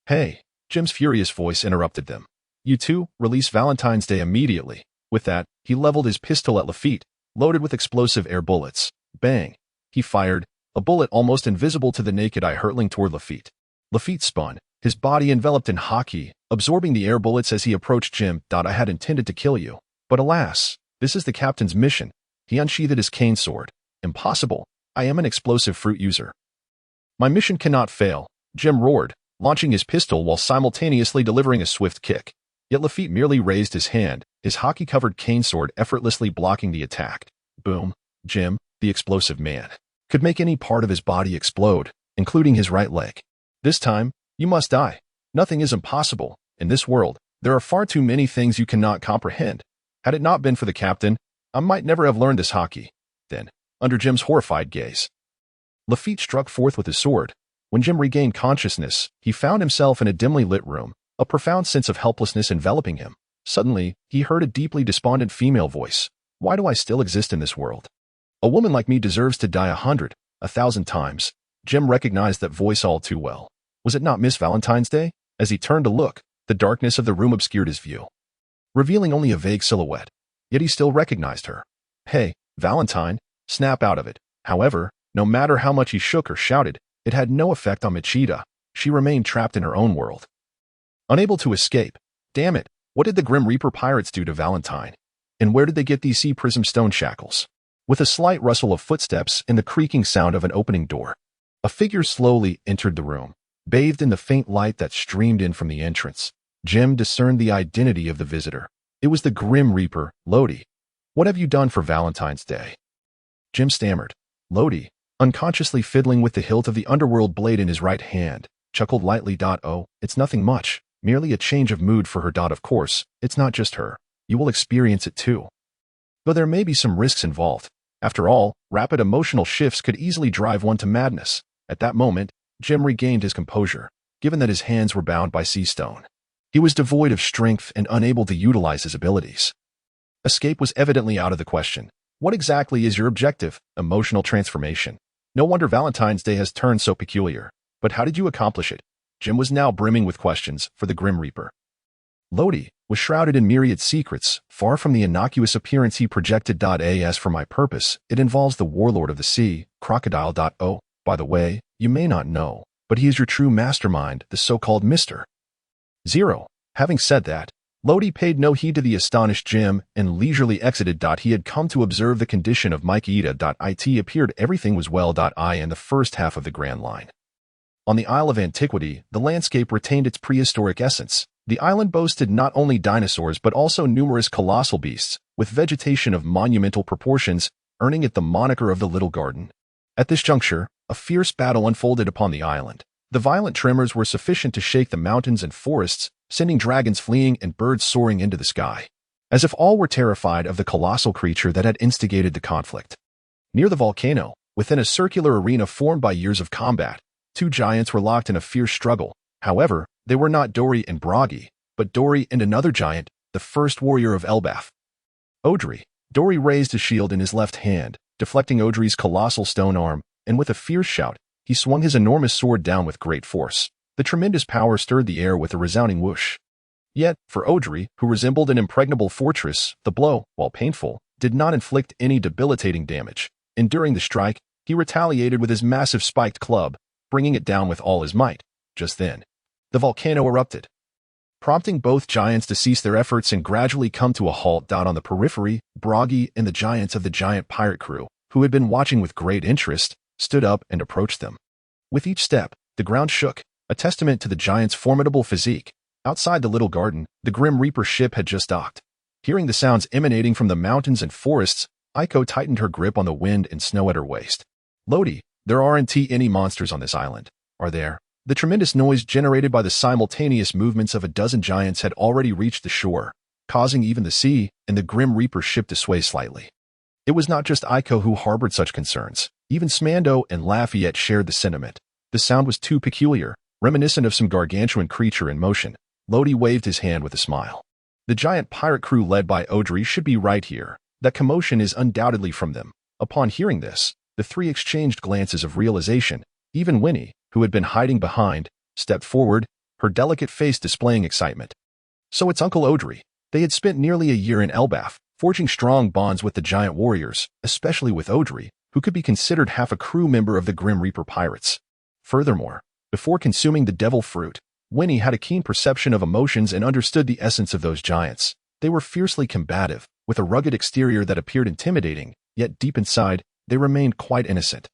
Hey, Jim's furious voice interrupted them. You two, release Valentine's Day immediately. With that, he leveled his pistol at Lafitte, loaded with explosive air bullets. Bang. He fired, a bullet almost invisible to the naked eye hurtling toward Lafitte. Lafitte spun, his body enveloped in hockey, absorbing the air bullets as he approached Jim. I had intended to kill you. But alas, this is the captain's mission. He unsheathed his cane sword. Impossible. I am an explosive fruit user. My mission cannot fail, Jim roared, launching his pistol while simultaneously delivering a swift kick. Yet Lafitte merely raised his hand, his hockey-covered cane sword effortlessly blocking the attack. Boom. Jim, the explosive man, could make any part of his body explode, including his right leg. This time, you must die. Nothing is impossible. In this world, there are far too many things you cannot comprehend. Had it not been for the captain, I might never have learned this hockey. Then, under Jim's horrified gaze, Lafitte struck forth with his sword. When Jim regained consciousness, he found himself in a dimly lit room, a profound sense of helplessness enveloping him. Suddenly, he heard a deeply despondent female voice. Why do I still exist in this world? A woman like me deserves to die 100, 1,000 times. Jim recognized that voice all too well. Was it not Miss Valentine's Day? As he turned to look, the darkness of the room obscured his view, revealing only a vague silhouette. Yet he still recognized her. Hey, Valentine, snap out of it. However, no matter how much he shook or shouted, it had no effect on Machida. She remained trapped in her own world, unable to escape. Damn it, what did the Grim Reaper pirates do to Valentine? And where did they get these sea prism stone shackles? With a slight rustle of footsteps and the creaking sound of an opening door, a figure slowly entered the room. Bathed in the faint light that streamed in from the entrance, Jim discerned the identity of the visitor. It was the Grim Reaper, Lodi. What have you done for Valentine's Day? Jim stammered. Lodi, unconsciously fiddling with the hilt of the underworld blade in his right hand, chuckled lightly. Oh, it's nothing much, merely a change of mood for her. Of course, it's not just her. You will experience it too. Though there may be some risks involved. After all, rapid emotional shifts could easily drive one to madness. At that moment, Jim regained his composure, given that his hands were bound by Seastone. He was devoid of strength and unable to utilize his abilities. Escape was evidently out of the question. What exactly is your objective? Emotional transformation. No wonder Valentine's Day has turned so peculiar. But how did you accomplish it? Jim was now brimming with questions for the Grim Reaper. Lodi was shrouded in myriad secrets, far from the innocuous appearance he projected. As for my purpose, it involves the warlord of the sea, Crocodile. Oh, by the way, you may not know, but he is your true mastermind, the so-called Mr. Zero. Having said that, Lodi paid no heed to the astonished Jim and leisurely exited. He had come to observe the condition of Mike Ida. It appeared everything was well. In the first half of the Grand Line. On the Isle of Antiquity, the landscape retained its prehistoric essence. The island boasted not only dinosaurs but also numerous colossal beasts, with vegetation of monumental proportions, earning it the moniker of the Little Garden. At this juncture, a fierce battle unfolded upon the island. The violent tremors were sufficient to shake the mountains and forests, sending dragons fleeing and birds soaring into the sky, as if all were terrified of the colossal creature that had instigated the conflict. Near the volcano, within a circular arena formed by years of combat, two giants were locked in a fierce struggle. However, they were not Dori and Bragi, but Dori and another giant, the first warrior of Elbaf. Odri. Dori raised his shield in his left hand, deflecting Odri's colossal stone arm, and with a fierce shout, he swung his enormous sword down with great force. The tremendous power stirred the air with a resounding whoosh. Yet, for Odri, who resembled an impregnable fortress, the blow, while painful, did not inflict any debilitating damage. Enduring the strike, he retaliated with his massive spiked club, bringing it down with all his might. Just then, the volcano erupted, prompting both giants to cease their efforts and gradually come to a halt. On the periphery, Bragi and the giants of the giant pirate crew, who had been watching with great interest, stood up and approached them. With each step, the ground shook, a testament to the giant's formidable physique. Outside the Little Garden, the Grim Reaper ship had just docked. Hearing the sounds emanating from the mountains and forests, Aiko tightened her grip on the wind and snow at her waist. Lodi, there aren't any monsters on this island, are there? The tremendous noise generated by the simultaneous movements of a dozen giants had already reached the shore, causing even the sea and the Grim Reaper ship to sway slightly. It was not just Aiko who harbored such concerns. Even Smando and Lafayette shared the sentiment. The sound was too peculiar, reminiscent of some gargantuan creature in motion. Lodi waved his hand with a smile. The giant pirate crew led by Odri should be right here. That commotion is undoubtedly from them. Upon hearing this, the three exchanged glances of realization. Even Winnie, who had been hiding behind, stepped forward, her delicate face displaying excitement. So it's Uncle Odri. They had spent nearly a year in Elbaf, forging strong bonds with the giant warriors, especially with Odri, who could be considered half a crew member of the Grim Reaper pirates. Furthermore, before consuming the devil fruit, Winnie had a keen perception of emotions and understood the essence of those giants. They were fiercely combative, with a rugged exterior that appeared intimidating, yet deep inside, they remained quite innocent.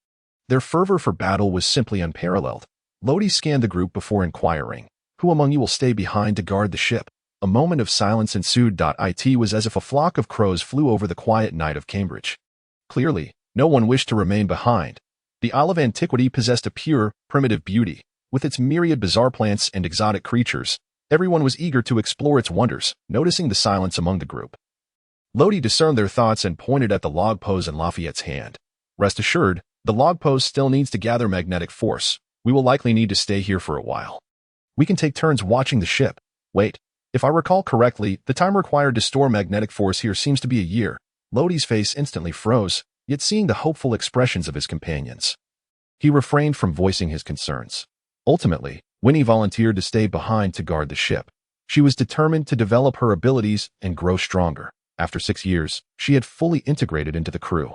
Their fervor for battle was simply unparalleled. Lodi scanned the group before inquiring, "Who among you will stay behind to guard the ship?" A moment of silence ensued. It was as if a flock of crows flew over the quiet night of Cambridge. Clearly, no one wished to remain behind. The Isle of Antiquity possessed a pure, primitive beauty. With its myriad bizarre plants and exotic creatures, everyone was eager to explore its wonders. Noticing the silence among the group, Lodi discerned their thoughts and pointed at the log pose in Lafayette's hand. "Rest assured, the log pose still needs to gather magnetic force. We will likely need to stay here for a while. We can take turns watching the ship. Wait, if I recall correctly, the time required to store magnetic force here seems to be a year." Lodi's face instantly froze, yet seeing the hopeful expressions of his companions, he refrained from voicing his concerns. Ultimately, Winnie volunteered to stay behind to guard the ship. She was determined to develop her abilities and grow stronger. After 6 years, she had fully integrated into the crew,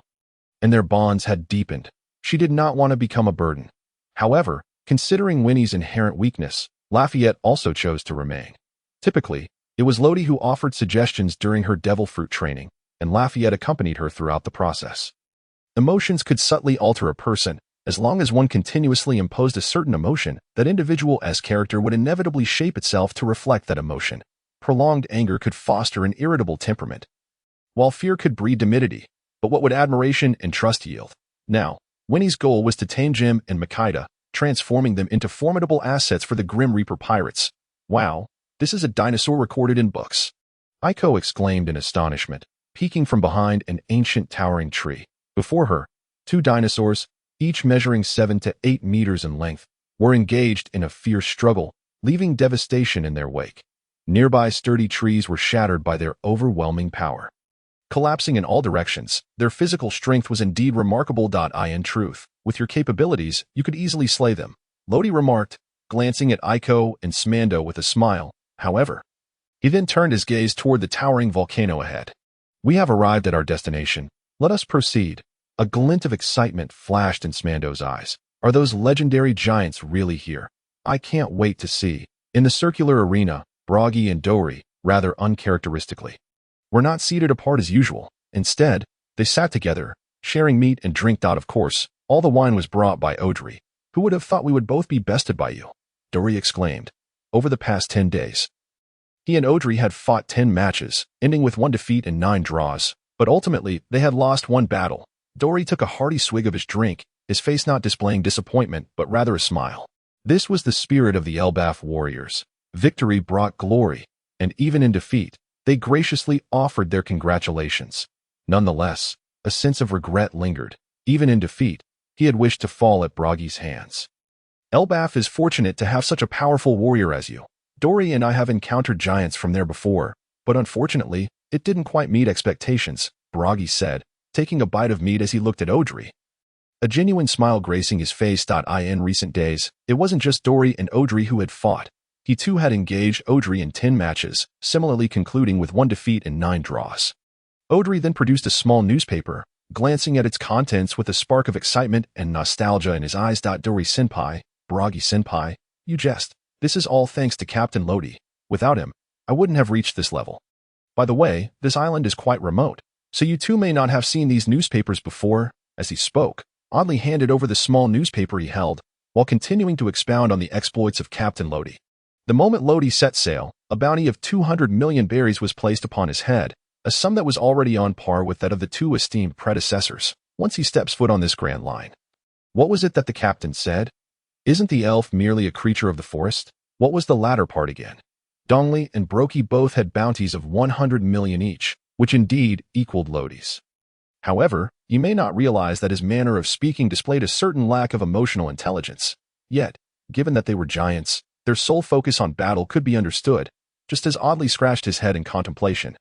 and their bonds had deepened. She did not want to become a burden. However, considering Winnie's inherent weakness, Lafayette also chose to remain. Typically, it was Lodi who offered suggestions during her devil fruit training, and Lafayette accompanied her throughout the process. Emotions could subtly alter a person. As long as one continuously imposed a certain emotion, that individual's character would inevitably shape itself to reflect that emotion. prolonged anger could foster an irritable temperament, while fear could breed timidity. But what would admiration and trust yield? Now, Winnie's goal was to tame Jim and Makita, transforming them into formidable assets for the Grim Reaper pirates. Wow, this is a dinosaur recorded in books. Aiko exclaimed in astonishment, peeking from behind an ancient towering tree. Before her, two dinosaurs, each measuring 7 to 8 meters in length, were engaged in a fierce struggle, leaving devastation in their wake. Nearby sturdy trees were shattered by their overwhelming power. Collapsing in all directions, their physical strength was indeed remarkable. In truth, with your capabilities, you could easily slay them, Lodi remarked, glancing at Aiko and Smando with a smile. However, he then turned his gaze toward the towering volcano ahead. We have arrived at our destination. Let us proceed. A glint of excitement flashed in Smando's eyes. Are those legendary giants really here? I can't wait to see. In the circular arena, Bragi and Dori, rather uncharacteristically, were not seated apart as usual. Instead, they sat together, sharing meat and drink. Of course, all the wine was brought by Odri. Who would have thought we would both be bested by you? Dori exclaimed. Over the past 10 days, he and Odri had fought 10 matches, ending with 1 defeat and 9 draws, but ultimately they had lost 1 battle. Dori took a hearty swig of his drink, his face not displaying disappointment but rather a smile. This was the spirit of the Elbaf warriors. Victory brought glory, and even in defeat, they graciously offered their congratulations. Nonetheless, a sense of regret lingered. Even in defeat, he had wished to fall at Bragi's hands. Elbaf is fortunate to have such a powerful warrior as you. Dori and I have encountered giants from there before, but unfortunately, it didn't quite meet expectations, Bragi said, taking a bite of meat as he looked at Odri. A genuine smile gracing his face. In recent days, it wasn't just Dori and Odri who had fought. He too had engaged Odri in 10 matches, similarly concluding with 1 defeat and 9 draws. Odri then produced a small newspaper, glancing at its contents with a spark of excitement and nostalgia in his eyes. Dori-senpai, Bragi-senpai, you jest. This is all thanks to Captain Lodi. Without him, I wouldn't have reached this level. By the way, this island is quite remote, so you two may not have seen these newspapers before. As he spoke, Audley handed over the small newspaper he held, while continuing to expound on the exploits of Captain Lodi. The moment Lodi set sail, a bounty of 200 million berries was placed upon his head, a sum that was already on par with that of the 2 esteemed predecessors, once he steps foot on this grand line. What was it that the captain said? Isn't the elf merely a creature of the forest? What was the latter part again? Dongli and Brokey both had bounties of 100 million each, which indeed equaled Lodi's. However, you may not realize that his manner of speaking displayed a certain lack of emotional intelligence. Yet, given that they were giants, their sole focus on battle could be understood, just as Audley scratched his head in contemplation.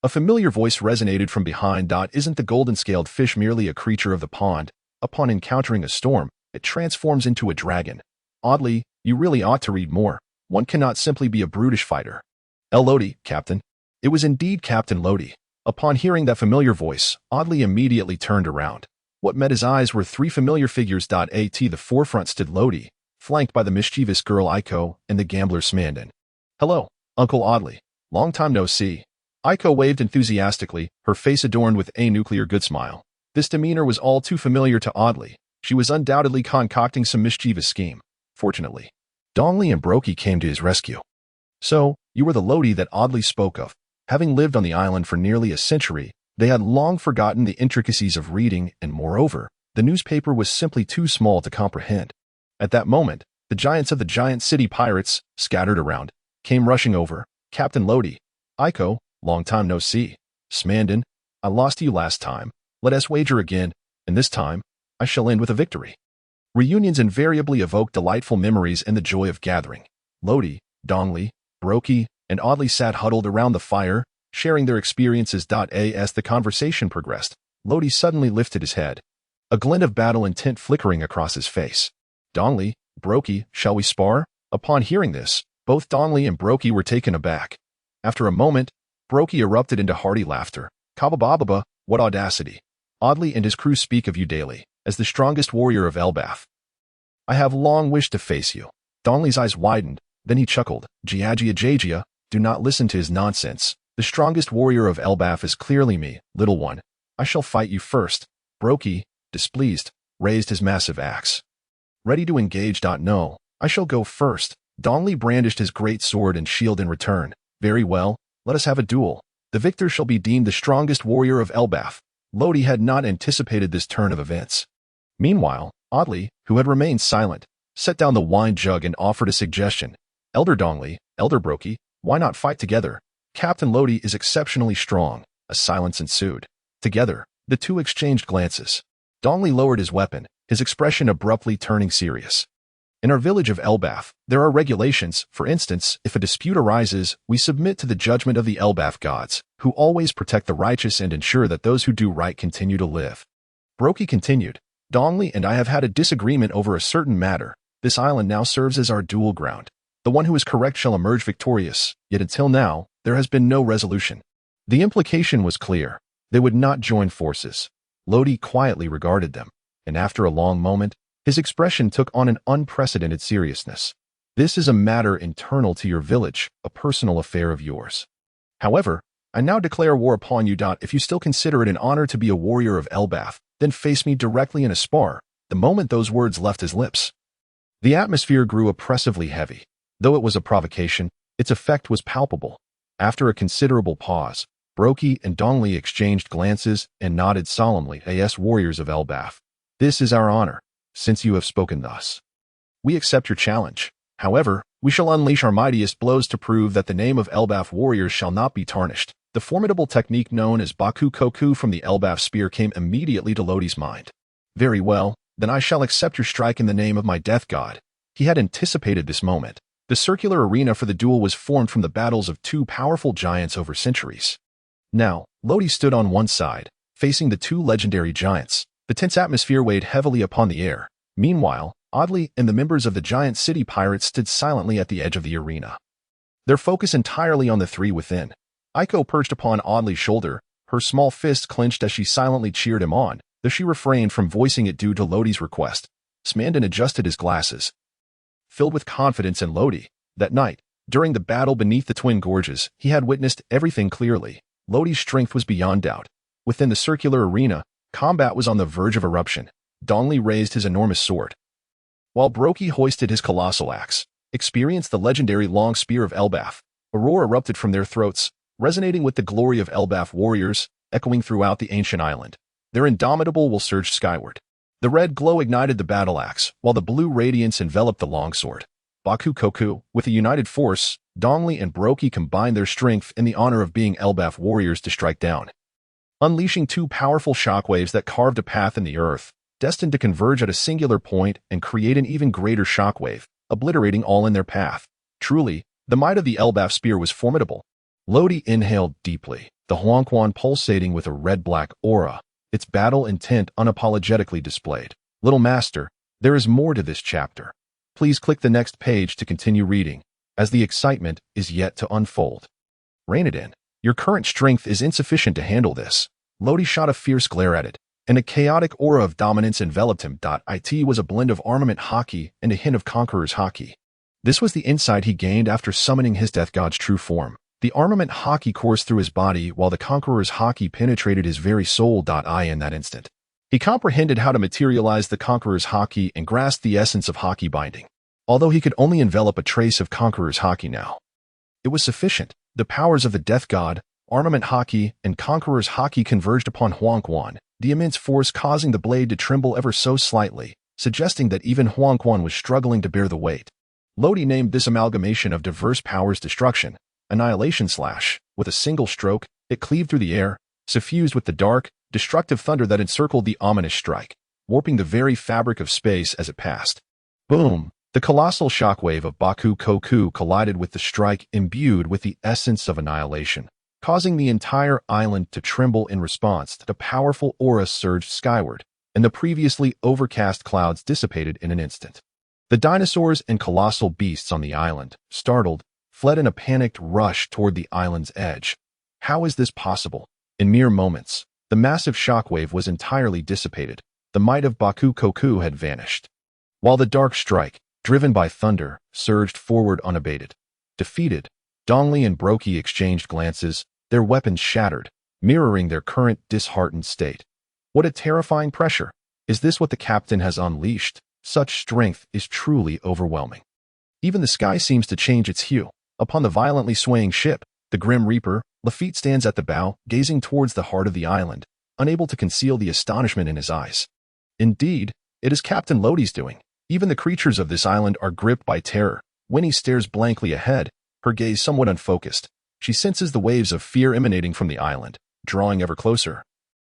A familiar voice resonated from behind. Isn't the golden-scaled fish merely a creature of the pond? Upon encountering a storm, it transforms into a dragon. Audley, you really ought to read more. One cannot simply be a brutish fighter. Lodi, Captain. It was indeed Captain Lodi. Upon hearing that familiar voice, Audley immediately turned around. What met his eyes were 3 familiar figures. At the forefront stood Lodi, flanked by the mischievous girl Aiko and the gambler Smandon. Hello, Uncle Audley. Long time no see. Aiko waved enthusiastically, her face adorned with a nuclear good smile. This demeanor was all too familiar to Audley. She was undoubtedly concocting some mischievous scheme. Fortunately, Dongli and Brokey came to his rescue. So, you were the Lodi that Audley spoke of. Having lived on the island for nearly a century, they had long forgotten the intricacies of reading, and moreover, the newspaper was simply too small to comprehend. At that moment, the giants of the giant city pirates, scattered around, came rushing over. Captain Lodi, Aiko, long time no see. Smandon, I lost to you last time. Let us wager again, and this time, I shall end with a victory. Reunions invariably evoke delightful memories and the joy of gathering. Lodi, Dongli, Brokey, and Audley sat huddled around the fire, sharing their experiences. As the conversation progressed, Lodi suddenly lifted his head, a glint of battle intent flickering across his face. Dongli, Brokey, shall we spar? Upon hearing this, both Dongli and Brokey were taken aback. After a moment, Brokey erupted into hearty laughter. Kabababa, what audacity! Audley and his crew speak of you daily, as the strongest warrior of Elbaf. I have long wished to face you. Dongli's eyes widened, then he chuckled. Giagia, do not listen to his nonsense. The strongest warrior of Elbaf is clearly me, little one. I shall fight you first. Brokey, displeased, raised his massive axe. Ready to engage. No, I shall go first. Dongli brandished his great sword and shield in return. Very well, let us have a duel. The victor shall be deemed the strongest warrior of Elbaf. Lodi had not anticipated this turn of events. Meanwhile, Audley, who had remained silent, set down the wine jug and offered a suggestion. Elder Dongley, Elder Brokey, why not fight together? Captain Lodi is exceptionally strong. A silence ensued. Together, the two exchanged glances. Dongley lowered his weapon, his expression abruptly turning serious. In our village of Elbaf, there are regulations. For instance, if a dispute arises, we submit to the judgment of the Elbaf gods, who always protect the righteous and ensure that those who do right continue to live. Brokey continued, Dongley and I have had a disagreement over a certain matter. This island now serves as our duel ground. The one who is correct shall emerge victorious, yet until now, there has been no resolution. The implication was clear. They would not join forces. Lodi quietly regarded them, and after a long moment, his expression took on an unprecedented seriousness. This is a matter internal to your village, a personal affair of yours. However, I now declare war upon you. If you still consider it an honor to be a warrior of Elbaf, then face me directly in a spar. The moment those words left his lips, the atmosphere grew oppressively heavy. Though it was a provocation, its effect was palpable. After a considerable pause, Brokey and Dongley exchanged glances and nodded solemnly. As warriors of Elbaf, this is our honor. Since you have spoken thus, we accept your challenge. However, we shall unleash our mightiest blows to prove that the name of Elbaf warriors shall not be tarnished. The formidable technique known as Baku Koku from the Elbaf spear came immediately to Lodi's mind. Very well, then I shall accept your strike in the name of my death god. He had anticipated this moment. The circular arena for the duel was formed from the battles of two powerful giants over centuries. Now, Lodi stood on one side, facing the two legendary giants. The tense atmosphere weighed heavily upon the air. Meanwhile, Audley and the members of the giant city pirates stood silently at the edge of the arena, their focus entirely on the three within. Aiko perched upon Audley's shoulder, her small fist clenched as she silently cheered him on, though she refrained from voicing it due to Lodi's request. Smandon adjusted his glasses, filled with confidence in Lodi. That night, during the battle beneath the Twin Gorges, he had witnessed everything clearly. Lodi's strength was beyond doubt. Within the circular arena, combat was on the verge of eruption. Dongley raised his enormous sword, while Brokey hoisted his colossal axe. Experienced the legendary long spear of Elbaf. A roar erupted from their throats, resonating with the glory of Elbaf warriors, echoing throughout the ancient island. Their indomitable will surged skyward. The red glow ignited the battle axe, while the blue radiance enveloped the longsword. Baku Koku, with a united force, Dongley and Brokey combined their strength in the honor of being Elbaf warriors to strike down, unleashing two powerful shockwaves that carved a path in the earth, destined to converge at a singular point and create an even greater shockwave, obliterating all in their path. Truly, the might of the Elbaf spear was formidable. Lodi inhaled deeply, the Huanquan pulsating with a red-black aura, its battle intent unapologetically displayed. Little Master, there is more to this chapter. Please click the next page to continue reading, as the excitement is yet to unfold. Rein it in. Your current strength is insufficient to handle this. Lodi shot a fierce glare at it, and a chaotic aura of dominance enveloped him. It was a blend of armament hockey and a hint of conqueror's hockey. This was the insight he gained after summoning his death god's true form. The armament hockey coursed through his body while the conqueror's hockey penetrated his very soul. In that instant, he comprehended how to materialize the conqueror's hockey and grasped the essence of hockey binding. Although he could only envelop a trace of conqueror's hockey now, it was sufficient. The powers of the death god, armament hockey, and conqueror's hockey converged upon Huanquan, the immense force causing the blade to tremble ever so slightly, suggesting that even Huanquan was struggling to bear the weight. Lodi named this amalgamation of diverse powers destruction, annihilation slash. With a single stroke, it cleaved through the air, suffused with the dark, destructive thunder that encircled the ominous strike, warping the very fabric of space as it passed. Boom! The colossal shockwave of Baku Koku collided with the strike imbued with the essence of annihilation, causing the entire island to tremble in response. The powerful aura surged skyward, and the previously overcast clouds dissipated in an instant. The dinosaurs and colossal beasts on the island, startled, fled in a panicked rush toward the island's edge. How is this possible? In mere moments, the massive shockwave was entirely dissipated. The might of Baku Koku had vanished, while the dark strike, driven by thunder, surged forward unabated. Defeated, Dongley and Brokey exchanged glances, their weapons shattered, mirroring their current disheartened state. What a terrifying pressure! Is this what the captain has unleashed? Such strength is truly overwhelming. Even the sky seems to change its hue. Upon the violently swaying ship, The Grim Reaper, Lafitte, stands at the bow, gazing towards the heart of the island, unable to conceal the astonishment in his eyes. Indeed, it is Captain Lodi's doing. Even the creatures of this island are gripped by terror. Winnie stares blankly ahead, her gaze somewhat unfocused. She senses the waves of fear emanating from the island, drawing ever closer.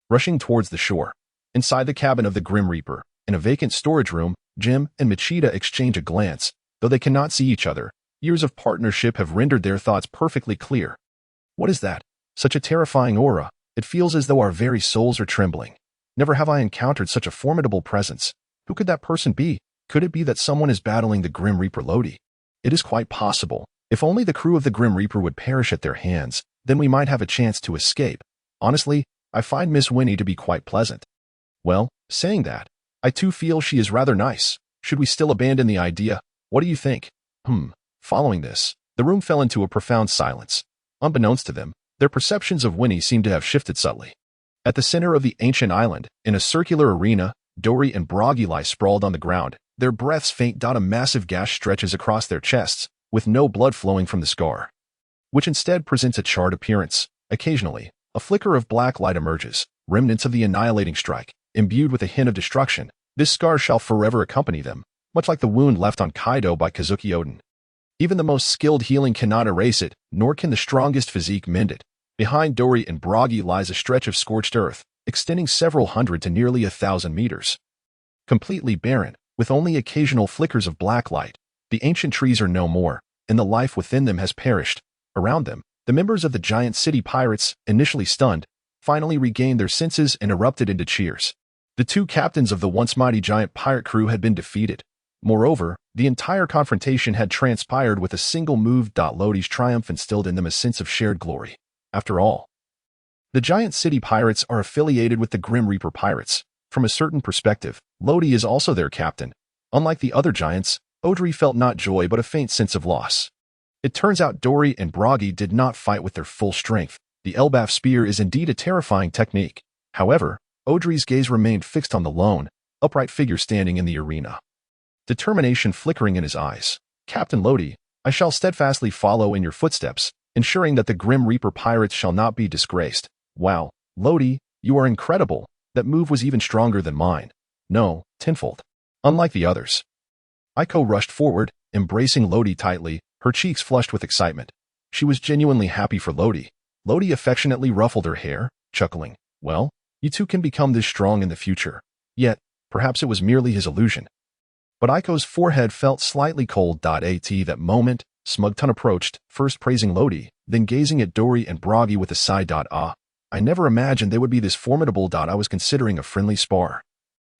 Rushing towards the shore. Inside the cabin of the Grim Reaper, in a vacant storage room, Jim and Machida exchange a glance. Though they cannot see each other, years of partnership have rendered their thoughts perfectly clear. What is that? Such a terrifying aura. It feels as though our very souls are trembling. Never have I encountered such a formidable presence. Who could that person be? Could it be that someone is battling the Grim Reaper Lodi? It is quite possible. If only the crew of the Grim Reaper would perish at their hands, then we might have a chance to escape. Honestly, I find Miss Winnie to be quite pleasant. Well, saying that, I too feel she is rather nice. Should we still abandon the idea? What do you think? Following this, the room fell into a profound silence. Unbeknownst to them, their perceptions of Winnie seemed to have shifted subtly. At the center of the ancient island, in a circular arena, Dory and Broggy lie sprawled on the ground, their breaths faint. A massive gash stretches across their chests, with no blood flowing from the scar, which instead presents a charred appearance. Occasionally, a flicker of black light emerges, remnants of the annihilating strike, imbued with a hint of destruction. This scar shall forever accompany them, much like the wound left on Kaido by Kazuki Oden. Even the most skilled healing cannot erase it, nor can the strongest physique mend it. Behind Dory and Broggy lies a stretch of scorched earth, extending several hundred to nearly 1,000 meters. Completely barren, with only occasional flickers of black light, the ancient trees are no more, and the life within them has perished. Around them, the members of the giant city pirates, initially stunned, finally regained their senses and erupted into cheers. The two captains of the once mighty giant pirate crew had been defeated. Moreover, the entire confrontation had transpired with a single move. Lodi's triumph instilled in them a sense of shared glory. After all, the giant city pirates are affiliated with the Grim Reaper pirates. From a certain perspective, Lodi is also their captain. Unlike the other giants, Audrey felt not joy but a faint sense of loss. It turns out Dory and Broggy did not fight with their full strength. The Elbaf spear is indeed a terrifying technique. However, Audrey's gaze remained fixed on the lone, upright figure standing in the arena. Determination flickering in his eyes. Captain Lodi, I shall steadfastly follow in your footsteps, ensuring that the Grim Reaper pirates shall not be disgraced. Wow, Lodi, you are incredible. That move was even stronger than mine. No, tenfold. Unlike the others. Aiko rushed forward, embracing Lodi tightly, her cheeks flushed with excitement. She was genuinely happy for Lodi. Lodi affectionately ruffled her hair, chuckling. Well, you two can become this strong in the future. Yet, perhaps it was merely his illusion. But Aiko's forehead felt slightly cold. At that moment, Smugton approached, first praising Lodi, then gazing at Dory and Broggy with a sigh. I never imagined they would be this formidable. I was considering a friendly spar.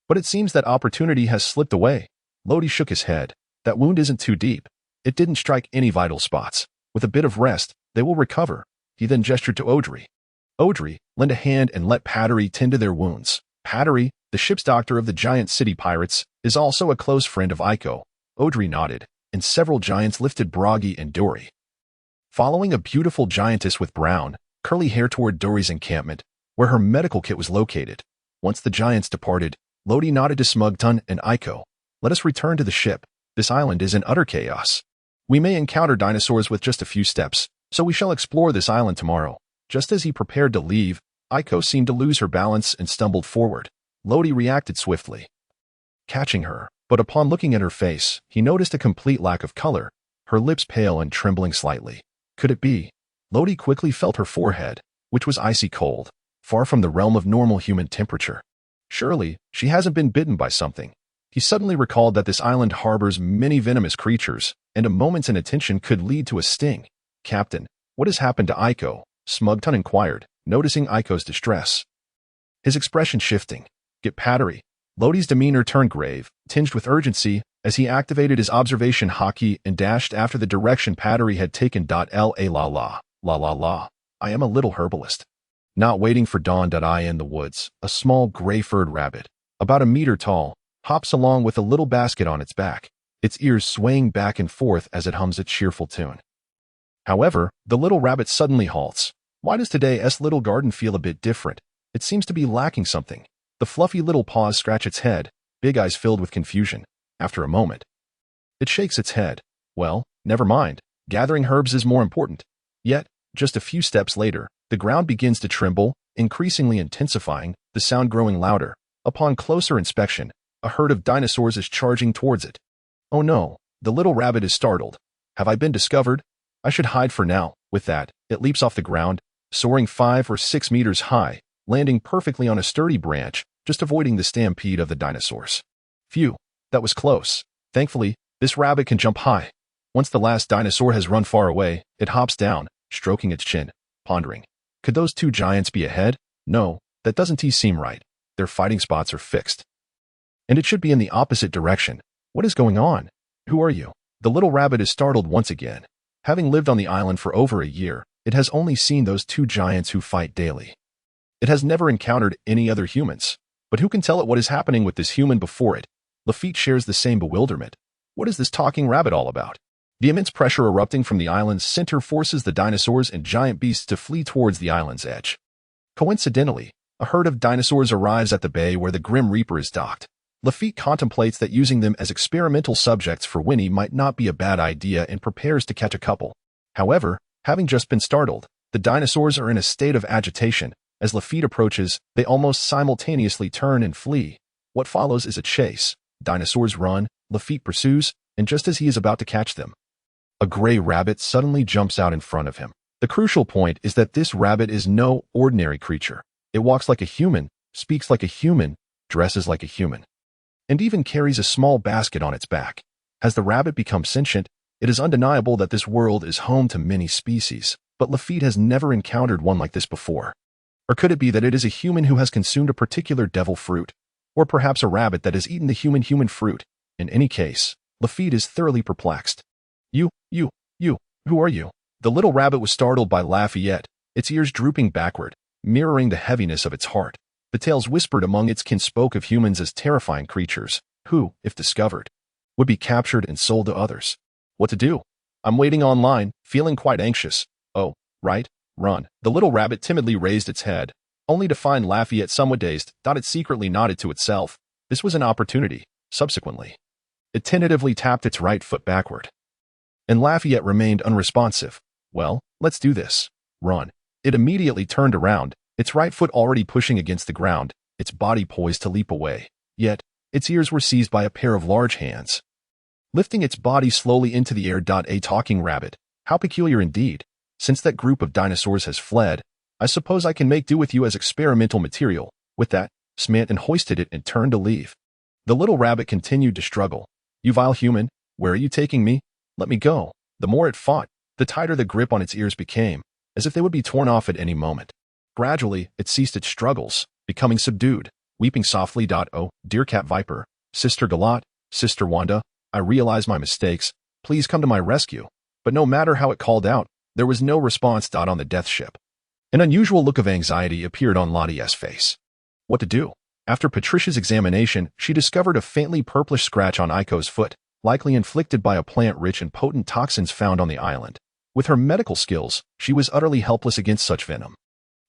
But it seems that opportunity has slipped away. Lodi shook his head. That wound isn't too deep. It didn't strike any vital spots. With a bit of rest, they will recover. He then gestured to Audrey. Audrey, lend a hand and let Pattery tend to their wounds. Pattery, the ship's doctor of the giant city pirates, is also a close friend of Aiko. Audrey nodded, and several giants lifted Broggy and Dory. Following a beautiful giantess with brown, curly hair toward Dory's encampment, where her medical kit was located. Once the giants departed, Lodi nodded to Smugton and Aiko. Let us return to the ship. This island is in utter chaos. We may encounter dinosaurs with just a few steps, so we shall explore this island tomorrow. Just as he prepared to leave, Aiko seemed to lose her balance and stumbled forward. Lodi reacted swiftly, catching her, but upon looking at her face, he noticed a complete lack of color, her lips pale and trembling slightly. Could it be? Lodi quickly felt her forehead, which was icy cold, far from the realm of normal human temperature. Surely, she hasn't been bitten by something. He suddenly recalled that this island harbors many venomous creatures, and a moment's inattention could lead to a sting. Captain, what has happened to Aiko? Smugton inquired, noticing Aiko's distress. His expression shifting. Get Pattery. Lodi's demeanor turned grave, tinged with urgency, as he activated his observation hotkey and dashed after the direction Pattery had taken. La. I am a little herbalist. Not waiting for dawn. In the woods, a small gray-furred rabbit, about a meter tall, hops along with a little basket on its back, its ears swaying back and forth as it hums a cheerful tune. However, the little rabbit suddenly halts. Why does today's little garden feel a bit different? It seems to be lacking something. The fluffy little paws scratch its head, big eyes filled with confusion. After a moment, it shakes its head. Well, never mind. Gathering herbs is more important. Yet, Just a few steps later, the ground begins to tremble, increasingly intensifying, the sound growing louder. Upon closer inspection, a herd of dinosaurs is charging towards it. Oh no, the little rabbit is startled. Have I been discovered? I should hide for now. With that, it leaps off the ground, soaring 5 or 6 meters high, landing perfectly on a sturdy branch, just avoiding the stampede of the dinosaurs. Phew, that was close. Thankfully, this rabbit can jump high. Once the last dinosaur has run far away, it hops down, stroking its chin, pondering. Could those two giants be ahead? No, that doesn't seem right. Their fighting spots are fixed. And it should be in the opposite direction. What is going on? Who are you? The little rabbit is startled once again. Having lived on the island for over a year, it has only seen those two giants who fight daily. It has never encountered any other humans. But who can tell it what is happening with this human before it? Lafitte shares the same bewilderment. What is this talking rabbit all about? The immense pressure erupting from the island's center forces the dinosaurs and giant beasts to flee towards the island's edge. Coincidentally, a herd of dinosaurs arrives at the bay where the Grim Reaper is docked. Lafitte contemplates that using them as experimental subjects for Winnie might not be a bad idea and prepares to catch a couple. However, having just been startled, the dinosaurs are in a state of agitation. As Lafitte approaches, they almost simultaneously turn and flee. What follows is a chase. Dinosaurs run, Lafitte pursues, and just as he is about to catch them, a gray rabbit suddenly jumps out in front of him. The crucial point is that this rabbit is no ordinary creature. It walks like a human, speaks like a human, dresses like a human, and even carries a small basket on its back. As the rabbit becomes sentient, it is undeniable that this world is home to many species, but Lafitte has never encountered one like this before. Or could it be that it is a human who has consumed a particular devil fruit? Or perhaps a rabbit that has eaten the human fruit? In any case, Lafitte is thoroughly perplexed. Who are you? The little rabbit was startled by Lafayette, its ears drooping backward, mirroring the heaviness of its heart. The tales whispered among its kin spoke of humans as terrifying creatures, who, if discovered, would be captured and sold to others. What to do? I'm waiting online, feeling quite anxious. Oh, right, run. The little rabbit timidly raised its head, only to find Lafayette somewhat dazed. It secretly nodded to itself. This was an opportunity. Subsequently, it tentatively tapped its right foot backward, and Lafayette remained unresponsive. Well, let's do this. Run. It immediately turned around, its right foot already pushing against the ground, its body poised to leap away. Yet, its ears were seized by a pair of large hands, lifting its body slowly into the air. A talking rabbit. How peculiar indeed. Since that group of dinosaurs has fled, I suppose I can make do with you as experimental material. With that, Smant and hoisted it and turned to leave. The little rabbit continued to struggle. You vile human, where are you taking me? Let me go. The more it fought, the tighter the grip on its ears became, as if they would be torn off at any moment. Gradually, it ceased its struggles, becoming subdued, weeping softly. Oh, dear cat viper, Sister Galot, Sister Wanda, I realize my mistakes. Please come to my rescue. But no matter how it called out, there was no response. On the death ship, an unusual look of anxiety appeared on Lottie's face. What to do? After Patricia's examination, she discovered a faintly purplish scratch on Aiko's foot, likely inflicted by a plant rich in potent toxins found on the island. With her medical skills, she was utterly helpless against such venom.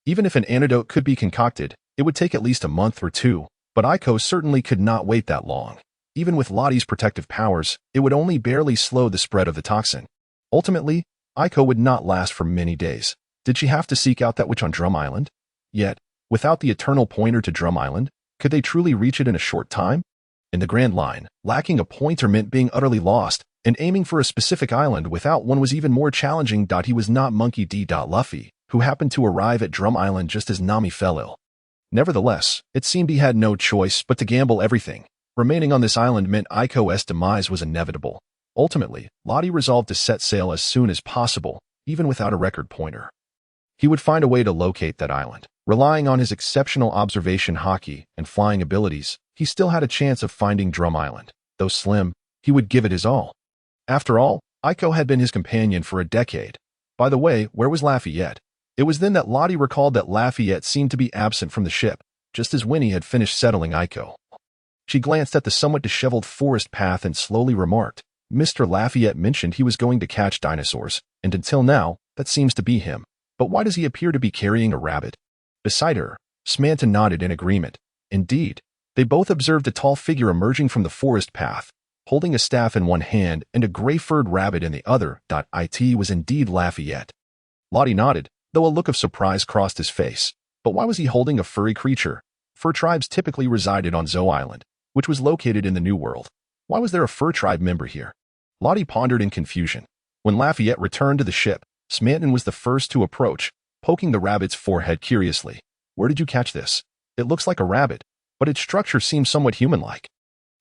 Even if an antidote could be concocted, it would take at least a month or two, but Aiko certainly could not wait that long. Even with Lottie's protective powers, it would only barely slow the spread of the toxin. Ultimately, Aiko would not last for many days. Did she have to seek out that witch on Drum Island? Yet, without the eternal pointer to Drum Island, could they truly reach it in a short time? In the Grand Line, lacking a pointer meant being utterly lost, and aiming for a specific island without one was even more challenging. He was not Monkey D. Luffy, who happened to arrive at Drum Island just as Nami fell ill. Nevertheless, it seemed he had no choice but to gamble everything. Remaining on this island meant Aiko's demise was inevitable. Ultimately, Lottie resolved to set sail as soon as possible, even without a record pointer. He would find a way to locate that island. Relying on his exceptional observation hockey and flying abilities, he still had a chance of finding Drum Island. Though slim, he would give it his all. After all, Aiko had been his companion for a decade. By the way, where was Lafayette? It was then that Lottie recalled that Lafayette seemed to be absent from the ship, just as Winnie had finished settling Aiko. She glanced at the somewhat disheveled forest path and slowly remarked, Mr. Lafayette mentioned he was going to catch dinosaurs, and until now, that seems to be him. But why does he appear to be carrying a rabbit? Beside her, Smanta nodded in agreement. Indeed, they both observed a tall figure emerging from the forest path, holding a staff in one hand and a gray-furred rabbit in the other. It was indeed Lafayette. Lottie nodded, though a look of surprise crossed his face. But why was he holding a furry creature? Fur tribes typically resided on Zoe Island, which was located in the New World. Why was there a fur tribe member here? Lottie pondered in confusion. When Lafayette returned to the ship, Smanton was the first to approach, poking the rabbit's forehead curiously. Where did you catch this? It looks like a rabbit, but its structure seems somewhat human-like.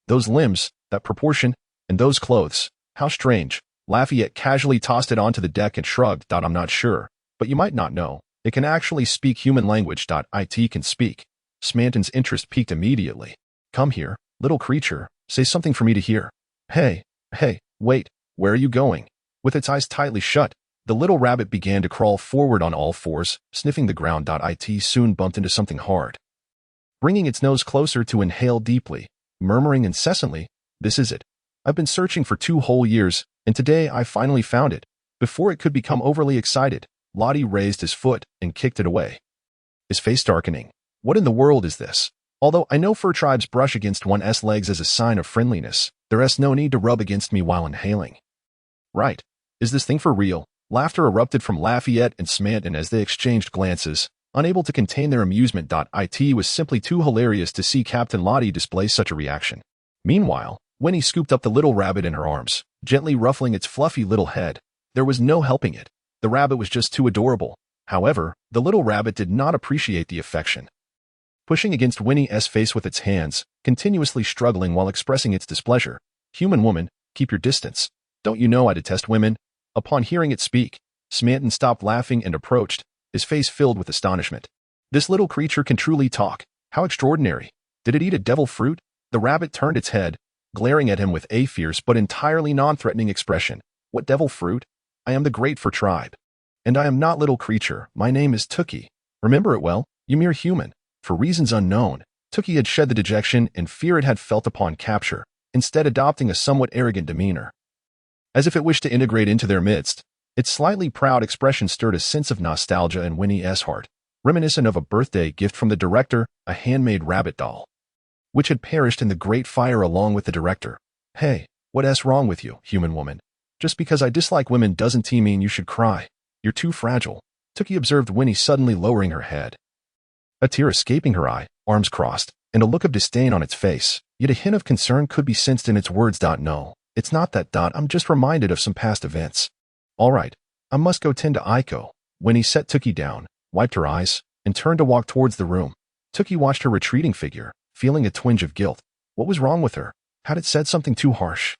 Those limbs, that proportion, and those clothes. How strange. Lafayette casually tossed it onto the deck and shrugged. I'm not sure, but you might not know. It can actually speak human language. It can speak. Smanton's interest piqued immediately. Come here, little creature, say something for me to hear. Hey, wait, where are you going? With its eyes tightly shut, the little rabbit began to crawl forward on all fours, sniffing the ground. It soon bumped into something hard. Bringing its nose closer to inhale deeply, murmuring incessantly, this is it. I've been searching for 2 whole years, and today I finally found it. Before it could become overly excited, Lottie raised his foot and kicked it away. His face darkening. What in the world is this? Although I know fur tribes brush against one's legs as a sign of friendliness, there's no need to rub against me while inhaling. Right. Is this thing for real? Laughter erupted from Lafayette and Smanton as they exchanged glances, unable to contain their amusement. It was simply too hilarious to see Captain Lottie display such a reaction. Meanwhile, Winnie scooped up the little rabbit in her arms, gently ruffling its fluffy little head. There was no helping it. The rabbit was just too adorable. However, the little rabbit did not appreciate the affection. Pushing against Winnie's face with its hands, continuously struggling while expressing its displeasure. Human woman, keep your distance. Don't you know I detest women? Upon hearing it speak, Smanton stopped laughing and approached, his face filled with astonishment. This little creature can truly talk. How extraordinary. Did it eat a devil fruit? The rabbit turned its head, glaring at him with a fierce but entirely non-threatening expression. What devil fruit? I am the great fur tribe. And I am not little creature. My name is Tookie. Remember it well, you mere human. For reasons unknown, Tookie had shed the dejection and fear it had felt upon capture, instead adopting a somewhat arrogant demeanor. As if it wished to integrate into their midst, its slightly proud expression stirred a sense of nostalgia in Winnie's heart, reminiscent of a birthday gift from the director, a handmade rabbit doll, which had perished in the great fire along with the director. Hey, what's wrong with you, human woman? Just because I dislike women doesn't mean you should cry. You're too fragile. Tookie observed Winnie suddenly lowering her head. A tear escaping her eye, arms crossed, and a look of disdain on its face, yet a hint of concern could be sensed in its words. No, it's not that. I'm just reminded of some past events. All right, I must go tend to Aiko. Winnie set Tookie down, wiped her eyes, and turned to walk towards the room. Tookie watched her retreating figure, feeling a twinge of guilt. What was wrong with her? Had it said something too harsh?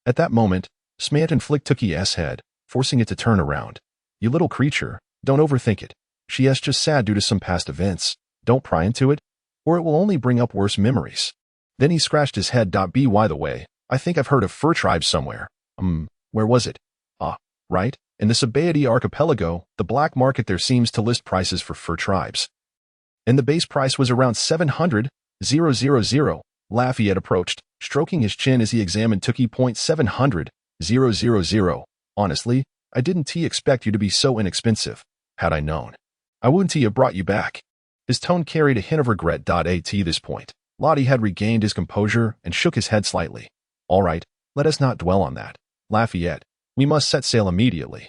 At that moment, Smanton flicked Tookie's head, forcing it to turn around. You little creature, don't overthink it. She's just sad due to some past events. Don't pry into it, or it will only bring up worse memories. Then he scratched his head. By the way, I think I've heard of fur tribes somewhere. Where was it? Right, in the Sabaody archipelago, the black market there seems to list prices for fur tribes. And the base price was around 700,000. Lafayette approached, stroking his chin as he examined Tookie. 700,000. Honestly, I didn't expect you to be so inexpensive. Had I known, I wouldn't have brought you back. His tone carried a hint of regret. At this point, Lottie had regained his composure and shook his head slightly. All right, let us not dwell on that. Lafayette, we must set sail immediately.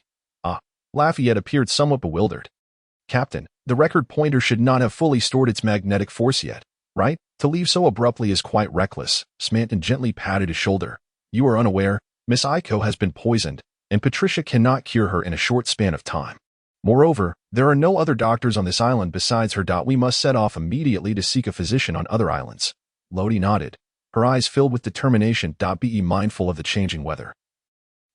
Lafayette appeared somewhat bewildered. Captain, the record pointer should not have fully stored its magnetic force yet, right? To leave so abruptly is quite reckless. Smanton gently patted his shoulder. You are unaware, Miss Aiko has been poisoned, and Patricia cannot cure her in a short span of time. Moreover, there are no other doctors on this island besides her. We must set off immediately to seek a physician on other islands. Lottie nodded, her eyes filled with determination. Be mindful of the changing weather.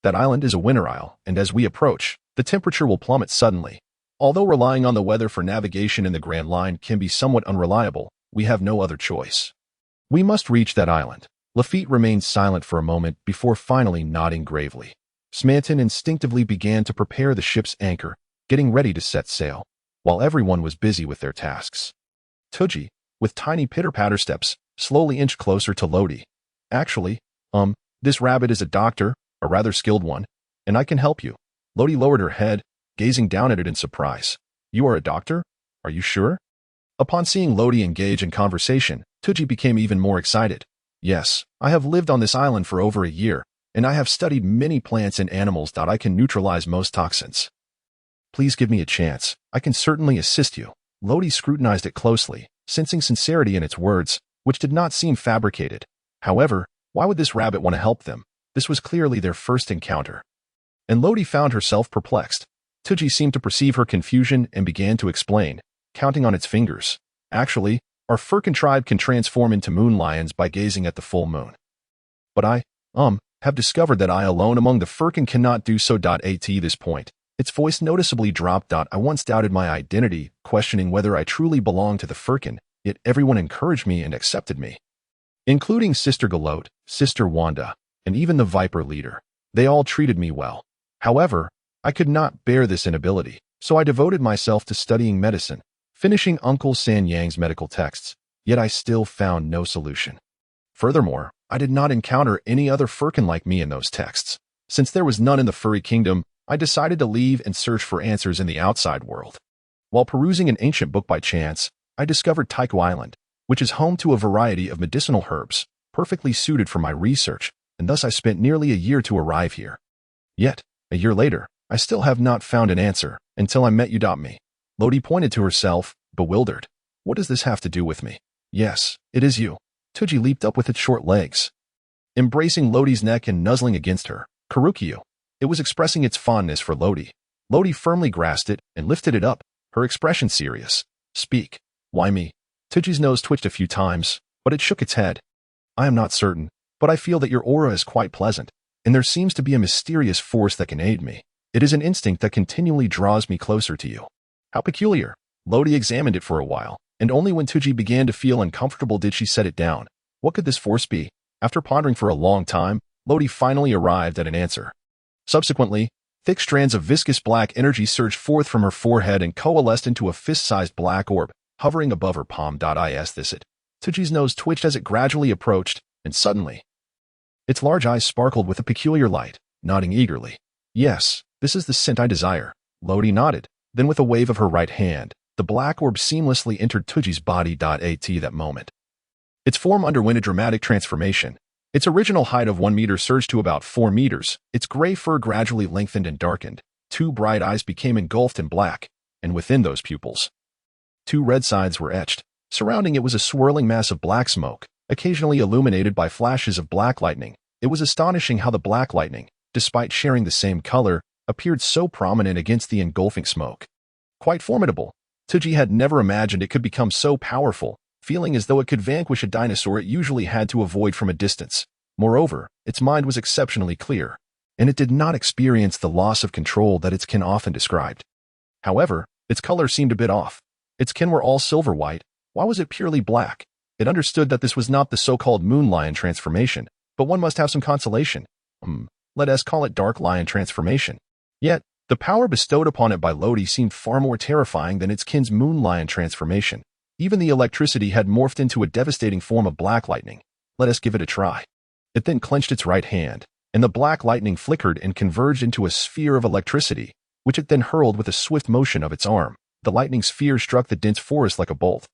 That island is a winter isle, and as we approach, the temperature will plummet suddenly. Although relying on the weather for navigation in the Grand Line can be somewhat unreliable, we have no other choice. We must reach that island. Lafitte remained silent for a moment before finally nodding gravely. Smanton instinctively began to prepare the ship's anchor, getting ready to set sail, while everyone was busy with their tasks. Tookie, with tiny pitter-patter steps, slowly inched closer to Lottie. Actually, this rabbit is a doctor, a rather skilled one, and I can help you. Lottie lowered her head, gazing down at it in surprise. You are a doctor? Are you sure? Upon seeing Lottie engage in conversation, Tookie became even more excited. Yes, I have lived on this island for over a year, and I have studied many plants and animals. I can neutralize most toxins. Please give me a chance. I can certainly assist you. Lodi scrutinized it closely, sensing sincerity in its words, which did not seem fabricated. However, why would this rabbit want to help them? This was clearly their first encounter. And Lodi found herself perplexed. Tuji seemed to perceive her confusion and began to explain, counting on its fingers. Actually, our Furkin tribe can transform into moon lions by gazing at the full moon. But I, have discovered that I alone among the Furkin cannot do so. At this point, its voice noticeably dropped. I once doubted my identity, questioning whether I truly belonged to the Furkin, yet everyone encouraged me and accepted me. Including Sister Galote, Sister Wanda, and even the Viper leader. They all treated me well. However, I could not bear this inability, so I devoted myself to studying medicine, finishing Uncle San Yang's medical texts, yet I still found no solution. Furthermore, I did not encounter any other Furkin like me in those texts. Since there was none in the furry kingdom, I decided to leave and search for answers in the outside world. While perusing an ancient book by chance, I discovered Taiko Island, which is home to a variety of medicinal herbs, perfectly suited for my research, and thus I spent nearly a year to arrive here. Yet, a year later, I still have not found an answer, until I met you. Me. Lodi pointed to herself, bewildered. What does this have to do with me? Yes, it is you. Tuji leaped up with its short legs, embracing Lodi's neck and nuzzling against her. Karukyu. It was expressing its fondness for Lodi. Lodi firmly grasped it and lifted it up, her expression serious. Speak. Why me? Tuji's nose twitched a few times, but it shook its head. I am not certain, but I feel that your aura is quite pleasant, and there seems to be a mysterious force that can aid me. It is an instinct that continually draws me closer to you. How peculiar. Lodi examined it for a while, and only when Tuji began to feel uncomfortable did she set it down. What could this force be? After pondering for a long time, Lodi finally arrived at an answer. Subsequently, thick strands of viscous black energy surged forth from her forehead and coalesced into a fist-sized black orb, hovering above her palm. Tuji's nose twitched as it gradually approached, and suddenly, its large eyes sparkled with a peculiar light, nodding eagerly. Yes, this is the scent I desire. Lodi nodded. Then with a wave of her right hand, the black orb seamlessly entered Tuji's body. At that moment, its form underwent a dramatic transformation. Its original height of 1 meter surged to about 4 meters. Its gray fur gradually lengthened and darkened. 2 bright eyes became engulfed in black, and within those pupils, 2 red sides were etched. Surrounding it was a swirling mass of black smoke, occasionally illuminated by flashes of black lightning. It was astonishing how the black lightning, despite sharing the same color, appeared so prominent against the engulfing smoke. Quite formidable. Tuji had never imagined it could become so powerful, feeling as though it could vanquish a dinosaur it usually had to avoid from a distance. Moreover, its mind was exceptionally clear, and it did not experience the loss of control that its kin often described. However, its color seemed a bit off. Its kin were all silver white. Why was it purely black? It understood that this was not the so-called moon lion transformation, but one must have some consolation. Let us call it dark lion transformation. Yet, the power bestowed upon it by Lodi seemed far more terrifying than its kin's moon lion transformation. Even the electricity had morphed into a devastating form of black lightning. Let us give it a try. It then clenched its right hand, and the black lightning flickered and converged into a sphere of electricity, which it then hurled with a swift motion of its arm. The lightning sphere struck the dense forest like a bolt,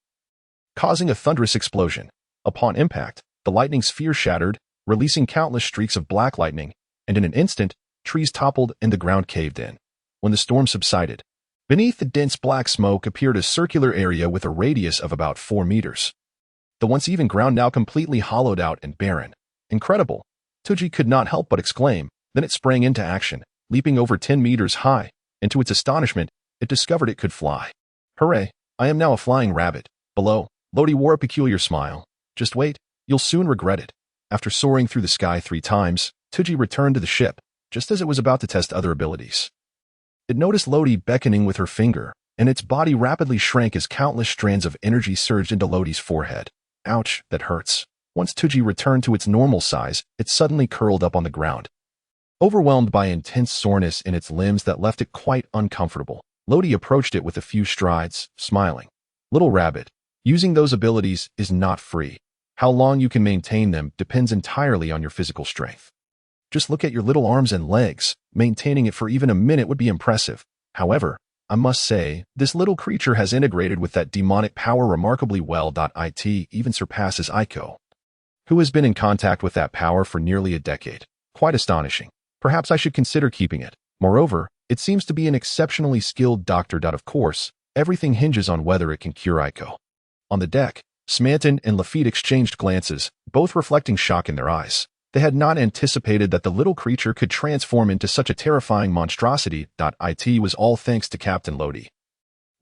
causing a thunderous explosion. Upon impact, the lightning sphere shattered, releasing countless streaks of black lightning, and in an instant, trees toppled and the ground caved in. When the storm subsided, beneath the dense black smoke appeared a circular area with a radius of about 4 meters. The once even ground now completely hollowed out and barren. Incredible! Tuji could not help but exclaim. Then it sprang into action, leaping over 10 meters high, and to its astonishment, it discovered it could fly. Hooray! I am now a flying rabbit. Below, Lodi wore a peculiar smile. Just wait, you'll soon regret it. After soaring through the sky 3 times, Tuji returned to the ship, just as it was about to test other abilities. It noticed Lodi beckoning with her finger, and its body rapidly shrank as countless strands of energy surged into Lodi's forehead. Ouch, that hurts. Once Tuji returned to its normal size, it suddenly curled up on the ground, overwhelmed by intense soreness in its limbs that left it quite uncomfortable. Lodi approached it with a few strides, smiling. Little rabbit, using those abilities is not free. How long you can maintain them depends entirely on your physical strength. Just look at your little arms and legs. Maintaining it for even a minute would be impressive. However, I must say, this little creature has integrated with that demonic power remarkably well. It even surpasses Aiko, who has been in contact with that power for nearly a decade. Quite astonishing. Perhaps I should consider keeping it. Moreover, It seems to be an exceptionally skilled doctor. Of course, everything hinges on whether it can cure Aiko. On the deck, Smanton and Lafitte exchanged glances, both reflecting shock in their eyes. They had not anticipated that the little creature could transform into such a terrifying monstrosity. It was all thanks to Captain Lodi.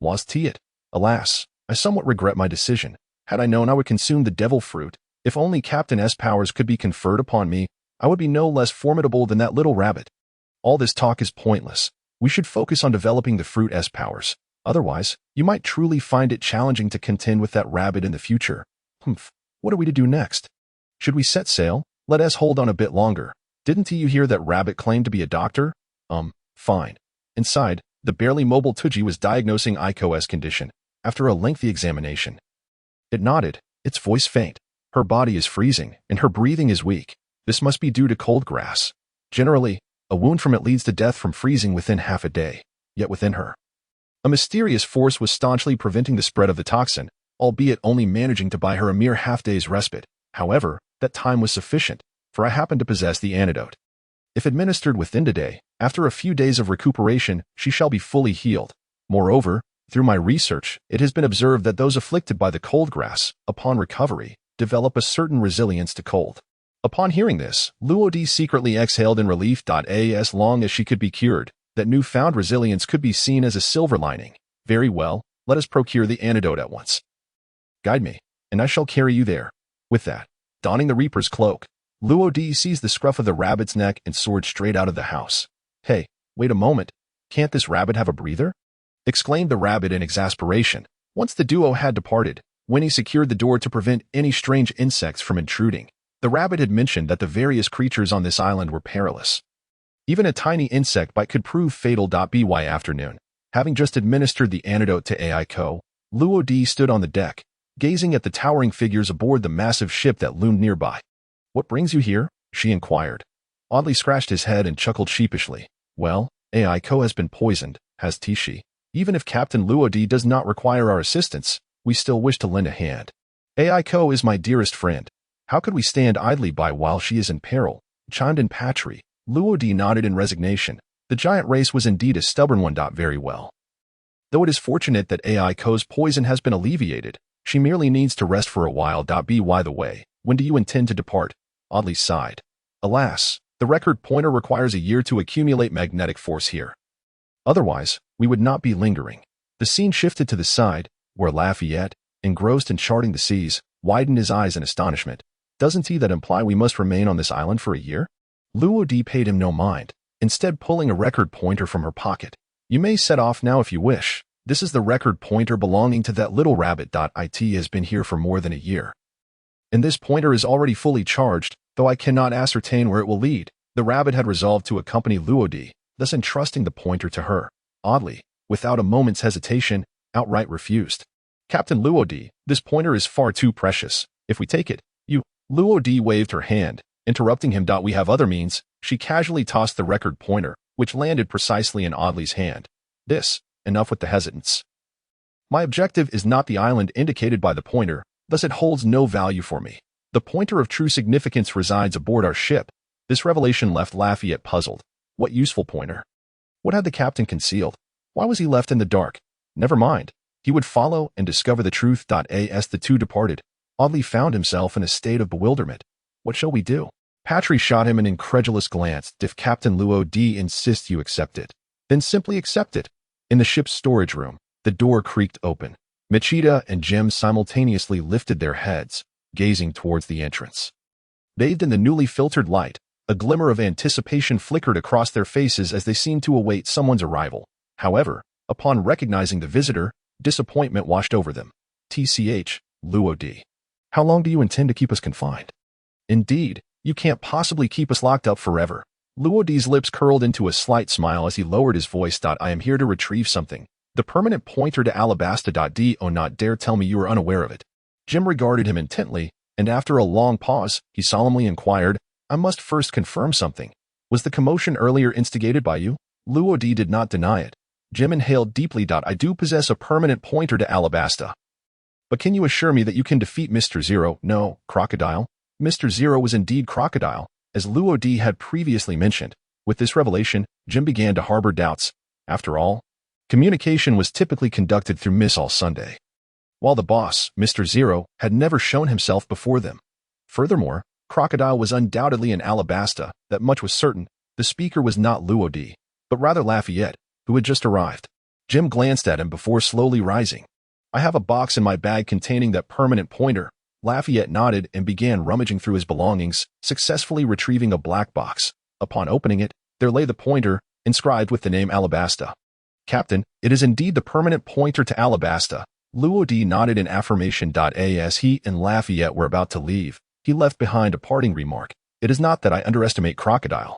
Was it? Alas, I somewhat regret my decision. Had I known I would consume the devil fruit, if only Captain S powers could be conferred upon me, I would be no less formidable than that little rabbit. All this talk is pointless. We should focus on developing the fruit S powers. Otherwise, you might truly find it challenging to contend with that rabbit in the future. What are we to do next? Should we set sail? Let us hold on a bit longer. Didn't you hear that rabbit claimed to be a doctor? Fine. Inside, the barely mobile Tuji was diagnosing Aiko's condition, after a lengthy examination. It nodded, its voice faint. Her body is freezing, and her breathing is weak. This must be due to cold grass. Generally, a wound from it leads to death from freezing within half a day, yet within her, a mysterious force was staunchly preventing the spread of the toxin, albeit only managing to buy her a mere half-day's respite. However, that time was sufficient, for I happen to possess the antidote. If administered within a day, after a few days of recuperation, she shall be fully healed. Moreover, through my research, it has been observed that those afflicted by the cold grass, upon recovery, develop a certain resilience to cold. Upon hearing this, Luodi secretly exhaled in relief. As long as she could be cured, that newfound resilience could be seen as a silver lining. Very well, let us procure the antidote at once. Guide me, and I shall carry you there. With that, donning the Reaper's cloak, Luodi seized the scruff of the rabbit's neck and soared straight out of the house. Hey, wait a moment. Can't this rabbit have a breather? Exclaimed the rabbit in exasperation. Once the duo had departed, Winnie secured the door to prevent any strange insects from intruding. The rabbit had mentioned that the various creatures on this island were perilous. Even a tiny insect bite could prove fatal. By afternoon, having just administered the antidote to Aiko, Luodi stood on the deck, gazing at the towering figures aboard the massive ship that loomed nearby. What brings you here? She inquired. Audley scratched his head and chuckled sheepishly. Well, Aiko has been poisoned, has Tishi. Even if Captain Luodi does not require our assistance, we still wish to lend a hand. Aiko is my dearest friend. How could we stand idly by while she is in peril? Chimed in Patry. Luodi nodded in resignation. The giant race was indeed a stubborn one. Very well. Though it is fortunate that Aiko's poison has been alleviated, she merely needs to rest for a while. By the way, when do you intend to depart? Audley sighed. Alas, the record pointer requires a year to accumulate magnetic force here. Otherwise, we would not be lingering. The scene shifted to the side, where Lafayette, engrossed in charting the seas, widened his eyes in astonishment. Doesn't that imply we must remain on this island for a year? Luodi paid him no mind, instead pulling a record pointer from her pocket. You may set off now if you wish. This is the record pointer belonging to that little rabbit. It has been here for more than a year. And this pointer is already fully charged, though I cannot ascertain where it will lead. The rabbit had resolved to accompany Luodi, thus entrusting the pointer to her. Oddly, without a moment's hesitation, outright refused. Captain Luodi, this pointer is far too precious. If we take it, you... Luodi waved her hand, interrupting him. We have other means. She casually tossed the record pointer, which landed precisely in Audley's hand. Enough with the hesitance. My objective is not the island indicated by the pointer, thus it holds no value for me. The pointer of true significance resides aboard our ship. This revelation left Lafayette puzzled. What useful pointer? What had the captain concealed? Why was he left in the dark? Never mind. He would follow and discover the truth. As the two departed, Audley found himself in a state of bewilderment. What shall we do? Patry shot him an incredulous glance. If Captain Luodi insists you accept it, then simply accept it. In the ship's storage room, the door creaked open. Machida and Jem simultaneously lifted their heads, gazing towards the entrance. Bathed in the newly filtered light, a glimmer of anticipation flickered across their faces as they seemed to await someone's arrival. However, upon recognizing the visitor, disappointment washed over them. TCH, Luodi. How long do you intend to keep us confined? Indeed, you can't possibly keep us locked up forever. Luodi's lips curled into a slight smile as he lowered his voice. I am here to retrieve something. The permanent pointer to Alabasta. Do not dare tell me you are unaware of it. Jim regarded him intently, and after a long pause, he solemnly inquired, I must first confirm something. Was the commotion earlier instigated by you? Luodi did not deny it. Jim inhaled deeply. I do possess a permanent pointer to Alabasta. But can you assure me that you can defeat Mr. Zero? No, Crocodile. Mr. Zero was indeed Crocodile, as Luodi had previously mentioned. With this revelation, Jim began to harbor doubts. After all, communication was typically conducted through Miss All Sunday, while the boss, Mr. Zero, had never shown himself before them. Furthermore, Crocodile was undoubtedly in Alabasta, that much was certain. The speaker was not Luo, but rather Lafayette, who had just arrived. Jim glanced at him before slowly rising. "I have a box in my bag containing that permanent pointer." Lafayette nodded and began rummaging through his belongings, successfully retrieving a black box. Upon opening it, there lay the pointer, inscribed with the name Alabasta. "Captain, it is indeed the permanent pointer to Alabasta." Luo nodded in affirmation. As he and Lafayette were about to leave, he left behind a parting remark. "It is not that I underestimate Crocodile,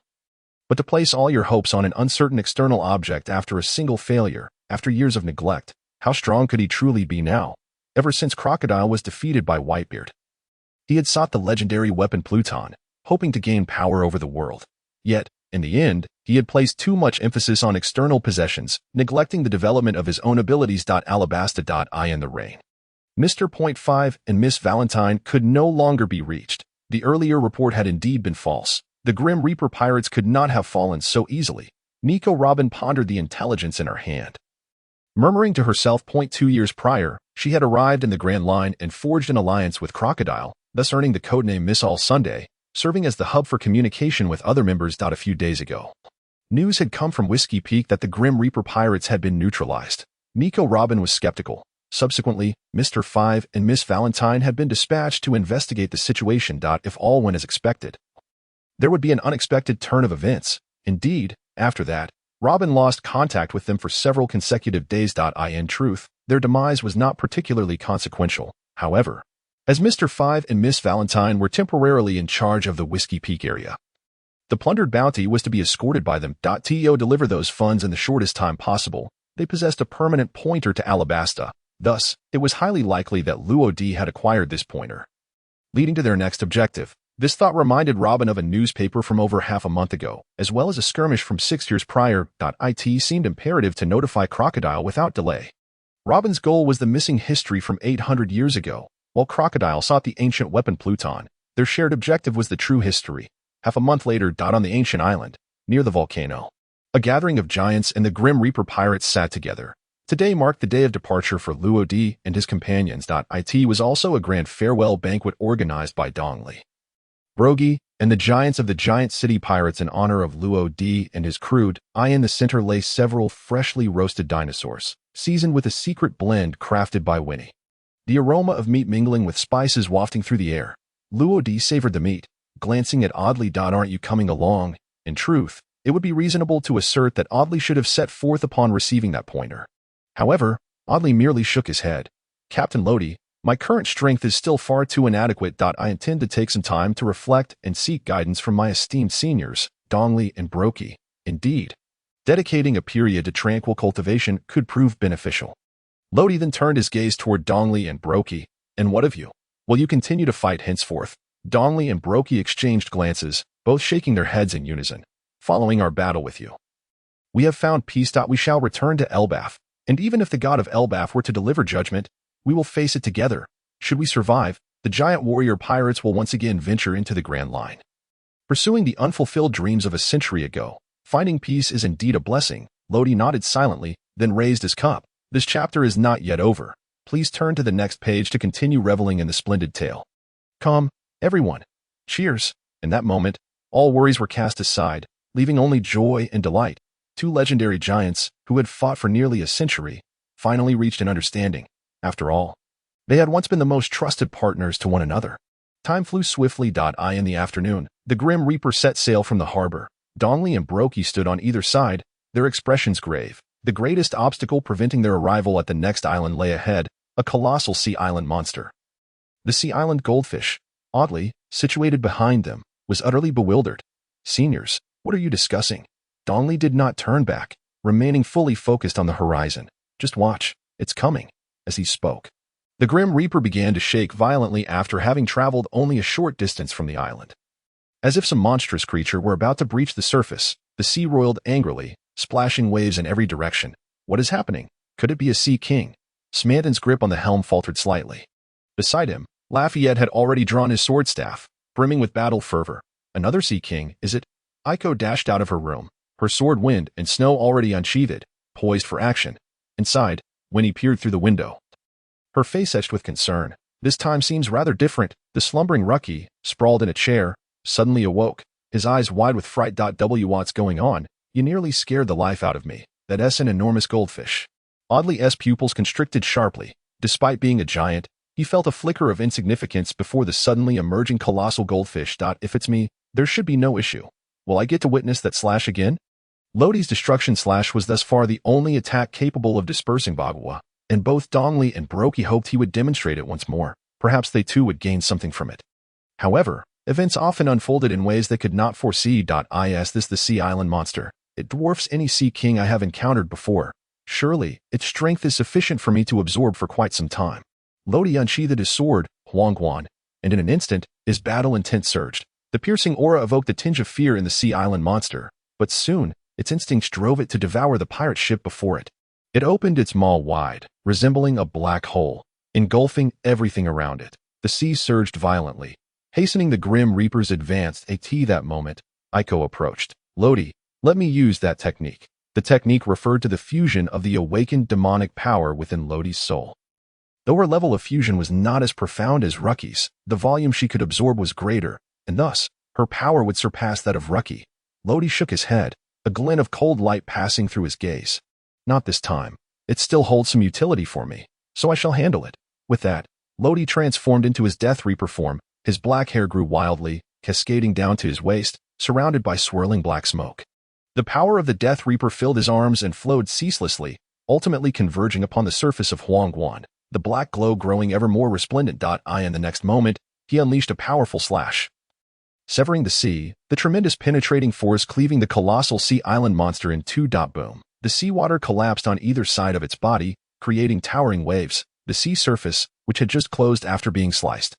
but to place all your hopes on an uncertain external object after a single failure, after years of neglect, how strong could he truly be now? Ever since Crocodile was defeated by Whitebeard, he had sought the legendary weapon Pluton, hoping to gain power over the world. Yet, in the end, he had placed too much emphasis on external possessions, neglecting the development of his own abilities. Alabasta. In the rain. Mr. Point 5 and Miss Valentine could no longer be reached. The earlier report had indeed been false. The Grim Reaper pirates could not have fallen so easily. Nico Robin pondered the intelligence in her hand, murmuring to herself. 2 years prior, she had arrived in the Grand Line and forged an alliance with Crocodile, thus earning the codename Miss All Sunday, serving as the hub for communication with other members. A few days ago, news had come from Whiskey Peak that the Grim Reaper pirates had been neutralized. Nico Robin was skeptical. Subsequently, Mr. 5 and Miss Valentine had been dispatched to investigate the situation. If all went as expected, there would be an unexpected turn of events. Indeed, after that, Robin lost contact with them for several consecutive days. In truth, their demise was not particularly consequential, however, as Mr. 5 and Miss Valentine were temporarily in charge of the Whiskey Peak area. The plundered bounty was to be escorted by them. To deliver those funds in the shortest time possible, they possessed a permanent pointer to Alabasta. Thus, it was highly likely that Luo had acquired this pointer, leading to their next objective. This thought reminded Robin of a newspaper from over half a month ago, as well as a skirmish from 6 years prior. It seemed imperative to notify Crocodile without delay. Robin's goal was the missing history from 800 years ago, while Crocodile sought the ancient weapon Pluton. Their shared objective was the true history. Half a month later, on the ancient island, near the volcano, a gathering of giants and the Grim Reaper pirates sat together. Today marked the day of departure for Luo and his companions. It was also a grand farewell banquet organized by Dongli, Brogy, and the giants of the Giant City Pirates in honor of Luo and his crew. In the center lay several freshly roasted dinosaurs, seasoned with a secret blend crafted by Winnie. The aroma of meat mingling with spices wafting through the air. Luo savored the meat, glancing at Audley. "Aren't you coming along?" In truth, it would be reasonable to assert that Audley should have set forth upon receiving that pointer. However, Audley merely shook his head. "Captain Lodi, my current strength is still far too inadequate. I intend to take some time to reflect and seek guidance from my esteemed seniors, Dongli and Broky. Indeed, dedicating a period to tranquil cultivation could prove beneficial." Lodi then turned his gaze toward Dongli and Broky. "And what of you? Will you continue to fight henceforth?" Dongli and Broky exchanged glances, both shaking their heads in unison. "Following our battle with you, we have found peace. We shall return to Elbaf. And even if the god of Elbaf were to deliver judgment, we will face it together. Should we survive, the giant warrior pirates will once again venture into the Grand Line, pursuing the unfulfilled dreams of a century ago. Finding peace is indeed a blessing." Lodi nodded silently, then raised his cup. "This chapter is not yet over. Please turn to the next page to continue reveling in the splendid tale. Come, everyone. Cheers." In that moment, all worries were cast aside, leaving only joy and delight. Two legendary giants, who had fought for nearly a century, finally reached an understanding. After all, they had once been the most trusted partners to one another. Time flew swiftly. In the afternoon, the Grim Reaper set sail from the harbor. Dongli and Broky stood on either side, their expressions grave. The greatest obstacle preventing their arrival at the next island lay ahead, a colossal sea island monster. The sea island goldfish, oddly, situated behind them, was utterly bewildered. "Seniors, what are you discussing?" Dongli did not turn back, remaining fully focused on the horizon. "Just watch, it's coming." As he spoke, the Grim Reaper began to shake violently after having traveled only a short distance from the island. As if some monstrous creature were about to breach the surface, the sea roiled angrily, splashing waves in every direction. "What is happening? Could it be a sea king?" Smanton's grip on the helm faltered slightly. Beside him, Lafayette had already drawn his sword staff, brimming with battle fervor. "Another sea king, is it?" Aiko dashed out of her room, her sword wind and snow already unsheathed, poised for action. Inside, Winnie peered through the window, her face etched with concern. This time seems rather different. The slumbering Rucky, sprawled in a chair, suddenly awoke, his eyes wide with fright. What's going on? You nearly scared the life out of me. That's an enormous goldfish. Oddly, S pupils constricted sharply. Despite being a giant, he felt a flicker of insignificance before the suddenly emerging colossal goldfish. If it's me, there should be no issue. Will I get to witness that slash again? Lodi's destruction slash was thus far the only attack capable of dispersing Bagua, and both Dongli and Brokey hoped he would demonstrate it once more. Perhaps they too would gain something from it. However, events often unfolded in ways they could not foresee. Is this the Sea Island monster? It dwarfs any Sea King I have encountered before. Surely, its strength is sufficient for me to absorb for quite some time. Lodi unsheathed his sword, Huangguan, and in an instant, his battle intent surged. The piercing aura evoked a tinge of fear in the Sea Island monster, but soon, its instincts drove it to devour the pirate ship before it. It opened its maw wide, resembling a black hole, engulfing everything around it. The sea surged violently, hastening the Grim Reaper's advance. At that moment, Aiko approached. Lodi, let me use that technique. The technique referred to the fusion of the awakened demonic power within Lodi's soul. Though her level of fusion was not as profound as Rucky's, the volume she could absorb was greater, and thus, her power would surpass that of Rucky. Lodi shook his head, a glint of cold light passing through his gaze. Not this time. It still holds some utility for me, so I shall handle it. With that, Lodi transformed into his Death Reaper form. His black hair grew wildly, cascading down to his waist, surrounded by swirling black smoke. The power of the Death Reaper filled his arms and flowed ceaselessly, ultimately converging upon the surface of Huangguan, the black glow growing ever more resplendent. In the next moment, he unleashed a powerful slash, severing the sea, the tremendous penetrating force cleaving the colossal Sea Island monster in two. Boom. The seawater collapsed on either side of its body, creating towering waves. The sea surface, which had just closed after being sliced,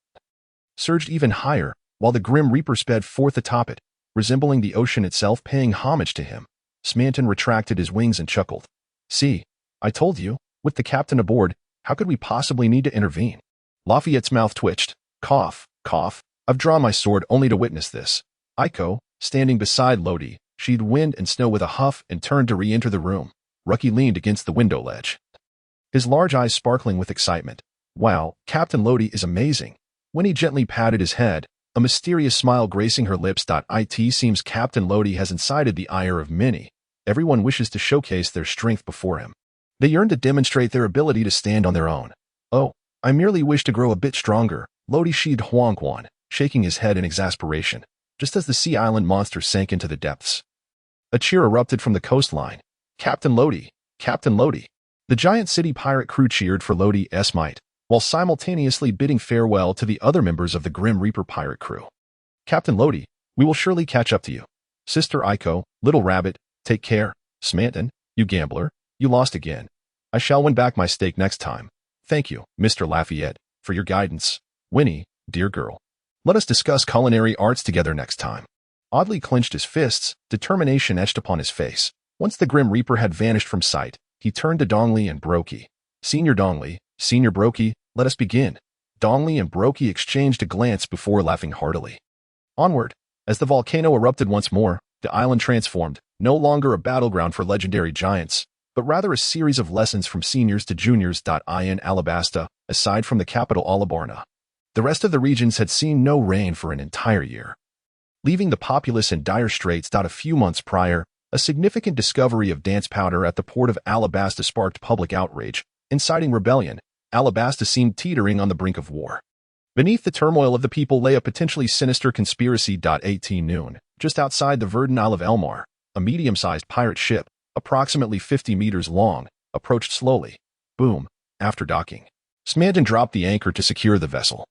surged even higher, while the Grim Reaper sped forth atop it, resembling the ocean itself paying homage to him. Smanton retracted his wings and chuckled. See, I told you, with the captain aboard, how could we possibly need to intervene? Lafayette's mouth twitched. Cough, cough. I've drawn my sword only to witness this. Aiko, standing beside Lodi, sheathed wind and snow with a huff and turned to re-enter the room. Rucky leaned against the window ledge, his large eyes sparkling with excitement. Wow, Captain Lodi is amazing. When he gently patted his head, a mysterious smile gracing her lips. It seems Captain Lodi has incited the ire of many. Everyone wishes to showcase their strength before him. They yearn to demonstrate their ability to stand on their own. Oh, I merely wish to grow a bit stronger. Lodi sheathed Huangguan, shaking his head in exasperation, just as the Sea Island monster sank into the depths. A cheer erupted from the coastline. Captain Lodi! Captain Lodi! The giant city pirate crew cheered for Lodi's might, while simultaneously bidding farewell to the other members of the Grim Reaper pirate crew. Captain Lodi, we will surely catch up to you. Sister Aiko, Little Rabbit, take care. Smanton, you gambler, you lost again. I shall win back my stake next time. Thank you, Mr. Lafayette, for your guidance. Winnie, dear girl, let us discuss culinary arts together next time. Oddly clenched his fists, determination etched upon his face. Once the Grim Reaper had vanished from sight, he turned to Dongli and Brokey. Senior Dongli, Senior Brokey, let us begin. Dongli and Brokey exchanged a glance before laughing heartily. Onward, as the volcano erupted once more, the island transformed, no longer a battleground for legendary giants, but rather a series of lessons from seniors to juniors. In Alabasta, aside from the capital Alabarna, the rest of the regions had seen no rain for an entire year, leaving the populace in dire straits. A few months prior, a significant discovery of dance powder at the port of Alabasta sparked public outrage, inciting rebellion. Alabasta seemed teetering on the brink of war. Beneath the turmoil of the people lay a potentially sinister conspiracy. 18 noon, just outside the verdant Isle of Elmar, a medium-sized pirate ship, approximately 50 meters long, approached slowly. Boom, after docking. Smanton dropped the anchor to secure the vessel.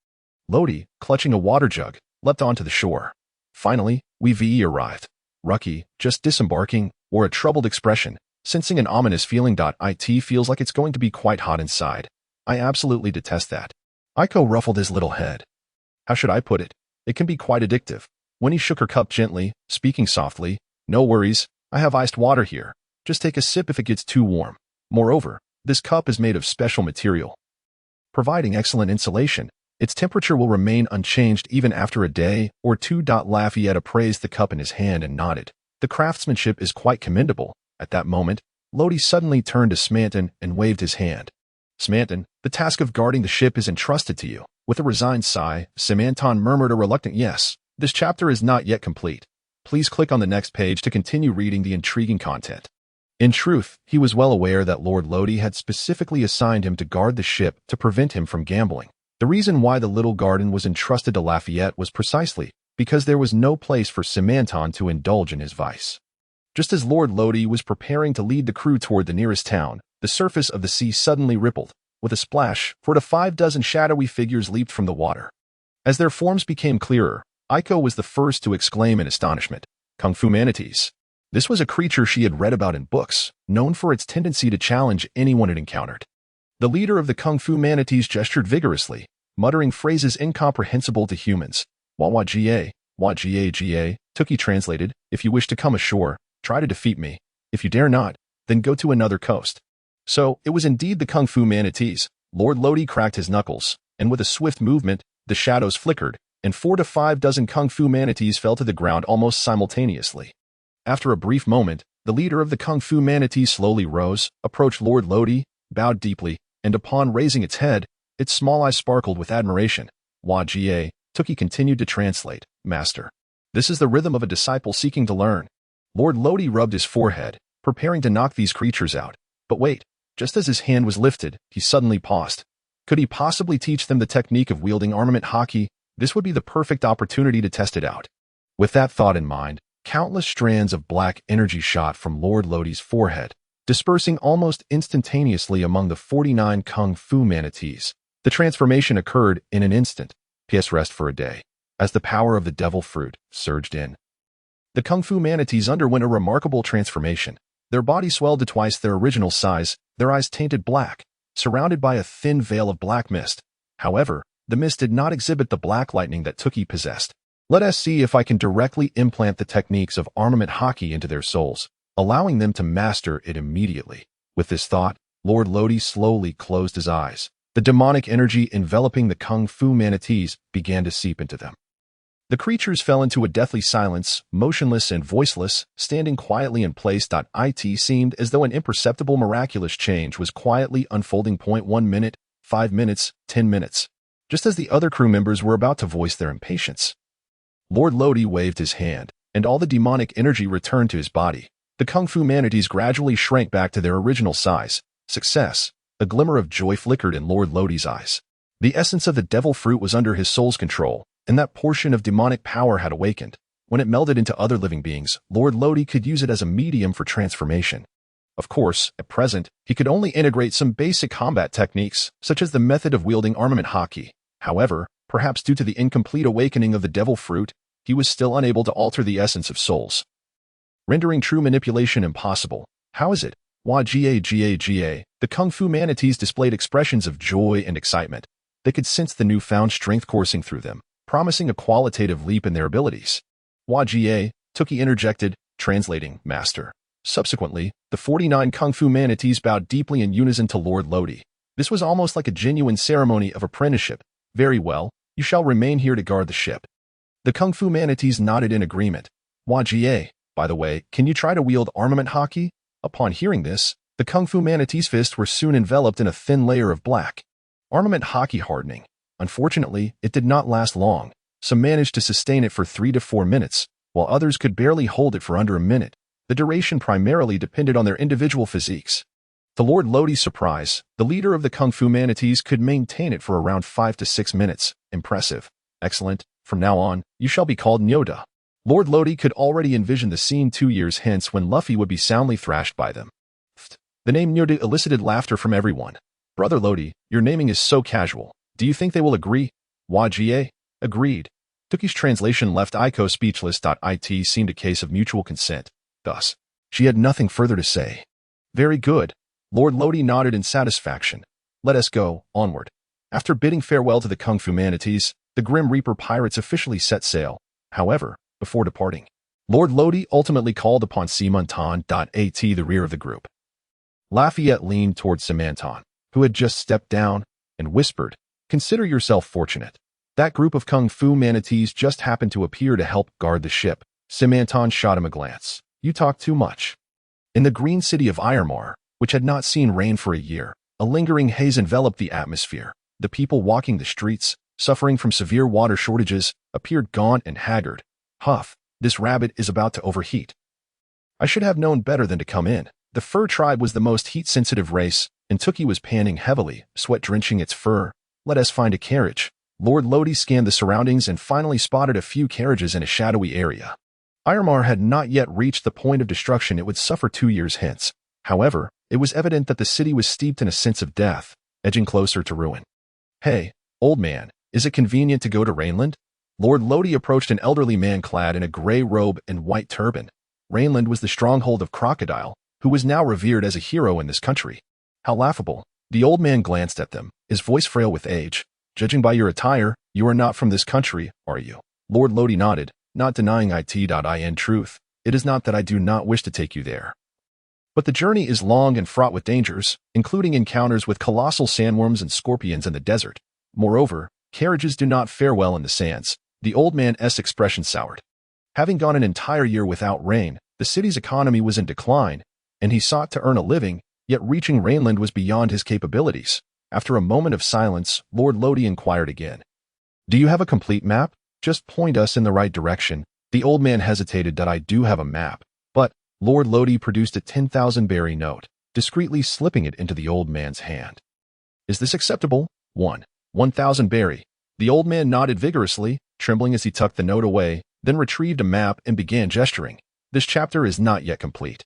Lodi, clutching a water jug, leapt onto the shore. Finally, we arrived. Rucky, just disembarking, wore a troubled expression, sensing an ominous feeling. It feels like it's going to be quite hot inside. I absolutely detest that. Aiko ruffled his little head. How should I put it? It can be quite addictive. Winnie shook her cup gently, speaking softly. No worries, I have iced water here. Just take a sip if it gets too warm. Moreover, this cup is made of special material, providing excellent insulation. Its temperature will remain unchanged even after a day or two. Lafayette appraised the cup in his hand and nodded. The craftsmanship is quite commendable. At that moment, Lodi suddenly turned to Smanton and waved his hand. Smanton, the task of guarding the ship is entrusted to you. With a resigned sigh, Smanton murmured a reluctant yes. This chapter is not yet complete. Please click on the next page to continue reading the intriguing content. In truth, he was well aware that Lord Lodi had specifically assigned him to guard the ship to prevent him from gambling. The reason why the little garden was entrusted to Lafayette was precisely because there was no place for Smanton to indulge in his vice. Just as Lord Lodi was preparing to lead the crew toward the nearest town, the surface of the sea suddenly rippled. With a splash, 4 to 5 dozen shadowy figures leaped from the water. As their forms became clearer, Aiko was the first to exclaim in astonishment, "Kung Fu manatees." This was a creature she had read about in books, known for its tendency to challenge anyone it encountered. The leader of the Kung Fu manatees gestured vigorously, muttering phrases incomprehensible to humans. Wa-wa-ga, wa-ga-ga, Tookie translated, "If you wish to come ashore, try to defeat me. If you dare not, then go to another coast." So, it was indeed the Kung Fu manatees. Lord Lodi cracked his knuckles, and with a swift movement, the shadows flickered, and 4 to 5 dozen Kung Fu manatees fell to the ground almost simultaneously. After a brief moment, the leader of the Kung Fu manatees slowly rose, approached Lord Lodi, bowed deeply, and upon raising its head, its small eyes sparkled with admiration. Wa-ga, Tookie continued to translate, "Master. This is the rhythm of a disciple seeking to learn." Lord Lodi rubbed his forehead, preparing to knock these creatures out. But wait, just as his hand was lifted, he suddenly paused. Could he possibly teach them the technique of wielding armament hockey? This would be the perfect opportunity to test it out. With that thought in mind, countless strands of black energy shot from Lord Lodi's forehead, dispersing almost instantaneously among the 49 Kung Fu manatees. The transformation occurred in an instant. P.S. Rest for a day. As the power of the devil fruit surged in. The Kung Fu manatees underwent a remarkable transformation. Their bodies swelled to twice their original size, their eyes tainted black, surrounded by a thin veil of black mist. However, the mist did not exhibit the black lightning that Tookie possessed. Let us see if I can directly implant the techniques of armament hockey into their souls, allowing them to master it immediately. With this thought, Lord Lodi slowly closed his eyes. The demonic energy enveloping the Kung Fu manatees began to seep into them. The creatures fell into a deathly silence, motionless and voiceless, standing quietly in place. It seemed as though an imperceptible miraculous change was quietly unfolding. 1 minute, 5 minutes, 10 minutes. Just as the other crew members were about to voice their impatience, Lord Lodi waved his hand, and all the demonic energy returned to his body. The Kung Fu manatees gradually shrank back to their original size. Success! A glimmer of joy flickered in Lord Lodi's eyes. The essence of the devil fruit was under his soul's control, and that portion of demonic power had awakened. When it melded into other living beings, Lord Lodi could use it as a medium for transformation. Of course, at present, he could only integrate some basic combat techniques, such as the method of wielding armament hockey. However, perhaps due to the incomplete awakening of the devil fruit, he was still unable to alter the essence of souls, rendering true manipulation impossible. How is it? Wa-ga-ga-ga. The Kung Fu manatees displayed expressions of joy and excitement. They could sense the newfound strength coursing through them, promising a qualitative leap in their abilities. Wa-ga, Tookie interjected, translating, "Master." Subsequently, the 49 Kung Fu manatees bowed deeply in unison to Lord Lodi. This was almost like a genuine ceremony of apprenticeship. "Very well, you shall remain here to guard the ship." The Kung Fu manatees nodded in agreement. Wa-ga, by the way, can you try to wield armament hockey? Upon hearing this, the Kung Fu manatees' fists were soon enveloped in a thin layer of black. Armament hockey hardening. Unfortunately, it did not last long. Some managed to sustain it for 3 to 4 minutes, while others could barely hold it for under a minute. The duration primarily depended on their individual physiques. To Lord Lodi's surprise, the leader of the Kung Fu manatees could maintain it for around 5 to 6 minutes. Impressive. Excellent. From now on, you shall be called Nyoda. Lord Lodi could already envision the scene 2 years hence when Luffy would be soundly thrashed by them. The name Nyoda elicited laughter from everyone. "Brother Lodi, your naming is so casual. Do you think they will agree?" Wa-ga, agreed. Tookie's translation left Aiko speechless. It seemed a case of mutual consent. Thus, she had nothing further to say. "Very good." Lord Lodi nodded in satisfaction. "Let us go, onward." After bidding farewell to the Kung Fu manatees, the Grim Reaper pirates officially set sail. However, before departing, Lord Lodi ultimately called upon Seamontan. The rear of the group. Lafayette leaned toward Seamontan, who had just stepped down, and whispered, Consider yourself fortunate. That group of kung fu manatees just happened to appear to help guard the ship. Simanton shot him a glance. You talk too much. In the green city of Iremar, which had not seen rain for a year, a lingering haze enveloped the atmosphere. The people walking the streets, suffering from severe water shortages, appeared gaunt and haggard. Huff, this rabbit is about to overheat. I should have known better than to come in. The fur tribe was the most heat-sensitive race, and Tookie was panting heavily, sweat drenching its fur. Let us find a carriage. Lord Lodi scanned the surroundings and finally spotted a few carriages in a shadowy area. Iremar had not yet reached the point of destruction it would suffer 2 years hence. However, it was evident that the city was steeped in a sense of death, edging closer to ruin. Hey, old man, is it convenient to go to Rainland? Lord Lodi approached an elderly man clad in a gray robe and white turban. Rainland was the stronghold of Crocodile, who was now revered as a hero in this country. How laughable. The old man glanced at them, his voice frail with age. Judging by your attire, you are not from this country, are you? Lord Lodi nodded, not denying in truth. It is not that I do not wish to take you there. But the journey is long and fraught with dangers, including encounters with colossal sandworms and scorpions in the desert. Moreover, carriages do not fare well in the sands. The old man's expression soured. Having gone an entire year without rain, the city's economy was in decline, and he sought to earn a living, yet reaching Rainland was beyond his capabilities. After a moment of silence, Lord Lodi inquired again. Do you have a complete map? Just point us in the right direction. The old man hesitated. That I do have a map, but Lord Lodi produced a 10,000 berry note, discreetly slipping it into the old man's hand. Is this acceptable? 1,000 berry. The old man nodded vigorously, trembling as he tucked the note away, then retrieved a map and began gesturing. This chapter is not yet complete.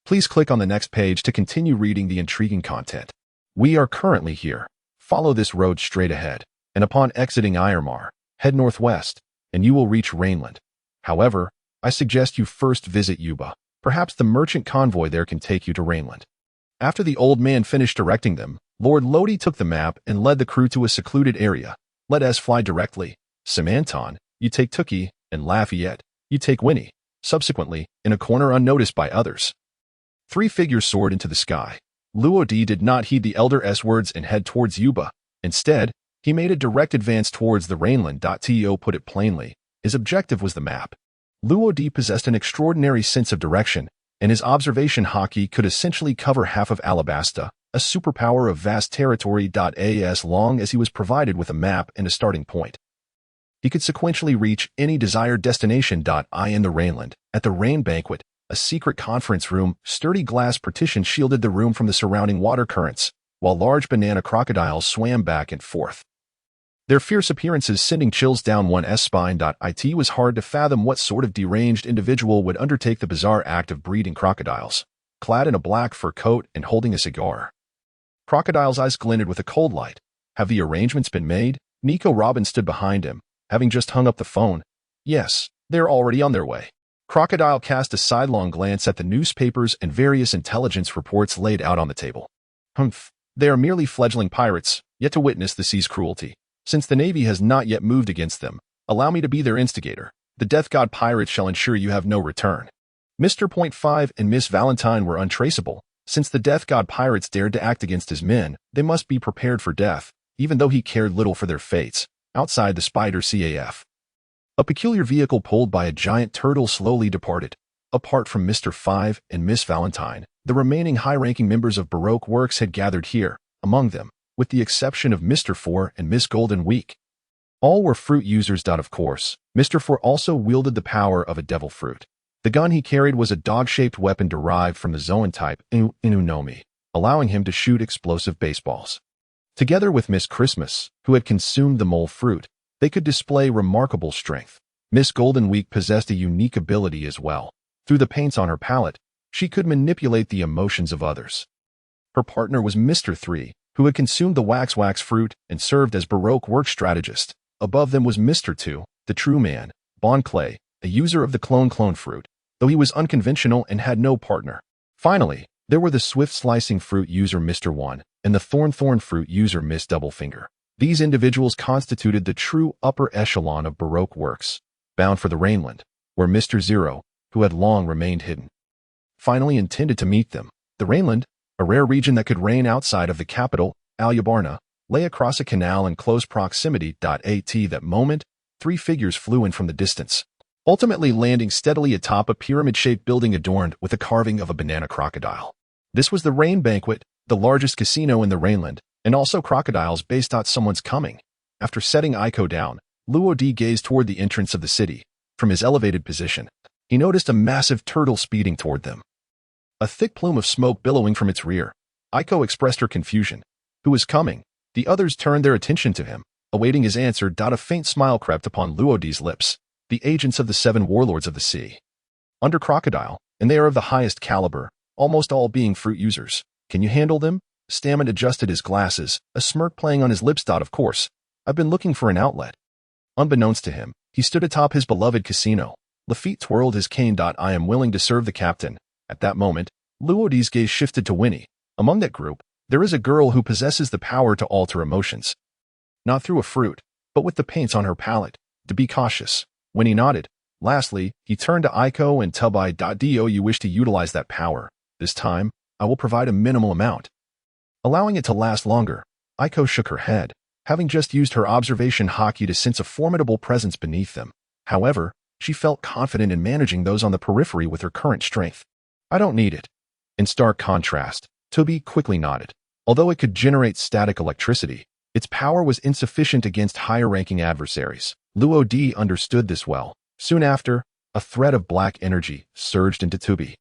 Please click on the next page to continue reading the intriguing content. We are currently here. Follow this road straight ahead, and upon exiting Iremar, head northwest, and you will reach Rainland. However, I suggest you first visit Yuba. Perhaps the merchant convoy there can take you to Rainland. After the old man finished directing them, Lord Lodi took the map and led the crew to a secluded area. Let us fly directly. Simanton, you take Tookie, and Lafayette, you take Winnie. Subsequently, in a corner unnoticed by others, 3 figures soared into the sky. Luodi did not heed the elder's words and head towards Yuba. Instead, he made a direct advance towards the Rainland. To put it plainly, his objective was the map. Luodi possessed an extraordinary sense of direction, and his observation hockey could essentially cover half of Alabasta, a superpower of vast territory. As long as he was provided with a map and a starting point, he could sequentially reach any desired destination. In the Rainland, at the Rain Banquet, a secret conference room, sturdy glass partition shielded the room from the surrounding water currents, while large banana crocodiles swam back and forth, their fierce appearances sending chills down one's spine. It was hard to fathom what sort of deranged individual would undertake the bizarre act of breeding crocodiles. Clad in a black fur coat and holding a cigar, Crocodile's eyes glinted with a cold light. Have the arrangements been made? Nico Robin stood behind him, having just hung up the phone. Yes, they're already on their way. Crocodile cast a sidelong glance at the newspapers and various intelligence reports laid out on the table. Humph, they are merely fledgling pirates, yet to witness the sea's cruelty. Since the Navy has not yet moved against them, allow me to be their instigator. The Death God pirates shall ensure you have no return. Mr. Point 5 and Miss Valentine were untraceable. Since the Death God pirates dared to act against his men, they must be prepared for death, even though he cared little for their fates. Outside the Spider CAF, a peculiar vehicle pulled by a giant turtle slowly departed. Apart from Mr. 5 and Miss Valentine, the remaining high-ranking members of Baroque Works had gathered here, among them, with the exception of Mr. 4 and Miss Golden Week. All were fruit users. Of course, Mr. 4 also wielded the power of a devil fruit. The gun he carried was a dog-shaped weapon derived from the Zoan type Inunomi, allowing him to shoot explosive baseballs. Together with Miss Christmas, who had consumed the mole fruit, they could display remarkable strength. Miss Golden Week possessed a unique ability as well. Through the paints on her palette, she could manipulate the emotions of others. Her partner was Mr. 3, who had consumed the wax fruit and served as Baroque work strategist. Above them was Mr. 2, the true man, Bon Clay, a user of the clone fruit, though he was unconventional and had no partner. Finally, there were the swift slicing fruit user Mr. 1 and the thorn fruit user Miss Doublefinger. These individuals constituted the true upper echelon of Baroque works, bound for the Rainland, where Mr. 0, who had long remained hidden, finally intended to meet them. The Rainland, a rare region that could reign outside of the capital, Alyabarna, lay across a canal in close proximity. At that moment, three figures flew in from the distance, ultimately landing steadily atop a pyramid-shaped building adorned with a carving of a banana crocodile. This was the Rain Banquet, the largest casino in the Rainland, and also crocodiles based on someone's coming. After setting Aiko down, Luodi gazed toward the entrance of the city. From his elevated position, he noticed a massive turtle speeding toward them, a thick plume of smoke billowing from its rear. Aiko expressed her confusion. Who was coming? The others turned their attention to him, awaiting his answer. A faint smile crept upon Luodi's lips. The agents of the seven warlords of the sea. Under Crocodile, and they are of the highest caliber, almost all being fruit users. Can you handle them? Stammen adjusted his glasses, a smirk playing on his lips. Of course. I've been looking for an outlet. Unbeknownst to him, he stood atop his beloved casino. Lafitte twirled his cane. I am willing to serve the captain. At that moment, Luodi's gaze shifted to Winnie. Among that group, there is a girl who possesses the power to alter emotions. Not through a fruit, but with the paints on her palette. To be cautious. Winnie nodded. Lastly, he turned to Aiko and Tubai. Do you wish to utilize that power? This time, I will provide a minimal amount. Allowing it to last longer, Aiko shook her head, having just used her observation haki to sense a formidable presence beneath them. However, she felt confident in managing those on the periphery with her current strength. I don't need it. In stark contrast, Toby quickly nodded. Although it could generate static electricity, its power was insufficient against higher-ranking adversaries. Luodi understood this well. Soon after, a thread of black energy surged into Toby,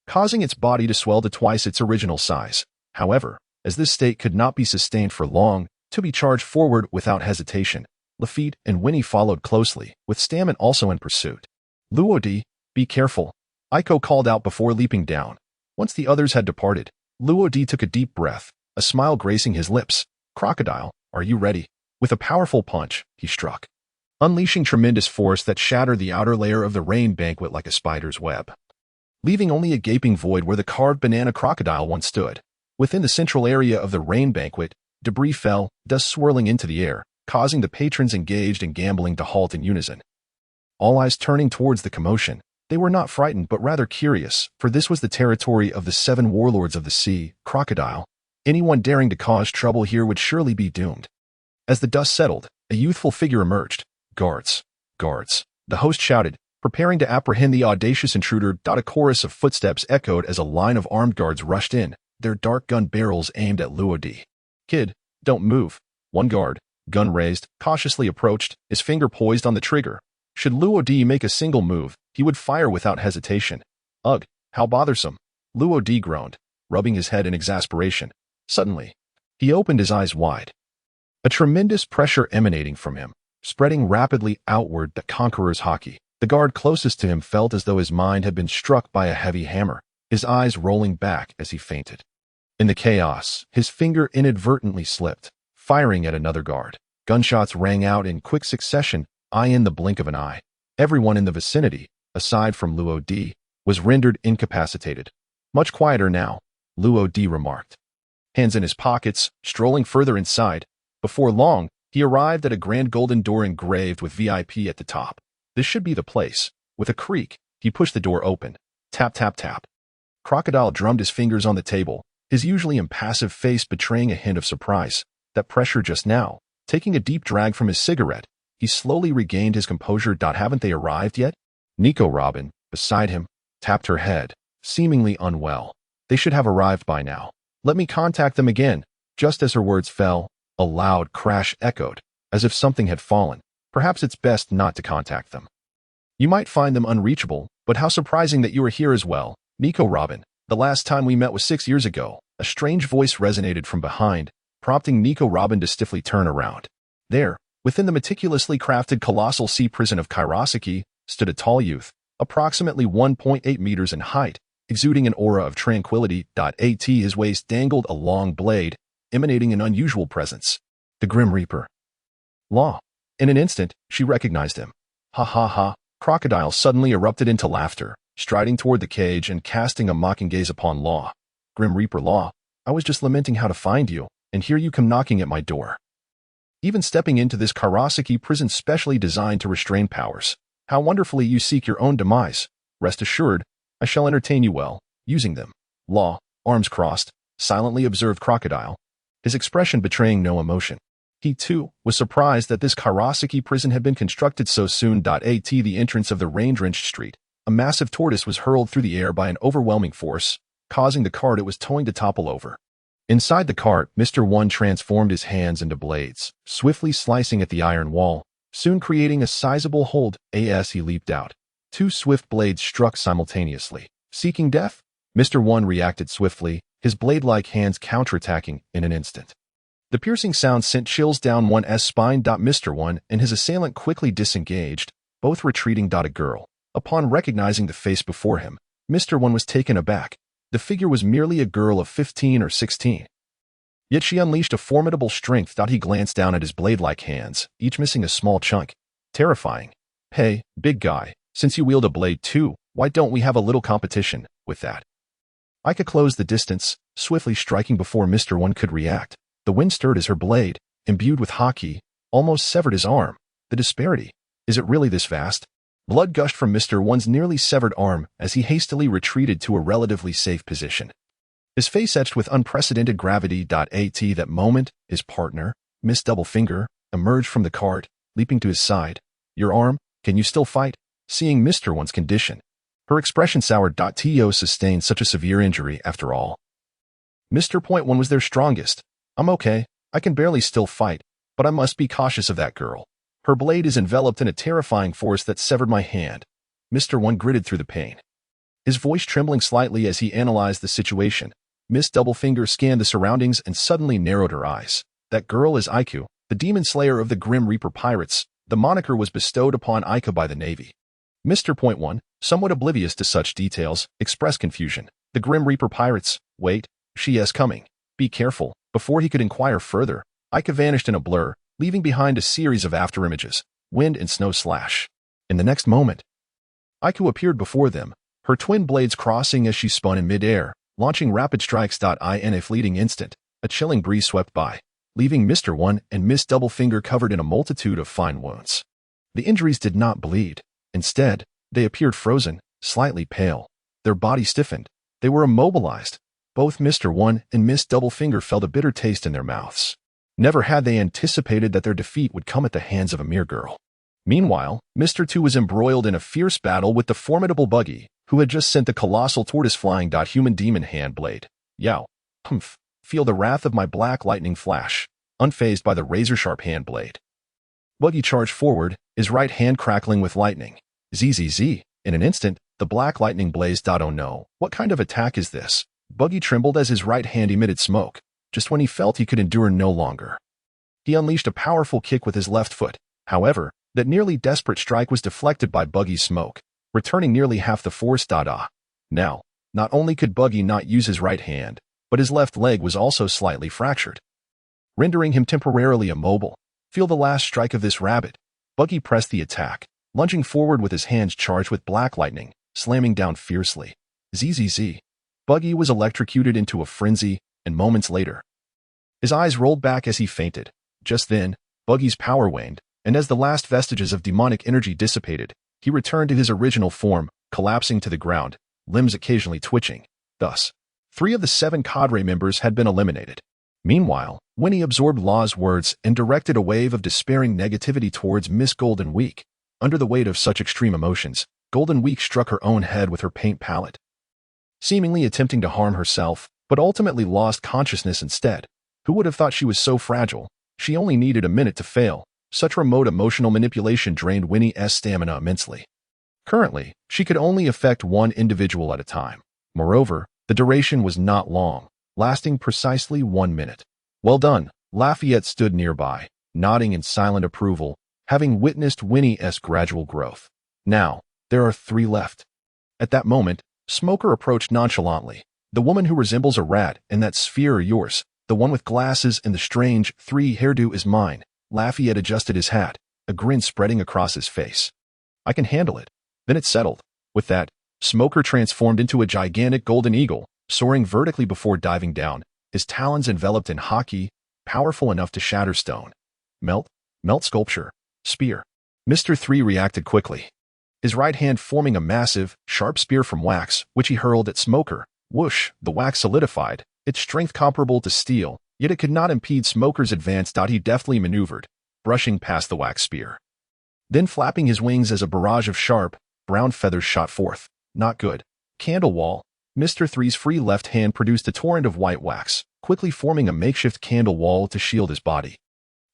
causing its body to swell to twice its original size. However, as this state could not be sustained for long, Toby charged forward without hesitation. Lafitte and Winnie followed closely, with Stammen also in pursuit. Luodi, be careful, Aiko called out before leaping down. Once the others had departed, Luodi took a deep breath, a smile gracing his lips. Crocodile, are you ready? With a powerful punch, he struck, unleashing tremendous force that shattered the outer layer of the Rain Banquet like a spider's web, leaving only a gaping void where the carved banana crocodile once stood. Within the central area of the Rain Banquet, debris fell, dust swirling into the air, causing the patrons engaged in gambling to halt in unison. All eyes turning towards the commotion, they were not frightened but rather curious, for this was the territory of the seven warlords of the sea. Crocodile. Anyone daring to cause trouble here would surely be doomed. As the dust settled, a youthful figure emerged. Guards. Guards. The host shouted, preparing to apprehend the audacious intruder. A chorus of footsteps echoed as a line of armed guards rushed in, their dark gun barrels aimed at Luodi. Kid, don't move. One guard, gun raised, cautiously approached, his finger poised on the trigger. Should Luodi make a single move, he would fire without hesitation. Ugh, how bothersome. Luodi groaned, rubbing his head in exasperation. Suddenly, he opened his eyes wide. A tremendous pressure emanating from him, spreading rapidly outward. The conqueror's haki. The guard closest to him felt as though his mind had been struck by a heavy hammer, his eyes rolling back as he fainted. In the chaos, his finger inadvertently slipped, firing at another guard. Gunshots rang out in quick succession, in the blink of an eye. Everyone in the vicinity, aside from Luodi, was rendered incapacitated. Much quieter now, Luodi remarked. Hands in his pockets, strolling further inside. Before long, he arrived at a grand golden door engraved with VIP at the top. This should be the place. With a creak, he pushed the door open. Tap, tap, tap. Crocodile drummed his fingers on the table, his usually impassive face betraying a hint of surprise. That pressure just now. Taking a deep drag from his cigarette, he slowly regained his composure. Haven't they arrived yet? Nico Robin, beside him, tapped her head, seemingly unwell. They should have arrived by now. Let me contact them again. Just as her words fell, a loud crash echoed, as if something had fallen. Perhaps it's best not to contact them. You might find them unreachable, but how surprising that you are here as well. Nico Robin, the last time we met was 6 years ago. A strange voice resonated from behind, prompting Nico Robin to stiffly turn around. There, within the meticulously crafted colossal sea prison of Kairosaki, stood a tall youth, approximately 1.8 meters in height, exuding an aura of tranquility. At his waist dangled a long blade, emanating an unusual presence. The Grim Reaper. Law. In an instant, she recognized him. Ha ha ha. Crocodile suddenly erupted into laughter, striding toward the cage and casting a mocking gaze upon Law. Grim Reaper Law, I was just lamenting how to find you, and here you come knocking at my door. Even stepping into this Kairosaki prison specially designed to restrain powers. How wonderfully you seek your own demise. Rest assured, I shall entertain you well, using them. Law, arms crossed, silently observed Crocodile. his expression betraying no emotion. He, too, was surprised that this Karasaki prison had been constructed so soon. At the entrance of the rain-drenched street, a massive tortoise was hurled through the air by an overwhelming force, causing the cart it was towing to topple over. Inside the cart, Mr. One transformed his hands into blades, swiftly slicing at the iron wall, soon creating a sizable hold. As he leaped out, 2 swift blades struck simultaneously. Seeking death? Mr. One reacted swiftly, his blade-like hands counterattacking in an instant. The piercing sound sent chills down one's spine. Mr. One and his assailant quickly disengaged, both retreating. A girl. Upon recognizing the face before him, Mr. One was taken aback. The figure was merely a girl of 15 or 16. Yet she unleashed a formidable strength. He glanced down at his blade-like hands, each missing a small chunk. Terrifying. Hey, big guy, since you wield a blade too, why don't we have a little competition with that? Ika closed the distance, swiftly striking before Mr. One could react. The wind stirred as her blade, imbued with haki, almost severed his arm. The disparity. Is it really this vast? Blood gushed from Mr. One's nearly severed arm as he hastily retreated to a relatively safe position. His face etched with unprecedented gravity. At that moment, his partner, Miss Doublefinger, emerged from the cart, leaping to his side. Your arm? Can you still fight? Seeing Mr. One's condition, her expression soured. To sustained such a severe injury after all. Mr. One was their strongest. I'm okay, I can barely still fight, but I must be cautious of that girl. Her blade is enveloped in a terrifying force that severed my hand. Mr. One gritted through the pain, his voice trembling slightly as he analyzed the situation. Miss Doublefinger scanned the surroundings and suddenly narrowed her eyes. That girl is Iku, the demon slayer of the Grim Reaper pirates. The moniker was bestowed upon Ika by the Navy. Mr. One, somewhat oblivious to such details, expressed confusion. The Grim Reaper pirates, wait, she is coming. Be careful. Before he could inquire further, Ika vanished in a blur, leaving behind a series of afterimages, wind and snow slash. In the next moment, Iku appeared before them, her twin blades crossing as she spun in midair, launching rapid strikes. In a fleeting instant, a chilling breeze swept by, leaving Mr. One and Miss Doublefinger covered in a multitude of fine wounds. The injuries did not bleed. Instead, they appeared frozen, slightly pale. Their bodies stiffened. They were immobilized. Both Mr. One and Miss Doublefinger felt a bitter taste in their mouths. Never had they anticipated that their defeat would come at the hands of a mere girl. Meanwhile, Mr. Two was embroiled in a fierce battle with the formidable Buggy, who had just sent the colossal tortoise flying. Human demon hand blade. Yow. Humph. Feel the wrath of my black lightning flash, unfazed by the razor-sharp hand blade. Buggy charged forward, his right hand crackling with lightning. Zzz. In an instant, the black lightning blazed. Oh no, what kind of attack is this? Buggy trembled as his right hand emitted smoke, just when he felt he could endure no longer. He unleashed a powerful kick with his left foot. However, that nearly desperate strike was deflected by Buggy's smoke, returning nearly half the force. Now, not only could Buggy not use his right hand, but his left leg was also slightly fractured, rendering him temporarily immobile. Feel the last strike of this rabbit. Buggy pressed the attack, lunging forward with his hands charged with black lightning, slamming down fiercely. Zzz. Buggy was electrocuted into a frenzy, and moments later, his eyes rolled back as he fainted. Just then, Buggy's power waned, and as the last vestiges of demonic energy dissipated, he returned to his original form, collapsing to the ground, limbs occasionally twitching. Thus, 3 of the 7 cadre members had been eliminated. Meanwhile, Winnie absorbed Law's words and directed a wave of despairing negativity towards Miss Golden Week. Under the weight of such extreme emotions, Golden Week struck her own head with her paint palette, seemingly attempting to harm herself, but ultimately lost consciousness instead. Who would have thought she was so fragile? She only needed a minute to fail. Such remote emotional manipulation drained Winnie's stamina immensely. Currently, she could only affect one individual at a time. Moreover, the duration was not long, lasting precisely 1 minute. Well done. Lafayette stood nearby, nodding in silent approval, having witnessed Winnie's gradual growth. Now, there are 3 left. At that moment, Smoker approached nonchalantly. The woman who resembles a rat in that sphere are yours. The one with glasses and the strange 3 hairdo is mine. Lafayette adjusted his hat, a grin spreading across his face. I can handle it. Then it settled. With that, Smoker transformed into a gigantic golden eagle, soaring vertically before diving down, his talons enveloped in haki, powerful enough to shatter stone. Melt sculpture, spear. Mr. 3 reacted quickly, his right hand forming a massive, sharp spear from wax, which he hurled at Smoker. Whoosh, the wax solidified, its strength comparable to steel, Yet it could not impede Smoker's advance. He deftly maneuvered, brushing past the wax spear. Then flapping his wings as a barrage of sharp, brown feathers shot forth. Not good. Candle wall. Mr. Three's free left hand produced a torrent of white wax, quickly forming a makeshift candle wall to shield his body.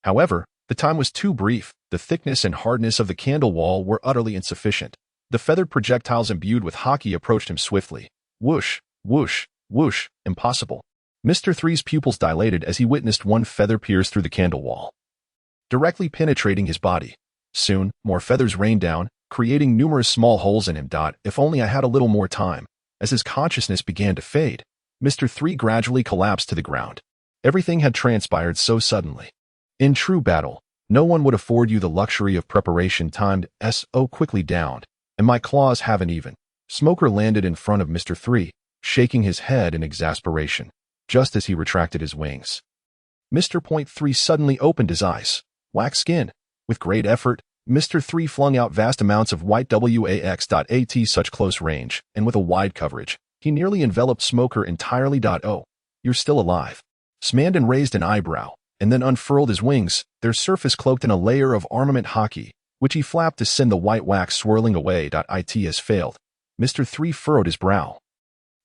However, the time was too brief. The thickness and hardness of the candle wall were utterly insufficient. The feathered projectiles imbued with hockey approached him swiftly. Whoosh, whoosh, whoosh, impossible. Mr. Three's pupils dilated as he witnessed one feather pierce through the candle wall, directly penetrating his body. Soon, more feathers rained down, creating numerous small holes in him. If only I had a little more time. As his consciousness began to fade, Mr. Three gradually collapsed to the ground. Everything had transpired so suddenly. In true battle, no one would afford you the luxury of preparation. Timed so quickly downed, and my claws haven't even. Smoker landed in front of Mr. Three, shaking his head in exasperation, just as he retracted his wings. Mr. Point Three suddenly opened his eyes. Wax skin. With great effort, Mr. Three flung out vast amounts of white wax. At such close range, and with a wide coverage, he nearly enveloped Smoker entirely. Oh, you're still alive. Smandon raised an eyebrow, and then unfurled his wings, their surface cloaked in a layer of armament hockey, which he flapped to send the white wax swirling away. It has failed. Mr. Three furrowed his brow,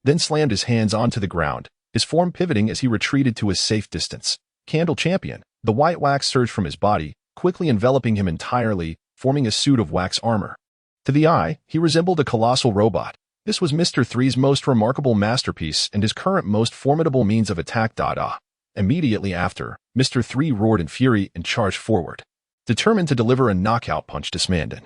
then slammed his hands onto the ground, his form pivoting as he retreated to a safe distance. Candle champion. The white wax surged from his body, quickly enveloping him entirely, forming a suit of wax armor. To the eye, he resembled a colossal robot. This was Mr. Three's most remarkable masterpiece and his current most formidable means of attack. Immediately after, Mr. Three roared in fury and charged forward, determined to deliver a knockout punch to Smandon.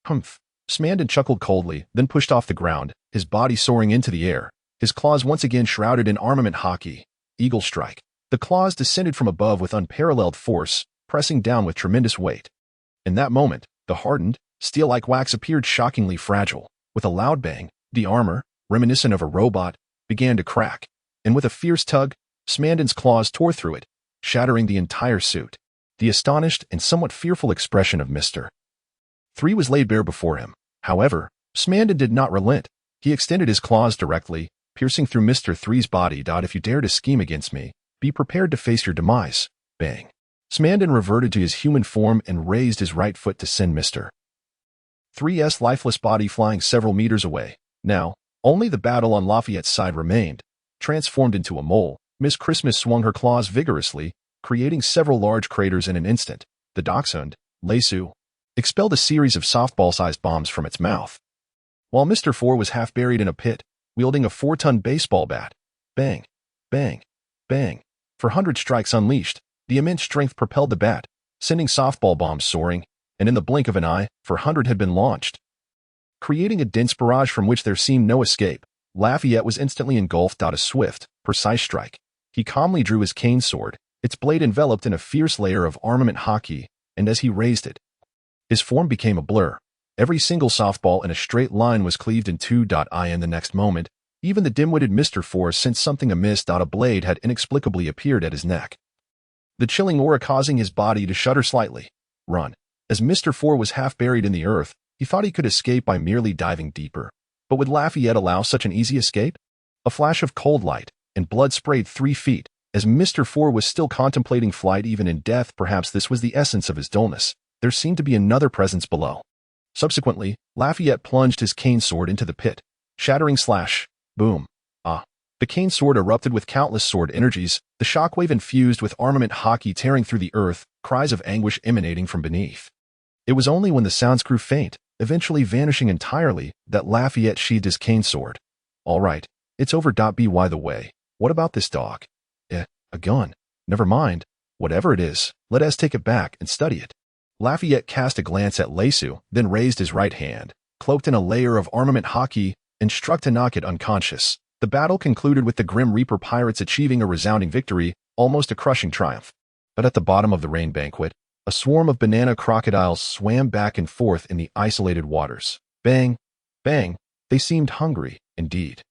Humph. Smandon chuckled coldly, then pushed off the ground, his body soaring into the air, his claws once again shrouded in armament hockey. Eagle strike. The claws descended from above with unparalleled force, pressing down with tremendous weight. In that moment, the hardened, steel-like wax appeared shockingly fragile. With a loud bang, the armor, reminiscent of a robot, began to crack, and with a fierce tug, Smandon's claws tore through it, shattering the entire suit. The astonished and somewhat fearful expression of Mr. Three was laid bare before him. However, Smandon did not relent. He extended his claws directly, piercing through Mr. Three's body. If you dare to scheme against me, be prepared to face your demise. Bang. Smandon reverted to his human form and raised his right foot to send Mr. Three's lifeless body flying several meters away. Now, only the battle on Lafayette's side remained. Transformed into a mole, Miss Christmas swung her claws vigorously, creating several large craters in an instant. The dachshund, Lesu, expelled a series of softball-sized bombs from its mouth, while Mr. Four was half buried in a pit, wielding a 4-ton baseball bat. Bang, bang, bang. For 100 strikes unleashed, the immense strength propelled the bat, sending softball bombs soaring, and in the blink of an eye, 400 had been launched, creating a dense barrage from which there seemed no escape. Lafayette was instantly engulfed. A swift, precise strike. He calmly drew his cane sword, its blade enveloped in a fierce layer of armament hockey, and as he raised it, his form became a blur. Every single softball in a straight line was cleaved in two. In the next moment, even the dim-witted Mr. Four sensed something amiss. A blade had inexplicably appeared at his neck, the chilling aura causing his body to shudder slightly. Run. As Mr. Four was half buried in the earth, he thought he could escape by merely diving deeper. But would Lafayette allow such an easy escape? A flash of cold light, and blood sprayed 3 feet. As Mr. Four was still contemplating flight even in death, perhaps this was the essence of his dullness. There seemed to be another presence below. Subsequently, Lafayette plunged his cane sword into the pit. Shattering slash. Boom. Ah. The cane sword erupted with countless sword energies, the shockwave infused with armament hockey tearing through the earth, cries of anguish emanating from beneath. It was only when the sounds grew faint, eventually vanishing entirely, that Lafayette sheathed his cane sword. All right, it's over. By the way, what about this dog? A gun. Never mind. Whatever it is, let us take it back and study it. Lafayette cast a glance at Lesu, then raised his right hand, cloaked in a layer of armament hockey, and struck to knock it unconscious. The battle concluded with the Grim Reaper pirates achieving a resounding victory, almost a crushing triumph. But at the bottom of the rain banquet, a swarm of banana crocodiles swam back and forth in the isolated waters. Bang, bang, they seemed hungry, indeed.